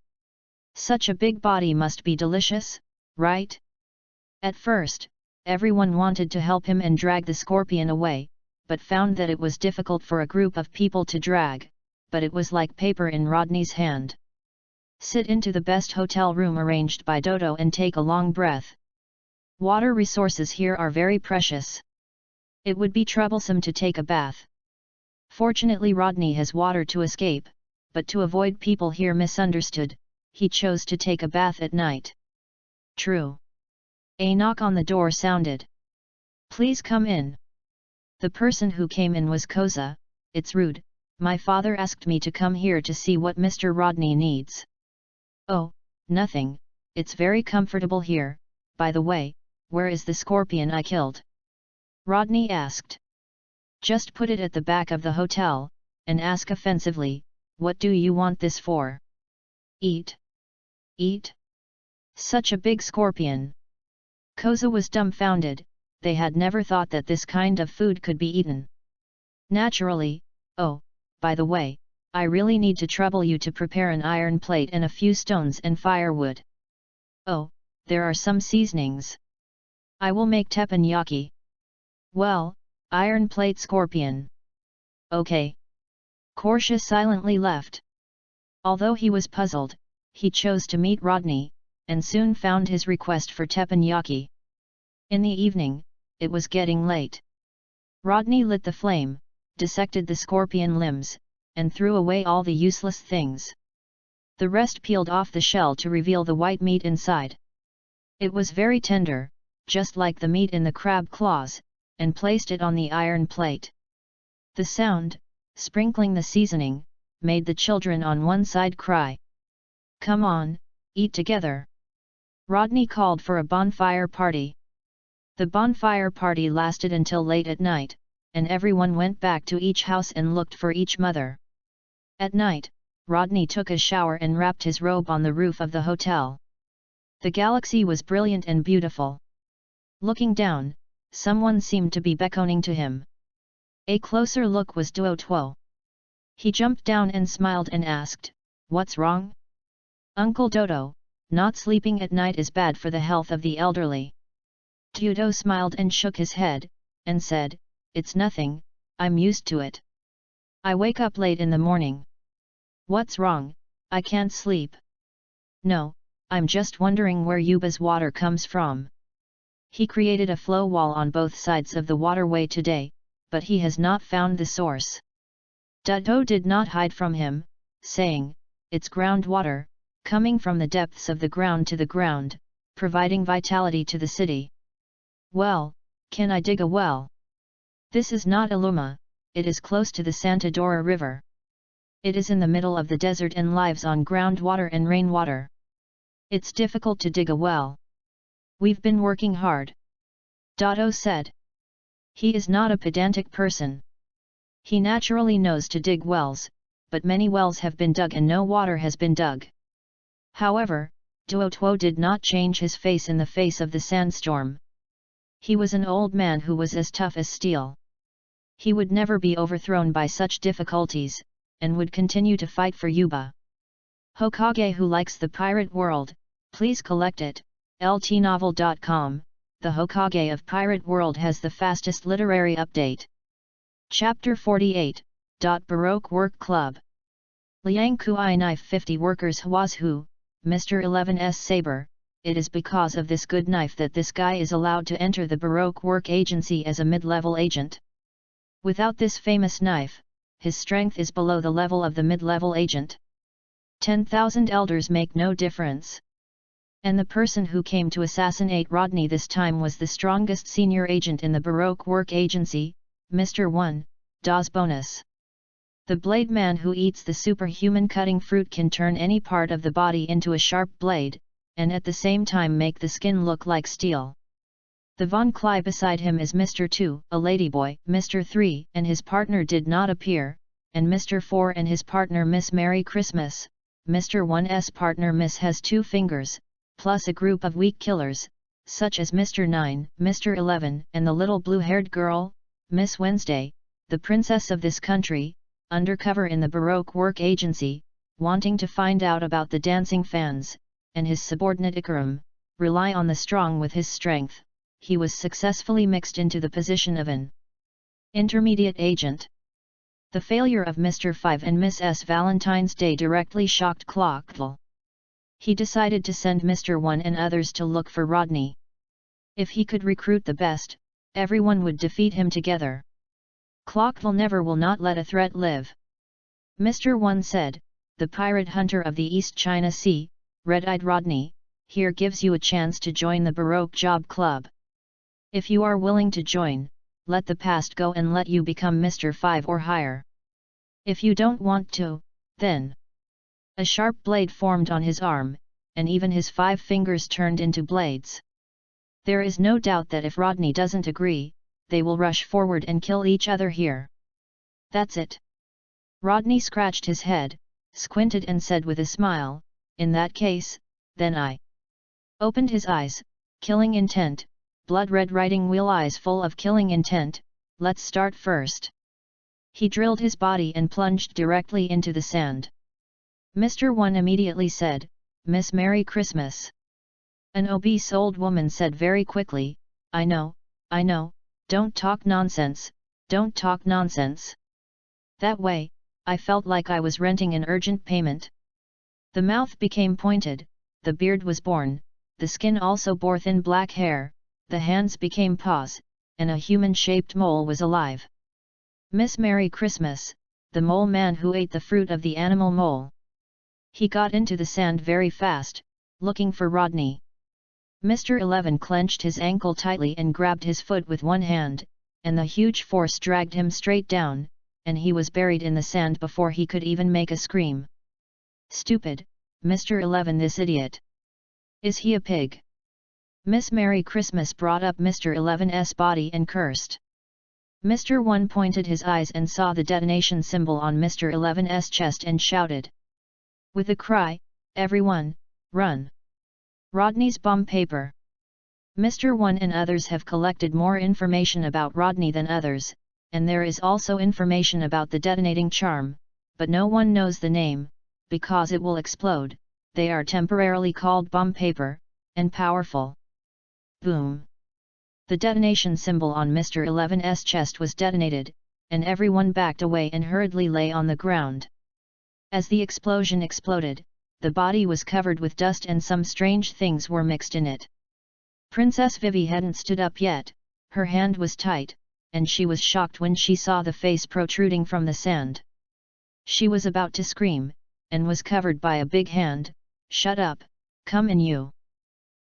Such a big body must be delicious, right? At first, everyone wanted to help him and drag the scorpion away, but found that it was difficult for a group of people to drag, but it was like paper in Rodney's hand. Sit into the best hotel room arranged by Dodo and take a long breath. Water resources here are very precious. It would be troublesome to take a bath. Fortunately Rodney has water to escape, but to avoid people here misunderstood, he chose to take a bath at night. True. A knock on the door sounded. Please come in. The person who came in was Koza. It's rude, my father asked me to come here to see what Mr. Rodney needs. Oh, nothing, it's very comfortable here. By the way, where is the scorpion I killed? Rodney asked. Just put it at the back of the hotel, and ask offensively, what do you want this for? Eat. Eat? Such a big scorpion. Koza was dumbfounded, they had never thought that this kind of food could be eaten. Naturally, oh, by the way, I really need to trouble you to prepare an iron plate and a few stones and firewood. Oh, there are some seasonings. I will make teppanyaki. Well, iron plate scorpion. Okay. Korsha silently left. Although he was puzzled, he chose to meet Rodney, and soon found his request for teppanyaki. In the evening, it was getting late. Rodney lit the flame, dissected the scorpion limbs, and threw away all the useless things. The rest peeled off the shell to reveal the white meat inside. It was very tender, just like the meat in the crab claws, and placed it on the iron plate. The sound, sprinkling the seasoning, made the children on one side cry. Come on, eat together. Rodney called for a bonfire party. The bonfire party lasted until late at night, and everyone went back to each house and looked for each mother. At night, Rodney took a shower and wrapped his robe on the roof of the hotel. The galaxy was brilliant and beautiful. Looking down, someone seemed to be beckoning to him. A closer look was Duo. He jumped down and smiled and asked, "What's wrong?" "Uncle Dodo, not sleeping at night is bad for the health of the elderly." Duo smiled and shook his head, and said, "It's nothing, I'm used to it. I wake up late in the morning." "What's wrong? I can't sleep." "No, I'm just wondering where Yuba's water comes from. He created a flow wall on both sides of the waterway today, but he has not found the source." Duo did not hide from him, saying, "It's groundwater, coming from the depths of the ground to the ground, providing vitality to the city." "Well, can I dig a well?" "This is not Illuma, it is close to the Santa Dora River. It is in the middle of the desert and lives on groundwater and rainwater. It's difficult to dig a well. We've been working hard," Duo said. He is not a pedantic person. He naturally knows to dig wells, but many wells have been dug and no water has been dug. However, Duo did not change his face in the face of the sandstorm. He was an old man who was as tough as steel. He would never be overthrown by such difficulties, and would continue to fight for Yuba. Hokage who likes the pirate world, please collect it. ltnovel.com, the Hokage of Pirate World has the fastest literary update. Chapter 48, Baroque Work Club. Liang Kui Knife 50 Workers Huazhu, Mr. 11's Saber. It is because of this good knife that this guy is allowed to enter the Baroque Work Agency as a mid-level agent. Without this famous knife, his strength is below the level of the mid-level agent. 10,000 elders make no difference. And the person who came to assassinate Rodney this time was the strongest senior agent in the Baroque Work Agency, Mr. 1, Das Bonus. The blade man who eats the superhuman cutting fruit can turn any part of the body into a sharp blade, and at the same time make the skin look like steel. The Von Cly beside him is Mr. 2, a ladyboy, Mr. 3 and his partner did not appear, and Mr. 4 and his partner Miss Merry Christmas. Mr. 1's partner Miss has 2 fingers, plus a group of weak killers, such as Mr. 9, Mr. 11 and the little blue-haired girl, Miss Wednesday, the princess of this country, undercover in the Baroque work agency, wanting to find out about the dancing fans, and his subordinate Ikaram, rely on the strong with his strength. He was successfully mixed into the position of an intermediate agent. The failure of Mr. 5 and Miss S. Valentine's Day directly shocked Clockville. He decided to send Mr. 1 and others to look for Rodney. If he could recruit the best, everyone would defeat him together. Clockville never will not let a threat live. Mr. 1 said, the pirate hunter of the East China Sea, Red-Eyed Rodney, here gives you a chance to join the Baroque Job Club. If you are willing to join, let the past go and let you become Mr. 5 or higher. If you don't want to, then... A sharp blade formed on his arm, and even his 5 fingers turned into blades. There is no doubt that if Rodney doesn't agree, they will rush forward and kill each other here. That's it. Rodney scratched his head, squinted and said with a smile, in that case, then I... Opened his eyes, killing intent, blood-red riding wheel eyes full of killing intent. Let's start first. He drilled his body and plunged directly into the sand. Mr. 1 immediately said, Miss Merry Christmas. An obese old woman said very quickly, I know, don't talk nonsense, don't talk nonsense. That way, I felt like I was renting an urgent payment. The mouth became pointed, the beard was born, the skin also bore thin black hair, the hands became paws, and a human-shaped mole was alive. Miss Merry Christmas, the mole man who ate the fruit of the animal mole. He got into the sand very fast, looking for Rodney. Mr. 11 clenched his ankle tightly and grabbed his foot with one hand, and the huge force dragged him straight down, and he was buried in the sand before he could even make a scream. Stupid, Mr. 11, this idiot. Is he a pig? Miss Merry Christmas brought up Mr. 11's body and cursed. Mr. 1 pointed his eyes and saw the detonation symbol on Mr. 11's chest and shouted. With a cry, everyone, run! Rodney's bomb paper. Mr. 1 and others have collected more information about Rodney than others, and there is also information about the detonating charm, but no one knows the name, because it will explode. They are temporarily called bomb paper, and powerful. Boom! The detonation symbol on Mr. 11's chest was detonated, and everyone backed away and hurriedly lay on the ground. As the explosion exploded, the body was covered with dust and some strange things were mixed in it. Princess Vivi hadn't stood up yet, her hand was tight, and she was shocked when she saw the face protruding from the sand. She was about to scream, and was covered by a big hand. Shut up, come in you.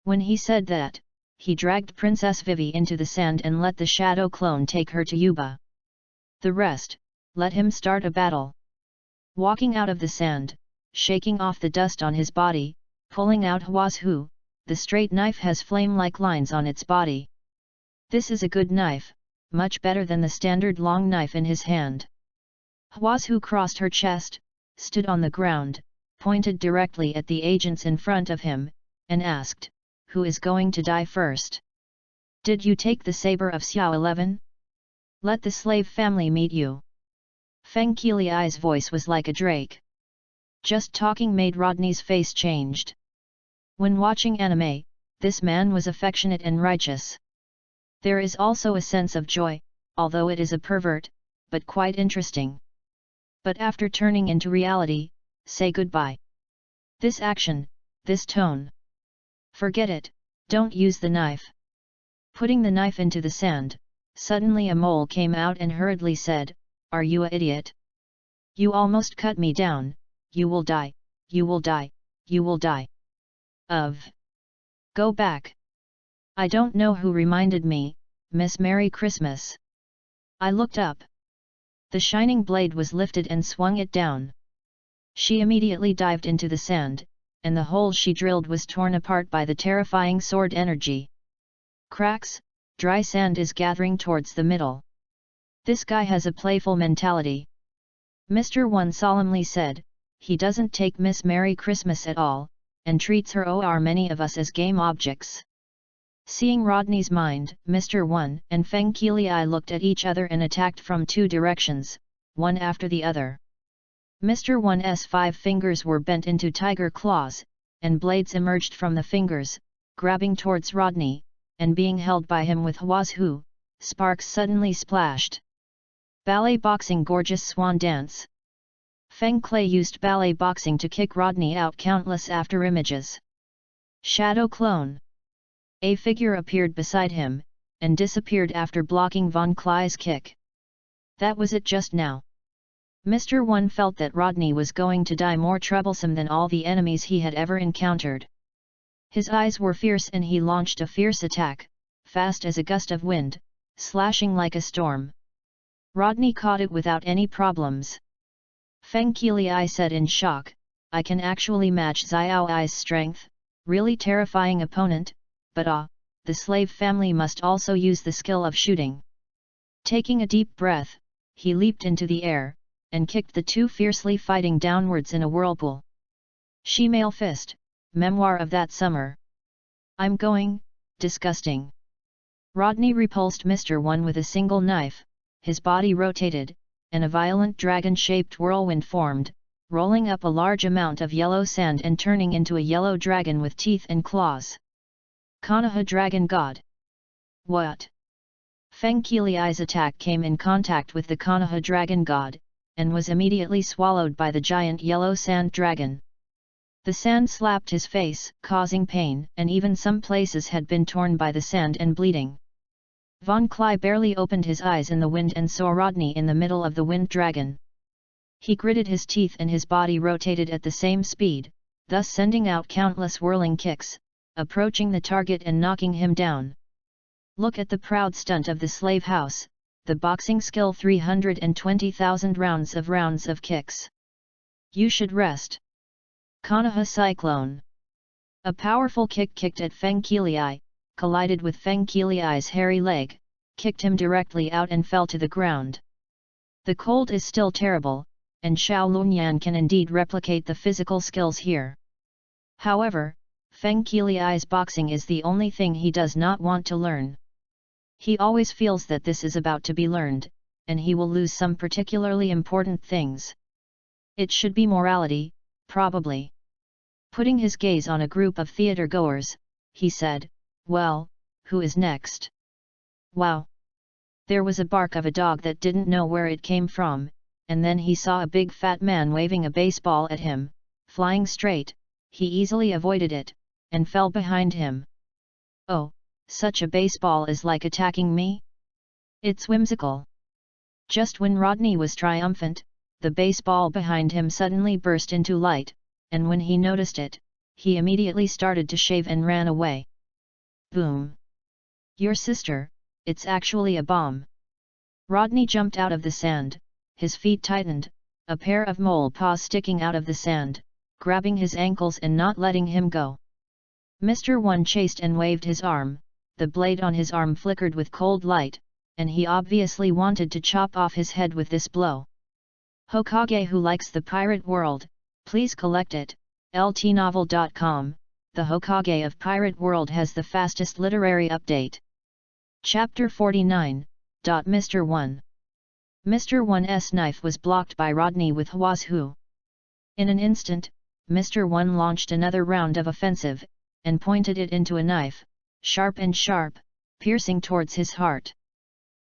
When he said that, he dragged Princess Vivi into the sand and let the shadow clone take her to Yuba. The rest, let him start a battle. Walking out of the sand, shaking off the dust on his body, pulling out Hwazhu, the straight knife has flame-like lines on its body. This is a good knife, much better than the standard long knife in his hand. Hwazhu crossed her chest, stood on the ground, pointed directly at the agents in front of him, and asked, who is going to die first? Did you take the saber of Xiao 11? Let the slave family meet you. Feng Qiliai's voice was like a drake. Just talking made Rodney's face changed. When watching anime, this man was affectionate and righteous. There is also a sense of joy, although it is a pervert, but quite interesting. But after turning into reality, say goodbye. This action, this tone. Forget it, don't use the knife. Putting the knife into the sand, suddenly a mole came out and hurriedly said, are you an idiot? You almost cut me down, you will die, you will die, you will die. Go back. I don't know who reminded me, Miss Merry Christmas. I looked up. The shining blade was lifted and swung it down. She immediately dived into the sand, and the hole she drilled was torn apart by the terrifying sword energy. Cracks, Dry sand is gathering towards the middle. This guy has a playful mentality. Mr. 1 solemnly said, he doesn't take Miss Merry Christmas at all, and treats her or many of us as game objects. Seeing Rodney's mind, Mr. 1 and Feng Qiliai looked at each other and attacked from two directions, one after the other. Mr. 1's 5 fingers were bent into tiger claws, and blades emerged from the fingers, grabbing towards Rodney, and being held by him with Huazhu. Sparks suddenly splashed. Ballet boxing gorgeous swan dance. Feng Clay used ballet boxing to kick Rodney out countless after images. Shadow clone. A figure appeared beside him, and disappeared after blocking Von Clay's kick. That was it just now. Mr. 1 felt that Rodney was going to die more troublesome than all the enemies he had ever encountered. His eyes were fierce and he launched a fierce attack, fast as a gust of wind, slashing like a storm. Rodney caught it without any problems. Feng Qiliai said in shock, I can actually match Xiao Ai's strength, really terrifying opponent, but the slave family must also use the skill of shooting. Taking a deep breath, he leaped into the air, and kicked the two fiercely fighting downwards in a whirlpool. Shemale Fist, Memoir of that Summer. I'm going, disgusting. Rodney repulsed Mr. 1 with a single knife, his body rotated, and a violent dragon-shaped whirlwind formed, rolling up a large amount of yellow sand and turning into a yellow dragon with teeth and claws. Konoha Dragon God. What? Feng Qiliai's attack came in contact with the Konoha Dragon God, and was immediately swallowed by the giant yellow sand dragon. The sand slapped his face, causing pain, and even some places had been torn by the sand and bleeding. Von Clay barely opened his eyes in the wind and saw Rodney in the middle of the wind dragon. He gritted his teeth and his body rotated at the same speed, thus sending out countless whirling kicks, approaching the target and knocking him down. Look at the proud stunt of the slave house, the boxing skill 320,000 rounds of kicks. You should rest. Konoha Cyclone. A powerful kick kicked at Feng Qiliai, collided with Feng Qiliai's hairy leg, kicked him directly out and fell to the ground. The cold is still terrible, and Xiao Lunyan can indeed replicate the physical skills here. However, Feng Qiliai's boxing is the only thing he does not want to learn. He always feels that this is about to be learned, and he will lose some particularly important things. It should be morality, probably. Putting his gaze on a group of theater-goers, he said, well, who is next? Wow! There was a bark of a dog that didn't know where it came from, and then he saw a big fat man waving a baseball at him, flying straight. He easily avoided it, and fell behind him. Oh, such a baseball is like attacking me? It's whimsical. Just when Rodney was triumphant, the baseball behind him suddenly burst into light, and when he noticed it, he immediately started to shave and ran away. Boom! Your sister, it's actually a bomb. Rodney jumped out of the sand, his feet tightened, a pair of mole paws sticking out of the sand, grabbing his ankles and not letting him go. Mr. 1 chased and waved his arm, the blade on his arm flickered with cold light, and he obviously wanted to chop off his head with this blow. Hokage who likes the pirate world, please collect it, ltnovel.com. The Hokage of Pirate World has the fastest literary update. Chapter 49. Mr. 1. Mr. 1's knife was blocked by Rodney with Huazhu. In an instant, Mr. 1 launched another round of offensive, and pointed it into a knife, sharp and sharp, piercing towards his heart.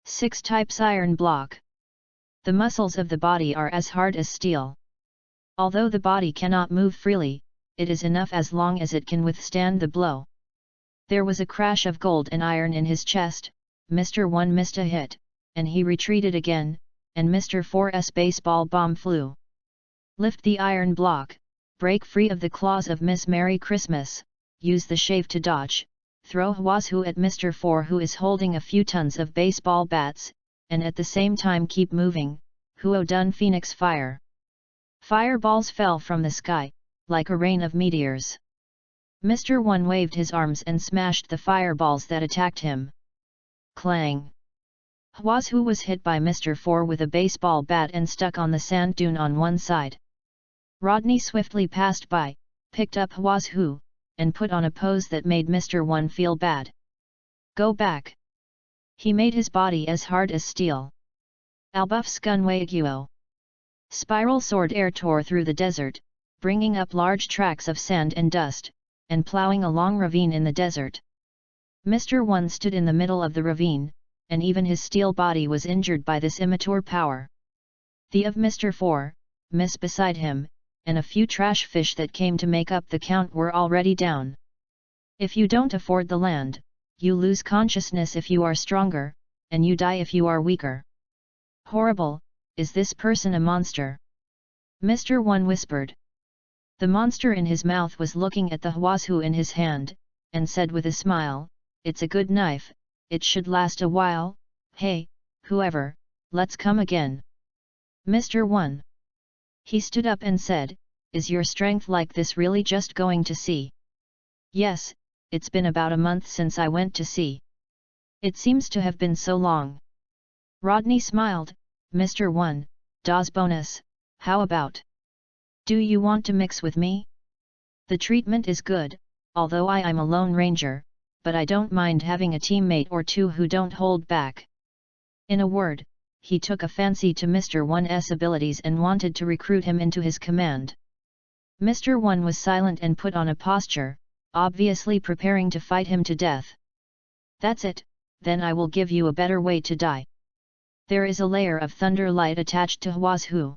6 types iron block. The muscles of the body are as hard as steel. Although the body cannot move freely, it is enough as long as it can withstand the blow. There was a crash of gold and iron in his chest. Mr. 1 missed a hit, and he retreated again, and Mr. 4's baseball bomb flew. Lift the iron block, break free of the claws of Miss Merry Christmas, use the shave to dodge, throw Huazhu at Mr. 4 who is holding a few tons of baseball bats, and at the same time keep moving, Huo Dun Phoenix Fire. Fireballs fell from the sky, like a rain of meteors. Mr. 1 waved his arms and smashed the fireballs that attacked him. Clang! Hwazhu was hit by Mr. Four with a baseball bat and stuck on the sand dune on one side. Rodney swiftly passed by, picked up Hwazhu, and put on a pose that made Mr. One feel bad. Go back! He made his body as hard as steel. Albuff Skunwaiguo. Spiral sword air tore through the desert, bringing up large tracts of sand and dust, and ploughing a long ravine in the desert. Mr. One stood in the middle of the ravine, and even his steel body was injured by this immature power. The of Mr. Four, Miss beside him, and a few trash fish that came to make up the count were already down. If you don't afford the land, you lose consciousness if you are stronger, and you die if you are weaker. Horrible, is this person a monster? Mr. One whispered. The monster in his mouth was looking at the Hwazhu in his hand, and said with a smile, it's a good knife, it should last a while. Hey, whoever, let's come again. Mr. One. He stood up and said, is your strength like this really just going to sea? Yes, it's been about a month since I went to sea. It seems to have been so long. Rodney smiled. Mr. One, das bonus, how about? Do you want to mix with me? The treatment is good, although I'm a lone ranger, but I don't mind having a teammate or two who don't hold back. In a word, he took a fancy to Mr. One's abilities and wanted to recruit him into his command. Mr. One was silent and put on a posture, obviously preparing to fight him to death. That's it, then I will give you a better way to die. There is a layer of thunder light attached to Hwazhu.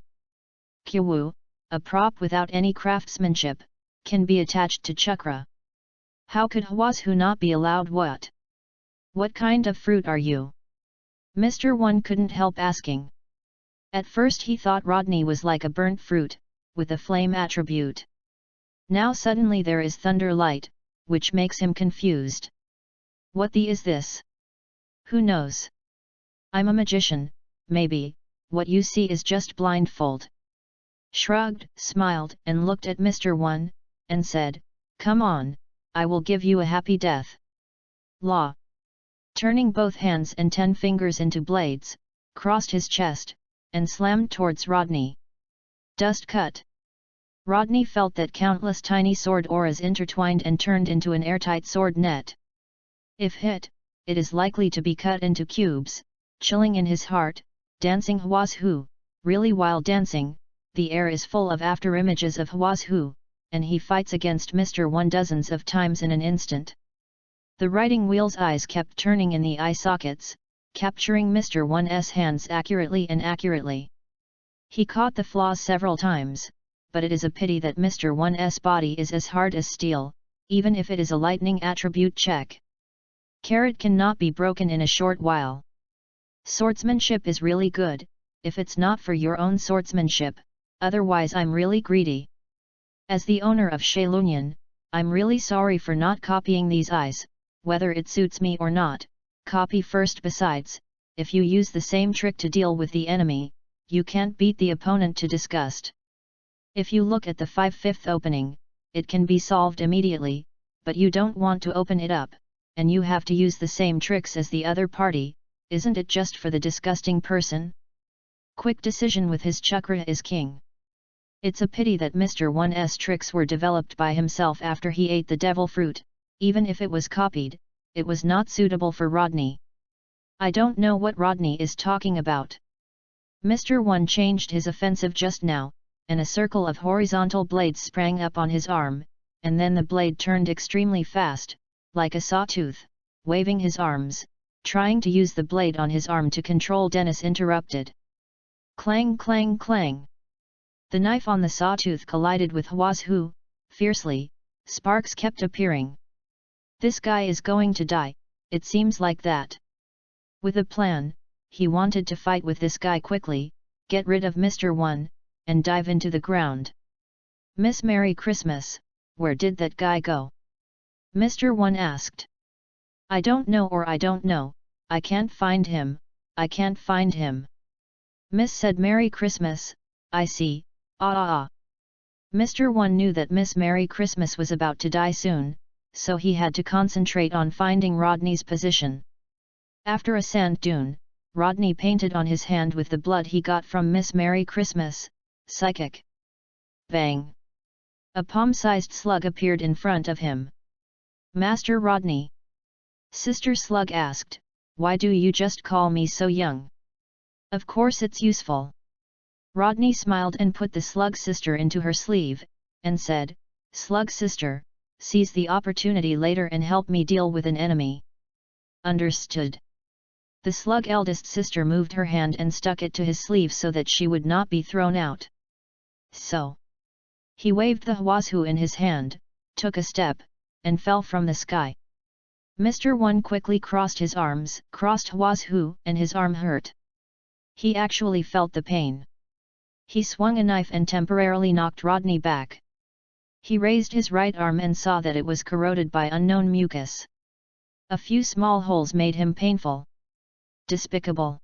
Kyawu, a prop without any craftsmanship, can be attached to chakra. How could Hwazhu not be allowed what? What kind of fruit are you? Mr. One couldn't help asking. At first he thought Rodney was like a burnt fruit, with a flame attribute. Now suddenly there is thunder light, which makes him confused. What the is this? Who knows? I'm a magician, maybe, what you see is just blindfold. Shrugged, smiled, and looked at Mr. One, and said, come on, I will give you a happy death. Law. Turning both hands and 10 fingers into blades, crossed his chest, and slammed towards Rodney. Dust cut. Rodney felt that countless tiny sword auras intertwined and turned into an airtight sword net. If hit, it is likely to be cut into cubes. Chilling in his heart, dancing Hwazhu, really while dancing, the air is full of after-images of Hwazhu, and he fights against Mr. One dozens of times in an instant. The writing wheel's eyes kept turning in the eye sockets, capturing Mr. One's hands accurately and accurately. He caught the flaws several times, but it is a pity that Mr. One's body is as hard as steel, even if it is a lightning attribute check. Carrot cannot be broken in a short while. Swordsmanship is really good, if it's not for your own swordsmanship, otherwise I'm really greedy. As the owner of Shailunian, I'm really sorry for not copying these eyes, whether it suits me or not, copy first. Besides, if you use the same trick to deal with the enemy, you can't beat the opponent to disgust. If you look at the 5/5 opening, it can be solved immediately, but you don't want to open it up, and you have to use the same tricks as the other party. Isn't it just for the disgusting person? Quick decision with his chakra is king. It's a pity that Mr. One's tricks were developed by himself after he ate the devil fruit. Even if it was copied, it was not suitable for Rodney. I don't know what Rodney is talking about. Mr. One changed his offensive just now, and a circle of horizontal blades sprang up on his arm, and then the blade turned extremely fast, like a sawtooth, waving his arms. Trying to use the blade on his arm to control Dennis interrupted. Clang clang clang. The knife on the sawtooth collided with Hwazhu, fiercely, sparks kept appearing. This guy is going to die, it seems like that. With a plan, he wanted to fight with this guy quickly, get rid of Mr. One, and dive into the ground. Miss Merry Christmas, where did that guy go? Mr. One asked. I don't know, or I don't know, I can't find him, I can't find him. Miss said Merry Christmas, I see, Mr. One knew that Miss Merry Christmas was about to die soon, so he had to concentrate on finding Rodney's position. After a sand dune, Rodney painted on his hand with the blood he got from Miss Merry Christmas, psychic. Bang! A palm-sized slug appeared in front of him. Master Rodney. Sister Slug asked, "Why do you just call me so young?" "Of course it's useful." Rodney smiled and put the slug sister into her sleeve, and said, "Slug sister, seize the opportunity later and help me deal with an enemy." Understood. The slug eldest sister moved her hand and stuck it to his sleeve so that she would not be thrown out. So. He waved the hwazhu in his hand, took a step, and fell from the sky. Mr. One quickly crossed his arms, crossed hwazhu, and his arm hurt. He actually felt the pain. He swung a knife and temporarily knocked Rodney back. He raised his right arm and saw that it was corroded by unknown mucus. A few small holes made him painful. Despicable.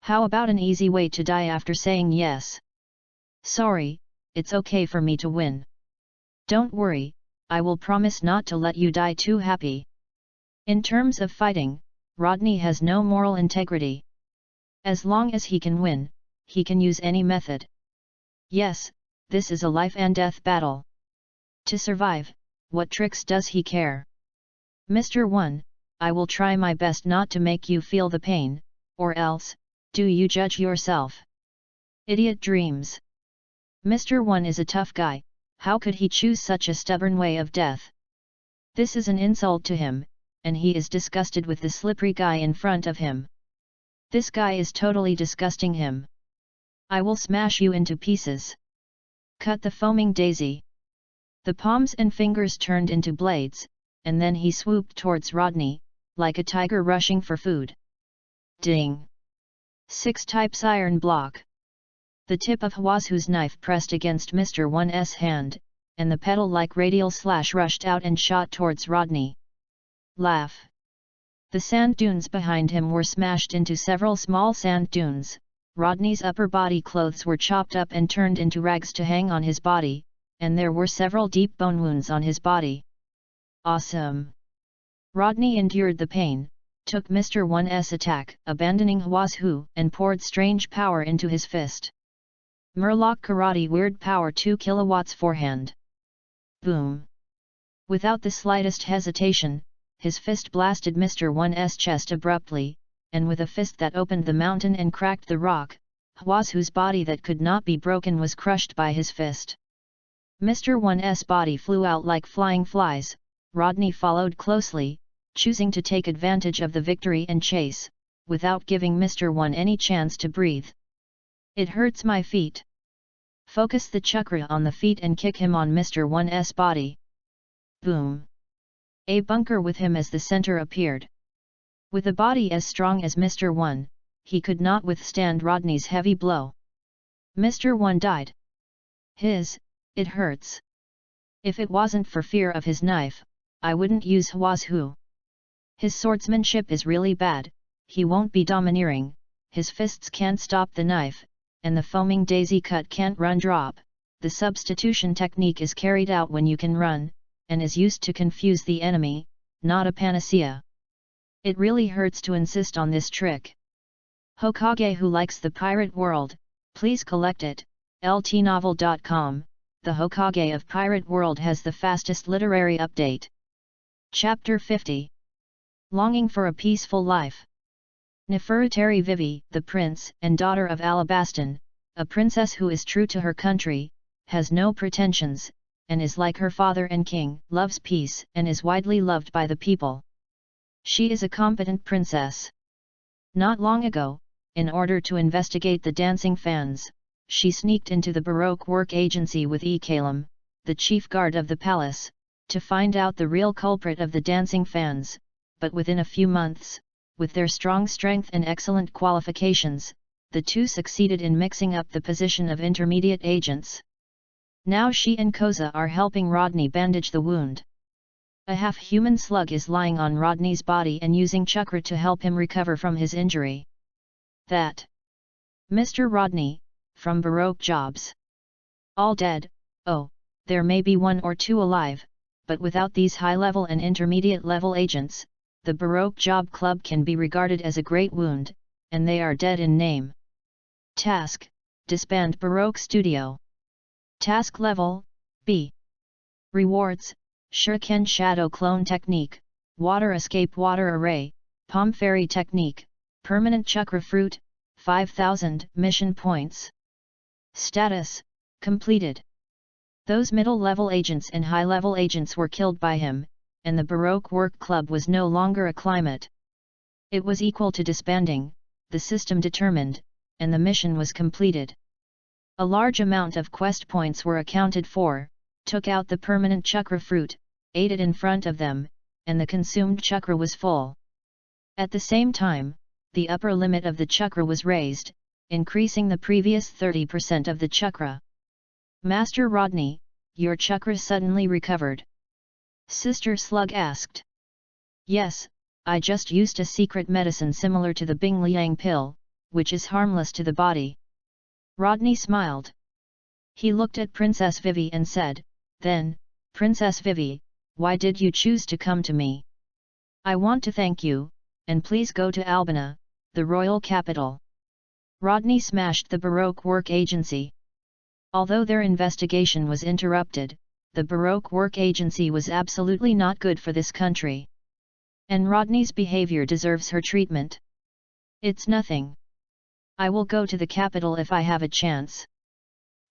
How about an easy way to die after saying yes? Sorry, it's okay for me to win. Don't worry, I will promise not to let you die too happy. In terms of fighting, Rodney has no moral integrity. As long as he can win, he can use any method. Yes, this is a life and death battle. To survive, what tricks does he care? Mr. One, I will try my best not to make you feel the pain, or else, do you judge yourself? Idiot dreams. Mr. One is a tough guy, how could he choose such a stubborn way of death? This is an insult to him, and he is disgusted with the slippery guy in front of him. This guy is totally disgusting him. I will smash you into pieces. Cut the foaming daisy. The palms and fingers turned into blades, and then he swooped towards Rodney, like a tiger rushing for food. Ding! 6 types iron block. The tip of hwazhu's knife pressed against Mr. One's hand, and the petal-like radial slash rushed out and shot towards Rodney. Laugh! The sand dunes behind him were smashed into several small sand dunes. Rodney's upper body clothes were chopped up and turned into rags to hang on his body, and there were several deep bone wounds on his body. Awesome! Rodney endured the pain, took Mr. One's attack, abandoning hwazhu, and poured strange power into his fist. Murloc Karate Weird Power 2 kilowatts forehand. Boom! Without the slightest hesitation, his fist blasted Mr. One's chest abruptly, and with a fist that opened the mountain and cracked the rock, hwazhu's body that could not be broken was crushed by his fist. Mr. One's body flew out like flying flies. Rodney followed closely, choosing to take advantage of the victory and chase, without giving Mr. One any chance to breathe. It hurts my feet. Focus the chakra on the feet and kick him on Mr. One's body. Boom! A bunker with him as the center appeared. With a body as strong as Mr. One, he could not withstand Rodney's heavy blow. Mr. One died. It hurts. If it wasn't for fear of his knife, I wouldn't use hwazhu. His swordsmanship is really bad, he won't be domineering, his fists can't stop the knife, and the foaming daisy cut can't run drop. The substitution technique is carried out when you can run, and is used to confuse the enemy, not a panacea. It really hurts to insist on this trick. Hokage who likes the pirate world, please collect it, ltnovel.com, the Hokage of Pirate World has the fastest literary update. Chapter 50. Longing for a Peaceful Life. Nefertari Vivi, the prince and daughter of Alabastan, a princess who is true to her country, has no pretensions, and is like her father and king, loves peace and is widely loved by the people. She is a competent princess. Not long ago, in order to investigate the dancing fans, she sneaked into the Baroque work agency with Ekalim, the chief guard of the palace, to find out the real culprit of the dancing fans, but within a few months, with their strong strength and excellent qualifications, the two succeeded in mixing up the position of intermediate agents. Now she and Koza are helping Rodney bandage the wound. A half-human slug is lying on Rodney's body and using chakra to help him recover from his injury. That Mr. Rodney, from Baroque jobs. All dead. Oh, there may be one or two alive, but without these high-level and intermediate-level agents, the Baroque Job Club can be regarded as a great wound, and they are dead in name. Task: disband Baroque Studio. Task level: B. Rewards: Shuriken Shadow Clone Technique, Water Escape Water Array, Palm Fairy Technique, Permanent Chakra Fruit, 5000 Mission Points. Status: completed. Those middle-level agents and high-level agents were killed by him, and the Baroque Work Club was no longer a climate. It was equal to disbanding, the system determined, and the mission was completed. A large amount of quest points were accounted for, took out the permanent chakra fruit, ate it in front of them, and the consumed chakra was full. At the same time, the upper limit of the chakra was raised, increasing the previous 30% of the chakra. Master Rodney, your chakra suddenly recovered. Sister Slug asked. Yes, I just used a secret medicine similar to the Bing Liang pill, which is harmless to the body. Rodney smiled. He looked at Princess Vivi and said, then, Princess Vivi, why did you choose to come to me? I want to thank you, and please go to Albina, the royal capital. Rodney smashed the Baroque Work Agency. Although their investigation was interrupted, the Baroque Work Agency was absolutely not good for this country. And Rodney's behavior deserves her treatment. It's nothing. I will go to the capital if I have a chance.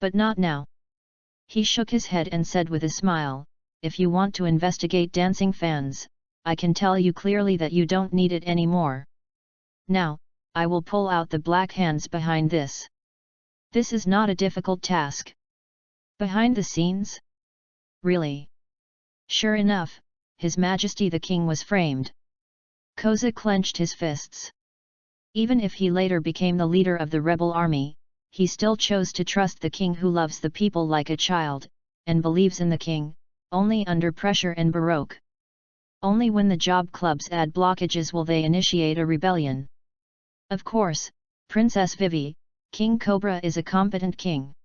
But not now. He shook his head and said with a smile, if you want to investigate dancing fans, I can tell you clearly that you don't need it anymore. Now, I will pull out the black hands behind this. This is not a difficult task. Behind the scenes? Really? Sure enough, His Majesty the King was framed. Koza clenched his fists. Even if he later became the leader of the rebel army, he still chose to trust the king who loves the people like a child, and believes in the king, only under pressure and Baroque. Only when the job clubs add blockages will they initiate a rebellion. Of course, Princess Vivi, King Cobra is a competent king.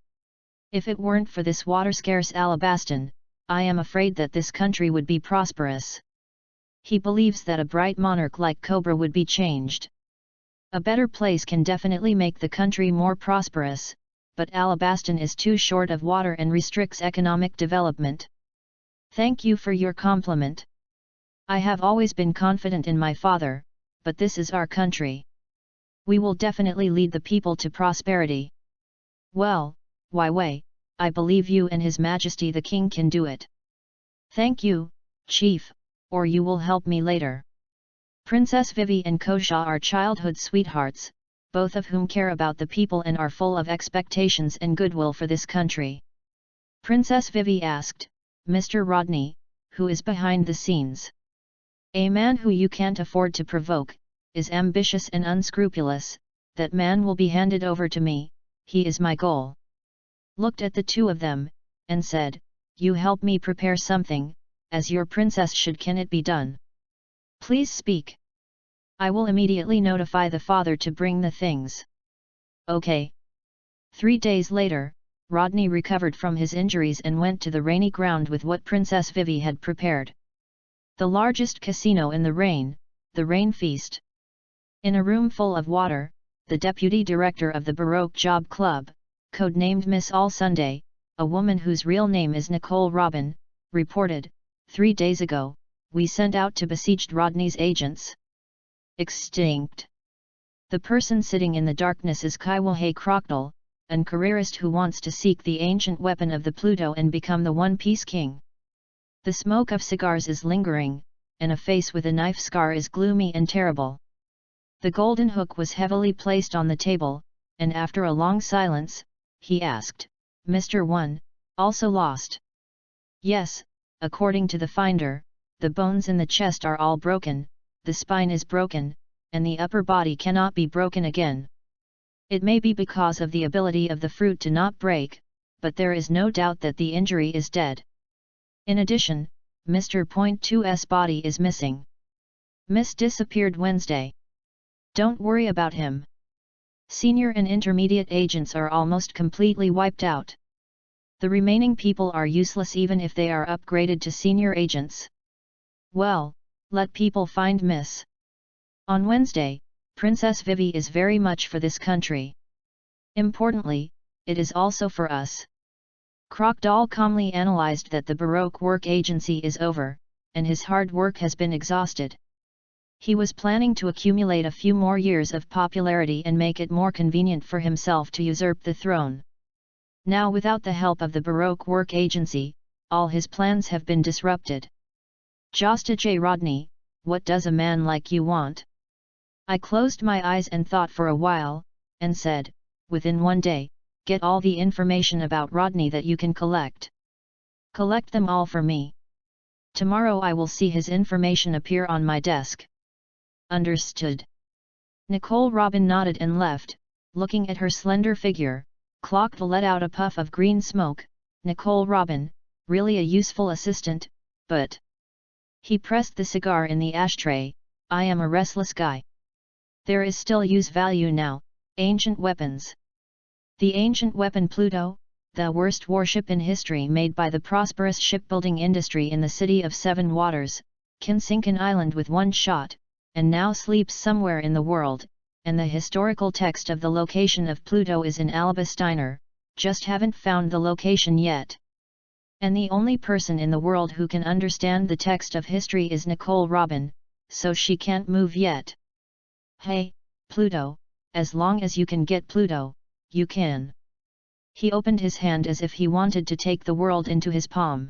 If it weren't for this water-scarce Alabaston, I am afraid that this country would be prosperous. He believes that a bright monarch like Cobra would be changed. A better place can definitely make the country more prosperous, but Alabaston is too short of water and restricts economic development. Thank you for your compliment. I have always been confident in my father, but this is our country. We will definitely lead the people to prosperity. Well, Wai Wei, I believe you and His Majesty the King can do it. Thank you, Chief, or you will help me later. Princess Vivi and Kozha are childhood sweethearts, both of whom care about the people and are full of expectations and goodwill for this country. Princess Vivi asked, Mr. Rodney, who is behind the scenes? A man who you can't afford to provoke, is ambitious and unscrupulous, that man will be handed over to me, he is my goal. Looked at the two of them, and said, you help me prepare something, as your princess should can it be done? Please speak. I will immediately notify the father to bring the things. Okay. 3 days later, Rodney recovered from his injuries and went to the rainy ground with what Princess Vivi had prepared. The largest casino in the Rain Feast. In a room full of water, the deputy director of the Baroque Job Club, codenamed Miss All Sunday, a woman whose real name is Nicole Robin, reported, 3 days ago, we sent out to besieged Rodney's agents. Extinct. The person sitting in the darkness is Kaiwahe Crocodile, an careerist who wants to seek the ancient weapon of the Pluto and become the One Piece King. The smoke of cigars is lingering, and a face with a knife scar is gloomy and terrible. The golden hook was heavily placed on the table, and after a long silence, he asked, Mr. One, also lost? Yes, according to the finder, the bones in the chest are all broken, the spine is broken, and the upper body cannot be broken again. It may be because of the ability of the fruit to not break, but there is no doubt that the injury is dead. In addition, Mr. Point 2's body is missing. Miss disappeared Wednesday. Don't worry about him. Senior and intermediate agents are almost completely wiped out. The remaining people are useless even if they are upgraded to senior agents. Well, Let people find Miss. On Wednesday, Princess Vivi is very much for this country. Importantly, it is also for us. Crocodile calmly analyzed that the Baroque work agency is over, and his hard work has been exhausted. He was planning to accumulate a few more years of popularity and make it more convenient for himself to usurp the throne. Now without the help of the Baroque work agency, all his plans have been disrupted. Josta J. Rodney, what does a man like you want? I closed my eyes and thought for a while, and said, within one day, get all the information about Rodney that you can collect. Collect them all for me. Tomorrow I will see his information appear on my desk. Understood. Nicole Robin nodded and left, looking at her slender figure. Clock let out a puff of green smoke. Nicole Robin, really a useful assistant, but... He pressed the cigar in the ashtray. I am a restless guy. There is still use value now, ancient weapons. The ancient weapon Pluto, the worst warship in history made by the prosperous shipbuilding industry in the city of Seven Waters, can sink an island with one shot, and now sleeps somewhere in the world, and the historical text of the location of Pluto is in Alabastiner, just haven't found the location yet. And the only person in the world who can understand the text of history is Nicole Robin, so she can't move yet. Hey, Pluto, as long as you can get Pluto, you can. He opened his hand as if he wanted to take the world into his palm.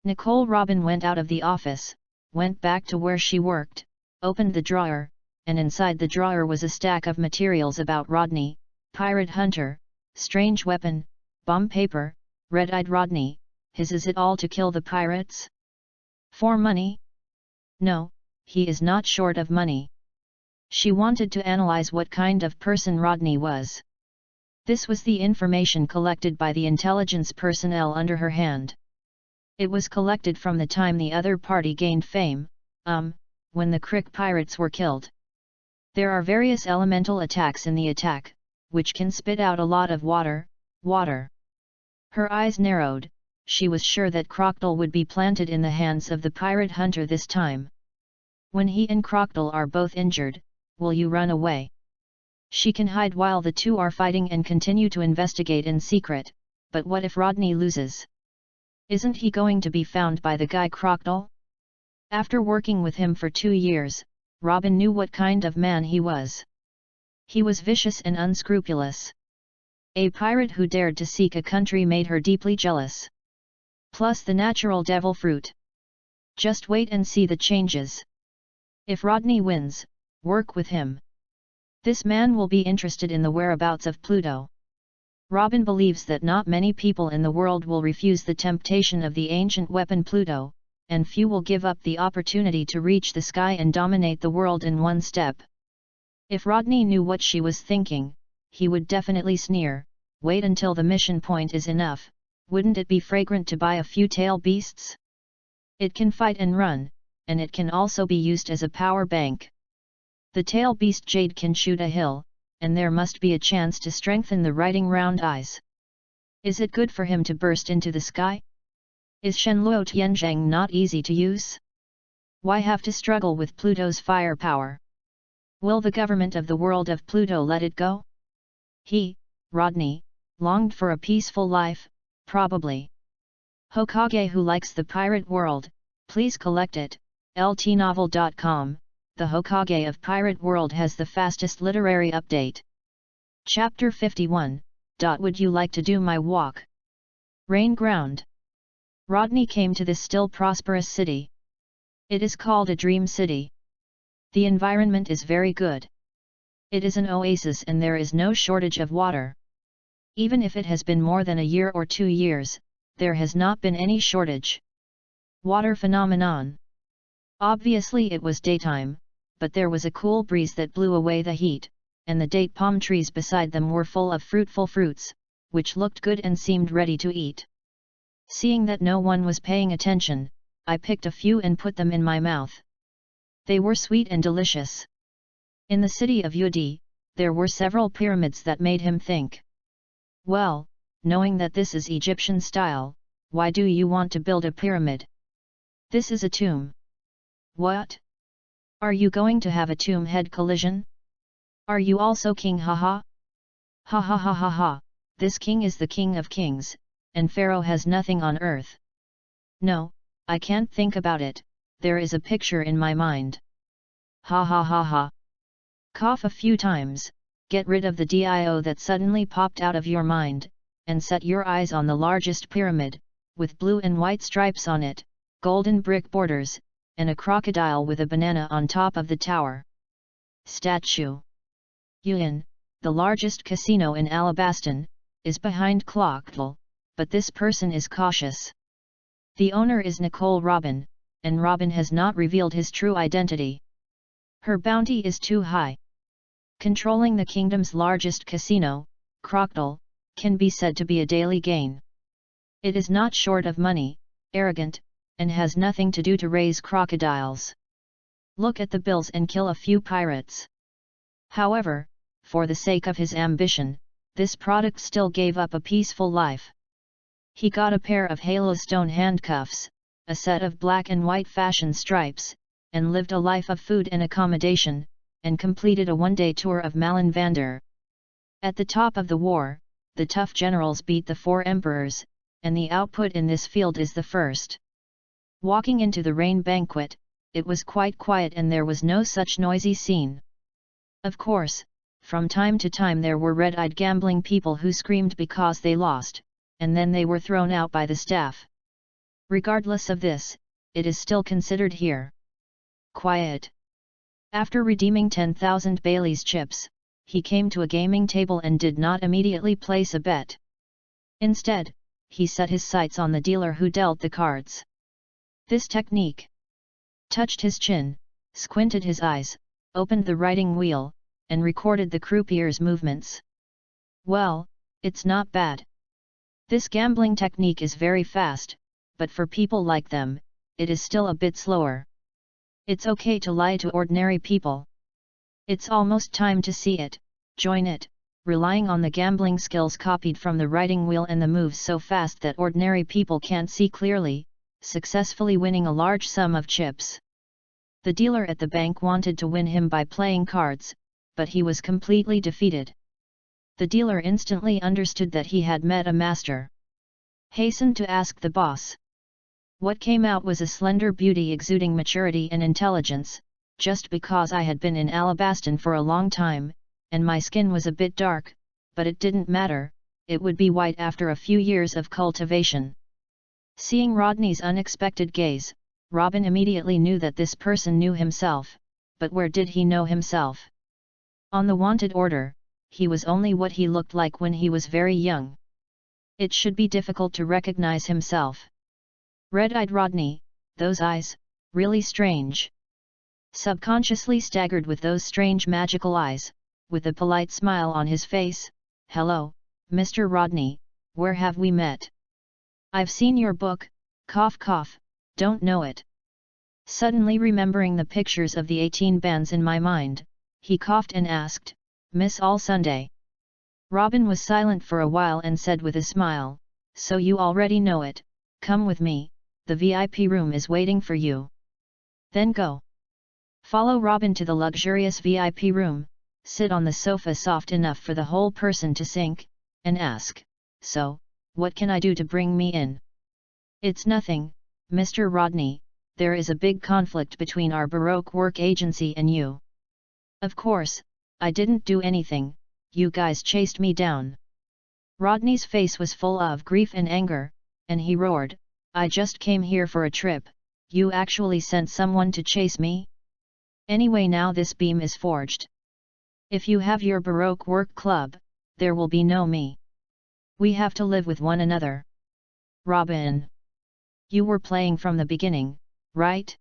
Nicole Robin went out of the office, went back to where she worked, opened the drawer, and inside the drawer was a stack of materials about Rodney, pirate hunter, strange weapon, bomb paper, red-eyed Rodney. Is it all to kill the pirates? For money? No, he is not short of money. She wanted to analyze what kind of person Rodney was. This was the information collected by the intelligence personnel under her hand. It was collected from the time the other party gained fame, when the Crick pirates were killed. There are various elemental attacks in the attack, which can spit out a lot of water. Her eyes narrowed. She was sure that Crocodile would be planted in the hands of the pirate hunter this time. When he and Crocodile are both injured, will you run away? She can hide while the two are fighting and continue to investigate in secret, but what if Rodney loses? Isn't he going to be found by the guy Crocodile? After working with him for 2 years, Robin knew what kind of man he was. He was vicious and unscrupulous. A pirate who dared to seek a country made her deeply jealous. Plus the natural devil fruit. Just wait and see the changes. If Rodney wins, work with him. This man will be interested in the whereabouts of Pluto. Robin believes that not many people in the world will refuse the temptation of the ancient weapon Pluto, and few will give up the opportunity to reach the sky and dominate the world in one step. If Rodney knew what she was thinking, he would definitely sneer, wait until the mission point is enough. Wouldn't it be fragrant to buy a few tail beasts? It can fight and run, and it can also be used as a power bank. The tail beast Jade can shoot a hill, and there must be a chance to strengthen the riding round eyes. Is it good for him to burst into the sky? Is Shenluo Tianzhang not easy to use? Why have to struggle with Pluto's firepower? Will the government of the world of Pluto let it go? He, Rodney, longed for a peaceful life. Probably. Hokage who likes the pirate world, please collect it. ltnovel.com, the Hokage of Pirate World has the fastest literary update. Chapter 51, Would you like to do my walk? Rain ground. Rodney came to this still prosperous city. It is called a dream city. The environment is very good. It is an oasis and there is no shortage of water. Even if it has been more than a year or 2 years, there has not been any shortage. Water phenomenon. Obviously it was daytime, but there was a cool breeze that blew away the heat, and the date palm trees beside them were full of fruitful fruits, which looked good and seemed ready to eat. Seeing that no one was paying attention, I picked a few and put them in my mouth. They were sweet and delicious. In the city of Yudi, there were several pyramids that made him think. Well, knowing that this is Egyptian style, why do you want to build a pyramid? This is a tomb. What? Are you going to have a tomb head collision? Are you also king haha? Ha ha ha ha ha, this king is the king of kings, and Pharaoh has nothing on earth. No, I can't think about it, there is a picture in my mind. Ha ha ha ha. Cough a few times, get rid of the dio that suddenly popped out of your mind, and set your eyes on the largest pyramid, with blue and white stripes on it, golden brick borders, and a crocodile with a banana on top of the tower. Statue. Yun, the largest casino in Alabaston, is behind Clockville, but this person is cautious. The owner is Nicole Robin, and Robin has not revealed his true identity. Her bounty is too high. Controlling the kingdom's largest casino, Crocodile, can be said to be a daily gain. It is not short of money, arrogant, and has nothing to do to raise crocodiles. Look at the bills and kill a few pirates. However, for the sake of his ambition, this product still gave up a peaceful life. He got a pair of halostone handcuffs, a set of black and white fashion stripes, and lived a life of food and accommodation, and completed a one-day tour of Malin Vander. At the top of the war, the tough generals beat the 4 emperors, and the output in this field is the first. Walking into the rain banquet, it was quite quiet and there was no such noisy scene. Of course, from time to time there were red-eyed gambling people who screamed because they lost, and then they were thrown out by the staff. Regardless of this, it is still considered here quiet. After redeeming 10,000 Bailey's chips, he came to a gaming table and did not immediately place a bet. Instead, he set his sights on the dealer who dealt the cards. This technique. Touched his chin, squinted his eyes, opened the writing wheel, and recorded the croupier's movements. Well, it's not bad. This gambling technique is very fast, but for people like them, it is still a bit slower. It's okay to lie to ordinary people. It's almost time to see it, join it, relying on the gambling skills copied from the writing wheel and the moves so fast that ordinary people can't see clearly, successfully winning a large sum of chips. The dealer at the bank wanted to win him by playing cards, but he was completely defeated. The dealer instantly understood that he had met a master. Hastened to ask the boss. What came out was a slender beauty exuding maturity and intelligence, just because I had been in Alabaston for a long time, and my skin was a bit dark, but it didn't matter, it would be white after a few years of cultivation. Seeing Rodney's unexpected gaze, Robin immediately knew that this person knew himself, but where did he know himself? On the wanted order, he was only what he looked like when he was very young. It should be difficult to recognize himself. Red-eyed Rodney, those eyes, really strange. Subconsciously staggered with those strange magical eyes, with a polite smile on his face. Hello, Mr. Rodney, where have we met? I've seen your book, cough cough, don't know it. Suddenly remembering the pictures of the 18 bands in my mind, he coughed and asked, Miss All Sunday. Robin was silent for a while and said with a smile, so you already know it, come with me, the VIP room is waiting for you. Then go. Follow Robin to the luxurious VIP room, sit on the sofa soft enough for the whole person to sink, and ask, so, what can I do to bring me in? It's nothing, Mr. Rodney, there is a big conflict between our Baroque work agency and you. Of course, I didn't do anything, you guys chased me down. Rodney's face was full of grief and anger, and he roared, I just came here for a trip, you actually sent someone to chase me? Anyway, now this beam is forged. If you have your Baroque work club, there will be no me. We have to live with one another. Robin. You were playing from the beginning, right?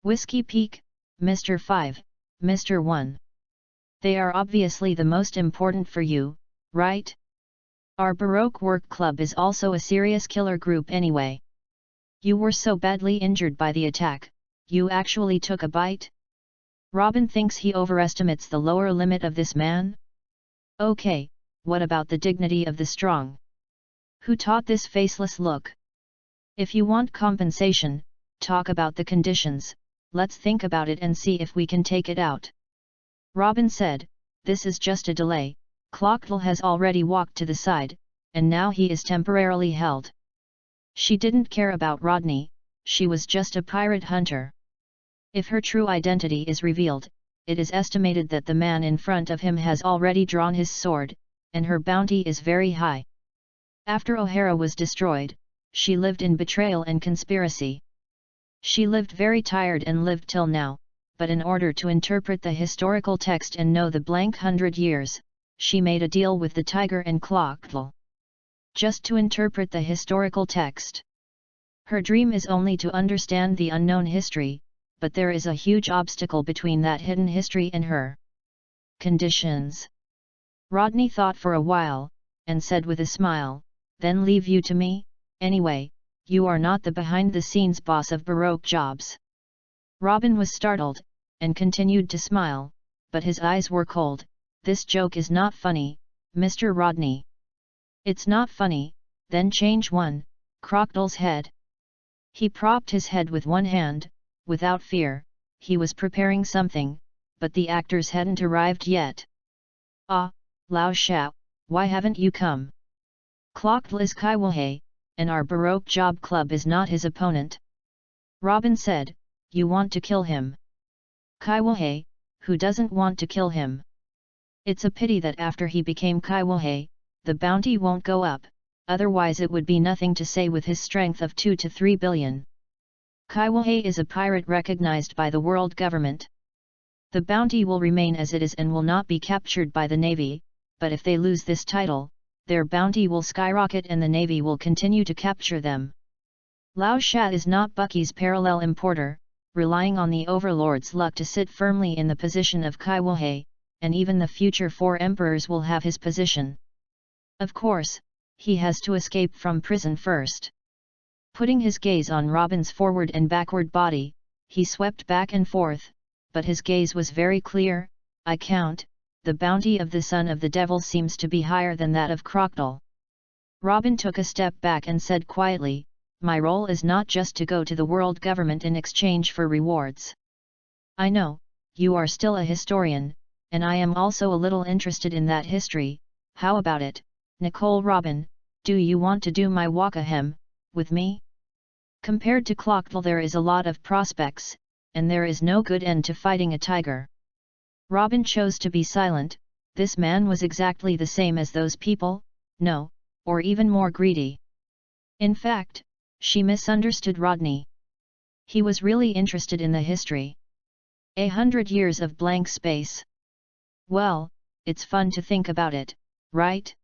Whiskey Peak, Mr. 5, Mr. 1. They are obviously the most important for you, right? Our Baroque work club is also a serious killer group anyway. You were so badly injured by the attack, you actually took a bite? Robin thinks he overestimates the lower limit of this man? Okay, what about the dignity of the strong? Who taught this faceless look? If you want compensation, talk about the conditions, let's think about it and see if we can take it out. Robin said, this is just a delay, Clocktle has already walked to the side, and now he is temporarily held. She didn't care about Rodney, she was just a pirate hunter. If her true identity is revealed, it is estimated that the man in front of him has already drawn his sword, and her bounty is very high. After O'Hara was destroyed, she lived in betrayal and conspiracy. She lived very tired and lived till now, but in order to interpret the historical text and know the blank 100 years, she made a deal with the tiger and Clocktle. Just to interpret the historical text. Her dream is only to understand the unknown history, but there is a huge obstacle between that hidden history and her conditions. Rodney thought for a while, and said with a smile, then leave you to me, anyway, you are not the behind-the-scenes boss of Baroque jobs. Robin was startled, and continued to smile, but his eyes were cold. This joke is not funny, Mr. Rodney. It's not funny, then change one, Crocodile's head. He propped his head with one hand, without fear, he was preparing something, but the actors hadn't arrived yet. Ah, Lao Shao, why haven't you come? Clocktle is Kaiwahe, and our Baroque job club is not his opponent. Robin said, you want to kill him. Kaiwahe, who doesn't want to kill him? It's a pity that after he became Kaiwahe, the bounty won't go up, otherwise it would be nothing to say with his strength of 2 to 3 billion. Kaiwahe is a pirate recognized by the world government. The bounty will remain as it is and will not be captured by the Navy, but if they lose this title, their bounty will skyrocket and the Navy will continue to capture them. Lao Sha is not Bucky's parallel importer, relying on the Overlord's luck to sit firmly in the position of Kaiwahe, and even the future 4 emperors will have his position. Of course, he has to escape from prison first. Putting his gaze on Robin's forward and backward body, he swept back and forth, but his gaze was very clear. I count, the bounty of the son of the devil seems to be higher than that of Crocodile. Robin took a step back and said quietly, my role is not just to go to the world government in exchange for rewards. I know, you are still a historian, and I am also a little interested in that history. How about it, Nicole Robin, do you want to do my Wakahem with me? Compared to Clocktle there is a lot of prospects, and there is no good end to fighting a tiger. Robin chose to be silent. This man was exactly the same as those people, no, or even more greedy. In fact, she misunderstood Rodney. He was really interested in the history. 100 years of blank space. Well, it's fun to think about it, right?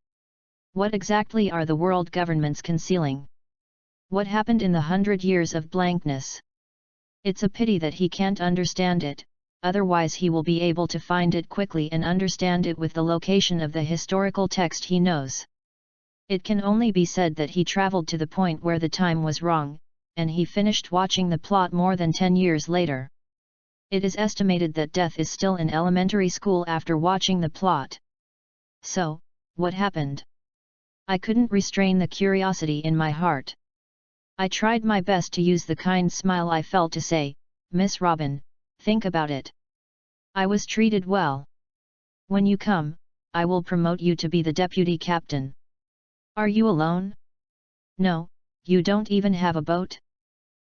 What exactly are the world governments concealing? What happened in the 100 years of blankness? It's a pity that he can't understand it, otherwise he will be able to find it quickly and understand it with the location of the historical text he knows. It can only be said that he traveled to the point where the time was wrong, and he finished watching the plot more than 10 years later. It is estimated that Death is still in elementary school after watching the plot. So, what happened? I couldn't restrain the curiosity in my heart. I tried my best to use the kind smile I felt to say, Miss Robin, think about it. I was treated well. When you come, I will promote you to be the deputy captain. Are you alone? No, you don't even have a boat?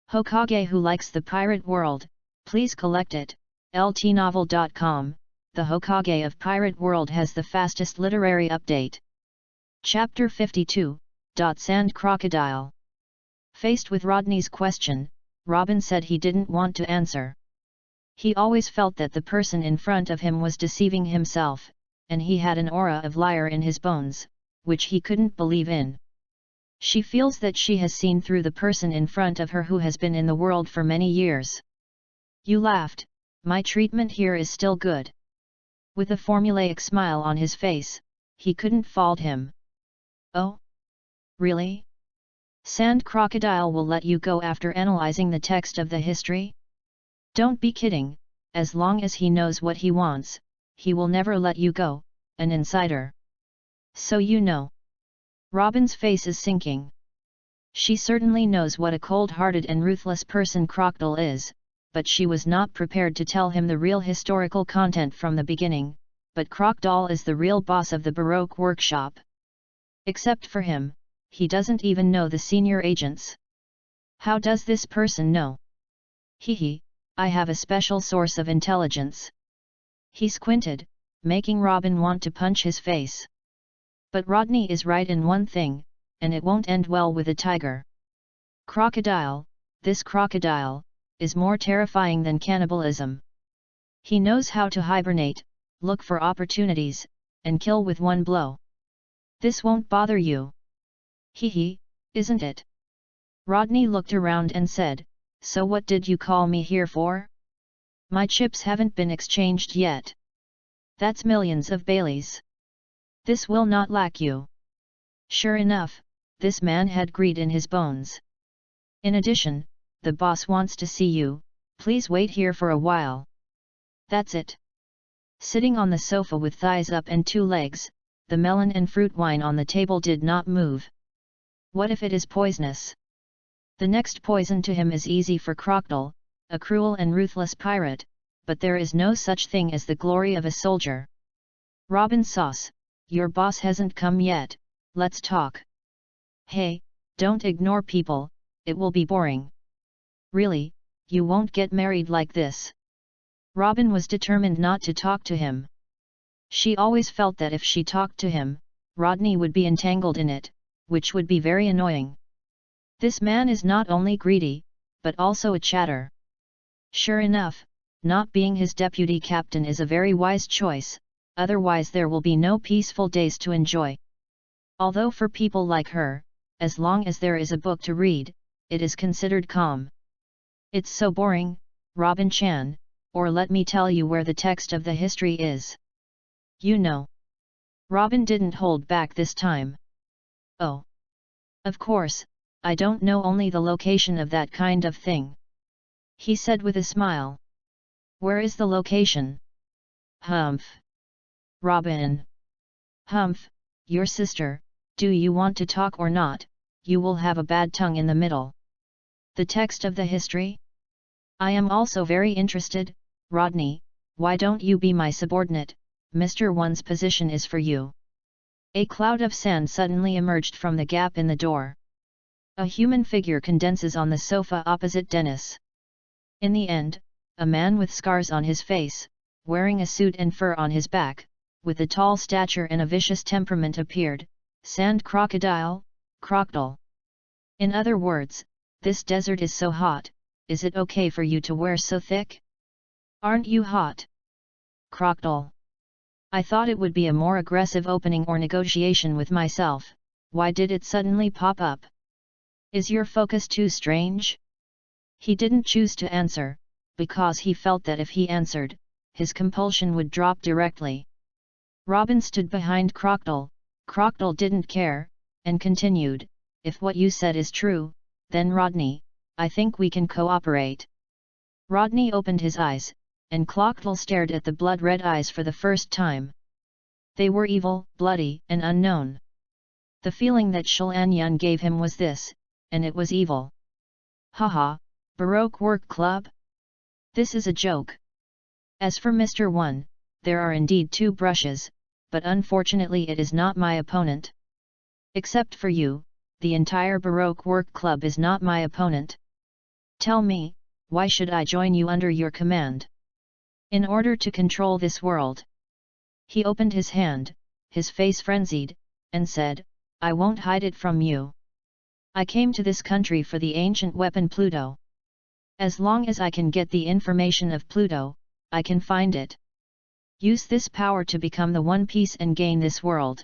Hokage who likes the pirate world, please collect it. ltnovel.com, the Hokage of Pirate World has the fastest literary update. Chapter 52, Sand Crocodile. Faced with Rodney's question, Robin said he didn't want to answer. He always felt that the person in front of him was deceiving himself, and he had an aura of liar in his bones, which he couldn't believe in. She feels that she has seen through the person in front of her who has been in the world for many years. You laughed, my treatment here is still good. With a formulaic smile on his face, he couldn't fault him. Oh? Really? Sand Crocodile will let you go after analyzing the text of the history? Don't be kidding, as long as he knows what he wants, he will never let you go, an insider. So you know. Robin's face is sinking. She certainly knows what a cold-hearted and ruthless person Crocodile is, but she was not prepared to tell him the real historical content from the beginning, but Crocodile is the real boss of the Baroque workshop. Except for him, he doesn't even know the senior agents. How does this person know? Hehe, I have a special source of intelligence. He squinted, making Robin want to punch his face. But Rodney is right in one thing, and it won't end well with a tiger. Crocodile, this crocodile, is more terrifying than cannibalism. He knows how to hibernate, look for opportunities, and kill with one blow. This won't bother you. Hehe, isn't it? Rodney looked around and said, so what did you call me here for? My chips haven't been exchanged yet. That's millions of Baileys. This will not lack you. Sure enough, this man had greed in his bones. In addition, the boss wants to see you, please wait here for a while. That's it. Sitting on the sofa with thighs up and 2 legs, the melon and fruit wine on the table did not move. What if it is poisonous? The next poison to him is easy for Crocodile, a cruel and ruthless pirate, but there is no such thing as the glory of a soldier. Robin Sauce, your boss hasn't come yet, let's talk. Hey, don't ignore people, it will be boring. Really, you won't get married like this. Robin was determined not to talk to him. She always felt that if she talked to him, Rodney would be entangled in it, which would be very annoying. This man is not only greedy, but also a chatter. Sure enough, not being his deputy captain is a very wise choice, otherwise there will be no peaceful days to enjoy. Although for people like her, as long as there is a book to read, it is considered calm. It's so boring, Robin-chan, or let me tell you where the text of the history is. You know. Robin didn't hold back this time. Oh. Of course, I don't know only the location of that kind of thing. He said with a smile. Where is the location? Humph. Robin. Humph, your sister, do you want to talk or not? You will have a bad tongue in the middle. The text of the history? I am also very interested, Rodney, why don't you be my subordinate? Mr. One's position is for you. A cloud of sand suddenly emerged from the gap in the door. A human figure condenses on the sofa opposite Dennis. In the end, a man with scars on his face, wearing a suit and fur on his back, with a tall stature and a vicious temperament appeared, Sand Crocodile, Crocodile. In other words, this desert is so hot, is it okay for you to wear so thick? Aren't you hot? Crocodile. I thought it would be a more aggressive opening or negotiation with myself, why did it suddenly pop up? Is your focus too strange? He didn't choose to answer, because he felt that if he answered, his compulsion would drop directly. Robin stood behind Crocodile. Crocodile didn't care, and continued, if what you said is true, then Rodney, I think we can cooperate. Rodney opened his eyes, and Crocodile stared at the blood-red eyes for the first time. They were evil, bloody, and unknown. The feeling that Shulan gave him was this, and it was evil. Haha, Baroque Work Club? This is a joke. As for Mr. One, there are indeed 2 brushes, but unfortunately it is not my opponent. Except for you, the entire Baroque Work Club is not my opponent. Tell me, why should I join you under your command? In order to control this world. He opened his hand, his face frenzied, and said, I won't hide it from you. I came to this country for the ancient weapon Pluto. As long as I can get the information of Pluto, I can find it. Use this power to become the One Piece and gain this world.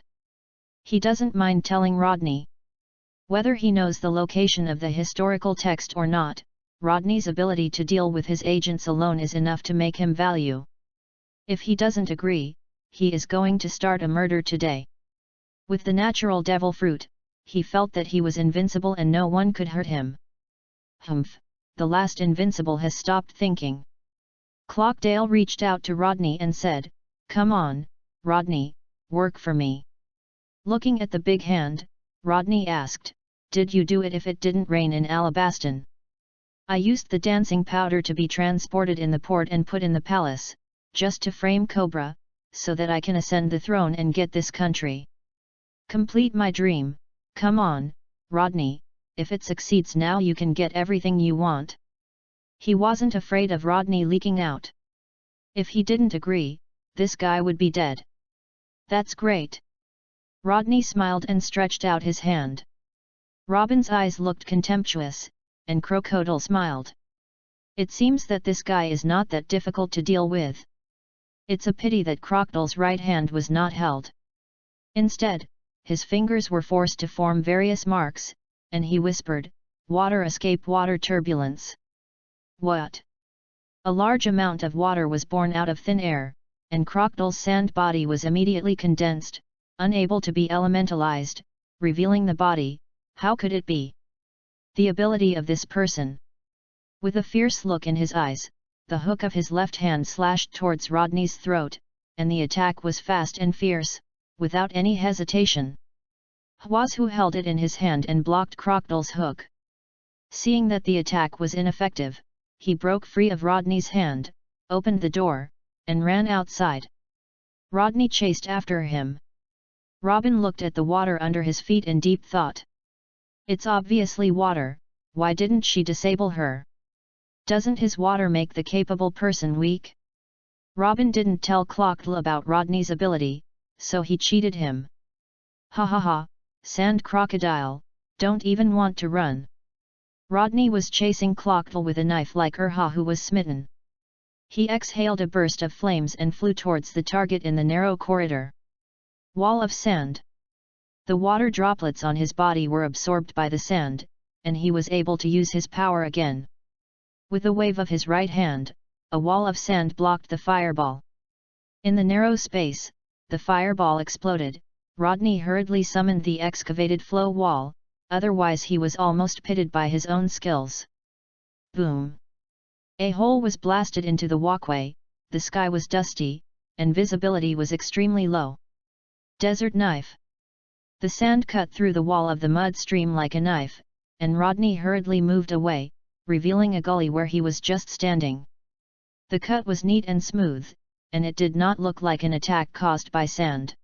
He doesn't mind telling Rodney. Whether he knows the location of the historical text or not, Rodney's ability to deal with his agents alone is enough to make him value. If he doesn't agree, he is going to start a murder today. With the natural devil fruit, he felt that he was invincible and no one could hurt him. Humph, the last invincible has stopped thinking. Clockdale reached out to Rodney and said, come on, Rodney, work for me. Looking at the big hand, Rodney asked, did you do it if it didn't rain in Alabaston? I used the dancing powder to be transported in the port and put in the palace, just to frame Cobra, so that I can ascend the throne and get this country. Complete my dream. Come on, Rodney, if it succeeds now you can get everything you want. He wasn't afraid of Rodney leaking out. If he didn't agree, this guy would be dead. That's great. Rodney smiled and stretched out his hand. Robin's eyes looked contemptuous, and Crocodile smiled. It seems that this guy is not that difficult to deal with. It's a pity that Crocodile's right hand was not held. Instead, his fingers were forced to form various marks, and he whispered, "Water escape, water turbulence." What? A large amount of water was born out of thin air, and Crocodile's sand body was immediately condensed, unable to be elementalized, revealing the body. How could it be? The ability of this person. With a fierce look in his eyes, the hook of his left hand slashed towards Rodney's throat, and the attack was fast and fierce, without any hesitation. Hwasu held it in his hand and blocked Crocodile's hook. Seeing that the attack was ineffective, he broke free of Rodney's hand, opened the door, and ran outside. Rodney chased after him. Robin looked at the water under his feet in deep thought. It's obviously water, why didn't she disable her? Doesn't his water make the capable person weak? Robin didn't tell Crocodile about Rodney's ability, so he cheated him. Ha ha ha, Sand Crocodile, don't even want to run. Rodney was chasing Crocodile with a knife like Urha, who was smitten. He exhaled a burst of flames and flew towards the target in the narrow corridor. Wall of sand. The water droplets on his body were absorbed by the sand, and he was able to use his power again. With a wave of his right hand, a wall of sand blocked the fireball. In the narrow space, the fireball exploded. Rodney hurriedly summoned the excavated flow wall, otherwise he was almost pitted by his own skills. Boom! A hole was blasted into the walkway, the sky was dusty, and visibility was extremely low. Desert knife. The sand cut through the wall of the mud stream like a knife, and Rodney hurriedly moved away, revealing a gully where he was just standing. The cut was neat and smooth, and it did not look like an attack caused by sand.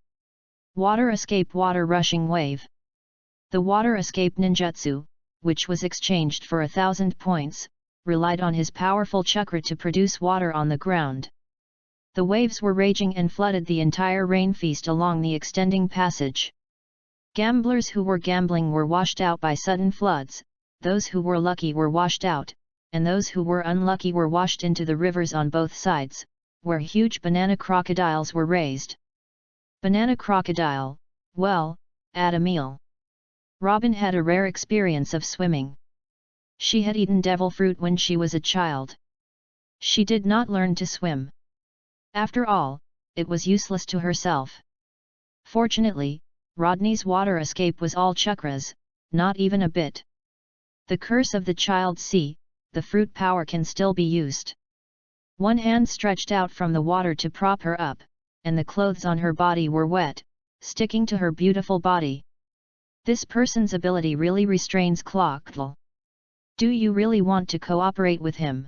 Water escape, water rushing wave. The water escape ninjutsu, which was exchanged for 1,000 points, relied on his powerful chakra to produce water on the ground. The waves were raging and flooded the entire rain feast along the extending passage. Gamblers who were gambling were washed out by sudden floods, those who were lucky were washed out, and those who were unlucky were washed into the rivers on both sides, where huge banana crocodiles were raised. Banana crocodile, well, add a meal. Robin had a rare experience of swimming. She had eaten devil fruit when she was a child. She did not learn to swim. After all, it was useless to herself. Fortunately, Rodney's water escape was all chakras, not even a bit. The curse of the child. See, the fruit power can still be used. One hand stretched out from the water to prop her up, and the clothes on her body were wet, sticking to her beautiful body. This person's ability really restrains Crocodile. Do you really want to cooperate with him?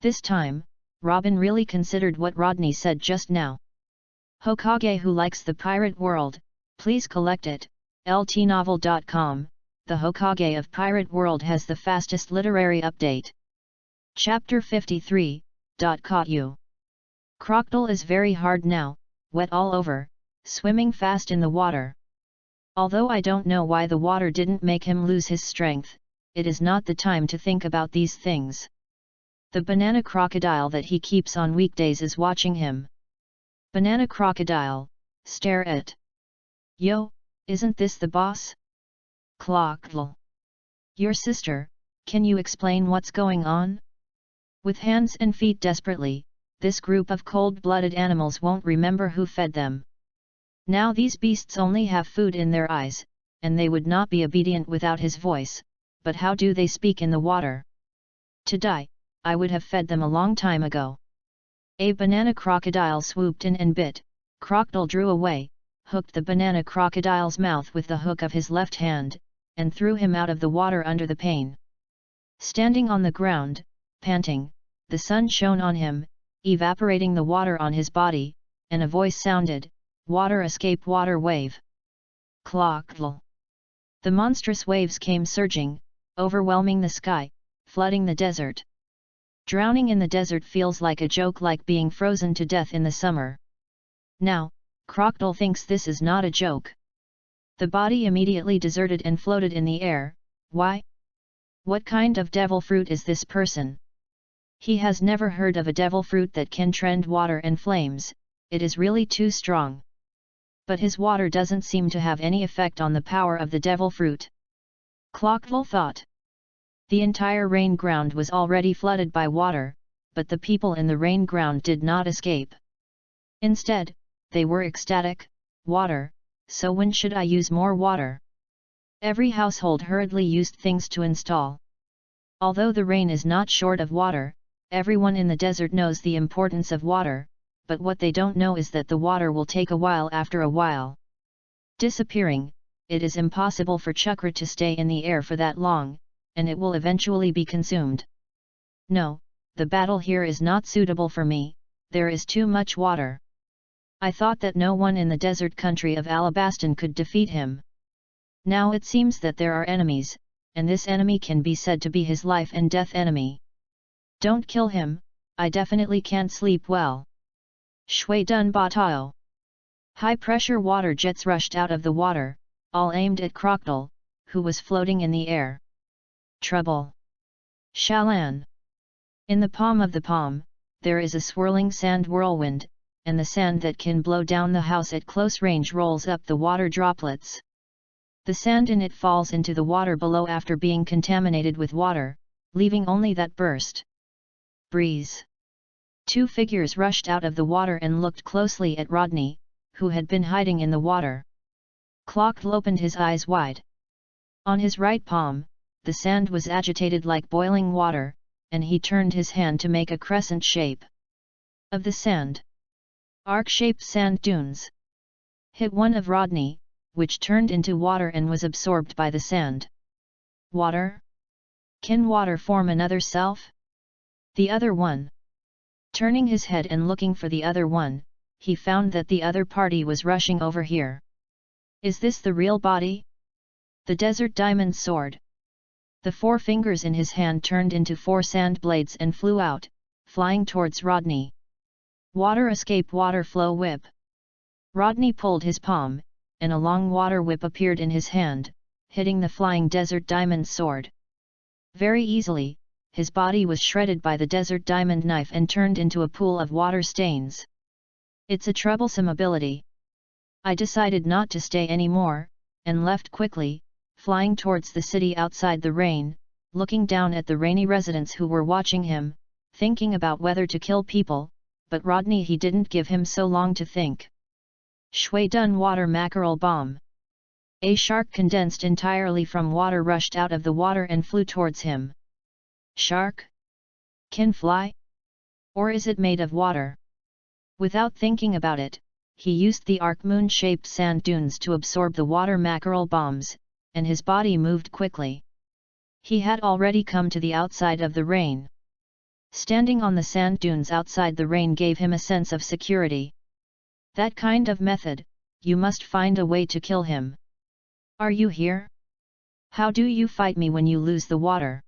This time, Robin really considered what Rodney said just now. Hokage who likes the pirate world, please collect it. ltnovel.com, the Hokage of Pirate World has the fastest literary update. Chapter 53, Caught You. Crocodile is very hard now, wet all over, swimming fast in the water. Although I don't know why the water didn't make him lose his strength, it is not the time to think about these things. The banana crocodile that he keeps on weekdays is watching him. Banana crocodile, stare at. Yo, isn't this the boss? Crocodile. Your sister, can you explain what's going on? With hands and feet desperately, this group of cold-blooded animals won't remember who fed them. Now these beasts only have food in their eyes, and they would not be obedient without his voice, but how do they speak in the water? To die, I would have fed them a long time ago. A banana crocodile swooped in and bit. Crocodile drew away, hooked the banana crocodile's mouth with the hook of his left hand, and threw him out of the water under the pain. Standing on the ground, panting, the sun shone on him, evaporating the water on his body, and a voice sounded, "Water escape, water wave." Clockle. The monstrous waves came surging, overwhelming the sky, flooding the desert. Drowning in the desert feels like a joke, like being frozen to death in the summer. Now, Crocodile thinks this is not a joke. The body immediately deserted and floated in the air. Why? What kind of devil fruit is this person? He has never heard of a devil fruit that can trend water and flames. It is really too strong. But his water doesn't seem to have any effect on the power of the devil fruit. Clockle thought. The entire rain ground was already flooded by water, but the people in the rain ground did not escape. Instead, they were ecstatic. Water, so when should I use more water? Every household hurriedly used things to install. Although the rain is not short of water, everyone in the desert knows the importance of water, but what they don't know is that the water will take a while after a while. Disappearing, it is impossible for chakra to stay in the air for that long, and it will eventually be consumed. No, the battle here is not suitable for me, there is too much water. I thought that no one in the desert country of Alabastan could defeat him. Now it seems that there are enemies, and this enemy can be said to be his life and death enemy. Don't kill him, I definitely can't sleep well. Shui dun batao. High-pressure water jets rushed out of the water, all aimed at Crocodile, who was floating in the air. Trouble. Shalan. In the palm of the palm, there is a swirling sand whirlwind, and the sand that can blow down the house at close range rolls up the water droplets. The sand in it falls into the water below after being contaminated with water, leaving only that burst. Breeze. Two figures rushed out of the water and looked closely at Rodney, who had been hiding in the water. Clockle opened his eyes wide. On his right palm, the sand was agitated like boiling water, and he turned his hand to make a crescent shape. Of the sand. Arc-shaped sand dunes. Hit one of Rodney, which turned into water and was absorbed by the sand. Water? Can water form another self? The other one. Turning his head and looking for the other one, he found that the other party was rushing over here. Is this the real body? The desert diamond sword. The 4 fingers in his hand turned into 4 sand blades and flew out, flying towards Rodney. Water escape, water flow whip. Rodney pulled his palm, and a long water whip appeared in his hand, hitting the flying desert diamond sword. Very easily, his body was shredded by the desert diamond knife and turned into a pool of water stains. It's a troublesome ability. I decided not to stay anymore, and left quickly, flying towards the city outside the rain, looking down at the rainy residents who were watching him, thinking about whether to kill people, but Rodney he didn't give him so long to think. Shui dun water mackerel bomb. A shark condensed entirely from water rushed out of the water and flew towards him. Shark? Can fly? Or is it made of water? Without thinking about it, he used the arc moon-shaped sand dunes to absorb the water mackerel bombs, and his body moved quickly. He had already come to the outside of the rain. Standing on the sand dunes outside the rain gave him a sense of security. That kind of method, you must find a way to kill him. Are you here? How do you fight me when you lose the water?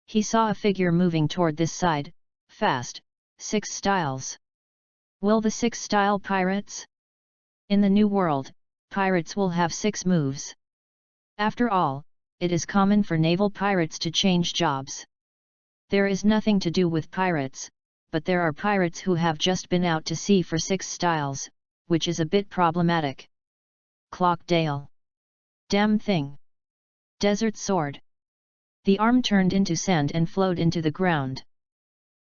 He saw a figure moving toward this side, fast, 6 styles. Will the 6 style pirates? In the new world, pirates will have 6 moves. After all, it is common for naval pirates to change jobs. There is nothing to do with pirates, but there are pirates who have just been out to sea for 6 styles, which is a bit problematic. Clockdale. Damn thing. Desert sword. The arm turned into sand and flowed into the ground.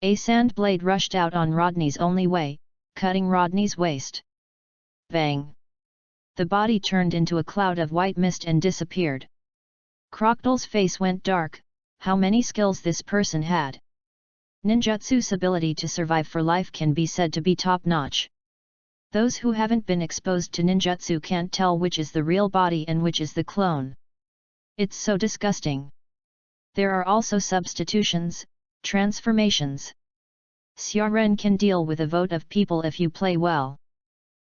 A sand blade rushed out on Rodney's only way, cutting Rodney's waist. Bang! The body turned into a cloud of white mist and disappeared. Crocodile's face went dark. How many skills this person had. Ninjutsu's ability to survive for life can be said to be top-notch. Those who haven't been exposed to ninjutsu can't tell which is the real body and which is the clone. It's so disgusting. There are also substitutions, transformations. Xiaren can deal with a vote of people if you play well.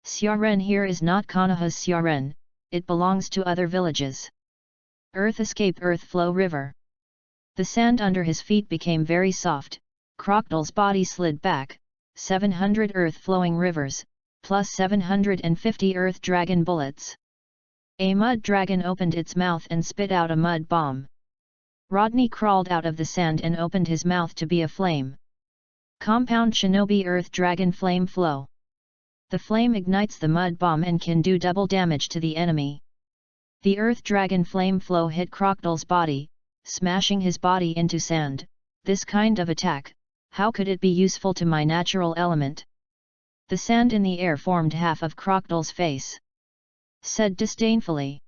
Xiaren here is not Konoha's Xiaren, it belongs to other villages. Earth escape earth flow river. The sand under his feet became very soft, Crocodile's body slid back, 700 earth flowing rivers, plus 750 earth dragon bullets. A mud dragon opened its mouth and spit out a mud bomb. Rodney crawled out of the sand and opened his mouth to be a flame. Compound Shinobi Earth Dragon Flame Flow. The flame ignites the mud bomb and can do double damage to the enemy. The Earth Dragon Flame Flow hit Crocodile's body, smashing his body into sand. This kind of attack, how could it be useful to my natural element? The sand in the air formed half of Crocodile's face. Said disdainfully.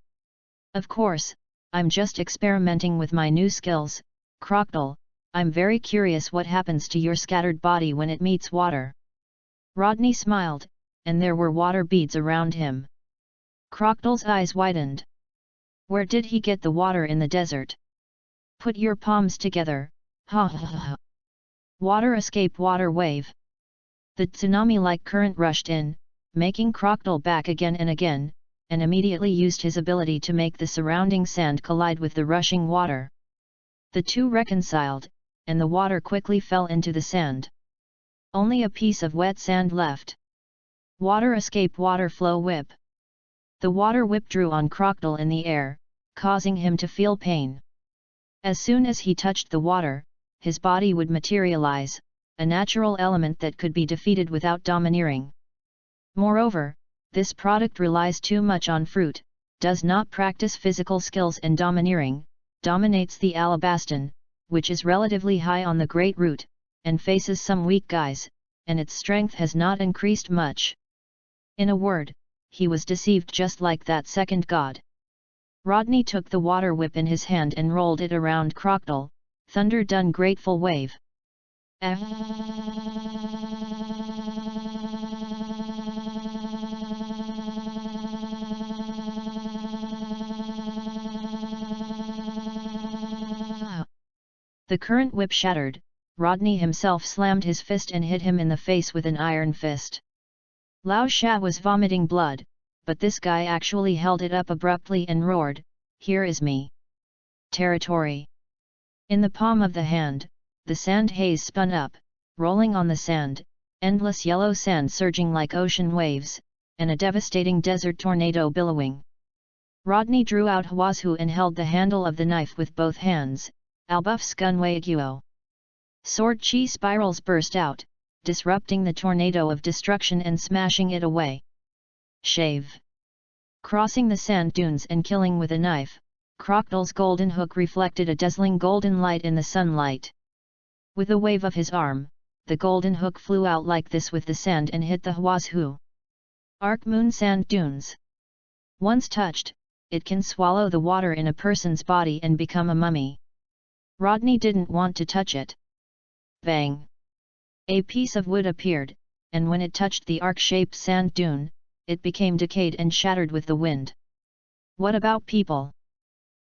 Of course, I'm just experimenting with my new skills, Crocodile. I'm very curious what happens to your scattered body when it meets water. Rodney smiled, and there were water beads around him. Crocodile's eyes widened. Where did he get the water in the desert? Put your palms together, ha ha ha. Water escape water wave. The tsunami-like current rushed in, making Crocodile back again and again, and immediately used his ability to make the surrounding sand collide with the rushing water. The two reconciled, and the water quickly fell into the sand. Only a piece of wet sand left. Water escape water flow whip. The water whip drew on Crocodile in the air, causing him to feel pain. As soon as he touched the water, his body would materialize, a natural element that could be defeated without domineering. Moreover, this product relies too much on fruit, does not practice physical skills and domineering, dominates the alabaston, which is relatively high on the great root, and faces some weak guys, and its strength has not increased much. In a word, he was deceived just like that second god. Rodney took the water whip in his hand and rolled it around Crocodile, thunder done grateful wave. The current whip shattered, Rodney himself slammed his fist and hit him in the face with an iron fist. Lao Sha was vomiting blood, but this guy actually held it up abruptly and roared, "Here is me! Territory!" In the palm of the hand, the sand haze spun up, rolling on the sand, endless yellow sand surging like ocean waves, and a devastating desert tornado billowing. Rodney drew out Hwasu and held the handle of the knife with both hands. Albuff's Gunwaiguo. Sword chi spirals burst out, disrupting the tornado of destruction and smashing it away. Shave. Crossing the sand dunes and killing with a knife, Crocodile's golden hook reflected a dazzling golden light in the sunlight. With a wave of his arm, the golden hook flew out like this with the sand and hit the Hwasu. Arc Moon Sand Dunes. Once touched, it can swallow the water in a person's body and become a mummy. Rodney didn't want to touch it. Bang! A piece of wood appeared, and when it touched the arc-shaped sand dune, it became decayed and shattered with the wind. What about people?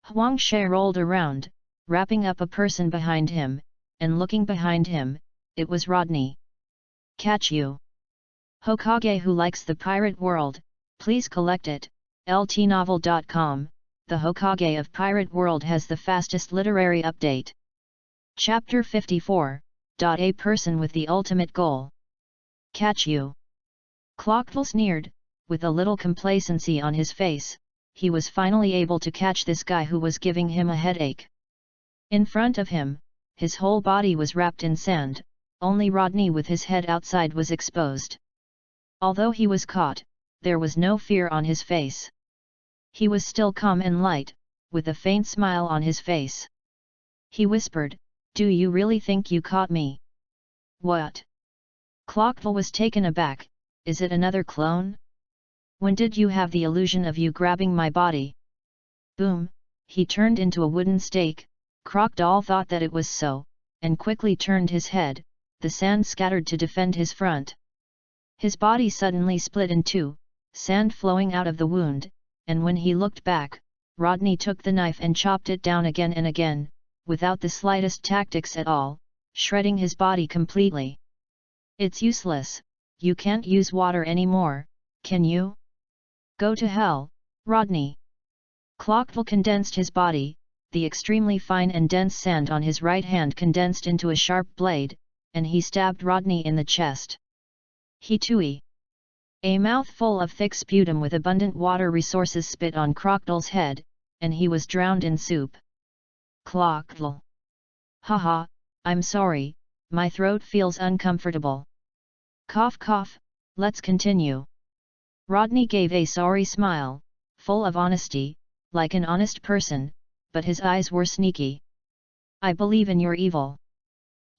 Huang She rolled around, wrapping up a person behind him, and looking behind him, it was Rodney. Catch you! Hokage who likes the pirate world, please collect it, ltnovel.com. The Hokage of Pirate World has the fastest literary update. Chapter 54. A person with the ultimate goal. Catch you! Crocodile sneered, with a little complacency on his face. He was finally able to catch this guy who was giving him a headache. In front of him, his whole body was wrapped in sand, only Rodney with his head outside was exposed. Although he was caught, there was no fear on his face. He was still calm and light, with a faint smile on his face. He whispered, "Do you really think you caught me?" "What?" Crocodile was taken aback, "Is it another clone? When did you have the illusion of you grabbing my body?" Boom! He turned into a wooden stake. Crocodile thought that it was so, and quickly turned his head, the sand scattered to defend his front. His body suddenly split in two, sand flowing out of the wound, and when he looked back, Rodney took the knife and chopped it down again and again, without the slightest tactics at all, shredding his body completely. "It's useless, you can't use water anymore, can you? Go to hell, Rodney." Clockville condensed his body, the extremely fine and dense sand on his right hand condensed into a sharp blade, and he stabbed Rodney in the chest. He tooey. A mouthful of thick sputum with abundant water resources spit on Crocodile's head, and he was drowned in soup. Clockville. "Haha, I'm sorry, my throat feels uncomfortable." Cough cough, let's continue. Rodney gave a sorry smile, full of honesty, like an honest person, but his eyes were sneaky. "I believe in your evil.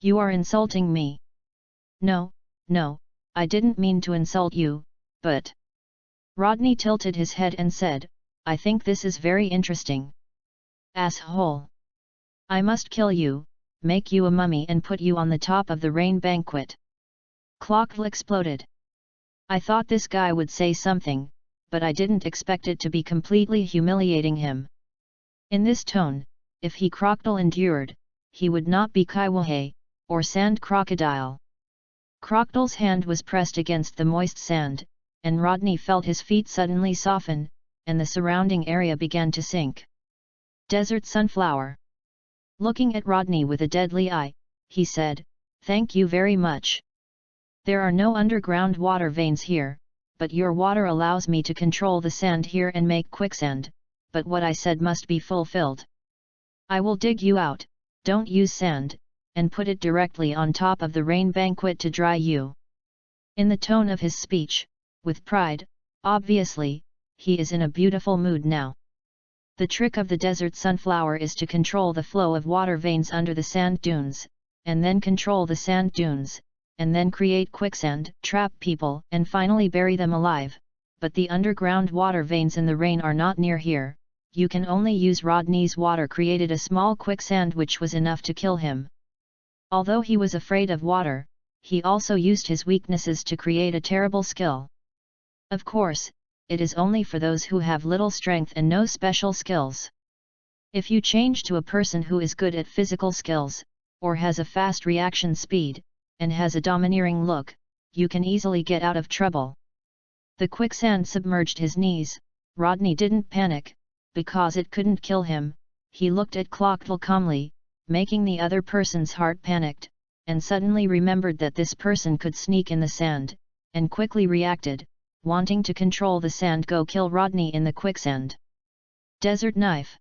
You are insulting me." No, I didn't mean to insult you, but..." Rodney tilted his head and said, "I think this is very interesting." "Asshole. I must kill you, make you a mummy and put you on the top of the rain banquet." Clockville exploded. "I thought this guy would say something, but I didn't expect it to be completely humiliating him." In this tone, if he Crocodile endured, he would not be Kaiwahe, or sand crocodile. Crocodile's hand was pressed against the moist sand, and Rodney felt his feet suddenly soften, and the surrounding area began to sink. Desert sunflower. Looking at Rodney with a deadly eye, he said, "Thank you very much. There are no underground water veins here, but your water allows me to control the sand here and make quicksand, but what I said must be fulfilled. I will dig you out, don't use sand, and put it directly on top of the rain banquet to dry you." In the tone of his speech, with pride, obviously, he is in a beautiful mood now. The trick of the desert sunflower is to control the flow of water veins under the sand dunes, and then control the sand dunes, and then create quicksand, trap people and finally bury them alive, but the underground water veins in the rain are not near here. You can only use Rodney's water created a small quicksand which was enough to kill him. Although he was afraid of water, he also used his weaknesses to create a terrible skill. Of course, it is only for those who have little strength and no special skills. If you change to a person who is good at physical skills, or has a fast reaction speed, and has a domineering look, you can easily get out of trouble. The quicksand submerged his knees. Rodney didn't panic, because it couldn't kill him. He looked at Clockville calmly, making the other person's heart panicked, and suddenly remembered that this person could sneak in the sand, and quickly reacted, wanting to control the sand go kill Rodney in the quicksand. Desert knife.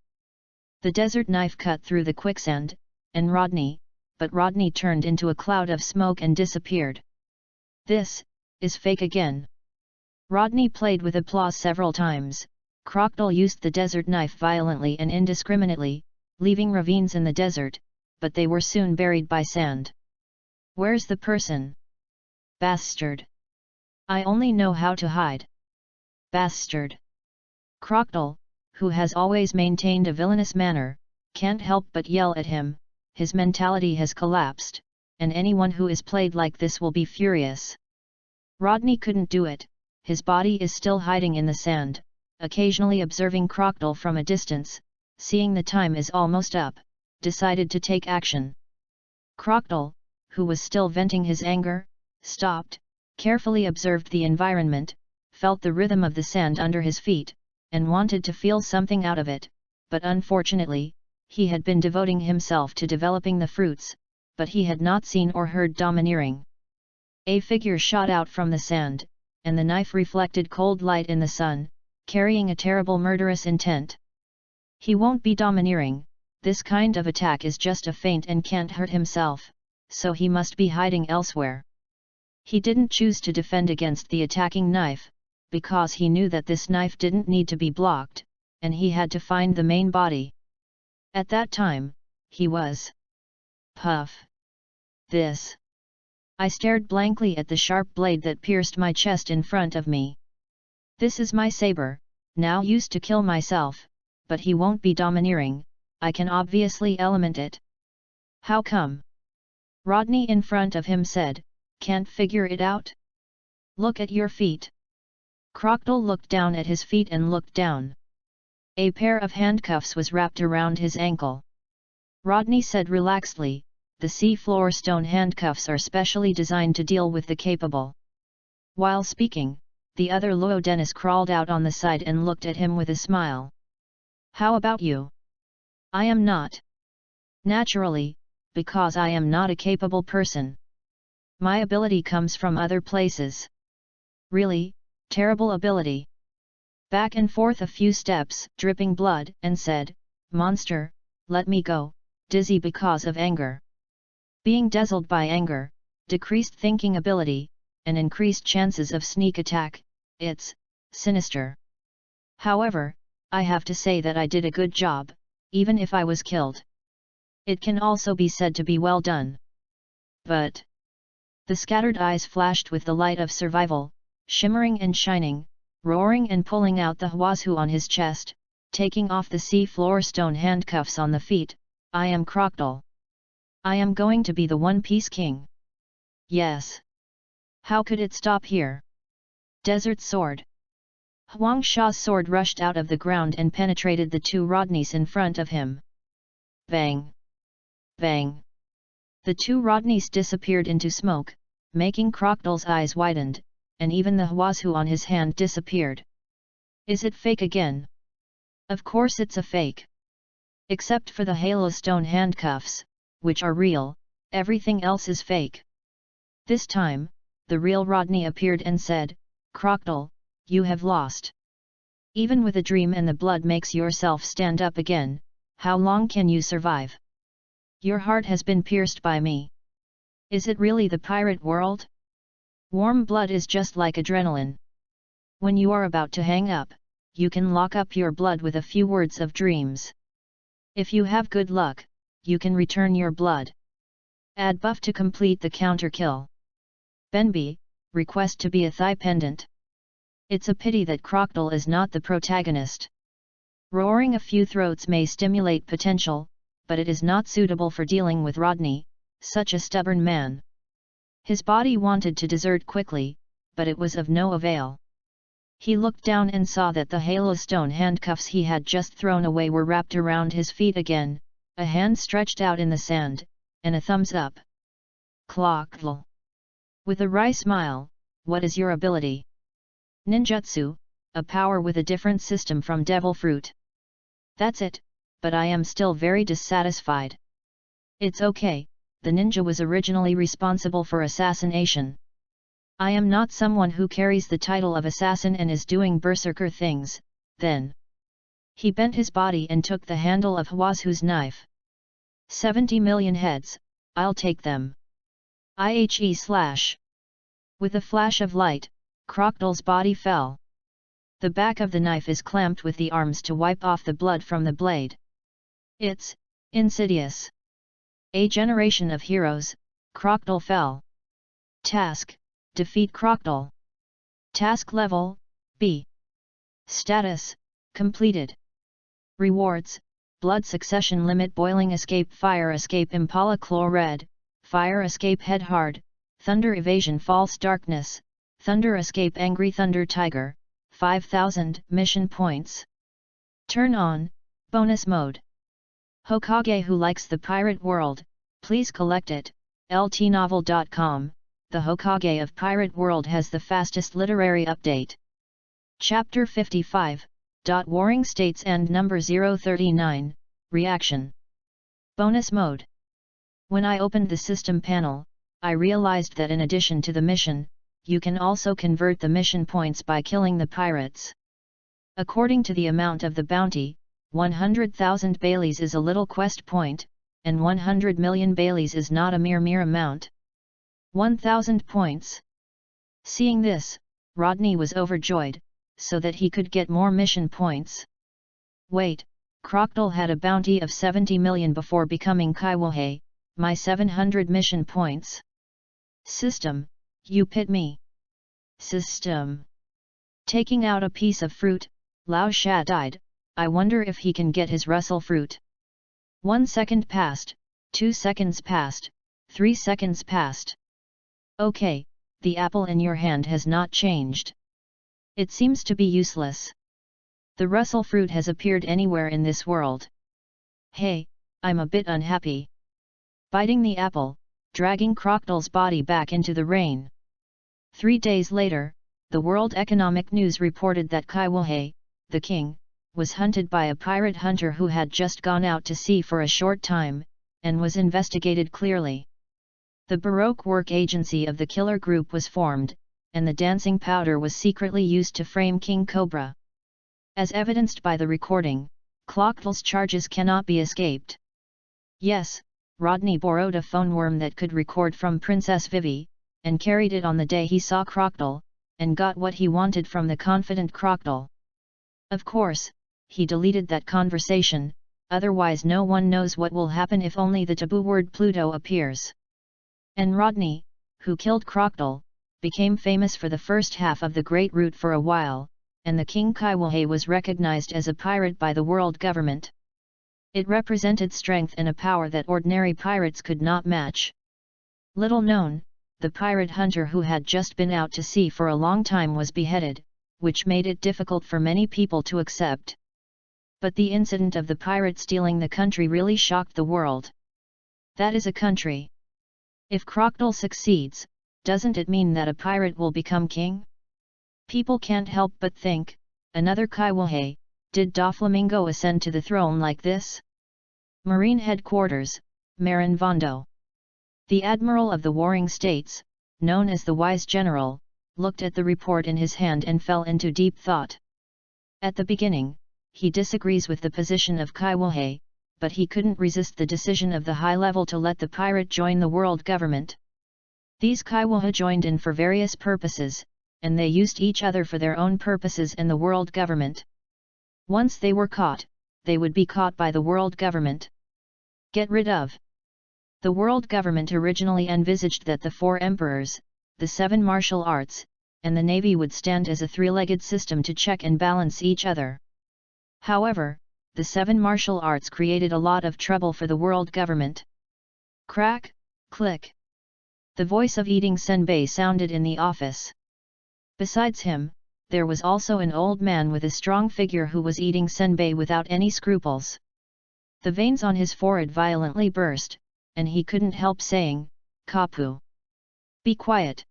The desert knife cut through the quicksand, and but Rodney turned into a cloud of smoke and disappeared. "This is fake again." Rodney played with applause several times. Crocodile used the desert knife violently and indiscriminately, leaving ravines in the desert, but they were soon buried by sand. "Where's the person?" "Bastard. I only know how to hide." "Bastard." Crocodile, who has always maintained a villainous manner, can't help but yell at him. His mentality has collapsed, and anyone who is played like this will be furious. Rodney couldn't do it. His body is still hiding in the sand, occasionally observing Crocodile from a distance. Seeing the time is almost up, decided to take action. Crocodile, who was still venting his anger, stopped, carefully observed the environment, felt the rhythm of the sand under his feet, and wanted to feel something out of it, but unfortunately, he had been devoting himself to developing the fruits, but he had not seen or heard domineering. A figure shot out from the sand, and the knife reflected cold light in the sun, carrying a terrible murderous intent. He won't be domineering, this kind of attack is just a feint and can't hurt himself, so he must be hiding elsewhere. He didn't choose to defend against the attacking knife, because he knew that this knife didn't need to be blocked, and he had to find the main body. At that time, he was... Puff! This! I stared blankly at the sharp blade that pierced my chest in front of me. This is my saber, now used to kill myself, but he won't be domineering, I can obviously element it. How come? Rodney in front of him said, can't figure it out? Look at your feet. Crocodile looked down at his feet and looked down. A pair of handcuffs was wrapped around his ankle. Rodney said relaxedly, the sea-floor stone handcuffs are specially designed to deal with the capable. While speaking, the other Luo Dennis crawled out on the side and looked at him with a smile. How about you? I am not. Naturally, because I am not a capable person. My ability comes from other places. Really, terrible ability. Back and forth a few steps, dripping blood, and said, Monster, let me go, dizzy because of anger. Being dazzled by anger, decreased thinking ability, and increased chances of sneak attack, it's sinister. However, I have to say that I did a good job, even if I was killed. It can also be said to be well done. But the scattered eyes flashed with the light of survival, shimmering and shining, roaring and pulling out the Hwazhu on his chest, taking off the sea-floor stone handcuffs on the feet. I am Crocodile. I am going to be the One Piece King. Yes. How could it stop here? Desert Sword. Huang Sha's sword rushed out of the ground and penetrated the two Rodneys in front of him. Bang! Bang! The two Rodneys disappeared into smoke, making Crocodile's eyes widened, and even the Hwazhu on his hand disappeared. Is it fake again? Of course it's a fake. Except for the halo stone handcuffs, which are real, everything else is fake. This time, the real Rodney appeared and said, Crocodile, you have lost. Even with a dream and the blood makes yourself stand up again, how long can you survive? Your heart has been pierced by me. Is it really the pirate world? Warm blood is just like adrenaline. When you are about to hang up, you can lock up your blood with a few words of dreams. If you have good luck, you can return your blood. Add buff to complete the counter kill. Benby, request to be a thigh pendant. It's a pity that Crocodile is not the protagonist. Roaring a few throats may stimulate potential, but it is not suitable for dealing with Rodney, such a stubborn man. His body wanted to desert quickly, but it was of no avail. He looked down and saw that the halo stone handcuffs he had just thrown away were wrapped around his feet again, a hand stretched out in the sand, and a thumbs up. Crocodile. With a wry smile, what is your ability? Ninjutsu, a power with a different system from Devil Fruit. That's it, but I am still very dissatisfied. It's okay, the ninja was originally responsible for assassination. I am not someone who carries the title of assassin and is doing berserker things, then. He bent his body and took the handle of Hwazhu's knife. 70 million heads, I'll take them. IHE/. With a flash of light, Crocodile's body fell. The back of the knife is clamped with the arms to wipe off the blood from the blade. It's insidious. A generation of heroes, Crocodile fell. Task: defeat Crocodile. Task level: B. Status: completed. Rewards: blood succession limit, boiling escape, fire escape, Impala claw red, fire escape head hard, thunder evasion false darkness, thunder escape angry thunder tiger, 5000 mission points. Turn on bonus mode. Hokage who likes the pirate world, please collect it. ltnovel.com. The Hokage of Pirate World has the fastest literary update. Chapter 55. Warring States and number 039, Reaction. Bonus mode. When I opened the system panel, I realized that in addition to the mission, you can also convert the mission points by killing the pirates. According to the amount of the bounty, 100,000 Baileys is a little quest point, and 100 million Baileys is not a mere amount. 1,000 points. Seeing this, Rodney was overjoyed, so that he could get more mission points. Wait, Crocodile had a bounty of 70 million before becoming Kaiwohei, my 700 mission points. System, you pit me. System. Taking out a piece of fruit, Lao Sha died. I wonder if he can get his Russell fruit. 1 second passed, 2 seconds passed, 3 seconds passed. Okay, the apple in your hand has not changed. It seems to be useless. The Russell fruit has appeared anywhere in this world. Hey, I'm a bit unhappy. Biting the apple, dragging Crocodile's body back into the rain. 3 days later, the World Economic News reported that Kaiwahei, the king, was hunted by a pirate hunter who had just gone out to sea for a short time, and was investigated clearly. The Baroque work agency of the killer group was formed, and the dancing powder was secretly used to frame King Cobra. As evidenced by the recording, Crocodile's charges cannot be escaped. Yes, Rodney borrowed a phone worm that could record from Princess Vivi, and carried it on the day he saw Crocodile, and got what he wanted from the confident Crocodile. Of course, he deleted that conversation, otherwise no one knows what will happen if only the taboo word Pluto appears. And Rodney, who killed Crocodile, became famous for the first half of the Great Route for a while, and the King Kaiwahei was recognized as a pirate by the world government. It represented strength and a power that ordinary pirates could not match. Little known, the pirate hunter who had just been out to sea for a long time was beheaded, which made it difficult for many people to accept. But the incident of the pirate stealing the country really shocked the world. That is a country. If Crocodile succeeds, doesn't it mean that a pirate will become king? People can't help but think, another Kaiwahei, did Doflamingo ascend to the throne like this? Marine Headquarters, Marin Vondo. The Admiral of the Warring States, known as the Wise General, looked at the report in his hand and fell into deep thought. At the beginning, he disagrees with the position of Kaiwahei, but he couldn't resist the decision of the high level to let the pirate join the world government. These Kaiwahei joined in for various purposes, and they used each other for their own purposes and the world government. Once they were caught, they would be caught by the world government. Get rid of. The world government originally envisaged that the 4 emperors, the 7 martial arts, and the navy would stand as a 3-legged system to check and balance each other. However, the 7 martial arts created a lot of trouble for the world government. Crack, click. The voice of eating senbei sounded in the office. Besides him, there was also an old man with a strong figure who was eating senbei without any scruples. The veins on his forehead violently burst, and he couldn't help saying, "Kapu. Be quiet."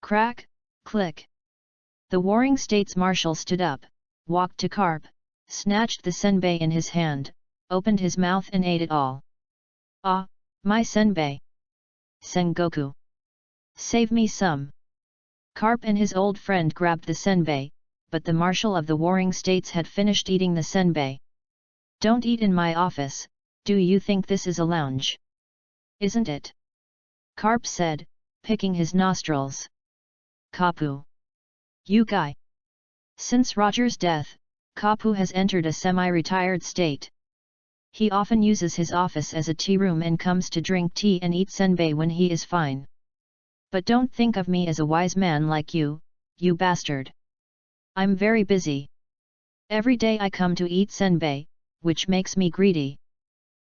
Crack, click. The Warring States Marshal stood up, walked to Carp, snatched the senbei in his hand, opened his mouth and ate it all. "Ah, my senbei! Sengoku! Save me some!" Carp and his old friend grabbed the senbei, but the Marshal of the Warring States had finished eating the senbei. "Don't eat in my office, do you think this is a lounge? Isn't it?" Carp said, picking his nostrils. "Kapu. You guy." Since Roger's death, Kapu has entered a semi-retired state. He often uses his office as a tea room and comes to drink tea and eat senbei when he is fine. But don't think of me as a wise man like you, you bastard. I'm very busy. Every day I come to eat senbei, which makes me greedy.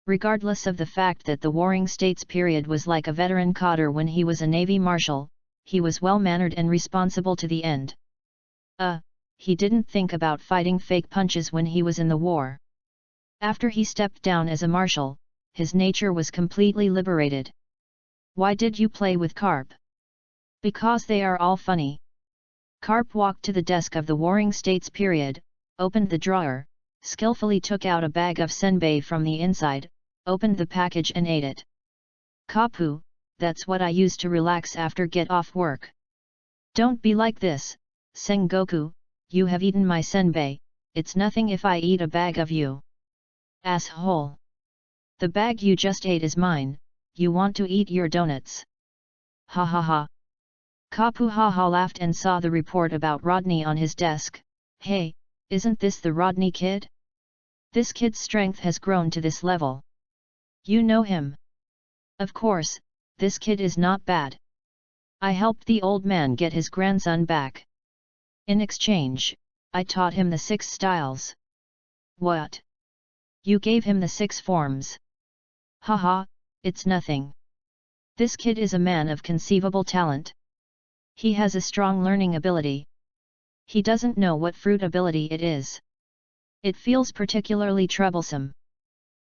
Regardless of the fact that the Warring States period was like a veteran coder when he was a Navy Marshal, he was well-mannered and responsible to the end. He didn't think about fighting fake punches when he was in the war. After he stepped down as a marshal, his nature was completely liberated. "Why did you play with Carp?" "Because they are all funny." Carp walked to the desk of the Warring States period, opened the drawer, skillfully took out a bag of senbei from the inside, opened the package and ate it. "Kapu, that's what I use to relax after get off work." "Don't be like this, Sengoku, you have eaten my senbei, it's nothing if I eat a bag of you." "Asshole! The bag you just ate is mine, you want to eat your donuts." "Ha ha ha." Kapu ha ha laughed and saw the report about Rodney on his desk. "Hey, isn't this the Rodney kid? This kid's strength has grown to this level. You know him?" "Of course, this kid is not bad. I helped the old man get his grandson back. In exchange, I taught him the 6 styles." "What? You gave him the 6 forms?" "Haha, it's nothing. This kid is a man of conceivable talent. He has a strong learning ability. He doesn't know what fruit ability it is. It feels particularly troublesome.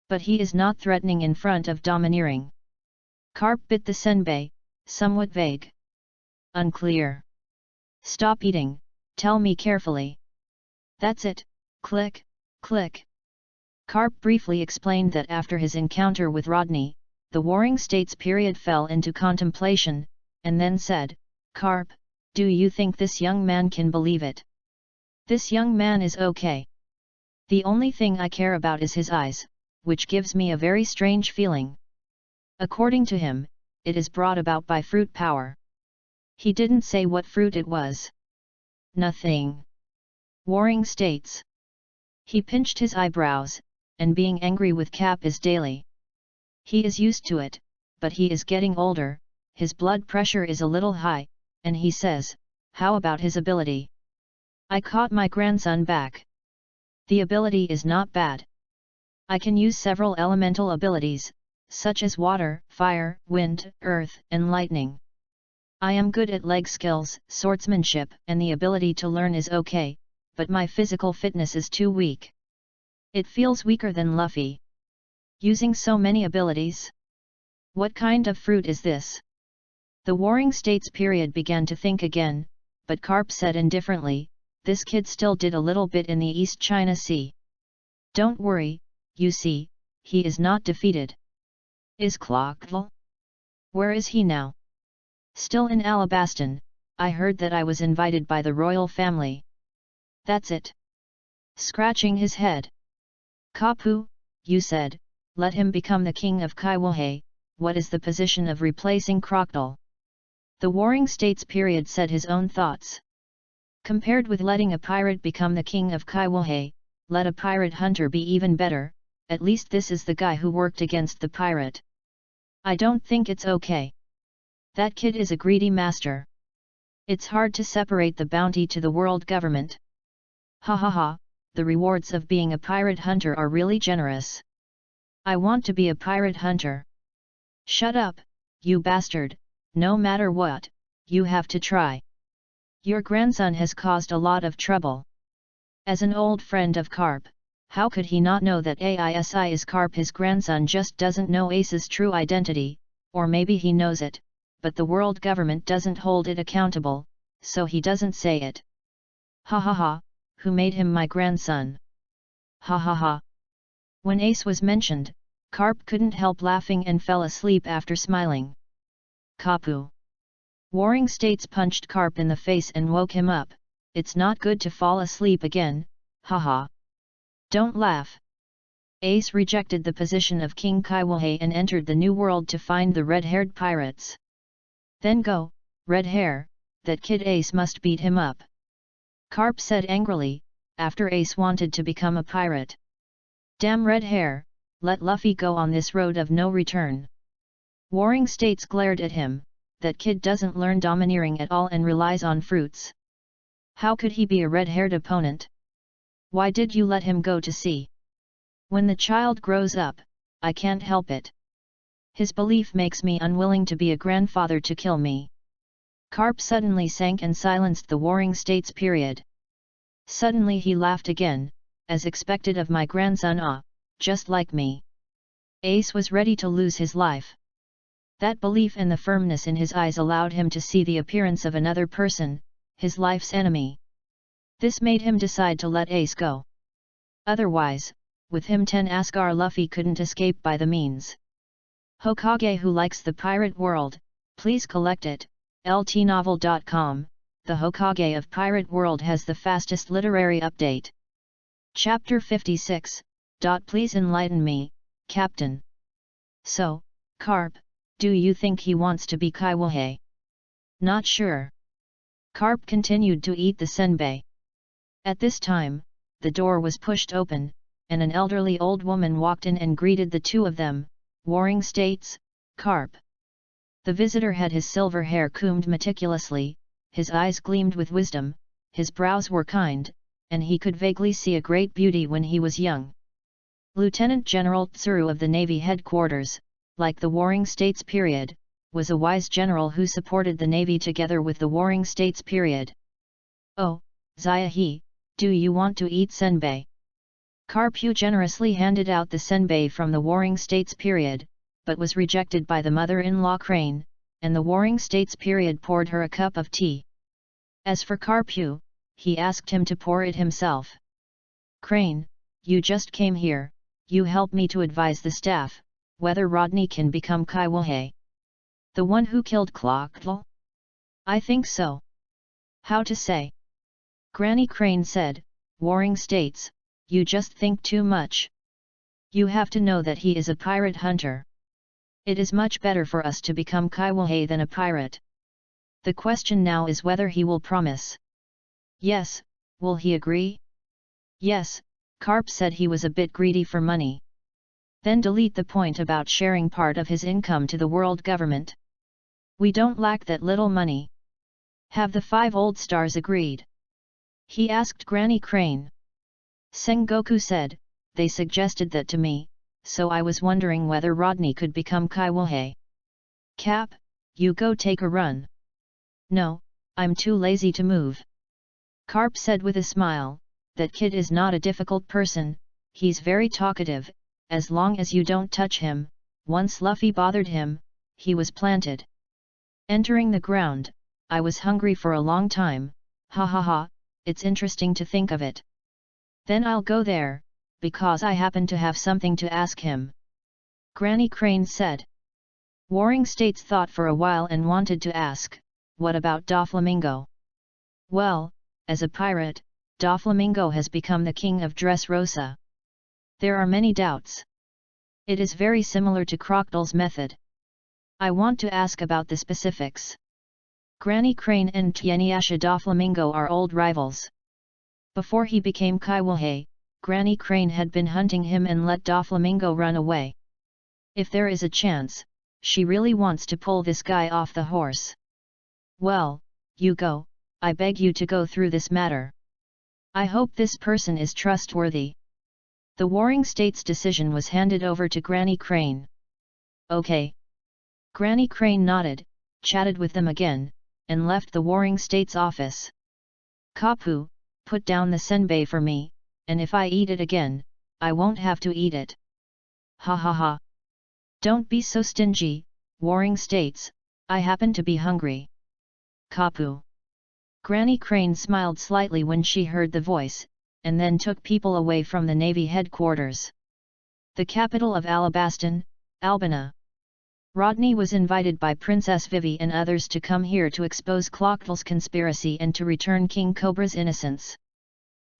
But he is not threatening in front of domineering. Carp bit the senbei, somewhat vague. Unclear. Stop eating, tell me carefully. That's it, click, click. Carp briefly explained that after his encounter with Rodney, the Warring States period fell into contemplation, and then said, Carp, do you think this young man can believe it? This young man is okay. The only thing I care about is his eyes, which gives me a very strange feeling. According to him, it is brought about by fruit power. He didn't say what fruit it was. Nothing. Warring States. He pinched his eyebrows, and being angry with Cap is daily. He is used to it, but he is getting older, his blood pressure is a little high, and he says, how about his ability? I caught my grandson back. The ability is not bad. I can use several elemental abilities, such as water, fire, wind, earth, and lightning. I am good at leg skills, swordsmanship, and the ability to learn is okay, but my physical fitness is too weak. It feels weaker than Luffy. Using so many abilities? What kind of fruit is this? The Warring States period began to think again, but Carp said indifferently, this kid still did a little bit in the East China Sea. Don't worry, you see, he is not defeated. Is Clockville? Where is he now? Still in Alabaston, I heard that I was invited by the royal family. That's it. Scratching his head. Kapu, you said, let him become the king of Kaiwahe, what is the position of replacing Crocodile? The Warring States period said his own thoughts. Compared with letting a pirate become the king of Kaiwahe, let a pirate hunter be even better, at least this is the guy who worked against the pirate. I don't think it's okay. That kid is a greedy master. It's hard to separate the bounty to the world government. Ha ha ha, the rewards of being a pirate hunter are really generous. I want to be a pirate hunter. Shut up, you bastard, no matter what, you have to try. Your grandson has caused a lot of trouble. As an old friend of Carp, how could he not know that AISI is Carp? His grandson just doesn't know Ace's true identity, or maybe he knows it, but the world government doesn't hold it accountable, so he doesn't say it. Ha ha ha, who made him my grandson? Ha ha ha. When Ace was mentioned, Carp couldn't help laughing and fell asleep after smiling. Kapu. Warring States punched Carp in the face and woke him up. It's not good to fall asleep again, haha. Don't laugh. Ace rejected the position of King Kaiwahe and entered the New World to find the red-haired pirates. Then go, red hair, that kid Ace must beat him up. Carp said angrily, after Ace wanted to become a pirate. Damn red hair, let Luffy go on this road of no return. Warring States glared at him, that kid doesn't learn domineering at all and relies on fruits. How could he be a red-haired opponent? Why did you let him go to sea? When the child grows up, I can't help it. His belief makes me unwilling to be a grandfather to kill me. Carp suddenly sank and silenced the Warring States period. Suddenly he laughed again, as expected of my grandson, just like me. Ace was ready to lose his life. That belief and the firmness in his eyes allowed him to see the appearance of another person, his life's enemy. This made him decide to let Ace go. Otherwise, with him 10 Ascar Luffy couldn't escape by the means. Hokage who likes the pirate world, please collect it, ltnovel.com, the Hokage of Pirate World has the fastest literary update. Chapter 56, Please enlighten me, Captain. So, Carp, do you think he wants to be Kaiwahe? Not sure. Carp continued to eat the senbei. At this time, the door was pushed open, and an elderly old woman walked in and greeted the two of them. Warring States, Carp. The visitor had his silver hair combed meticulously, his eyes gleamed with wisdom, his brows were kind, and he could vaguely see a great beauty when he was young. Lieutenant General Tsuru of the Navy headquarters, like the Warring States period, was a wise general who supported the Navy together with the Warring States period. Oh, Zayahi, do you want to eat senbei? Carpew generously handed out the senbei from the Warring States period, but was rejected by the mother-in-law Crane, and the Warring States period poured her a cup of tea. As for Carpew, he asked him to pour it himself. Crane, you just came here, you help me to advise the staff, whether Rodney can become Kaiwahei. The one who killed Clocktle? I think so. How to say? Granny Crane said, Warring States, you just think too much. You have to know that he is a pirate hunter. It is much better for us to become Kaiwahei than a pirate. The question now is whether he will promise. Yes, will he agree? Yes, Carp said he was a bit greedy for money. Then delete the point about sharing part of his income to the world government. We don't lack that little money. Have the 5 old stars agreed? He asked Granny Crane. Sengoku said, they suggested that to me, so I was wondering whether Rodney could become Kaiwahei. Cap, you go take a run. No, I'm too lazy to move. Carp said with a smile, that kid is not a difficult person, he's very talkative, as long as you don't touch him. Once Luffy bothered him, he was planted. Entering the ground, I was hungry for a long time, ha ha ha, it's interesting to think of it. Then I'll go there, because I happen to have something to ask him. Granny Crane said. Warring States thought for a while and wanted to ask, what about Doflamingo? Well, as a pirate, Doflamingo has become the king of Dressrosa. There are many doubts. It is very similar to Crocodile's method. I want to ask about the specifics. Granny Crane and Inuyasha Doflamingo are old rivals. Before he became Kaiwahei, Granny Crane had been hunting him and let Doflamingo run away. If there is a chance, she really wants to pull this guy off the horse. Well, you go, I beg you to go through this matter. I hope this person is trustworthy. The Warring States decision was handed over to Granny Crane. Okay. Granny Crane nodded, chatted with them again, and left the Warring States office. Kapu, put down the senbei for me, and if I eat it again, I won't have to eat it. Ha ha ha. Don't be so stingy, Warring States, I happen to be hungry. Kapu. Granny Crane smiled slightly when she heard the voice, and then took people away from the Navy headquarters. The capital of Alabaston, Albina. Rodney was invited by Princess Vivi and others to come here to expose Clockle's conspiracy and to return King Cobra's innocence.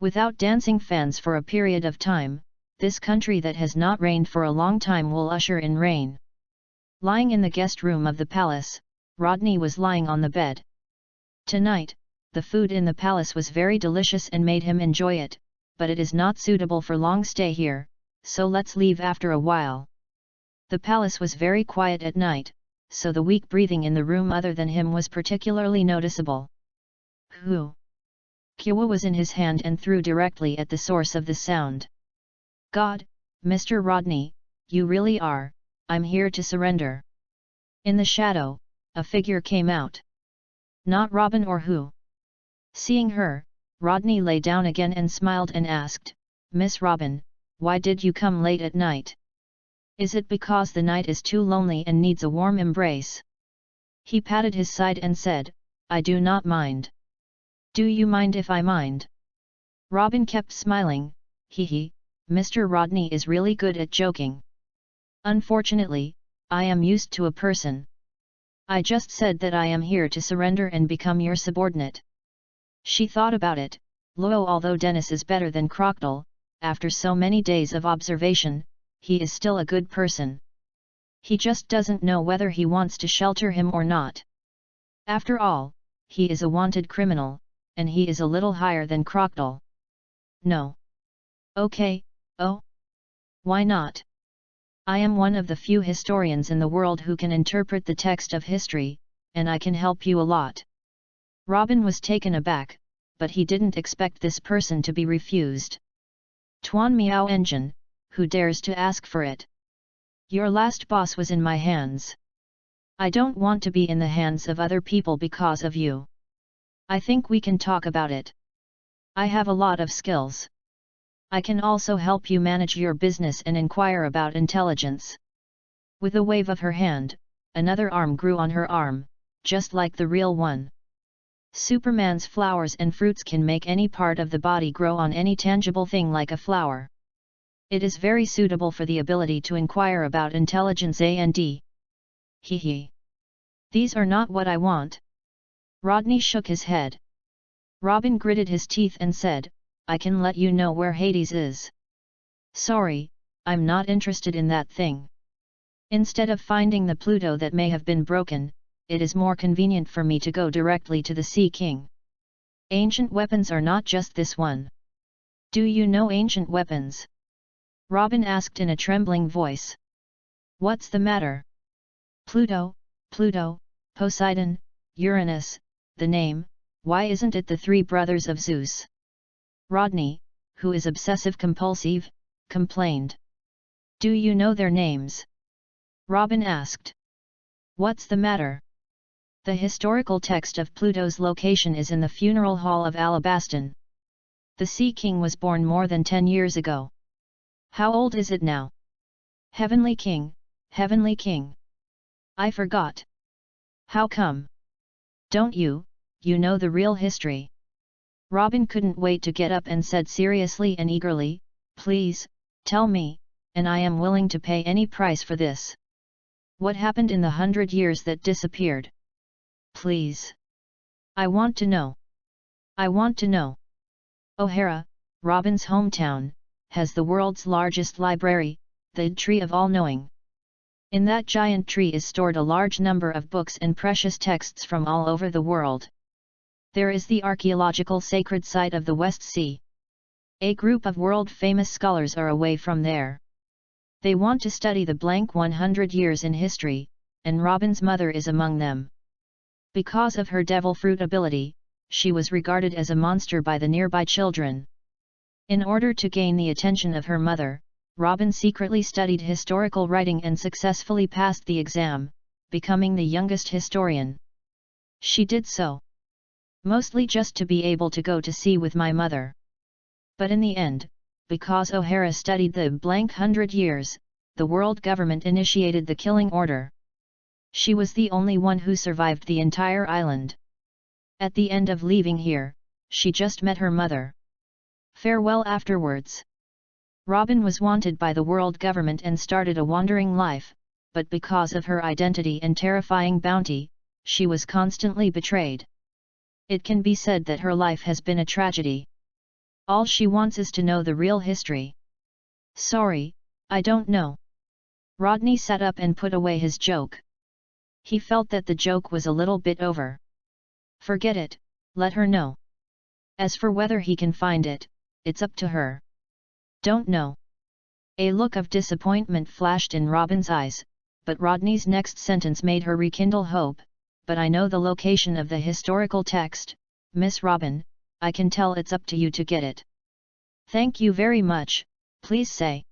Without dancing fans for a period of time, this country that has not rained for a long time will usher in rain. Lying in the guest room of the palace, Rodney was lying on the bed. Tonight, the food in the palace was very delicious and made him enjoy it, but it is not suitable for long stay here, so let's leave after a while. The palace was very quiet at night, so the weak breathing in the room other than him was particularly noticeable. Who? Kyowa was in his hand and threw directly at the source of the sound. God, Mr. Rodney, you really are, I'm here to surrender. In the shadow, a figure came out. Not Robin or who? Seeing her, Rodney lay down again and smiled and asked, Miss Robin, why did you come late at night? Is it because the night is too lonely and needs a warm embrace? He patted his side and said, I do not mind. Do you mind if I mind? Robin kept smiling, hee, Mr. Rodney is really good at joking. Unfortunately, I am used to a person. I just said that I am here to surrender and become your subordinate. She thought about it, although Dennis is better than Crocodile, after so many days of observation, he is still a good person. He just doesn't know whether he wants to shelter him or not. After all, he is a wanted criminal, and he is a little higher than Crocodile. No. Okay, oh? Why not? I am one of the few historians in the world who can interpret the text of history, and I can help you a lot. Robin was taken aback, but he didn't expect this person to be refused. Tuan Miao Engine, who dares to ask for it? Your last boss was in my hands. I don't want to be in the hands of other people because of you. I think we can talk about it. I have a lot of skills. I can also help you manage your business and inquire about intelligence." With a wave of her hand, another arm grew on her arm, just like the real one. Superman's flowers and fruits can make any part of the body grow on any tangible thing like a flower. It is very suitable for the ability to inquire about intelligence and Hee. These are not what I want. Rodney shook his head. Robin gritted his teeth and said, "I can let you know where Hades is." "Sorry, I'm not interested in that thing. Instead of finding the Pluto that may have been broken, it is more convenient for me to go directly to the Sea King. Ancient weapons are not just this one." "Do you know ancient weapons?" Robin asked in a trembling voice. "What's the matter?" Pluto, Poseidon, Uranus, the name, why isn't it the three brothers of Zeus?" Rodney, who is obsessive-compulsive, complained. "Do you know their names?" Robin asked. "What's the matter?" "The historical text of Pluto's location is in the funeral hall of Alabaston. The Sea King was born more than 10 years ago." "How old is it now?" Heavenly King. "I forgot." "How come?" "Don't you know the real history?" Robin couldn't wait to get up and said seriously and eagerly, "Please, tell me, and I am willing to pay any price for this. What happened in the 100 years that disappeared? Please. I want to know. I want to know." O'Hara, Robin's hometown, has the world's largest library, the Tree of All-Knowing. In that giant tree is stored a large number of books and precious texts from all over the world. There is the archaeological sacred site of the West Sea. A group of world-famous scholars are away from there. They want to study the blank 100 years in history, and Robin's mother is among them. Because of her devil fruit ability, she was regarded as a monster by the nearby children. In order to gain the attention of her mother, Robin secretly studied historical writing and successfully passed the exam, becoming the youngest historian. She did so mostly just to be able to go to sea with my mother. But in the end, because O'Hara studied the blank 100 years, the world government initiated the killing order. She was the only one who survived the entire island. At the end of leaving here, she just met her mother. Farewell afterwards. Robin was wanted by the world government and started a wandering life, but because of her identity and terrifying bounty, she was constantly betrayed. It can be said that her life has been a tragedy. All she wants is to know the real history. Sorry, I don't know. Rodney sat up and put away his joke. He felt that the joke was a little bit over. Forget it, let her know. As for whether he can find it, it's up to her. Don't know. A look of disappointment flashed in Robin's eyes, but Rodney's next sentence made her rekindle hope. But I know the location of the historical text, Miss Robin, I can tell it's up to you to get it. Thank you very much, please say.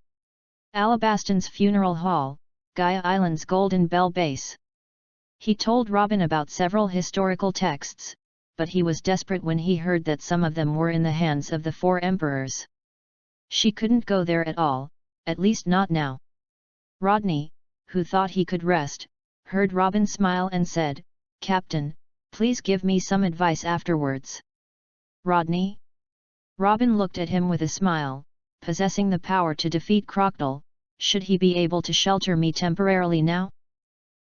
Alabaston's funeral hall, Gaia Island's Golden Bell Base. He told Robin about several historical texts, but he was desperate when he heard that some of them were in the hands of the 4 emperors. She couldn't go there at all, at least not now. Rodney, who thought he could rest, heard Robin smile and said, Captain, please give me some advice afterwards. Rodney? Robin looked at him with a smile. Possessing the power to defeat Crocodile, should he be able to shelter me temporarily now?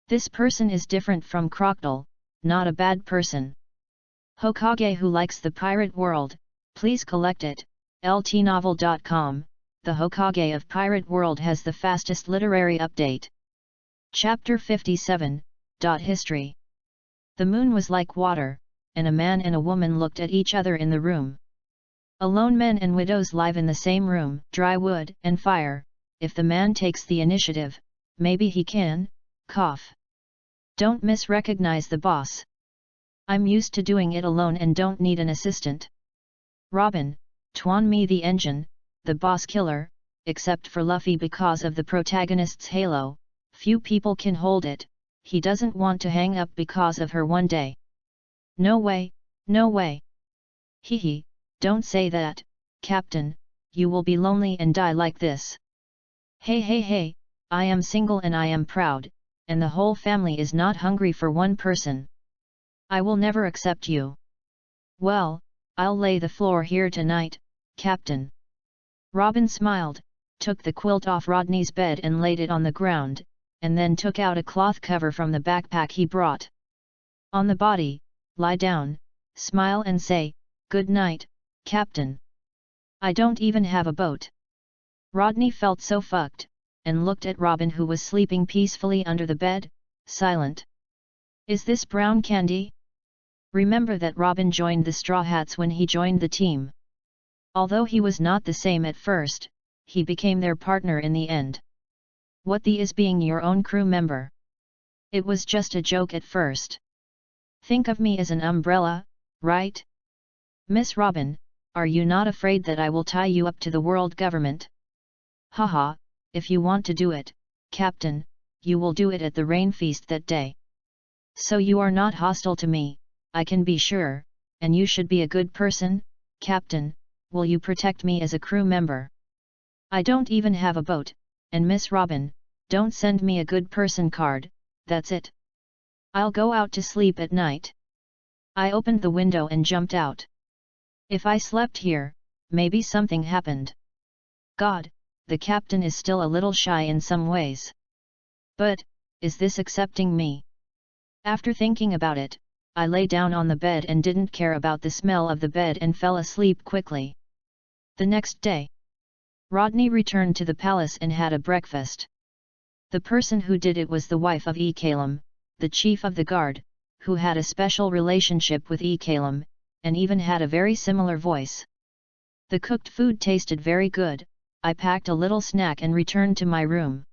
This person is different from Crocodile, not a bad person. Hokage who likes the pirate world, please collect it. ltnovel.com, the Hokage of Pirate World has the fastest literary update. Chapter 57, History. The moon was like water, and a man and a woman looked at each other in the room. Alone men and widows live in the same room, dry wood and fire. If the man takes the initiative, maybe he can, cough. Don't misrecognize the boss. I'm used to doing it alone and don't need an assistant. Robin, Tuan me the engine, the boss killer, except for Luffy because of the protagonist's halo, few people can hold it, he doesn't want to hang up because of her one day. No way, no way. Hee hee, don't say that, Captain, you will be lonely and die like this. Hey hey hey, I am single and I am proud, and the whole family is not hungry for one person. I will never accept you. Well, I'll lay the floor here tonight, Captain. Robin smiled, took the quilt off Rodney's bed and laid it on the ground, and then took out a cloth cover from the backpack he brought. On the body, lie down, smile and say, "Good night, Captain." I don't even have a boat. Rodney felt so fucked, and looked at Robin who was sleeping peacefully under the bed, silent. Is this brown candy? Remember that Robin joined the Straw Hats when he joined the team. Although he was not the same at first, he became their partner in the end. What the is being your own crew member? It was just a joke at first. Think of me as an umbrella, right? Miss Robin, are you not afraid that I will tie you up to the world government? Haha, if you want to do it, Captain, you will do it at the rain feast that day. So you are not hostile to me, I can be sure, and you should be a good person, Captain. Will you protect me as a crew member? I don't even have a boat, and Miss Robin, don't send me a good person card, that's it. I'll go out to sleep at night. I opened the window and jumped out. If I slept here, maybe something happened. God, the captain is still a little shy in some ways. But, is this accepting me? After thinking about it, I lay down on the bed and didn't care about the smell of the bed and fell asleep quickly. The next day, Rodney returned to the palace and had a breakfast. The person who did it was the wife of Ekalem, the chief of the guard, who had a special relationship with Ekalem, and even had a very similar voice. The cooked food tasted very good. I packed a little snack and returned to my room.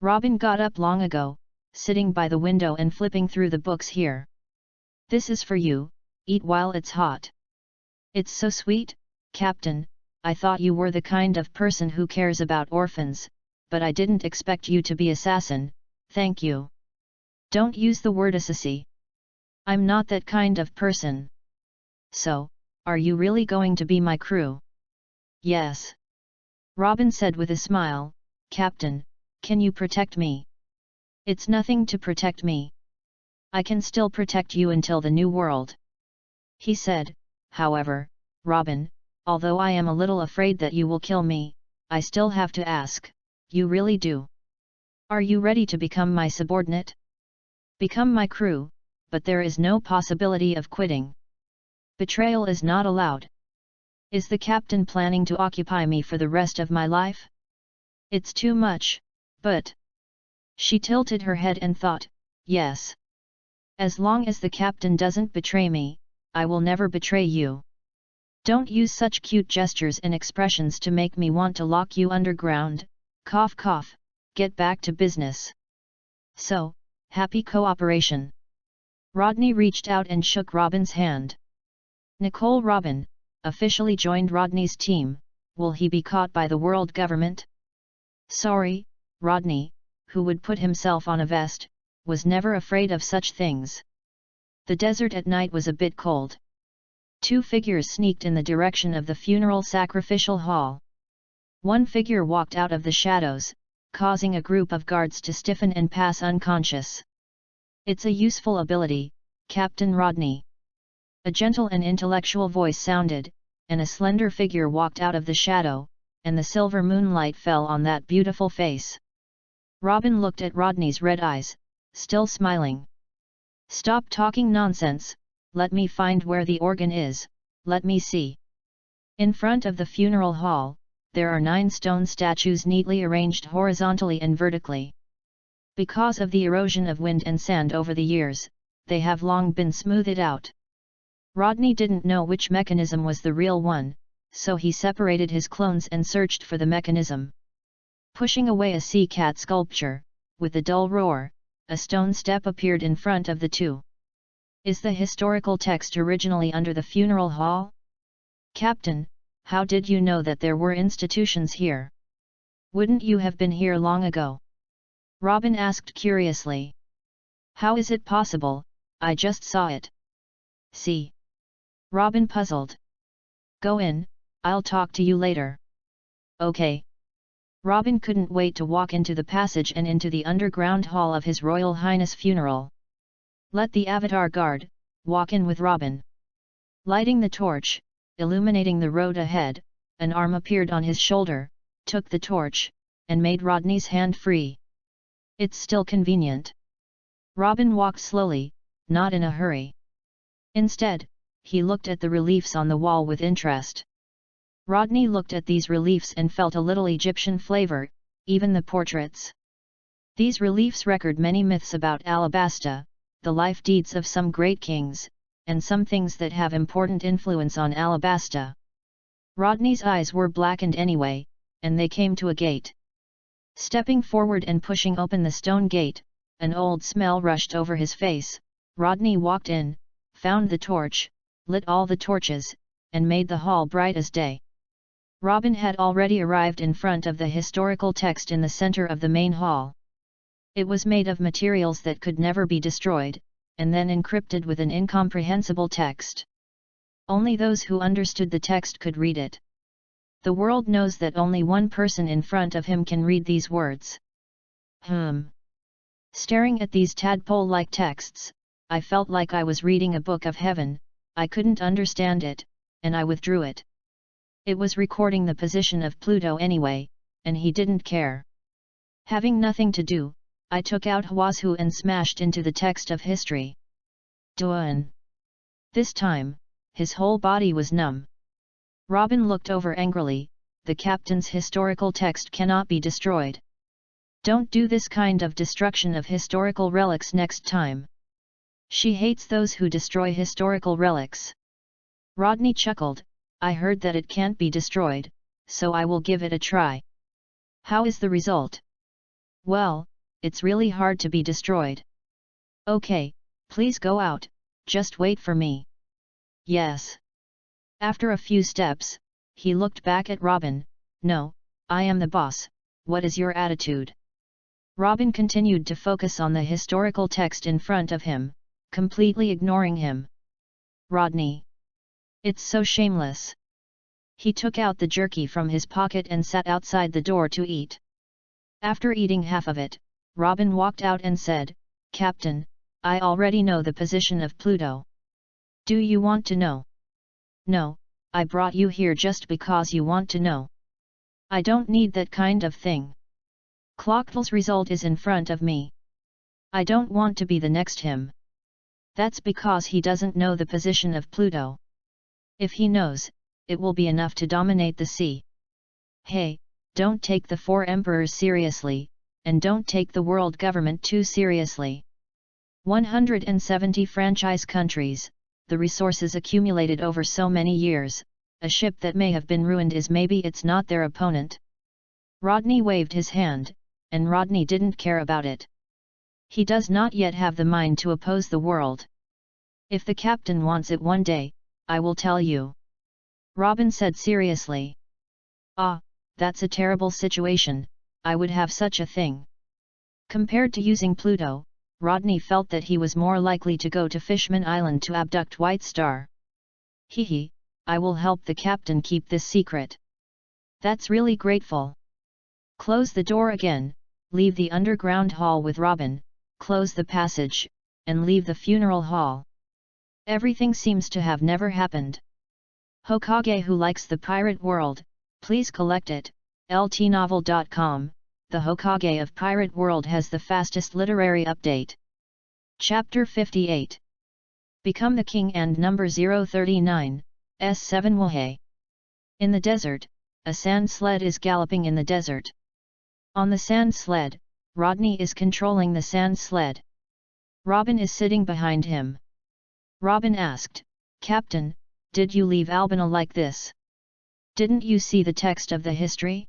Robin got up long ago, sitting by the window and flipping through the books here. This is for you, eat while it's hot. It's so sweet, Captain. I thought you were the kind of person who cares about orphans, but I didn't expect you to be assassin, thank you. Don't use the word assassin. I'm not that kind of person. So, are you really going to be my crew? Yes. Robin said with a smile, Captain, can you protect me? It's nothing to protect me. I can still protect you until the new world. He said, however, Robin, although I am a little afraid that you will kill me, I still have to ask, you really do? Are you ready to become my subordinate? Become my crew, but there is no possibility of quitting. Betrayal is not allowed. Is the captain planning to occupy me for the rest of my life? It's too much, but... She tilted her head and thought, yes. As long as the captain doesn't betray me, I will never betray you. Don't use such cute gestures and expressions to make me want to lock you underground, cough cough, get back to business. So, happy cooperation. Rodney reached out and shook Robin's hand. Nicole Robin, officially joined Rodney's team, will he be caught by the world government? Sorry, Rodney, who would put himself on a vest, was never afraid of such things. The desert at night was a bit cold. Two figures sneaked in the direction of the funeral sacrificial hall. One figure walked out of the shadows, causing a group of guards to stiffen and pass unconscious. It's a useful ability, Captain Rodney. A gentle and intellectual voice sounded, and a slender figure walked out of the shadow, and the silver moonlight fell on that beautiful face. Robin looked at Rodney's red eyes, still smiling. Stop talking nonsense, let me find where the organ is, let me see. In front of the funeral hall, there are 9 stone statues neatly arranged horizontally and vertically. Because of the erosion of wind and sand over the years, they have long been smoothed out. Rodney didn't know which mechanism was the real one, so he separated his clones and searched for the mechanism. Pushing away a sea cat sculpture, with a dull roar, a stone step appeared in front of the two. Is the historical text originally under the funeral hall? Captain, how did you know that there were institutions here? Wouldn't you have been here long ago? Robin asked curiously. How is it possible? I just saw it. See? Robin puzzled. Go in, I'll talk to you later. Okay. Robin couldn't wait to walk into the passage and into the underground hall of His Royal Highness' funeral. Let the Avatar Guard walk in with Robin. Lighting the torch, illuminating the road ahead, an arm appeared on his shoulder, took the torch, and made Rodney's hand free. It's still convenient. Robin walked slowly, not in a hurry. Instead, he looked at the reliefs on the wall with interest. Rodney looked at these reliefs and felt a little Egyptian flavor, even the portraits. These reliefs record many myths about Alabasta, the life deeds of some great kings, and some things that have important influence on Alabasta. Rodney's eyes were blackened anyway, and they came to a gate. Stepping forward and pushing open the stone gate, an old smell rushed over his face. Rodney walked in, found the torch, lit all the torches, and made the hall bright as day. Robin had already arrived in front of the historical text in the center of the main hall. It was made of materials that could never be destroyed, and then encrypted with an incomprehensible text. Only those who understood the text could read it. The world knows that only one person in front of him can read these words. Staring at these tadpole-like texts, I felt like I was reading a book of heaven. I couldn't understand it, and I withdrew it. It was recording the position of Pluto anyway, and he didn't care. Having nothing to do, I took out Hwazhu and smashed into the text of history. Duan. This time, his whole body was numb. Robin looked over angrily. The captain's historical text cannot be destroyed. Don't do this kind of destruction of historical relics next time. She hates those who destroy historical relics. Rodney chuckled. I heard that it can't be destroyed, so I will give it a try. How is the result? Well, it's really hard to be destroyed. Okay, please go out, just wait for me. Yes. After a few steps, he looked back at Robin. No, I am the boss, what is your attitude? Robin continued to focus on the historical text in front of him, completely ignoring him. Rodney. It's so shameless. He took out the jerky from his pocket and sat outside the door to eat. After eating half of it, Robin walked out and said, Captain, I already know the position of Pluto. Do you want to know? No, I brought you here just because you want to know. I don't need that kind of thing. Clockville's result is in front of me. I don't want to be the next him. That's because he doesn't know the position of Pluto. If he knows, it will be enough to dominate the sea. Hey, don't take the 4 emperors seriously, and don't take the world government too seriously. 170 franchise countries, the resources accumulated over so many years, a ship that may have been ruined is maybe it's not their opponent. Rodney waved his hand, and Rodney didn't care about it. He does not yet have the mind to oppose the world. If the captain wants it one day, I will tell you. Robin said seriously. Ah, that's a terrible situation, I would have such a thing. Compared to using Pluto, Rodney felt that he was more likely to go to Fishman Island to abduct White Star. Hee, I will help the captain keep this secret. That's really grateful. Close the door again, leave the underground hall with Robin, close the passage, and leave the funeral hall. Everything seems to have never happened. Hokage who likes the pirate world, please collect it. ltnovel.com, the Hokage of Pirate World has the fastest literary update. Chapter 58. Become the King and number 039, S7 Wohei. In the desert, a sand sled is galloping in the desert. On the sand sled, Rodney is controlling the sand sled. Robin is sitting behind him. Robin asked, Captain, did you leave Albina like this? Didn't you see the text of the history?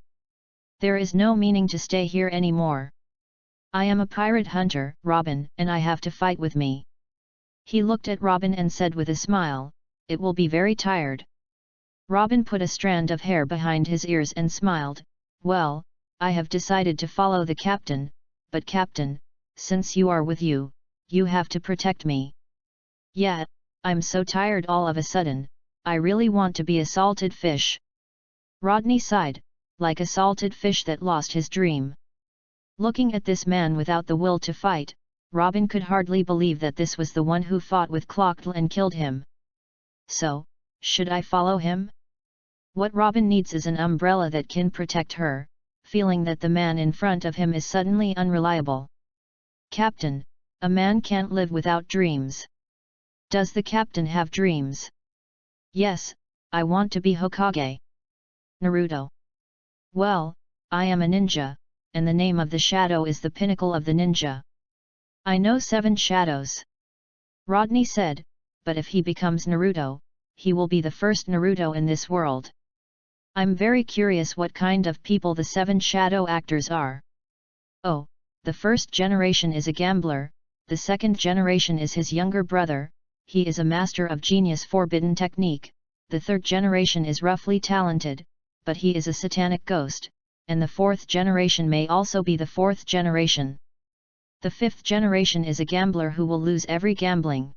There is no meaning to stay here anymore. I am a pirate hunter, Robin, and I have to fight with me. He looked at Robin and said with a smile, it will be very tired. Robin put a strand of hair behind his ears and smiled, well, I have decided to follow the captain, but captain, since you are with you, you have to protect me. Yeah, I'm so tired all of a sudden, I really want to be a salted fish. Rodney sighed, like a salted fish that lost his dream. Looking at this man without the will to fight, Robin could hardly believe that this was the one who fought with Clocktel and killed him. So, should I follow him? What Robin needs is an umbrella that can protect her, feeling that the man in front of him is suddenly unreliable. Captain, a man can't live without dreams. Does the captain have dreams? Yes, I want to be Hokage. Naruto. Well, I am a ninja, and the name of the shadow is the pinnacle of the ninja. I know 7 shadows. Rodney said, but if he becomes Naruto, he will be the first Naruto in this world. I'm very curious what kind of people the 7 shadow actors are. Oh, the first generation is a gambler, the second generation is his younger brother, he is a master of genius forbidden technique, the third generation is roughly talented, but he is a satanic ghost, and the fourth generation may also be the fourth generation. The fifth generation is a gambler who will lose every gambling.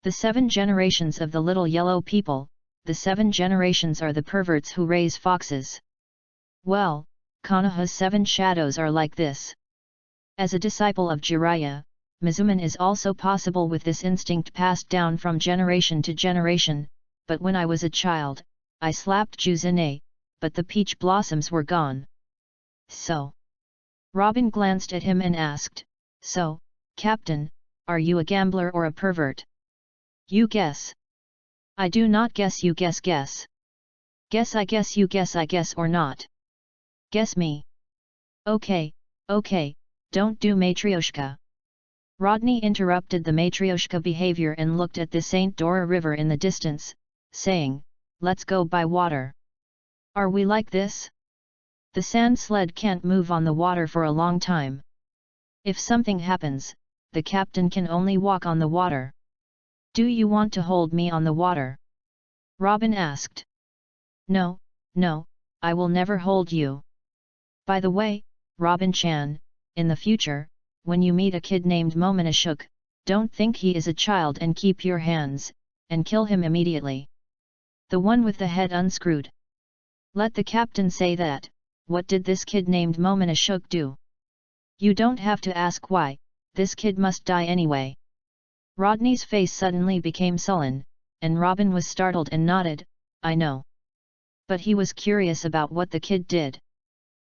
The 7 generations of the little yellow people, the 7 generations are the perverts who raise foxes. Well, Konoha's 7 shadows are like this. As a disciple of Jiraiya, Mizuman is also possible with this instinct passed down from generation to generation, but when I was a child, I slapped Juzune, but the peach blossoms were gone. So? Robin glanced at him and asked, so, Captain, are you a gambler or a pervert? You guess. I do not guess, you guess. Guess I guess, you guess I guess, or not. Guess me. Okay, don't do Matryoshka. Rodney interrupted the Matryoshka behavior and looked at the St. Dora River in the distance, saying, let's go by water. Are we like this? The sand sled can't move on the water for a long time. If something happens, the captain can only walk on the water. Do you want to hold me on the water? Robin asked. No, I will never hold you. By the way, Robin-chan, in the future, when you meet a kid named Momonosuke, don't think he is a child and keep your hands, and kill him immediately. The one with the head unscrewed. Let the captain say that. What did this kid named Momonosuke do? You don't have to ask why, this kid must die anyway. Rodney's face suddenly became sullen, and Robin was startled and nodded, I know. But he was curious about what the kid did.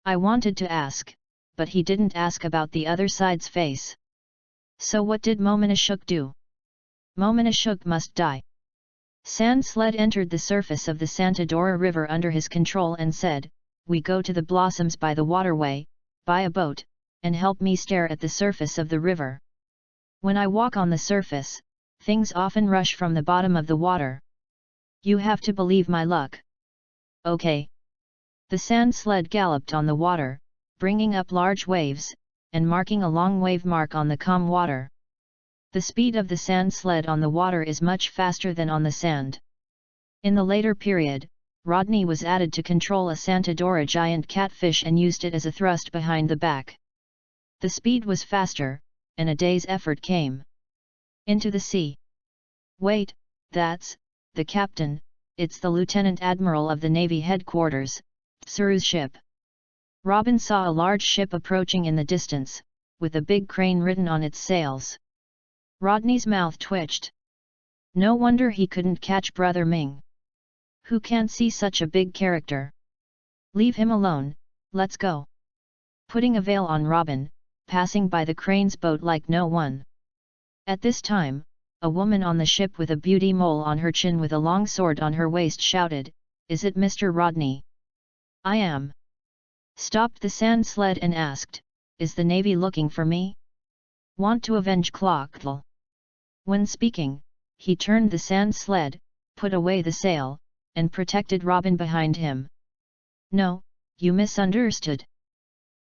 I wanted to ask, but he didn't ask about the other side's face. So what did Momonosuke do? Momonosuke must die. Sand Sled entered the surface of the Santa Dora River under his control and said, we go to the blossoms by the waterway, buy a boat, and help me stare at the surface of the river. When I walk on the surface, things often rush from the bottom of the water. You have to believe my luck. Okay. The sand sled galloped on the water, bringing up large waves, and marking a long wave mark on the calm water. The speed of the sand sled on the water is much faster than on the sand. In the later period, Rodney was added to control a Santa Dora giant catfish and used it as a thrust behind the back. The speed was faster, and a day's effort came. Into the sea. Wait, that's the captain, it's the Lieutenant Admiral of the Navy headquarters, Tsuru's ship. Robin saw a large ship approaching in the distance, with a big crane written on its sails. Rodney's mouth twitched. No wonder he couldn't catch Brother Ming. Who can't see such a big character? Leave him alone, let's go. Putting a veil on Robin, passing by the crane's boat like no one. At this time, a woman on the ship with a beauty mole on her chin with a long sword on her waist shouted, is it Mr. Rodney? I am. Stopped the sand sled and asked, is the Navy looking for me? Want to avenge Clocktel? When speaking, he turned the sand sled, put away the sail, and protected Robin behind him. No, you misunderstood.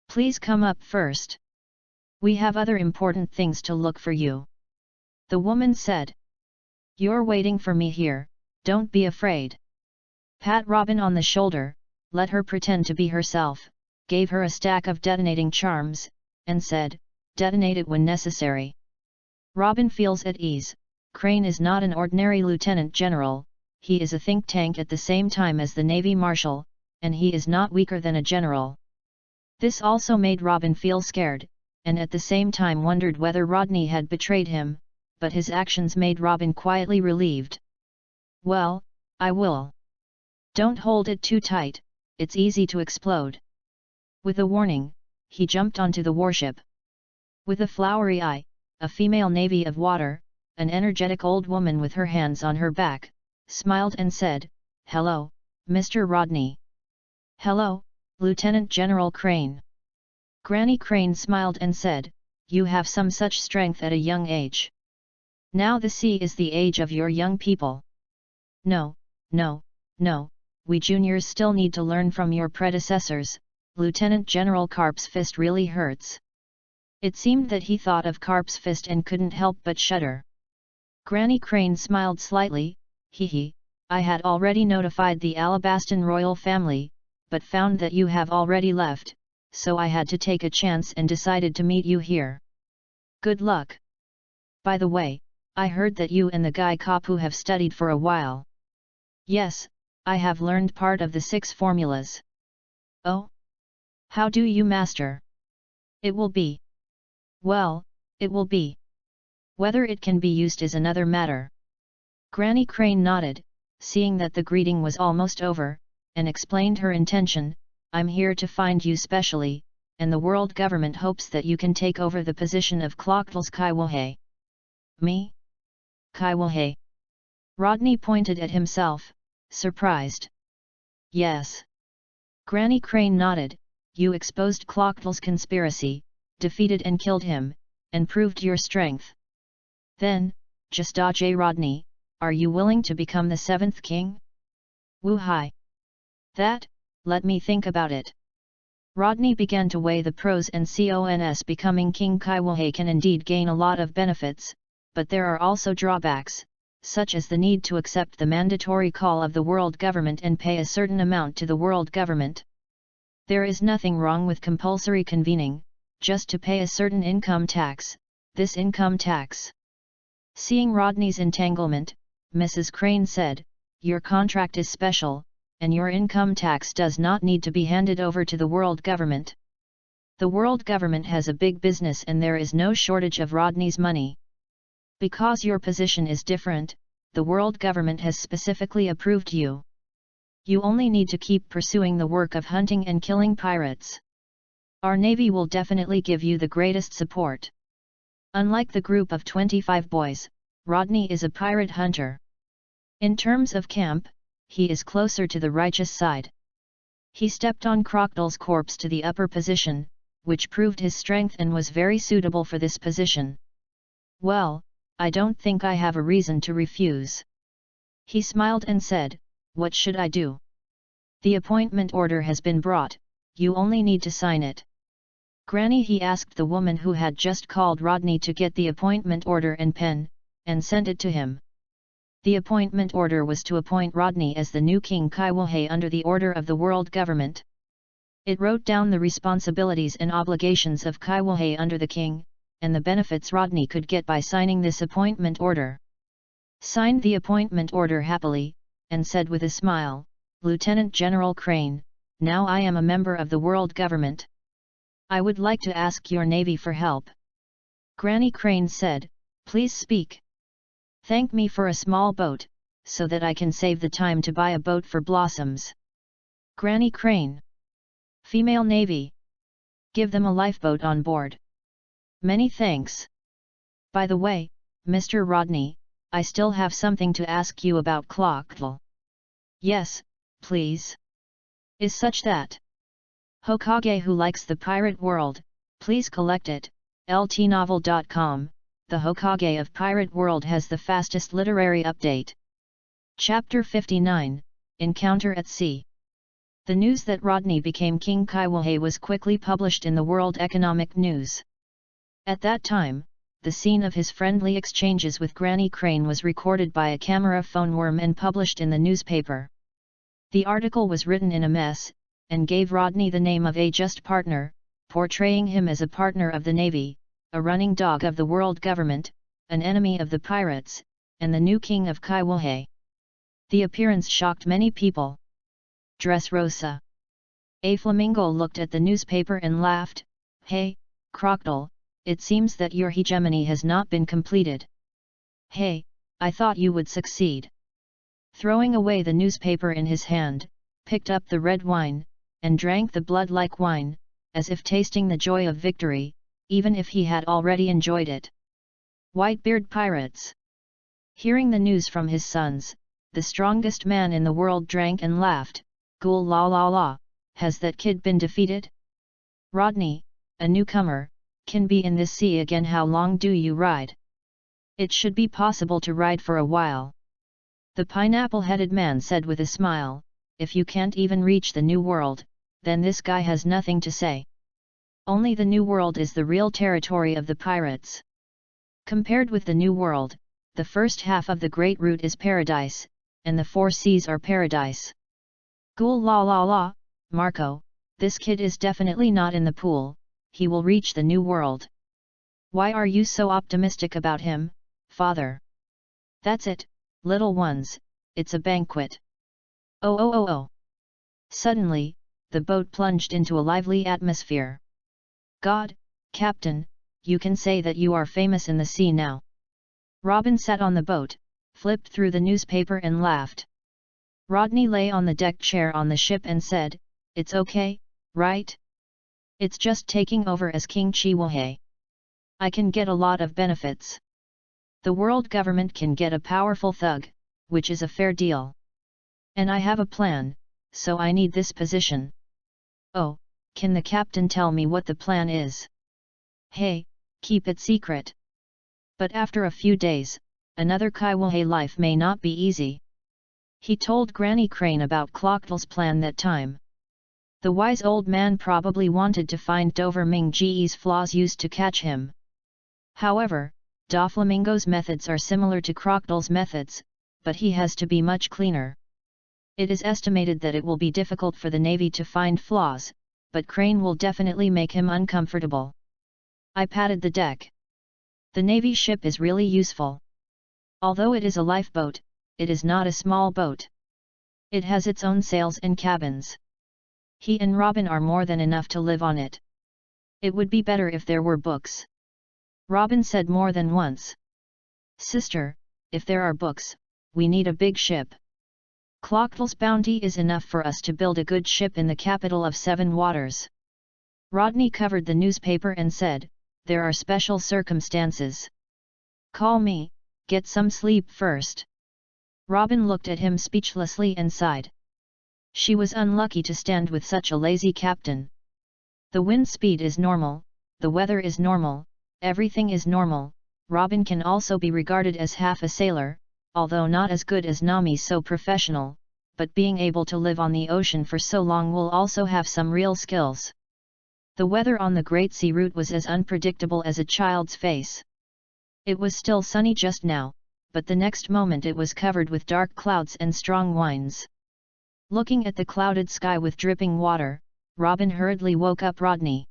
Please come up first. We have other important things to look for you. The woman said. You're waiting for me here, don't be afraid. Pat Robin on the shoulder, let her pretend to be herself, gave her a stack of detonating charms, and said, detonate it when necessary. Robin feels at ease. Crane is not an ordinary lieutenant general, he is a think tank at the same time as the Navy Marshal, and he is not weaker than a general. This also made Robin feel scared, and at the same time wondered whether Rodney had betrayed him, but his actions made Robin quietly relieved. Well, I will. Don't hold it too tight, it's easy to explode. With a warning, he jumped onto the warship. With a flowery eye, a female navy of water, an energetic old woman with her hands on her back, smiled and said, "Hello, Mr. Rodney." "Hello, Lieutenant General Crane." Granny Crane smiled and said, "You have some such strength at a young age. Now the sea is the age of your young people." No, we juniors still need to learn from your predecessors." Lieutenant General Carp's fist really hurts. It seemed that he thought of Carp's fist and couldn't help but shudder. Granny Crane smiled slightly, "Hee, I had already notified the Alabaston royal family, but found that you have already left, so I had to take a chance and decided to meet you here. Good luck. By the way, I heard that you and the guy Kapu have studied for a while." "Yes, I have learned part of the 6 formulas." "Oh? How do you master?" "It will be. Well, it will be. Whether it can be used is another matter." Granny Crane nodded, seeing that the greeting was almost over, and explained her intention, "I'm here to find you specially, and the world government hopes that you can take over the position of Clockville's Kaiwahe." "Me? Kaiwahe?" Rodney pointed at himself, surprised. "Yes." Granny Crane nodded, "You exposed Clockville's conspiracy, defeated and killed him, and proved your strength. Then, just Rodney, are you willing to become the 7th king?" "Woo-hi! That, let me think about it." Rodney began to weigh the pros and cons. Becoming King Kaiwahe can indeed gain a lot of benefits, but there are also drawbacks, such as the need to accept the mandatory call of the world government and pay a certain amount to the world government. There is nothing wrong with compulsory convening, just to pay a certain income tax, this income tax. Seeing Rodney's entanglement, Mrs. Crane said, "Your contract is special, and your income tax does not need to be handed over to the world government. The world government has a big business and there is no shortage of Rodney's money. Because your position is different, the world government has specifically approved you. You only need to keep pursuing the work of hunting and killing pirates. Our navy will definitely give you the greatest support." Unlike the group of 25 boys, Rodney is a pirate hunter. In terms of camp, he is closer to the righteous side. He stepped on Crocodile's corpse to the upper position, which proved his strength and was very suitable for this position. "Well, I don't think I have a reason to refuse." He smiled and said, "What should I do?" "The appointment order has been brought, you only need to sign it." "Granny," he asked the woman who had just called Rodney to get the appointment order and pen, and sent it to him. The appointment order was to appoint Rodney as the new King Kaiwahe under the order of the world government. It wrote down the responsibilities and obligations of Kaiwahe under the king, and the benefits Rodney could get by signing this appointment order. Signed the appointment order happily, and said with a smile, "Lieutenant General Crane, now I am a member of the world government. I would like to ask your navy for help." Granny Crane said, "Please speak." "Thank me for a small boat, so that I can save the time to buy a boat for Blossoms." Granny Crane. "Female Navy. Give them a lifeboat on board." "Many thanks. By the way, Mr. Rodney, I still have something to ask you about Clockville." "Yes, please." "Is such that Hokage who likes the pirate world, please collect it." LTnovel.com. The Hokage of Pirate World has the fastest literary update. Chapter 59, Encounter at Sea. The news that Rodney became King Kaiwahe was quickly published in the World Economic News. At that time, the scene of his friendly exchanges with Granny Crane was recorded by a camera phone worm and published in the newspaper. The article was written in a mess, and gave Rodney the name of a just partner, portraying him as a partner of the Navy, a running dog of the world government, an enemy of the pirates, and the new king of Kaiwahe. The appearance shocked many people. Dressrosa. A flamingo looked at the newspaper and laughed. Hey, crocodile, it seems that your hegemony has not been completed. Hey, I thought you would succeed. Throwing away the newspaper in his hand, picked up the red wine, and drank the blood like wine, as if tasting the joy of victory, even if he had already enjoyed it. Whitebeard pirates. Hearing the news from his sons, the strongest man in the world drank and laughed. Ghoul la la la, has that kid been defeated? Rodney, a newcomer, can be in this sea again. How long do you ride? It should be possible to ride for a while. The pineapple-headed man said with a smile, if you can't even reach the new world, then this guy has nothing to say. Only the new world is the real territory of the pirates. Compared with the new world, the first half of the Great Route is paradise, and the 4 seas are paradise. Ghoul la la la, Marco, this kid is definitely not in the pool, he will reach the new world. Why are you so optimistic about him, father? That's it, little ones, it's a banquet. Oh oh oh oh. Suddenly, the boat plunged into a lively atmosphere. God, Captain, you can say that you are famous in the sea now. Robin sat on the boat, flipped through the newspaper and laughed. Rodney lay on the deck chair on the ship and said, it's okay, right? It's just taking over as King Chihuahua. I can get a lot of benefits. The world government can get a powerful thug, which is a fair deal. And I have a plan, so I need this position. Oh, can the captain tell me what the plan is? Hey, keep it secret. But after a few days, another Chihuahua life may not be easy. He told Granny Crane about Clocktel's plan that time. The wise old man probably wanted to find Doverming Ge's flaws used to catch him. However, Doflamingo's methods are similar to Crocodile's methods, but he has to be much cleaner. It is estimated that it will be difficult for the Navy to find flaws, but Crane will definitely make him uncomfortable. I patted the deck. The Navy ship is really useful. Although it is a lifeboat, it is not a small boat. It has its own sails and cabins. He and Robin are more than enough to live on it. It would be better if there were books. Robin said more than once. Sister, if there are books, we need a big ship. Clocktel's bounty is enough for us to build a good ship in the capital of 7 waters. Rodney covered the newspaper and said, there are special circumstances. Call me, get some sleep first. Robin looked at him speechlessly and sighed. She was unlucky to stand with such a lazy captain. The wind speed is normal, the weather is normal, everything is normal. Robin can also be regarded as half a sailor, although not as good as Nami so professional, but being able to live on the ocean for so long will also have some real skills. The weather on the Great Sea Route was as unpredictable as a child's face. It was still sunny just now, but the next moment it was covered with dark clouds and strong winds. Looking at the clouded sky with dripping water, Robin hurriedly woke up Rodney.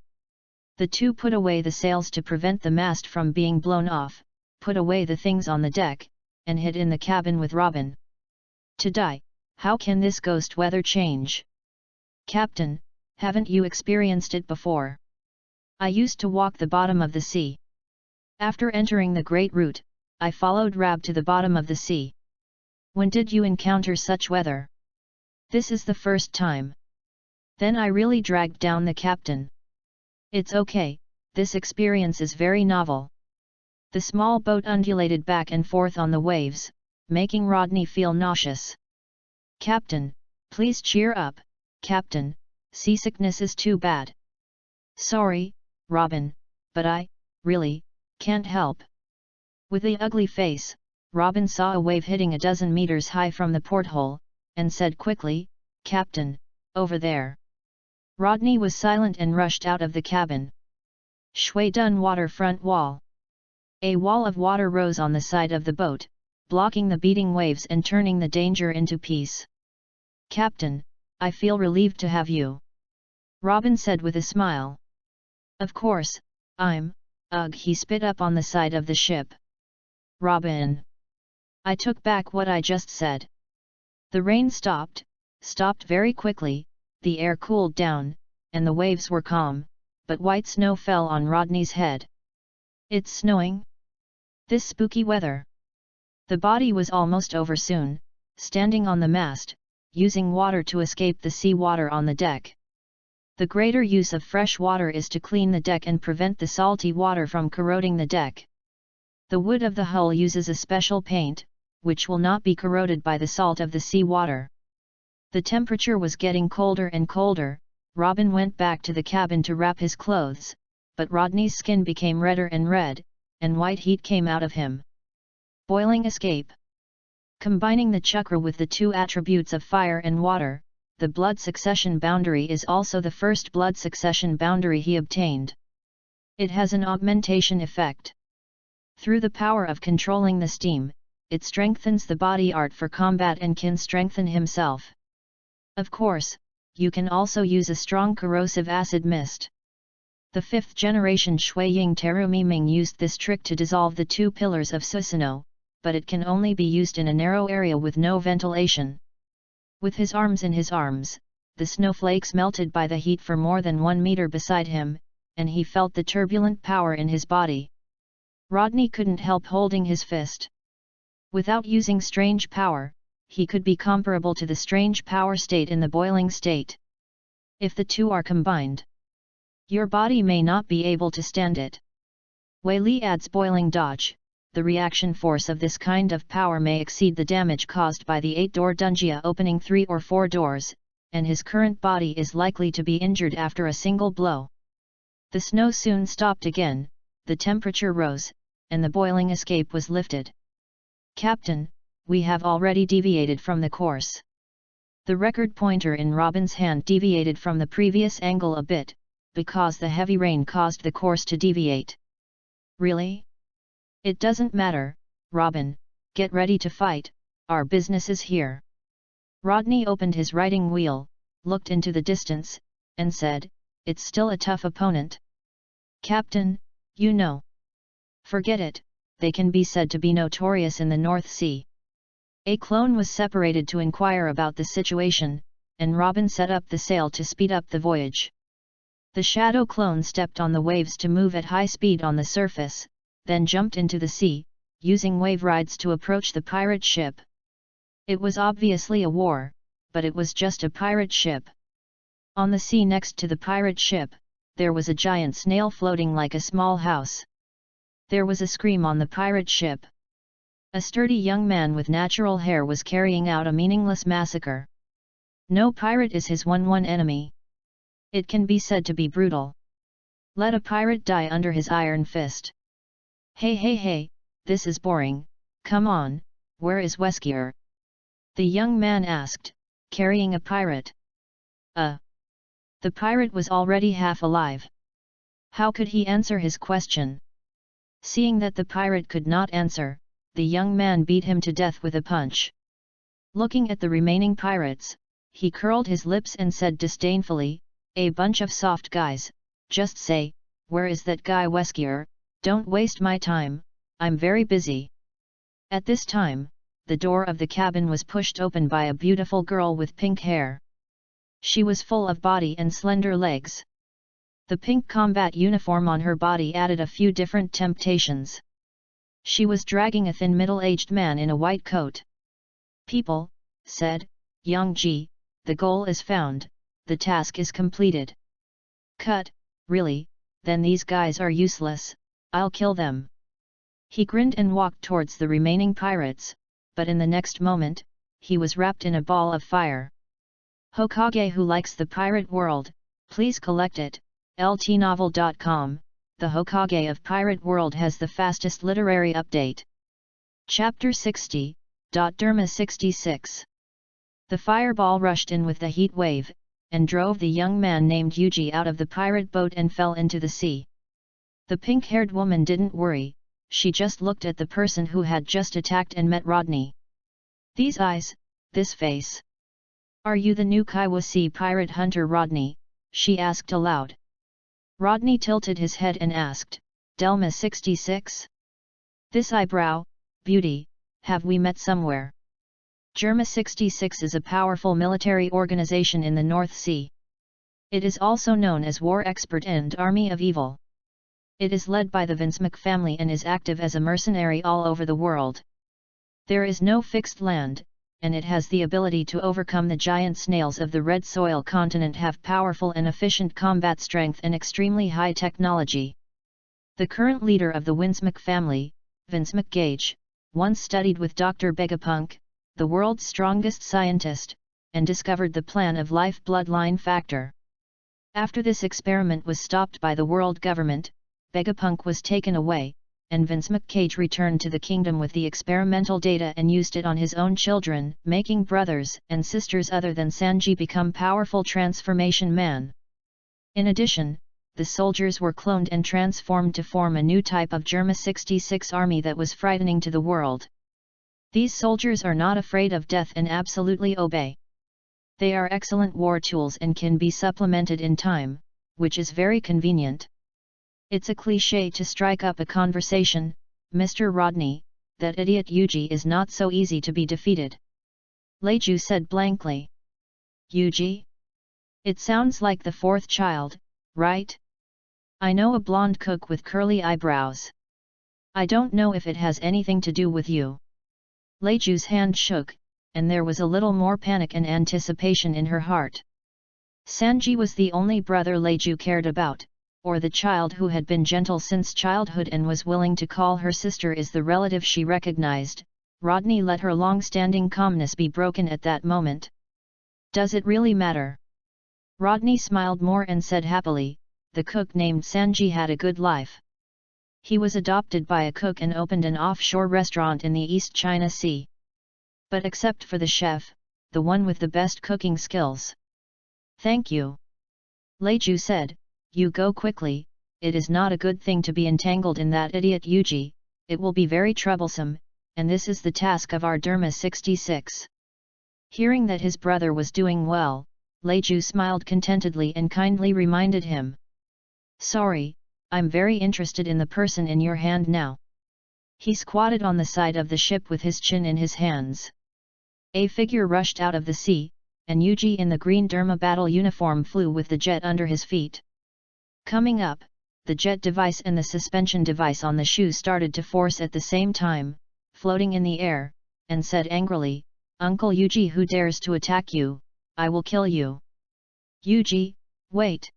The two put away the sails to prevent the mast from being blown off, put away the things on the deck, and hid in the cabin with Robin. To die, how can this ghost weather change? Captain, haven't you experienced it before? I used to walk the bottom of the sea. After entering the Great Route, I followed Rab to the bottom of the sea. When did you encounter such weather? This is the first time. Then I really dragged down the captain. It's okay, this experience is very novel. The small boat undulated back and forth on the waves, making Rodney feel nauseous. Captain, please cheer up, Captain, seasickness is too bad. Sorry, Robin, but I, really, can't help. With the ugly face, Robin saw a wave hitting 12 meters high from the porthole, and said quickly, Captain, over there. Rodney was silent and rushed out of the cabin. Shui Dun waterfront wall. A wall of water rose on the side of the boat, blocking the beating waves and turning the danger into peace. Captain, I feel relieved to have you. Robin said with a smile. Of course, he spit up on the side of the ship. Robin. I took back what I just said. The rain stopped very quickly, the air cooled down, and the waves were calm, but white snow fell on Rodney's head. "It's snowing? This spooky weather." The body was almost over soon, standing on the mast, using water to escape the sea water on the deck. The greater use of fresh water is to clean the deck and prevent the salty water from corroding the deck. The wood of the hull uses a special paint, which will not be corroded by the salt of the sea water. The temperature was getting colder and colder. Robin went back to the cabin to wrap his clothes, but Rodney's skin became redder and red, and white heat came out of him. Boiling escape. Combining the chakra with the two attributes of fire and water, the blood succession boundary is also the first blood succession boundary he obtained. It has an augmentation effect. Through the power of controlling the steam, it strengthens the body art for combat and can strengthen himself. Of course, you can also use a strong corrosive acid mist. The 5th generation Shui-Ying Terumi Ming used this trick to dissolve the 2 pillars of Susanoo, but it can only be used in a narrow area with no ventilation. With his arms in his arms, the snowflakes melted by the heat for more than 1 meter beside him, and he felt the turbulent power in his body. Rodney couldn't help holding his fist. Without using strange power, he could be comparable to the strange power state in the boiling state. If the two are combined, your body may not be able to stand it. Wei Li adds boiling dodge. The reaction force of this kind of power may exceed the damage caused by the 8-door Dunjia opening 3 or 4 doors, and his current body is likely to be injured after a single blow. The snow soon stopped again, the temperature rose, and the boiling escape was lifted. "Captain, we have already deviated from the course." The record pointer in Robin's hand deviated from the previous angle a bit, because the heavy rain caused the course to deviate. "Really? It doesn't matter, Robin, get ready to fight, our business is here." Rodney opened his writing wheel, looked into the distance, and said, "It's still a tough opponent." "Captain, you know." "Forget it, they can be said to be notorious in the North Sea." A clone was separated to inquire about the situation, and Robin set up the sail to speed up the voyage. The shadow clone stepped on the waves to move at high speed on the surface, then jumped into the sea, using wave rides to approach the pirate ship. It was obviously a war, but it was just a pirate ship. On the sea next to the pirate ship, there was a giant snail floating like a small house. There was a scream on the pirate ship. A sturdy young man with natural hair was carrying out a meaningless massacre. No pirate is his one enemy. It can be said to be brutal. Let a pirate die under his iron fist. Hey, this is boring, come on, where is Weskier?" the young man asked, carrying a pirate. The pirate was already half alive. How could he answer his question? Seeing that the pirate could not answer, the young man beat him to death with a punch. Looking at the remaining pirates, he curled his lips and said disdainfully, "A bunch of soft guys, just say, where is that guy Weskier? Don't waste my time, I'm very busy." At this time, the door of the cabin was pushed open by a beautiful girl with pink hair. She was full of body and slender legs. The pink combat uniform on her body added a few different temptations. She was dragging a thin middle-aged man in a white coat. "People," said Yang Ji, "the goal is found, the task is completed." "Cut, really, then these guys are useless, I'll kill them." He grinned and walked towards the remaining pirates, but in the next moment, he was wrapped in a ball of fire. Hokage who likes the pirate world, please collect it, ltnovel.com, the Hokage of Pirate World has the fastest literary update. Chapter 60, Derma 66. The fireball rushed in with the heat wave, and drove the young man named Yuji out of the pirate boat and fell into the sea. The pink-haired woman didn't worry, she just looked at the person who had just attacked and met Rodney. "These eyes, this face. Are you the new Kaiwa Sea pirate hunter Rodney?" she asked aloud. Rodney tilted his head and asked, "Delma 66? This eyebrow, beauty, have we met somewhere?" Germa-66 is a powerful military organization in the North Sea. It is also known as War Expert and Army of Evil. It is led by the FANFIC family and is active as a mercenary all over the world. There is no fixed land, and it has the ability to overcome the giant snails of the red soil continent, have powerful and efficient combat strength and extremely high technology. The current leader of the FANFIC family, FANFIC Gage, once studied with Dr. Vegapunk, the world's strongest scientist, and discovered the plan of life bloodline factor. After this experiment was stopped by the world government, Vegapunk was taken away, and FANFIC Gage returned to the kingdom with the experimental data and used it on his own children, making brothers and sisters other than Sanji become powerful transformation man. In addition, the soldiers were cloned and transformed to form a new type of Germa-66 army that was frightening to the world. These soldiers are not afraid of death and absolutely obey. They are excellent war tools and can be supplemented in time, which is very convenient. It's a cliché to strike up a conversation, Mr. Rodney, that idiot Yuji is not so easy to be defeated. Leiju said blankly. Yuji? It sounds like the fourth child, right? I know a blonde cook with curly eyebrows. I don't know if it has anything to do with you. Leiju's hand shook, and there was a little more panic and anticipation in her heart. Sanji was the only brother Leiju cared about, or the child who had been gentle since childhood and was willing to call her sister is the relative she recognized. Rodney let her long-standing calmness be broken at that moment. Does it really matter? Rodney smiled more and said happily, the cook named Sanji had a good life. He was adopted by a cook and opened an offshore restaurant in the East China Sea. But except for the chef, the one with the best cooking skills. Thank you. Leiju said, you go quickly, it is not a good thing to be entangled in that idiot Yuji, it will be very troublesome, and this is the task of our Germa-66. Hearing that his brother was doing well, Leiju smiled contentedly and kindly reminded him. Sorry, I'm very interested in the person in your hand now. He squatted on the side of the ship with his chin in his hands. A figure rushed out of the sea, and Yuji in the green Derma battle uniform flew with the jet under his feet. Coming up, the jet device and the suspension device on the shoe started to force at the same time, floating in the air, and said angrily, Uncle Yuji, who dares to attack you, I will kill you. Yuji, wait.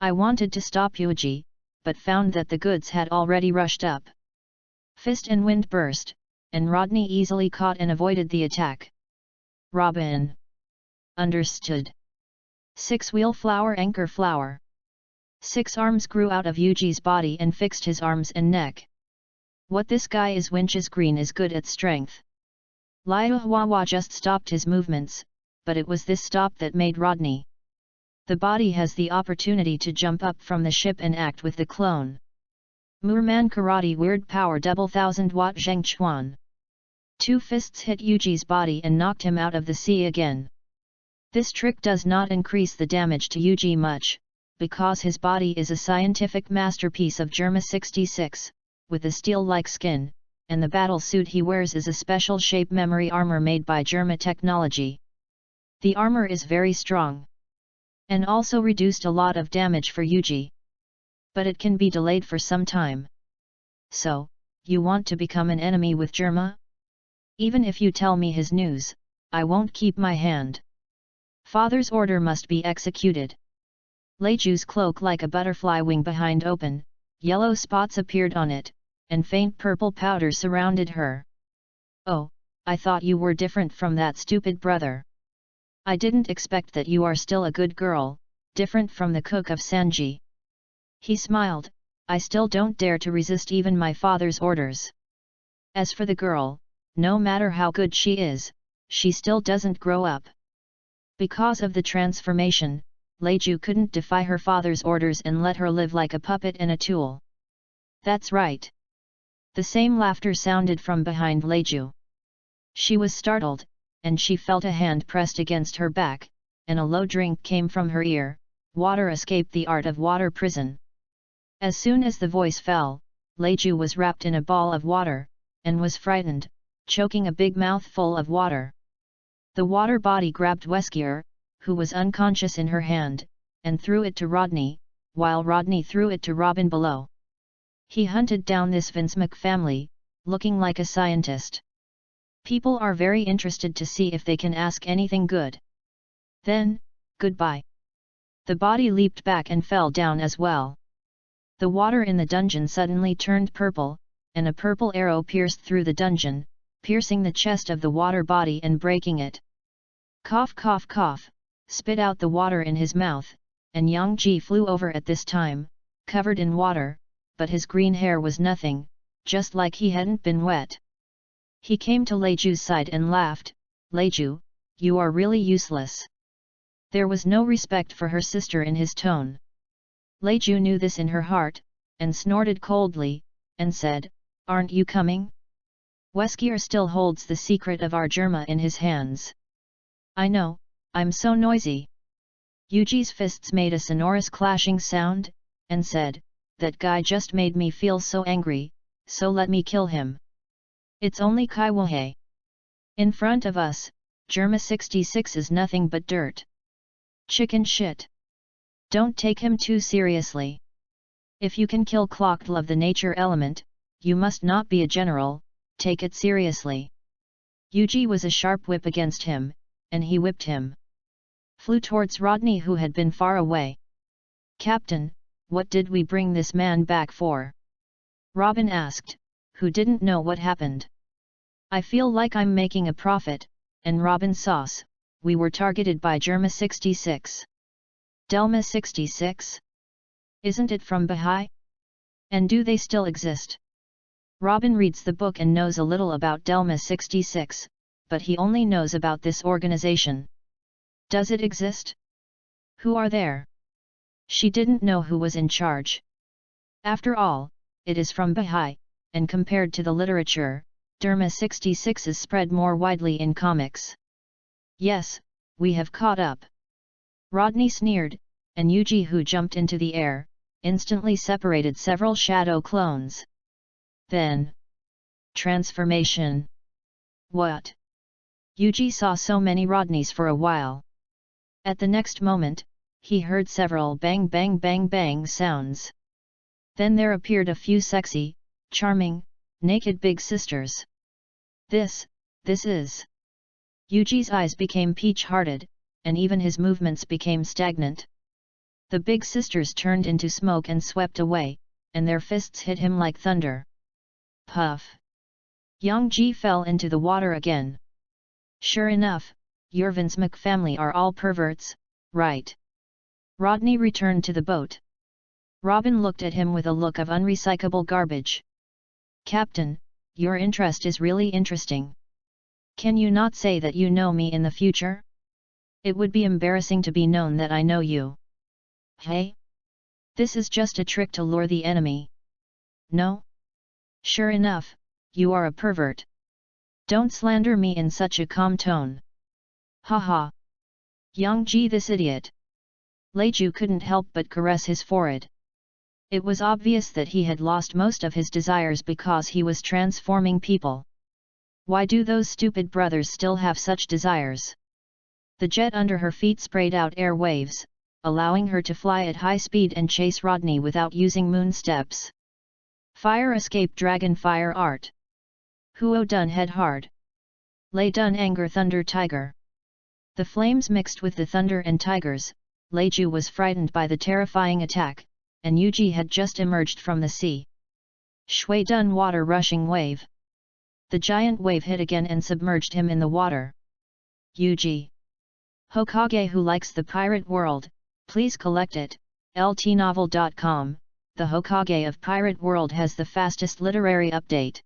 I wanted to stop Yuji, but found that the goods had already rushed up. Fist and wind burst, and Rodney easily caught and avoided the attack. Robin. Understood. 6-wheel flower anchor flower. 6 arms grew out of Yuji's body and fixed his arms and neck. What this guy is winches green is good at strength. Liu Huahua just stopped his movements, but it was this stop that made Rodney. The body has the opportunity to jump up from the ship and act with the clone. Murman Karate Weird Power Double 1000 Watt Zheng Chuan. 2 fists hit Yuji's body and knocked him out of the sea again. This trick does not increase the damage to Yuji much, because his body is a scientific masterpiece of Germa-66, with a steel-like skin, and the battle suit he wears is a special shape memory armor made by Germa technology. The armor is very strong, and also reduced a lot of damage for Yuji. But it can be delayed for some time. So, you want to become an enemy with Germa? Even if you tell me his news, I won't keep my hand. Father's order must be executed. Leiju's cloak like a butterfly wing behind open, yellow spots appeared on it, and faint purple powder surrounded her. Oh, I thought you were different from that stupid brother. I didn't expect that you are still a good girl, different from the cook of Sanji. He smiled, I still don't dare to resist even my father's orders. As for the girl, no matter how good she is, she still doesn't grow up. Because of the transformation, Leiju couldn't defy her father's orders and let her live like a puppet and a tool. That's right. The same laughter sounded from behind Leiju. She was startled, and she felt a hand pressed against her back, and a low drink came from her ear. Water escaped the art of water prison. As soon as the voice fell, Leiju was wrapped in a ball of water, and was frightened, choking a big mouthful of water. The water body grabbed Weskier, who was unconscious in her hand, and threw it to Rodney, while Rodney threw it to Robin below. He hunted down this FANFIC family, looking like a scientist. People are very interested to see if they can ask anything good. Then, goodbye. The body leaped back and fell down as well. The water in the dungeon suddenly turned purple, and a purple arrow pierced through the dungeon, piercing the chest of the water body and breaking it. Cough cough cough, spit out the water in his mouth, and Yang Ji flew over at this time, covered in water, but his green hair was nothing, just like he hadn't been wet. He came to Leiju's side and laughed, "Leiju, you are really useless." There was no respect for her sister in his tone. Leiju knew this in her heart, and snorted coldly, and said, "Aren't you coming?" Weskier still holds the secret of our Germa in his hands. "I know, I'm so noisy." Yuji's fists made a sonorous clashing sound, and said, "That guy just made me feel so angry, so let me kill him. It's only Kaiwohei. In front of us, Germa 66 is nothing but dirt. Chicken shit. Don't take him too seriously. If you can kill Clockdle of the nature element, you must not be a general, take it seriously." Yuji was a sharp whip against him, and he whipped him. Flew towards Rodney, who had been far away. "Captain, what did we bring this man back for?" Robin asked, who didn't know what happened. "I feel like I'm making a profit, and Robin sauce, we were targeted by Germa 66. Delma 66? Isn't it from Bahai? And do they still exist?" Robin reads the book and knows a little about Delma 66, but he only knows about this organization. Does it exist? Who are there? She didn't know who was in charge. After all, it is from Bahai, and compared to the literature, Derma 66 is spread more widely in comics. "Yes, we have caught up." Rodney sneered, and Yuji, who jumped into the air, instantly separated several shadow clones. Then, transformation. What? Yuji saw so many Rodneys for a while. At the next moment, he heard several bang bang bang bang sounds. Then there appeared a few sexy, charming, naked big sisters. This is... Yuji's eyes became peach-hearted, and even his movements became stagnant. The big sisters turned into smoke and swept away, and their fists hit him like thunder. Puff! Yang Ji fell into the water again. "Sure enough, your FANFIC family are all perverts, right?" Rodney returned to the boat. Robin looked at him with a look of unrecyclable garbage. "Captain, your interest is really interesting. Can you not say that you know me in the future? It would be embarrassing to be known that I know you." "Hey? This is just a trick to lure the enemy." "No? Sure enough, you are a pervert. Don't slander me in such a calm tone." "Ha ha! Yang Ji, this idiot." Leiju couldn't help but caress his forehead. It was obvious that he had lost most of his desires because he was transforming people. Why do those stupid brothers still have such desires? The jet under her feet sprayed out air waves, allowing her to fly at high speed and chase Rodney without using moon steps. Fire escape dragon fire art. Huo dun head hard. Lei dun anger thunder tiger. The flames mixed with the thunder and tigers. Leiju was frightened by the terrifying attack, and Yuji had just emerged from the sea. Shui dun water rushing wave. The giant wave hit again and submerged him in the water. Yuji. Hokage who likes the pirate world, please collect it. ltnovel.com, the Hokage of Pirate World has the fastest literary update.